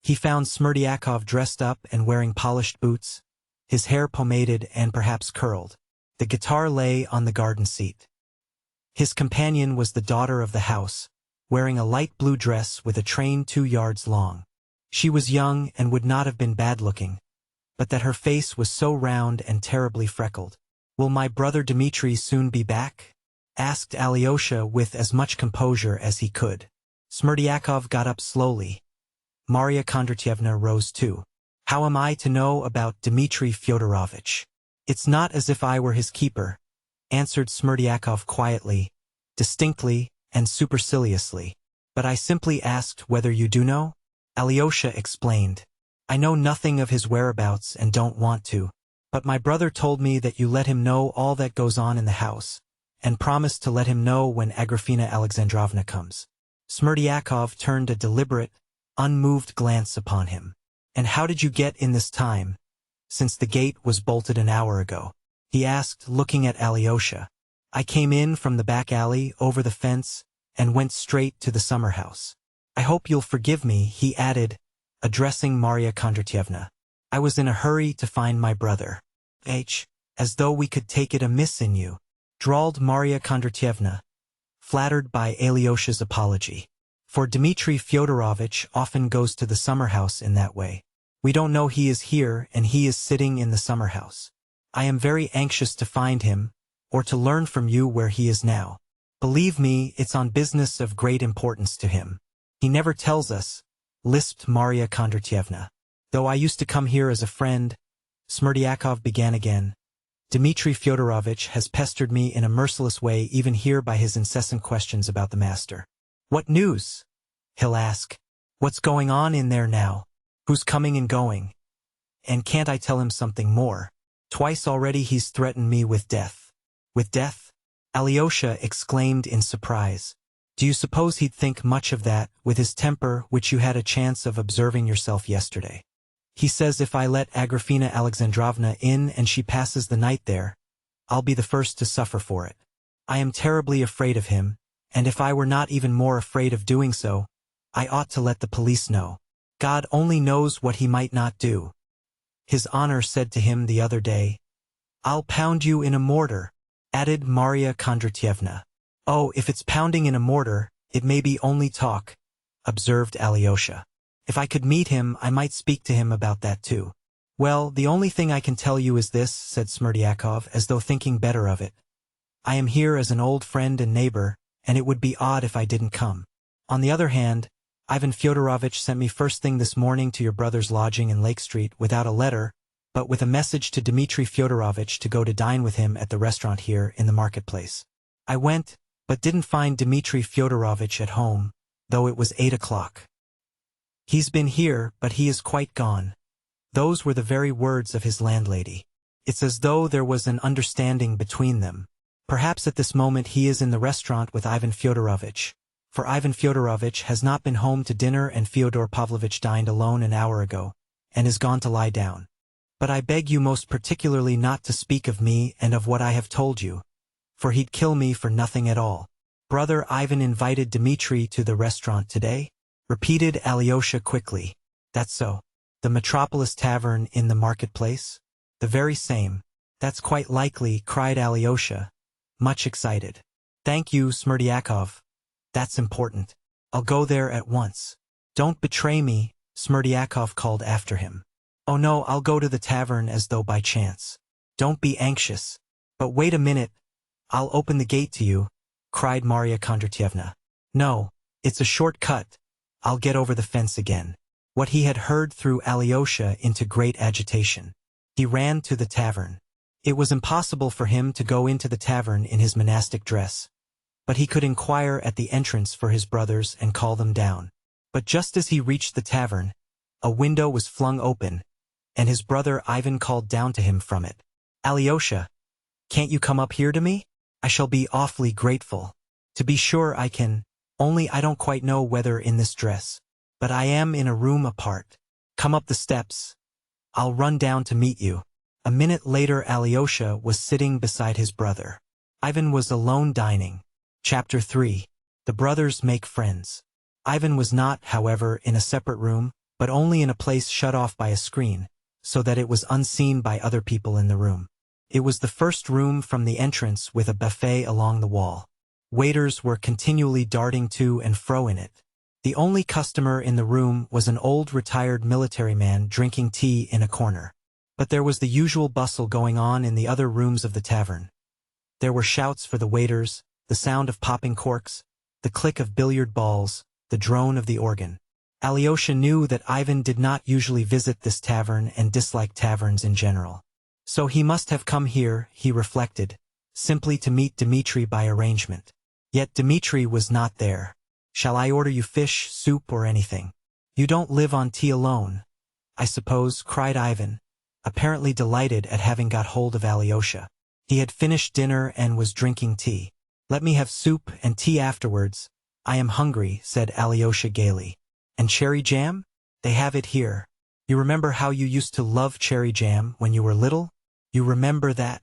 He found Smerdyakov dressed up and wearing polished boots, his hair pomaded and perhaps curled. The guitar lay on the garden seat. His companion was the daughter of the house, wearing a light blue dress with a train 2 yards long. She was young and would not have been bad-looking, but that her face was so round and terribly freckled. "Will my brother Dmitri soon be back?" asked Alyosha with as much composure as he could. Smerdyakov got up slowly. Marya Kondratyevna rose too. "How am I to know about Dmitri Fyodorovitch? It's not as if I were his keeper," answered Smerdyakov quietly, distinctly, and superciliously. "But I simply asked whether you do know?" Alyosha explained. "I know nothing of his whereabouts and don't want to, but my brother told me that you let him know all that goes on in the house, and promised to let him know when Agrafena Alexandrovna comes." Smerdyakov turned a deliberate, unmoved glance upon him. "And how did you get in this time, since the gate was bolted an hour ago?" he asked, looking at Alyosha. "I came in from the back alley, over the fence, and went straight to the summer house. I hope you'll forgive me," he added, addressing Marya Kondratyevna. "I was in a hurry to find my brother." As though we could take it amiss in you," drawled Marya Kondratyevna, flattered by Alyosha's apology. "For Dmitri Fyodorovitch often goes to the summer house in that way. We don't know he is here and he is sitting in the summer house. I am very anxious to find him, or to learn from you where he is now. Believe me, it's on business of great importance to him. He never tells us," lisped Marya Kondratyevna. "Though I used to come here as a friend," Smerdyakov began again. "Dmitri Fyodorovitch has pestered me in a merciless way even here by his incessant questions about the master. 'What news?' he'll ask. 'What's going on in there now? Who's coming and going?' And can't I tell him something more? Twice already he's threatened me with death." "With death?" Alyosha exclaimed in surprise. "Do you suppose he'd think much of that, with his temper, which you had a chance of observing yourself yesterday? He says if I let Agrafena Alexandrovna in and she passes the night there, I'll be the first to suffer for it. I am terribly afraid of him, and if I were not even more afraid of doing so, I ought to let the police know. God only knows what he might not do. His honor said to him the other day, 'I'll pound you in a mortar,'" added Marya Kondratyevna. "Oh, if it's pounding in a mortar, it may be only talk," observed Alyosha. "If I could meet him, I might speak to him about that too." "Well, the only thing I can tell you is this," said Smerdyakov, as though thinking better of it. "I am here as an old friend and neighbor, and it would be odd if I didn't come. On the other hand, Ivan Fyodorovitch sent me first thing this morning to your brother's lodging in Lake Street without a letter, but with a message to Dmitry Fyodorovich to go to dine with him at the restaurant here in the marketplace. I went, but didn't find Dmitry Fyodorovich at home, though it was 8 o'clock. He's been here, but he is quite gone. Those were the very words of his landlady. It's as though there was an understanding between them. Perhaps at this moment he is in the restaurant with Ivan Fyodorovich, for Ivan Fyodorovich has not been home to dinner and Fyodor Pavlovich dined alone an hour ago, and is gone to lie down. But I beg you most particularly not to speak of me and of what I have told you, for he'd kill me for nothing at all. Brother Ivan invited Dmitry to the restaurant today? Repeated Alyosha quickly. That's so. The Metropolis Tavern in the marketplace? The very same. That's quite likely, cried Alyosha, much excited. Thank you, Smerdyakov. That's important. I'll go there at once. Don't betray me, Smerdyakov called after him. Oh no, I'll go to the tavern as though by chance. Don't be anxious. But wait a minute. I'll open the gate to you, cried Marya Kondratyevna. No, it's a short cut. I'll get over the fence again. What he had heard threw Alyosha into great agitation. He ran to the tavern. It was impossible for him to go into the tavern in his monastic dress, but he could inquire at the entrance for his brothers and call them down. But just as he reached the tavern, a window was flung open, and his brother Ivan called down to him from it. Alyosha, can't you come up here to me? I shall be awfully grateful. To be sure I can, only I don't quite know whether in this dress. But I am in a room apart. Come up the steps. I'll run down to meet you. A minute later Alyosha was sitting beside his brother. Ivan was alone dining. Chapter 3. The brothers make friends. Ivan was not, however, in a separate room, but only in a place shut off by a screen, so that it was unseen by other people in the room. It was the first room from the entrance with a buffet along the wall. Waiters were continually darting to and fro in it. The only customer in the room was an old retired military man drinking tea in a corner. But there was the usual bustle going on in the other rooms of the tavern. There were shouts for the waiters, the sound of popping corks, the click of billiard balls, the drone of the organ. Alyosha knew that Ivan did not usually visit this tavern and disliked taverns in general. So he must have come here, he reflected, simply to meet Dmitry by arrangement. Yet Dmitry was not there. Shall I order you fish, soup, or anything? You don't live on tea alone, I suppose, cried Ivan, apparently delighted at having got hold of Alyosha. He had finished dinner and was drinking tea. Let me have soup and tea afterwards. I am hungry, said Alyosha gaily. And cherry jam? They have it here. You remember how you used to love cherry jam when you were little? You remember that?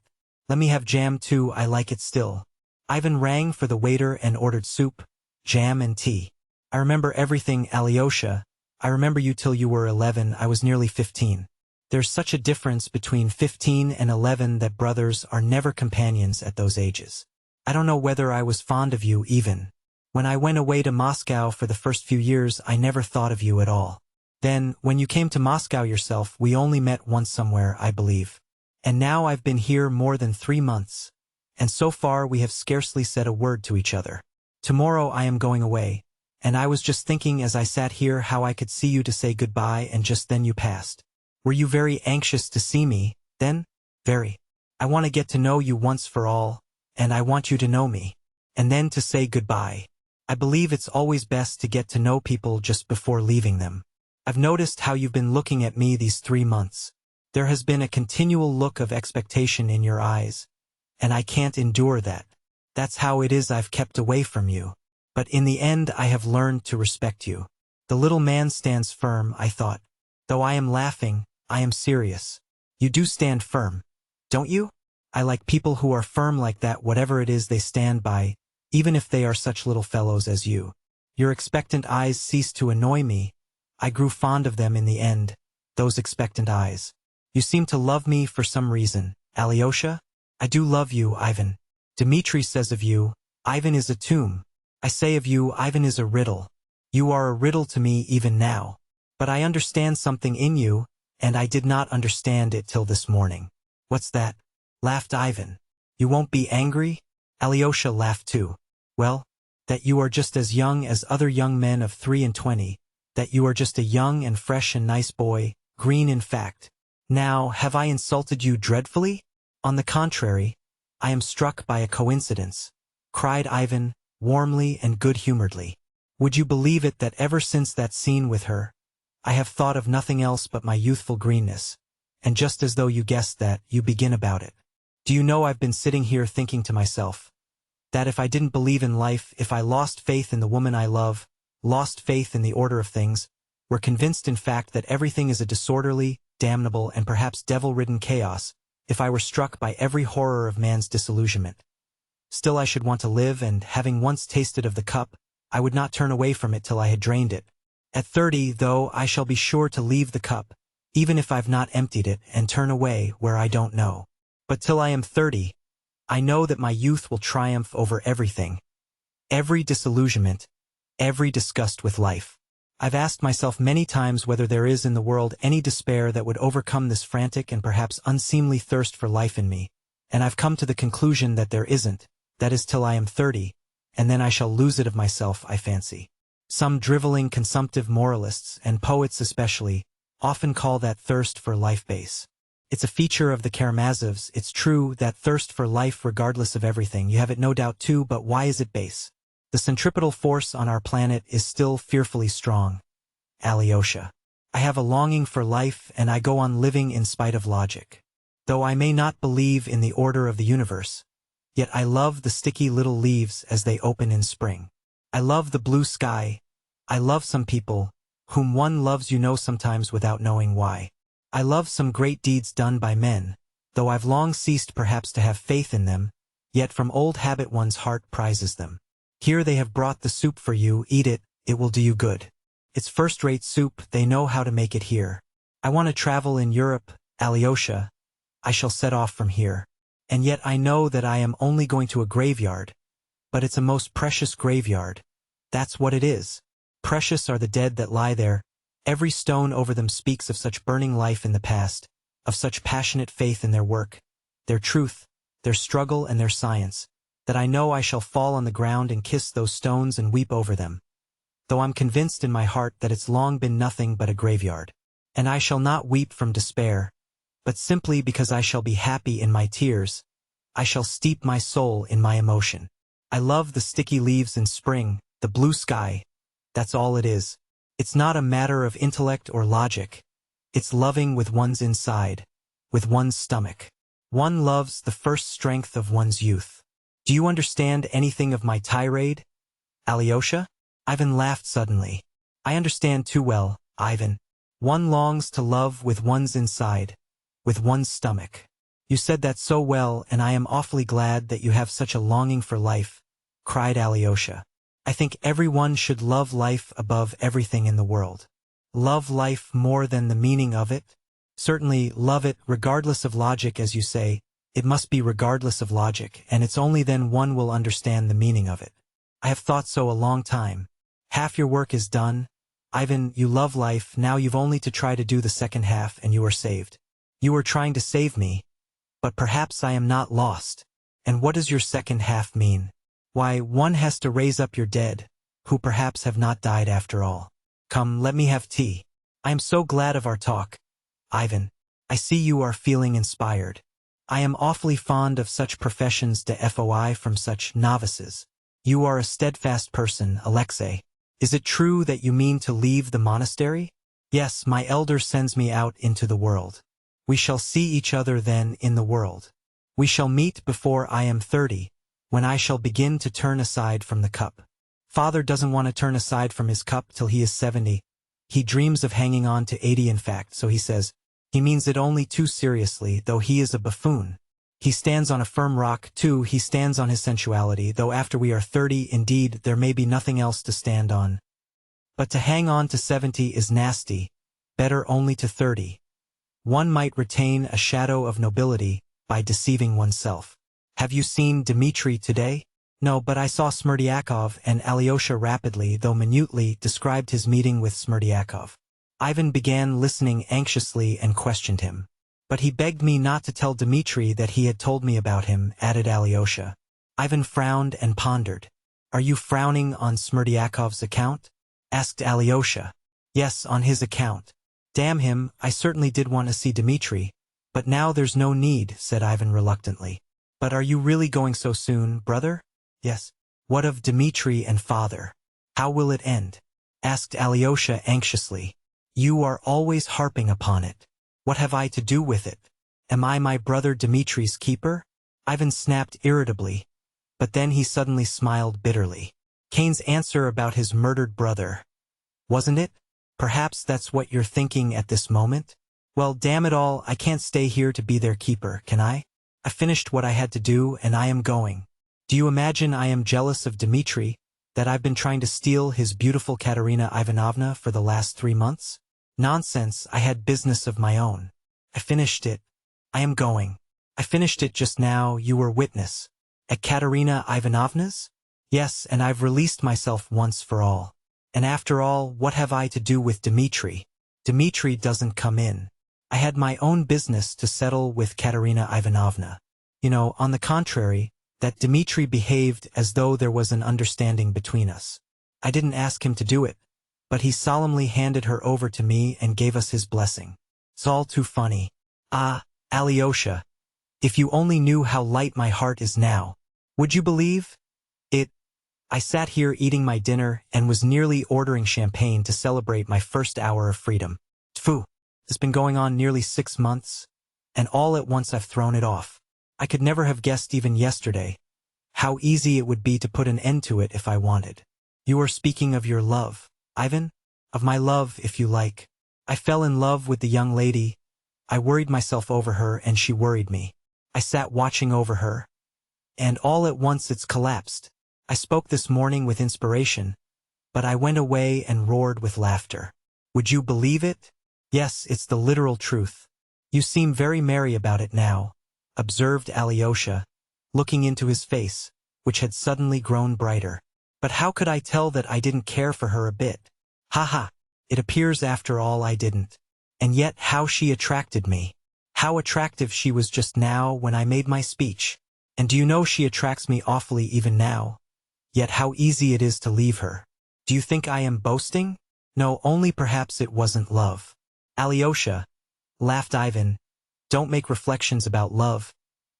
Let me have jam too, I like it still. Ivan rang for the waiter and ordered soup, jam and tea. I remember everything, Alyosha. I remember you till you were 11, I was nearly 15. There's such a difference between 15 and 11 that brothers are never companions at those ages. I don't know whether I was fond of you even. When I went away to Moscow for the first few years, I never thought of you at all. Then, when you came to Moscow yourself, we only met once somewhere, I believe. And now I've been here more than 3 months. And so far we have scarcely said a word to each other. Tomorrow I am going away, and I was just thinking as I sat here how I could see you to say goodbye, and just then you passed. Were you very anxious to see me, then? Very. I want to get to know you once for all, and I want you to know me. And then to say goodbye. I believe it's always best to get to know people just before leaving them. I've noticed how you've been looking at me these 3 months. There has been a continual look of expectation in your eyes, and I can't endure that. That's how it is I've kept away from you. But in the end I have learned to respect you. The little man stands firm, I thought. Though I am laughing, I am serious. You do stand firm, don't you? I like people who are firm like that, whatever it is they stand by, even if they are such little fellows as you. Your expectant eyes ceased to annoy me. I grew fond of them in the end, those expectant eyes. You seem to love me for some reason, Alyosha? I do love you, Ivan. Dmitry says of you, Ivan is a tomb. I say of you, Ivan is a riddle. You are a riddle to me even now. But I understand something in you, and I did not understand it till this morning. What's that? Laughed Ivan. You won't be angry? Alyosha laughed too. Well, that you are just as young as other young men of 23, that you are just a young and fresh and nice boy, green in fact. Now, have I insulted you dreadfully? On the contrary, I am struck by a coincidence, cried Ivan, warmly and good-humoredly. Would you believe it that ever since that scene with her, I have thought of nothing else but my youthful greenness, and just as though you guessed that, you begin about it. Do you know I've been sitting here thinking to myself, that if I didn't believe in life, if I lost faith in the woman I love, lost faith in the order of things, were convinced in fact that everything is a disorderly, damnable and perhaps devil-ridden chaos, if I were struck by every horror of man's disillusionment, still I should want to live, and having once tasted of the cup, I would not turn away from it till I had drained it. At 30, though, I shall be sure to leave the cup, even if I've not emptied it, and turn away where I don't know. But till I am 30, I know that my youth will triumph over everything, every disillusionment, every disgust with life. I've asked myself many times whether there is in the world any despair that would overcome this frantic and perhaps unseemly thirst for life in me, and I've come to the conclusion that there isn't, that is till I am 30, and then I shall lose it of myself, I fancy. Some driveling consumptive moralists, and poets especially, often call that thirst for life base. It's a feature of the Karamazovs, it's true, that thirst for life regardless of everything. You have it no doubt too, but why is it base? The centripetal force on our planet is still fearfully strong. Alyosha. I have a longing for life, and I go on living in spite of logic. Though I may not believe in the order of the universe, yet I love the sticky little leaves as they open in spring. I love the blue sky. I love some people, whom one loves sometimes without knowing why. I love some great deeds done by men, though I've long ceased perhaps to have faith in them, yet from old habit one's heart prizes them. Here they have brought the soup for you, eat it, it will do you good. It's first-rate soup, they know how to make it here. I want to travel in Europe, Alyosha. I shall set off from here. And yet I know that I am only going to a graveyard, but it's a most precious graveyard. That's what it is. Precious are the dead that lie there. Every stone over them speaks of such burning life in the past, of such passionate faith in their work, their truth, their struggle and their science, that I know I shall fall on the ground and kiss those stones and weep over them, though I'm convinced in my heart that it's long been nothing but a graveyard. And I shall not weep from despair, but simply because I shall be happy in my tears. I shall steep my soul in my emotion. I love the sticky leaves in spring, the blue sky. That's all it is. It's not a matter of intellect or logic. It's loving with one's inside, with one's stomach. One loves the first strength of one's youth. Do you understand anything of my tirade, Alyosha? Ivan laughed suddenly. I understand too well, Ivan. One longs to love with one's inside, with one's stomach. You said that so well, and I am awfully glad that you have such a longing for life, cried Alyosha. I think everyone should love life above everything in the world. Love life more than the meaning of it? Certainly, love it regardless of logic, as you say. It must be regardless of logic, and it's only then one will understand the meaning of it. I have thought so a long time. Half your work is done. Ivan, you love life, now you've only to try to do the second half and you are saved. You are trying to save me, but perhaps I am not lost. And what does your second half mean? Why, one has to raise up your dead, who perhaps have not died after all. Come, let me have tea. I am so glad of our talk. Ivan, I see you are feeling inspired. I am awfully fond of such professions de foi from such novices. You are a steadfast person, Alexei. Is it true that you mean to leave the monastery? Yes, my elder sends me out into the world. We shall see each other then in the world. We shall meet before I am 30, when I shall begin to turn aside from the cup. Father doesn't want to turn aside from his cup till he is 70. He dreams of hanging on to 80 in fact, so he says. He means it only too seriously, though he is a buffoon. He stands on a firm rock, too, he stands on his sensuality, though after we are 30, indeed, there may be nothing else to stand on. But to hang on to 70 is nasty, better only to 30. One might retain a shadow of nobility by deceiving oneself. Have you seen Dmitri today? No, but I saw Smerdyakov, and Alyosha rapidly, though minutely, described his meeting with Smerdyakov. Ivan began listening anxiously and questioned him. But he begged me not to tell Dmitri that he had told me about him, added Alyosha. Ivan frowned and pondered. Are you frowning on Smerdyakov's account? Asked Alyosha. Yes, on his account. Damn him, I certainly did want to see Dmitri, but now there's no need, said Ivan reluctantly. But are you really going so soon, brother? Yes. What of Dmitri and father? How will it end? Asked Alyosha anxiously. You are always harping upon it. What have I to do with it? Am I my brother Dmitri's keeper? Ivan snapped irritably, but then he suddenly smiled bitterly. Cain's answer about his murdered brother. Wasn't it? Perhaps that's what you're thinking at this moment? Well, damn it all, I can't stay here to be their keeper, can I? I finished what I had to do and I am going. Do you imagine I am jealous of Dmitri, that I've been trying to steal his beautiful Katerina Ivanovna for the last 3 months? Nonsense, I had business of my own. I finished it. I am going. I finished it just now, you were witness. At Katerina Ivanovna's? Yes, and I've released myself once for all. And after all, what have I to do with Dmitri? Dmitri doesn't come in. I had my own business to settle with Katerina Ivanovna. You know, on the contrary, that Dmitri behaved as though there was an understanding between us. I didn't ask him to do it, but he solemnly handed her over to me and gave us his blessing. It's all too funny. Ah, Alyosha, if you only knew how light my heart is now. Would you believe it? I sat here eating my dinner and was nearly ordering champagne to celebrate my first hour of freedom. Tfu, it's been going on nearly 6 months, and all at once I've thrown it off. I could never have guessed even yesterday how easy it would be to put an end to it if I wanted. You are speaking of your love, Ivan? Of my love, if you like. I fell in love with the young lady. I worried myself over her and she worried me. I sat watching over her, and all at once it's collapsed. I spoke this morning with inspiration, but I went away and roared with laughter. Would you believe it? Yes, it's the literal truth. You seem very merry about it now, observed Alyosha, looking into his face, which had suddenly grown brighter. But how could I tell that I didn't care for her a bit? Ha ha, it appears after all I didn't. And yet how she attracted me. How attractive she was just now when I made my speech. And do you know she attracts me awfully even now? Yet how easy it is to leave her. Do you think I am boasting? No, only perhaps it wasn't love. Alyosha, laughed Ivan, don't make reflections about love.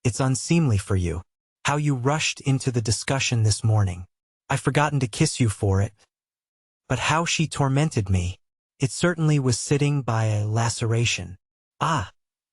It's unseemly for you. How you rushed into the discussion this morning. I've forgotten to kiss you for it. But how she tormented me. It certainly was sitting by a laceration. Ah,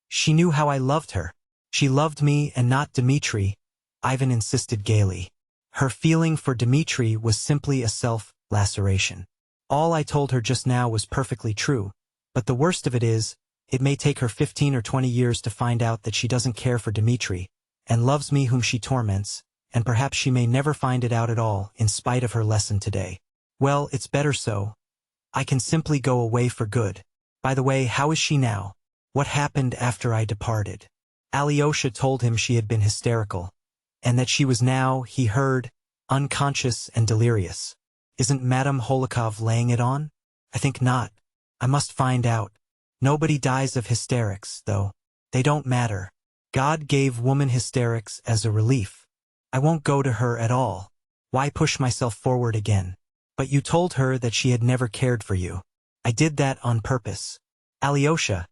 she knew how I loved her. She loved me and not Dmitri, Ivan insisted gaily. Her feeling for Dmitri was simply a self-laceration. All I told her just now was perfectly true, but the worst of it is, it may take her 15 or 20 years to find out that she doesn't care for Dmitri, and loves me whom she torments, and perhaps she may never find it out at all, in spite of her lesson today. Well, it's better so. I can simply go away for good. By the way, how is she now? What happened after I departed? Alyosha told him she had been hysterical, and that she was now, he heard, unconscious and delirious. Isn't Madame Holikov laying it on? I think not. I must find out. Nobody dies of hysterics, though. They don't matter. God gave woman hysterics as a relief. I won't go to her at all. Why push myself forward again? But you told her that she had never cared for you. I did that on purpose. Alyosha,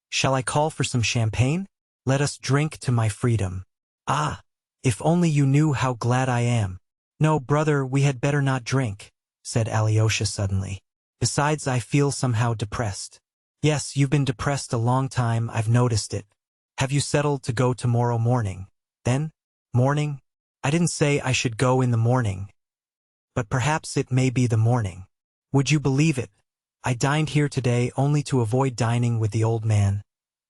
shall I call for some champagne? Let us drink to my freedom. Ah, if only you knew how glad I am. No, brother, we had better not drink, said Alyosha suddenly. Besides, I feel somehow depressed. Yes, you've been depressed a long time, I've noticed it. Have you settled to go tomorrow morning? Then? Morning? I didn't say I should go in the morning. But perhaps it may be the morning. Would you believe it? I dined here today only to avoid dining with the old man.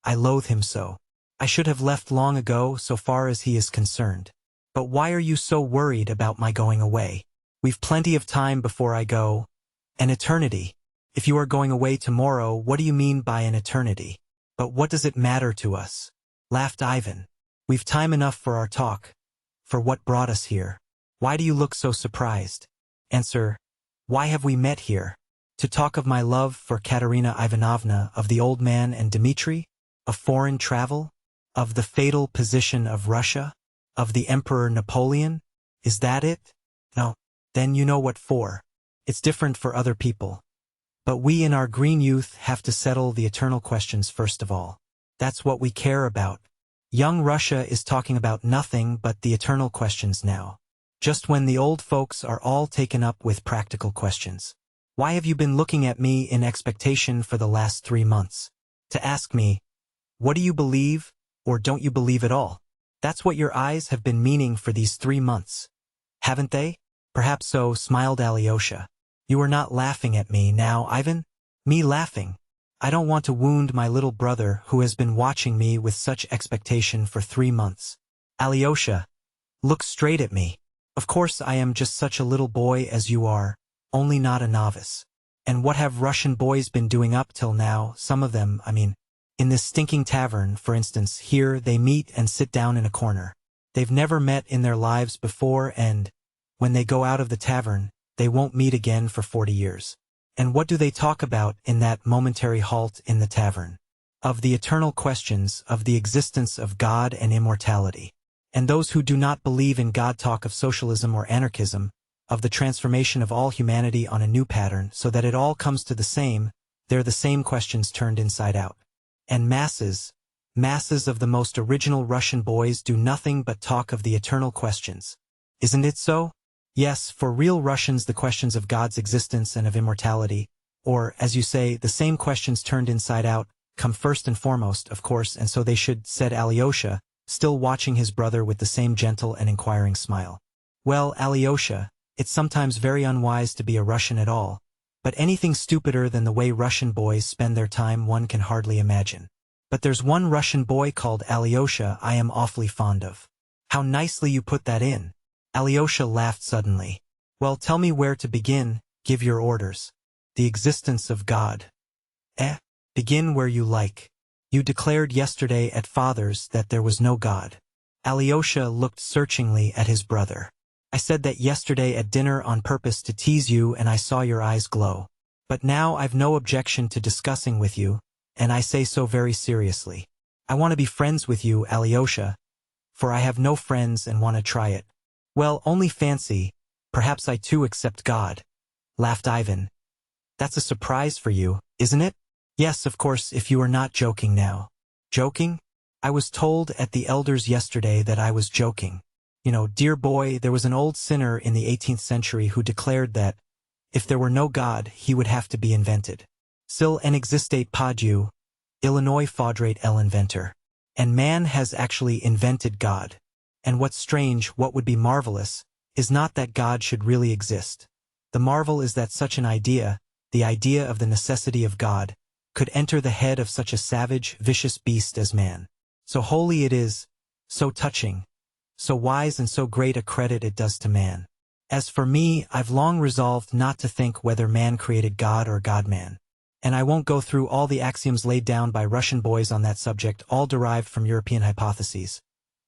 I loathe him so. I should have left long ago so far as he is concerned. But why are you so worried about my going away? We've plenty of time before I go. An eternity. If you are going away tomorrow, what do you mean by an eternity? But what does it matter to us? Laughed Ivan. We've time enough for our talk. For what brought us here? Why do you look so surprised? Answer. Why have we met here? To talk of my love for Katerina Ivanovna, of the old man and Dmitri? Of foreign travel? Of the fatal position of Russia? Of the Emperor Napoleon? Is that it? No. Then you know what for. It's different for other people. But we in our green youth have to settle the eternal questions first of all. That's what we care about. Young Russia is talking about nothing but the eternal questions now. Just when the old folks are all taken up with practical questions. Why have you been looking at me in expectation for the last 3 months? To ask me, what do you believe, or don't you believe at all? That's what your eyes have been meaning for these 3 months. Haven't they? Perhaps so, smiled Alyosha. You are not laughing at me now, Ivan? Me laughing? I don't want to wound my little brother who has been watching me with such expectation for 3 months. Alyosha, look straight at me. Of course I am just such a little boy as you are, only not a novice. And what have Russian boys been doing up till now, some of them, in this stinking tavern, for instance, here they meet and sit down in a corner. They've never met in their lives before, and when they go out of the tavern, they won't meet again for 40 years. And what do they talk about in that momentary halt in the tavern? Of the eternal questions, of the existence of God and immortality. And those who do not believe in God talk of socialism or anarchism, of the transformation of all humanity on a new pattern so that it all comes to the same. They're the same questions turned inside out. And masses of the most original Russian boys do nothing but talk of the eternal questions. Isn't it so? Yes, for real Russians the questions of God's existence and of immortality, or, as you say, the same questions turned inside out, come first and foremost, of course, and so they should, said Alyosha, still watching his brother with the same gentle and inquiring smile. Well, Alyosha, it's sometimes very unwise to be a Russian at all, but anything stupider than the way Russian boys spend their time one can hardly imagine. But there's one Russian boy called Alyosha I am awfully fond of. How nicely you put that in. Alyosha laughed suddenly. Well, tell me where to begin, give your orders. The existence of God. Begin where you like. You declared yesterday at Father's that there was no God. Alyosha looked searchingly at his brother. I said that yesterday at dinner on purpose to tease you, and I saw your eyes glow. But now I've no objection to discussing with you, and I say so very seriously. I want to be friends with you, Alyosha, for I have no friends and want to try it. Well, only fancy, perhaps I too accept God, laughed Ivan. That's a surprise for you, isn't it? Yes, of course, if you are not joking now. Joking? I was told at the elders yesterday that I was joking. You know, dear boy, there was an old sinner in the 18th century who declared that, if there were no God, he would have to be invented. S'il n'existait pas Dieu, Illinois faudrait l'inventeur. And man has actually invented God. And what's strange, what would be marvelous, is not that God should really exist. The marvel is that such an idea, the idea of the necessity of God, could enter the head of such a savage, vicious beast as man. So holy it is, so touching, so wise and so great a credit it does to man. As for me, I've long resolved not to think whether man created God or God-man. And I won't go through all the axioms laid down by Russian boys on that subject, all derived from European hypotheses.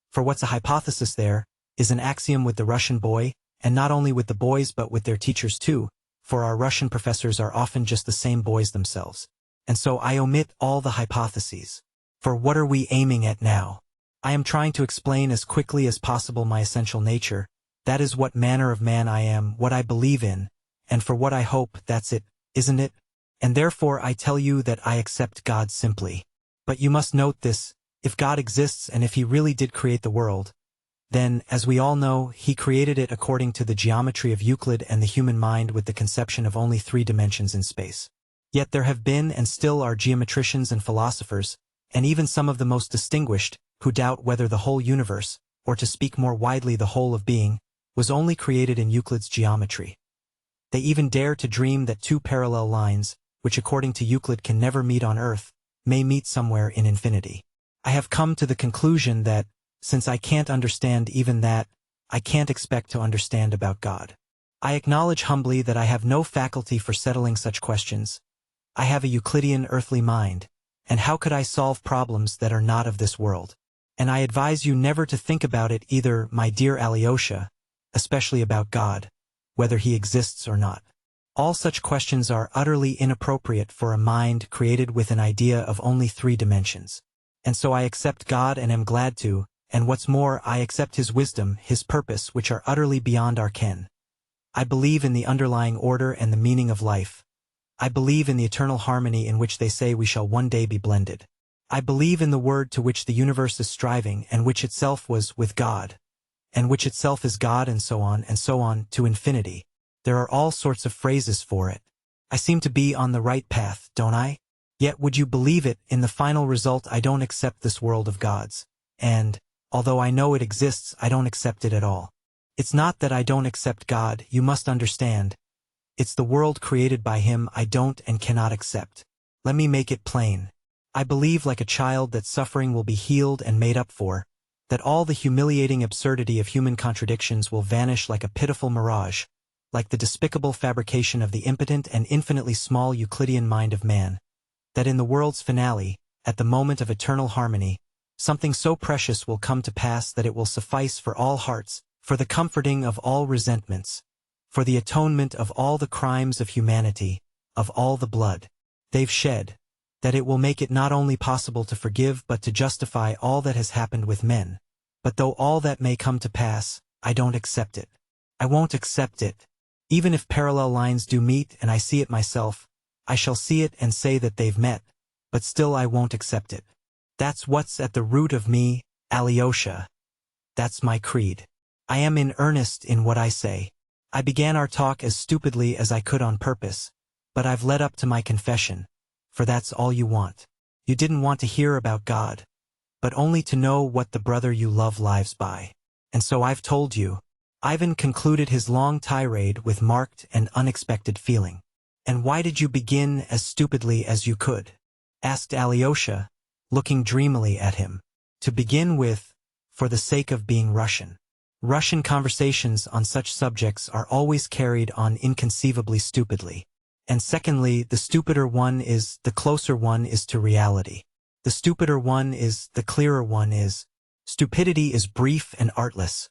For what's a hypothesis there, is an axiom with the Russian boy, and not only with the boys but with their teachers too, for our Russian professors are often just the same boys themselves. And so I omit all the hypotheses. For what are we aiming at now? I am trying to explain as quickly as possible my essential nature. That is what manner of man I am, what I believe in, and for what I hope, that's it, isn't it? And therefore I tell you that I accept God simply. But you must note this, if God exists and if he really did create the world, then, as we all know, he created it according to the geometry of Euclid and the human mind with the conception of only 3 dimensions in space. Yet there have been and still are geometricians and philosophers, and even some of the most distinguished, who doubt whether the whole universe, or to speak more widely the whole of being, was only created in Euclid's geometry. They even dare to dream that 2 parallel lines, which according to Euclid can never meet on Earth, may meet somewhere in infinity. I have come to the conclusion that, since I can't understand even that, I can't expect to understand about God. I acknowledge humbly that I have no faculty for settling such questions. I have a Euclidean earthly mind, and how could I solve problems that are not of this world? And I advise you never to think about it either, my dear Alyosha, especially about God, whether he exists or not. All such questions are utterly inappropriate for a mind created with an idea of only 3 dimensions. And so I accept God and am glad to, and what's more, I accept his wisdom, his purpose, which are utterly beyond our ken. I believe in the underlying order and the meaning of life. I believe in the eternal harmony in which they say we shall one day be blended. I believe in the word to which the universe is striving and which itself was with God, and which itself is God, and so on, to infinity. There are all sorts of phrases for it. I seem to be on the right path, don't I? Yet would you believe it, in the final result I don't accept this world of God's, and, although I know it exists, I don't accept it at all. It's not that I don't accept God, you must understand. It's the world created by Him I don't and cannot accept. Let me make it plain. I believe like a child that suffering will be healed and made up for, that all the humiliating absurdity of human contradictions will vanish like a pitiful mirage, like the despicable fabrication of the impotent and infinitely small Euclidean mind of man, that in the world's finale, at the moment of eternal harmony, something so precious will come to pass that it will suffice for all hearts, for the comforting of all resentments, for the atonement of all the crimes of humanity, of all the blood they've shed, that it will make it not only possible to forgive but to justify all that has happened with men. But though all that may come to pass, I don't accept it. I won't accept it. Even if parallel lines do meet and I see it myself, I shall see it and say that they've met, but still I won't accept it. That's what's at the root of me, Alyosha. That's my creed. I am in earnest in what I say. I began our talk as stupidly as I could on purpose, but I've led up to my confession. For that's all you want. You didn't want to hear about God, but only to know what the brother you love lives by. And so I've told you. Ivan concluded his long tirade with marked and unexpected feeling. And why did you begin as stupidly as you could? Asked Alyosha, looking dreamily at him. To begin with, for the sake of being Russian. Russian conversations on such subjects are always carried on inconceivably stupidly. And secondly, the stupider one is, the closer one is to reality. The stupider one is, the clearer one is. Stupidity is brief and artless,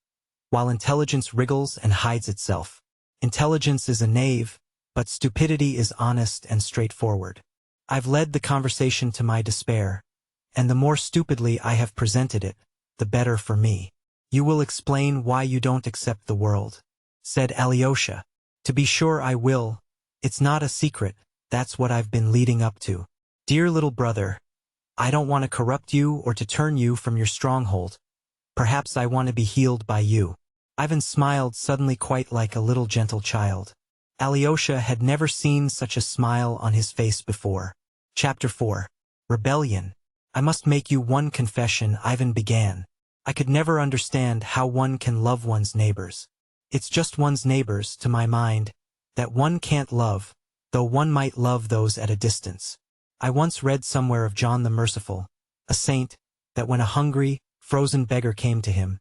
while intelligence wriggles and hides itself. Intelligence is a knave, but stupidity is honest and straightforward. I've led the conversation to my despair, and the more stupidly I have presented it, the better for me. You will explain why you don't accept the world, said Alyosha. To be sure I will. It's not a secret, that's what I've been leading up to. Dear little brother, I don't want to corrupt you or to turn you from your stronghold. Perhaps I want to be healed by you. Ivan smiled suddenly, quite like a little gentle child. Alyosha had never seen such a smile on his face before. Chapter 4. Rebellion. I must make you one confession, Ivan began. I could never understand how one can love one's neighbors. It's just one's neighbors, to my mind, that one can't love, though one might love those at a distance. I once read somewhere of John the Merciful, a saint, that when a hungry, frozen beggar came to him,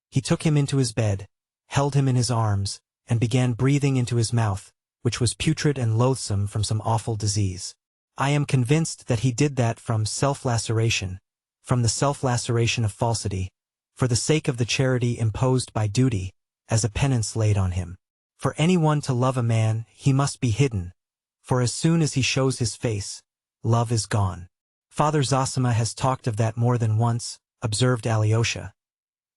he took him into his bed, held him in his arms, and began breathing into his mouth, which was putrid and loathsome from some awful disease. I am convinced that he did that from self-laceration, from the self-laceration of falsity, for the sake of the charity imposed by duty, as a penance laid on him. For anyone to love a man, he must be hidden, for as soon as he shows his face, love is gone. Father Zosima has talked of that more than once, observed Alyosha.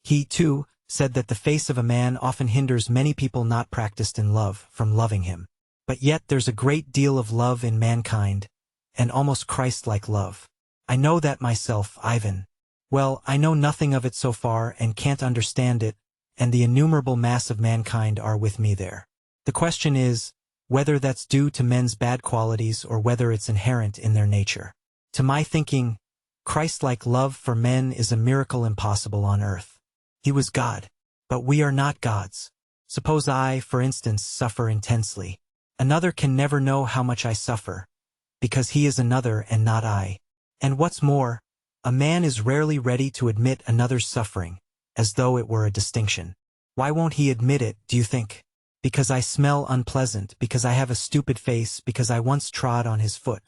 He, too, said that the face of a man often hinders many people not practiced in love from loving him. But yet there's a great deal of love in mankind, and almost Christ-like love. I know that myself, Ivan. Well, I know nothing of it so far and can't understand it, and the innumerable mass of mankind are with me there. The question is, whether that's due to men's bad qualities or whether it's inherent in their nature. To my thinking, Christ-like love for men is a miracle impossible on earth. He was God, but we are not gods. Suppose I, for instance, suffer intensely. Another can never know how much I suffer, because he is another and not I. And what's more, a man is rarely ready to admit another's suffering, as though it were a distinction. Why won't he admit it, do you think? Because I smell unpleasant, because I have a stupid face, because I once trod on his foot.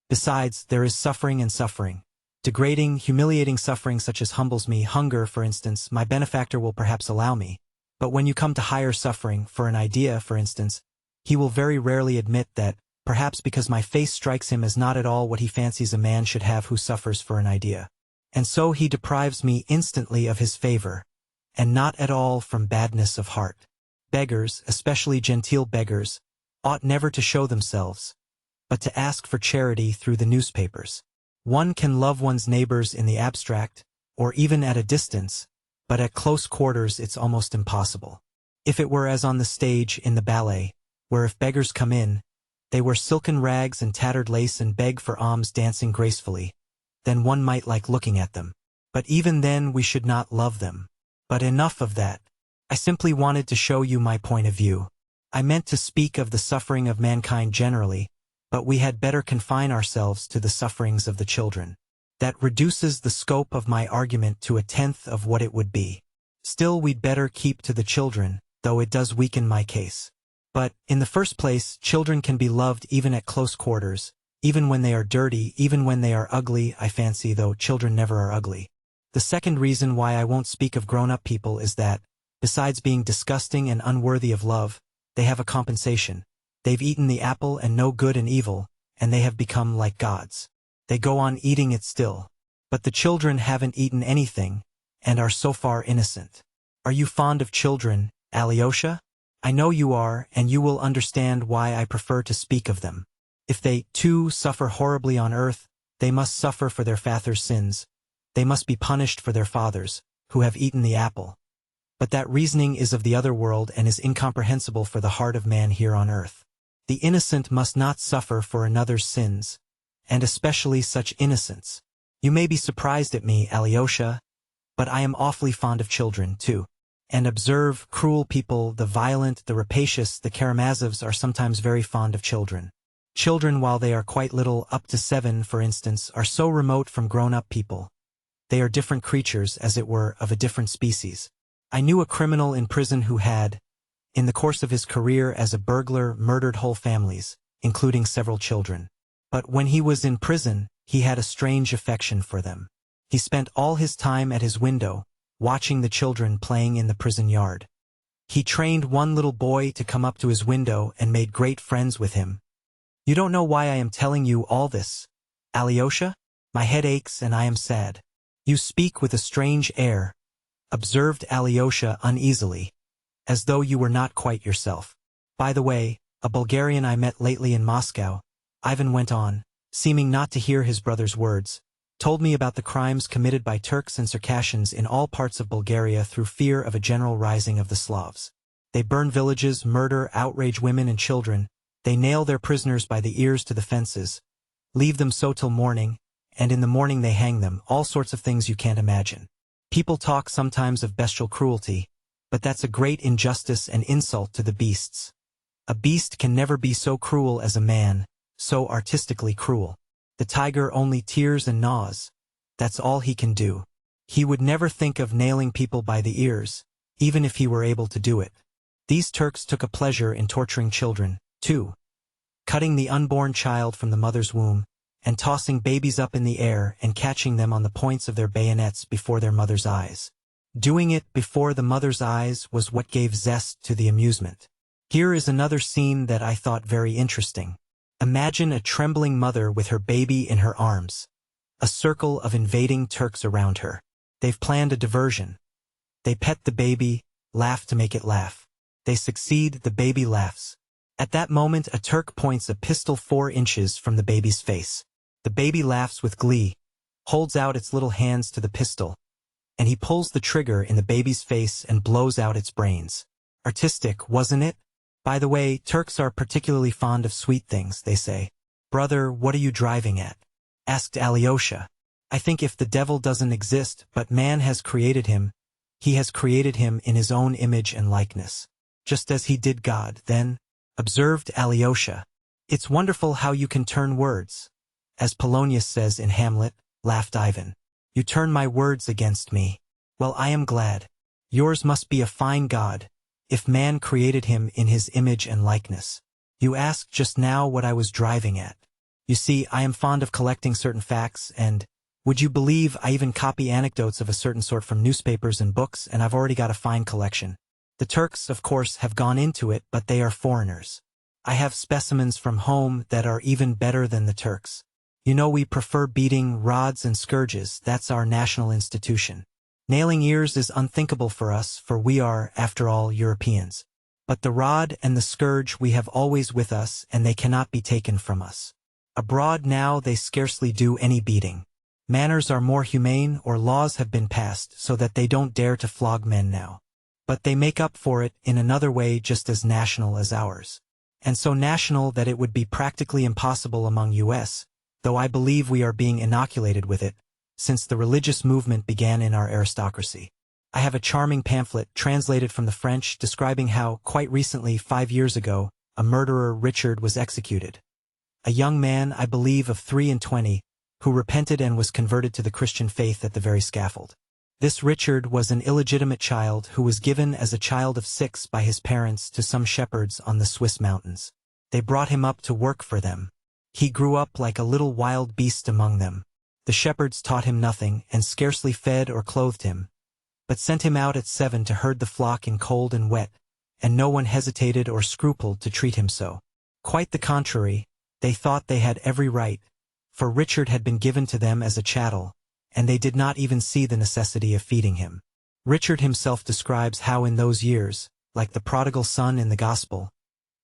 Besides, there is suffering and suffering. Degrading, humiliating suffering such as humbles me, hunger, for instance, my benefactor will perhaps allow me. But when you come to higher suffering, for an idea, for instance, he will very rarely admit that, perhaps because my face strikes him as not at all what he fancies a man should have who suffers for an idea. And so he deprives me instantly of his favor, and not at all from badness of heart. Beggars, especially genteel beggars, ought never to show themselves. but to ask for charity through the newspapers. One can love one's neighbors in the abstract, or even at a distance, but at close quarters it's almost impossible. If it were as on the stage in the ballet, where if beggars come in, they wear silken rags and tattered lace and beg for alms dancing gracefully, then one might like looking at them. But even then we should not love them. But enough of that. I simply wanted to show you my point of view. I meant to speak of the suffering of mankind generally, but we had better confine ourselves to the sufferings of the children. That reduces the scope of my argument to a tenth of what it would be. Still, we'd better keep to the children, though it does weaken my case. But, in the first place, children can be loved even at close quarters, even when they are dirty, even when they are ugly, I fancy, though children never are ugly. The second reason why I won't speak of grown-up people is that, besides being disgusting and unworthy of love, they have a compensation. They've eaten the apple and know good and evil, and they have become like gods. They go on eating it still. But the children haven't eaten anything, and are so far innocent. Are you fond of children, Alyosha? I know you are, and you will understand why I prefer to speak of them. If they, too, suffer horribly on earth, they must suffer for their fathers' sins. They must be punished for their fathers, who have eaten the apple. But that reasoning is of the other world and is incomprehensible for the heart of man here on earth. The innocent must not suffer for another's sins, and especially such innocence. You may be surprised at me, Alyosha, but I am awfully fond of children, too. And observe, cruel people, the violent, the rapacious, the Karamazovs are sometimes very fond of children. Children, while they are quite little, up to 7, for instance, are so remote from grown-up people. They are different creatures, as it were, of a different species. I knew a criminal in prison who had, in the course of his career as a burglar, murdered whole families, including several children. But when he was in prison, he had a strange affection for them. He spent all his time at his window, watching the children playing in the prison yard. He trained one little boy to come up to his window and made great friends with him. You don't know why I am telling you all this, Alyosha? My head aches and I am sad. You speak with a strange air, observed Alyosha uneasily, as though you were not quite yourself. By the way, a Bulgarian I met lately in Moscow, Ivan went on, seeming not to hear his brother's words, told me about the crimes committed by Turks and Circassians in all parts of Bulgaria through fear of a general rising of the Slavs. They burn villages, murder, outrage women and children, they nail their prisoners by the ears to the fences, leave them so till morning, and in the morning they hang them, all sorts of things you can't imagine. People talk sometimes of bestial cruelty, but that's a great injustice and insult to the beasts. A beast can never be so cruel as a man, so artistically cruel. The tiger only tears and gnaws. That's all he can do. He would never think of nailing people by the ears, even if he were able to do it. These Turks took a pleasure in torturing children, too, cutting the unborn child from the mother's womb, and tossing babies up in the air and catching them on the points of their bayonets before their mother's eyes. Doing it before the mother's eyes was what gave zest to the amusement. Here is another scene that I thought very interesting. Imagine a trembling mother with her baby in her arms. A circle of invading Turks around her. They've planned a diversion. They pet the baby, laugh to make it laugh. They succeed, the baby laughs. At that moment a Turk points a pistol 4 inches from the baby's face. The baby laughs with glee, holds out its little hands to the pistol, and he pulls the trigger in the baby's face and blows out its brains. Artistic, wasn't it? By the way, Turks are particularly fond of sweet things, they say. Brother, what are you driving at? Asked Alyosha. I think if the devil doesn't exist, but man has created him, he has created him in his own image and likeness. Just as he did God, then, observed Alyosha. It's wonderful how you can turn words. As Polonius says in Hamlet, laughed Ivan. You turn my words against me. Well, I am glad. Yours must be a fine God, if man created him in his image and likeness. You asked just now what I was driving at. You see, I am fond of collecting certain facts, and, would you believe, I even copy anecdotes of a certain sort from newspapers and books, and I've already got a fine collection. The Turks, of course, have gone into it, but they are foreigners. I have specimens from home that are even better than the Turks. You know, we prefer beating, rods and scourges, that's our national institution. Nailing ears is unthinkable for us, for we are, after all, Europeans. But the rod and the scourge we have always with us, and they cannot be taken from us. Abroad now they scarcely do any beating. Manners are more humane, or laws have been passed so that they don't dare to flog men now. But they make up for it in another way just as national as ours. And so national that it would be practically impossible among US, though I believe we are being inoculated with it, since the religious movement began in our aristocracy. I have a charming pamphlet translated from the French describing how, quite recently, 5 years ago, a murderer, Richard, was executed. A young man, I believe of 23, who repented and was converted to the Christian faith at the very scaffold. This Richard was an illegitimate child who was given as a child of 6 by his parents to some shepherds on the Swiss mountains. They brought him up to work for them. He grew up like a little wild beast among them. The shepherds taught him nothing and scarcely fed or clothed him, but sent him out at 7 to herd the flock in cold and wet, and no one hesitated or scrupled to treat him so. Quite the contrary, they thought they had every right, for Richard had been given to them as a chattel, and they did not even see the necessity of feeding him. Richard himself describes how in those years, like the prodigal son in the Gospel,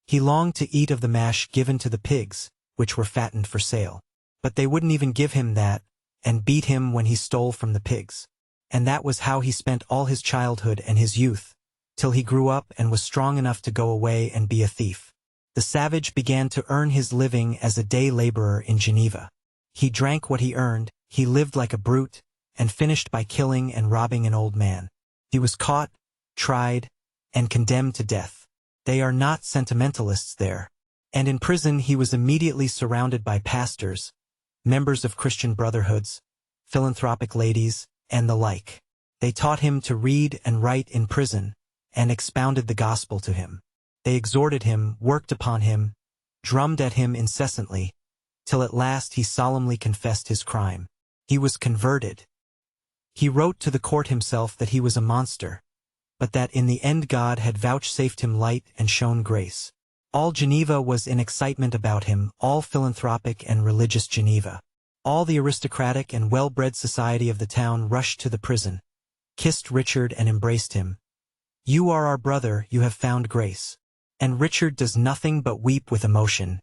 he longed to eat of the mash given to the pigs, which were fattened for sale. But they wouldn't even give him that, and beat him when he stole from the pigs. And that was how he spent all his childhood and his youth, till he grew up and was strong enough to go away and be a thief. The savage began to earn his living as a day laborer in Geneva. He drank what he earned, he lived like a brute, and finished by killing and robbing an old man. He was caught, tried, and condemned to death. They are not sentimentalists there. And in prison he was immediately surrounded by pastors, members of Christian brotherhoods, philanthropic ladies, and the like. They taught him to read and write in prison, and expounded the gospel to him. They exhorted him, worked upon him, drummed at him incessantly, till at last he solemnly confessed his crime. He was converted. He wrote to the court himself that he was a monster, but that in the end God had vouchsafed him light and shown grace. All Geneva was in excitement about him, all philanthropic and religious Geneva. All the aristocratic and well-bred society of the town rushed to the prison, kissed Richard and embraced him. "You are our brother, you have found grace." And Richard does nothing but weep with emotion.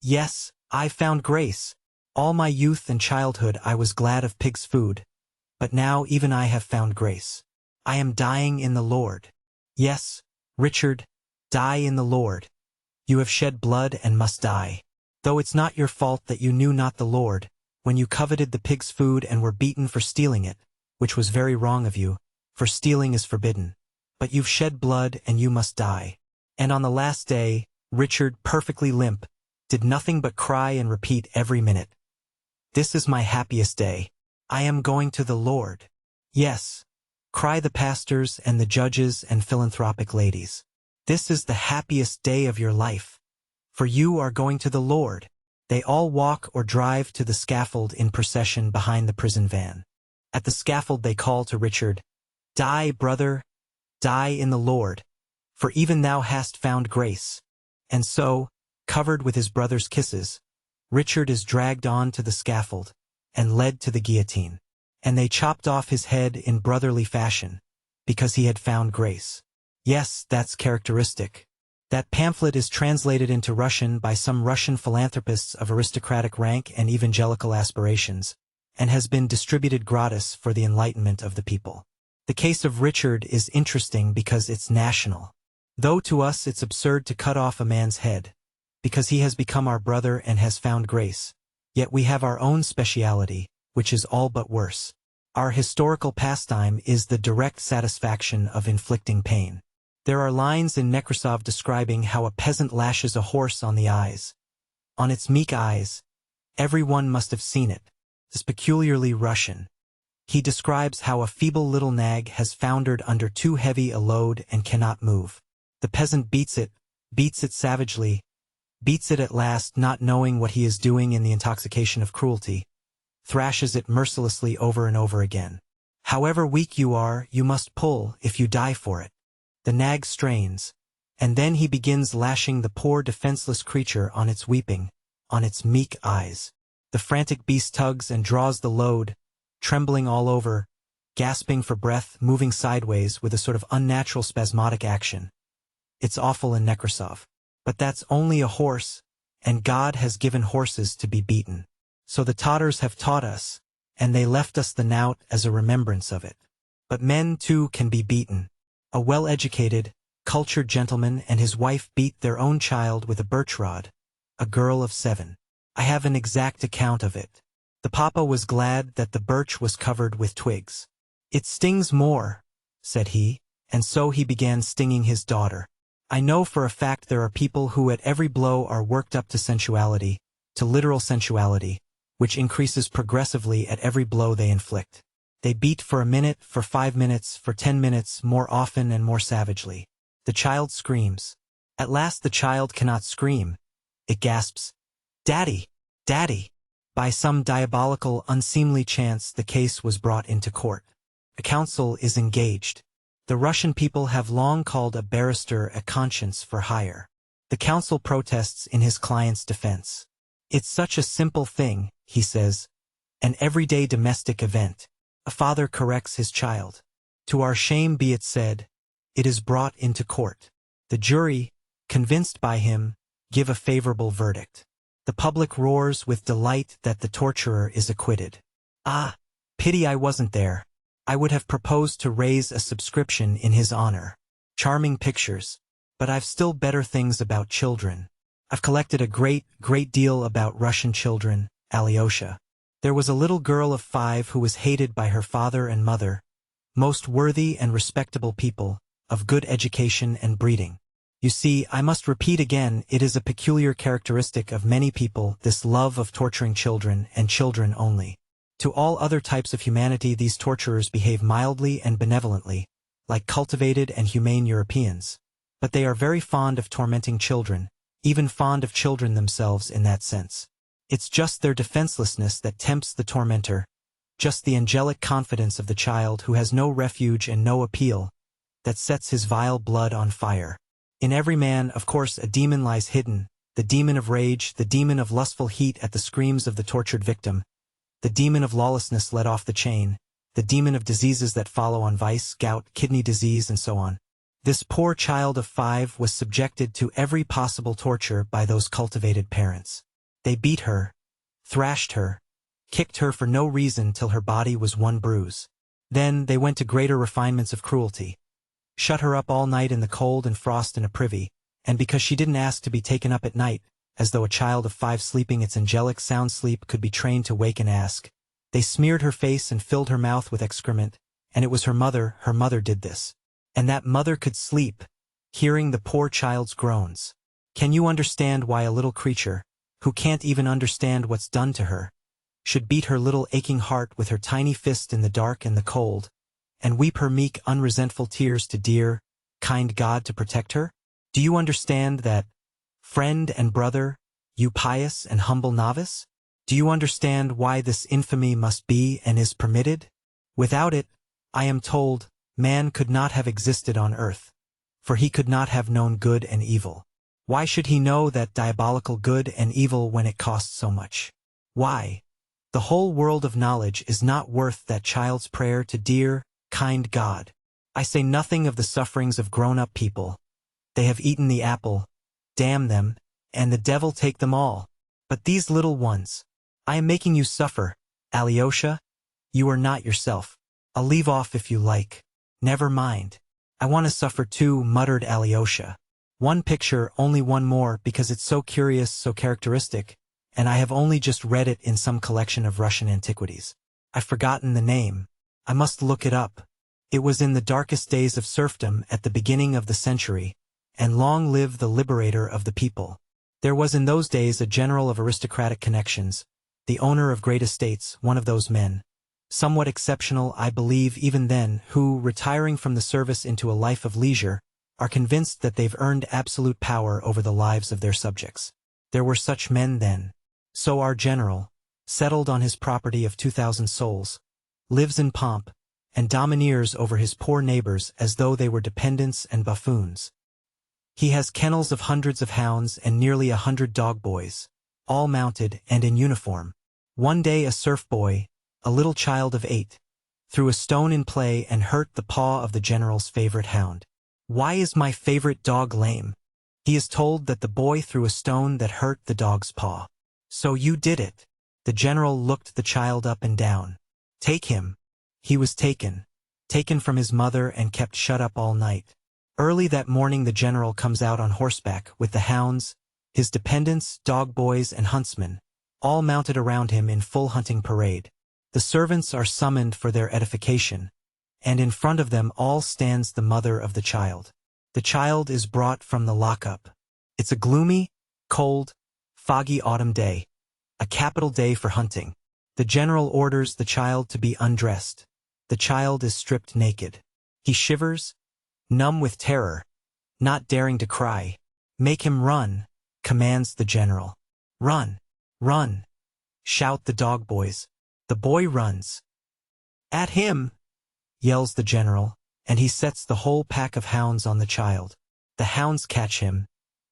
"Yes, I found grace. All my youth and childhood I was glad of pig's food, but now even I have found grace. I am dying in the Lord." Yes, Richard, die in the Lord. You have shed blood and must die. Though it's not your fault that you knew not the Lord, when you coveted the pig's food and were beaten for stealing it, which was very wrong of you, for stealing is forbidden. But you've shed blood and you must die. And on the last day, Richard, perfectly limp, did nothing but cry and repeat every minute, "This is my happiest day. I am going to the Lord." Yes, cry the pastors and the judges and philanthropic ladies. This is the happiest day of your life, for you are going to the Lord. They all walk or drive to the scaffold in procession behind the prison van. At the scaffold they call to Richard, "Die, brother, die in the Lord, for even thou hast found grace." And so, covered with his brother's kisses, Richard is dragged on to the scaffold and led to the guillotine. And they chopped off his head in brotherly fashion, because he had found grace. Yes, that's characteristic. That pamphlet is translated into Russian by some Russian philanthropists of aristocratic rank and evangelical aspirations, and has been distributed gratis for the enlightenment of the people. The case of Richard is interesting because it's national. Though to us it's absurd to cut off a man's head, because he has become our brother and has found grace, yet we have our own speciality, which is all but worse. Our historical pastime is the direct satisfaction of inflicting pain. There are lines in Nekrasov describing how a peasant lashes a horse on the eyes. On its meek eyes. Everyone must have seen it. It's peculiarly Russian. He describes how a feeble little nag has foundered under too heavy a load and cannot move. The peasant beats it savagely, beats it at last, not knowing what he is doing in the intoxication of cruelty, thrashes it mercilessly over and over again. However weak you are, you must pull if you die for it. The nag strains, and then he begins lashing the poor defenseless creature on its weeping, on its meek eyes. The frantic beast tugs and draws the load, trembling all over, gasping for breath, moving sideways with a sort of unnatural spasmodic action. It's awful in Nekrasov. But that's only a horse, and God has given horses to be beaten. So the Tatars have taught us, and they left us the knout as a remembrance of it. But men too can be beaten. A well-educated, cultured gentleman and his wife beat their own child with a birch rod, a girl of 7. I have an exact account of it. The papa was glad that the birch was covered with twigs. "It stings more," said he, and so he began stinging his daughter. I know for a fact there are people who at every blow are worked up to sensuality, to literal sensuality, which increases progressively at every blow they inflict. They beat for a minute, for 5 minutes, for 10 minutes, more often and more savagely. The child screams. At last the child cannot scream. It gasps, "Daddy! Daddy!" By some diabolical, unseemly chance the case was brought into court. A counsel is engaged. The Russian people have long called a barrister a conscience for hire. The counsel protests in his client's defense. "It's such a simple thing," he says, "an everyday domestic event. A father corrects his child. To our shame be it said, it is brought into court. The jury, convinced by him, give a favorable verdict. The public roars with delight that the torturer is acquitted. Ah, pity I wasn't there. I would have proposed to raise a subscription in his honor. Charming pictures. But I've still better things about children. I've collected a great deal about Russian children, Alyosha. There was a little girl of 5 who was hated by her father and mother, most worthy and respectable people, of good education and breeding. You see, I must repeat again, it is a peculiar characteristic of many people, this love of torturing children, and children only. To all other types of humanity these torturers behave mildly and benevolently, like cultivated and humane Europeans. But they are very fond of tormenting children, even fond of children themselves in that sense. It's just their defenselessness that tempts the tormentor, just the angelic confidence of the child who has no refuge and no appeal, that sets his vile blood on fire. In every man, of course, a demon lies hidden, the demon of rage, the demon of lustful heat at the screams of the tortured victim, the demon of lawlessness let off the chain, the demon of diseases that follow on vice, gout, kidney disease, and so on. This poor child of 5 was subjected to every possible torture by those cultivated parents. They beat her, thrashed her, kicked her for no reason till her body was one bruise. Then they went to greater refinements of cruelty. Shut her up all night in the cold and frost in a privy, and because she didn't ask to be taken up at night, as though a child of 5 sleeping its angelic sound sleep could be trained to wake and ask, they smeared her face and filled her mouth with excrement, and it was her mother did this. And that mother could sleep, hearing the poor child's groans. Can you understand why a little creature, who can't even understand what's done to her, should beat her little aching heart with her tiny fist in the dark and the cold, and weep her meek, unresentful tears to dear, kind God to protect her? Do you understand that, friend and brother, you pious and humble novice? Do you understand why this infamy must be and is permitted? Without it, I am told, man could not have existed on earth, for he could not have known good and evil. Why should he know that diabolical good and evil when it costs so much? Why? The whole world of knowledge is not worth that child's prayer to dear, kind God. I say nothing of the sufferings of grown-up people. They have eaten the apple, damn them, and the devil take them all. But these little ones, I am making you suffer, Alyosha. You are not yourself. I'll leave off if you like. Never mind. I want to suffer too, muttered Alyosha. One picture, only one more, because it's so curious, so characteristic, and I have only just read it in some collection of Russian antiquities. I've forgotten the name. I must look it up. It was in the darkest days of serfdom at the beginning of the century, and long live the liberator of the people. There was in those days a general of aristocratic connections, the owner of great estates, one of those men, somewhat exceptional I believe even then, who, retiring from the service into a life of leisure, are convinced that they've earned absolute power over the lives of their subjects. There were such men then. So our general, settled on his property of 2,000 souls, lives in pomp, and domineers over his poor neighbors as though they were dependents and buffoons. He has kennels of hundreds of hounds and nearly 100 dog boys, all mounted and in uniform. One day a serf boy, a little child of 8, threw a stone in play and hurt the paw of the general's favorite hound. Why is my favorite dog lame? He is told that the boy threw a stone that hurt the dog's paw. So you did it. The general looked the child up and down. Take him. He was taken. Taken from his mother and kept shut up all night. Early that morning the general comes out on horseback with the hounds, his dependents, dog boys and huntsmen, all mounted around him in full hunting parade. The servants are summoned for their edification, and in front of them all stands the mother of the child. The child is brought from the lockup. It's a gloomy, cold, foggy autumn day, a capital day for hunting. The general orders the child to be undressed. The child is stripped naked. He shivers, numb with terror, not daring to cry. Make him run, commands the general. Run, run, shout the dog boys. The boy runs. At him, yells the general, and he sets the whole pack of hounds on the child. The hounds catch him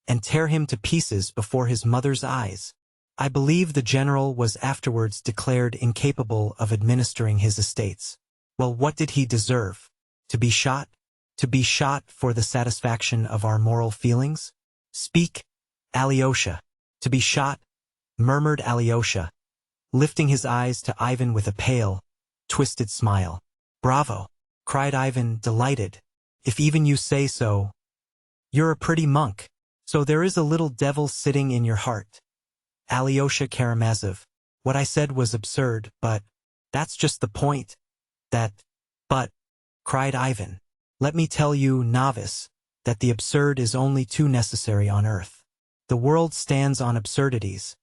and tear him to pieces before his mother's eyes. I believe the general was afterwards declared incapable of administering his estates. Well, what did he deserve? To be shot? To be shot for the satisfaction of our moral feelings? Speak, Alyosha. To be shot, murmured Alyosha, lifting his eyes to Ivan with a pale, twisted smile. Bravo, cried Ivan, delighted. If even you say so. You're a pretty monk. So there is a little devil sitting in your heart. Alyosha Karamazov, what I said was absurd, but that's just the point. But, cried Ivan, let me tell you, novice, that the absurd is only too necessary on earth. The world stands on absurdities,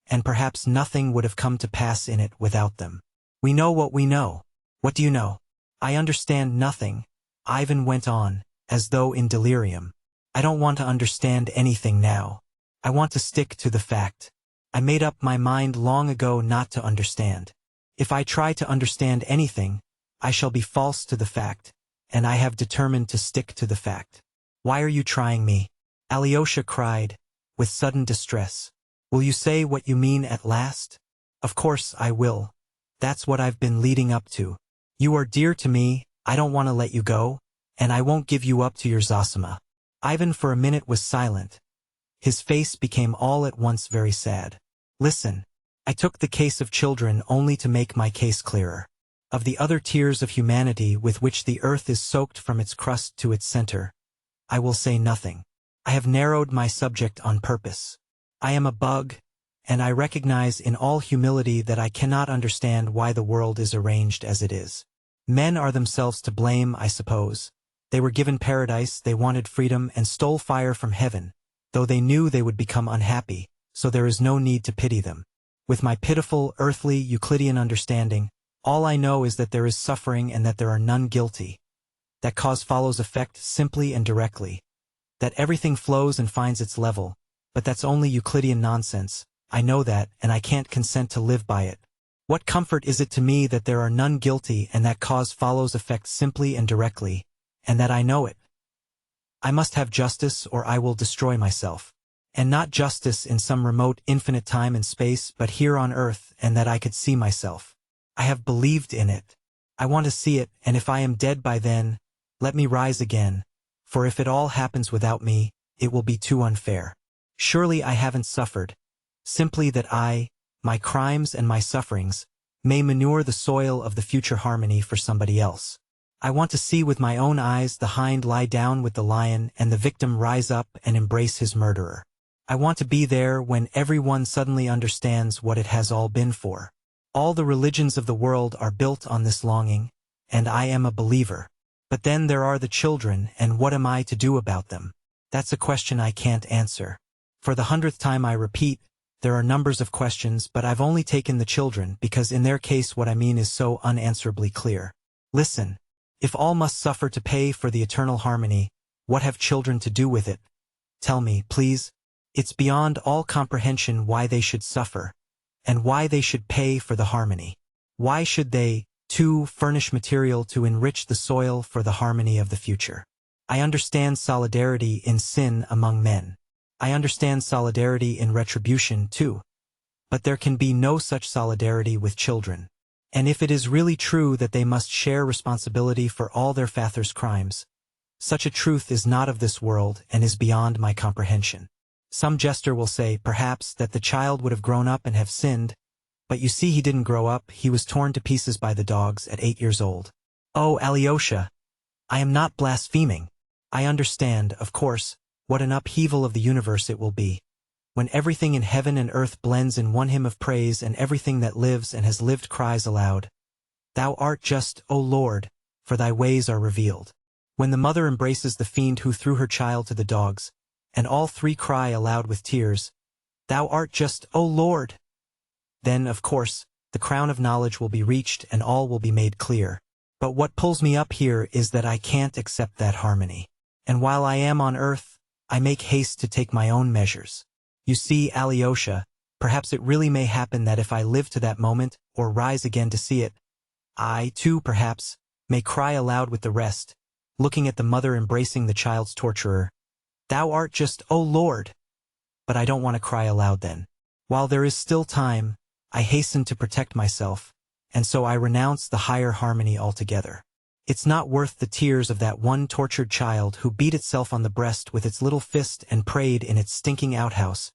and perhaps nothing would have come to pass in it without them. We know what we know. What do you know? I understand nothing, Ivan went on, as though in delirium. I don't want to understand anything now. I want to stick to the fact. I made up my mind long ago not to understand. If I try to understand anything, I shall be false to the fact, and I have determined to stick to the fact. Why are you trying me? Alyosha cried, with sudden distress. Will you say what you mean at last? Of course I will. That's what I've been leading up to. You are dear to me, I don't want to let you go, and I won't give you up to your Zosima. Ivan for a minute was silent. His face became all at once very sad. Listen, I took the case of children only to make my case clearer. Of the other tears of humanity with which the earth is soaked from its crust to its center, I will say nothing. I have narrowed my subject on purpose. I am a bug, and I recognize in all humility that I cannot understand why the world is arranged as it is. Men are themselves to blame, I suppose. They were given paradise, they wanted freedom, and stole fire from heaven, though they knew they would become unhappy, so there is no need to pity them. With my pitiful, earthly, Euclidean understanding, all I know is that there is suffering and that there are none guilty. That cause follows effect simply and directly. That everything flows and finds its level, but that's only Euclidean nonsense. I know that, and I can't consent to live by it. What comfort is it to me that there are none guilty and that cause follows effect simply and directly, and that I know it? I must have justice or I will destroy myself. And not justice in some remote infinite time and space, but here on earth, and that I could see myself. I have believed in it. I want to see it, and if I am dead by then, let me rise again, for if it all happens without me, it will be too unfair. Surely I haven't suffered. Simply that I, my crimes and my sufferings, may manure the soil of the future harmony for somebody else. I want to see with my own eyes the hind lie down with the lion and the victim rise up and embrace his murderer. I want to be there when everyone suddenly understands what it has all been for. All the religions of the world are built on this longing, and I am a believer. But then there are the children, and what am I to do about them? That's a question I can't answer. For the 100th time I repeat, there are numbers of questions, but I've only taken the children because in their case what I mean is so unanswerably clear. Listen, if all must suffer to pay for the eternal harmony, what have children to do with it? Tell me, please. It's beyond all comprehension why they should suffer, and why they should pay for the harmony. Why should they, too, furnish material to enrich the soil for the harmony of the future? I understand solidarity in sin among men. I understand solidarity in retribution, too. But there can be no such solidarity with children. And if it is really true that they must share responsibility for all their father's crimes, Such a truth is not of this world and is beyond my comprehension. Some jester will say, perhaps, that the child would have grown up and have sinned, but you see he didn't grow up, he was torn to pieces by the dogs at 8 years old. Oh, Alyosha, I am not blaspheming. I understand, of course, what an upheaval of the universe it will be, when everything in heaven and earth blends in one hymn of praise and everything that lives and has lived cries aloud, Thou art just, O Lord, for thy ways are revealed. When the mother embraces the fiend who threw her child to the dogs, and all three cry aloud with tears, Thou art just, O Lord! Then, of course, the crown of knowledge will be reached and all will be made clear. But what pulls me up here is that I can't accept that harmony. And while I am on earth, I make haste to take my own measures. You see, Alyosha, perhaps it really may happen that if I live to that moment, or rise again to see it, I, too, perhaps, may cry aloud with the rest, looking at the mother embracing the child's torturer, Thou art just, O Lord! But I don't want to cry aloud then. While there is still time, I hasten to protect myself, and so I renounce the higher harmony altogether. It's not worth the tears of that one tortured child who beat itself on the breast with its little fist and prayed in its stinking outhouse,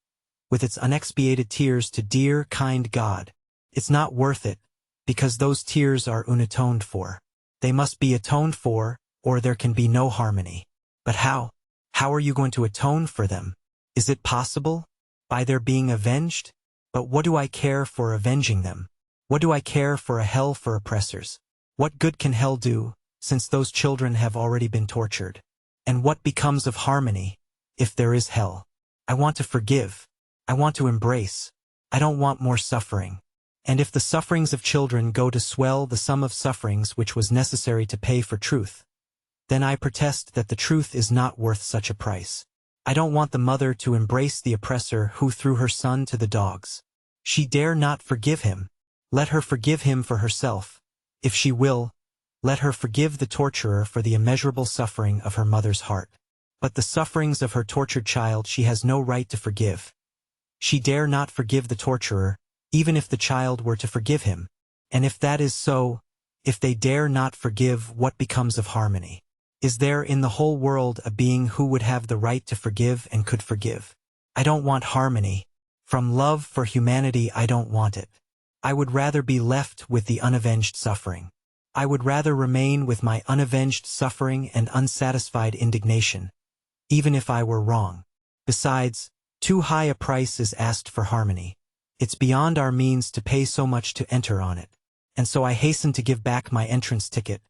with its unexpiated tears to dear, kind God. It's not worth it, because those tears are unatoned for. They must be atoned for, or there can be no harmony. But how? How are you going to atone for them? Is it possible? By their being avenged? But what do I care for avenging them? What do I care for a hell for oppressors? What good can hell do, since those children have already been tortured? And what becomes of harmony, if there is hell? I want to forgive. I want to embrace. I don't want more suffering. And if the sufferings of children go to swell the sum of sufferings which was necessary to pay for truth, then I protest that the truth is not worth such a price. I don't want the mother to embrace the oppressor who threw her son to the dogs. She dare not forgive him. Let her forgive him for herself. If she will, let her forgive the torturer for the immeasurable suffering of her mother's heart. But the sufferings of her tortured child she has no right to forgive. She dare not forgive the torturer, even if the child were to forgive him. And if that is so, if they dare not forgive, what becomes of harmony? Is there in the whole world a being who would have the right to forgive and could forgive? I don't want harmony. From love for humanity I don't want it. I would rather be left with the unavenged suffering. I would rather remain with my unavenged suffering and unsatisfied indignation, even if I were wrong. Besides, too high a price is asked for harmony. It's beyond our means to pay so much to enter on it. And so I hasten to give back my entrance ticket,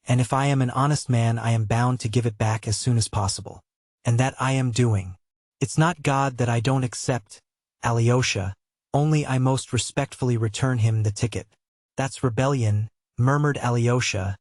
and if I am an honest man I am bound to give it back as soon as possible. And that I am doing. It's not God that I don't accept, Alyosha, only I most respectfully return him the ticket. That's rebellion, murmured Alyosha,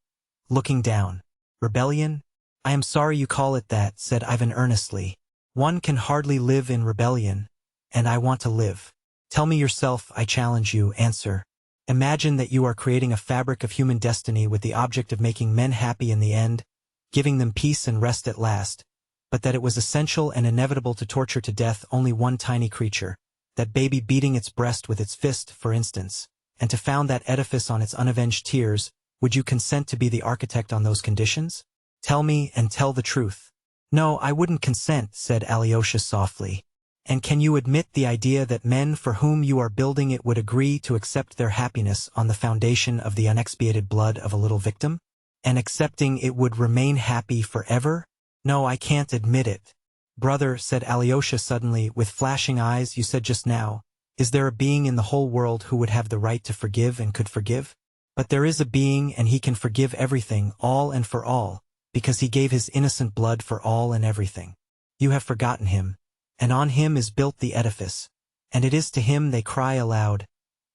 looking down. Rebellion? I am sorry you call it that, said Ivan earnestly. One can hardly live in rebellion, and I want to live. Tell me yourself, I challenge you, answer. Imagine that you are creating a fabric of human destiny with the object of making men happy in the end, giving them peace and rest at last, but that it was essential and inevitable to torture to death only one tiny creature, that baby beating its breast with its fist, for instance, and to found that edifice on its unavenged tears. Would you consent to be the architect on those conditions? Tell me and tell the truth. No, I wouldn't consent, said Alyosha softly. And can you admit the idea that men for whom you are building it would agree to accept their happiness on the foundation of the unexpiated blood of a little victim? And accepting it would remain happy forever? No, I can't admit it. Brother, said Alyosha suddenly, with flashing eyes, you said just now, is there a being in the whole world who would have the right to forgive and could forgive? But there is a being, and he can forgive everything, all and for all, because he gave his innocent blood for all and everything. You have forgotten him. And on him is built the edifice, and it is to him they cry aloud,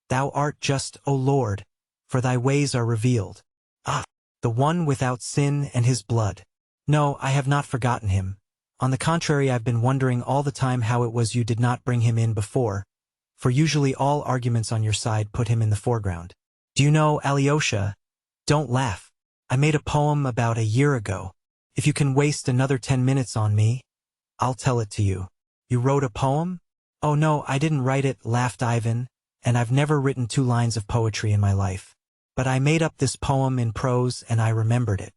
Thou art just, O Lord, for thy ways are revealed. Ah, the one without sin and his blood. No, I have not forgotten him. On the contrary, I've been wondering all the time how it was you did not bring him in before, for usually all arguments on your side put him in the foreground. Do you know, Alyosha? Don't laugh. I made a poem about a year ago. If you can waste another 10 minutes on me, I'll tell it to you. You wrote a poem? Oh no, I didn't write it, laughed Ivan, and I've never written 2 lines of poetry in my life. But I made up this poem in prose and I remembered it.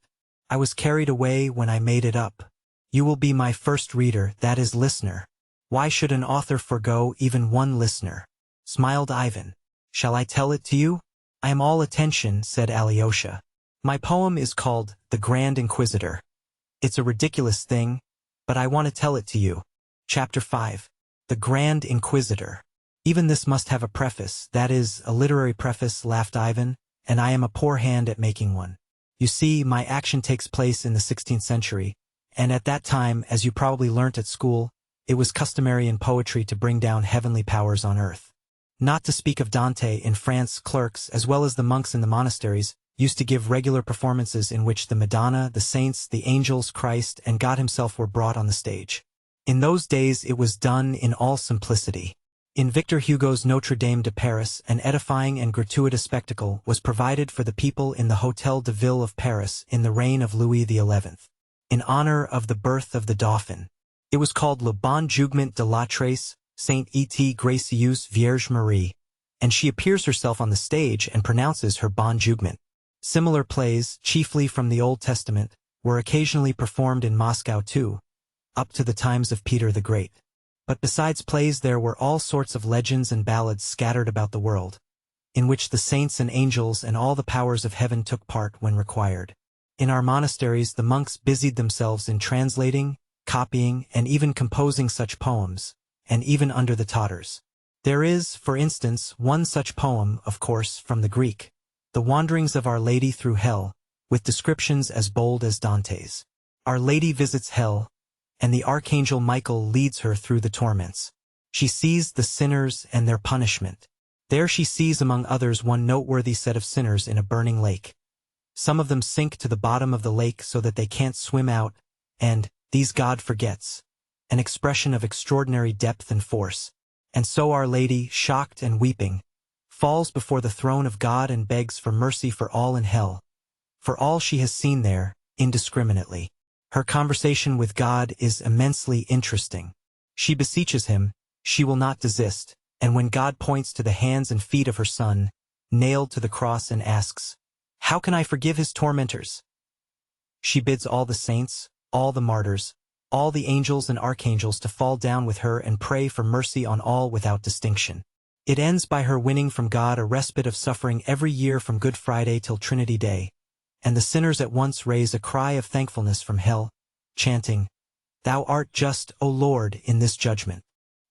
I was carried away when I made it up. You will be my first reader, that is, listener. Why should an author forgo even one listener? Smiled Ivan. Shall I tell it to you? I am all attention, said Alyosha. My poem is called The Grand Inquisitor. It's a ridiculous thing, but I want to tell it to you. Chapter 5. The Grand Inquisitor. Even this must have a preface, that is, a literary preface, laughed Ivan, and I am a poor hand at making one. You see, my action takes place in the 16th century, and at that time, as you probably learnt at school, it was customary in poetry to bring down heavenly powers on earth. Not to speak of Dante, in France, clerks, as well as the monks in the monasteries, used to give regular performances in which the Madonna, the saints, the angels, Christ, and God himself were brought on the stage. In those days it was done in all simplicity. In Victor Hugo's Notre Dame de Paris, an edifying and gratuitous spectacle was provided for the people in the Hôtel de Ville of Paris in the reign of Louis XI, in honor of the birth of the Dauphin. It was called Le Bon Jugement de la Trace, Sainte Et Gracieuse Vierge Marie, and she appears herself on the stage and pronounces her bon jugement. Similar plays, chiefly from the Old Testament, were occasionally performed in Moscow too, up to the times of Peter the Great. But besides plays there were all sorts of legends and ballads scattered about the world, in which the saints and angels and all the powers of heaven took part when required. In our monasteries the monks busied themselves in translating, copying, and even composing such poems, and even under the Tatars. There is, for instance, one such poem, of course, from the Greek, The Wanderings of Our Lady Through Hell, with descriptions as bold as Dante's. Our Lady visits hell, and the Archangel Michael leads her through the torments. She sees the sinners and their punishment. There she sees among others one noteworthy set of sinners in a burning lake. Some of them sink to the bottom of the lake so that they can't swim out, and, these God forgets, an expression of extraordinary depth and force. And so Our Lady, shocked and weeping, falls before the throne of God and begs for mercy for all in hell, for all she has seen there, indiscriminately. Her conversation with God is immensely interesting. She beseeches him, she will not desist, and when God points to the hands and feet of her son, nailed to the cross, and asks, "How can I forgive his tormentors?" she bids all the saints, all the martyrs, all the angels and archangels to fall down with her and pray for mercy on all without distinction. It ends by her winning from God a respite of suffering every year from Good Friday till Trinity Day, and the sinners at once raise a cry of thankfulness from hell, chanting, "Thou art just, O Lord, in this judgment."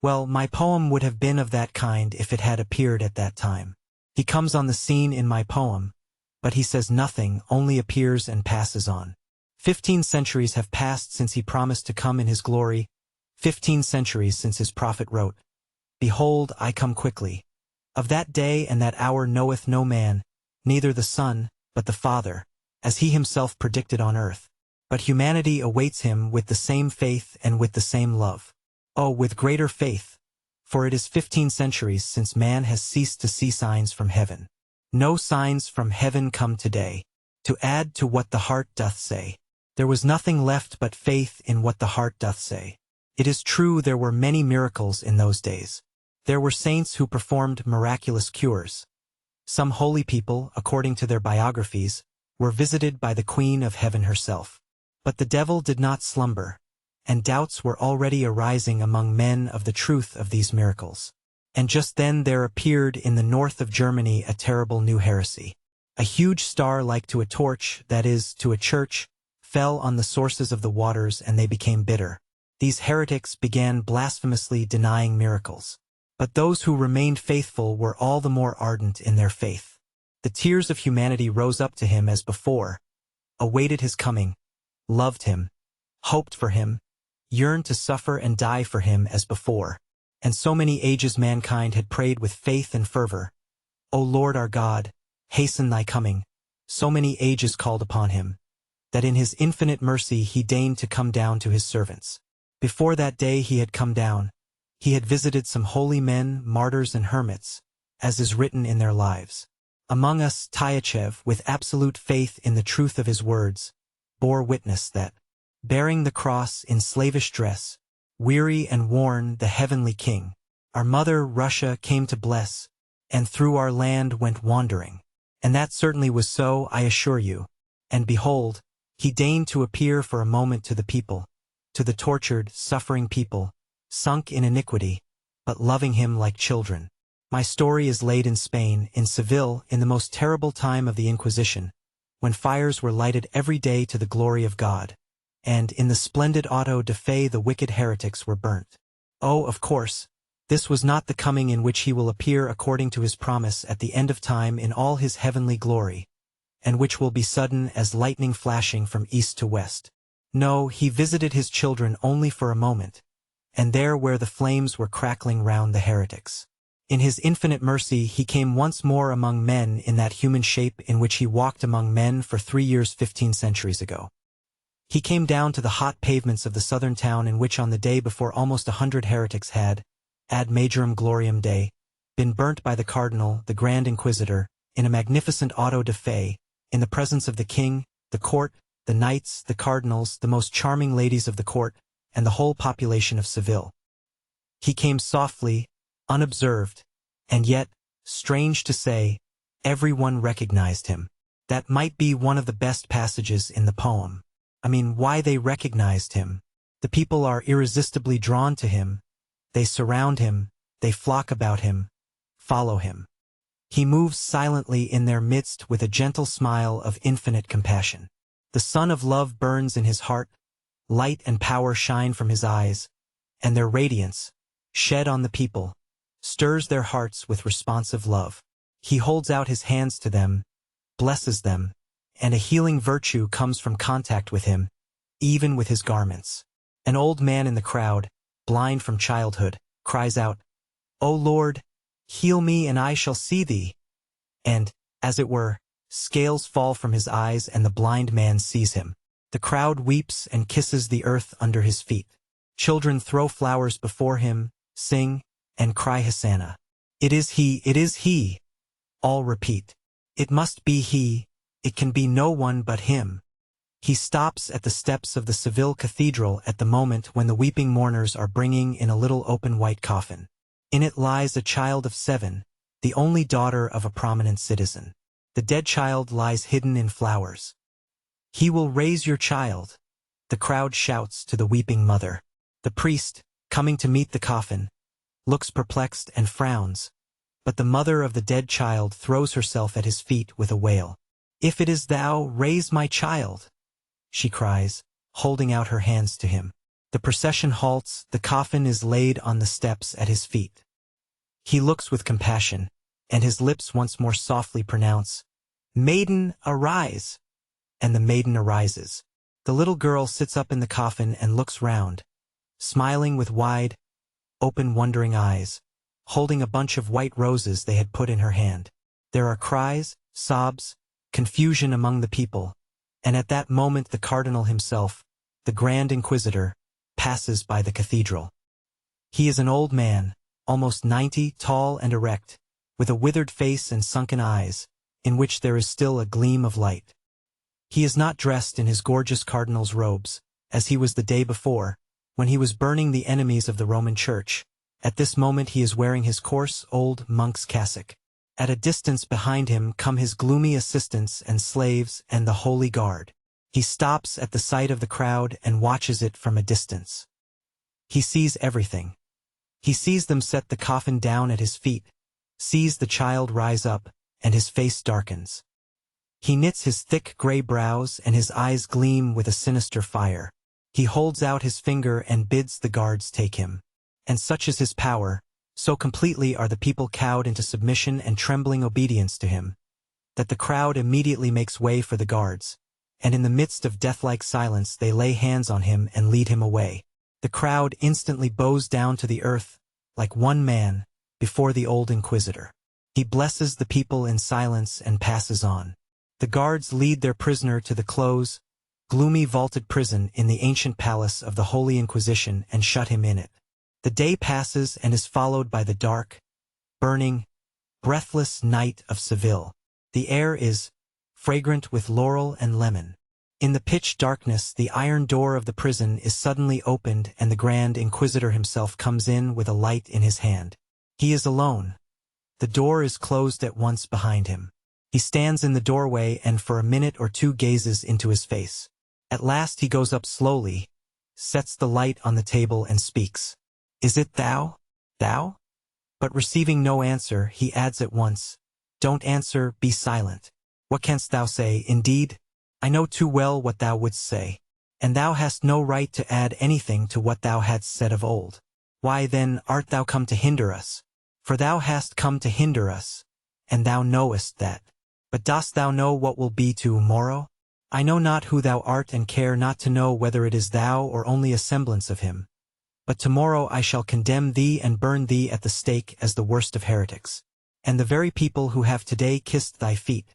Well, my poem would have been of that kind if it had appeared at that time. He comes on the scene in my poem, but he says nothing, only appears and passes on. 15 centuries have passed since he promised to come in his glory, 15 centuries since his prophet wrote, "Behold, I come quickly. Of that day and that hour knoweth no man, neither the Son, but the Father, as he himself predicted on earth. But humanity awaits him with the same faith and with the same love. Oh, with greater faith, for it is 15 centuries since man has ceased to see signs from heaven. No signs from heaven come today. To add to what the heart doth say, there was nothing left but faith in what the heart doth say. It is true there were many miracles in those days. There were saints who performed miraculous cures. Some holy people, according to their biographies, were visited by the Queen of Heaven herself. But the devil did not slumber, and doubts were already arising among men of the truth of these miracles. And just then there appeared in the north of Germany a terrible new heresy. A huge star like to a torch, that is, to a church, fell on the sources of the waters and they became bitter. These heretics began blasphemously denying miracles. But those who remained faithful were all the more ardent in their faith. The tears of humanity rose up to him as before, awaited his coming, loved him, hoped for him, yearned to suffer and die for him as before. And so many ages mankind had prayed with faith and fervor, "O Lord our God, hasten thy coming." So many ages called upon him, that in his infinite mercy he deigned to come down to his servants. Before that day he had come down, he had visited some holy men, martyrs and hermits, as is written in their lives. Among us Tyachev, with absolute faith in the truth of his words, bore witness that, bearing the cross in slavish dress, weary and worn the heavenly king, our mother Russia came to bless, and through our land went wandering. And that certainly was so, I assure you. And behold, He deigned to appear for a moment to the people, to the tortured, suffering people, sunk in iniquity, but loving him like children. My story is laid in Spain, in Seville, in the most terrible time of the Inquisition, when fires were lighted every day to the glory of God, and in the splendid auto de fe the wicked heretics were burnt. Oh, of course, this was not the coming in which he will appear according to his promise at the end of time in all his heavenly glory, and which will be sudden as lightning flashing from east to west. No, he visited his children only for a moment, and there where the flames were crackling round the heretics. In his infinite mercy he came once more among men in that human shape in which he walked among men for 3 years 15 centuries ago. He came down to the hot pavements of the southern town in which on the day before almost 100 heretics had, ad majorem gloriam Dei, been burnt by the cardinal, the Grand Inquisitor, in a magnificent auto de fe, in the presence of the king, the court, the knights, the cardinals, the most charming ladies of the court, and the whole population of Seville. He came softly, unobserved, and yet, strange to say, everyone recognized him. That might be one of the best passages in the poem. I mean, why they recognized him. The people are irresistibly drawn to him. They surround him, they flock about him, follow him. He moves silently in their midst with a gentle smile of infinite compassion. The sun of love burns in his heart, light and power shine from his eyes, and their radiance, shed on the people, stirs their hearts with responsive love. He holds out his hands to them, blesses them, and a healing virtue comes from contact with him, even with his garments. An old man in the crowd, blind from childhood, cries out, "O Lord, heal me and I shall see thee." And, as it were, scales fall from his eyes and the blind man sees him. The crowd weeps and kisses the earth under his feet. Children throw flowers before him, sing, and cry Hosanna. "It is he, it is he!" All repeat, "It must be he, it can be no one but him." He stops at the steps of the Seville Cathedral at the moment when the weeping mourners are bringing in a little open white coffin. In it lies a child of 7, the only daughter of a prominent citizen. The dead child lies hidden in flowers. "He will raise your child," the crowd shouts to the weeping mother. The priest, coming to meet the coffin, looks perplexed and frowns, but the mother of the dead child throws herself at his feet with a wail. "If it is thou, raise my child," she cries, holding out her hands to him. The procession halts, the coffin is laid on the steps at his feet. He looks with compassion, and his lips once more softly pronounce, "Maiden, arise!" And the maiden arises. The little girl sits up in the coffin and looks round, smiling with wide, open wondering eyes, holding a bunch of white roses they had put in her hand. There are cries, sobs, confusion among the people, and at that moment the cardinal himself, the Grand Inquisitor, passes by the cathedral. He is an old man, almost 90, tall and erect, with a withered face and sunken eyes, in which there is still a gleam of light. He is not dressed in his gorgeous cardinal's robes, as he was the day before, when he was burning the enemies of the Roman Church. At this moment he is wearing his coarse, old monk's cassock. At a distance behind him come his gloomy assistants and slaves and the Holy Guard. He stops at the sight of the crowd and watches it from a distance. He sees everything. He sees them set the coffin down at his feet, sees the child rise up, and his face darkens. He knits his thick gray brows and his eyes gleam with a sinister fire. He holds out his finger and bids the guards take him. And such is his power, so completely are the people cowed into submission and trembling obedience to him, that the crowd immediately makes way for the guards, and in the midst of death-like silence they lay hands on him and lead him away. The crowd instantly bows down to the earth, like one man, before the old Inquisitor. He blesses the people in silence and passes on. The guards lead their prisoner to the close, gloomy vaulted prison in the ancient palace of the Holy Inquisition and shut him in it. The day passes and is followed by the dark, burning, breathless night of Seville. The air is fragrant with laurel and lemon. In the pitch darkness the iron door of the prison is suddenly opened and the Grand Inquisitor himself comes in with a light in his hand. He is alone. The door is closed at once behind him. He stands in the doorway and for a minute or two gazes into his face. At last he goes up slowly, sets the light on the table and speaks. "Is it thou? Thou?" But receiving no answer, he adds at once, "Don't answer, be silent. What canst thou say, indeed? I know too well what thou wouldst say. And thou hast no right to add anything to what thou hadst said of old. Why then art thou come to hinder us? For thou hast come to hinder us, and thou knowest that. But dost thou know what will be to-morrow? I know not who thou art and care not to know whether it is thou or only a semblance of him. But tomorrow I shall condemn thee and burn thee at the stake as the worst of heretics. And the very people who have today kissed thy feet,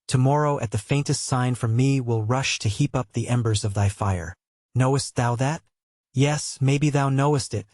tomorrow at the faintest sign from me will rush to heap up the embers of thy fire. Knowest thou that? Yes, maybe thou knowest it,"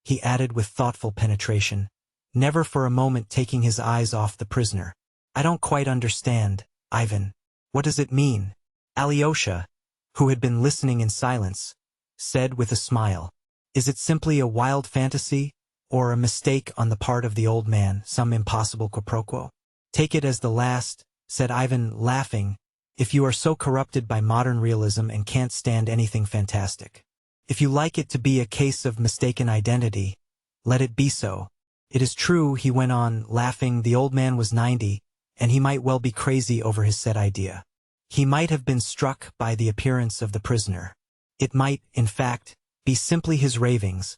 he added with thoughtful penetration, never for a moment taking his eyes off the prisoner. "I don't quite understand, Ivan. What does it mean?" Alyosha, who had been listening in silence, said with a smile, "Is it simply a wild fantasy, or a mistake on the part of the old man, some impossible quiproquo?" "Take it as the last," said Ivan, laughing, "if you are so corrupted by modern realism and can't stand anything fantastic. If you like it to be a case of mistaken identity, let it be so. It is true," he went on, laughing, "the old man was 90, and he might well be crazy over his set idea. He might have been struck by the appearance of the prisoner. It might, in fact, be simply his ravings,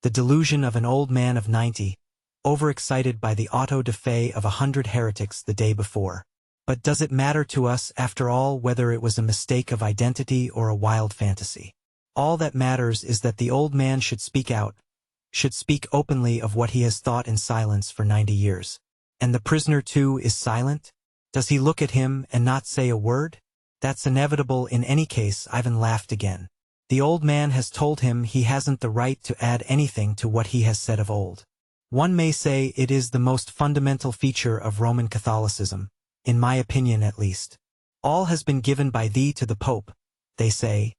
the delusion of an old man of 90, overexcited by the auto-da-fe of 100 heretics the day before. But does it matter to us, after all, whether it was a mistake of identity or a wild fantasy? All that matters is that the old man should speak out, should speak openly of what he has thought in silence for 90 years. And the prisoner, too, is silent? Does he look at him and not say a word? That's inevitable in any case." Ivan laughed again. "The old man has told him he hasn't the right to add anything to what he has said of old. One may say it is the most fundamental feature of Roman Catholicism, in my opinion at least. All has been given by thee to the Pope, they say,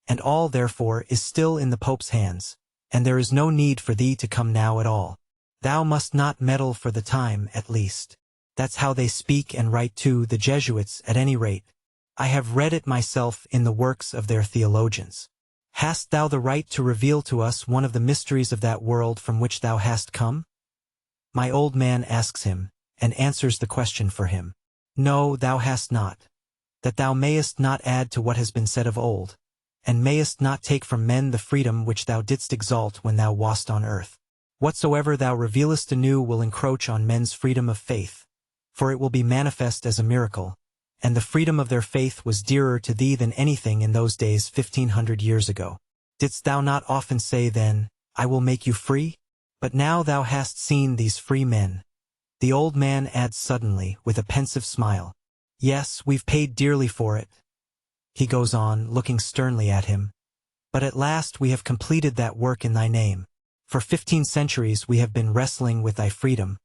and all, therefore, is still in the Pope's hands, and there is no need for thee to come now at all. Thou must not meddle for the time, at least. That's how they speak and write too, the Jesuits, at any rate. I have read it myself in the works of their theologians. Hast thou the right to reveal to us one of the mysteries of that world from which thou hast come?" My old man asks him, and answers the question for him. "No, thou hast not. That thou mayest not add to what has been said of old, and mayest not take from men the freedom which thou didst exalt when thou wast on earth. Whatsoever thou revealest anew will encroach on men's freedom of faith, for it will be manifest as a miracle, and the freedom of their faith was dearer to thee than anything in those days 1500 years ago. Didst thou not often say then, 'I will make you free'? But now thou hast seen these free men." The old man adds suddenly, with a pensive smile, "Yes, we've paid dearly for it." He goes on, looking sternly at him, "But at last we have completed that work in thy name. For 15 centuries we have been wrestling with thy freedom,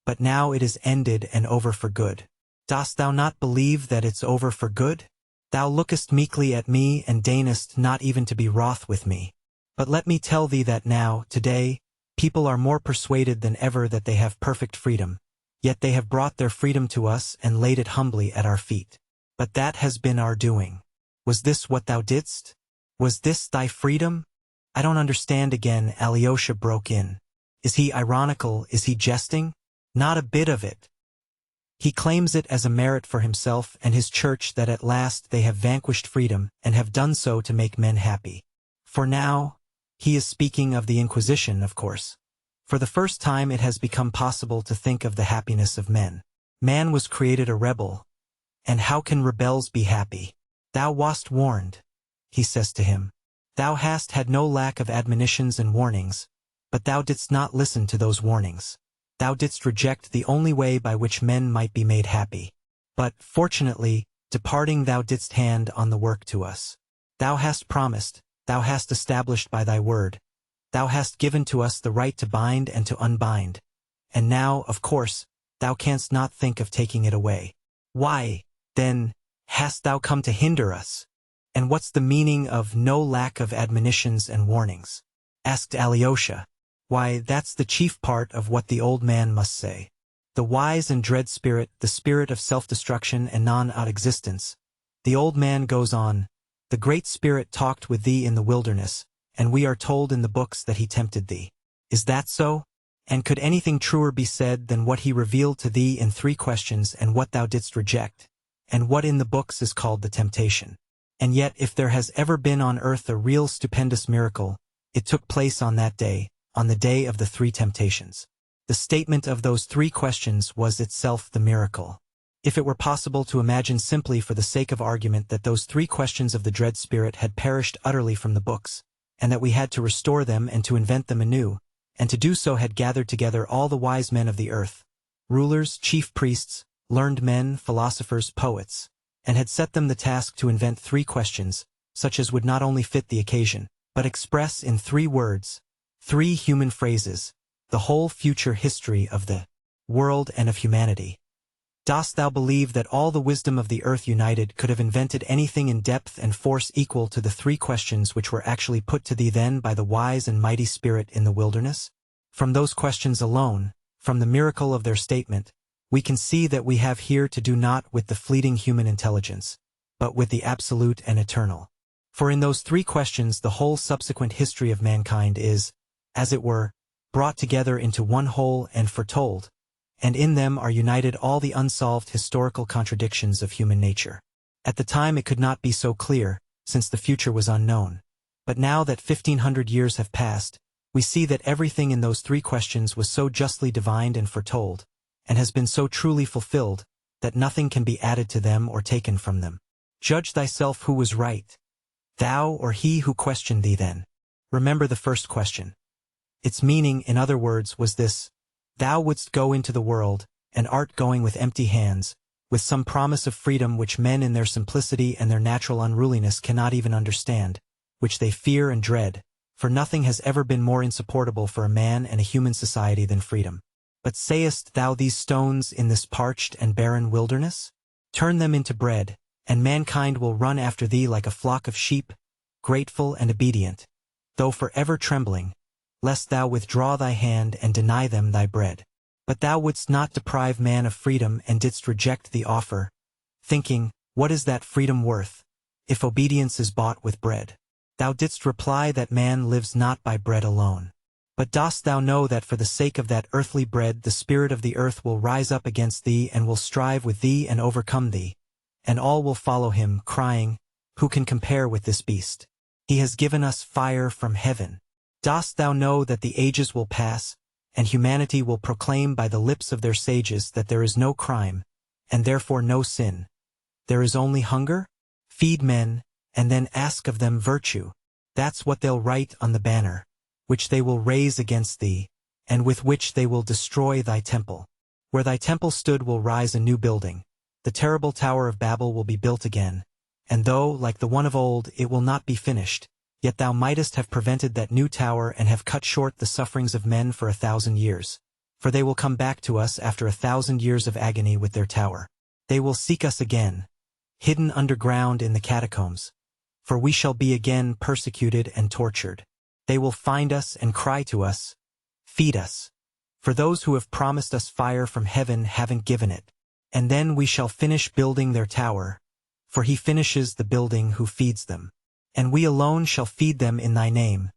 but now it is ended and over for good. Dost thou not believe that it's over for good? Thou lookest meekly at me and deignest not even to be wroth with me. But let me tell thee that now, today, people are more persuaded than ever that they have perfect freedom, yet they have brought their freedom to us and laid it humbly at our feet. But that has been our doing. Was this what thou didst? Was this thy freedom?" "I don't understand," again Alyosha broke in. "Is he ironical? Is he jesting? Not a bit of it. He claims it as a merit for himself and his church that at last they have vanquished freedom and have done so to make men happy. For now, he is speaking of the Inquisition, of course. For the first time it has become possible to think of the happiness of men. Man was created a rebel, and how can rebels be happy? Thou wast warned," he says to him. "Thou hast had no lack of admonitions and warnings, but thou didst not listen to those warnings. Thou didst reject the only way by which men might be made happy. But, fortunately, departing thou didst hand on the work to us. Thou hast promised, thou hast established by thy word, thou hast given to us the right to bind and to unbind. And now, of course, thou canst not think of taking it away. Why, then, hast thou come to hinder us? And what's the meaning of no lack of admonitions and warnings?" asked Alyosha. "Why, that's the chief part of what the old man must say. The wise and dread spirit, the spirit of self-destruction and non-existence." The old man goes on, The Great Spirit talked with thee in the wilderness, and we are told in the books that he tempted thee. Is that so? And could anything truer be said than what he revealed to thee in 3 questions and what thou didst reject, and what in the books is called the temptation? And yet if there has ever been on earth a real stupendous miracle, it took place on that day, on the day of the 3 temptations. The statement of those 3 questions was itself the miracle. If it were possible to imagine simply for the sake of argument that those 3 questions of the dread spirit had perished utterly from the books, and that we had to restore them and to invent them anew, and to do so had gathered together all the wise men of the earth, rulers, chief priests, learned men, philosophers, poets, and had set them the task to invent 3 questions, such as would not only fit the occasion, but express in 3 words, 3 human phrases, the whole future history of the world and of humanity. Dost thou believe that all the wisdom of the earth united could have invented anything in depth and force equal to the 3 questions which were actually put to thee then by the wise and mighty Spirit in the wilderness? From those questions alone, from the miracle of their statement, we can see that we have here to do not with the fleeting human intelligence, but with the absolute and eternal. For in those 3 questions the whole subsequent history of mankind is, as it were, brought together into one whole and foretold, and in them are united all the unsolved historical contradictions of human nature. At the time it could not be so clear, since the future was unknown. But now that 1500 years have passed, we see that everything in those 3 questions was so justly divined and foretold, and has been so truly fulfilled, that nothing can be added to them or taken from them. Judge thyself who was right, thou or he who questioned thee then. Remember the first question. Its meaning, in other words, was this: thou wouldst go into the world, and art going with empty hands, with some promise of freedom which men in their simplicity and their natural unruliness cannot even understand, which they fear and dread, for nothing has ever been more insupportable for a man and a human society than freedom. But sayest thou these stones in this parched and barren wilderness? Turn them into bread, and mankind will run after thee like a flock of sheep, grateful and obedient, though forever trembling, lest thou withdraw thy hand and deny them thy bread. But thou wouldst not deprive man of freedom and didst reject the offer, thinking, what is that freedom worth, if obedience is bought with bread? Thou didst reply that man lives not by bread alone. But dost thou know that for the sake of that earthly bread the spirit of the earth will rise up against thee and will strive with thee and overcome thee, and all will follow him, crying, who can compare with this beast? He has given us fire from heaven. Dost thou know that the ages will pass, and humanity will proclaim by the lips of their sages that there is no crime, and therefore no sin? There is only hunger? Feed men, and then ask of them virtue. That's what they'll write on the banner, which they will raise against thee, and with which they will destroy thy temple. Where thy temple stood will rise a new building. The terrible Tower of Babel will be built again, and though, like the one of old, it will not be finished, yet thou mightest have prevented that new tower and have cut short the sufferings of men for 1,000 years. For they will come back to us after 1,000 years of agony with their tower. They will seek us again, hidden underground in the catacombs, for we shall be again persecuted and tortured. They will find us and cry to us, feed us. For those who have promised us fire from heaven haven't given it. And then we shall finish building their tower, for he finishes the building who feeds them. And we alone shall feed them in thy name,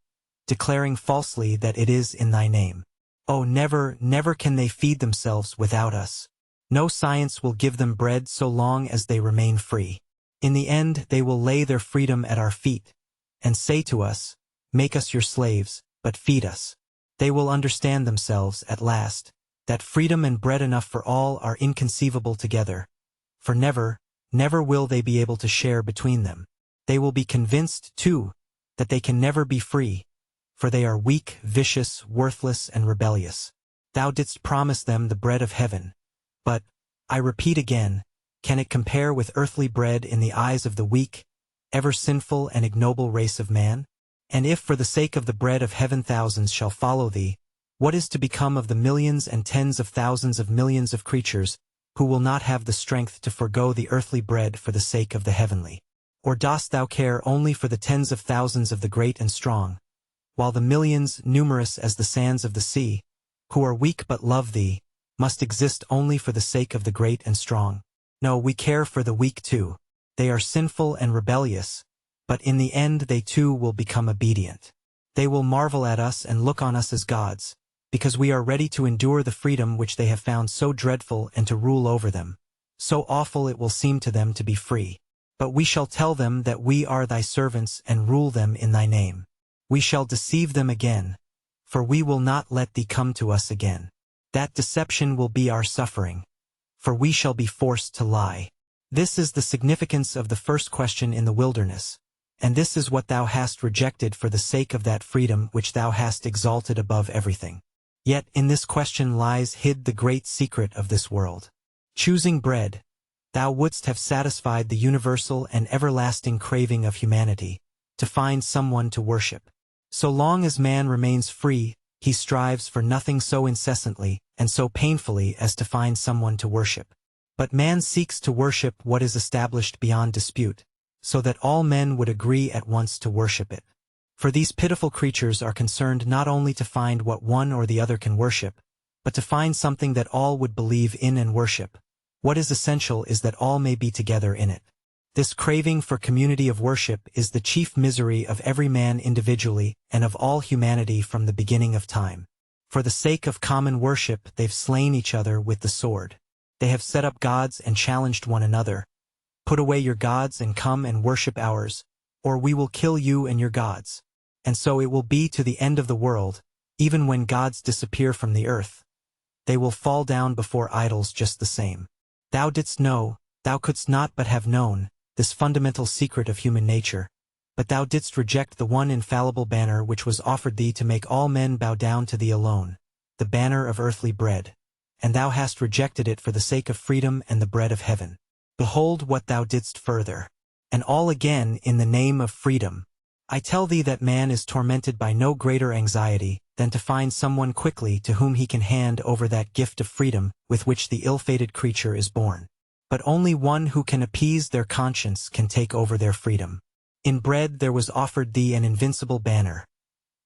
declaring falsely that it is in thy name. Oh, never, never can they feed themselves without us. No science will give them bread so long as they remain free. In the end they will lay their freedom at our feet, and say to us, make us your slaves, but feed us. They will understand themselves, at last, that freedom and bread enough for all are inconceivable together, for never, never will they be able to share between them. They will be convinced, too, that they can never be free, for they are weak, vicious, worthless, and rebellious. Thou didst promise them the bread of heaven, but, I repeat again, can it compare with earthly bread in the eyes of the weak, ever sinful and ignoble race of man? And if for the sake of the bread of heaven thousands shall follow thee, what is to become of the millions and tens of thousands of millions of creatures who will not have the strength to forego the earthly bread for the sake of the heavenly? Or dost thou care only for the tens of thousands of the great and strong, while the millions, numerous as the sands of the sea, who are weak but love thee, must exist only for the sake of the great and strong? No, we care for the weak too. They are sinful and rebellious, but in the end they too will become obedient. They will marvel at us and look on us as gods, because we are ready to endure the freedom which they have found so dreadful and to rule over them. So awful it will seem to them to be free. But we shall tell them that we are thy servants and rule them in thy name. We shall deceive them again, for we will not let thee come to us again. That deception will be our suffering, for we shall be forced to lie. This is the significance of the first question in the wilderness, and this is what thou hast rejected for the sake of that freedom which thou hast exalted above everything. Yet in this question lies hid the great secret of this world. Choosing bread, thou wouldst have satisfied the universal and everlasting craving of humanity, to find someone to worship. So long as man remains free, he strives for nothing so incessantly and so painfully as to find someone to worship. But man seeks to worship what is established beyond dispute, so that all men would agree at once to worship it. For these pitiful creatures are concerned not only to find what one or the other can worship, but to find something that all would believe in and worship. What is essential is that all may be together in it. This craving for community of worship is the chief misery of every man individually and of all humanity from the beginning of time. For the sake of common worship they've slain each other with the sword. They have set up gods and challenged one another. Put away your gods and come and worship ours, or we will kill you and your gods. And so it will be to the end of the world, even when gods disappear from the earth. They will fall down before idols just the same. Thou didst know, thou couldst not but have known, this fundamental secret of human nature, but thou didst reject the one infallible banner which was offered thee to make all men bow down to thee alone, the banner of earthly bread, and thou hast rejected it for the sake of freedom and the bread of heaven. Behold what thou didst further, and all again in the name of freedom. I tell thee that man is tormented by no greater anxiety than to find someone quickly to whom he can hand over that gift of freedom with which the ill-fated creature is born. But only one who can appease their conscience can take over their freedom. In bread there was offered thee an invincible banner.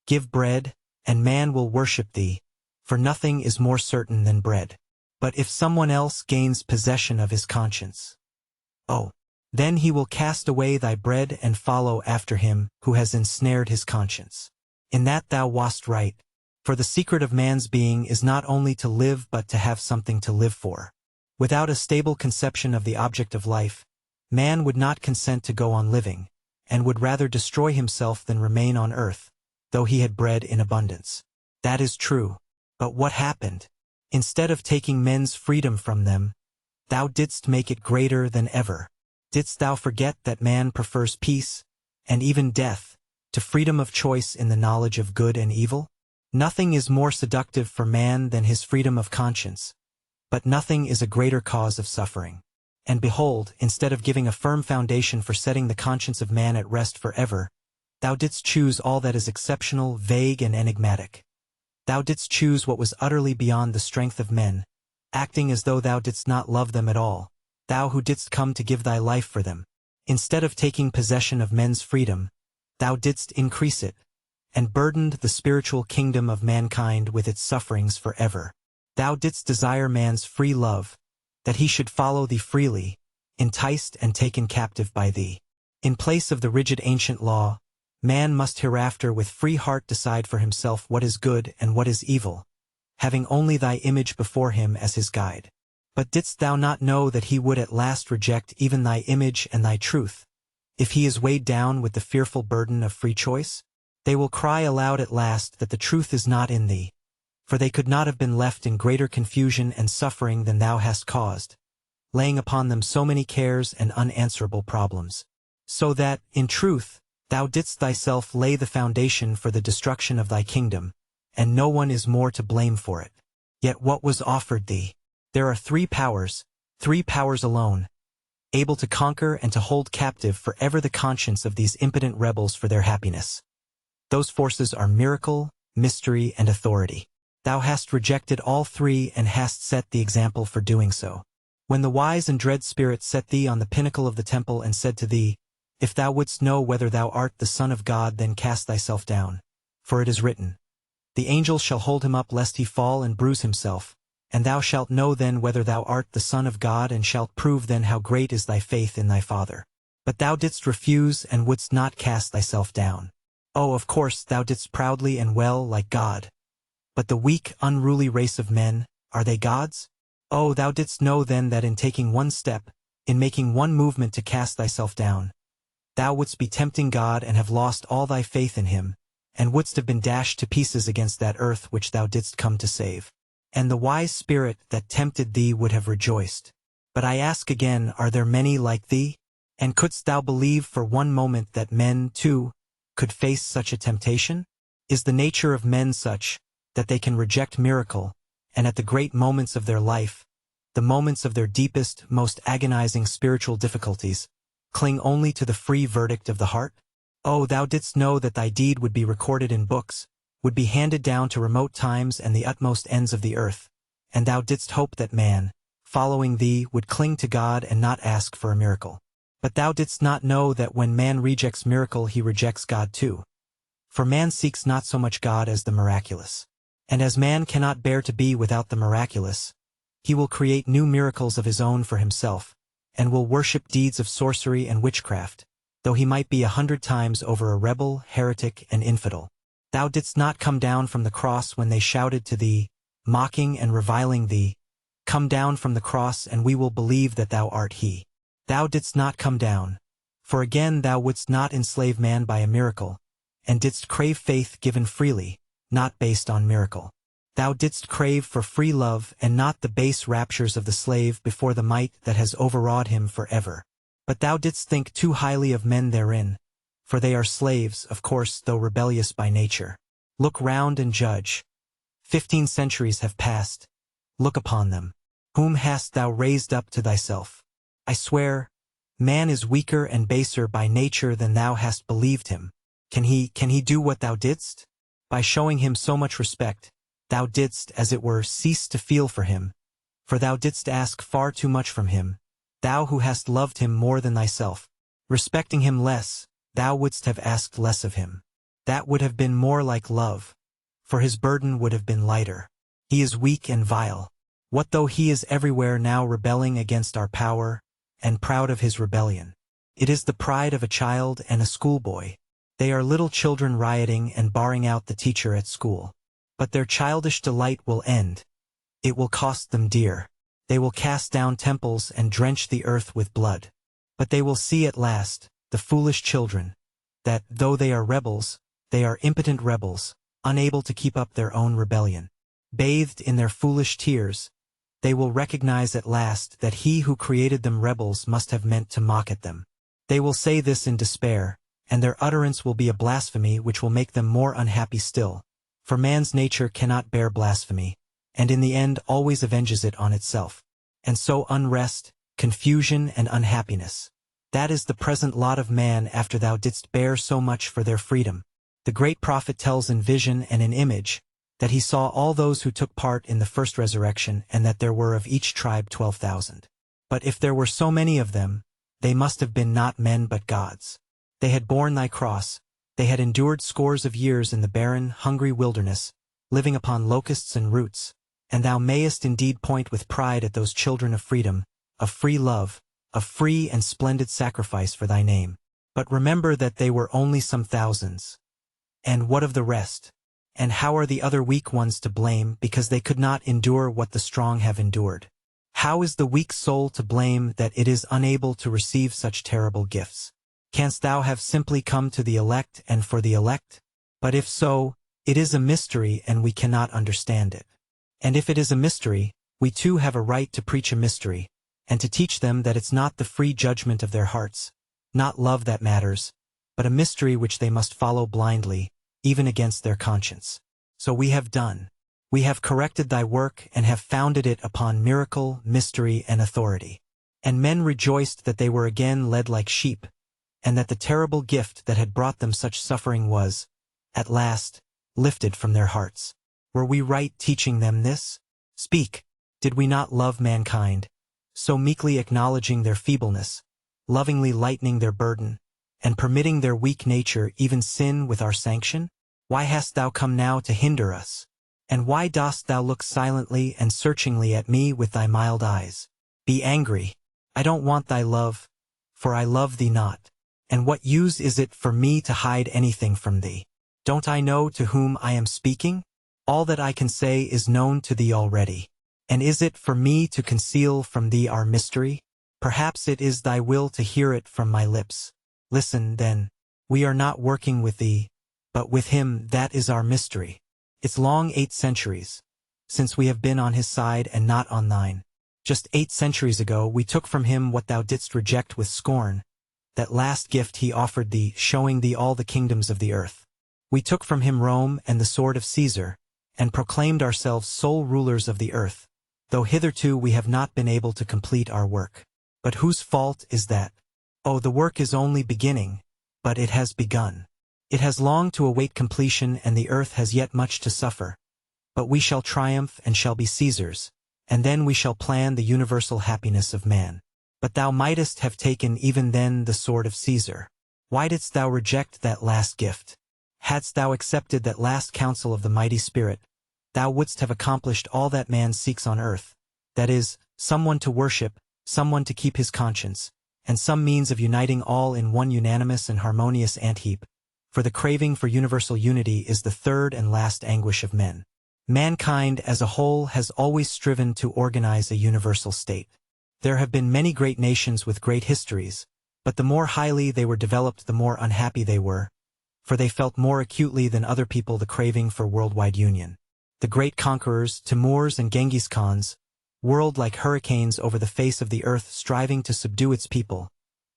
Give bread, and man will worship thee, for nothing is more certain than bread. But if someone else gains possession of his conscience, oh, then he will cast away thy bread and follow after him who has ensnared his conscience. In that thou wast right, for the secret of man's being is not only to live but to have something to live for. Without a stable conception of the object of life, man would not consent to go on living, and would rather destroy himself than remain on earth, though he had bread in abundance. That is true. But what happened? Instead of taking men's freedom from them, thou didst make it greater than ever. Didst thou forget that man prefers peace, and even death, to freedom of choice in the knowledge of good and evil? Nothing is more seductive for man than his freedom of conscience, but nothing is a greater cause of suffering. And behold, instead of giving a firm foundation for setting the conscience of man at rest forever, thou didst choose all that is exceptional, vague, and enigmatic. Thou didst choose what was utterly beyond the strength of men, acting as though thou didst not love them at all, thou who didst come to give thy life for them. Instead of taking possession of men's freedom, thou didst increase it, and burdened the spiritual kingdom of mankind with its sufferings forever. Thou didst desire man's free love, that he should follow thee freely, enticed and taken captive by thee. In place of the rigid ancient law, man must hereafter with free heart decide for himself what is good and what is evil, having only thy image before him as his guide. But didst thou not know that he would at last reject even thy image and thy truth, if he is weighed down with the fearful burden of free choice? They will cry aloud at last that the truth is not in thee, for they could not have been left in greater confusion and suffering than thou hast caused, laying upon them so many cares and unanswerable problems. So that, in truth, thou didst thyself lay the foundation for the destruction of thy kingdom, and no one is more to blame for it. Yet what was offered thee? There are three powers alone, able to conquer and to hold captive forever the conscience of these impotent rebels for their happiness. Those forces are miracle, mystery, and authority. Thou hast rejected all three and hast set the example for doing so. When the wise and dread spirit set thee on the pinnacle of the temple and said to thee, If thou wouldst know whether thou art the Son of God, then cast thyself down. For it is written, The angels shall hold him up lest he fall and bruise himself. And thou shalt know then whether thou art the Son of God, and shalt prove then how great is thy faith in thy Father. But thou didst refuse and wouldst not cast thyself down. Oh, of course thou didst proudly and well like God. But the weak, unruly race of men, are they gods? Oh, thou didst know then that in taking one step, in making one movement to cast thyself down, thou wouldst be tempting God and have lost all thy faith in him, and wouldst have been dashed to pieces against that earth which thou didst come to save. And the wise spirit that tempted thee would have rejoiced. But I ask again, are there many like thee? And couldst thou believe for one moment that men, too, could face such a temptation? Is the nature of men such that they can reject miracle, and at the great moments of their life, the moments of their deepest, most agonizing spiritual difficulties, cling only to the free verdict of the heart? Oh, thou didst know that thy deed would be recorded in books, would be handed down to remote times and the utmost ends of the earth, and thou didst hope that man, following thee, would cling to God and not ask for a miracle. But thou didst not know that when man rejects miracle he rejects God too. For man seeks not so much God as the miraculous. And as man cannot bear to be without the miraculous, he will create new miracles of his own for himself, and will worship deeds of sorcery and witchcraft, though he might be 100 times over a rebel, heretic, and infidel. Thou didst not come down from the cross when they shouted to thee, mocking and reviling thee, "Come down from the cross and we will believe that thou art he." Thou didst not come down, for again thou wouldst not enslave man by a miracle, and didst crave faith given freely, not based on miracle. Thou didst crave for free love and not the base raptures of the slave before the might that has overawed him forever. But thou didst think too highly of men therein, for they are slaves, of course, though rebellious by nature. Look round and judge. 15 centuries have passed. Look upon them. Whom hast thou raised up to thyself? I swear, man is weaker and baser by nature than thou hast believed him. Can he do what thou didst? By showing him so much respect, thou didst, as it were, cease to feel for him, for thou didst ask far too much from him, thou who hast loved him more than thyself. Respecting him less, thou wouldst have asked less of him. That would have been more like love, for his burden would have been lighter. He is weak and vile. What though he is everywhere now rebelling against our power, and proud of his rebellion? It is the pride of a child and a schoolboy. They are little children rioting and barring out the teacher at school. But their childish delight will end. It will cost them dear. They will cast down temples and drench the earth with blood. But they will see at last, the foolish children, that, though they are rebels, they are impotent rebels, unable to keep up their own rebellion. Bathed in their foolish tears, they will recognize at last that he who created them rebels must have meant to mock at them. They will say this in despair, and their utterance will be a blasphemy which will make them more unhappy still, for man's nature cannot bear blasphemy, and in the end always avenges it on itself. And so unrest, confusion, and unhappiness. That is the present lot of man after thou didst bear so much for their freedom. The great prophet tells in vision and in image, that he saw all those who took part in the first resurrection and that there were of each tribe 12,000. But if there were so many of them, they must have been not men but gods. They had borne thy cross, they had endured scores of years in the barren, hungry wilderness, living upon locusts and roots, and thou mayest indeed point with pride at those children of freedom, of free love, of free and splendid sacrifice for thy name. But remember that they were only some thousands. And what of the rest? And how are the other weak ones to blame because they could not endure what the strong have endured? How is the weak soul to blame that it is unable to receive such terrible gifts? Canst thou have simply come to the elect and for the elect? But if so, it is a mystery and we cannot understand it. And if it is a mystery, we too have a right to preach a mystery, and to teach them that it's not the free judgment of their hearts, not love that matters, but a mystery which they must follow blindly, even against their conscience. So we have done. We have corrected thy work and have founded it upon miracle, mystery, and authority. And men rejoiced that they were again led like sheep, and that the terrible gift that had brought them such suffering was, at last, lifted from their hearts. Were we right teaching them this? Speak, did we not love mankind, so meekly acknowledging their feebleness, lovingly lightening their burden, and permitting their weak nature even sin with our sanction? Why hast thou come now to hinder us? And why dost thou look silently and searchingly at me with thy mild eyes? Be angry. I don't want thy love, for I love thee not. And what use is it for me to hide anything from thee? Don't I know to whom I am speaking? All that I can say is known to thee already. And is it for me to conceal from thee our mystery? Perhaps it is thy will to hear it from my lips. Listen, then. We are not working with thee, but with him. That is our mystery. It's long 8 centuries since we have been on his side and not on thine. Just 8 centuries ago we took from him what thou didst reject with scorn, that last gift he offered thee, showing thee all the kingdoms of the earth. We took from him Rome and the sword of Caesar, and proclaimed ourselves sole rulers of the earth, though hitherto we have not been able to complete our work. But whose fault is that? Oh, the work is only beginning, but it has begun. It has long to await completion, and the earth has yet much to suffer. But we shall triumph and shall be Caesars, and then we shall plan the universal happiness of man. But thou mightest have taken even then the sword of Caesar. Why didst thou reject that last gift? Hadst thou accepted that last counsel of the mighty spirit, thou wouldst have accomplished all that man seeks on earth, that is, someone to worship, someone to keep his conscience, and some means of uniting all in one unanimous and harmonious ant-heap, for the craving for universal unity is the third and last anguish of men. Mankind as a whole has always striven to organize a universal state. There have been many great nations with great histories, but the more highly they were developed the more unhappy they were, for they felt more acutely than other people the craving for worldwide union. The great conquerors, Timurs and Genghis Khans, whirled like hurricanes over the face of the earth striving to subdue its people,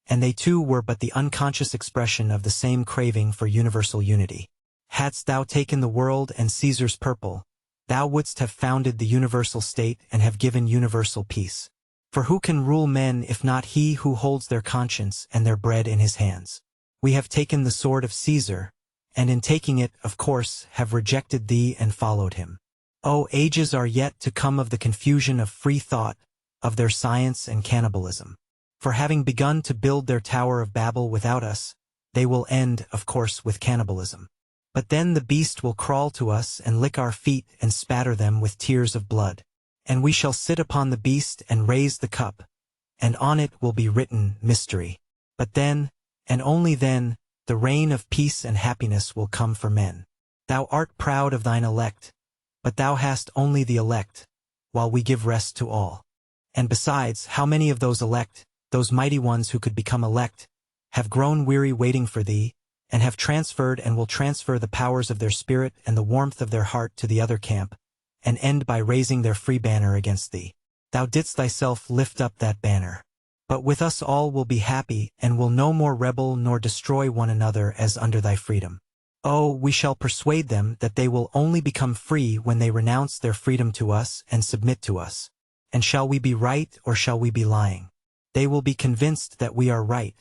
and they too were but the unconscious expression of the same craving for universal unity. Hadst thou taken the world and Caesar's purple, thou wouldst have founded the universal state and have given universal peace. For who can rule men if not he who holds their conscience and their bread in his hands? We have taken the sword of Caesar, and in taking it, of course, have rejected thee and followed him. Oh, ages are yet to come of the confusion of free thought, of their science and cannibalism. For having begun to build their Tower of Babel without us, they will end, of course, with cannibalism. But then the beast will crawl to us and lick our feet and spatter them with tears of blood. And we shall sit upon the beast and raise the cup, and on it will be written mystery. But then, and only then, the reign of peace and happiness will come for men. Thou art proud of thine elect, but thou hast only the elect, while we give rest to all. And besides, how many of those elect, those mighty ones who could become elect, have grown weary waiting for thee, and have transferred and will transfer the powers of their spirit and the warmth of their heart to the other camp, and end by raising their free banner against thee. Thou didst thyself lift up that banner. But with us all will be happy, and will no more rebel nor destroy one another as under thy freedom. Oh, we shall persuade them that they will only become free when they renounce their freedom to us and submit to us. And shall we be right or shall we be lying? They will be convinced that we are right,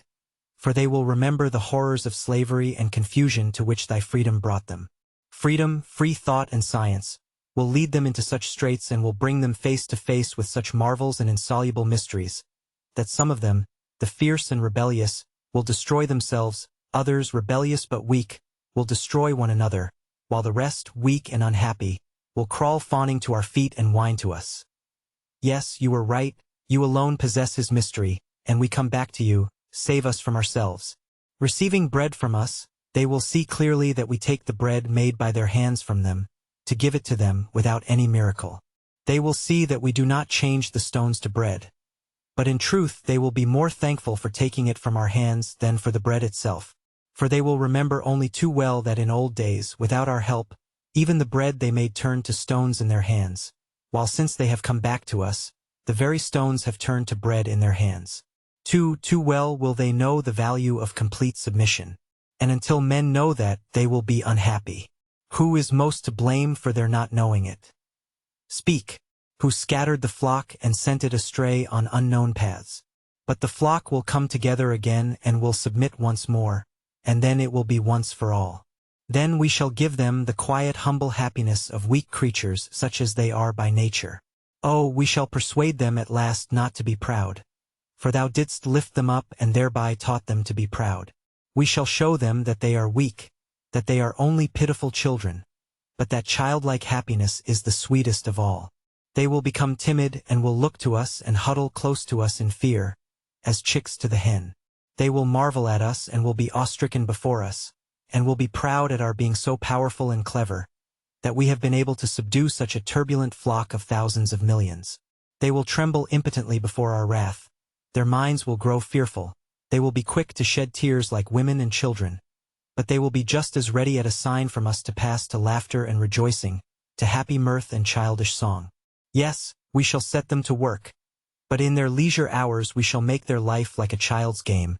for they will remember the horrors of slavery and confusion to which thy freedom brought them. Freedom, free thought and science, will lead them into such straits and will bring them face to face with such marvels and insoluble mysteries, that some of them, the fierce and rebellious, will destroy themselves, others, rebellious but weak, will destroy one another, while the rest, weak and unhappy, will crawl fawning to our feet and whine to us. Yes, you were right, you alone possess his mystery, and we come back to you, save us from ourselves. Receiving bread from us, they will see clearly that we take the bread made by their hands from them, to give it to them without any miracle. They will see that we do not change the stones to bread. But in truth they will be more thankful for taking it from our hands than for the bread itself. For they will remember only too well that in old days, without our help, even the bread they made turned to stones in their hands, while since they have come back to us, the very stones have turned to bread in their hands. Too well will they know the value of complete submission. And until men know that, they will be unhappy. Who is most to blame for their not knowing it? Speak. Who scattered the flock and sent it astray on unknown paths? But the flock will come together again and will submit once more, and then it will be once for all. Then we shall give them the quiet, humble happiness of weak creatures such as they are by nature. Oh, we shall persuade them at last not to be proud, for thou didst lift them up and thereby taught them to be proud. We shall show them that they are weak, that they are only pitiful children, but that childlike happiness is the sweetest of all. They will become timid and will look to us and huddle close to us in fear, as chicks to the hen. They will marvel at us and will be awe-stricken before us, and will be proud at our being so powerful and clever, that we have been able to subdue such a turbulent flock of thousands of millions. They will tremble impotently before our wrath. Their minds will grow fearful. They will be quick to shed tears like women and children. But they will be just as ready at a sign from us to pass to laughter and rejoicing, to happy mirth and childish song. Yes, we shall set them to work. But in their leisure hours we shall make their life like a child's game,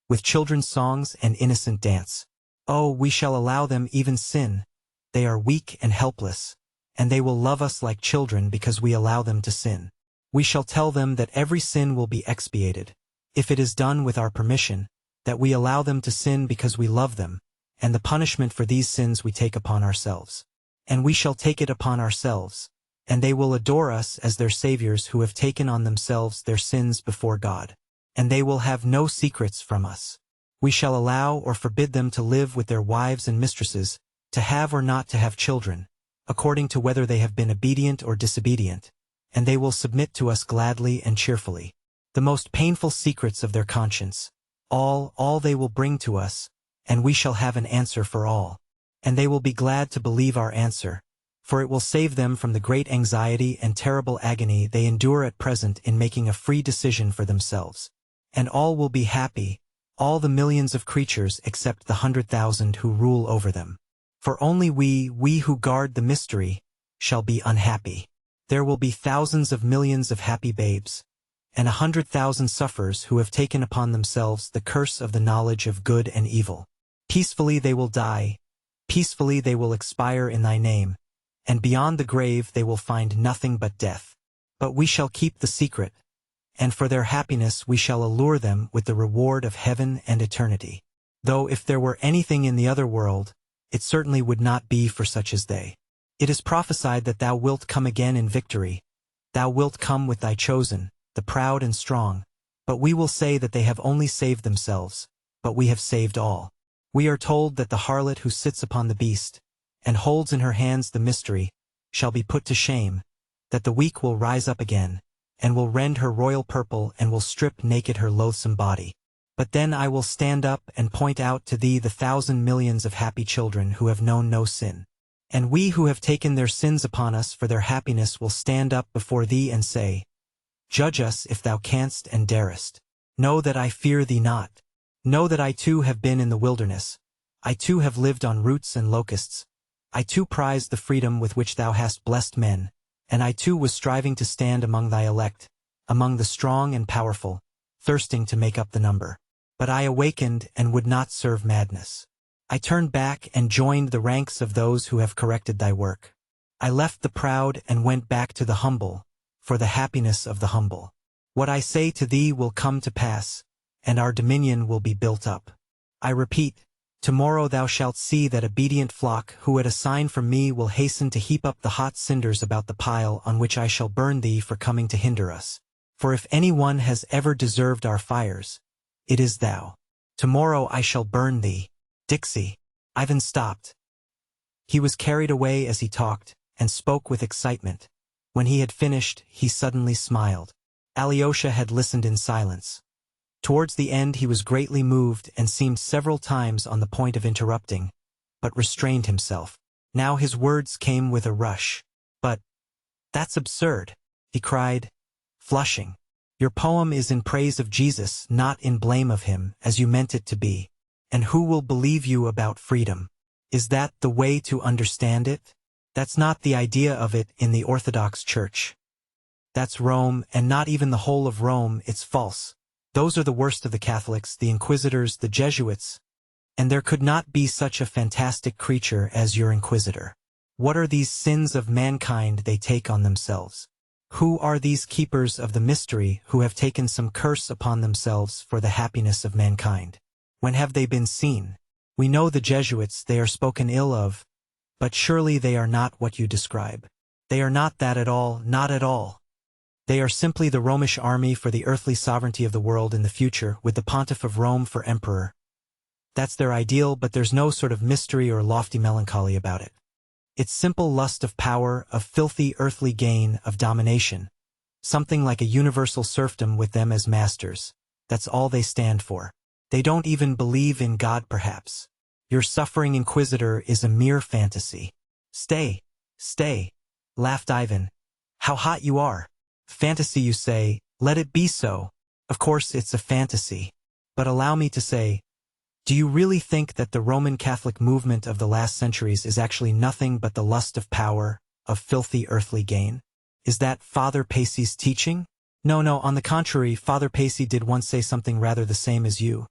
with children's songs and innocent dance. Oh, we shall allow them even sin. They are weak and helpless, and they will love us like children because we allow them to sin. We shall tell them that every sin will be expiated, if it is done with our permission, that we allow them to sin because we love them, and the punishment for these sins we take upon ourselves. And we shall take it upon ourselves, and they will adore us as their saviors who have taken on themselves their sins before God. And they will have no secrets from us. We shall allow or forbid them to live with their wives and mistresses, to have or not to have children, according to whether they have been obedient or disobedient, and they will submit to us gladly and cheerfully. The most painful secrets of their conscience, all they will bring to us, and we shall have an answer for all. And they will be glad to believe our answer, for it will save them from the great anxiety and terrible agony they endure at present in making a free decision for themselves. And all will be happy, all the millions of creatures except the 100,000 who rule over them. For only we who guard the mystery, shall be unhappy. There will be thousands of millions of happy babes, and 100,000 sufferers who have taken upon themselves the curse of the knowledge of good and evil. Peacefully they will die, peacefully they will expire in thy name, and beyond the grave they will find nothing but death. But we shall keep the secret, and for their happiness we shall allure them with the reward of heaven and eternity. Though if there were anything in the other world, it certainly would not be for such as they. It is prophesied that thou wilt come again in victory. Thou wilt come with thy chosen, the proud and strong. But we will say that they have only saved themselves, but we have saved all. We are told that the harlot who sits upon the beast, and holds in her hands the mystery, shall be put to shame, that the weak will rise up again, and will rend her royal purple and will strip naked her loathsome body. But then I will stand up and point out to thee the 1,000 millions of happy children who have known no sin. And we who have taken their sins upon us for their happiness will stand up before thee and say, Judge us if thou canst and darest. Know that I fear thee not. Know that I too have been in the wilderness. I too have lived on roots and locusts. I too prized the freedom with which thou hast blessed men, and I too was striving to stand among thy elect, among the strong and powerful, thirsting to make up the number. But I awakened and would not serve madness. I turned back and joined the ranks of those who have corrected thy work. I left the proud and went back to the humble, for the happiness of the humble. What I say to thee will come to pass, and our dominion will be built up. I repeat, tomorrow thou shalt see that obedient flock who at a sign from me will hasten to heap up the hot cinders about the pile on which I shall burn thee for coming to hinder us. For if any one has ever deserved our fires, it is thou. Tomorrow I shall burn thee. Dixie. Ivan stopped. He was carried away as he talked, and spoke with excitement. When he had finished, he suddenly smiled. Alyosha had listened in silence. Towards the end he was greatly moved and seemed several times on the point of interrupting, but restrained himself. Now his words came with a rush. But, that's absurd, he cried, flushing. Your poem is in praise of Jesus, not in blame of him, as you meant it to be. And who will believe you about freedom? Is that the way to understand it? That's not the idea of it in the Orthodox Church. That's Rome, and not even the whole of Rome. It's false. Those are the worst of the Catholics, the Inquisitors, the Jesuits. And there could not be such a fantastic creature as your Inquisitor. What are these sins of mankind they take on themselves? Who are these keepers of the mystery who have taken some curse upon themselves for the happiness of mankind? When have they been seen? We know the Jesuits, they are spoken ill of, but surely they are not what you describe. They are not that at all, not at all. They are simply the Romish army for the earthly sovereignty of the world in the future, with the Pontiff of Rome for emperor. That's their ideal, but there's no sort of mystery or lofty melancholy about it. It's simple lust of power, of filthy earthly gain, of domination. Something like a universal serfdom with them as masters. That's all they stand for. They don't even believe in God perhaps. Your suffering inquisitor is a mere fantasy. Stay, stay, laughed Ivan. How hot you are. Fantasy, you say, let it be so. Of course it's a fantasy. But allow me to say, do you really think that the Roman Catholic movement of the last centuries is actually nothing but the lust of power, of filthy earthly gain? Is that Father Pacey's teaching? No, on the contrary, Father Pacey did once say something rather the same as you.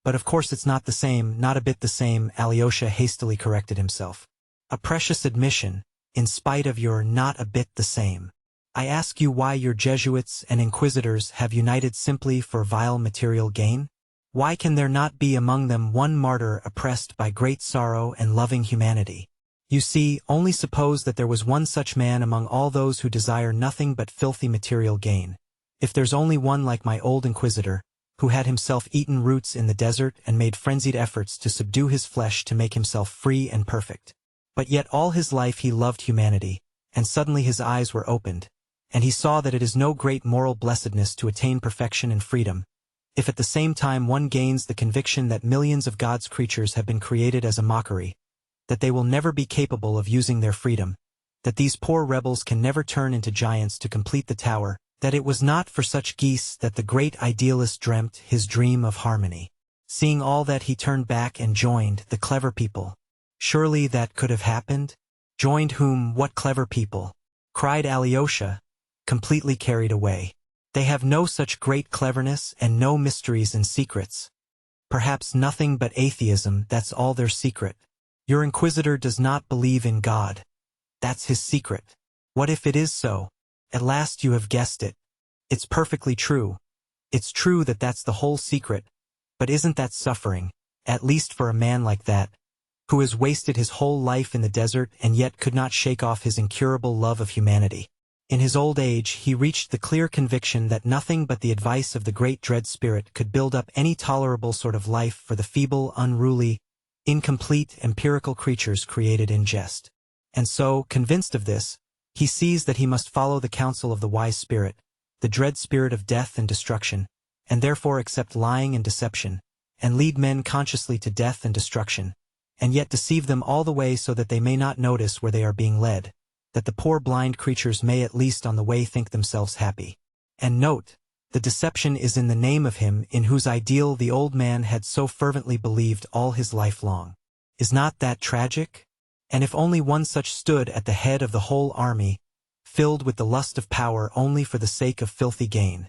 But of course it's not the same, not a bit the same, Alyosha hastily corrected himself. A precious admission, in spite of your not a bit the same. I ask you why your Jesuits and Inquisitors have united simply for vile material gain? Why can there not be among them one martyr oppressed by great sorrow and loving humanity? You see, only suppose that there was one such man among all those who desire nothing but filthy material gain. If there's only one like my old Inquisitor, who had himself eaten roots in the desert and made frenzied efforts to subdue his flesh to make himself free and perfect. But yet all his life he loved humanity, and suddenly his eyes were opened, and he saw that it is no great moral blessedness to attain perfection and freedom, if at the same time one gains the conviction that millions of God's creatures have been created as a mockery, that they will never be capable of using their freedom, that these poor rebels can never turn into giants to complete the tower, that it was not for such geese that the great idealist dreamt his dream of harmony. Seeing all that, he turned back and joined the clever people. Surely that could have happened? Joined whom? What clever people? Cried Alyosha, completely carried away. They have no such great cleverness and no mysteries and secrets. Perhaps nothing but atheism, that's all their secret. Your Inquisitor does not believe in God. That's his secret. What if it is so? At last you have guessed it. It's perfectly true. It's true that that's the whole secret, but isn't that suffering, at least for a man like that, who has wasted his whole life in the desert and yet could not shake off his incurable love of humanity? In his old age he reached the clear conviction that nothing but the advice of the great dread spirit could build up any tolerable sort of life for the feeble, unruly, incomplete, empirical creatures created in jest. And so, convinced of this, he sees that he must follow the counsel of the wise spirit, the dread spirit of death and destruction, and therefore accept lying and deception, and lead men consciously to death and destruction, and yet deceive them all the way so that they may not notice where they are being led, that the poor blind creatures may at least on the way think themselves happy. And note, the deception is in the name of him in whose ideal the old man had so fervently believed all his life long. Is not that tragic? And if only one such stood at the head of the whole army, filled with the lust of power only for the sake of filthy gain,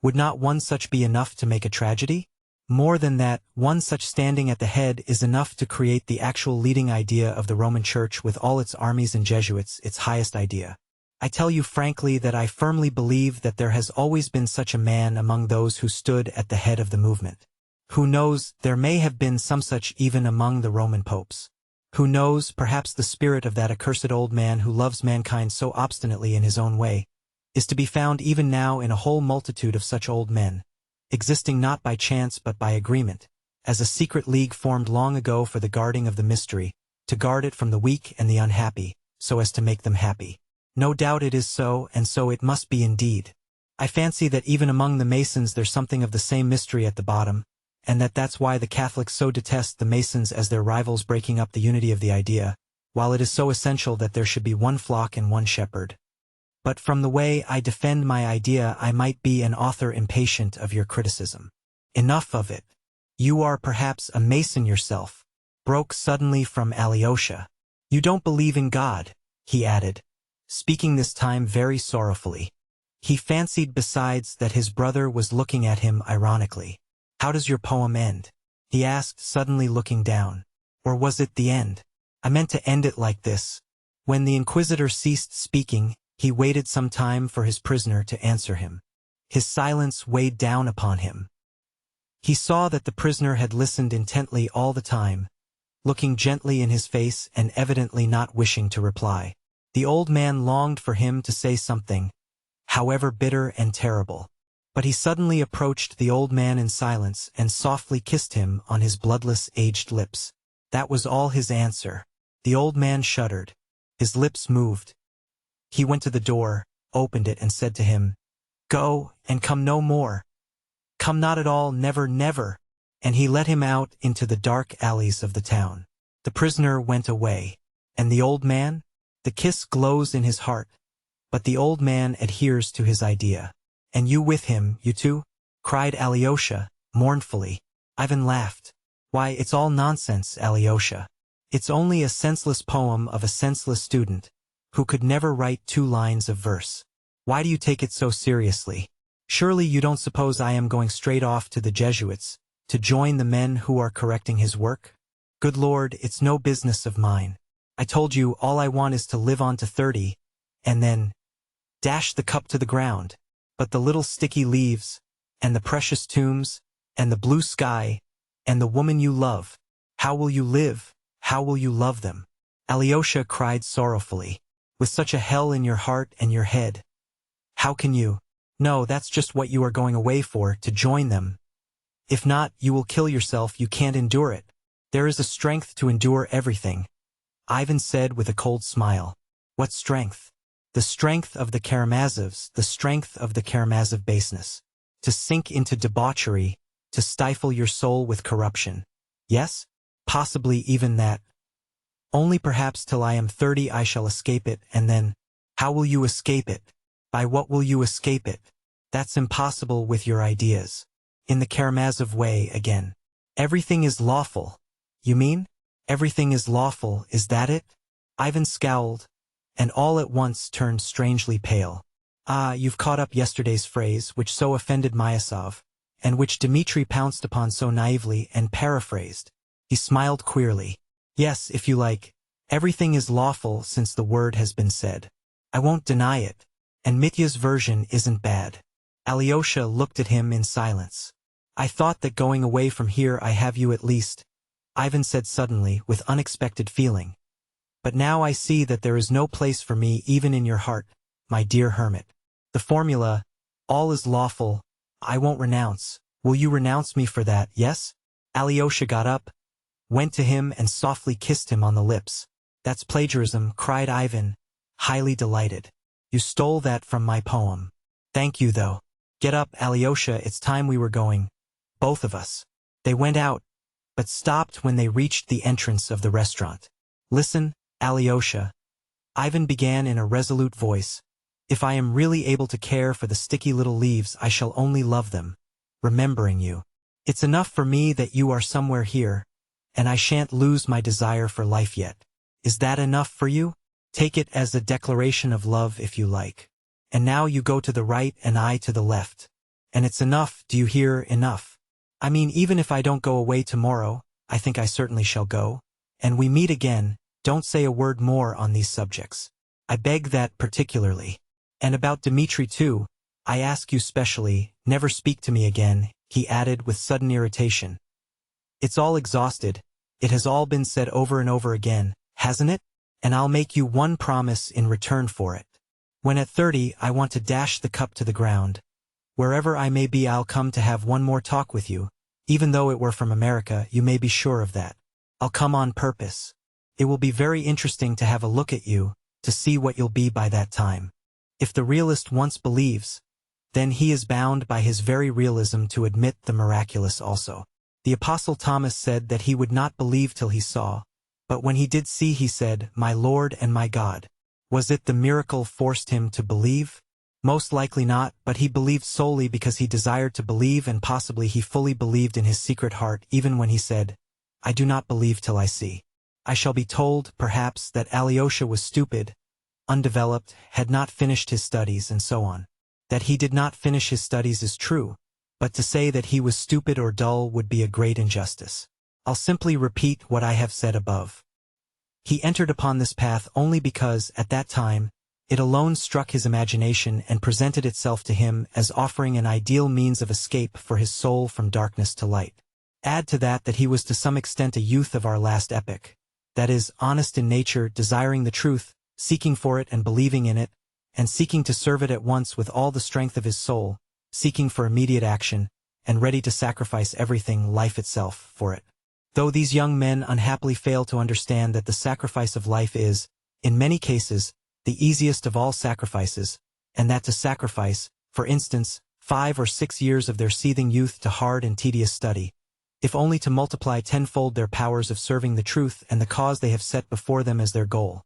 would not one such be enough to make a tragedy? More than that, one such standing at the head is enough to create the actual leading idea of the Roman Church with all its armies and Jesuits, its highest idea. I tell you frankly that I firmly believe that there has always been such a man among those who stood at the head of the movement. Who knows, there may have been some such even among the Roman popes. Who knows, perhaps the spirit of that accursed old man who loves mankind so obstinately in his own way, is to be found even now in a whole multitude of such old men, existing not by chance but by agreement, as a secret league formed long ago for the guarding of the mystery, to guard it from the weak and the unhappy, so as to make them happy. No doubt it is so, and so it must be indeed. I fancy that even among the Masons there's something of the same mystery at the bottom, and that's why the Catholics so detest the Masons as their rivals, breaking up the unity of the idea, while it is so essential that there should be one flock and one shepherd. But from the way I defend my idea I might be an author impatient of your criticism. Enough of it. You are perhaps a Mason yourself, broke suddenly from Alyosha. You don't believe in God, he added, speaking this time very sorrowfully. He fancied besides that his brother was looking at him ironically. How does your poem end? He asked, suddenly looking down. Or was it the end? I meant to end it like this. When the Inquisitor ceased speaking, he waited some time for his prisoner to answer him. His silence weighed down upon him. He saw that the prisoner had listened intently all the time, looking gently in his face and evidently not wishing to reply. The old man longed for him to say something, however bitter and terrible. But he suddenly approached the old man in silence and softly kissed him on his bloodless, aged lips. That was all his answer. The old man shuddered. His lips moved. He went to the door, opened it and said to him, "Go, and come no more. Come not at all, never, never." and he let him out into the dark alleys of the town. The prisoner went away. And the old man? The kiss glows in his heart, but the old man adheres to his idea. And you with him, you too? Cried Alyosha, mournfully. Ivan laughed. Why, it's all nonsense, Alyosha. It's only a senseless poem of a senseless student, who could never write 2 lines of verse. Why do you take it so seriously? Surely you don't suppose I am going straight off to the Jesuits, to join the men who are correcting his work? Good Lord, it's no business of mine. I told you all I want is to live on to 30, and then dash the cup to the ground. But the little sticky leaves, and the precious tombs, and the blue sky, and the woman you love, how will you live, how will you love them? Alyosha cried sorrowfully. With such a hell in your heart and your head. How can you? No, that's just what you are going away for, to join them. If not, you will kill yourself, you can't endure it. There is a strength to endure everything. Ivan said with a cold smile. What strength? The strength of the Karamazovs, the strength of the Karamazov baseness. To sink into debauchery, to stifle your soul with corruption. Yes? Possibly even that. Only perhaps till I am 30 I shall escape it, and then, how will you escape it? By what will you escape it? That's impossible with your ideas. In the Karamazov way again. Everything is lawful. You mean? Everything is lawful, is that it? Ivan scowled, and all at once turned strangely pale. Ah, you've caught up yesterday's phrase, which so offended Myasov, and which Dmitri pounced upon so naively and paraphrased. He smiled queerly. Yes, if you like. Everything is lawful since the word has been said. I won't deny it. And Mitya's version isn't bad. Alyosha looked at him in silence. I thought that going away from here I have you at least, Ivan said suddenly with unexpected feeling. But now I see that there is no place for me even in your heart, my dear hermit. The formula, all is lawful, I won't renounce. Will you renounce me for that, yes? Alyosha got up, went to him and softly kissed him on the lips. That's plagiarism, cried Ivan, highly delighted. You stole that from my poem. Thank you though. Get up, Alyosha, it's time we were going. Both of us. They went out, but stopped when they reached the entrance of the restaurant. Listen, Alyosha. Ivan began in a resolute voice. If I am really able to care for the sticky little leaves, I shall only love them, remembering you. It's enough for me that you are somewhere here, and I shan't lose my desire for life yet. Is that enough for you? Take it as a declaration of love if you like. And now you go to the right and I to the left. And it's enough, do you hear, enough? I mean, even if I don't go away tomorrow, I think I certainly shall go, and we meet again, don't say a word more on these subjects. I beg that particularly. And about Dmitri too, I ask you specially, never speak to me again, he added with sudden irritation. It's all exhausted, it has all been said over and over again, hasn't it? And I'll make you one promise in return for it. When at 30 I want to dash the cup to the ground. Wherever I may be I'll come to have one more talk with you, even though it were from America, you may be sure of that. I'll come on purpose. It will be very interesting to have a look at you, to see what you'll be by that time. If the realist once believes, then he is bound by his very realism to admit the miraculous also. The Apostle Thomas said that he would not believe till he saw, but when he did see he said, My Lord and my God. Was it the miracle forced him to believe? Most likely not, but he believed solely because he desired to believe, and possibly he fully believed in his secret heart even when he said, I do not believe till I see. I shall be told, perhaps, that Alyosha was stupid, undeveloped, had not finished his studies, and so on. That he did not finish his studies is true, but to say that he was stupid or dull would be a great injustice. I'll simply repeat what I have said above. He entered upon this path only because, at that time, it alone struck his imagination and presented itself to him as offering an ideal means of escape for his soul from darkness to light. Add to that he was to some extent a youth of our last epoch, that is, honest in nature, desiring the truth, seeking for it and believing in it, and seeking to serve it at once with all the strength of his soul, seeking for immediate action, and ready to sacrifice everything, life itself, for it. Though these young men unhappily fail to understand that the sacrifice of life is, in many cases, the easiest of all sacrifices, and that to sacrifice, for instance, 5 or 6 years of their seething youth to hard and tedious study, if only to multiply tenfold their powers of serving the truth and the cause they have set before them as their goal.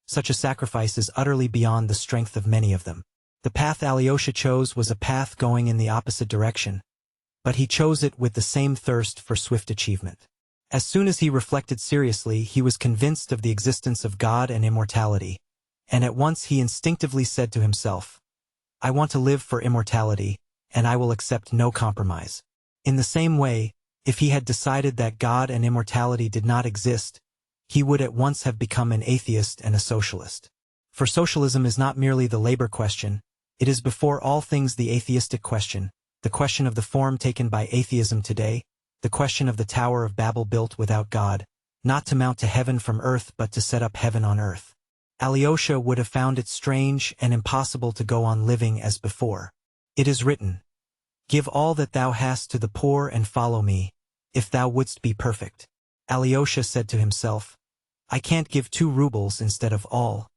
Such a sacrifice is utterly beyond the strength of many of them. The path Alyosha chose was a path going in the opposite direction, but he chose it with the same thirst for swift achievement. As soon as he reflected seriously, he was convinced of the existence of God and immortality, and at once he instinctively said to himself, "I want to live for immortality, and I will accept no compromise." In the same way, if he had decided that God and immortality did not exist, he would at once have become an atheist and a socialist. For socialism is not merely the labor question, it is before all things the atheistic question, the question of the form taken by atheism today, the question of the Tower of Babel built without God, not to mount to heaven from earth but to set up heaven on earth. Alyosha would have found it strange and impossible to go on living as before. It is written, "Give all that thou hast to the poor and follow me, if thou wouldst be perfect." Alyosha said to himself, "I can't give 2 rubles instead of all,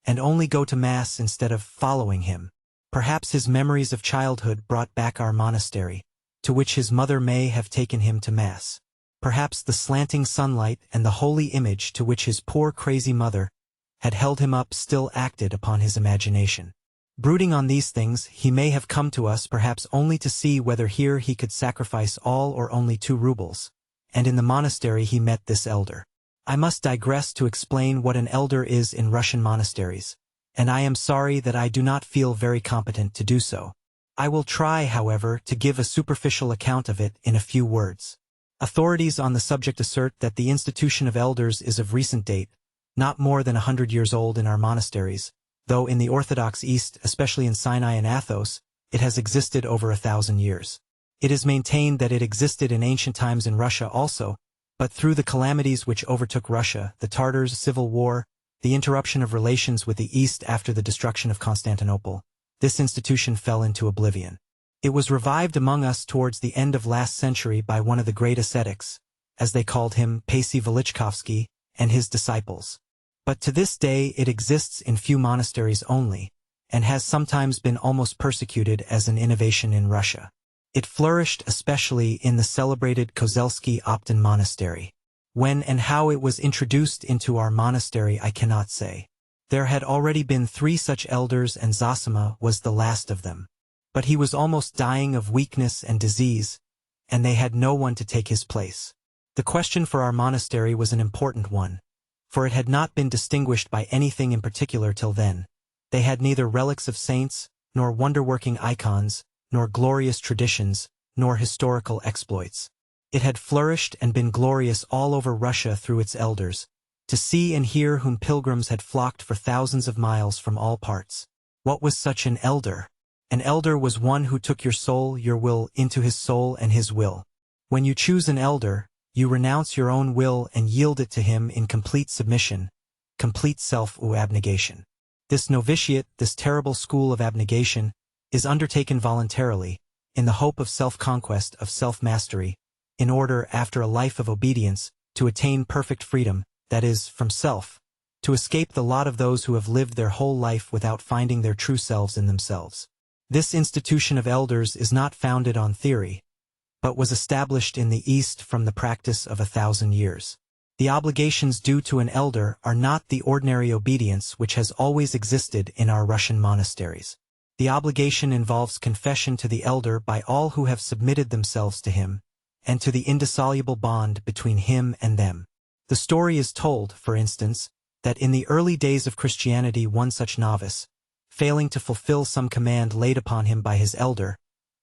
and only go to Mass instead of following him." Perhaps his memories of childhood brought back our monastery, to which his mother may have taken him to Mass. Perhaps the slanting sunlight and the holy image to which his poor crazy mother had held him up still acted upon his imagination. Brooding on these things, he may have come to us perhaps only to see whether here he could sacrifice all or only 2 rubles, and in the monastery he met this elder. I must digress to explain what an elder is in Russian monasteries, and I am sorry that I do not feel very competent to do so. I will try, however, to give a superficial account of it in a few words. Authorities on the subject assert that the institution of elders is of recent date, not more than 100 years old in our monasteries, though in the Orthodox East, especially in Sinai and Athos, it has existed over 1,000 years. It is maintained that it existed in ancient times in Russia also, but through the calamities which overtook Russia, the Tartars' civil war, the interruption of relations with the East after the destruction of Constantinople, this institution fell into oblivion. It was revived among us towards the end of last century by one of the great ascetics, as they called him, Paisy Velichkovsky, and his disciples. But to this day it exists in few monasteries only, and has sometimes been almost persecuted as an innovation in Russia. It flourished especially in the celebrated Kozelsky Optin monastery. When and how it was introduced into our monastery I cannot say. There had already been 3 such elders and Zosima was the last of them. But he was almost dying of weakness and disease, and they had no one to take his place. The question for our monastery was an important one, for it had not been distinguished by anything in particular till then. They had neither relics of saints, nor wonder-working icons, nor glorious traditions, nor historical exploits. It had flourished and been glorious all over Russia through its elders, to see and hear whom pilgrims had flocked for thousands of miles from all parts. What was such an elder? An elder was one who took your soul, your will, into his soul and his will. When you choose an elder, you renounce your own will and yield it to him in complete submission, complete self-abnegation. This novitiate, this terrible school of abnegation, is undertaken voluntarily, in the hope of self-conquest, of self-mastery, in order, after a life of obedience, to attain perfect freedom, that is, from self, to escape the lot of those who have lived their whole life without finding their true selves in themselves. This institution of elders is not founded on theory, but was established in the East from the practice of 1,000 years. The obligations due to an elder are not the ordinary obedience which has always existed in our Russian monasteries. The obligation involves confession to the elder by all who have submitted themselves to him, and to the indissoluble bond between him and them. The story is told, for instance, that in the early days of Christianity one such novice, failing to fulfill some command laid upon him by his elder,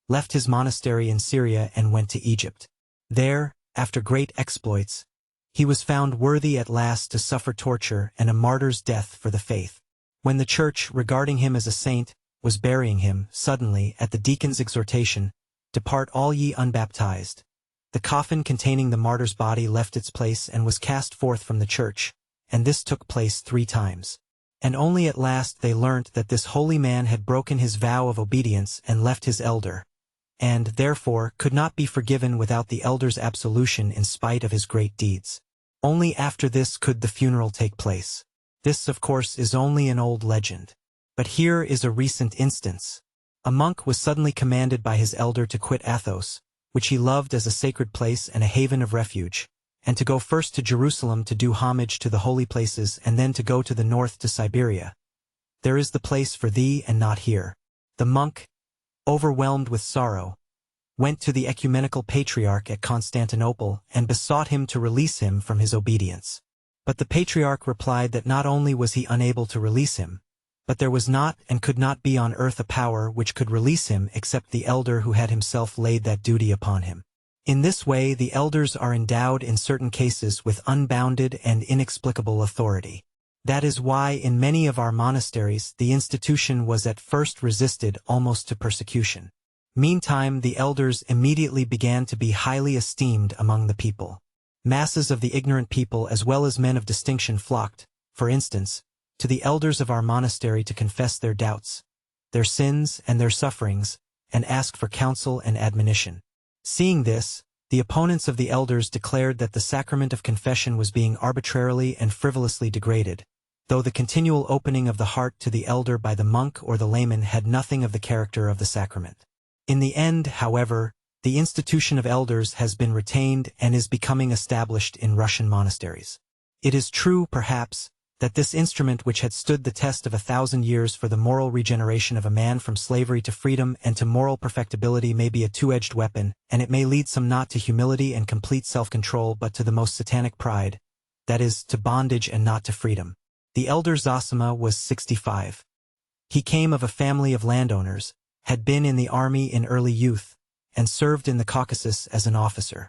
left his monastery in Syria and went to Egypt. There, after great exploits, he was found worthy at last to suffer torture and a martyr's death for the faith. When the church, regarding him as a saint, was burying him, suddenly, at the deacon's exhortation, "Depart all ye unbaptized," the coffin containing the martyr's body left its place and was cast forth from the church, and this took place 3 times. And only at last they learnt that this holy man had broken his vow of obedience and left his elder, and, therefore, could not be forgiven without the elder's absolution in spite of his great deeds. Only after this could the funeral take place. This, of course, is only an old legend. But here is a recent instance. A monk was suddenly commanded by his elder to quit Athos, which he loved as a sacred place and a haven of refuge, and to go first to Jerusalem to do homage to the holy places and then to go to the north to Siberia. There is the place for thee and not here. The monk, overwhelmed with sorrow, went to the ecumenical patriarch at Constantinople and besought him to release him from his obedience. But the patriarch replied that not only was he unable to release him, but there was not and could not be on earth a power which could release him except the elder who had himself laid that duty upon him. In this way the elders are endowed in certain cases with unbounded and inexplicable authority. That is why in many of our monasteries the institution was at first resisted almost to persecution. Meantime the elders immediately began to be highly esteemed among the people. Masses of the ignorant people as well as men of distinction flocked, for instance, to the elders of our monastery to confess their doubts, their sins and their sufferings, and ask for counsel and admonition. Seeing this, the opponents of the elders declared that the sacrament of confession was being arbitrarily and frivolously degraded, though the continual opening of the heart to the elder by the monk or the layman had nothing of the character of the sacrament. In the end, however, the institution of elders has been retained and is becoming established in Russian monasteries. It is true, perhaps, that this instrument which had stood the test of 1,000 years for the moral regeneration of a man from slavery to freedom and to moral perfectibility may be a two-edged weapon, and it may lead some not to humility and complete self-control but to the most satanic pride, that is, to bondage and not to freedom. The elder Zosima was 65. He came of a family of landowners, had been in the army in early youth, and served in the Caucasus as an officer.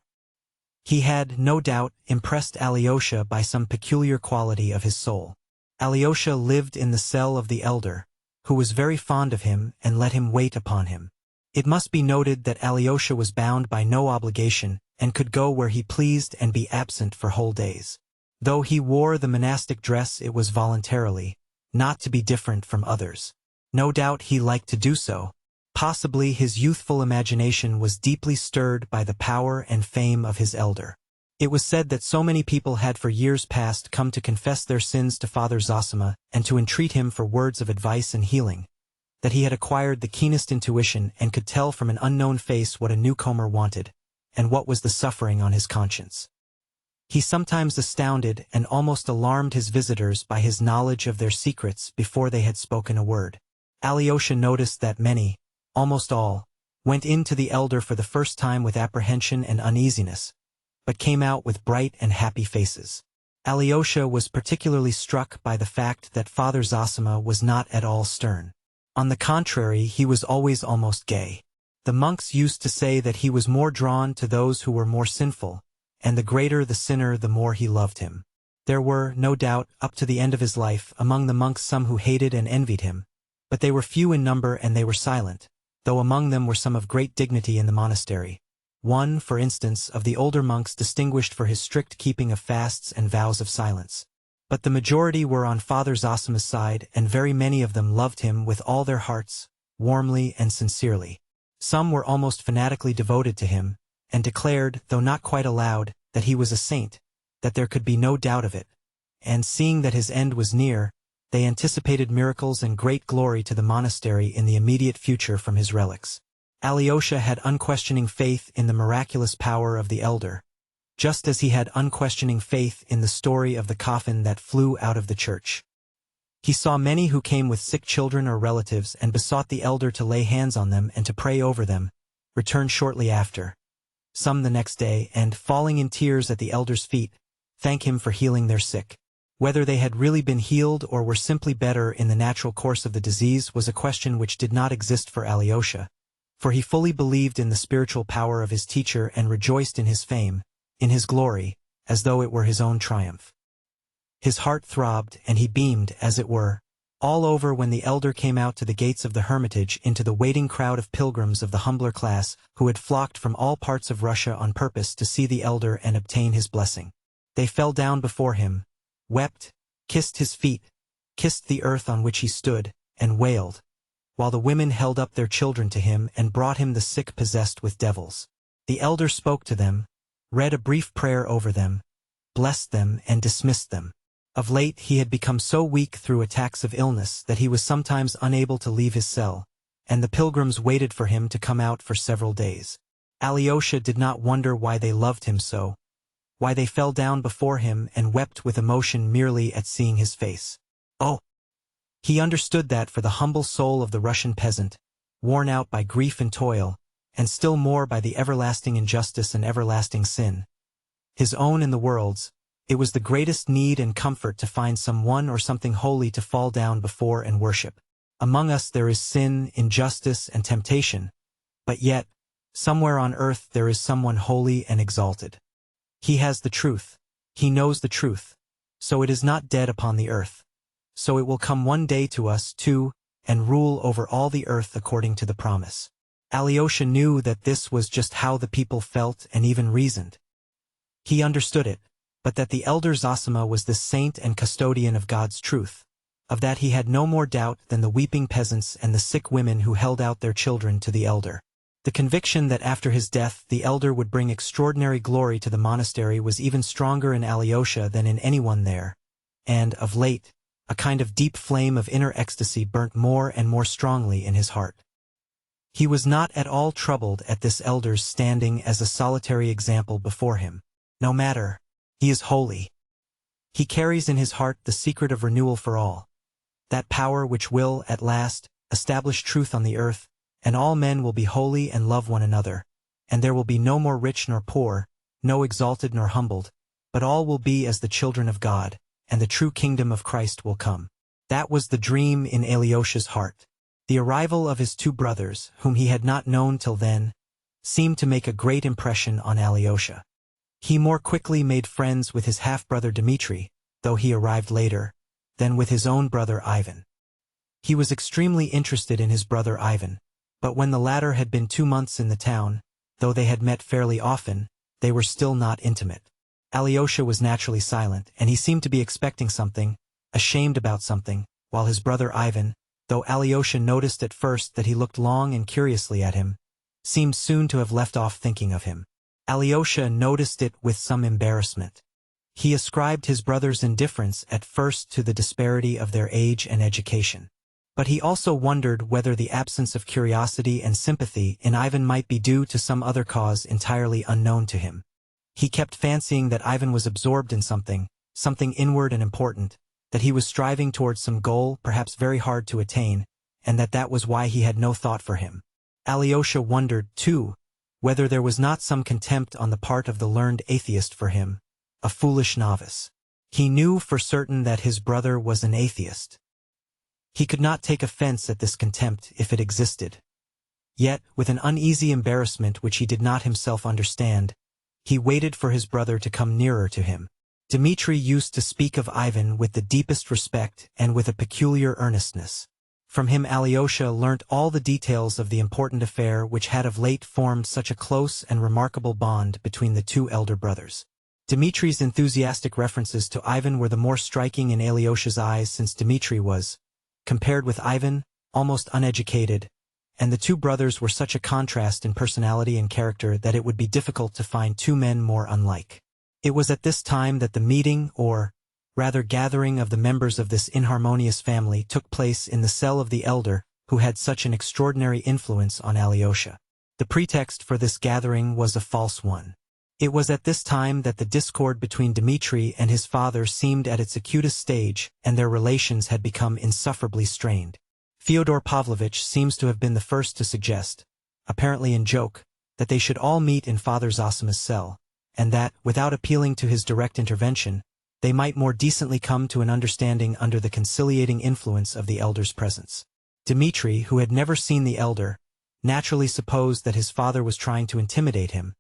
He had, no doubt, impressed Alyosha by some peculiar quality of his soul. Alyosha lived in the cell of the elder, who was very fond of him and let him wait upon him. It must be noted that Alyosha was bound by no obligation and could go where he pleased and be absent for whole days. Though he wore the monastic dress, it was voluntarily, not to be different from others. No doubt he liked to do so. Possibly his youthful imagination was deeply stirred by the power and fame of his elder. It was said that so many people had for years past come to confess their sins to Father Zosima and to entreat him for words of advice and healing, that he had acquired the keenest intuition and could tell from an unknown face what a newcomer wanted, and what was the suffering on his conscience. He sometimes astounded and almost alarmed his visitors by his knowledge of their secrets before they had spoken a word. Alyosha noticed that many, almost all, went in to the elder for the first time with apprehension and uneasiness, but came out with bright and happy faces. Alyosha was particularly struck by the fact that Father Zosima was not at all stern. On the contrary, he was always almost gay. The monks used to say that he was more drawn to those who were more sinful, and the greater the sinner the more he loved him. There were, no doubt, up to the end of his life, among the monks some who hated and envied him, but they were few in number and they were silent, though among them were some of great dignity in the monastery. One, for instance, of the older monks distinguished for his strict keeping of fasts and vows of silence. But the majority were on Father Zosima's side, and very many of them loved him with all their hearts, warmly and sincerely. Some were almost fanatically devoted to him, and declared, though not quite aloud, that he was a saint, that there could be no doubt of it. And seeing that his end was near, they anticipated miracles and great glory to the monastery in the immediate future from his relics. Alyosha had unquestioning faith in the miraculous power of the elder, just as he had unquestioning faith in the story of the coffin that flew out of the church. He saw many who came with sick children or relatives and besought the elder to lay hands on them and to pray over them, return shortly after, some the next day, and, falling in tears at the elder's feet, thank him for healing their sick. Whether they had really been healed or were simply better in the natural course of the disease was a question which did not exist for Alyosha, for he fully believed in the spiritual power of his teacher and rejoiced in his fame, in his glory, as though it were his own triumph. His heart throbbed, and he beamed, as it were, all over when the elder came out to the gates of the hermitage into the waiting crowd of pilgrims of the humbler class who had flocked from all parts of Russia on purpose to see the elder and obtain his blessing. They fell down before him, wept, kissed his feet, kissed the earth on which he stood, and wailed, while the women held up their children to him and brought him the sick possessed with devils. The elder spoke to them, read a brief prayer over them, blessed them and dismissed them. Of late he had become so weak through attacks of illness that he was sometimes unable to leave his cell, and the pilgrims waited for him to come out for several days. Alyosha did not wonder why they loved him so, why they fell down before him and wept with emotion merely at seeing his face. Oh! He understood that for the humble soul of the Russian peasant, worn out by grief and toil, and still more by the everlasting injustice and everlasting sin, his own and the world's, it was the greatest need and comfort to find someone or something holy to fall down before and worship. Among us there is sin, injustice, and temptation, but yet, somewhere on earth there is someone holy and exalted. He has the truth, he knows the truth, so it is not dead upon the earth. So it will come one day to us too, and rule over all the earth according to the promise. Alyosha knew that this was just how the people felt and even reasoned. He understood it, but that the elder Zosima was the saint and custodian of God's truth. Of that he had no more doubt than the weeping peasants and the sick women who held out their children to the elder. The conviction that after his death the elder would bring extraordinary glory to the monastery was even stronger in Alyosha than in anyone there, and, of late, a kind of deep flame of inner ecstasy burnt more and more strongly in his heart. He was not at all troubled at this elder's standing as a solitary example before him. No matter, he is holy. He carries in his heart the secret of renewal for all, that power which will, at last, establish truth on the earth, and all men will be holy and love one another, and there will be no more rich nor poor, no exalted nor humbled, but all will be as the children of God, and the true kingdom of Christ will come. That was the dream in Alyosha's heart. The arrival of his two brothers, whom he had not known till then, seemed to make a great impression on Alyosha. He more quickly made friends with his half-brother Dmitri, though he arrived later, than with his own brother Ivan. He was extremely interested in his brother Ivan, but when the latter had been 2 months in the town, though they had met fairly often, they were still not intimate. Alyosha was naturally silent, and he seemed to be expecting something, ashamed about something, while his brother Ivan, though Alyosha noticed at first that he looked long and curiously at him, seemed soon to have left off thinking of him. Alyosha noticed it with some embarrassment. He ascribed his brother's indifference at first to the disparity of their age and education. But he also wondered whether the absence of curiosity and sympathy in Ivan might be due to some other cause entirely unknown to him. He kept fancying that Ivan was absorbed in something inward and important, that he was striving towards some goal perhaps very hard to attain, and that was why he had no thought for him. Alyosha wondered, too, whether there was not some contempt on the part of the learned atheist for him, a foolish novice. He knew for certain that his brother was an atheist. He could not take offense at this contempt if it existed. Yet, with an uneasy embarrassment which he did not himself understand, he waited for his brother to come nearer to him. Dmitri used to speak of Ivan with the deepest respect and with a peculiar earnestness. From him Alyosha learnt all the details of the important affair which had of late formed such a close and remarkable bond between the two elder brothers. Dmitri's enthusiastic references to Ivan were the more striking in Alyosha's eyes since Dmitri was, compared with Ivan, almost uneducated, and the two brothers were such a contrast in personality and character that it would be difficult to find two men more unlike. It was at this time that the meeting, or rather gathering of the members of this inharmonious family took place in the cell of the elder who had such an extraordinary influence on Alyosha. The pretext for this gathering was a false one. It was at this time that the discord between Dmitri and his father seemed at its acutest stage, and their relations had become insufferably strained. Fyodor Pavlovitch seems to have been the first to suggest, apparently in joke, that they should all meet in Father Zosima's cell, and that, without appealing to his direct intervention, they might more decently come to an understanding under the conciliating influence of the elder's presence. Dmitri, who had never seen the elder, naturally supposed that his father was trying to intimidate him,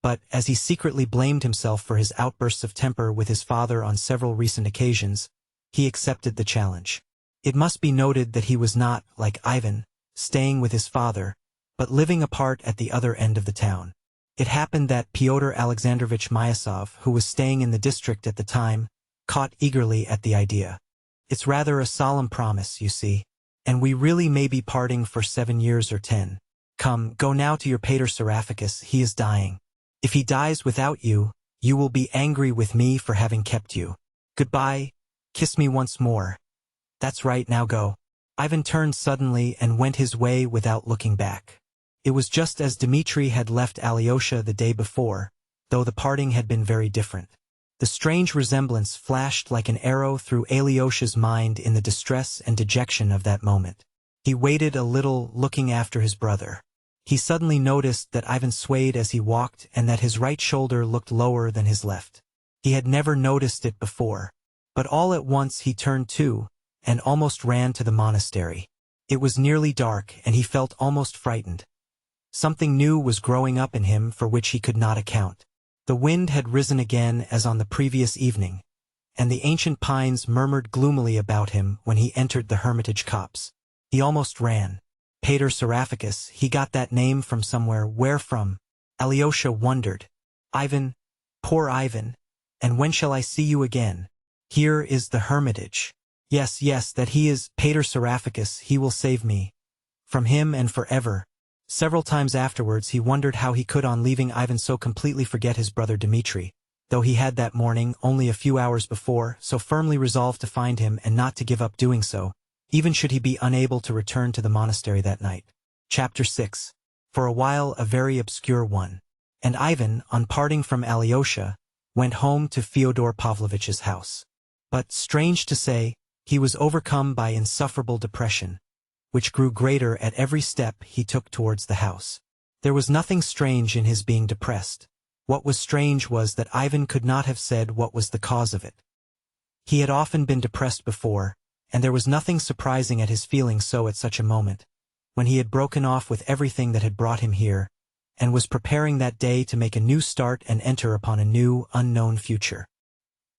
but, as he secretly blamed himself for his outbursts of temper with his father on several recent occasions, he accepted the challenge. It must be noted that he was not, like Ivan, staying with his father, but living apart at the other end of the town. It happened that Pyotr Alexandrovich Myasov, who was staying in the district at the time, caught eagerly at the idea. "It's rather a solemn promise, you see, and we really may be parting for 7 years or 10. Come, go now to your pater Seraphicus, he is dying. If he dies without you, you will be angry with me for having kept you. Goodbye, kiss me once more. That's right, now go." Ivan turned suddenly and went his way without looking back. It was just as Dmitri had left Alyosha the day before, though the parting had been very different. The strange resemblance flashed like an arrow through Alyosha's mind in the distress and dejection of that moment. He waited a little, looking after his brother. He suddenly noticed that Ivan swayed as he walked and that his right shoulder looked lower than his left. He had never noticed it before. But all at once he turned too, and almost ran to the monastery. It was nearly dark, and he felt almost frightened. Something new was growing up in him for which he could not account. The wind had risen again as on the previous evening, and the ancient pines murmured gloomily about him when he entered the hermitage copse. He almost ran. Pater Seraphicus, he got that name from somewhere. Where from? Alyosha wondered. Ivan, poor Ivan, and when shall I see you again? Here is the hermitage. Yes, that he is Pater Seraphicus, he will save me. From him and forever. Several times afterwards he wondered how he could on leaving Ivan so completely forget his brother Dmitri, though he had that morning, only a few hours before, so firmly resolved to find him and not to give up doing so, even should he be unable to return to the monastery that night. Chapter 6. For a while a very obscure one. And Ivan, on parting from Alyosha, went home to Fyodor Pavlovitch's house. But, strange to say, he was overcome by insufferable depression, which grew greater at every step he took towards the house. There was nothing strange in his being depressed. What was strange was that Ivan could not have said what was the cause of it. He had often been depressed before, and there was nothing surprising at his feeling so at such a moment, when he had broken off with everything that had brought him here, and was preparing that day to make a new start and enter upon a new, unknown future.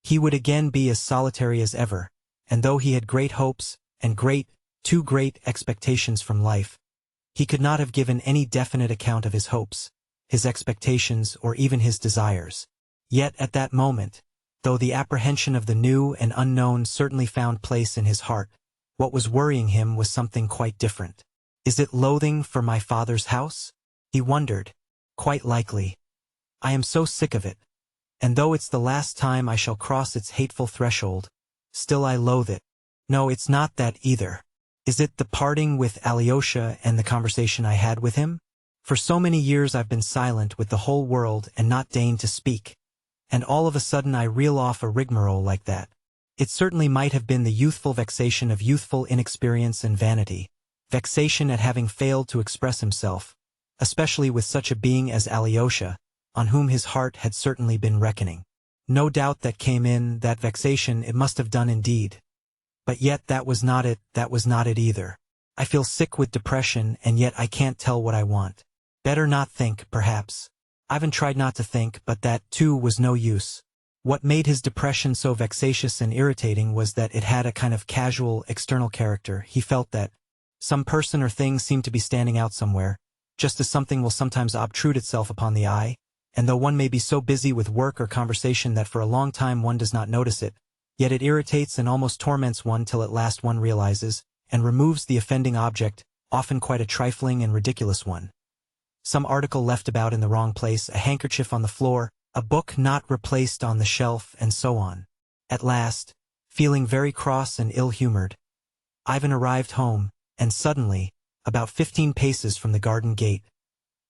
He would again be as solitary as ever, and though he had great hopes, and too great expectations from life, he could not have given any definite account of his hopes, his expectations, or even his desires. Yet at that moment, though the apprehension of the new and unknown certainly found place in his heart, what was worrying him was something quite different. Is it loathing for my father's house? He wondered. Quite likely. I am so sick of it. And though it's the last time I shall cross its hateful threshold, still I loathe it. No, it's not that either. Is it the parting with Alyosha and the conversation I had with him? For so many years I've been silent with the whole world and not deigned to speak, and all of a sudden I reel off a rigmarole like that. It certainly might have been the youthful vexation of youthful inexperience and vanity, vexation at having failed to express himself, especially with such a being as Alyosha, on whom his heart had certainly been reckoning. No doubt that came in, that vexation it must have done indeed. But yet that was not it either. I feel sick with depression, and yet I can't tell what I want. Better not think, perhaps. Ivan tried not to think, but that, too, was no use. What made his depression so vexatious and irritating was that it had a kind of casual, external character. He felt that some person or thing seemed to be standing out somewhere, just as something will sometimes obtrude itself upon the eye, and though one may be so busy with work or conversation that for a long time one does not notice it, yet it irritates and almost torments one till at last one realizes, and removes the offending object, often quite a trifling and ridiculous one. Some article left about in the wrong place, a handkerchief on the floor, a book not replaced on the shelf, and so on. At last, feeling very cross and ill-humored, Ivan arrived home, and suddenly, about 15 paces from the garden gate,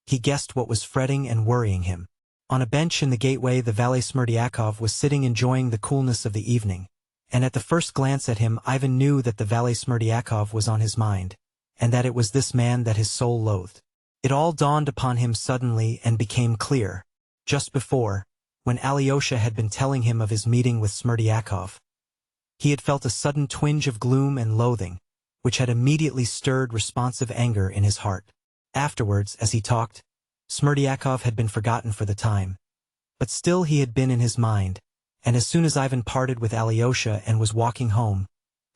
he guessed what was fretting and worrying him. On a bench in the gateway the valet Smerdyakov was sitting enjoying the coolness of the evening, and at the first glance at him Ivan knew that the valet Smerdyakov was on his mind, and that it was this man that his soul loathed. It all dawned upon him suddenly and became clear. Just before, when Alyosha had been telling him of his meeting with Smerdyakov, he had felt a sudden twinge of gloom and loathing, which had immediately stirred responsive anger in his heart. Afterwards, as he talked, Smerdyakov had been forgotten for the time, but still he had been in his mind, and as soon as Ivan parted with Alyosha and was walking home,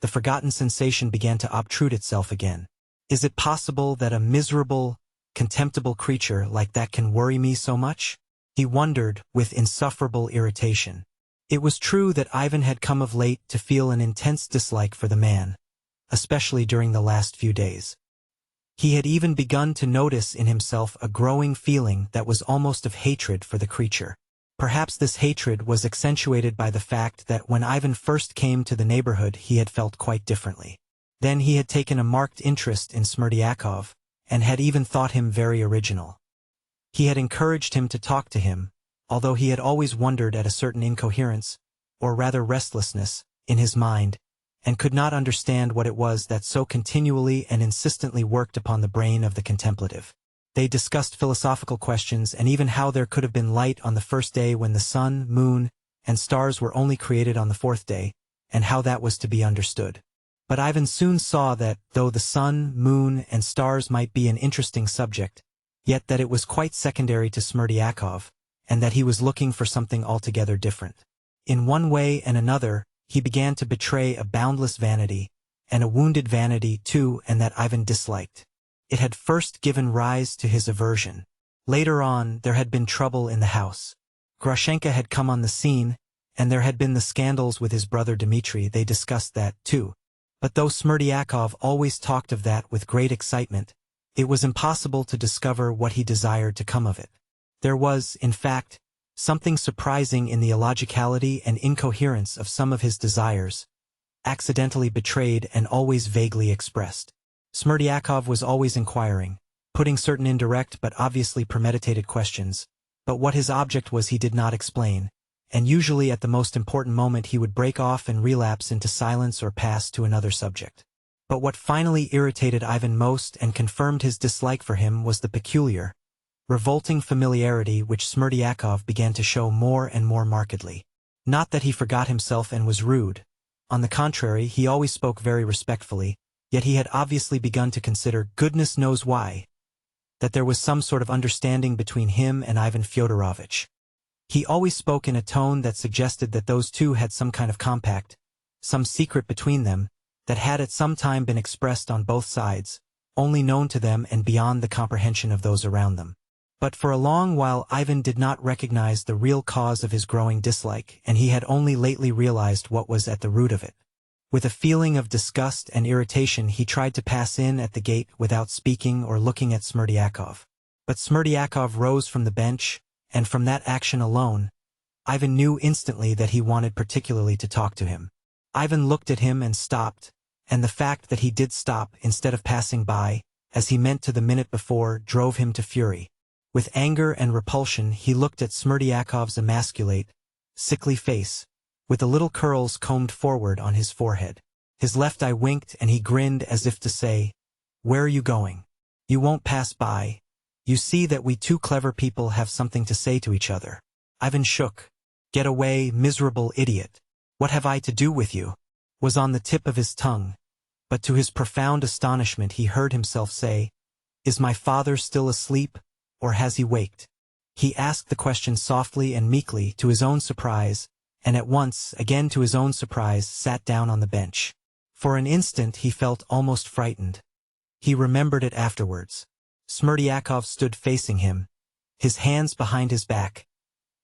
the forgotten sensation began to obtrude itself again. Is it possible that a miserable, contemptible creature like that can worry me so much? He wondered with insufferable irritation. It was true that Ivan had come of late to feel an intense dislike for the man, especially during the last few days. He had even begun to notice in himself a growing feeling that was almost of hatred for the creature. Perhaps this hatred was accentuated by the fact that when Ivan first came to the neighborhood he had felt quite differently. Then he had taken a marked interest in Smerdyakov, and had even thought him very original. He had encouraged him to talk to him, although he had always wondered at a certain incoherence, or rather restlessness, in his mind, and could not understand what it was that so continually and insistently worked upon the brain of the contemplative. They discussed philosophical questions and even how there could have been light on the first day when the sun, moon, and stars were only created on the fourth day, and how that was to be understood. But Ivan soon saw that, though the sun, moon, and stars might be an interesting subject, yet that it was quite secondary to Smerdyakov, and that he was looking for something altogether different. In one way and another, he began to betray a boundless vanity, and a wounded vanity too, and that Ivan disliked. It had first given rise to his aversion. Later on, there had been trouble in the house. Grushenka had come on the scene, and there had been the scandals with his brother Dmitri. They discussed that, too. But though Smerdyakov always talked of that with great excitement, it was impossible to discover what he desired to come of it. There was, in fact, something surprising in the illogicality and incoherence of some of his desires, accidentally betrayed and always vaguely expressed. Smerdyakov was always inquiring, putting certain indirect but obviously premeditated questions, but what his object was he did not explain, and usually at the most important moment he would break off and relapse into silence or pass to another subject. But what finally irritated Ivan most and confirmed his dislike for him was the peculiar, revolting familiarity which Smerdyakov began to show more and more markedly. Not that he forgot himself and was rude. On the contrary, he always spoke very respectfully, yet he had obviously begun to consider, goodness knows why, that there was some sort of understanding between him and Ivan Fyodorovitch. He always spoke in a tone that suggested that those two had some kind of compact, some secret between them, that had at some time been expressed on both sides, only known to them and beyond the comprehension of those around them. But for a long while Ivan did not recognize the real cause of his growing dislike, and he had only lately realized what was at the root of it. With a feeling of disgust and irritation he tried to pass in at the gate without speaking or looking at Smerdyakov. But Smerdyakov rose from the bench, and from that action alone, Ivan knew instantly that he wanted particularly to talk to him. Ivan looked at him and stopped, and the fact that he did stop instead of passing by, as he meant to the minute before, drove him to fury. With anger and repulsion he looked at Smerdyakov's emasculate, sickly face, with the little curls combed forward on his forehead. His left eye winked and he grinned as if to say, "Where are you going? You won't pass by. You see that we two clever people have something to say to each other." Ivan shook. "Get away, miserable idiot. What have I to do with you?" was on the tip of his tongue, but to his profound astonishment he heard himself say, "Is my father still asleep, or has he waked?" He asked the question softly and meekly to his own surprise, and at once, again to his own surprise, sat down on the bench. For an instant he felt almost frightened. He remembered it afterwards. Smerdyakov stood facing him, his hands behind his back,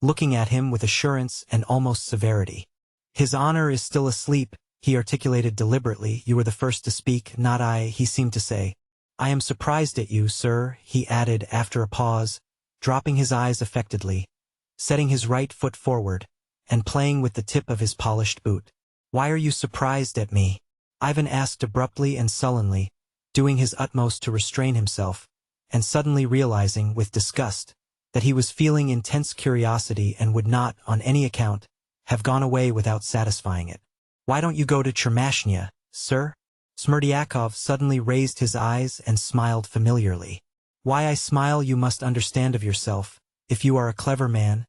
looking at him with assurance and almost severity. "His honor is still asleep," he articulated deliberately. "You were the first to speak, not I," he seemed to say. "I am surprised at you, sir," he added after a pause, dropping his eyes affectedly, setting his right foot forward, and playing with the tip of his polished boot. "Why are you surprised at me?" Ivan asked abruptly and sullenly, doing his utmost to restrain himself, and suddenly realizing, with disgust, that he was feeling intense curiosity and would not, on any account, have gone away without satisfying it. "Why don't you go to Chermashnya, sir?" Smerdyakov suddenly raised his eyes and smiled familiarly. "Why I smile you must understand of yourself, if you are a clever man."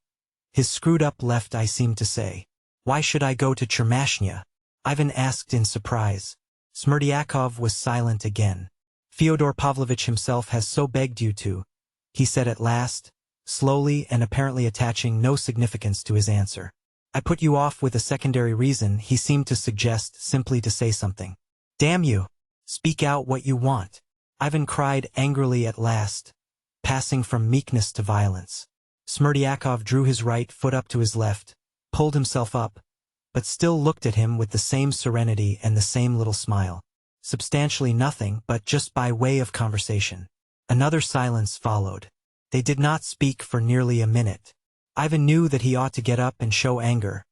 His screwed-up left eye seemed to say. "Why should I go to Chermashnya?" Ivan asked in surprise. Smerdyakov was silent again. "Fyodor Pavlovitch himself has so begged you to," he said at last, slowly and apparently attaching no significance to his answer. "I put you off with a secondary reason," he seemed to suggest, simply to say something. "Damn you! Speak out what you want," Ivan cried angrily at last, passing from meekness to violence. Smerdyakov drew his right foot up to his left, pulled himself up, but still looked at him with the same serenity and the same little smile. Substantially nothing, but just by way of conversation. Another silence followed. They did not speak for nearly a minute. Ivan knew that he ought to get up and show anger,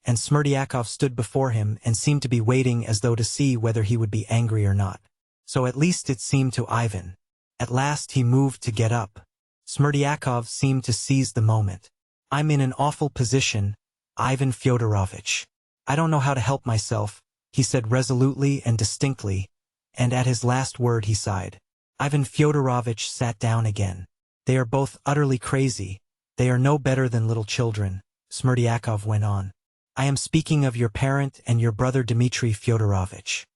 and Smerdyakov stood before him and seemed to be waiting as though to see whether he would be angry or not. So at least it seemed to Ivan. At last he moved to get up. Smerdyakov seemed to seize the moment. "I'm in an awful position, Ivan Fyodorovitch. I don't know how to help myself," he said resolutely and distinctly, and at his last word he sighed. Ivan Fyodorovitch sat down again. "They are both utterly crazy. They are no better than little children," Smerdyakov went on. "I am speaking of your parent and your brother Dmitri Fyodorovitch.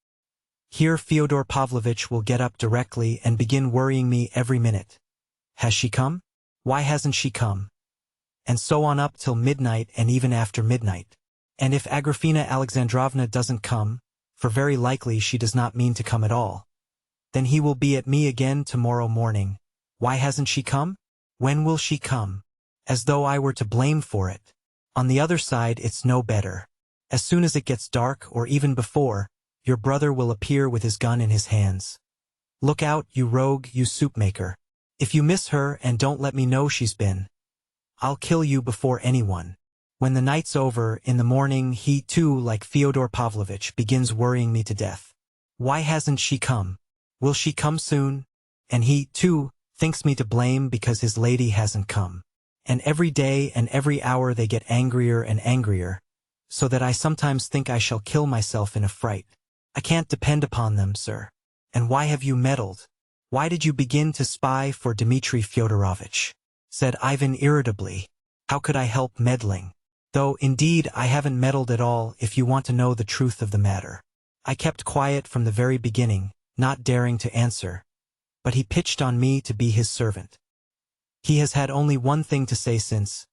Here Fyodor Pavlovitch will get up directly and begin worrying me every minute. Has she come? Why hasn't she come? And so on up till midnight and even after midnight. And if Agrafena Alexandrovna doesn't come, for very likely she does not mean to come at all, then he will be at me again tomorrow morning. Why hasn't she come? When will she come? As though I were to blame for it. On the other side it's no better. As soon as it gets dark, or even before, your brother will appear with his gun in his hands. Look out, you rogue, you soup-maker. If you miss her and don't let me know she's been, I'll kill you before anyone. When the night's over, in the morning he too, like Fyodor Pavlovitch, begins worrying me to death. Why hasn't she come? Will she come soon? And he, too, thinks me to blame because his lady hasn't come. And every day and every hour they get angrier and angrier, so that I sometimes think I shall kill myself in a fright. I can't depend upon them, sir. And why have you meddled? Why did you begin to spy for Dmitri Fyodorovitch? Said Ivan irritably. How could I help meddling? Though, indeed, I haven't meddled at all, if you want to know the truth of the matter. I kept quiet from the very beginning, not daring to answer. But he pitched on me to be his servant. He has had only one thing to say since.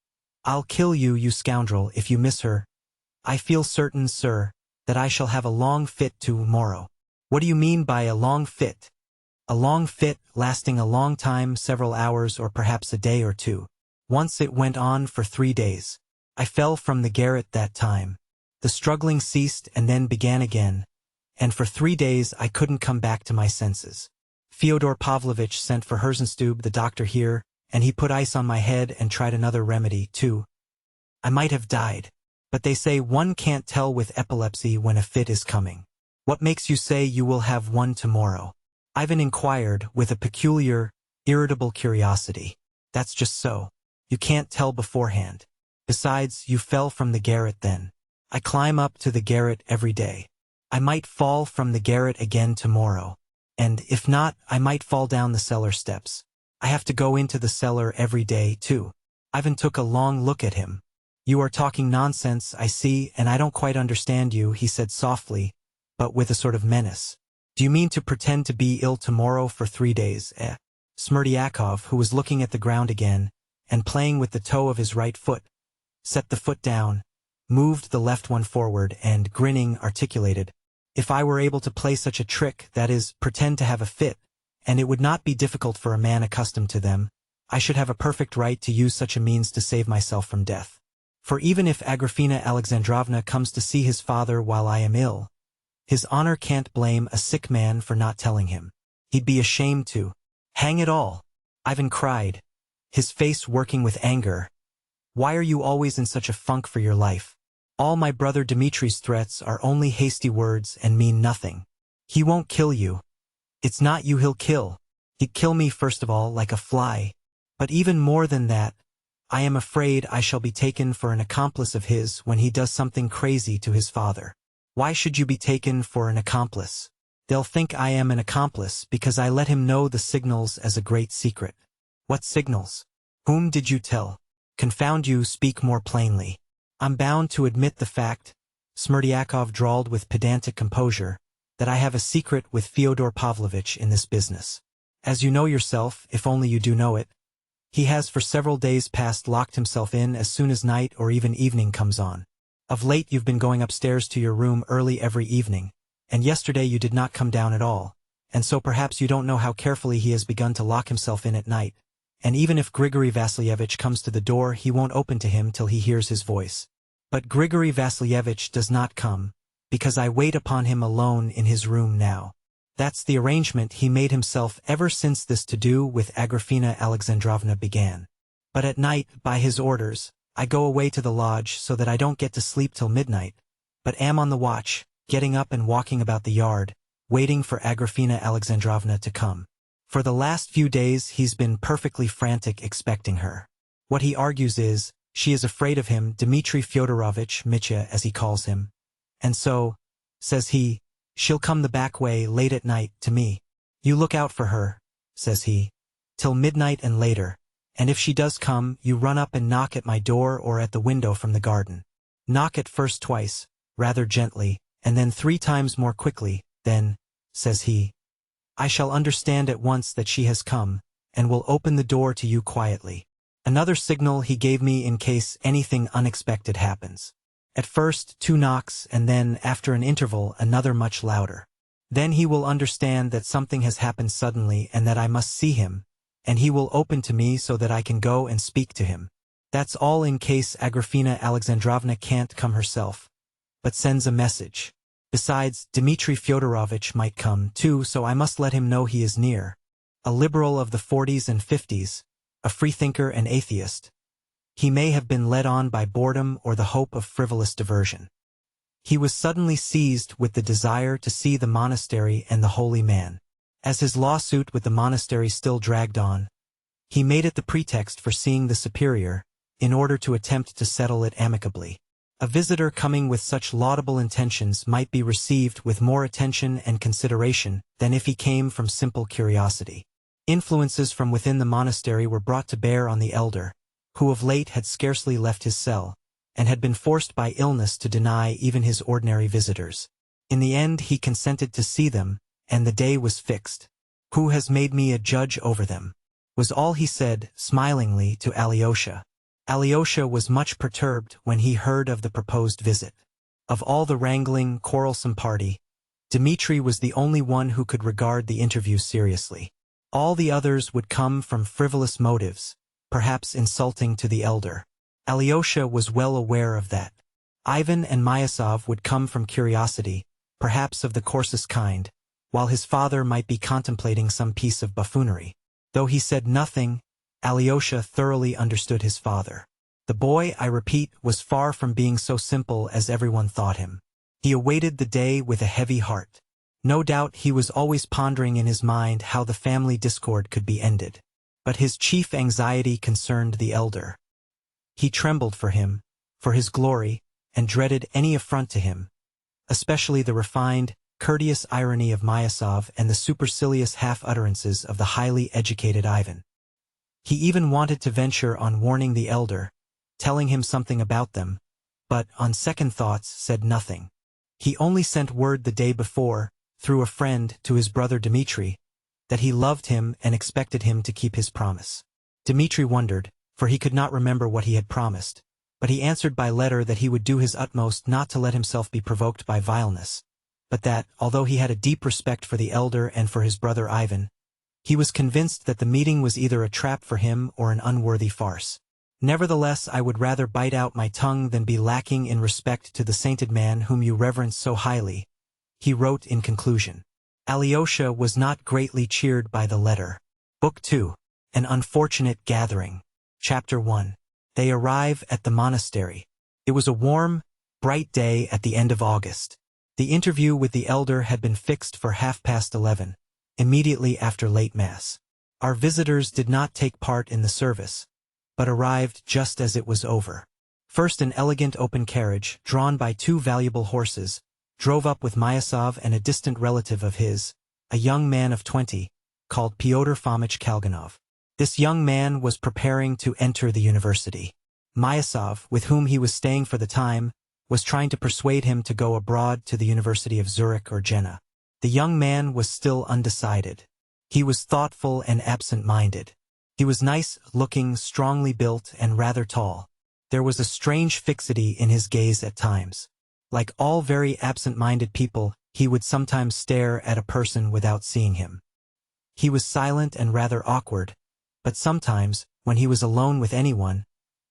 I'll kill you, you scoundrel, if you miss her. I feel certain, sir, that I shall have a long fit tomorrow. What do you mean by a long fit? A long fit, lasting a long time, several hours or perhaps a day or two. Once it went on for 3 days. I fell from the garret that time. The struggling ceased and then began again, and for 3 days I couldn't come back to my senses. Fyodor Pavlovitch sent for Herzenstube, the doctor here, and he put ice on my head and tried another remedy, too. I might have died, but they say one can't tell with epilepsy when a fit is coming. What makes you say you will have one tomorrow? Ivan inquired with a peculiar, irritable curiosity. That's just so. You can't tell beforehand. Besides, you fell from the garret then. I climb up to the garret every day. I might fall from the garret again tomorrow. And, if not, I might fall down the cellar steps. I have to go into the cellar every day, too. Ivan took a long look at him. You are talking nonsense, I see, and I don't quite understand you, he said softly, but with a sort of menace. Do you mean to pretend to be ill tomorrow for 3 days, eh? Smerdyakov, who was looking at the ground again, and playing with the toe of his right foot, set the foot down, moved the left one forward, and, grinning, articulated, If I were able to play such a trick, that is, pretend to have a fit, and it would not be difficult for a man accustomed to them, I should have a perfect right to use such a means to save myself from death. For even if Agrafena Alexandrovna comes to see his father while I am ill, his honor can't blame a sick man for not telling him. He'd be ashamed to. Hang it all! Ivan cried, his face working with anger. Why are you always in such a funk for your life? All my brother Dmitri's threats are only hasty words and mean nothing. He won't kill you. It's not you he'll kill. He'd kill me first of all like a fly. But even more than that, I am afraid I shall be taken for an accomplice of his when he does something crazy to his father. Why should you be taken for an accomplice? They'll think I am an accomplice because I let him know the signals as a great secret. What signals? Whom did you tell? Confound you, speak more plainly. I'm bound to admit the fact, Smerdyakov drawled with pedantic composure, that I have a secret with Fyodor Pavlovitch in this business. As you know yourself, if only you do know it, he has for several days past locked himself in as soon as night or even evening comes on. Of late you've been going upstairs to your room early every evening, and yesterday you did not come down at all, and so perhaps you don't know how carefully he has begun to lock himself in at night. And even if Grigory Vasilievich comes to the door, he won't open to him till he hears his voice. But Grigory Vasilievich does not come, because I wait upon him alone in his room now. That's the arrangement he made himself ever since this to-do with Agrafena Alexandrovna began. But at night, by his orders, I go away to the lodge so that I don't get to sleep till midnight, but am on the watch, getting up and walking about the yard, waiting for Agrafena Alexandrovna to come. For the last few days he's been perfectly frantic expecting her. What he argues is, she is afraid of him, Dmitri Fyodorovich, Mitya as he calls him. And so, says he, she'll come the back way late at night to me. You look out for her, says he, till midnight and later, and if she does come, you run up and knock at my door or at the window from the garden. Knock at first twice, rather gently, and then 3 times more quickly, then, says he, I shall understand at once that she has come, and will open the door to you quietly. Another signal he gave me in case anything unexpected happens. At first 2 knocks and then, after an interval, another much louder. Then he will understand that something has happened suddenly and that I must see him, and he will open to me so that I can go and speak to him. That's all in case Agrafena Alexandrovna can't come herself, but sends a message. Besides, Dmitri Fyodorovich might come too, so I must let him know he is near. A liberal of the 40s and 50s, a freethinker and atheist. He may have been led on by boredom or the hope of frivolous diversion. He was suddenly seized with the desire to see the monastery and the holy man. As his lawsuit with the monastery still dragged on, he made it the pretext for seeing the superior, in order to attempt to settle it amicably. A visitor coming with such laudable intentions might be received with more attention and consideration than if he came from simple curiosity. Influences from within the monastery were brought to bear on the elder, who of late had scarcely left his cell, and had been forced by illness to deny even his ordinary visitors. In the end he consented to see them, and the day was fixed. Who has made me a judge over them? Was all he said, smilingly, to Alyosha. Alyosha was much perturbed when he heard of the proposed visit. Of all the wrangling, quarrelsome party, Dmitri was the only one who could regard the interview seriously. All the others would come from frivolous motives, perhaps insulting to the elder. Alyosha was well aware of that. Ivan and Myasov would come from curiosity, perhaps of the coarsest kind, while his father might be contemplating some piece of buffoonery. Though he said nothing, Alyosha thoroughly understood his father. The boy, I repeat, was far from being so simple as everyone thought him. He awaited the day with a heavy heart. No doubt he was always pondering in his mind how the family discord could be ended. But his chief anxiety concerned the elder. He trembled for him, for his glory, and dreaded any affront to him, especially the refined, courteous irony of Myasov and the supercilious half-utterances of the highly educated Ivan. He even wanted to venture on warning the elder, telling him something about them, but, on second thoughts, said nothing. He only sent word the day before, through a friend, to his brother Dmitri, that he loved him and expected him to keep his promise. Dmitri wondered, for he could not remember what he had promised, but he answered by letter that he would do his utmost not to let himself be provoked by vileness, but that, although he had a deep respect for the elder and for his brother Ivan, he was convinced that the meeting was either a trap for him or an unworthy farce. Nevertheless, I would rather bite out my tongue than be lacking in respect to the sainted man whom you reverence so highly, he wrote in conclusion. Alyosha was not greatly cheered by the letter. Book 2. An Unfortunate Gathering. Chapter 1. They arrive at the monastery. It was a warm, bright day at the end of August. The interview with the elder had been fixed for 11:30, immediately after late Mass. Our visitors did not take part in the service, but arrived just as it was over. First an elegant open carriage, drawn by 2 valuable horses, drove up with Myasov and a distant relative of his, a young man of 20, called Fyodor Fomich Kalganov. This young man was preparing to enter the university. Myasov, with whom he was staying for the time, was trying to persuade him to go abroad to the University of Zurich or Jena. The young man was still undecided. He was thoughtful and absent-minded. He was nice-looking, strongly built, and rather tall. There was a strange fixity in his gaze at times. Like all very absent-minded people, he would sometimes stare at a person without seeing him. He was silent and rather awkward, but sometimes, when he was alone with anyone,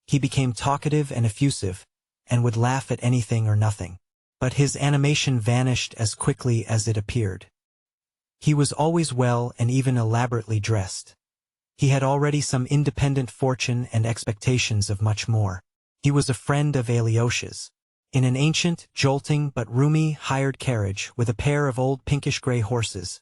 he became talkative and effusive, and would laugh at anything or nothing. But his animation vanished as quickly as it appeared. He was always well and even elaborately dressed. He had already some independent fortune and expectations of much more. He was a friend of Alyosha's. In an ancient, jolting but roomy hired carriage with a pair of old pinkish-gray horses,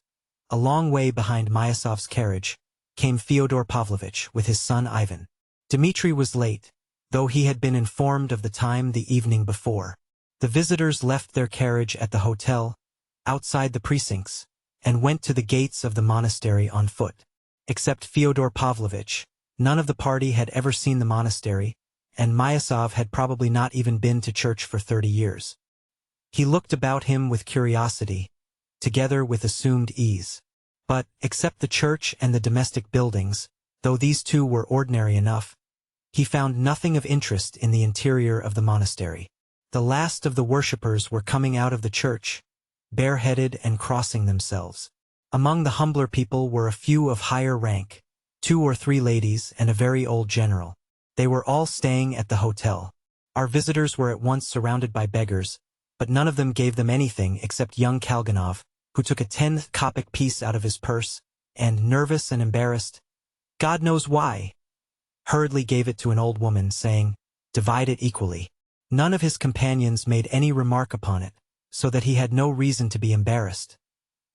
A long way behind Myasov's carriage came Fyodor Pavlovitch with his son Ivan. Dmitri was late, though he had been informed of the time the evening before. The visitors left their carriage at the hotel, outside the precincts, and went to the gates of the monastery on foot. Except Fyodor Pavlovitch, none of the party had ever seen the monastery, and Myasov had probably not even been to church for 30 years. He looked about him with curiosity, together with assumed ease. But, except the church and the domestic buildings, though these two were ordinary enough, he found nothing of interest in the interior of the monastery. The last of the worshippers were coming out of the church, bareheaded and crossing themselves. Among the humbler people were a few of higher rank, 2 or 3 ladies and a very old general. They were all staying at the hotel. Our visitors were at once surrounded by beggars, but none of them gave them anything except young Kalganov, who took a 10-kopeck piece out of his purse, and, nervous and embarrassed, God knows why, hurriedly gave it to an old woman, saying, "Divide it equally." None of his companions made any remark upon it, so that he had no reason to be embarrassed.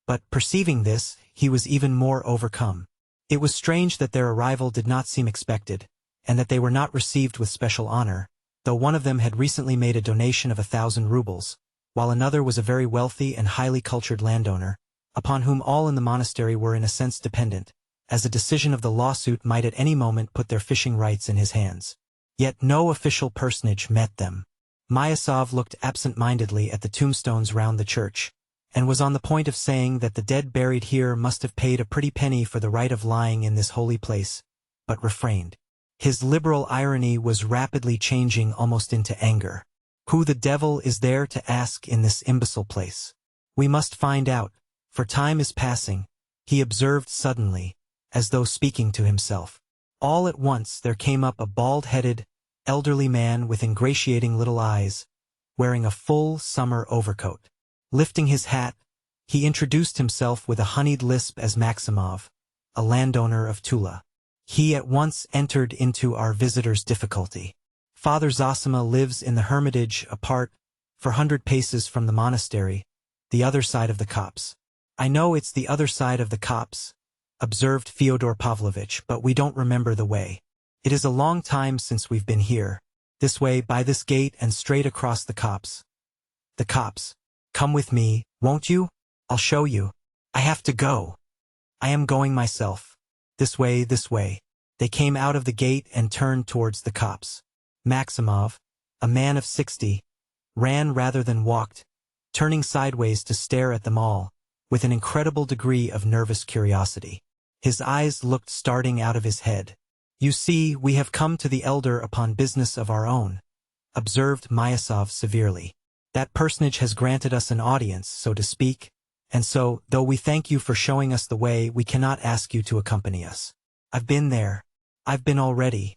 But, perceiving this, he was even more overcome. It was strange that their arrival did not seem expected, and that they were not received with special honor, though one of them had recently made a donation of 1,000 rubles, while another was a very wealthy and highly cultured landowner, upon whom all in the monastery were in a sense dependent, as a decision of the lawsuit might at any moment put their fishing rights in his hands. Yet no official personage met them. Myasov looked absent-mindedly at the tombstones round the church, and was on the point of saying that the dead buried here must have paid a pretty penny for the right of lying in this holy place, but refrained. His liberal irony was rapidly changing almost into anger. Who the devil is there to ask in this imbecile place? We must find out, for time is passing, he observed suddenly, as though speaking to himself. All at once there came up a bald-headed, elderly man with ingratiating little eyes, wearing a full summer overcoat. Lifting his hat, he introduced himself with a honeyed lisp as Maximov, a landowner of Tula. He at once entered into our visitor's difficulty. Father Zosima lives in the hermitage apart, 400 paces from the monastery, the other side of the copse. I know it's the other side of the copse, observed Fyodor Pavlovitch, but we don't remember the way. It is a long time since we've been here. This way, by this gate and straight across the copse. The copse. Come with me, won't you? I'll show you. I have to go. I am going myself. This way, this way. They came out of the gate and turned towards the copse. Maximov, a man of 60, ran rather than walked, turning sideways to stare at them all, with an incredible degree of nervous curiosity. His eyes looked starting out of his head. You see, we have come to the elder upon business of our own, observed Myasov severely. That personage has granted us an audience, so to speak, and so, though we thank you for showing us the way, we cannot ask you to accompany us. I've been there. I've been already.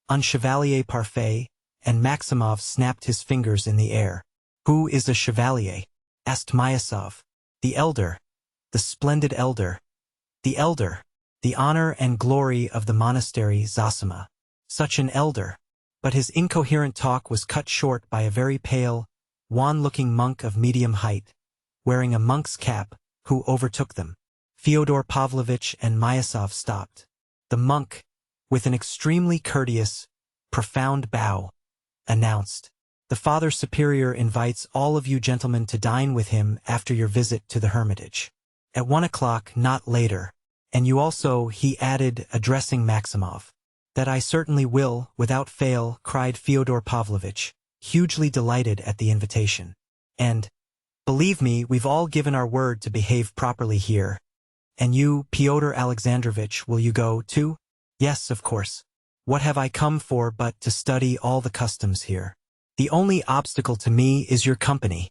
Un chevalier parfait, and Maximov snapped his fingers in the air. Who is a chevalier? Asked Myasov. The elder. The splendid elder. The elder. The honor and glory of the monastery Zosima. Such an elder. But his incoherent talk was cut short by a very pale, wan-looking monk of medium height, wearing a monk's cap, who overtook them. Fyodor Pavlovitch and Myasov stopped. The monk, with an extremely courteous, profound bow, announced, "The Father Superior invites all of you gentlemen to dine with him after your visit to the hermitage. At 1 o'clock, not later. And you also," he added, addressing Maximov. "That I certainly will, without fail," cried Fyodor Pavlovitch, hugely delighted at the invitation. "And, believe me, we've all given our word to behave properly here. And you, Pyotr Alexandrovitch, will you go, too?" "Yes, of course. What have I come for but to study all the customs here? The only obstacle to me is your company."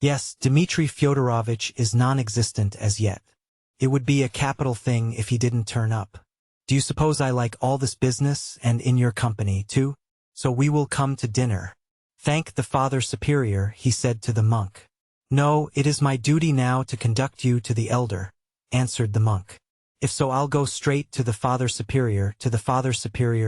"Yes, Dmitri Fyodorovitch is non-existent as yet. It would be a capital thing if he didn't turn up. Do you suppose I like all this business, and in your company, too? So we will come to dinner." "Thank the Father Superior," he said to the monk. "No, it is my duty now to conduct you to the elder," answered the monk. "If so, I'll go straight to the Father Superior,"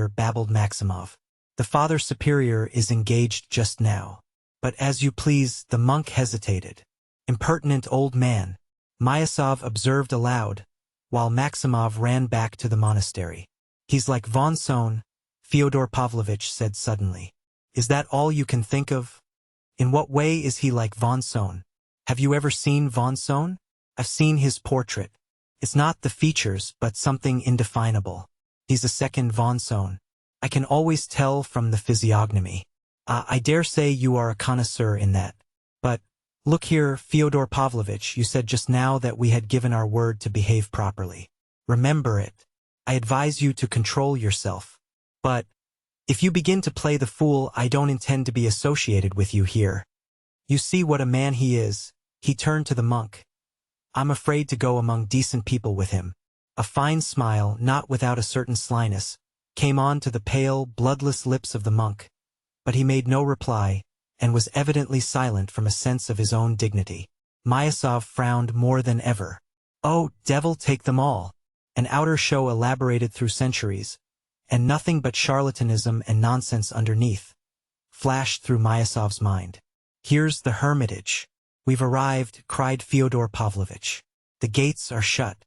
babbled Maximov. "The Father Superior is engaged just now." "But as you please," the monk hesitated. "Impertinent old man. Myasov observed aloud, while Maximov ran back to the monastery. He's like von Sohn, Fyodor Pavlovitch said suddenly. Is that all you can think of? In what way is he like von Sohn? Have you ever seen von Sohn? I've seen his portrait. It's not the features, but something indefinable. He's a second von Sohn. I can always tell from the physiognomy. I dare say you are a connoisseur in that. But, look here, Fyodor Pavlovitch, you said just now that we had given our word to behave properly. Remember it. I advise you to control yourself. But, if you begin to play the fool, I don't intend to be associated with you here. You see what a man he is. He turned to the monk. I'm afraid to go among decent people with him. A fine smile, not without a certain slyness, came on to the pale, bloodless lips of the monk. But he made no reply, and was evidently silent from a sense of his own dignity. Myasov frowned more than ever. Oh, devil take them all! An outer show elaborated through centuries, and nothing but charlatanism and nonsense underneath, flashed through Myasov's mind. Here's the hermitage. We've arrived, cried Fyodor Pavlovitch. The gates are shut,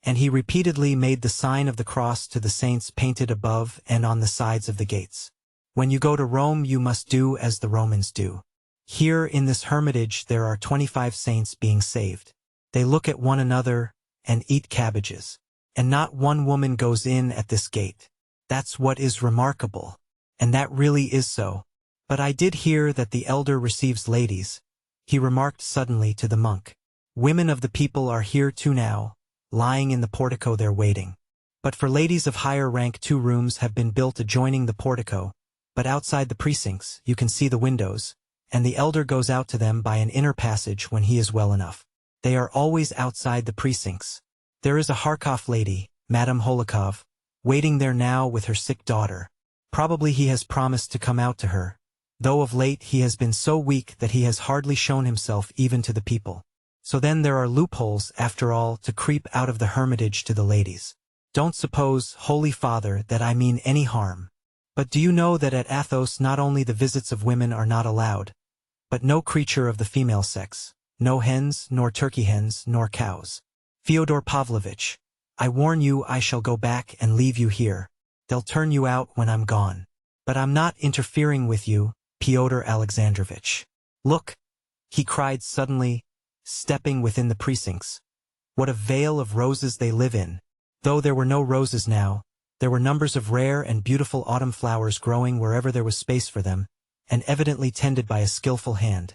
and he repeatedly made the sign of the cross to the saints painted above and on the sides of the gates. When you go to Rome, you must do as the Romans do. Here in this hermitage there are 25 saints being saved. They look at one another and eat cabbages. And not one woman goes in at this gate. That's what is remarkable. And that really is so. But I did hear that the elder receives ladies, he remarked suddenly to the monk. Women of the people are here too now, lying in the portico there waiting. But for ladies of higher rank 2 rooms have been built adjoining the portico, but outside the precincts you can see the windows, and the elder goes out to them by an inner passage when he is well enough. They are always outside the precincts. There is a Kharkov lady, Madame Holikov, waiting there now with her sick daughter. Probably he has promised to come out to her, though of late he has been so weak that he has hardly shown himself even to the people. So then there are loopholes, after all, to creep out of the hermitage to the ladies. Don't suppose, Holy Father, that I mean any harm. But do you know that at Athos not only the visits of women are not allowed, but no creature of the female sex, no hens, nor turkey hens, nor cows. Fyodor Pavlovitch, I warn you I shall go back and leave you here. They'll turn you out when I'm gone. But I'm not interfering with you, Pyotr Alexandrovitch. Look, he cried suddenly, stepping within the precincts. What a vale of roses they live in. Though there were no roses now, there were numbers of rare and beautiful autumn flowers growing wherever there was space for them, and evidently tended by a skillful hand.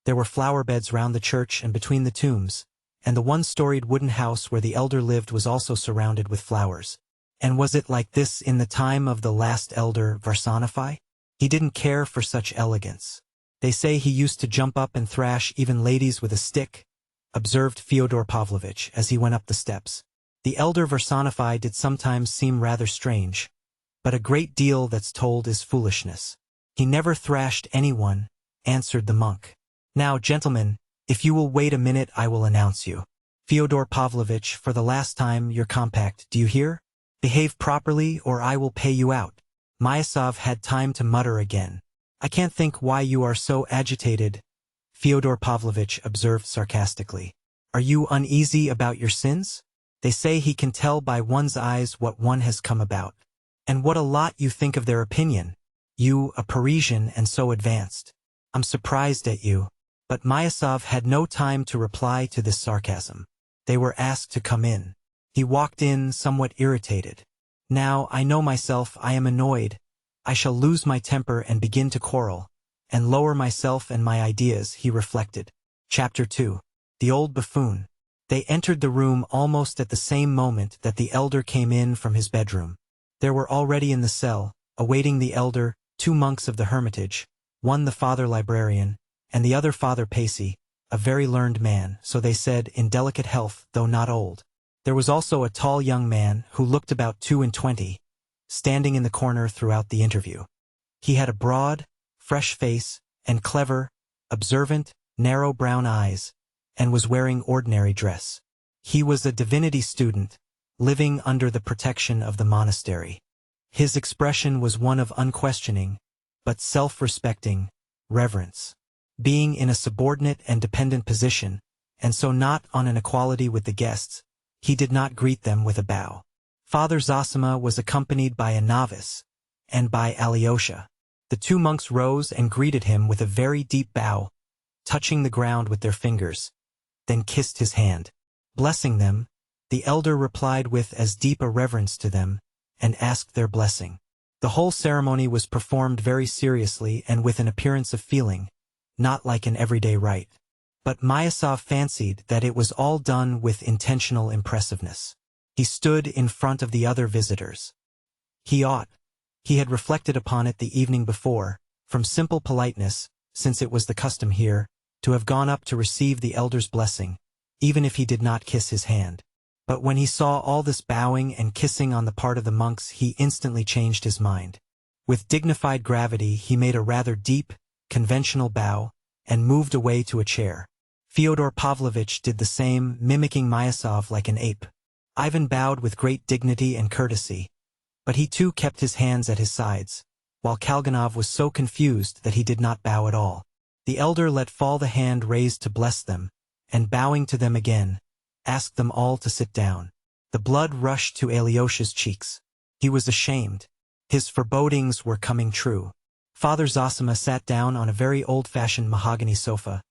There were flower beds round the church and between the tombs, and the one-storied wooden house where the elder lived was also surrounded with flowers. And was it like this in the time of the last elder Varsonify? He didn't care for such elegance. They say he used to jump up and thrash even ladies with a stick, observed Fyodor Pavlovitch as he went up the steps. The elder Varsonify did sometimes seem rather strange, but a great deal that's told is foolishness. He never thrashed anyone, answered the monk. Now, gentlemen, if you will wait a minute I will announce you. Fyodor Pavlovitch, for the last time, your compact, do you hear? Behave properly or I will pay you out. Myasov had time to mutter again. I can't think why you are so agitated, Fyodor Pavlovitch observed sarcastically. Are you uneasy about your sins? They say he can tell by one's eyes what one has come about. And what a lot you think of their opinion. You, a Parisian and so advanced. I'm surprised at you. But Myasov had no time to reply to this sarcasm. They were asked to come in. He walked in somewhat irritated. Now, I know myself, I am annoyed. I shall lose my temper and begin to quarrel, and lower myself and my ideas, he reflected. Chapter 2. The Old Buffoon. They entered the room almost at the same moment that the elder came in from his bedroom. There were already in the cell, awaiting the elder, 2 monks of the hermitage, one the father librarian, and the other Father Pacey, a very learned man, so they said, in delicate health, though not old. There was also a tall young man, who looked about 22, standing in the corner throughout the interview. He had a broad, fresh face, and clever, observant, narrow brown eyes, and was wearing ordinary dress. He was a divinity student, living under the protection of the monastery. His expression was one of unquestioning, but self-respecting, reverence. Being in a subordinate and dependent position, and so not on an equality with the guests, he did not greet them with a bow. Father Zosima was accompanied by a novice, and by Alyosha. The two monks rose and greeted him with a very deep bow, touching the ground with their fingers, then kissed his hand. Blessing them, the elder replied with as deep a reverence to them, and asked their blessing. The whole ceremony was performed very seriously and with an appearance of feeling, not like an everyday rite. But Myasov fancied that it was all done with intentional impressiveness. He stood in front of the other visitors. He had reflected upon it the evening before, from simple politeness, since it was the custom here, to have gone up to receive the elder's blessing, even if he did not kiss his hand. But when he saw all this bowing and kissing on the part of the monks, he instantly changed his mind. With dignified gravity, he made a rather deep, conventional bow, and moved away to a chair. Fyodor Pavlovitch did the same, mimicking Myasov like an ape. Ivan bowed with great dignity and courtesy, but he too kept his hands at his sides, while Kalganov was so confused that he did not bow at all. The elder let fall the hand raised to bless them, and bowing to them again, asked them all to sit down. The blood rushed to Alyosha's cheeks. He was ashamed. His forebodings were coming true. Father Zosima sat down on a very old-fashioned mahogany sofa,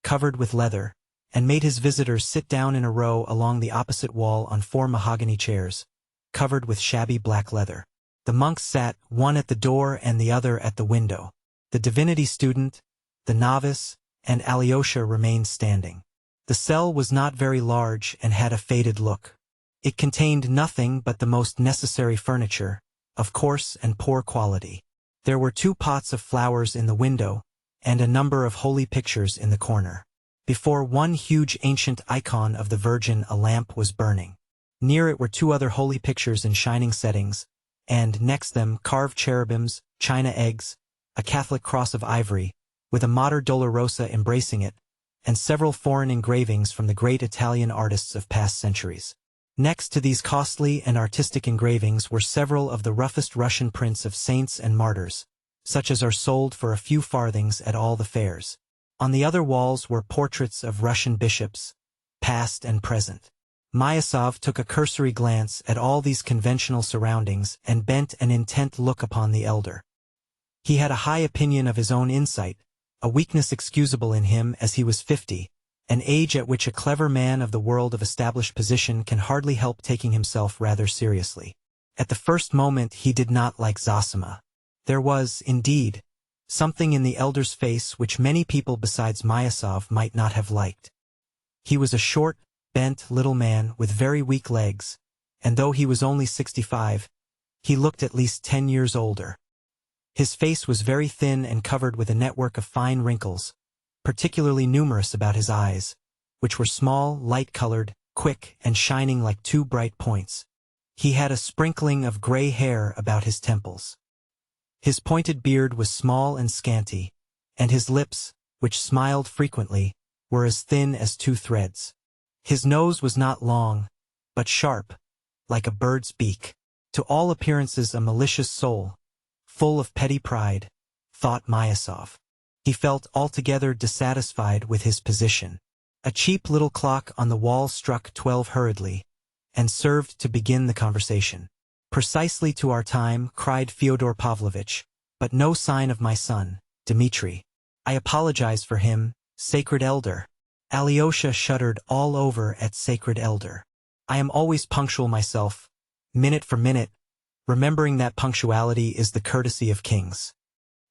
covered with leather, and made his visitors sit down in a row along the opposite wall on 4 mahogany chairs, covered with shabby black leather. The monks sat, one at the door and the other at the window. The divinity student, the novice, and Alyosha remained standing. The cell was not very large and had a faded look. It contained nothing but the most necessary furniture, of coarse and poor quality. There were 2 pots of flowers in the window, and a number of holy pictures in the corner. Before one huge ancient icon of the Virgin a lamp was burning. Near it were 2 other holy pictures in shining settings, and next them carved cherubims, china eggs, a Catholic cross of ivory, with a Mater Dolorosa embracing it, and several foreign engravings from the great Italian artists of past centuries. Next to these costly and artistic engravings were several of the roughest Russian prints of saints and martyrs, such as are sold for a few farthings at all the fairs. On the other walls were portraits of Russian bishops, past and present. Myasov took a cursory glance at all these conventional surroundings and bent an intent look upon the elder. He had a high opinion of his own insight, a weakness excusable in him as he was 50, an age at which a clever man of the world of established position can hardly help taking himself rather seriously. At the first moment he did not like Zosima. There was, indeed, something in the elder's face which many people besides Myasov might not have liked. He was a short, bent little man with very weak legs, and though he was only 65, he looked at least 10 years older. His face was very thin and covered with a network of fine wrinkles, particularly numerous about his eyes, which were small, light-colored, quick, and shining like 2 bright points. He had a sprinkling of gray hair about his temples. His pointed beard was small and scanty, and his lips, which smiled frequently, were as thin as 2 threads. His nose was not long, but sharp, like a bird's beak. To all appearances a malicious soul, full of petty pride, thought Myasov. He felt altogether dissatisfied with his position. A cheap little clock on the wall struck 12 hurriedly, and served to begin the conversation. "Precisely to our time," cried Fyodor Pavlovitch, "but no sign of my son, Dmitri. I apologize for him, sacred elder." Alyosha shuddered all over at sacred elder. "I am always punctual myself, minute for minute, remembering that punctuality is the courtesy of kings."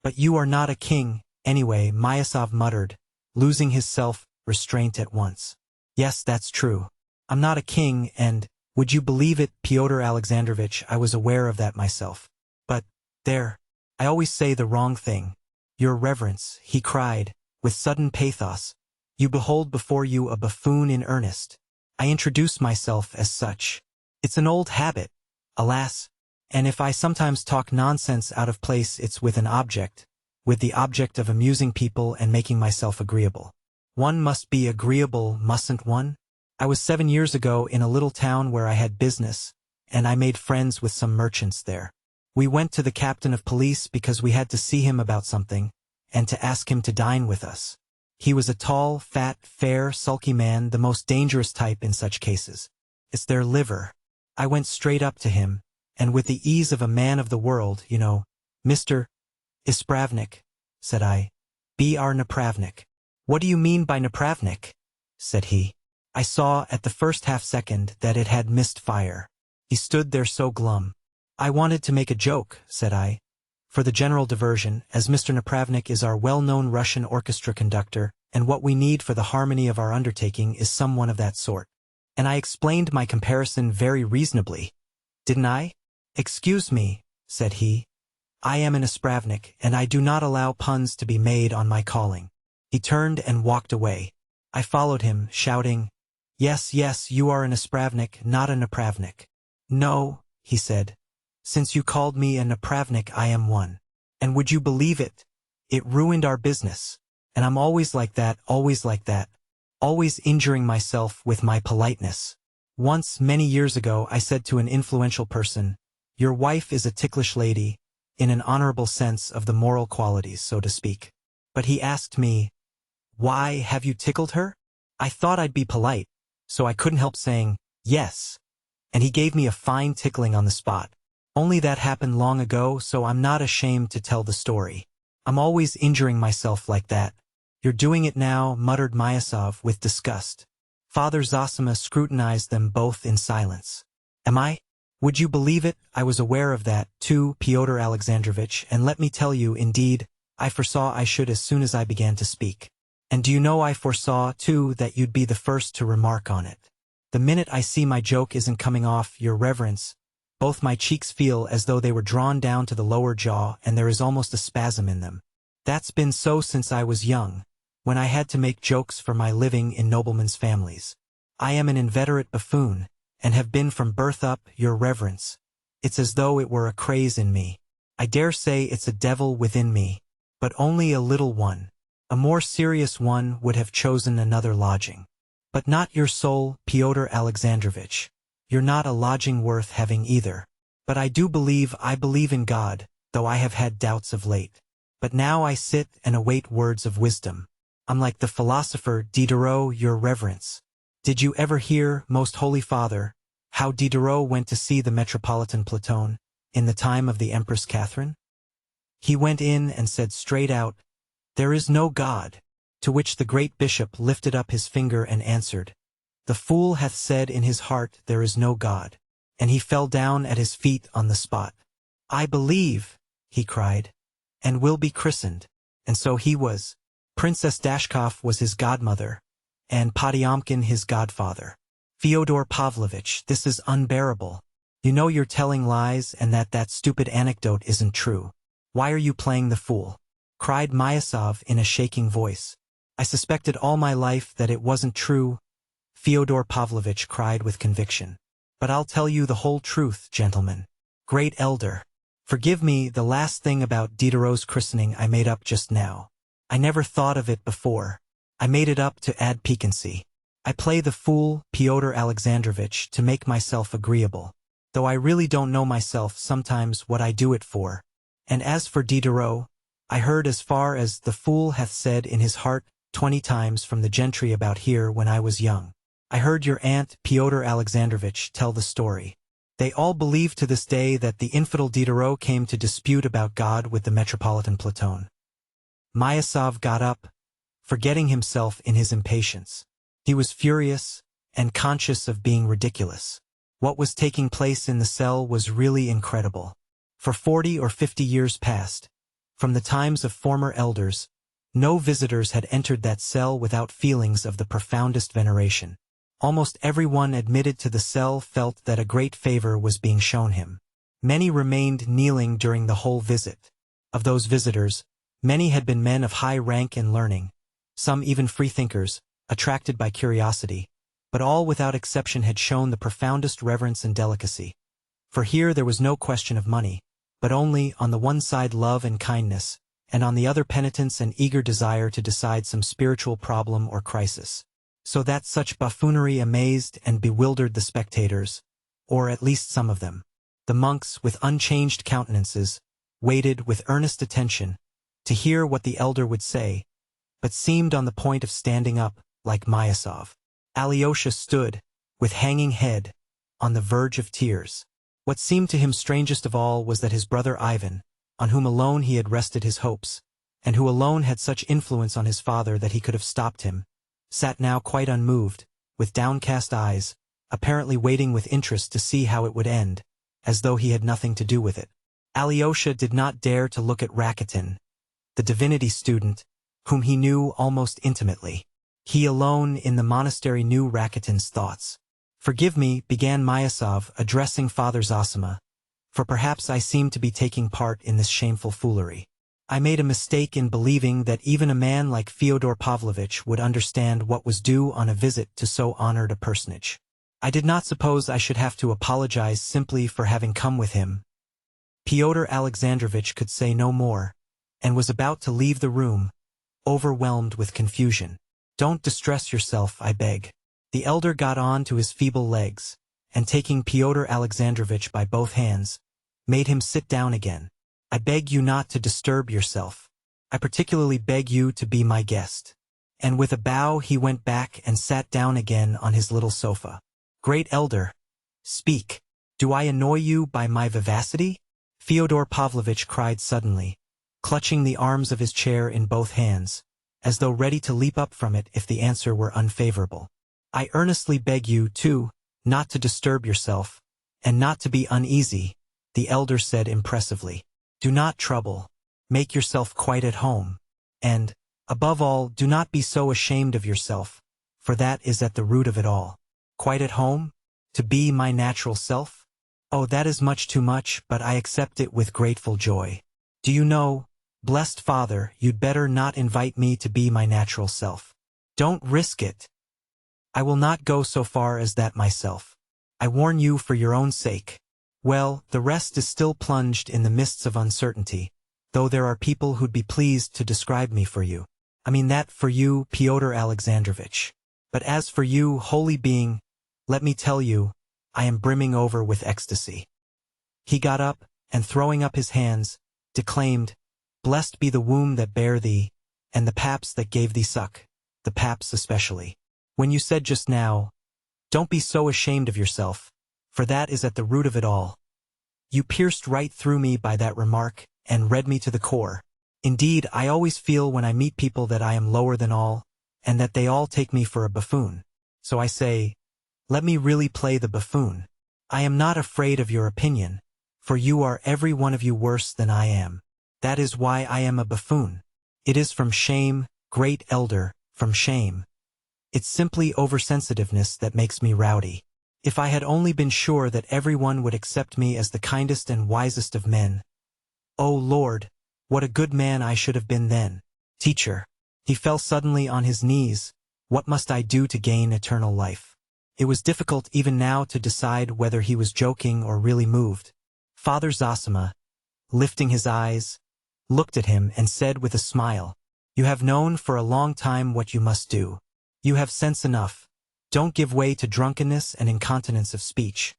"But you are not a king, anyway," Myasov muttered, losing his self-restraint at once. "Yes, that's true. I'm not a king, and, would you believe it, Pyotr Alexandrovitch, I was aware of that myself. But, there, I always say the wrong thing. Your Reverence," he cried, with sudden pathos, "you behold before you a buffoon in earnest. I introduce myself as such. It's an old habit, alas, and if I sometimes talk nonsense out of place it's with the object of amusing people and making myself agreeable. One must be agreeable, mustn't one? I was 7 years ago in a little town where I had business, and I made friends with some merchants there. We went to the captain of police because we had to see him about something, and to ask him to dine with us. He was a tall, fat, fair, sulky man, the most dangerous type in such cases. It's their liver. I went straight up to him, and with the ease of a man of the world, you know, Mr. Ispravnik, said I. Br Napravnik. What do you mean by Napravnik? Said he. I saw at the first half-second that it had missed fire. He stood there so glum. I wanted to make a joke, said I, for the general diversion, as Mr. Napravnik is our well-known Russian orchestra conductor, and what we need for the harmony of our undertaking is someone of that sort. And I explained my comparison very reasonably. Didn't I? Excuse me, said he. I am an Ispravnik, and I do not allow puns to be made on my calling. He turned and walked away. I followed him, shouting, Yes, yes, you are an Ispravnik, not a Napravnik. No, he said. Since you called me a Napravnik, I am one. And would you believe it? It ruined our business. And I'm always like that, always injuring myself with my politeness. Once, many years ago, I said to an influential person, Your wife is a ticklish lady, in an honorable sense of the moral qualities, so to speak. But he asked me, Why, have you tickled her? I thought I'd be polite, so I couldn't help saying, Yes. And he gave me a fine tickling on the spot. Only that happened long ago, so I'm not ashamed to tell the story. I'm always injuring myself like that. You're doing it now, muttered Myasov with disgust. Father Zosima scrutinized them both in silence. Am I? Would you believe it? I was aware of that, too, Pyotr Alexandrovich, and let me tell you, indeed, I foresaw I should as soon as I began to speak. And do you know I foresaw, too, that you'd be the first to remark on it. The minute I see my joke isn't coming off, your reverence, both my cheeks feel as though they were drawn down to the lower jaw, and there is almost a spasm in them. That's been so since I was young, when I had to make jokes for my living in noblemen's families. I am an inveterate buffoon, and have been from birth up, your reverence. It's as though it were a craze in me. I dare say it's a devil within me, but only a little one. A more serious one would have chosen another lodging. But not your soul, Pyotr Alexandrovich. You're not a lodging worth having either. But I believe in God, though I have had doubts of late. But now I sit and await words of wisdom. I'm like the philosopher Diderot, your reverence. Did you ever hear, most holy father, how Diderot went to see the Metropolitan Platon, in the time of the Empress Catherine? He went in and said straight out, There is no God, to which the great bishop lifted up his finger and answered, The fool hath said in his heart there is no God, and he fell down at his feet on the spot. I believe, he cried, and will be christened. And so he was. Princess Dashkov was his godmother, and Potyomkin his godfather. Fyodor Pavlovitch, this is unbearable. You know you're telling lies and that stupid anecdote isn't true. Why are you playing the fool? Cried Myasov in a shaking voice. I suspected all my life that it wasn't true, Fyodor Pavlovitch cried with conviction. But I'll tell you the whole truth, gentlemen. Great elder. Forgive me, the last thing about Diderot's christening I made up just now. I never thought of it before. I made it up to add piquancy. I play the fool, Pyotr Alexandrovich, to make myself agreeable. Though I really don't know myself sometimes what I do it for. And as for Diderot, I heard as far as the fool hath said in his heart 20 times from the gentry about here when I was young. I heard your aunt, Pyotr Alexandrovich, tell the story. They all believe to this day that the infidel Diderot came to dispute about God with the Metropolitan Platon. Myasov got up, forgetting himself in his impatience. He was furious and conscious of being ridiculous. What was taking place in the cell was really incredible. For 40 or 50 years past, from the times of former elders, no visitors had entered that cell without feelings of the profoundest veneration. Almost everyone admitted to the cell felt that a great favor was being shown him. Many remained kneeling during the whole visit. Of those visitors, many had been men of high rank and learning, some even freethinkers, attracted by curiosity, but all without exception had shown the profoundest reverence and delicacy. For here there was no question of money, but only, on the one side love and kindness, and on the other penitence and eager desire to decide some spiritual problem or crisis. So that such buffoonery amazed and bewildered the spectators, or at least some of them. The monks, with unchanged countenances, waited with earnest attention to hear what the elder would say, but seemed on the point of standing up, like Myasov. Alyosha stood, with hanging head, on the verge of tears. What seemed to him strangest of all was that his brother Ivan, on whom alone he had rested his hopes, and who alone had such influence on his father that he could have stopped him, sat now quite unmoved, with downcast eyes, apparently waiting with interest to see how it would end, as though he had nothing to do with it. Alyosha did not dare to look at Rakitin, the divinity student, whom he knew almost intimately. He alone in the monastery knew Rakitin's thoughts. "Forgive me," began Myasov, addressing Father Zosima, "for perhaps I seem to be taking part in this shameful foolery. I made a mistake in believing that even a man like Fyodor Pavlovitch would understand what was due on a visit to so honored a personage. I did not suppose I should have to apologize simply for having come with him." Pyotr Alexandrovitch could say no more, and was about to leave the room, overwhelmed with confusion. "Don't distress yourself, I beg." The elder got on to his feeble legs, and taking Pyotr Alexandrovitch by both hands, made him sit down again. "I beg you not to disturb yourself. I particularly beg you to be my guest." And with a bow he went back and sat down again on his little sofa. "Great elder, speak. Do I annoy you by my vivacity?" Fyodor Pavlovitch cried suddenly, clutching the arms of his chair in both hands, as though ready to leap up from it if the answer were unfavorable. "I earnestly beg you, too, not to disturb yourself, and not to be uneasy," the elder said impressively. "Do not trouble. Make yourself quite at home. And, above all, do not be so ashamed of yourself, for that is at the root of it all." "Quite at home? To be my natural self? Oh, that is much too much, but I accept it with grateful joy. Do you know, blessed Father, you'd better not invite me to be my natural self. Don't risk it. I will not go so far as that myself. I warn you for your own sake. Well, the rest is still plunged in the mists of uncertainty, though there are people who'd be pleased to describe me for you. I mean that for you, Pyotr Alexandrovitch. But as for you, holy being, let me tell you, I am brimming over with ecstasy." He got up, and throwing up his hands, declaimed, "Blessed be the womb that bare thee, and the paps that gave thee suck, the paps especially. When you said just now, 'Don't be so ashamed of yourself, for that is at the root of it all,' you pierced right through me by that remark, and read me to the core. Indeed, I always feel when I meet people that I am lower than all, and that they all take me for a buffoon. So I say, let me really play the buffoon. I am not afraid of your opinion, for you are every one of you worse than I am. That is why I am a buffoon. It is from shame, great elder, from shame. It's simply oversensitiveness that makes me rowdy. If I had only been sure that everyone would accept me as the kindest and wisest of men. Oh Lord, what a good man I should have been then. Teacher." He fell suddenly on his knees. "What must I do to gain eternal life?" It was difficult even now to decide whether he was joking or really moved. Father Zosima, lifting his eyes, looked at him and said with a smile, "You have known for a long time what you must do. You have sense enough. Don't give way to drunkenness and incontinence of speech.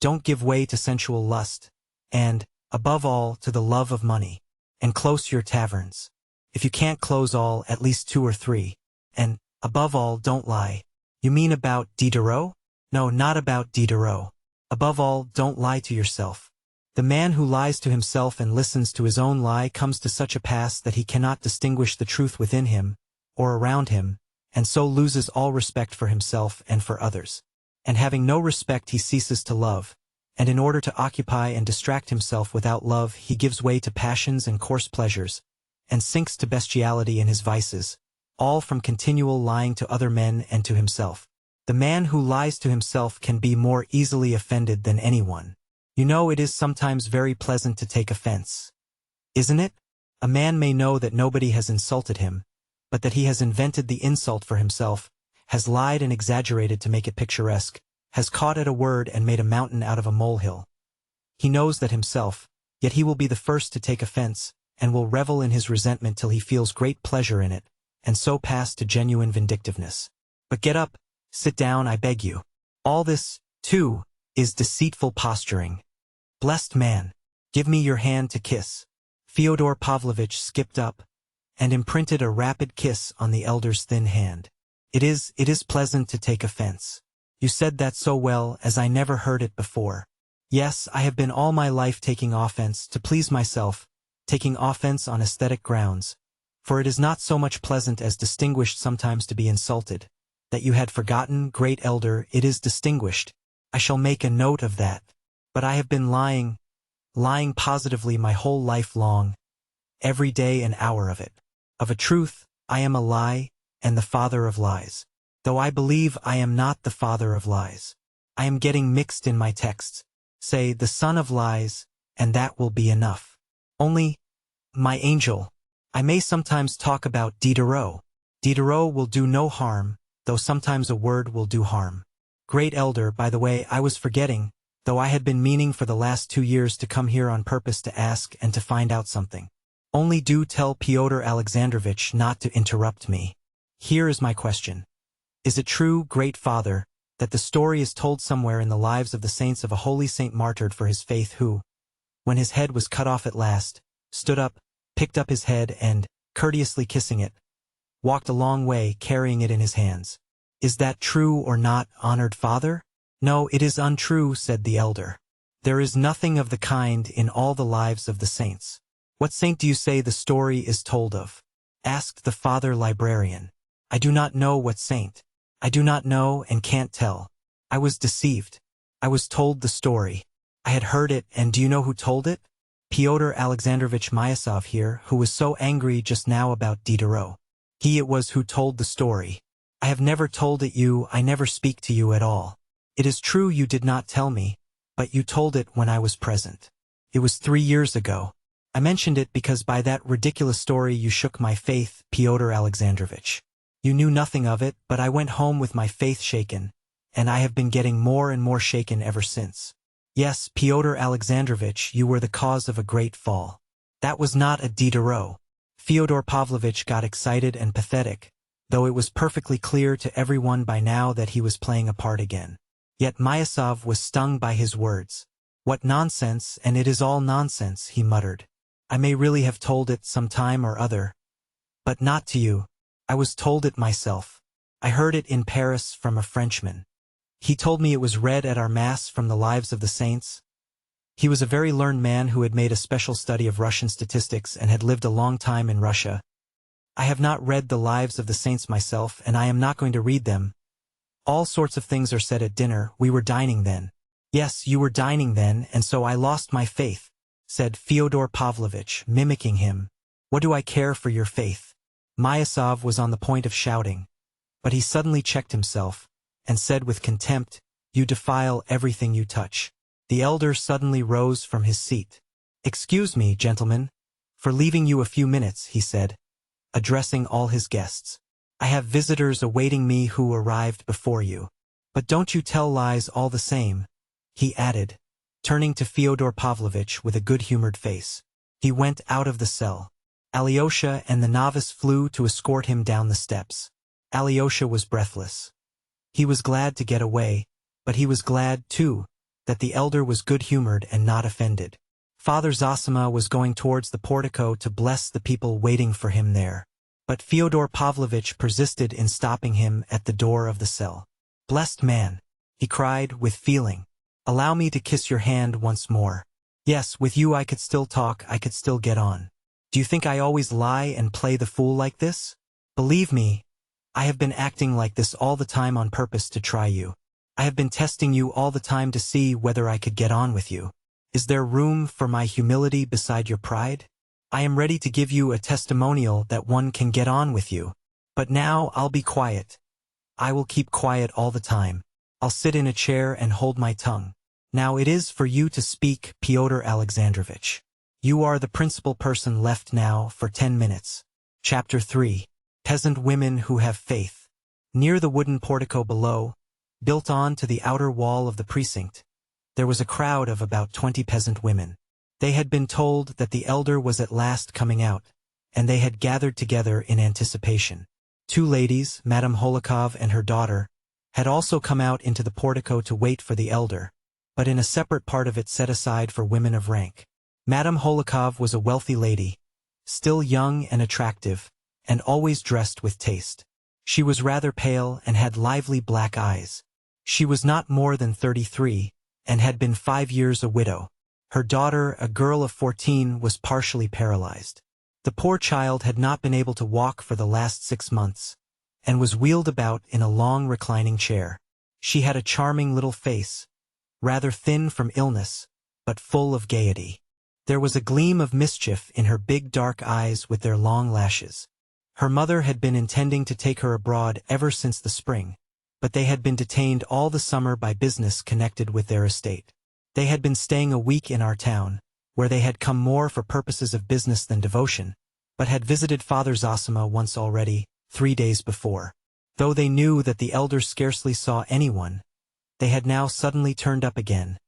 Don't give way to sensual lust, and, above all, to the love of money. And close your taverns. If you can't close all, at least 2 or 3. And, above all, don't lie." "You mean about Diderot?" "No, not about Diderot. Above all, don't lie to yourself. The man who lies to himself and listens to his own lie comes to such a pass that he cannot distinguish the truth within him, or around him, and so loses all respect for himself and for others. And having no respect he ceases to love, and in order to occupy and distract himself without love he gives way to passions and coarse pleasures, and sinks to bestiality in his vices, all from continual lying to other men and to himself. The man who lies to himself can be more easily offended than anyone. You know it is sometimes very pleasant to take offense. Isn't it? A man may know that nobody has insulted him, but that he has invented the insult for himself, has lied and exaggerated to make it picturesque, has caught at a word and made a mountain out of a molehill. He knows that himself, yet he will be the first to take offense, and will revel in his resentment till he feels great pleasure in it, and so pass to genuine vindictiveness. But get up, sit down, I beg you. All this, too, is deceitful posturing. Blessed man, give me your hand to kiss." Fyodor Pavlovitch skipped up, and imprinted a rapid kiss on the elder's thin hand. It is pleasant to take offense. You said that so well as I never heard it before. Yes, I have been all my life taking offense to please myself, taking offense on aesthetic grounds, for it is not so much pleasant as distinguished sometimes to be insulted. That you had forgotten, great elder, it is distinguished. I shall make a note of that. But I have been lying positively my whole life long, every day and hour of it. Of a truth, I am a lie, and the father of lies. Though I believe I am not the father of lies. I am getting mixed in my texts. Say, the son of lies, and that will be enough. Only, my angel, I may sometimes talk about Diderot. Diderot will do no harm, though sometimes a word will do harm. Great elder, by the way, I was forgetting, though I had been meaning for the last 2 years to come here on purpose to ask and to find out something. Only do tell Fyodor Alexandrovich not to interrupt me. Here is my question. Is it true, great father, that the story is told somewhere in the lives of the saints of a holy saint martyred for his faith who, when his head was cut off at last, stood up, picked up his head and, courteously kissing it, walked a long way carrying it in his hands? Is that true or not, honored father? No, it is untrue, said the elder. There is nothing of the kind in all the lives of the saints. What saint do you say the story is told of? Asked the father librarian. I do not know what saint. I do not know and can't tell. I was deceived. I was told the story. I had heard it, and do you know who told it? Fyodor Alexandrovich Myasov here, who was so angry just now about Diderot. He it was who told the story. I have never told it you, I never speak to you at all. It is true you did not tell me, but you told it when I was present. It was 3 years ago. I mentioned it because by that ridiculous story you shook my faith, Fyodor Alexandrovich. You knew nothing of it, but I went home with my faith shaken, and I have been getting more and more shaken ever since. Yes, Fyodor Alexandrovich, you were the cause of a great fall. That was not a Diderot. Fyodor Pavlovitch got excited and pathetic, though it was perfectly clear to everyone by now that he was playing a part again. Yet Myasov was stung by his words. What nonsense, and it is all nonsense, he muttered. I may really have told it some time or other, but not to you. I was told it myself. I heard it in Paris from a Frenchman. He told me it was read at our Mass from the lives of the saints. He was a very learned man who had made a special study of Russian statistics and had lived a long time in Russia. I have not read the lives of the saints myself, and I am not going to read them. All sorts of things are said at dinner. We were dining then. Yes, you were dining then, and so I lost my faith, said Fyodor Pavlovitch, mimicking him. What do I care for your faith? Myasov was on the point of shouting, but he suddenly checked himself, and said with contempt, You defile everything you touch. The elder suddenly rose from his seat. Excuse me, gentlemen, for leaving you a few minutes, he said, addressing all his guests. I have visitors awaiting me who arrived before you. But don't you tell lies all the same, he added, turning to Fyodor Pavlovitch with a good-humored face. He went out of the cell. Alyosha and the novice flew to escort him down the steps. Alyosha was breathless. He was glad to get away, but he was glad, too, that the elder was good-humored and not offended. Father Zosima was going towards the portico to bless the people waiting for him there. But Fyodor Pavlovitch persisted in stopping him at the door of the cell. Blessed man, he cried with feeling. Allow me to kiss your hand once more. Yes, with you I could still talk, I could still get on. Do you think I always lie and play the fool like this? Believe me, I have been acting like this all the time on purpose to try you. I have been testing you all the time to see whether I could get on with you. Is there room for my humility beside your pride? I am ready to give you a testimonial that one can get on with you. But now I'll be quiet. I will keep quiet all the time. I'll sit in a chair and hold my tongue. Now it is for you to speak, Fyodor Alexandrovich. You are the principal person left now for 10 minutes. Chapter 3. Peasant Women Who Have Faith. Near the wooden portico below, built on to the outer wall of the precinct, there was a crowd of about 20 peasant women. They had been told that the elder was at last coming out, and they had gathered together in anticipation. 2 ladies, Madame Holikov and her daughter, had also come out into the portico to wait for the elder, but in a separate part of it set aside for women of rank. Madame Holikov was a wealthy lady, still young and attractive, and always dressed with taste. She was rather pale and had lively black eyes. She was not more than 33, and had been 5 years a widow. Her daughter, a girl of 14, was partially paralyzed. The poor child had not been able to walk for the last 6 months, and was wheeled about in a long reclining chair. She had a charming little face, rather thin from illness, but full of gaiety. There was a gleam of mischief in her big dark eyes with their long lashes. Her mother had been intending to take her abroad ever since the spring, but they had been detained all the summer by business connected with their estate. They had been staying a week in our town, where they had come more for purposes of business than devotion, but had visited Father Zosima once already, 3 days before. Though they knew that the elders scarcely saw anyone, they had now suddenly turned up again,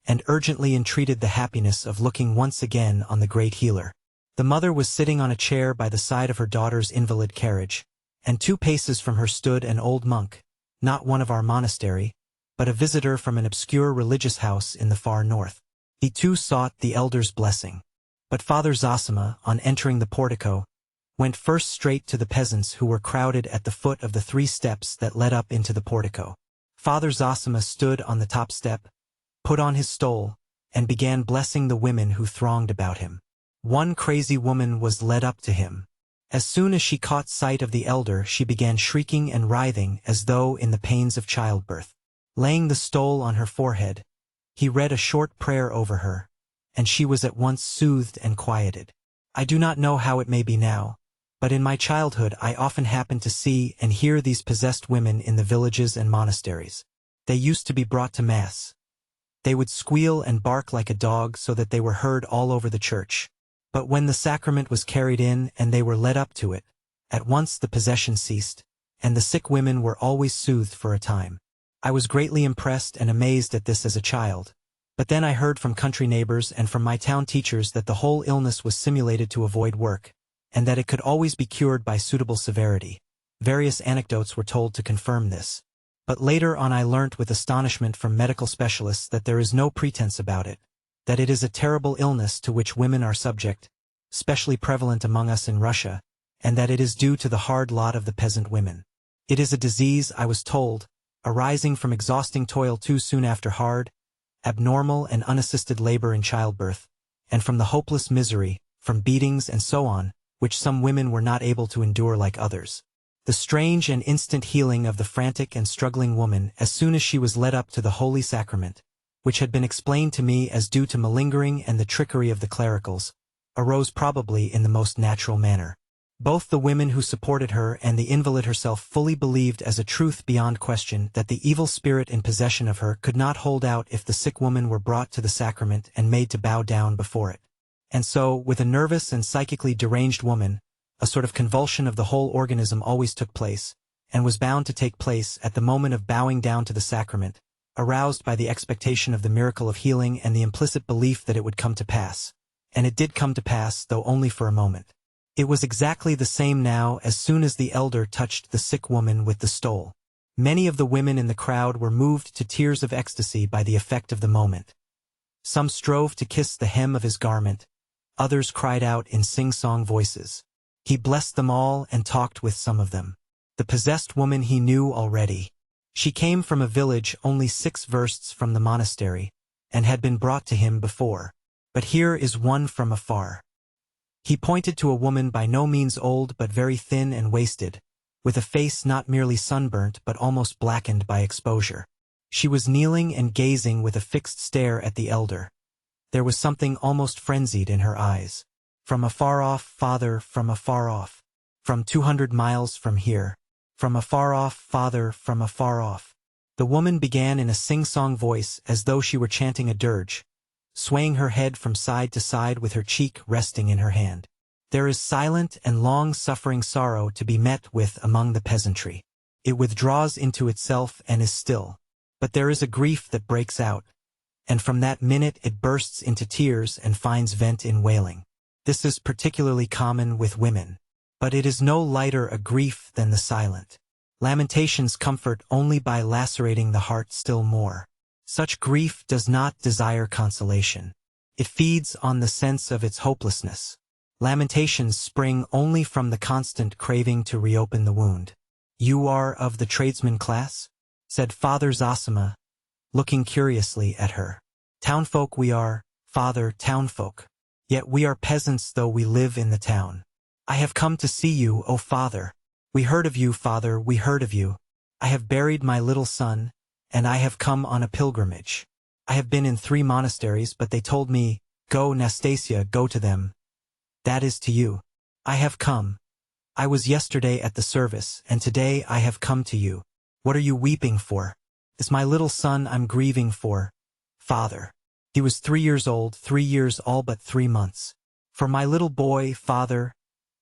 and urgently entreated the happiness of looking once again on the great healer. The mother was sitting on a chair by the side of her daughter's invalid carriage, and 2 paces from her stood an old monk, not one of our monastery, but a visitor from an obscure religious house in the far north. He too sought the elder's blessing. But Father Zosima, on entering the portico, went first straight to the peasants who were crowded at the foot of the 3 steps that led up into the portico. Father Zosima stood on the top step, put on his stole, and began blessing the women who thronged about him. One crazy woman was led up to him. As soon as she caught sight of the elder, she began shrieking and writhing as though in the pains of childbirth. Laying the stole on her forehead, he read a short prayer over her, and she was at once soothed and quieted. I do not know how it may be now, but in my childhood I often happened to see and hear these possessed women in the villages and monasteries. They used to be brought to Mass. They would squeal and bark like a dog so that they were heard all over the church. But when the sacrament was carried in and they were led up to it, at once the possession ceased, and the sick women were always soothed for a time. I was greatly impressed and amazed at this as a child, but then I heard from country neighbors and from my town teachers that the whole illness was simulated to avoid work, and that it could always be cured by suitable severity. Various anecdotes were told to confirm this. But later on I learnt with astonishment from medical specialists that there is no pretense about it, that it is a terrible illness to which women are subject, specially prevalent among us in Russia, and that it is due to the hard lot of the peasant women. It is a disease, I was told, arising from exhausting toil too soon after hard, abnormal and unassisted labor in childbirth, and from the hopeless misery, from beatings and so on, which some women were not able to endure like others. The strange and instant healing of the frantic and struggling woman as soon as she was led up to the Holy Sacrament, which had been explained to me as due to malingering and the trickery of the clericals, arose probably in the most natural manner. Both the women who supported her and the invalid herself fully believed as a truth beyond question that the evil spirit in possession of her could not hold out if the sick woman were brought to the sacrament and made to bow down before it. And so, with a nervous and psychically deranged woman, a sort of convulsion of the whole organism always took place, and was bound to take place at the moment of bowing down to the sacrament, aroused by the expectation of the miracle of healing and the implicit belief that it would come to pass. And it did come to pass, though only for a moment. It was exactly the same now as soon as the elder touched the sick woman with the stole. Many of the women in the crowd were moved to tears of ecstasy by the effect of the moment. Some strove to kiss the hem of his garment, others cried out in sing-song voices. He blessed them all and talked with some of them. The possessed woman he knew already. She came from a village only 6 versts from the monastery, and had been brought to him before. But here is one from afar. He pointed to a woman by no means old but very thin and wasted, with a face not merely sunburnt but almost blackened by exposure. She was kneeling and gazing with a fixed stare at the elder. There was something almost frenzied in her eyes. From afar off, Father, from afar off. From 200 miles from here. From afar off, Father, from afar off. The woman began in a sing-song voice as though she were chanting a dirge, swaying her head from side to side with her cheek resting in her hand. There is silent and long-suffering sorrow to be met with among the peasantry. It withdraws into itself and is still. But there is a grief that breaks out, and from that minute it bursts into tears and finds vent in wailing. This is particularly common with women. But it is no lighter a grief than the silent. Lamentations comfort only by lacerating the heart still more. Such grief does not desire consolation. It feeds on the sense of its hopelessness. Lamentations spring only from the constant craving to reopen the wound. You are of the tradesman class? Said Father Zosima, looking curiously at her. Townfolk we are, Father, townfolk. Yet we are peasants though we live in the town. I have come to see you, O Father. We heard of you, Father, we heard of you. I have buried my little son, and I have come on a pilgrimage. I have been in 3 monasteries, but they told me, go, Nastasia, go to them. That is to you. I have come. I was yesterday at the service, and today I have come to you. What are you weeping for? It's my little son I'm grieving for, Father. He was 3 years old, 3 years all but 3 months. For my little boy, Father,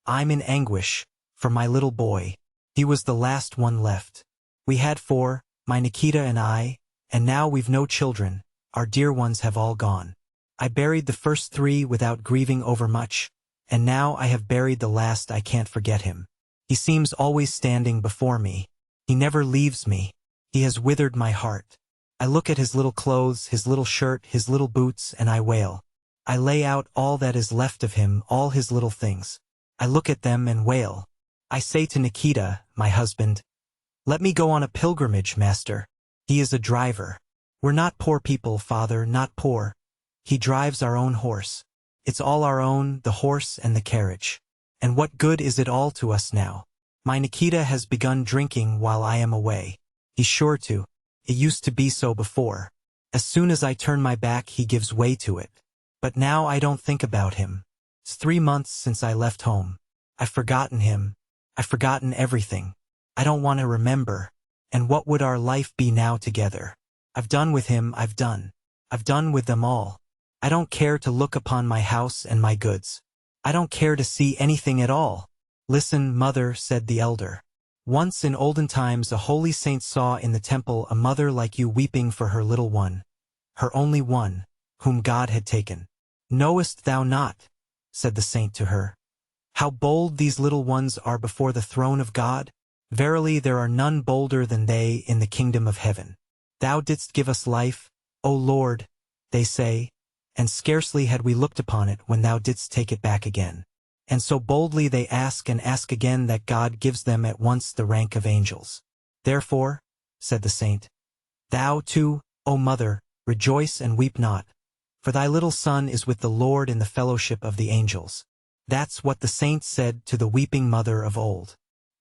I'm in anguish, for my little boy. He was the last one left. We had 4, my Nikita and I, and now we've no children, our dear ones have all gone. I buried the first 3 without grieving over much, and now I have buried the last. I can't forget him. He seems always standing before me. He never leaves me. He has withered my heart. I look at his little clothes, his little shirt, his little boots, and I wail. I lay out all that is left of him, all his little things. I look at them and wail. I say to Nikita, my husband, let me go on a pilgrimage, master. He is a driver. We're not poor people, Father, not poor. He drives our own horse. It's all our own, the horse and the carriage. And what good is it all to us now? My Nikita has begun drinking while I am away. He's sure to. It used to be so before. As soon as I turn my back he gives way to it. But now I don't think about him. It's 3 months since I left home. I've forgotten him. I've forgotten everything. I don't want to remember. And what would our life be now together? I've done with him, I've done. I've done with them all. I don't care to look upon my house and my goods. I don't care to see anything at all. Listen, mother, said the elder. Once in olden times a holy saint saw in the temple a mother like you weeping for her little one, her only one, whom God had taken. Knowest thou not, said the saint to her, how bold these little ones are before the throne of God? Verily there are none bolder than they in the kingdom of heaven. Thou didst give us life, O Lord, they say, and scarcely had we looked upon it when thou didst take it back again. And so boldly they ask and ask again that God gives them at once the rank of angels. Therefore, said the saint, thou too, O mother, rejoice and weep not, for thy little son is with the Lord in the fellowship of the angels. That's what the saint said to the weeping mother of old.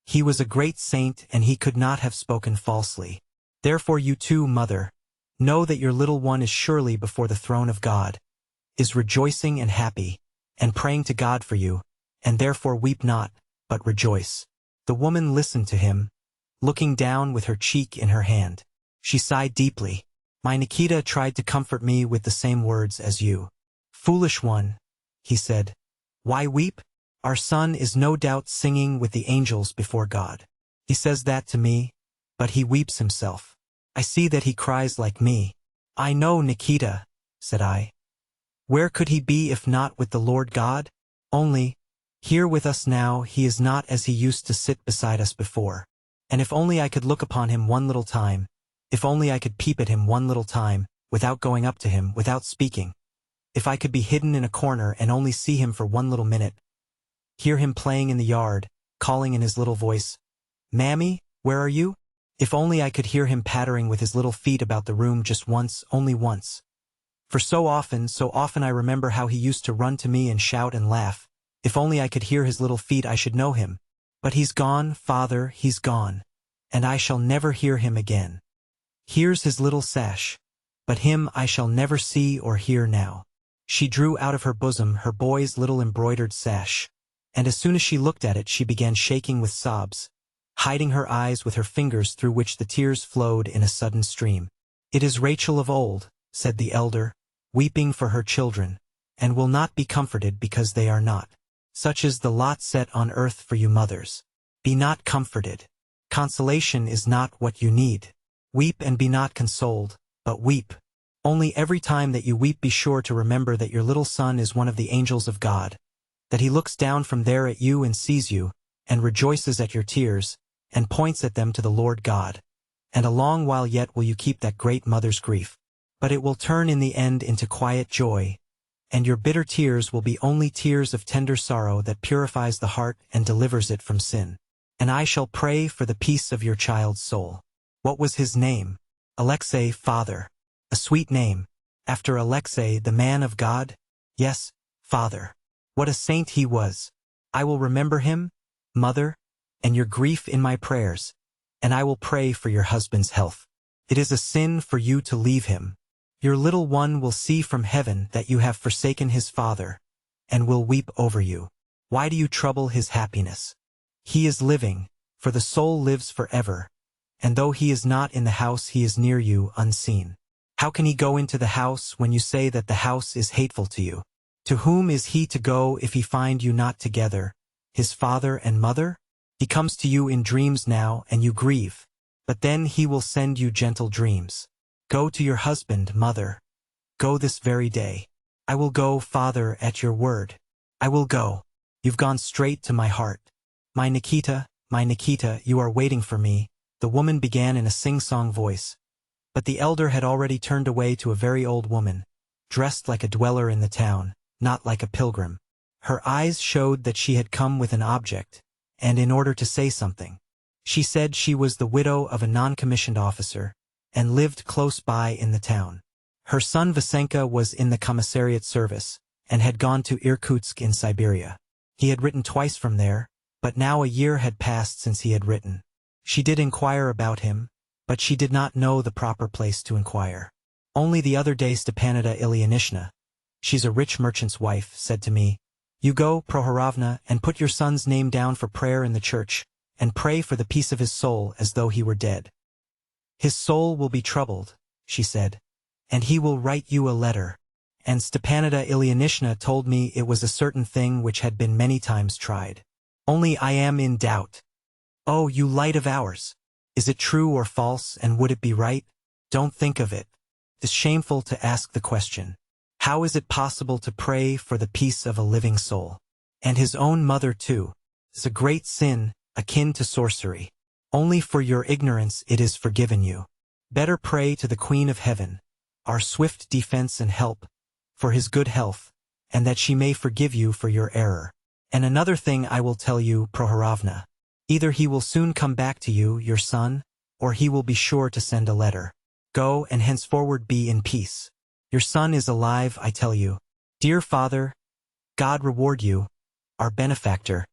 He was a great saint and he could not have spoken falsely. Therefore you too, mother, know that your little one is surely before the throne of God, is rejoicing and happy, and praying to God for you, and therefore weep not, but rejoice. The woman listened to him, looking down with her cheek in her hand. She sighed deeply. My Nikita tried to comfort me with the same words as you. Foolish one, he said. Why weep? Our son is no doubt singing with the angels before God. He says that to me, but he weeps himself. I see that he cries like me. I know, Nikita, said I. Where could he be if not with the Lord God? Only, here with us now he is not as he used to sit beside us before. And if only I could look upon him one little time, if only I could peep at him one little time, without going up to him, without speaking. If I could be hidden in a corner and only see him for one little minute. Hear him playing in the yard, calling in his little voice, Mammy, where are you? If only I could hear him pattering with his little feet about the room just once, only once. For so often I remember how he used to run to me and shout and laugh. If only I could hear his little feet I should know him. But he's gone, Father, he's gone. And I shall never hear him again. Here's his little sash. But him I shall never see or hear now. She drew out of her bosom her boy's little embroidered sash. And as soon as she looked at it she began shaking with sobs, hiding her eyes with her fingers through which the tears flowed in a sudden stream. It is Rachel of old, said the elder, weeping for her children, and will not be comforted because they are not. Such is the lot set on earth for you mothers. Be not comforted. Consolation is not what you need. Weep and be not consoled, but weep. Only every time that you weep be sure to remember that your little son is one of the angels of God, that he looks down from there at you and sees you, and rejoices at your tears, and points at them to the Lord God. And a long while yet will you keep that great mother's grief. But it will turn in the end into quiet joy, and your bitter tears will be only tears of tender sorrow that purifies the heart and delivers it from sin. And I shall pray for the peace of your child's soul. What was his name? Alexei, father. A sweet name. After Alexei, the man of God? Yes, father. What a saint he was. I will remember him, mother, and your grief in my prayers, and I will pray for your husband's health. It is a sin for you to leave him. Your little one will see from heaven that you have forsaken his father, and will weep over you. Why do you trouble his happiness? He is living, for the soul lives forever, and though he is not in the house he is near you unseen. How can he go into the house when you say that the house is hateful to you? To whom is he to go if he find you not together, his father and mother? He comes to you in dreams now, and you grieve, but then he will send you gentle dreams. Go to your husband, mother. Go this very day. I will go, father, at your word. I will go. You've gone straight to my heart. My Nikita, you are waiting for me, the woman began in a sing-song voice. But the elder had already turned away to a very old woman, dressed like a dweller in the town, not like a pilgrim. Her eyes showed that she had come with an object, and in order to say something. She said she was the widow of a non-commissioned officer, and lived close by in the town. Her son Vasenka was in the commissariat service, and had gone to Irkutsk in Siberia. He had written twice from there, but now a year had passed since he had written. She did inquire about him, but she did not know the proper place to inquire. Only the other day Stepanida Ilyinishna, she's a rich merchant's wife, said to me, "You go, Prohorovna, and put your son's name down for prayer in the church, and pray for the peace of his soul as though he were dead. His soul will be troubled," she said, "and he will write you a letter." And Stepanida Ilyinishna told me it was a certain thing which had been many times tried. Only I am in doubt. Oh, you light of ours! Is it true or false, and would it be right? Don't think of it. It's shameful to ask the question. How is it possible to pray for the peace of a living soul? And his own mother too. It's a great sin, akin to sorcery. Only for your ignorance it is forgiven you. Better pray to the Queen of Heaven, our swift defense and help, for his good health, and that she may forgive you for your error. And another thing I will tell you, Prohorovna. Either he will soon come back to you, your son, or he will be sure to send a letter. Go, and henceforward be in peace. Your son is alive, I tell you. Dear father, God reward you, our benefactor,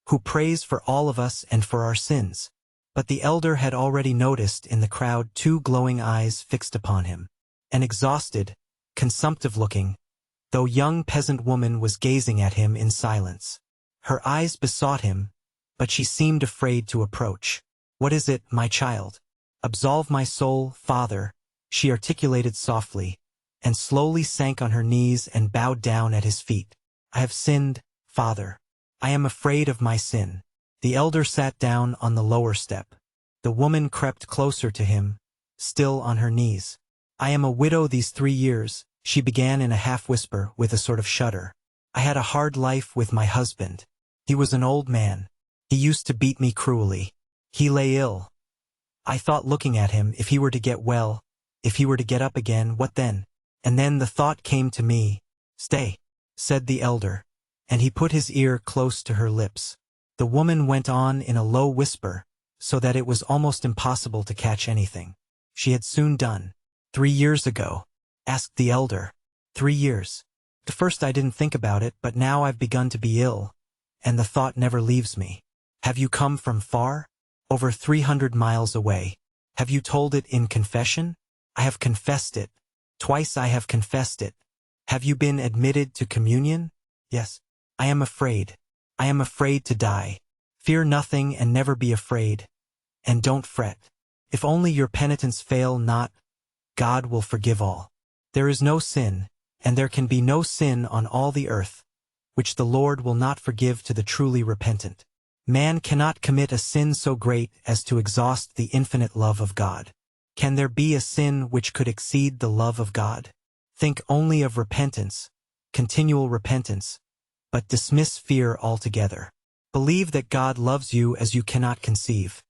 who prays for all of us and for our sins. But the elder had already noticed in the crowd 2 glowing eyes fixed upon him. An exhausted, consumptive-looking, though young peasant woman was gazing at him in silence. Her eyes besought him, but she seemed afraid to approach. "What is it, my child?" "Absolve my soul, father," she articulated softly, and slowly sank on her knees and bowed down at his feet. "I have sinned, father. I am afraid of my sin." The elder sat down on the lower step. The woman crept closer to him, still on her knees. "I am a widow these 3 years, she began in a half-whisper with a sort of shudder. "I had a hard life with my husband. He was an old man. He used to beat me cruelly. He lay ill. I thought looking at him, if he were to get well, if he were to get up again, what then? And then the thought came to me." "Stay," said the elder, and he put his ear close to her lips. The woman went on in a low whisper, so that it was almost impossible to catch anything. She had soon done. 3 years ago?" asked the elder. 3 years. At first I didn't think about it, but now I've begun to be ill, and the thought never leaves me." "Have you come from far?" "Over 300 miles away." "Have you told it in confession?" "I have confessed it. Twice I have confessed it." "Have you been admitted to communion?" "Yes." "I am afraid. I am afraid to die." "Fear nothing and never be afraid. And don't fret. If only your penitence fail not, God will forgive all. There is no sin, and there can be no sin on all the earth, which the Lord will not forgive to the truly repentant. Man cannot commit a sin so great as to exhaust the infinite love of God. Can there be a sin which could exceed the love of God? Think only of repentance, continual repentance, but dismiss fear altogether. Believe that God loves you as you cannot conceive,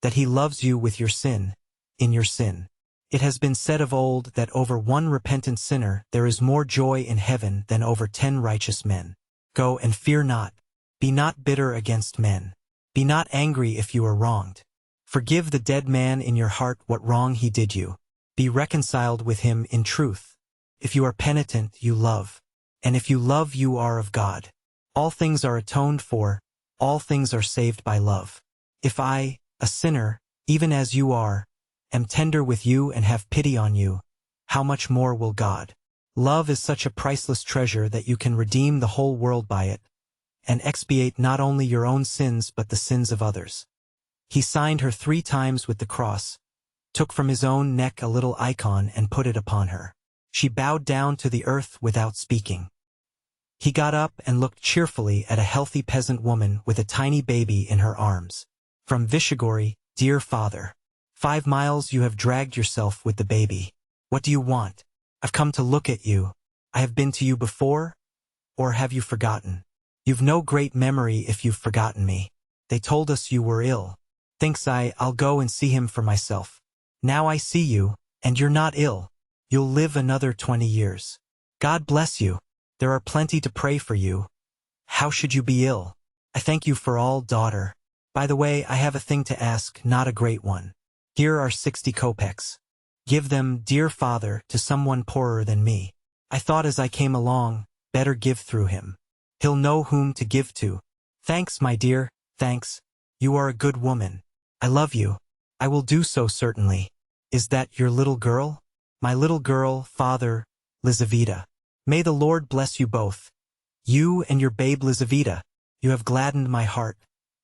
that he loves you with your sin, in your sin. It has been said of old that over one repentant sinner there is more joy in heaven than over 10 righteous men. Go and fear not. Be not bitter against men. Be not angry if you are wronged. Forgive the dead man in your heart what wrong he did you. Be reconciled with him in truth. If you are penitent, you love. And if you love, you are of God. All things are atoned for, all things are saved by love. If I, a sinner, even as you are, am tender with you and have pity on you, how much more will God? Love is such a priceless treasure that you can redeem the whole world by it, and expiate not only your own sins but the sins of others. He signed her 3 times with the cross, took from his own neck a little icon and put it upon her. She bowed down to the earth without speaking. He got up and looked cheerfully at a healthy peasant woman with a tiny baby in her arms. From Vyshegori, dear father. 5 miles you have dragged yourself with the baby. What do you want? I've come to look at you. I have been to you before? Or have you forgotten? You've no great memory if you've forgotten me. They told us you were ill. Thinks I'll go and see him for myself. Now I see you, and you're not ill. You'll live another 20 years. God bless you. There are plenty to pray for you. How should you be ill? I thank you for all, daughter. By the way, I have a thing to ask, not a great one. Here are 60 kopecks. Give them, dear father, to someone poorer than me. I thought as I came along, better give through him. He'll know whom to give to. Thanks, my dear, thanks. You are a good woman. I love you. I will do so certainly. Is that your little girl? My little girl, father, Lizaveta. May the Lord bless you both. You and your babe Lizaveta. You have gladdened my heart.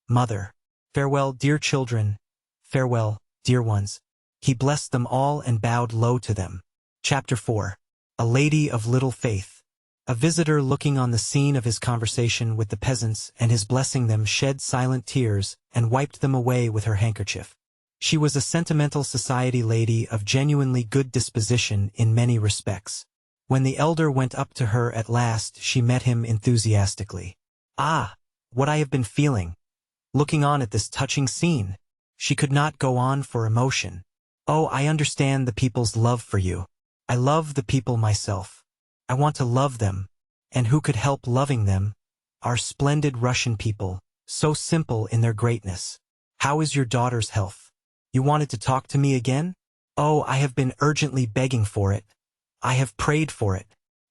Mother. Farewell, dear children. Farewell, dear ones. He blessed them all and bowed low to them. Chapter 4. A Lady of Little Faith. A visitor looking on the scene of his conversation with the peasants and his blessing them shed silent tears and wiped them away with her handkerchief. She was a sentimental society lady of genuinely good disposition in many respects. When the elder went up to her at last, she met him enthusiastically. Ah, what I have been feeling, looking on at this touching scene. She could not go on for emotion. Oh, I understand the people's love for you. I love the people myself. I want to love them. And who could help loving them? Our splendid Russian people, so simple in their greatness. How is your daughter's health? You wanted to talk to me again? Oh, I have been urgently begging for it. I have prayed for it.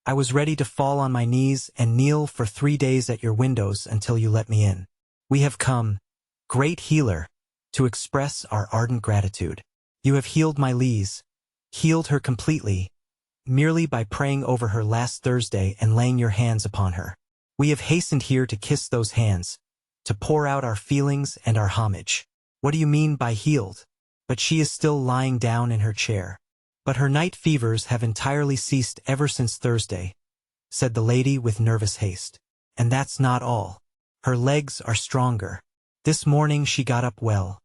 I was ready to fall on my knees and kneel for 3 days at your windows until you let me in. We have come, great healer, to express our ardent gratitude. You have healed my Lise, healed her completely, merely by praying over her last Thursday and laying your hands upon her. We have hastened here to kiss those hands, to pour out our feelings and our homage. What do you mean by healed? But she is still lying down in her chair. But her night fevers have entirely ceased ever since Thursday, said the lady with nervous haste. And that's not all. Her legs are stronger. This morning she got up well.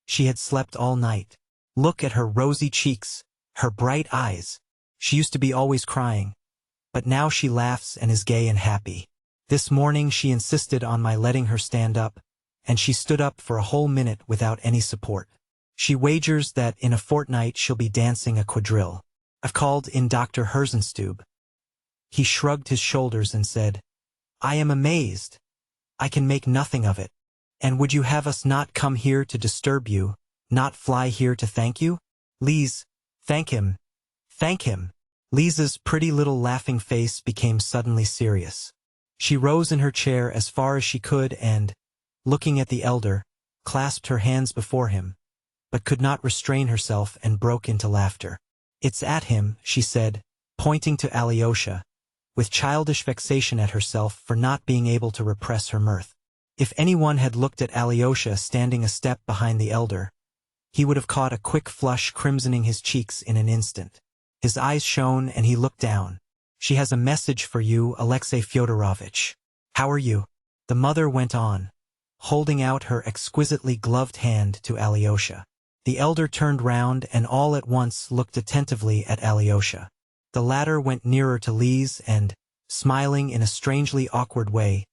She had slept all night. Look at her rosy cheeks, her bright eyes. She used to be always crying, but now she laughs and is gay and happy. This morning she insisted on my letting her stand up, and she stood up for a whole minute without any support. She wagers that in a fortnight she'll be dancing a quadrille. I've called in Dr. Herzenstube. He shrugged his shoulders and said, I am amazed. I can make nothing of it. And would you have us not come here to disturb you, not fly here to thank you? Lise, thank him. Thank him. Lisa's pretty little laughing face became suddenly serious. She rose in her chair as far as she could and, looking at the elder, clasped her hands before him, but could not restrain herself and broke into laughter. It's at him, she said, pointing to Alyosha, with childish vexation at herself for not being able to repress her mirth. If anyone had looked at Alyosha standing a step behind the elder, he would have caught a quick flush crimsoning his cheeks in an instant. His eyes shone and he looked down. She has a message for you, Alexey Fyodorovitch. How are you? The mother went on, holding out her exquisitely gloved hand to Alyosha. The elder turned round and all at once looked attentively at Alyosha. The latter went nearer to Lise and, smiling in a strangely awkward way,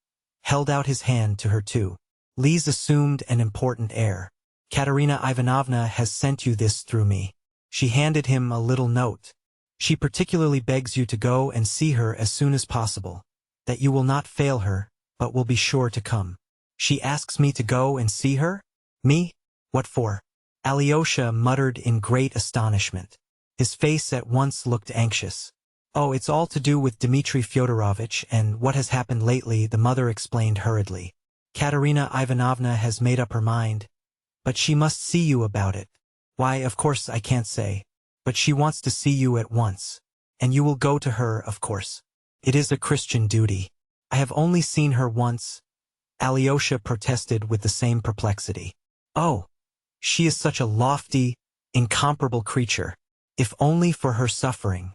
held out his hand to her too. Lise assumed an important air. Katerina Ivanovna has sent you this through me. She handed him a little note. She particularly begs you to go and see her as soon as possible, that you will not fail her, but will be sure to come. She asks me to go and see her? Me? What for? Alyosha muttered in great astonishment. His face at once looked anxious. Oh, it's all to do with Dmitri Fyodorovitch and what has happened lately, the mother explained hurriedly. Katerina Ivanovna has made up her mind, but she must see you about it. Why, of course I can't say, but she wants to see you at once. And you will go to her, of course. It is a Christian duty. I have only seen her once. Alyosha protested with the same perplexity. Oh, she is such a lofty, incomparable creature. If only for her suffering.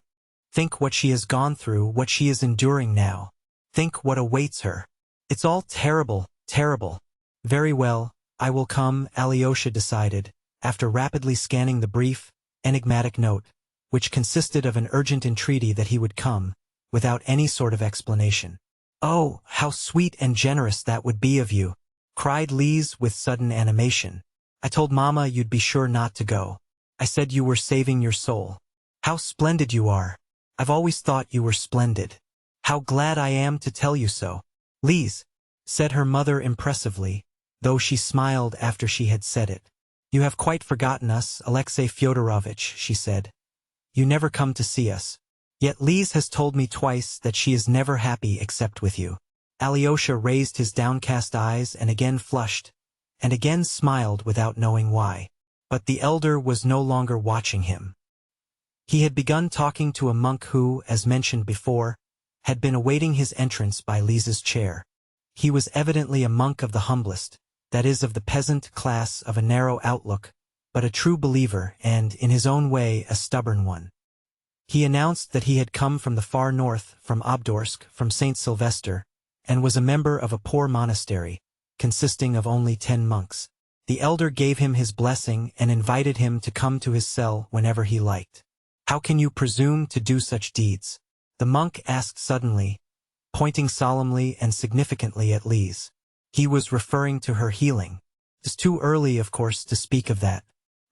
Think what she has gone through, what she is enduring now. Think what awaits her. It's all terrible, terrible. Very well, I will come, Alyosha decided, after rapidly scanning the brief, enigmatic note, which consisted of an urgent entreaty that he would come, without any sort of explanation. Oh, how sweet and generous that would be of you, cried Lise with sudden animation. I told Mama you'd be sure not to go. I said you were saving your soul. How splendid you are. I've always thought you were splendid. How glad I am to tell you so. Lise, said her mother impressively, though she smiled after she had said it. You have quite forgotten us, Alexey Fyodorovitch, she said. You never come to see us. Yet Lise has told me twice that she is never happy except with you. Alyosha raised his downcast eyes and again flushed, and again smiled without knowing why. But the elder was no longer watching him. He had begun talking to a monk who, as mentioned before, had been awaiting his entrance by Lise's chair. He was evidently a monk of the humblest, that is of the peasant class of a narrow outlook, but a true believer and, in his own way, a stubborn one. He announced that he had come from the far north, from Obdorsk, from St. Sylvester, and was a member of a poor monastery, consisting of only 10 monks. The elder gave him his blessing and invited him to come to his cell whenever he liked. How can you presume to do such deeds? The monk asked suddenly, pointing solemnly and significantly at Lise. He was referring to her healing. It's too early, of course, to speak of that.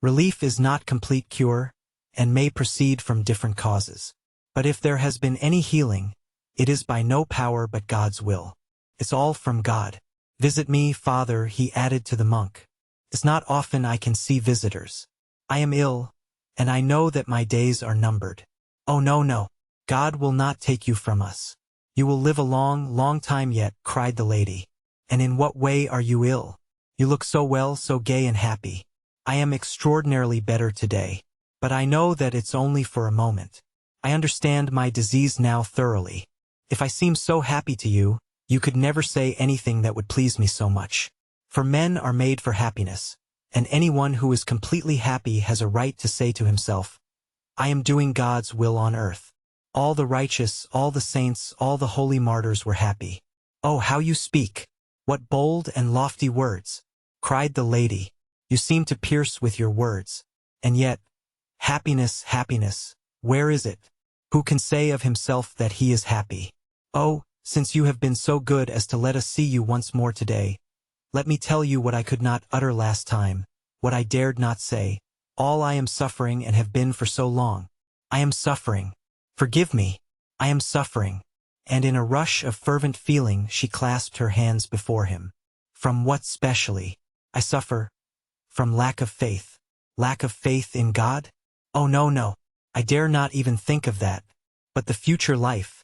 Relief is not complete cure, and may proceed from different causes. But if there has been any healing, it is by no power but God's will. It's all from God. Visit me, Father, he added to the monk. It's not often I can see visitors. I am ill, and I know that my days are numbered. Oh no, no. God will not take you from us. You will live a long, long time yet, cried the lady. And in what way are you ill? You look so well, so gay and happy. I am extraordinarily better today. But I know that it's only for a moment. I understand my disease now thoroughly. If I seem so happy to you, you could never say anything that would please me so much. For men are made for happiness, and anyone who is completely happy has a right to say to himself, I am doing God's will on earth. All the righteous, all the saints, all the holy martyrs were happy. Oh, how you speak! What bold and lofty words! Cried the lady. You seem to pierce with your words. And yet, happiness, happiness, where is it? Who can say of himself that he is happy? Oh, since you have been so good as to let us see you once more today, let me tell you what I could not utter last time, what I dared not say, all I am suffering and have been for so long. I am suffering. Forgive me. I am suffering. And in a rush of fervent feeling she clasped her hands before him. From what specially? I suffer. From lack of faith. Lack of faith in God? Oh no, no. I dare not even think of that. But the future life.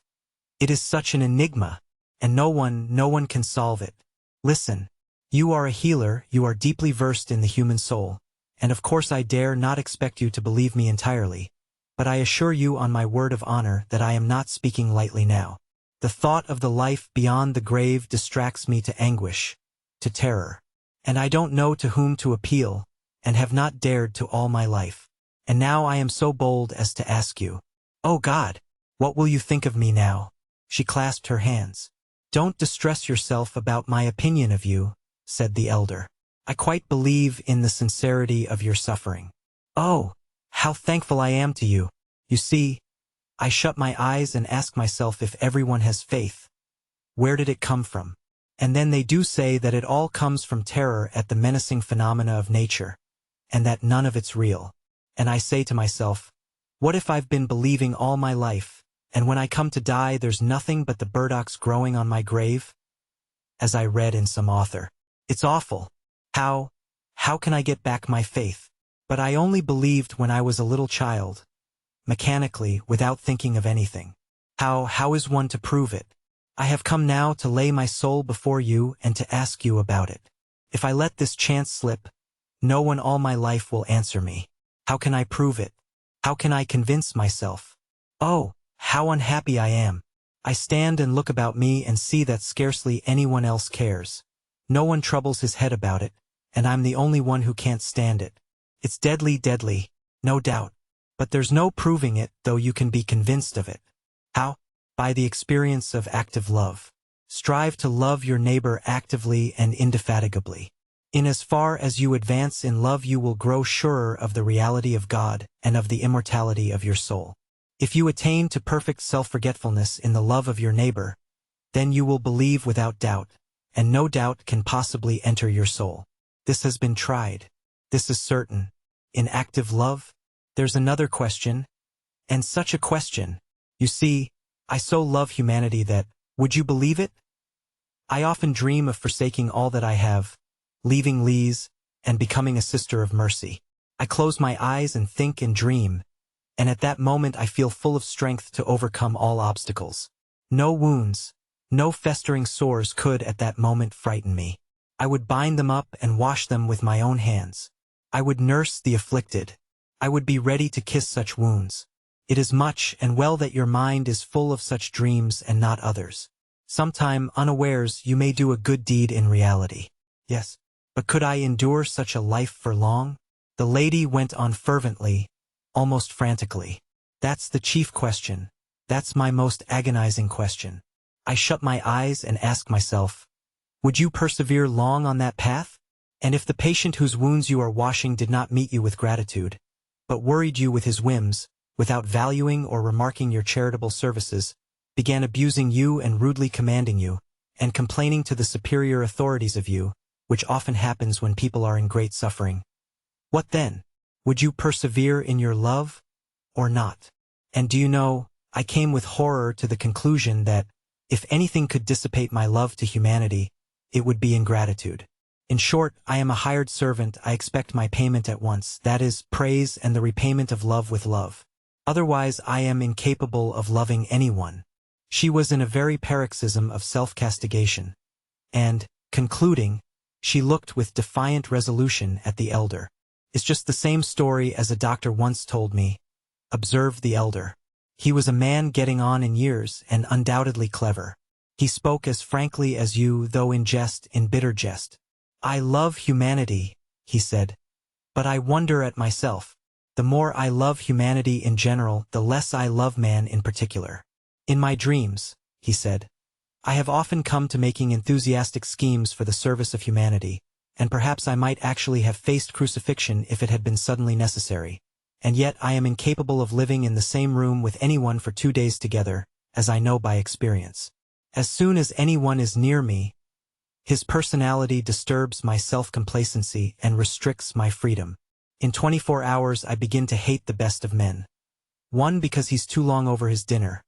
It is such an enigma, and no one can solve it. Listen. You are a healer, you are deeply versed in the human soul, and of course I dare not expect you to believe me entirely, but I assure you on my word of honor that I am not speaking lightly now. The thought of the life beyond the grave distracts me to anguish, to terror, and I don't know to whom to appeal, and have not dared to all my life. And now I am so bold as to ask you, oh God, what will you think of me now? She clasped her hands. Don't distress yourself about my opinion of you, said the elder. I quite believe in the sincerity of your suffering. Oh, how thankful I am to you. You see, I shut my eyes and ask myself if everyone has faith. Where did it come from? And then they do say that it all comes from terror at the menacing phenomena of nature, and that none of it's real. and I say to myself, what if I've been believing all my life, and when I come to die there's nothing but the burdocks growing on my grave? As I read in some author. It's awful. How can I get back my faith? But I only believed when I was a little child, mechanically, without thinking of anything. How is one to prove it? I have come now to lay my soul before you and to ask you about it. If I let this chance slip, no one all my life will answer me. How can I prove it? How can I convince myself? Oh, how unhappy I am. I stand and look about me and see that scarcely anyone else cares. No one troubles his head about it, and I'm the only one who can't stand it. It's deadly, deadly, no doubt. But there's no proving it, though you can be convinced of it. How? By the experience of active love. Strive to love your neighbor actively and indefatigably. In as far as you advance in love you will grow surer of the reality of God and of the immortality of your soul. If you attain to perfect self-forgetfulness in the love of your neighbor, then you will believe without doubt, and no doubt can possibly enter your soul. This has been tried. This is certain. In active love, there's another question, and such a question. You see, I so love humanity that, would you believe it? I often dream of forsaking all that I have, leaving Lise, and becoming a sister of mercy. I close my eyes and think and dream, and at that moment I feel full of strength to overcome all obstacles. No wounds, no festering sores could at that moment frighten me. I would bind them up and wash them with my own hands. I would nurse the afflicted. I would be ready to kiss such wounds. It is much and well that your mind is full of such dreams and not others. Sometime, unawares, you may do a good deed in reality. Yes, but could I endure such a life for long? The lady went on fervently, almost frantically. That's the chief question. That's my most agonizing question. I shut my eyes and ask myself, would you persevere long on that path? And if the patient whose wounds you are washing did not meet you with gratitude, but worried you with his whims, without valuing or remarking your charitable services, began abusing you and rudely commanding you, and complaining to the superior authorities of you, which often happens when people are in great suffering, what then? Would you persevere in your love, or not? And do you know, I came with horror to the conclusion that, if anything could dissipate my love to humanity, it would be ingratitude. In short, I am a hired servant. I expect my payment at once, that is, praise and the repayment of love with love. Otherwise I am incapable of loving anyone. She was in a very paroxysm of self-castigation, and, concluding, she looked with defiant resolution at the elder. It's just the same story as a doctor once told me, observed the elder. He was a man getting on in years and undoubtedly clever. He spoke as frankly as you, though in jest, in bitter jest. I love humanity, he said, but I wonder at myself. The more I love humanity in general, the less I love man in particular. In my dreams, he said, I have often come to making enthusiastic schemes for the service of humanity, and perhaps I might actually have faced crucifixion if it had been suddenly necessary. And yet I am incapable of living in the same room with anyone for 2 days together, as I know by experience. As soon as anyone is near me, his personality disturbs my self-complacency and restricts my freedom. In 24 hours I begin to hate the best of men. One because he's too long over his dinner,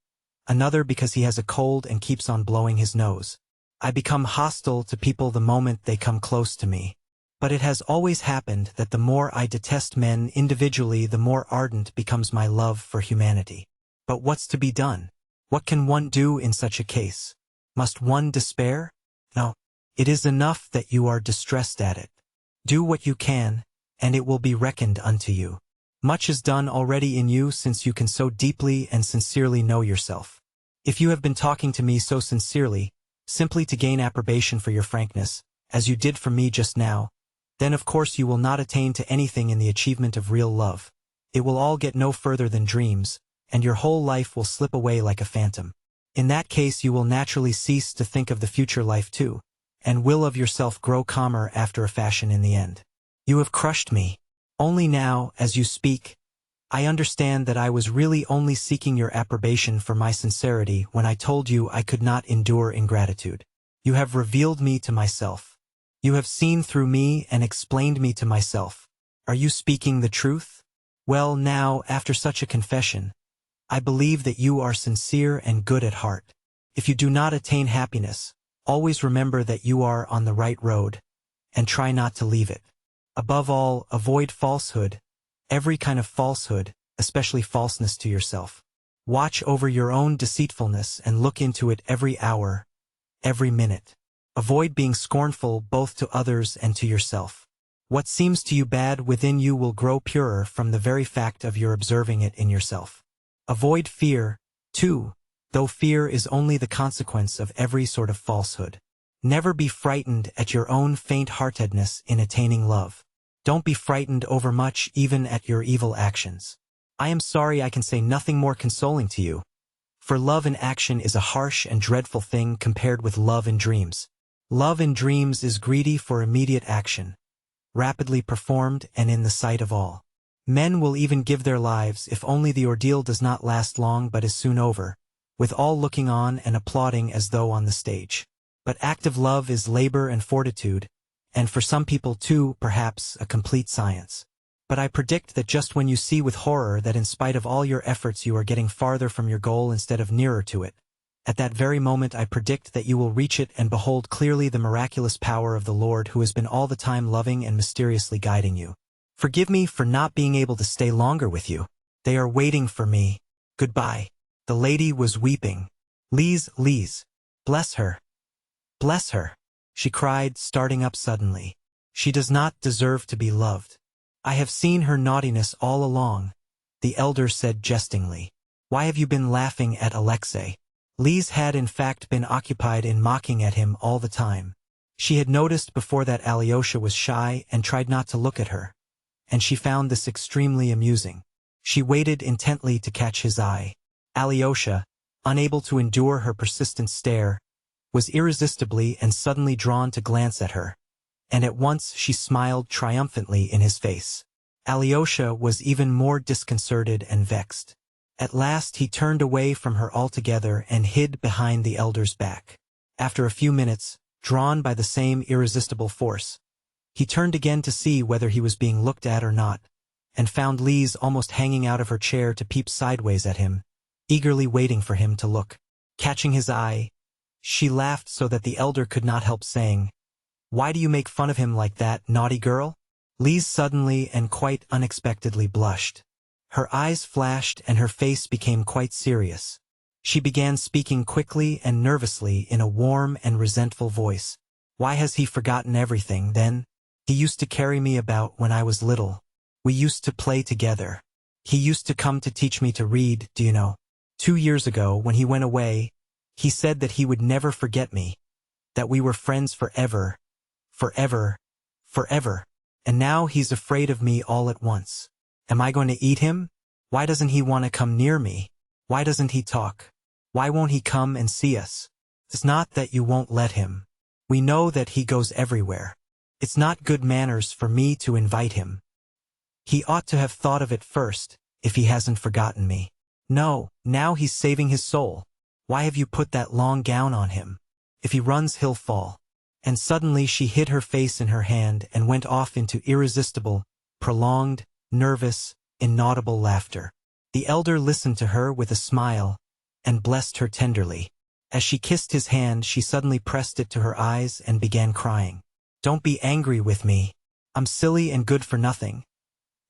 another because he has a cold and keeps on blowing his nose. I become hostile to people the moment they come close to me. But it has always happened that the more I detest men individually, the more ardent becomes my love for humanity. But what's to be done? What can one do in such a case? Must one despair? No. It is enough that you are distressed at it. Do what you can, and it will be reckoned unto you. Much is done already in you since you can so deeply and sincerely know yourself. If you have been talking to me so sincerely, simply to gain approbation for your frankness, as you did for me just now, then of course you will not attain to anything in the achievement of real love. It will all get no further than dreams, and your whole life will slip away like a phantom. In that case you will naturally cease to think of the future life too, and will of yourself grow calmer after a fashion in the end. You have crushed me. Only now, as you speak, I understand that I was really only seeking your approbation for my sincerity when I told you I could not endure ingratitude. You have revealed me to myself. You have seen through me and explained me to myself. Are you speaking the truth? Well now, after such a confession, I believe that you are sincere and good at heart. If you do not attain happiness, always remember that you are on the right road, and try not to leave it. Above all, avoid falsehood, every kind of falsehood, especially falseness to yourself. Watch over your own deceitfulness and look into it every hour, every minute. Avoid being scornful both to others and to yourself. What seems to you bad within you will grow purer from the very fact of your observing it in yourself. Avoid fear, too, though fear is only the consequence of every sort of falsehood. Never be frightened at your own faint-heartedness in attaining love. Don't be frightened overmuch even at your evil actions. I am sorry I can say nothing more consoling to you, for love in action is a harsh and dreadful thing compared with love in dreams. Love in dreams is greedy for immediate action, rapidly performed and in the sight of all. Men will even give their lives if only the ordeal does not last long but is soon over, with all looking on and applauding as though on the stage. But active love is labor and fortitude, and for some people too, perhaps, a complete science. But I predict that just when you see with horror that in spite of all your efforts you are getting farther from your goal instead of nearer to it, at that very moment I predict that you will reach it and behold clearly the miraculous power of the Lord who has been all the time loving and mysteriously guiding you. Forgive me for not being able to stay longer with you. They are waiting for me. Goodbye. The lady was weeping. Lise, bless her. Bless her, she cried, starting up suddenly. She does not deserve to be loved. I have seen her naughtiness all along, the elder said jestingly. Why have you been laughing at Alexei? Lise had in fact been occupied in mocking at him all the time. She had noticed before that Alyosha was shy and tried not to look at her, and she found this extremely amusing. She waited intently to catch his eye. Alyosha, unable to endure her persistent stare, was irresistibly and suddenly drawn to glance at her, and at once she smiled triumphantly in his face. Alyosha was even more disconcerted and vexed. At last he turned away from her altogether and hid behind the elder's back. After a few minutes, drawn by the same irresistible force, he turned again to see whether he was being looked at or not, and found Lise almost hanging out of her chair to peep sideways at him, eagerly waiting for him to look. Catching his eye, she laughed so that the elder could not help saying, "Why do you make fun of him like that, naughty girl?" Lise suddenly and quite unexpectedly blushed. Her eyes flashed and her face became quite serious. She began speaking quickly and nervously in a warm and resentful voice. "Why has he forgotten everything, then? He used to carry me about when I was little. We used to play together. He used to come to teach me to read, do you know? 2 years ago, when he went away, he said that he would never forget me, that we were friends forever, forever, forever. And now he's afraid of me all at once. Am I going to eat him? Why doesn't he want to come near me? Why doesn't he talk? Why won't he come and see us? It's not that you won't let him. We know that he goes everywhere. It's not good manners for me to invite him. He ought to have thought of it first, if he hasn't forgotten me. No, now he's saving his soul. Why have you put that long gown on him? If he runs, he'll fall." And suddenly she hid her face in her hand and went off into irresistible, prolonged, nervous, inaudible laughter. The elder listened to her with a smile, and blessed her tenderly. As she kissed his hand, she suddenly pressed it to her eyes and began crying. "Don't be angry with me. I'm silly and good for nothing.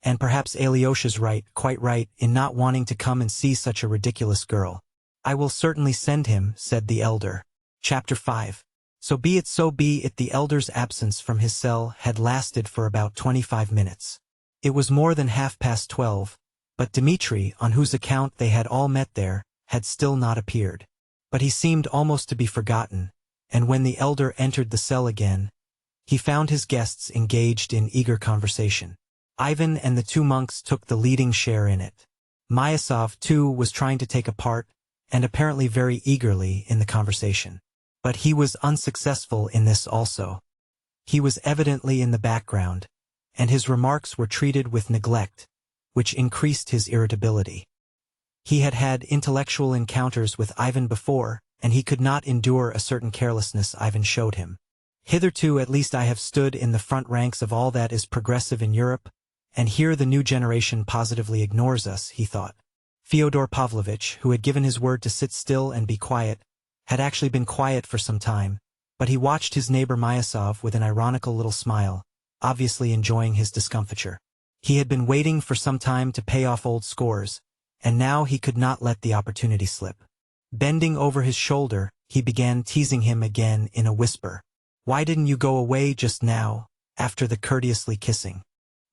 And perhaps Alyosha's right, quite right, in not wanting to come and see such a ridiculous girl. I will certainly send him," said the elder. Chapter 5. So be it, so be it. The elder's absence from his cell had lasted for about 25 minutes. It was more than 12:30, but Dmitri, on whose account they had all met there, had still not appeared. But he seemed almost to be forgotten, and when the elder entered the cell again, he found his guests engaged in eager conversation. Ivan and the 2 monks took the leading share in it. Myasov, too, was trying to take a part, and apparently very eagerly, in the conversation. But he was unsuccessful in this also. He was evidently in the background, and his remarks were treated with neglect, which increased his irritability. He had had intellectual encounters with Ivan before, and he could not endure a certain carelessness Ivan showed him. "Hitherto at least I have stood in the front ranks of all that is progressive in Europe, And here the new generation positively ignores us, he thought. Fyodor Pavlovitch, who had given his word to sit still and be quiet, had actually been quiet for some time, but he watched his neighbor Myasov with an ironical little smile, obviously enjoying his discomfiture. He had been waiting for some time to pay off old scores, and now he could not let the opportunity slip. Bending over his shoulder, he began teasing him again in a whisper. "Why didn't you go away just now, after the courteously kissing?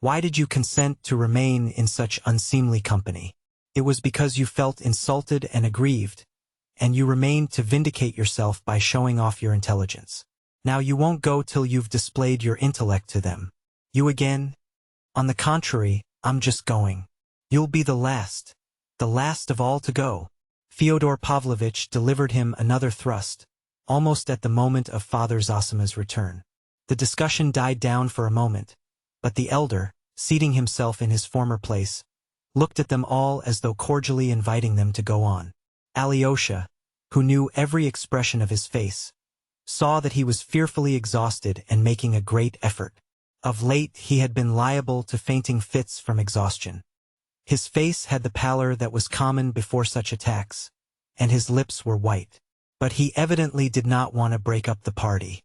Why did you consent to remain in such unseemly company? It was because you felt insulted and aggrieved, and you remained to vindicate yourself by showing off your intelligence. Now you won't go till you've displayed your intellect to them. You again? On the contrary, I'm just going. You'll be the last of all to go." Fyodor Pavlovitch delivered him another thrust, almost at the moment of Father Zosima's return. The discussion died down for a moment, but the elder, seating himself in his former place, looked at them all as though cordially inviting them to go on. Alyosha, who knew every expression of his face, saw that he was fearfully exhausted and making a great effort. Of late he had been liable to fainting fits from exhaustion. His face had the pallor that was common before such attacks, and his lips were white. But he evidently did not want to break up the party.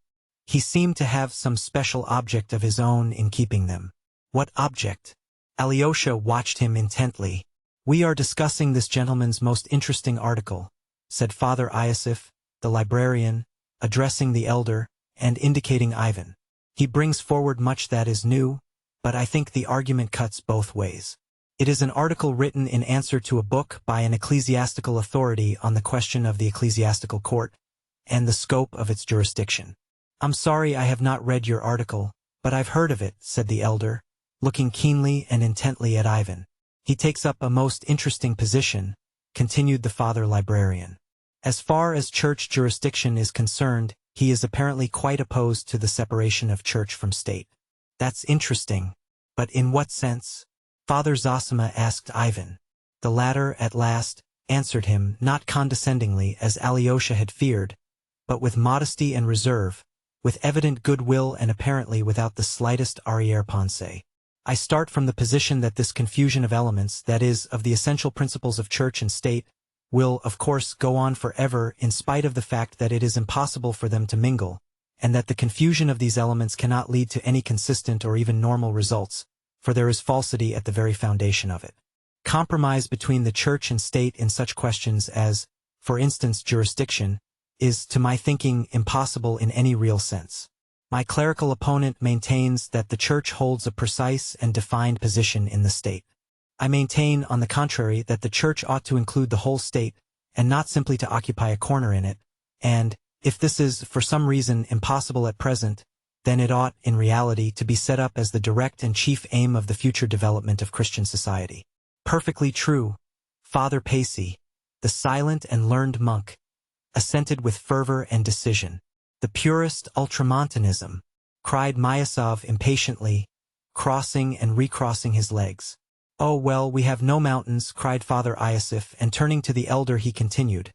He seemed to have some special object of his own in keeping them. What object? Alyosha watched him intently. "We are discussing this gentleman's most interesting article," said Father Iosif, the librarian, addressing the elder, and indicating Ivan. "He brings forward much that is new, but I think the argument cuts both ways. It is an article written in answer to a book by an ecclesiastical authority on the question of the ecclesiastical court, and the scope of its jurisdiction." "I'm sorry I have not read your article, but I've heard of it," said the elder, looking keenly and intently at Ivan. "He takes up a most interesting position," continued the father librarian. "As far as church jurisdiction is concerned, he is apparently quite opposed to the separation of church from state." "That's interesting. But in what sense?" Father Zosima asked Ivan. The latter, at last, answered him, not condescendingly as Alyosha had feared, but with modesty and reserve, with evident goodwill and apparently without the slightest arrière-pensée. "I start from the position that this confusion of elements, that is, of the essential principles of church and state, will, of course, go on forever in spite of the fact that it is impossible for them to mingle, and that the confusion of these elements cannot lead to any consistent or even normal results, for there is falsity at the very foundation of it. Compromise between the church and state in such questions as, for instance, jurisdiction, is, to my thinking, impossible in any real sense. My clerical opponent maintains that the church holds a precise and defined position in the state. I maintain, on the contrary, that the church ought to include the whole state, and not simply to occupy a corner in it, and, if this is, for some reason, impossible at present, then it ought, in reality, to be set up as the direct and chief aim of the future development of Christian society." "Perfectly true," Father Pacey, the silent and learned monk, assented with fervor and decision. "The purest ultramontanism," cried Myasov impatiently, crossing and recrossing his legs. "Oh well, we have no mountains," cried Father Iosif, and turning to the elder he continued,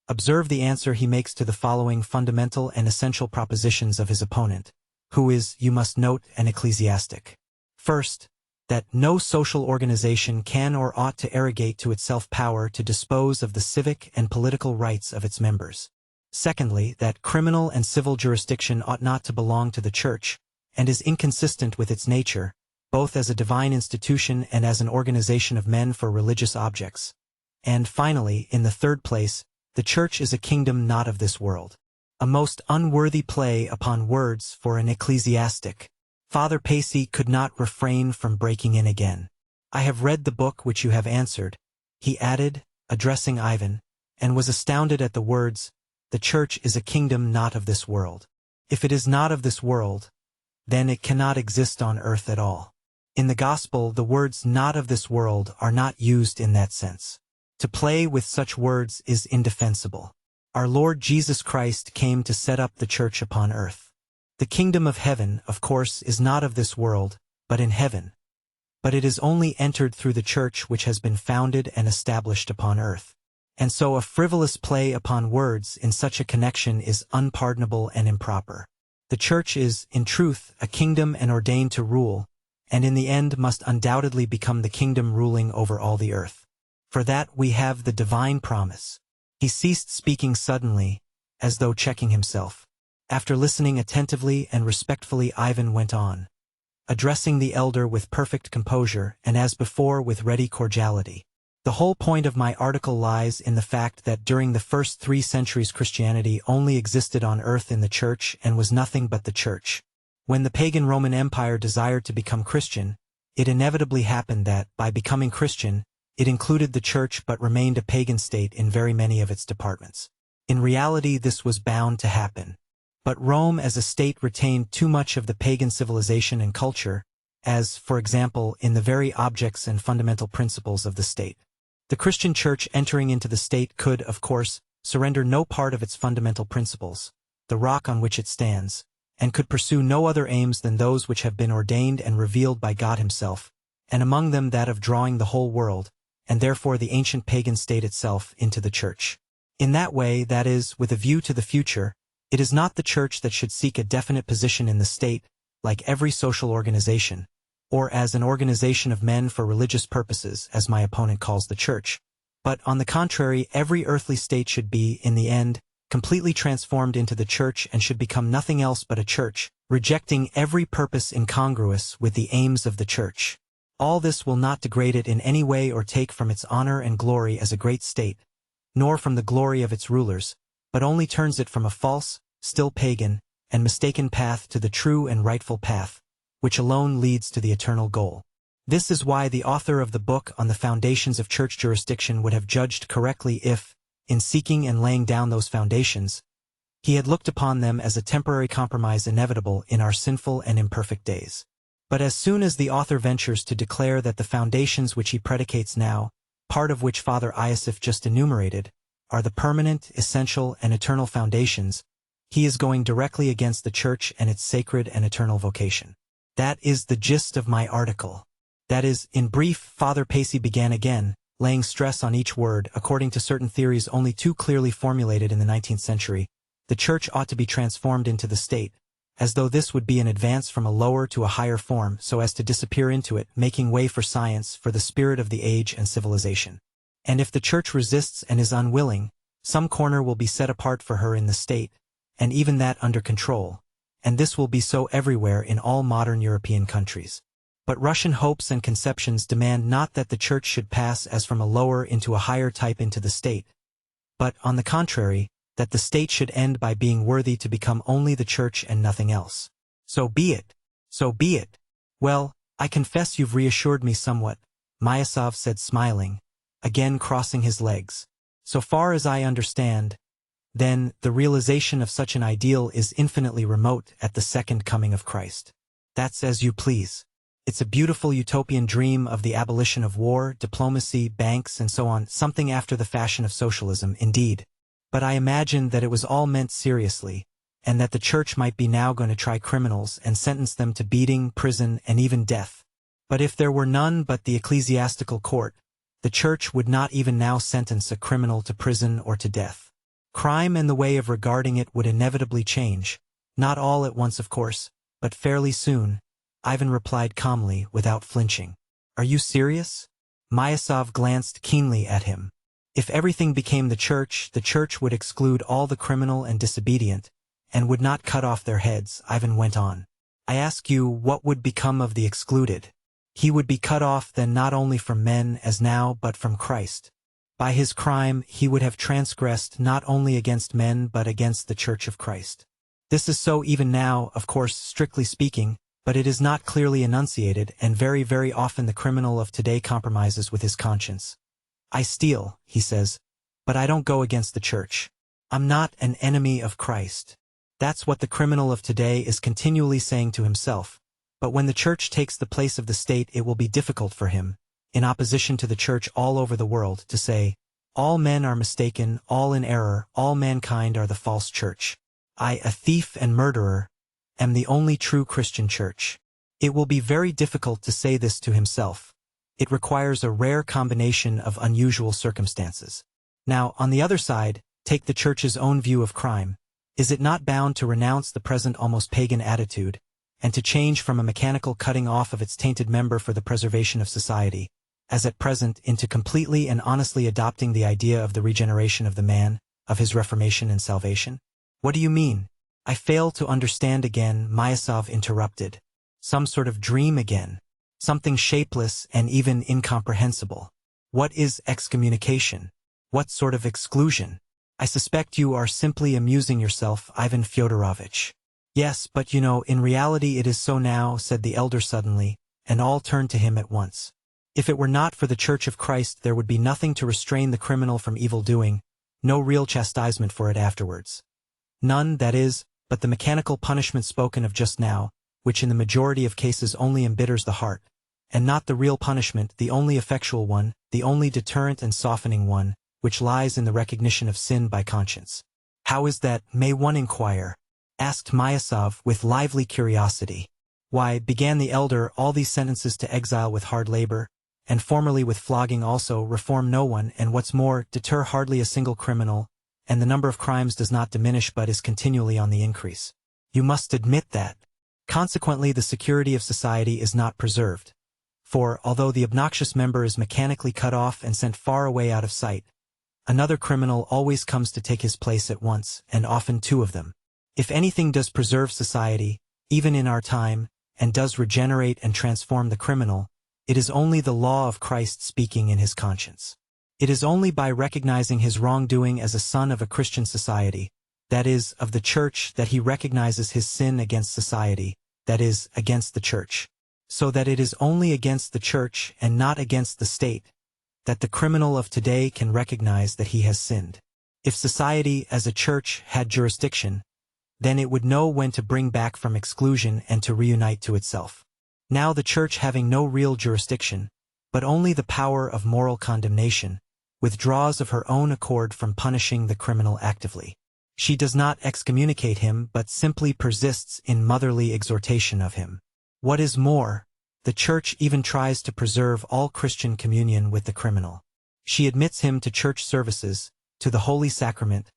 "Observe the answer he makes to the following fundamental and essential propositions of his opponent, who is, you must note, an ecclesiastic. First, that no social organization can or ought to arrogate to itself power to dispose of the civic and political rights of its members. Secondly, that criminal and civil jurisdiction ought not to belong to the church, and is inconsistent with its nature, both as a divine institution and as an organization of men for religious objects. And finally, in the third place, the church is a kingdom not of this world. A most unworthy play upon words for an ecclesiastic." Father Pacey could not refrain from breaking in again. "I have read the book which you have answered," he added, addressing Ivan, and was astounded at the words, "The church is a kingdom not of this world." If it is not of this world, then it cannot exist on earth at all. In the gospel, the words "not of this world" are not used in that sense. To play with such words is indefensible. Our Lord Jesus Christ came to set up the church upon earth. The kingdom of heaven, of course, is not of this world, but in heaven. But it is only entered through the church which has been founded and established upon earth. And so a frivolous play upon words in such a connection is unpardonable and improper. The church is, in truth, a kingdom and ordained to rule, and in the end must undoubtedly become the kingdom ruling over all the earth. For that we have the divine promise. He ceased speaking suddenly, as though checking himself. After listening attentively and respectfully, Ivan went on, addressing the elder with perfect composure and as before with ready cordiality. The whole point of my article lies in the fact that during the first 3 centuries Christianity only existed on earth in the Church and was nothing but the Church. When the pagan Roman Empire desired to become Christian, it inevitably happened that, by becoming Christian, it included the Church but remained a pagan state in very many of its departments. In reality, this was bound to happen. But Rome as a state retained too much of the pagan civilization and culture, as, for example, in the very objects and fundamental principles of the state. The Christian Church entering into the state could, of course, surrender no part of its fundamental principles, the rock on which it stands, and could pursue no other aims than those which have been ordained and revealed by God himself, and among them that of drawing the whole world, and therefore the ancient pagan state itself, into the Church. In that way, that is, with a view to the future, it is not the Church that should seek a definite position in the state, like every social organization, or as an organization of men for religious purposes, as my opponent calls the Church, but on the contrary, every earthly state should be, in the end, completely transformed into the Church and should become nothing else but a Church, rejecting every purpose incongruous with the aims of the Church. All this will not degrade it in any way or take from its honor and glory as a great state, nor from the glory of its rulers, but only turns it from a false, still pagan, and mistaken path to the true and rightful path, which alone leads to the eternal goal. This is why the author of the book on the foundations of church jurisdiction would have judged correctly if, in seeking and laying down those foundations, he had looked upon them as a temporary compromise inevitable in our sinful and imperfect days. But as soon as the author ventures to declare that the foundations which he predicates now, part of which Father Iosif just enumerated, are the permanent, essential, and eternal foundations, he is going directly against the Church and its sacred and eternal vocation. That is the gist of my article. That is, in brief, Father Pacey began again, laying stress on each word. According to certain theories only too clearly formulated in the 19th century, the Church ought to be transformed into the state, as though this would be an advance from a lower to a higher form so as to disappear into it, making way for science, for the spirit of the age and civilization. And if the Church resists and is unwilling, some corner will be set apart for her in the state, and even that under control, and this will be so everywhere in all modern European countries. But Russian hopes and conceptions demand not that the Church should pass as from a lower into a higher type into the state, but, on the contrary, that the state should end by being worthy to become only the Church and nothing else. So be it. So be it. Well, I confess you've reassured me somewhat, Myasov said smiling, again crossing his legs. So far as I understand, then, the realization of such an ideal is infinitely remote at the second coming of Christ. That's as you please. It's a beautiful utopian dream of the abolition of war, diplomacy, banks, and so on, something after the fashion of socialism, indeed. But I imagined that it was all meant seriously, and that the Church might be now going to try criminals and sentence them to beating, prison, and even death. But if there were none but the ecclesiastical court, the Church would not even now sentence a criminal to prison or to death. Crime and the way of regarding it would inevitably change, not all at once of course, but fairly soon, Ivan replied calmly, without flinching. Are you serious? Myasov glanced keenly at him. If everything became the Church would exclude all the criminal and disobedient, and would not cut off their heads, Ivan went on. I ask you, what would become of the excluded? He would be cut off then not only from men as now but from Christ. By his crime he would have transgressed not only against men but against the Church of Christ. This is so even now, of course, strictly speaking, but it is not clearly enunciated, and very, very often the criminal of today compromises with his conscience. I steal, he says, but I don't go against the Church. I'm not an enemy of Christ. That's what the criminal of today is continually saying to himself. But when the Church takes the place of the state, it will be difficult for him, in opposition to the Church all over the world, to say, all men are mistaken, all in error, all mankind are the false Church. I, a thief and murderer, am the only true Christian Church. It will be very difficult to say this to himself. It requires a rare combination of unusual circumstances. Now, on the other side, take the Church's own view of crime. Is it not bound to renounce the present almost pagan attitude, and to change from a mechanical cutting off of its tainted member for the preservation of society, as at present, into completely and honestly adopting the idea of the regeneration of the man, of his reformation and salvation? What do you mean? I fail to understand again, Myasov interrupted. Some sort of dream again. Something shapeless and even incomprehensible. What is excommunication? What sort of exclusion? I suspect you are simply amusing yourself, Ivan Fyodorovitch. Yes, but you know, in reality it is so now, said the elder suddenly, and all turned to him at once. If it were not for the Church of Christ, there would be nothing to restrain the criminal from evil doing, no real chastisement for it afterwards. None, that is, but the mechanical punishment spoken of just now, which in the majority of cases only embitters the heart, and not the real punishment, the only effectual one, the only deterrent and softening one, which lies in the recognition of sin by conscience. How is that, may one inquire? Asked Myasov with lively curiosity. Why, began the elder, all these sentences to exile with hard labor, and formerly with flogging also, reform no one, and what's more, deter hardly a single criminal, and the number of crimes does not diminish but is continually on the increase. You must admit that. Consequently, the security of society is not preserved. For, although the obnoxious member is mechanically cut off and sent far away out of sight, another criminal always comes to take his place at once, and often two of them. If anything does preserve society, even in our time, and does regenerate and transform the criminal, it is only the law of Christ speaking in his conscience. It is only by recognizing his wrongdoing as a son of a Christian society, that is, of the Church, that he recognizes his sin against society, that is, against the Church. So that it is only against the Church and not against the state, that the criminal of today can recognize that he has sinned. If society, as a Church, had jurisdiction, then it would know when to bring back from exclusion and to reunite to itself. Now the Church, having no real jurisdiction, but only the power of moral condemnation, withdraws of her own accord from punishing the criminal actively. She does not excommunicate him but simply persists in motherly exhortation of him. What is more, the Church even tries to preserve all Christian communion with the criminal. She admits him to church services, to the Holy Sacrament,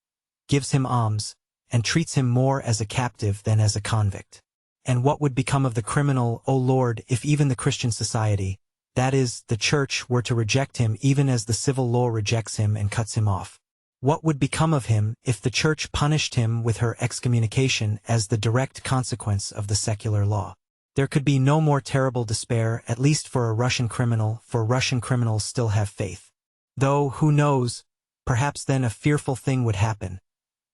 gives him alms, and treats him more as a captive than as a convict. And what would become of the criminal, O Lord, if even the Christian society, that is, the Church, were to reject him even as the civil law rejects him and cuts him off? What would become of him if the Church punished him with her excommunication as the direct consequence of the secular law? There could be no more terrible despair, at least for a Russian criminal, for Russian criminals still have faith. Though, who knows, perhaps then a fearful thing would happen.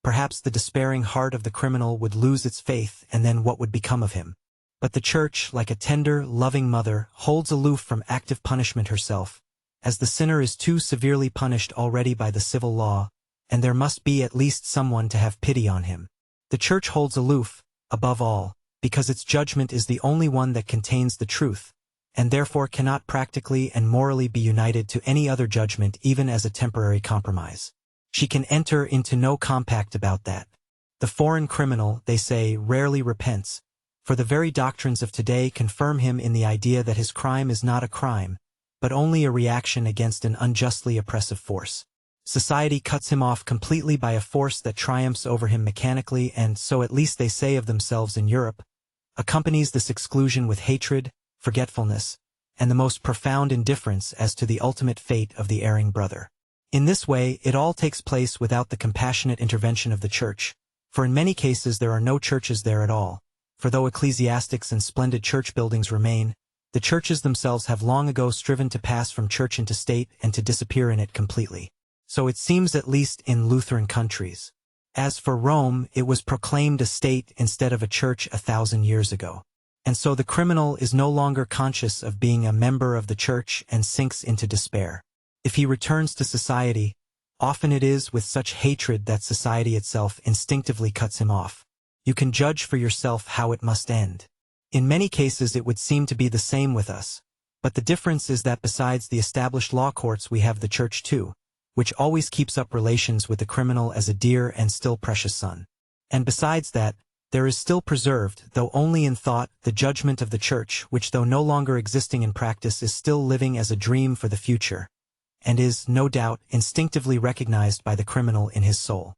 Perhaps the despairing heart of the criminal would lose its faith, and then what would become of him? But the Church, like a tender, loving mother, holds aloof from active punishment herself, as the sinner is too severely punished already by the civil law, and there must be at least someone to have pity on him. The Church holds aloof, above all, because its judgment is the only one that contains the truth, and therefore cannot practically and morally be united to any other judgment even as a temporary compromise. She can enter into no compact about that. The foreign criminal, they say, rarely repents, for the very doctrines of today confirm him in the idea that his crime is not a crime, but only a reaction against an unjustly oppressive force. Society cuts him off completely by a force that triumphs over him mechanically and, so at least they say of themselves in Europe, accompanies this exclusion with hatred, forgetfulness, and the most profound indifference as to the ultimate fate of the erring brother. In this way, it all takes place without the compassionate intervention of the Church, for in many cases there are no churches there at all, for though ecclesiastics and splendid church buildings remain, the churches themselves have long ago striven to pass from church into state and to disappear in it completely. So it seems at least in Lutheran countries. As for Rome, it was proclaimed a state instead of a church 1,000 years ago. And so the criminal is no longer conscious of being a member of the Church and sinks into despair. If he returns to society, often it is with such hatred that society itself instinctively cuts him off. You can judge for yourself how it must end. In many cases it would seem to be the same with us, but the difference is that besides the established law courts we have the Church too, which always keeps up relations with the criminal as a dear and still precious son. And besides that, there is still preserved, though only in thought, the judgment of the Church, which though no longer existing in practice is still living as a dream for the future, and is, no doubt, instinctively recognized by the criminal in his soul.